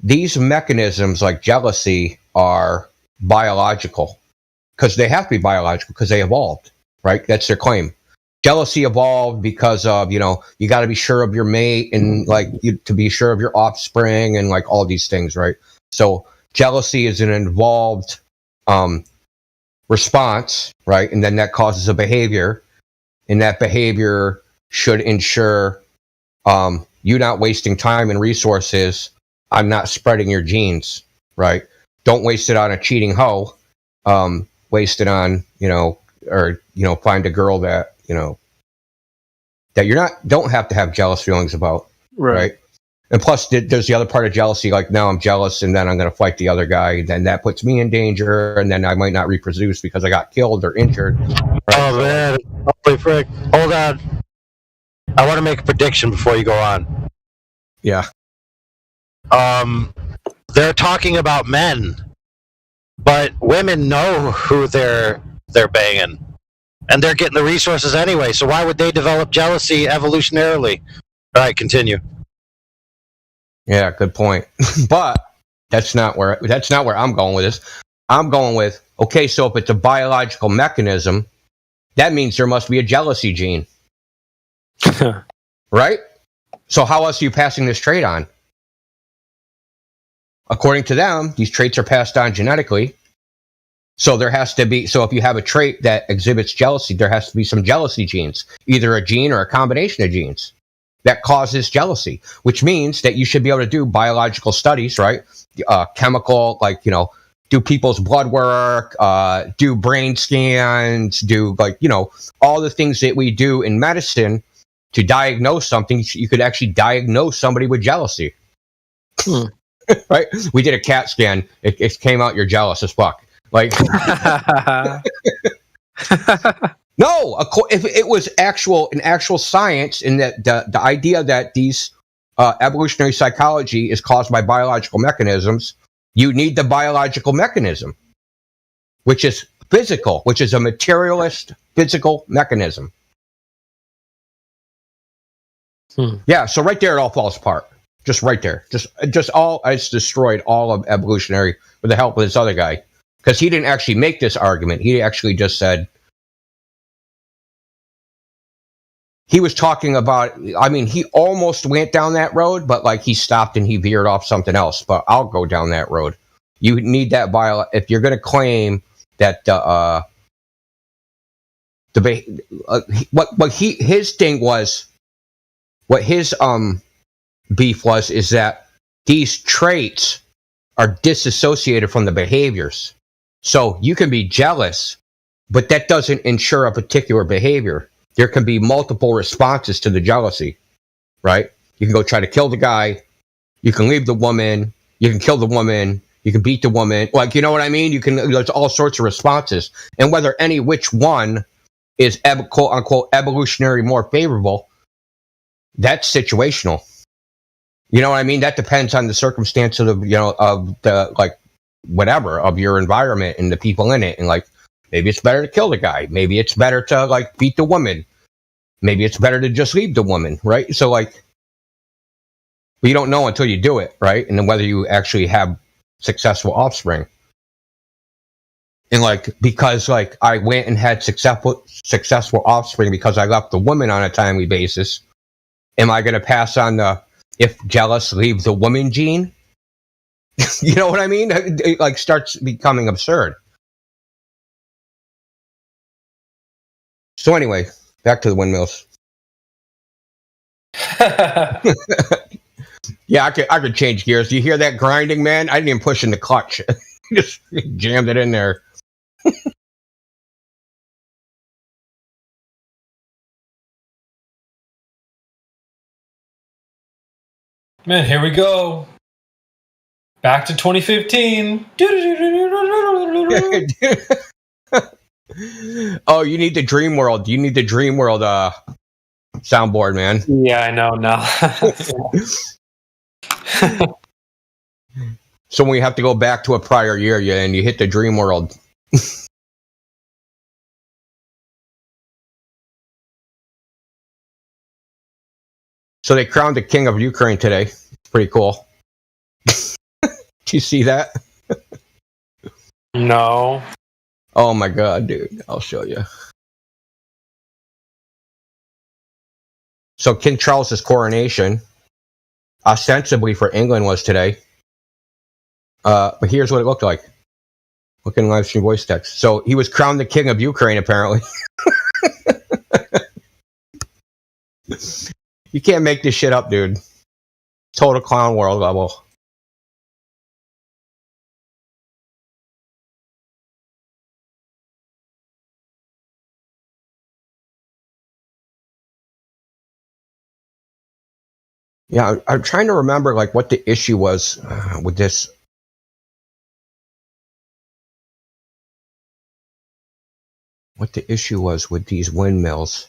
these mechanisms like jealousy are biological, because they have to be biological because they evolved, right? That's their claim. Jealousy evolved because of, you got to be sure of your mate and to be sure of your offspring and like all these things, right? So jealousy is an involved response, right? And then that causes a behavior, and that behavior should ensure you not wasting time and resources on not spreading your genes, right? Don't waste it on a cheating hoe. Waste it on, find a girl that, that don't have to have jealous feelings about, right? And plus, there's the other part of jealousy, like now I'm jealous and then I'm going to fight the other guy. Then that puts me in danger, and then I might not reproduce because I got killed or injured. Right? Oh, man. Holy frick. Hold on. I want to make a prediction before you go on. Yeah. They're talking about men, but women know who they're banging, and they're getting the resources anyway. So why would they develop jealousy evolutionarily? All right, continue. Yeah, good point. But that's not where I'm going with this. I'm going with, okay, so if it's a biological mechanism, that means there must be a jealousy gene. Right? So how else are you passing this trait on? According to them, these traits are passed on genetically. So there has to be, so if you have a trait that exhibits jealousy, there has to be some jealousy genes, either a gene or a combination of genes that causes jealousy, which means that you should be able to do biological studies, right? Chemical, do people's blood work, do brain scans, do all the things that we do in medicine to diagnose something. You could actually diagnose somebody with jealousy. Right? We did a CAT scan. It came out you're jealous as fuck. Like, no, if it was actual science, and that the idea that these evolutionary psychology is caused by biological mechanisms, you need the biological mechanism, which is physical, which is a materialist physical mechanism. Yeah, so right there it all falls apart. Just right there. It's destroyed all of evolutionary with the help of this other guy. Because he didn't actually make this argument. He actually just said, he was talking about, he almost went down that road, but he stopped and he veered off something else. But I'll go down that road. You need that if you're going to claim that what his thing was, what his beef was, is that these traits are disassociated from the behaviors. So you can be jealous, but that doesn't ensure a particular behavior. There can be multiple responses to the jealousy, right? You can go try to kill the guy. You can leave the woman. You can kill the woman. You can beat the woman. Like, you know what I mean? There's all sorts of responses. And whether any which one is quote unquote evolutionary more favorable, that's situational. You know what I mean? That depends on the circumstance of the like whatever of your environment and the people in it. And like, maybe it's better to kill the guy. Maybe it's better to like beat the woman. Maybe it's better to just leave the woman, right? So like, you don't know until you do it, right? And then whether you actually have successful offspring. And like, because like I went and had successful offspring because I left the woman on a timely basis, am I going to pass on the if jealous leave the woman gene? You know what I mean? It like starts becoming absurd. So anyway, back to the windmills. Yeah, I could change gears. Do you hear that grinding, man? I didn't even push in the clutch. Just jammed it in there. Man, here we go. Back to 2015. Oh, you need the Dream World. You need the Dream World soundboard, man. Yeah, I know now. So when you have to go back to a prior year, and you hit the Dream World. So they crowned the king of Ukraine today. It's pretty cool. Do you see that? No. Oh my god, dude. I'll show you. So King Charles's coronation, ostensibly for England, was today. But here's what it looked like. Look in live stream voice text. So he was crowned the king of Ukraine, apparently. You can't make this shit up, dude. Total clown world level. Yeah, I'm trying to remember like what the issue was with this. What the issue was with these windmills.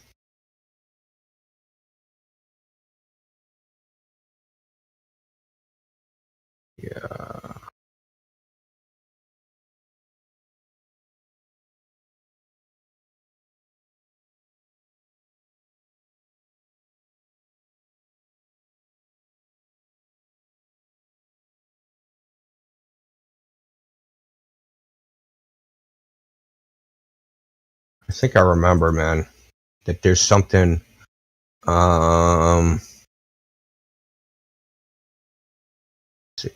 Yeah. I think I remember, man, that there's something. Let's see.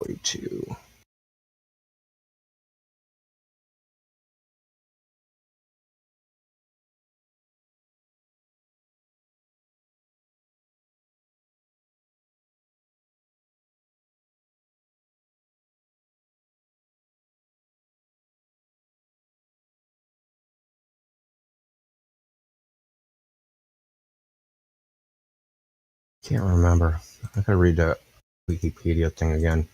42. Can't remember. I gotta read that Wikipedia thing again.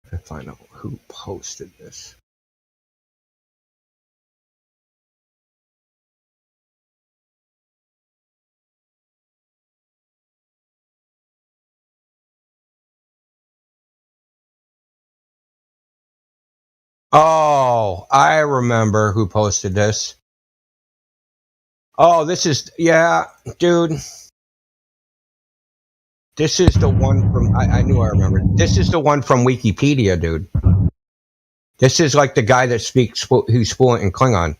To find out who posted this. Oh, I remember who posted this. Oh, this is, yeah, dude. This is the one from, I knew I remembered. This is the one from Wikipedia, dude. This is like the guy that speaks, who's fluent in Klingon.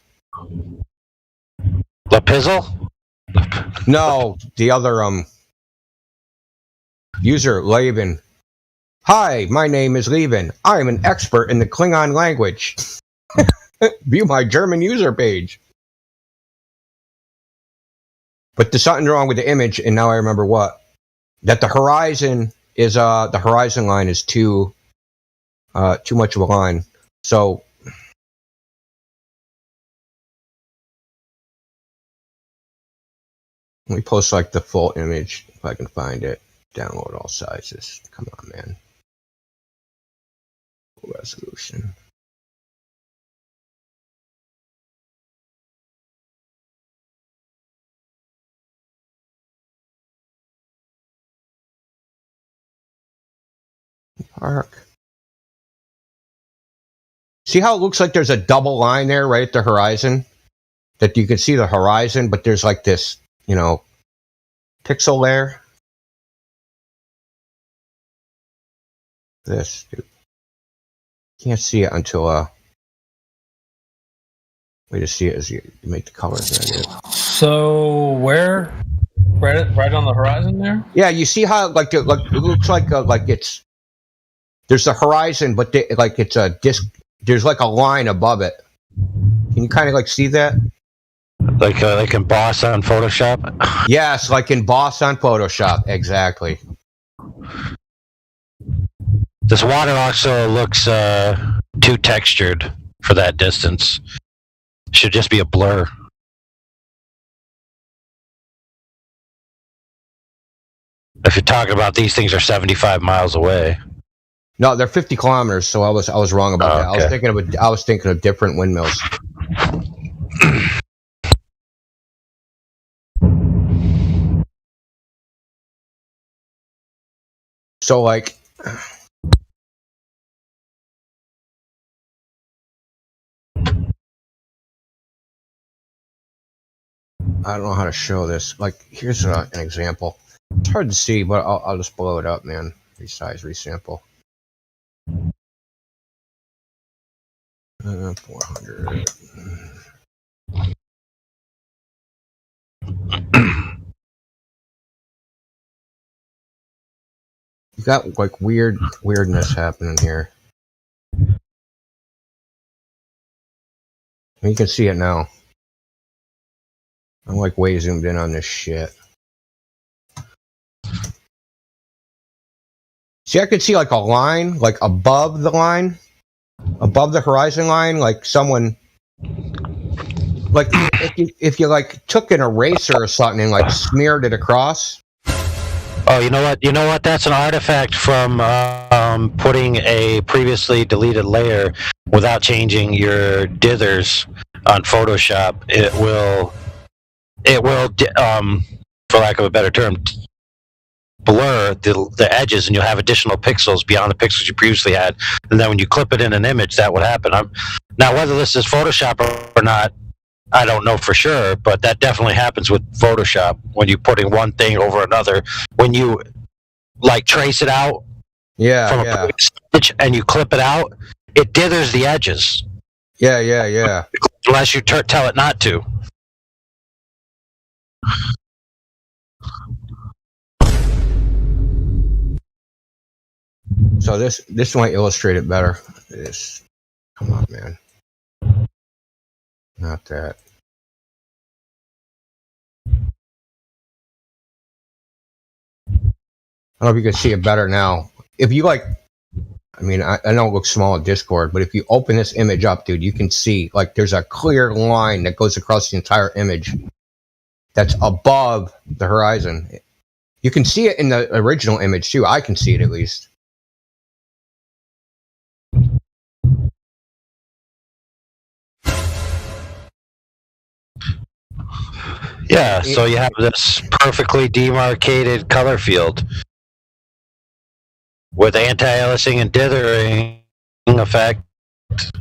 The Pizzle? No, the other, user, Laban. Hi, my name is Levin. I am an expert in the Klingon language. View my German user page. But there's something wrong with the image, and now I remember what. That the horizon is the horizon line is too much of a line. So let me post like the full image if I can find it. Download all sizes. Come on, man. Full resolution. Park. See how it looks like there's a double line there right at the horizon? That you can see the horizon, but there's like this, pixel layer. This, dude. Can't see it until, way to see it is you make the colors there, dude. So where? Right on the horizon there? Yeah, you see how it looks like it's there's a horizon, but it's a disc. There's like a line above it. Can you kind of like see that? Like in Boss on Photoshop? Yes, like in Boss on Photoshop. Exactly. This water also looks too textured for that distance. Should just be a blur. If you're talking about these things are 75 miles away. No, they're 50 kilometers. So I was wrong about that. Okay. I was thinking of different windmills. So like. I don't know how to show this. Like, here's an example. It's hard to see, but I'll just blow it up, man. Resize, resample. 400. You got like weirdness happening here. You can see it now. I'm like way zoomed in on this shit. See, I could see like a line, like above the line, above the horizon line, like someone, like if you like took an eraser or something and like smeared it across. Oh, you know what? You know what? That's an artifact from putting a previously deleted layer without changing your dithers on Photoshop. It will, for lack of a better term, blur the edges, and you'll have additional pixels beyond the pixels you previously had. And then when you clip it in an image, that would happen. Now, whether this is Photoshop or not, I don't know for sure, but that definitely happens with Photoshop when you're putting one thing over another. When you like trace it out from a previous image and you clip it out, it dithers the edges. Yeah. Unless you tell it not to. So this might illustrate it better. This, come on, man. Not that. I don't know if you can see it better now. If you like, I mean, I know it looks small in Discord, but if you open this image up, dude, you can see like there's a clear line that goes across the entire image that's above the horizon. You can see it in the original image too. I can see it at least. Yeah, so you have this perfectly demarcated color field with anti-aliasing and dithering effect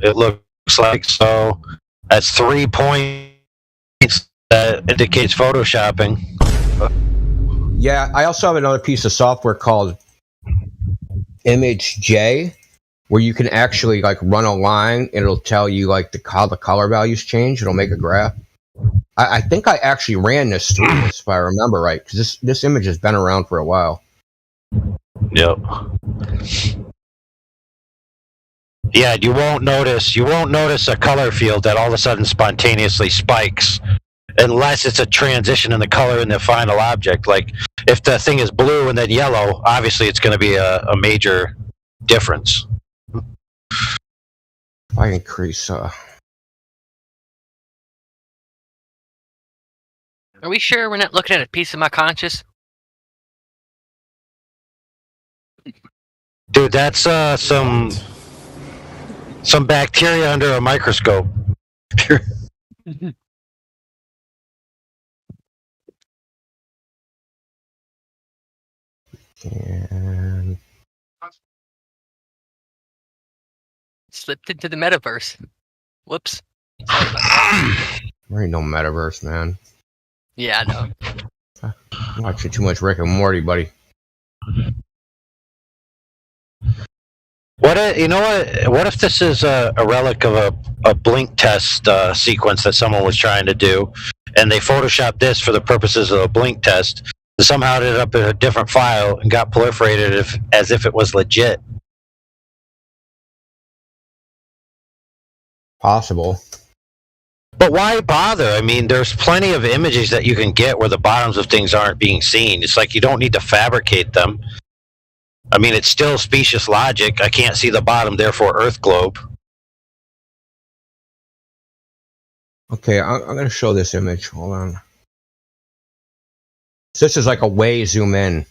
It looks like so. That's 3 points. That indicates photoshopping. Yeah, I also have another piece of software called Image J, where you can actually like run a line and it'll tell you like how the color values change. It'll make a graph. I think I actually ran this through this, if I remember right, because this image has been around for a while. Yep. Yeah, you won't notice a color field that all of a sudden spontaneously spikes unless it's a transition in the color in the final object. Like if the thing is blue and then yellow, obviously it's going to be a major difference. If I increase Are we sure we're not looking at a piece of my conscious? Dude, that's some bacteria under a microscope. and Slipped into the metaverse. Whoops. there ain't no metaverse, man. Yeah, I know. I'm watching too much Rick and Morty, buddy. What if this is a relic of a blink test sequence that someone was trying to do, and they photoshopped this for the purposes of a blink test, and somehow ended up in a different file and got proliferated as if it was legit? Possible. But why bother? I mean, there's plenty of images that you can get where the bottoms of things aren't being seen. It's like you don't need to fabricate them. I mean, it's still specious logic. I can't see the bottom, therefore Earth globe. Okay, I'm going to show this image. Hold on. So this is like a way zoom in.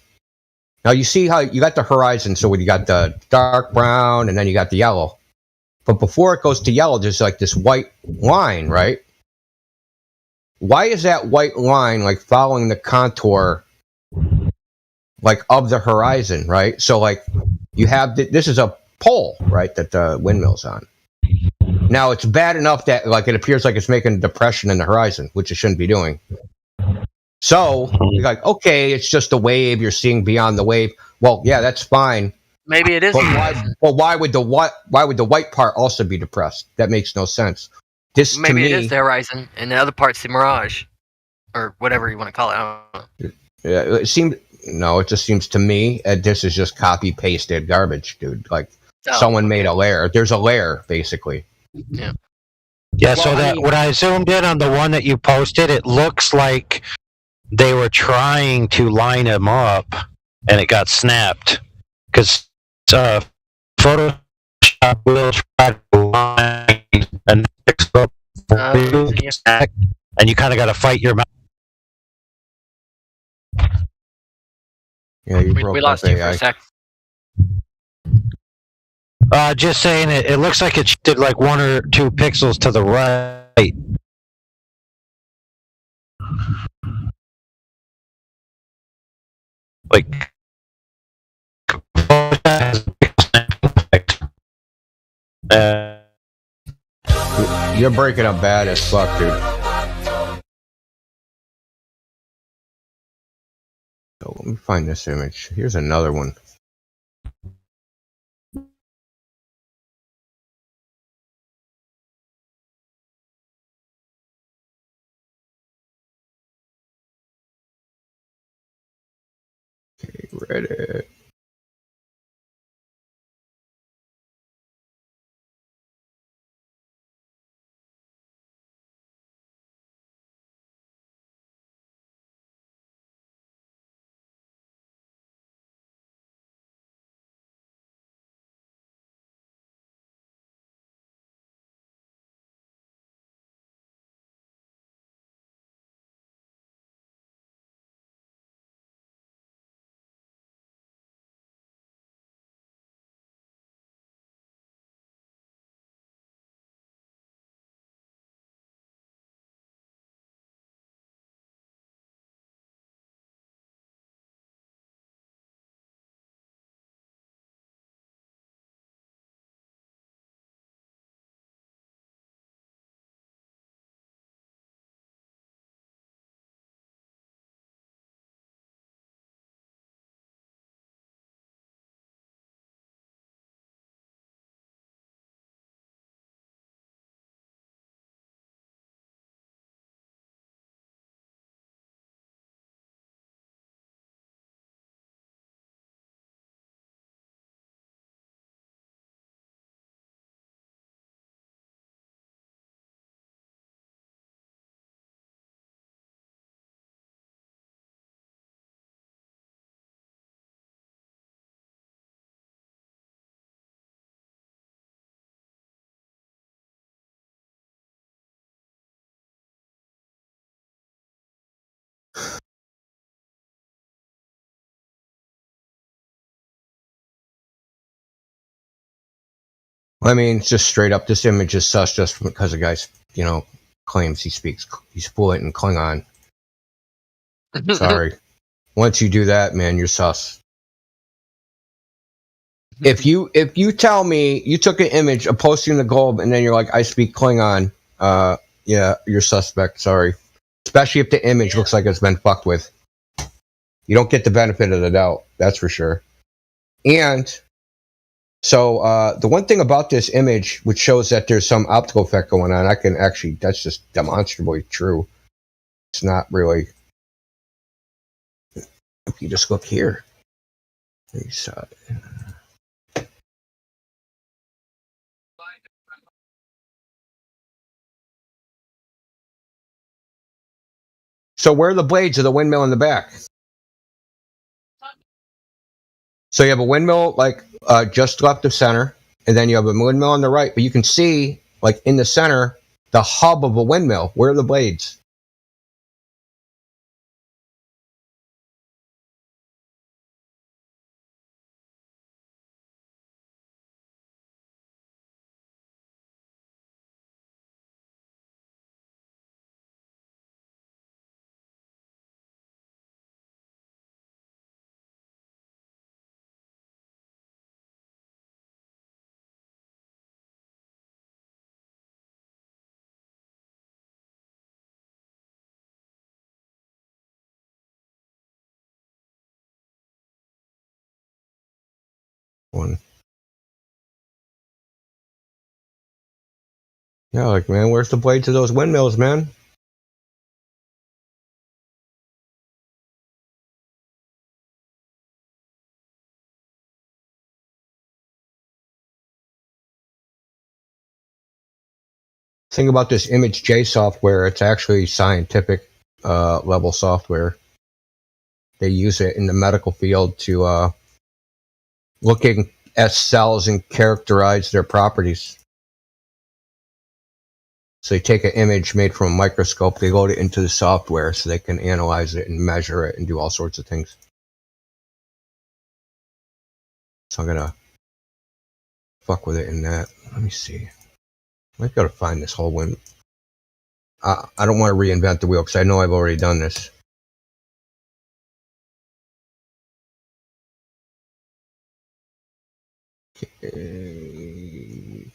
Now you see how you got the horizon, so you got the dark brown and then you got the yellow. But before it goes to yellow, there's like this white line, right? Why is that white line like following the contour like of the horizon, right? So like you have this is a pole, right, that the windmill's on. Now it's bad enough that like it appears like it's making a depression in the horizon, which it shouldn't be doing. So you're like, okay, it's just a wave. You're seeing beyond the wave. Well, yeah, that's fine. Maybe it is. But why would the white part also be depressed? That makes no sense. This Maybe to me, it is the horizon, and the other part's the mirage, or whatever you want to call it. I don't know. Yeah, it just seems to me this is just copy pasted garbage, dude. Like someone made a layer. There's a layer basically. Yeah. Yeah. Well, so when I zoomed in on the one that you posted, it looks like they were trying to line them up, and it got snapped because Photoshop will try to line and fix up, and you kind of got to fight your mouth. Yeah, we lost you for a sec. Just saying, it looks like it did like 1 or 2 pixels to the right. Like, you're breaking up bad as fuck, dude. So let me find this image. Here's another one. Okay, Reddit. I mean, it's just straight up. This image is sus just because the guy's, claims he's fluent in Klingon. Sorry. Once you do that, man, you're sus. If you tell me you took an image of posting the globe and then you're like, I speak Klingon, yeah, you're suspect. Sorry. Especially if the image looks like it's been fucked with. You don't get the benefit of the doubt. That's for sure. And so the one thing about this image, which shows that there's some optical effect going on, that's just demonstrably true. It's not really. If you just look here. So where are the blades of the windmill in the back? So you have a windmill just left of center, and then you have a windmill on the right. But you can see, in the center, the hub of a windmill. Where are the blades? One. Yeah, man, where's the blades of those windmills, man? Thing about this ImageJ software, it's actually scientific level software. They use it in the medical field to looking at cells and characterize their properties. So they take an image made from a microscope, they load it into the software so they can analyze it and measure it and do all sorts of things. So I'm gonna fuck with it in that. Let me see. I've got to find this whole one. I don't want to reinvent the wheel because I know I've already done this. Okay.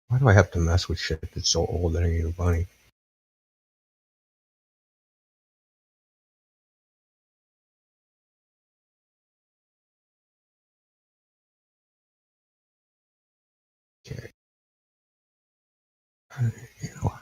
Why do I have to mess with shit that's so old that I need a bunny? Okay. You know,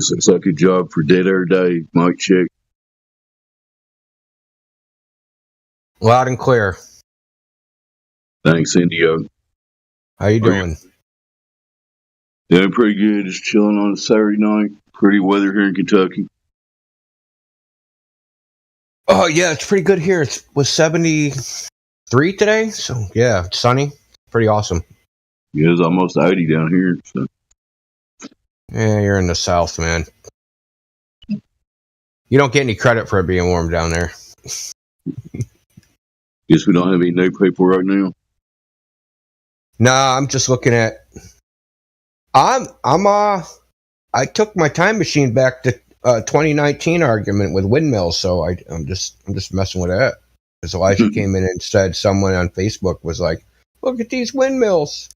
This looks like a job for Dead Air Day. Mic check. Loud and clear. Thanks, Indio. How you doing? Doing pretty good. Just chilling on a Saturday night. Pretty weather here in Kentucky. Oh, yeah, it's pretty good here. It was 73 today, so yeah, it's sunny. Pretty awesome. Yeah, it's almost 80 down here. So. Yeah, you're in the south, man. You don't get any credit for it being warm down there. Guess we don't have any new people right now. Nah, I'm just looking at. I took my time machine back to 2019 argument with windmills, so I'm just messing with that. Because Elijah came in and said someone on Facebook was like, "Look at these windmills."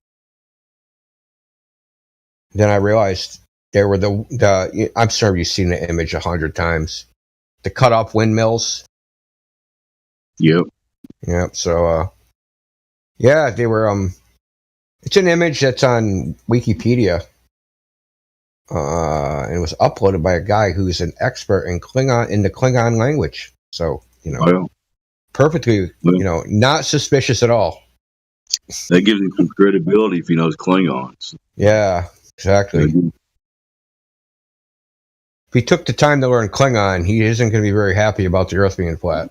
Then I realized they were the. I'm sure you've seen the image 100 times. The cut off windmills. Yep. Yep. So, yeah, they were. It's an image that's on Wikipedia. And it was uploaded by a guy who's an expert in the Klingon language. So, perfectly, not suspicious at all. That gives him some credibility if he knows Klingons. Yeah, exactly. If he took the time to learn Klingon, he isn't going to be very happy about the Earth being flat.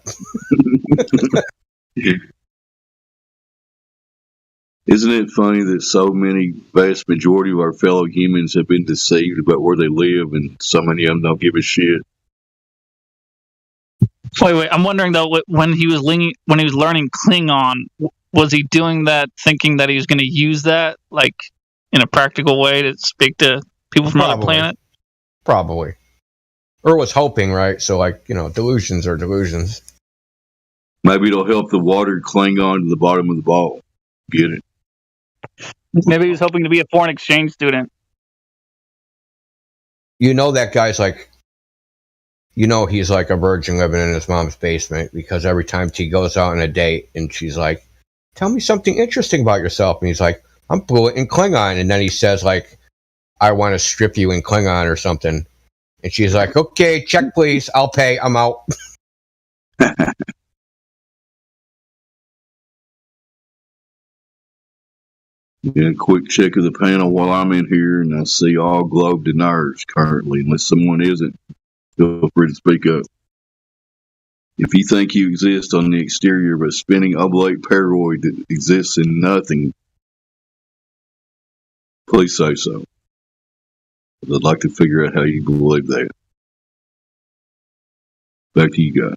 Isn't it funny that so many, vast majority of our fellow humans have been deceived about where they live, and so many of them don't give a shit? Wait. I'm wondering though, when he was learning Klingon, was he doing that thinking that he was going to use that, like, in a practical way to speak to people from other planets? Probably. Or was hoping, right? So, like, delusions are delusions. Maybe it'll help the water Klingon to the bottom of the ball. Get it? Maybe he was hoping to be a foreign exchange student. That guy's like, he's like a virgin living in his mom's basement, because every time he goes out on a date and she's like, "Tell me something interesting about yourself," and he's like, "I'm fluent in Klingon," and then he says, like, "I want to strip you in Klingon or something," and she's like, "Okay, check please, I'll pay, I'm out." Yeah, quick check of the panel while I'm in here, and I see all globe deniers currently. Unless someone isn't, feel free to speak up. If you think you exist on the exterior of a spinning oblate paroid that exists in nothing, please say so. I'd like to figure out how you believe that. Back to you guys.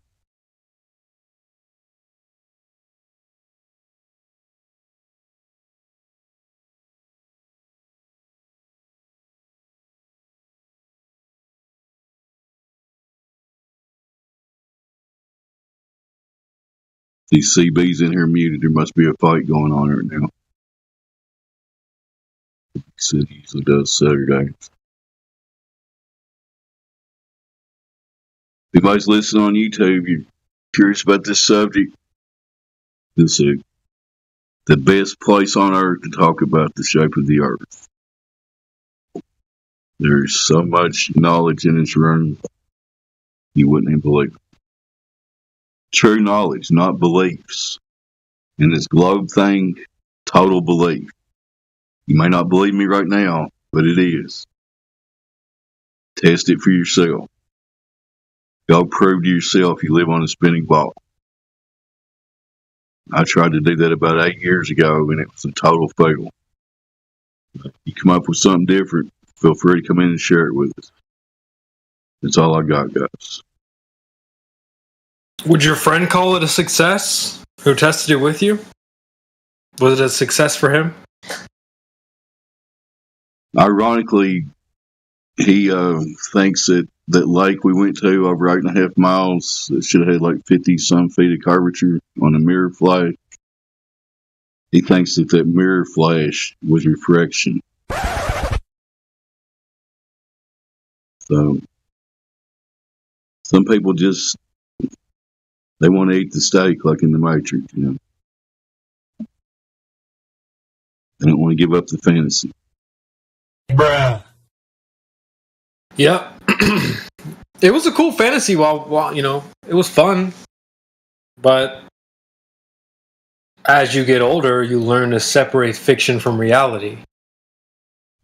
These CBs in here muted. There must be a fight going on right now. He said he usually does Saturday. If anybody's listening on YouTube, you're curious about this subject, this is the best place on earth to talk about the shape of the earth. There's so much knowledge in this room, you wouldn't even believe it. True knowledge, not beliefs. In this globe thing, total belief. You may not believe me right now, but it is. Test it for yourself. Go prove to yourself you live on a spinning ball. I tried to do that about 8 years ago, and it was a total fail. If you come up with something different, feel free to come in and share it with us. That's all I got, guys. Would your friend call it a success? Who tested it with you? Was it a success for him? Ironically, he thinks that lake we went to over 8.5 miles, it should have had like 50-some feet of curvature on a mirror flash. He thinks that mirror flash was refraction. So, some people just, they want to eat the steak like in the Matrix, They don't want to give up the fantasy. Bruh. Yeah. It was a cool fantasy while it was fun. But as you get older, you learn to separate fiction from reality.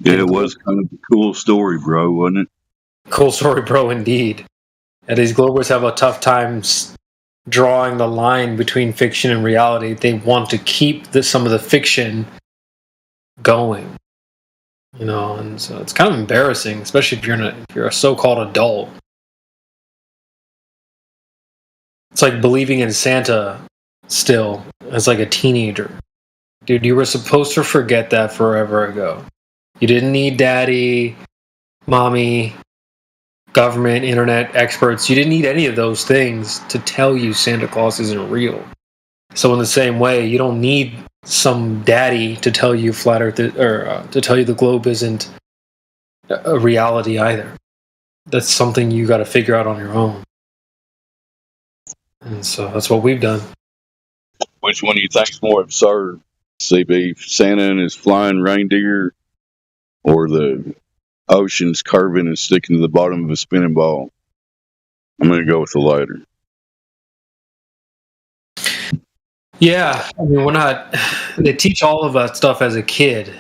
Yeah, it was kind of a cool story, bro, wasn't it? Cool story, bro, indeed. And these Globers have a tough time drawing the line between fiction and reality. They want to keep some of the fiction going, and so it's kind of embarrassing, especially if you're a so-called adult. It's like believing in Santa still as like a teenager. Dude, you were supposed to forget that forever ago. You didn't need daddy, mommy, government, internet experts. You didn't need any of those things to tell you Santa Claus isn't real. So in the same way, you don't need some daddy to tell you flat Earth or to tell you the globe isn't a reality either. That's something you got to figure out on your own. And so that's what we've done. Which one do you think's more absurd? CB, Santa and his flying reindeer, or the oceans curving and sticking to the bottom of a spinning ball? I'm going to go with the latter. Yeah, I mean, they teach all of that stuff as a kid.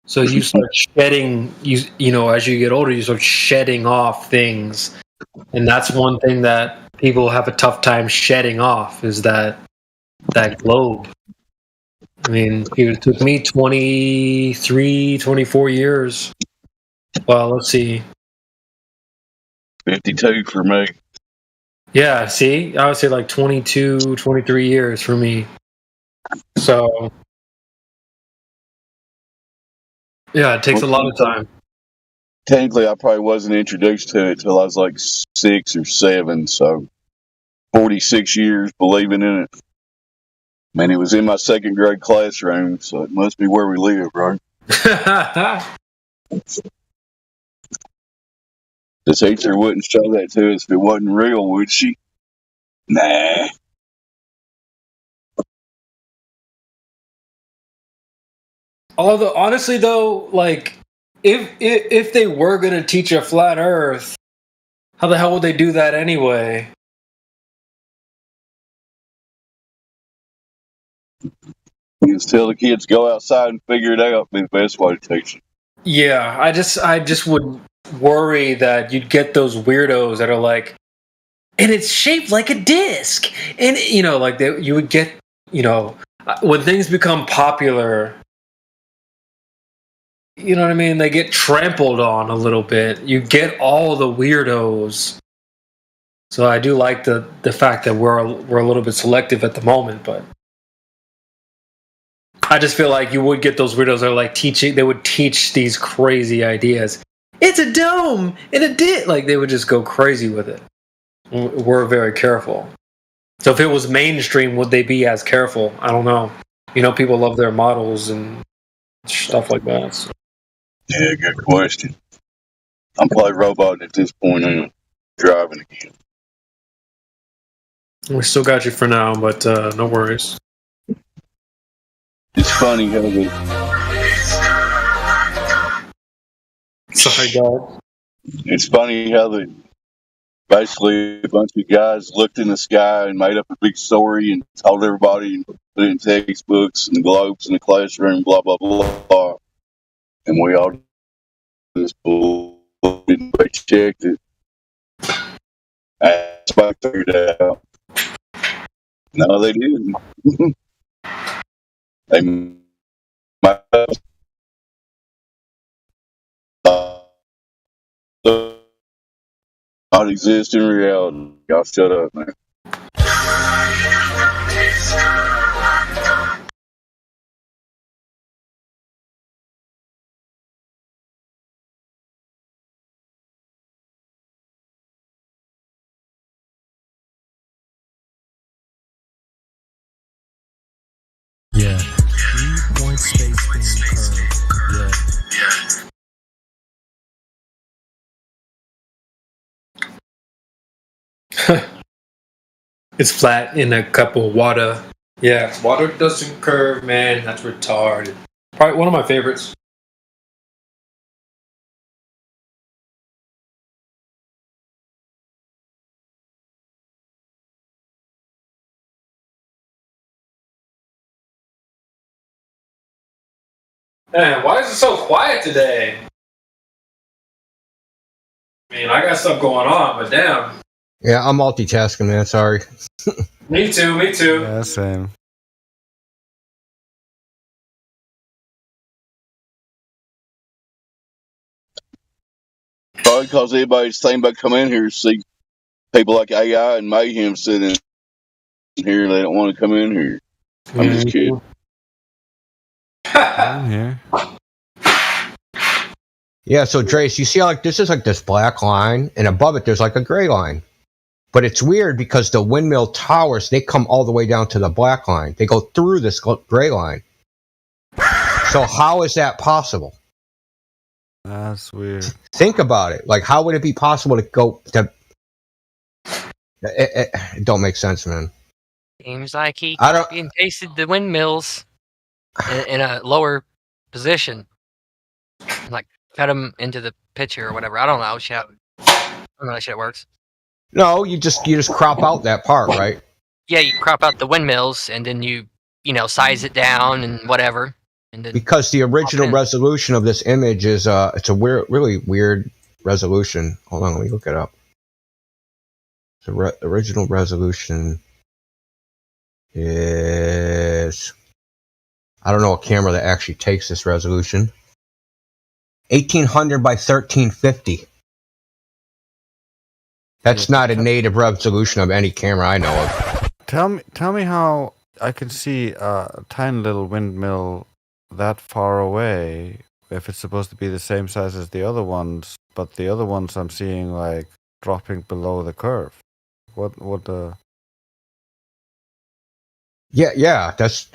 So you start shedding, as you get older, you start shedding off things. And that's one thing that people have a tough time shedding off is that globe. I mean, it took me 23, 24 years. Well, let's see. 52 for me. Yeah, see? I would say like 22, 23 years for me. So, yeah, it takes a lot of time. Technically, I probably wasn't introduced to it till I was like 6 or 7, so 46 years believing in it. Man, it was in my second grade classroom, so it must be where we live, right? The teacher wouldn't show that to us if it wasn't real, would she? Nah. Although, honestly, though, like, if they were going to teach a flat Earth, how the hell would they do that anyway? You just tell the kids go outside and figure it out. Be the best way to teach them. Yeah, I just would worry that you'd get those weirdos that are like, and it's shaped like a disc, and like you would get, when things become popular. You know what I mean? They get trampled on a little bit. You get all the weirdos. So I do like the fact that we're a little bit selective at the moment, but I just feel like you would get those weirdos that are like teaching. They would teach these crazy ideas. It's a dome and a dit. Like they would just go crazy with it. We're very careful. So if it was mainstream, would they be as careful? I don't know. People love their models and stuff like that. So. Yeah, good question. I'm probably roboting at this point. I'm driving again. We still got you for now, but no worries. It's funny how Sorry, God. It's funny how basically a bunch of guys looked in the sky and made up a big story and told everybody and put it in textbooks and the globes in the classroom, blah blah blah, and we all just checked it. I figured it out. No, they didn't. They might not exist in reality. Y'all shut up, man. Yeah. 3-point space being curved. Yeah. It's flat in a cup of water. Yeah, water doesn't curve, man. That's retarded. Probably one of my favorites. Man, why is it so quiet today? I mean, I got stuff going on, but damn. Yeah, I'm multitasking, man. Sorry. Me too. Yeah, same. Probably because everybody's thinking about coming in here to see people like AI and Mayhem sitting in here. They don't want to come in here. I'm just kidding. I'm here. Yeah, so Drace, you see how like this is like this black line, and above it there's like a gray line. But it's weird because the windmill towers, they come all the way down to the black line. They go through this gray line. So how is that possible? That's weird. Think about it. Like, how would it be possible to go to... It don't make sense, man. Seems like he I don't- copied and pasted the windmills in a lower position. Like, fed them into the picture or whatever. I don't know. Shit. I don't know how that shit works. No, you just crop out that part, right? Yeah, you crop out the windmills and then you size it down and whatever. And then Because the original resolution of this image is it's a really weird resolution. Hold on, let me look it up. The original resolution is, I don't know a camera that actually takes this resolution. 1800 by 1350. That's not a native resolution of any camera I know of. Tell me how I can see a tiny little windmill that far away if it's supposed to be the same size as the other ones, but the other ones I'm seeing like dropping below the curve. What the? Yeah, that's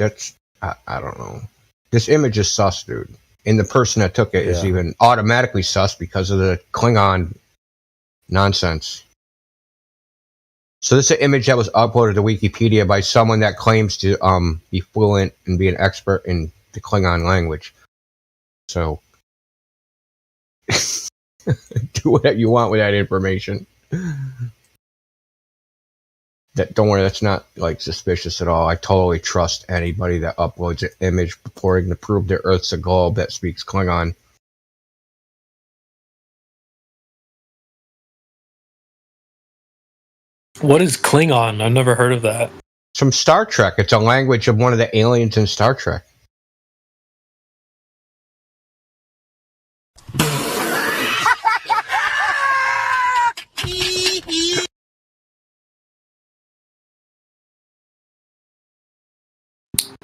I don't know. This image is sus, dude. And the person that took it is even automatically sus because of the Klingon nonsense. So this is an image that was uploaded to Wikipedia by someone that claims to be fluent and be an expert in the Klingon language. So do whatever you want with that information. Don't worry, that's not like suspicious at all. I totally trust anybody that uploads an image purporting to prove the Earth's a globe that speaks Klingon. What is Klingon? I've never heard of that. It's from Star Trek. It's a language of one of the aliens in Star Trek.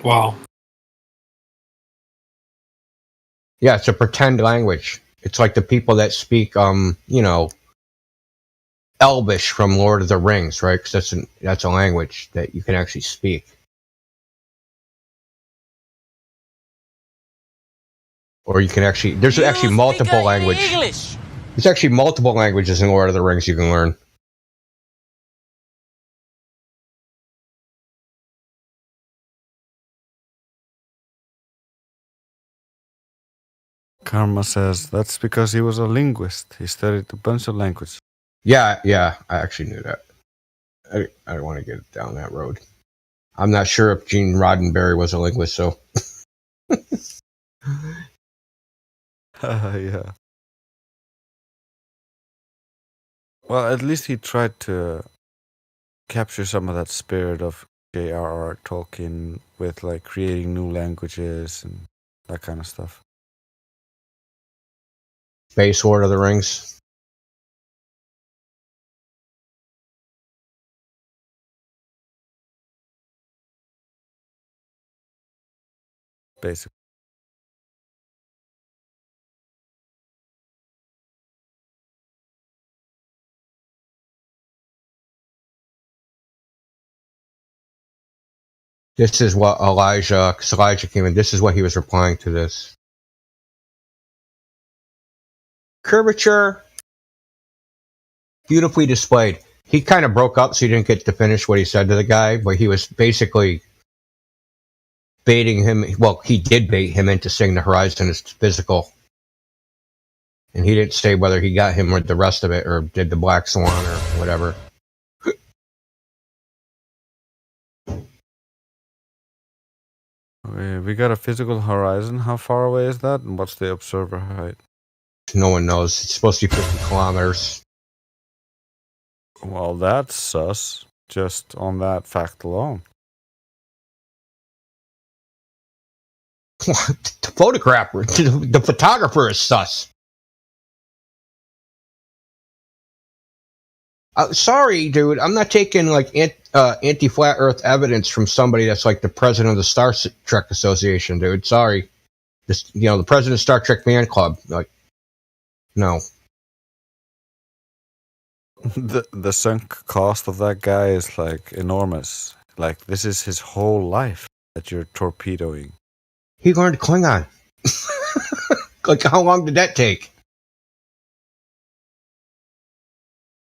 Wow. Yeah, it's a pretend language. It's like the people that speak, Elvish from Lord of the Rings, right? Because that's a language that you can actually speak. Or you can actually... There's actually multiple languages. There's actually multiple languages in Lord of the Rings you can learn. Karma says that's because he was a linguist. He studied a bunch of languages. Yeah, I actually knew that. I don't want to get down that road. I'm not sure if Gene Roddenberry was a linguist, so... Yeah. Well, at least he tried to capture some of that spirit of J.R.R. Tolkien with like creating new languages and that kind of stuff. Space Lord of the Rings. Basically. This is what Elijah came in. This is what he was replying to this. Curvature, beautifully displayed. He kind of broke up, so he didn't get to finish what he said to the guy, but he was basically baiting him. Well, he did bait him into saying the horizon is physical. And he didn't say whether he got him with the rest of it or did the Black Swan or whatever. We got a physical horizon. How far away is that? And what's the observer height? No one knows. It's supposed to be 50 kilometers. Well, that's sus. Just on that fact alone. The photographer, the photographer is sus. Sorry, dude. I'm not taking like anti-flat Earth evidence from somebody that's like the president of the Star Trek Association, dude. Sorry, just the president of Star Trek Fan Club. Like, no. The sunk cost of that guy is like enormous. Like, this is his whole life that you're torpedoing. He learned Klingon. Like, how long did that take?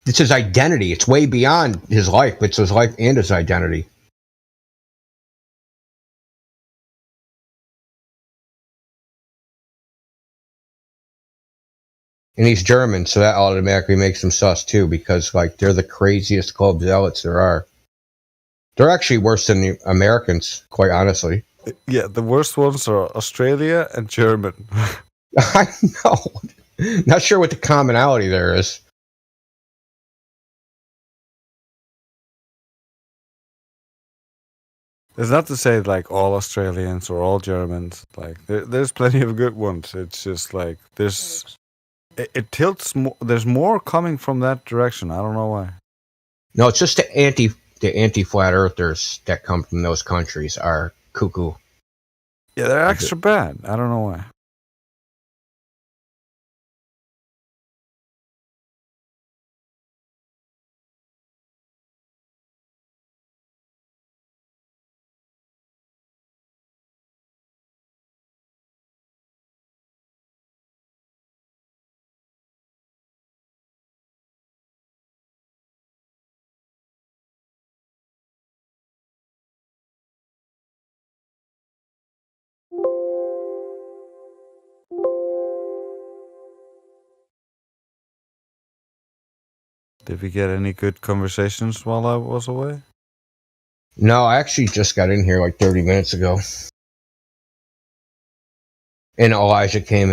It's his identity. It's way beyond his life. It's his life and his identity. And he's German, so that automatically makes him sus too, because like they're the craziest club zealots there are. They're actually worse than the Americans, quite honestly. Yeah, the worst ones are Australia and German. I know. Not sure what the commonality there is. It's not to say like all Australians or all Germans. Like there's plenty of good ones. It's just like it tilts more. There's more coming from that direction. I don't know why. No, it's just the anti-flat earthers that come from those countries are cuckoo. Yeah, they're extra bad. I don't know why. Did we get any good conversations while I was away? No, I actually just got in here like 30 minutes ago. And Elijah came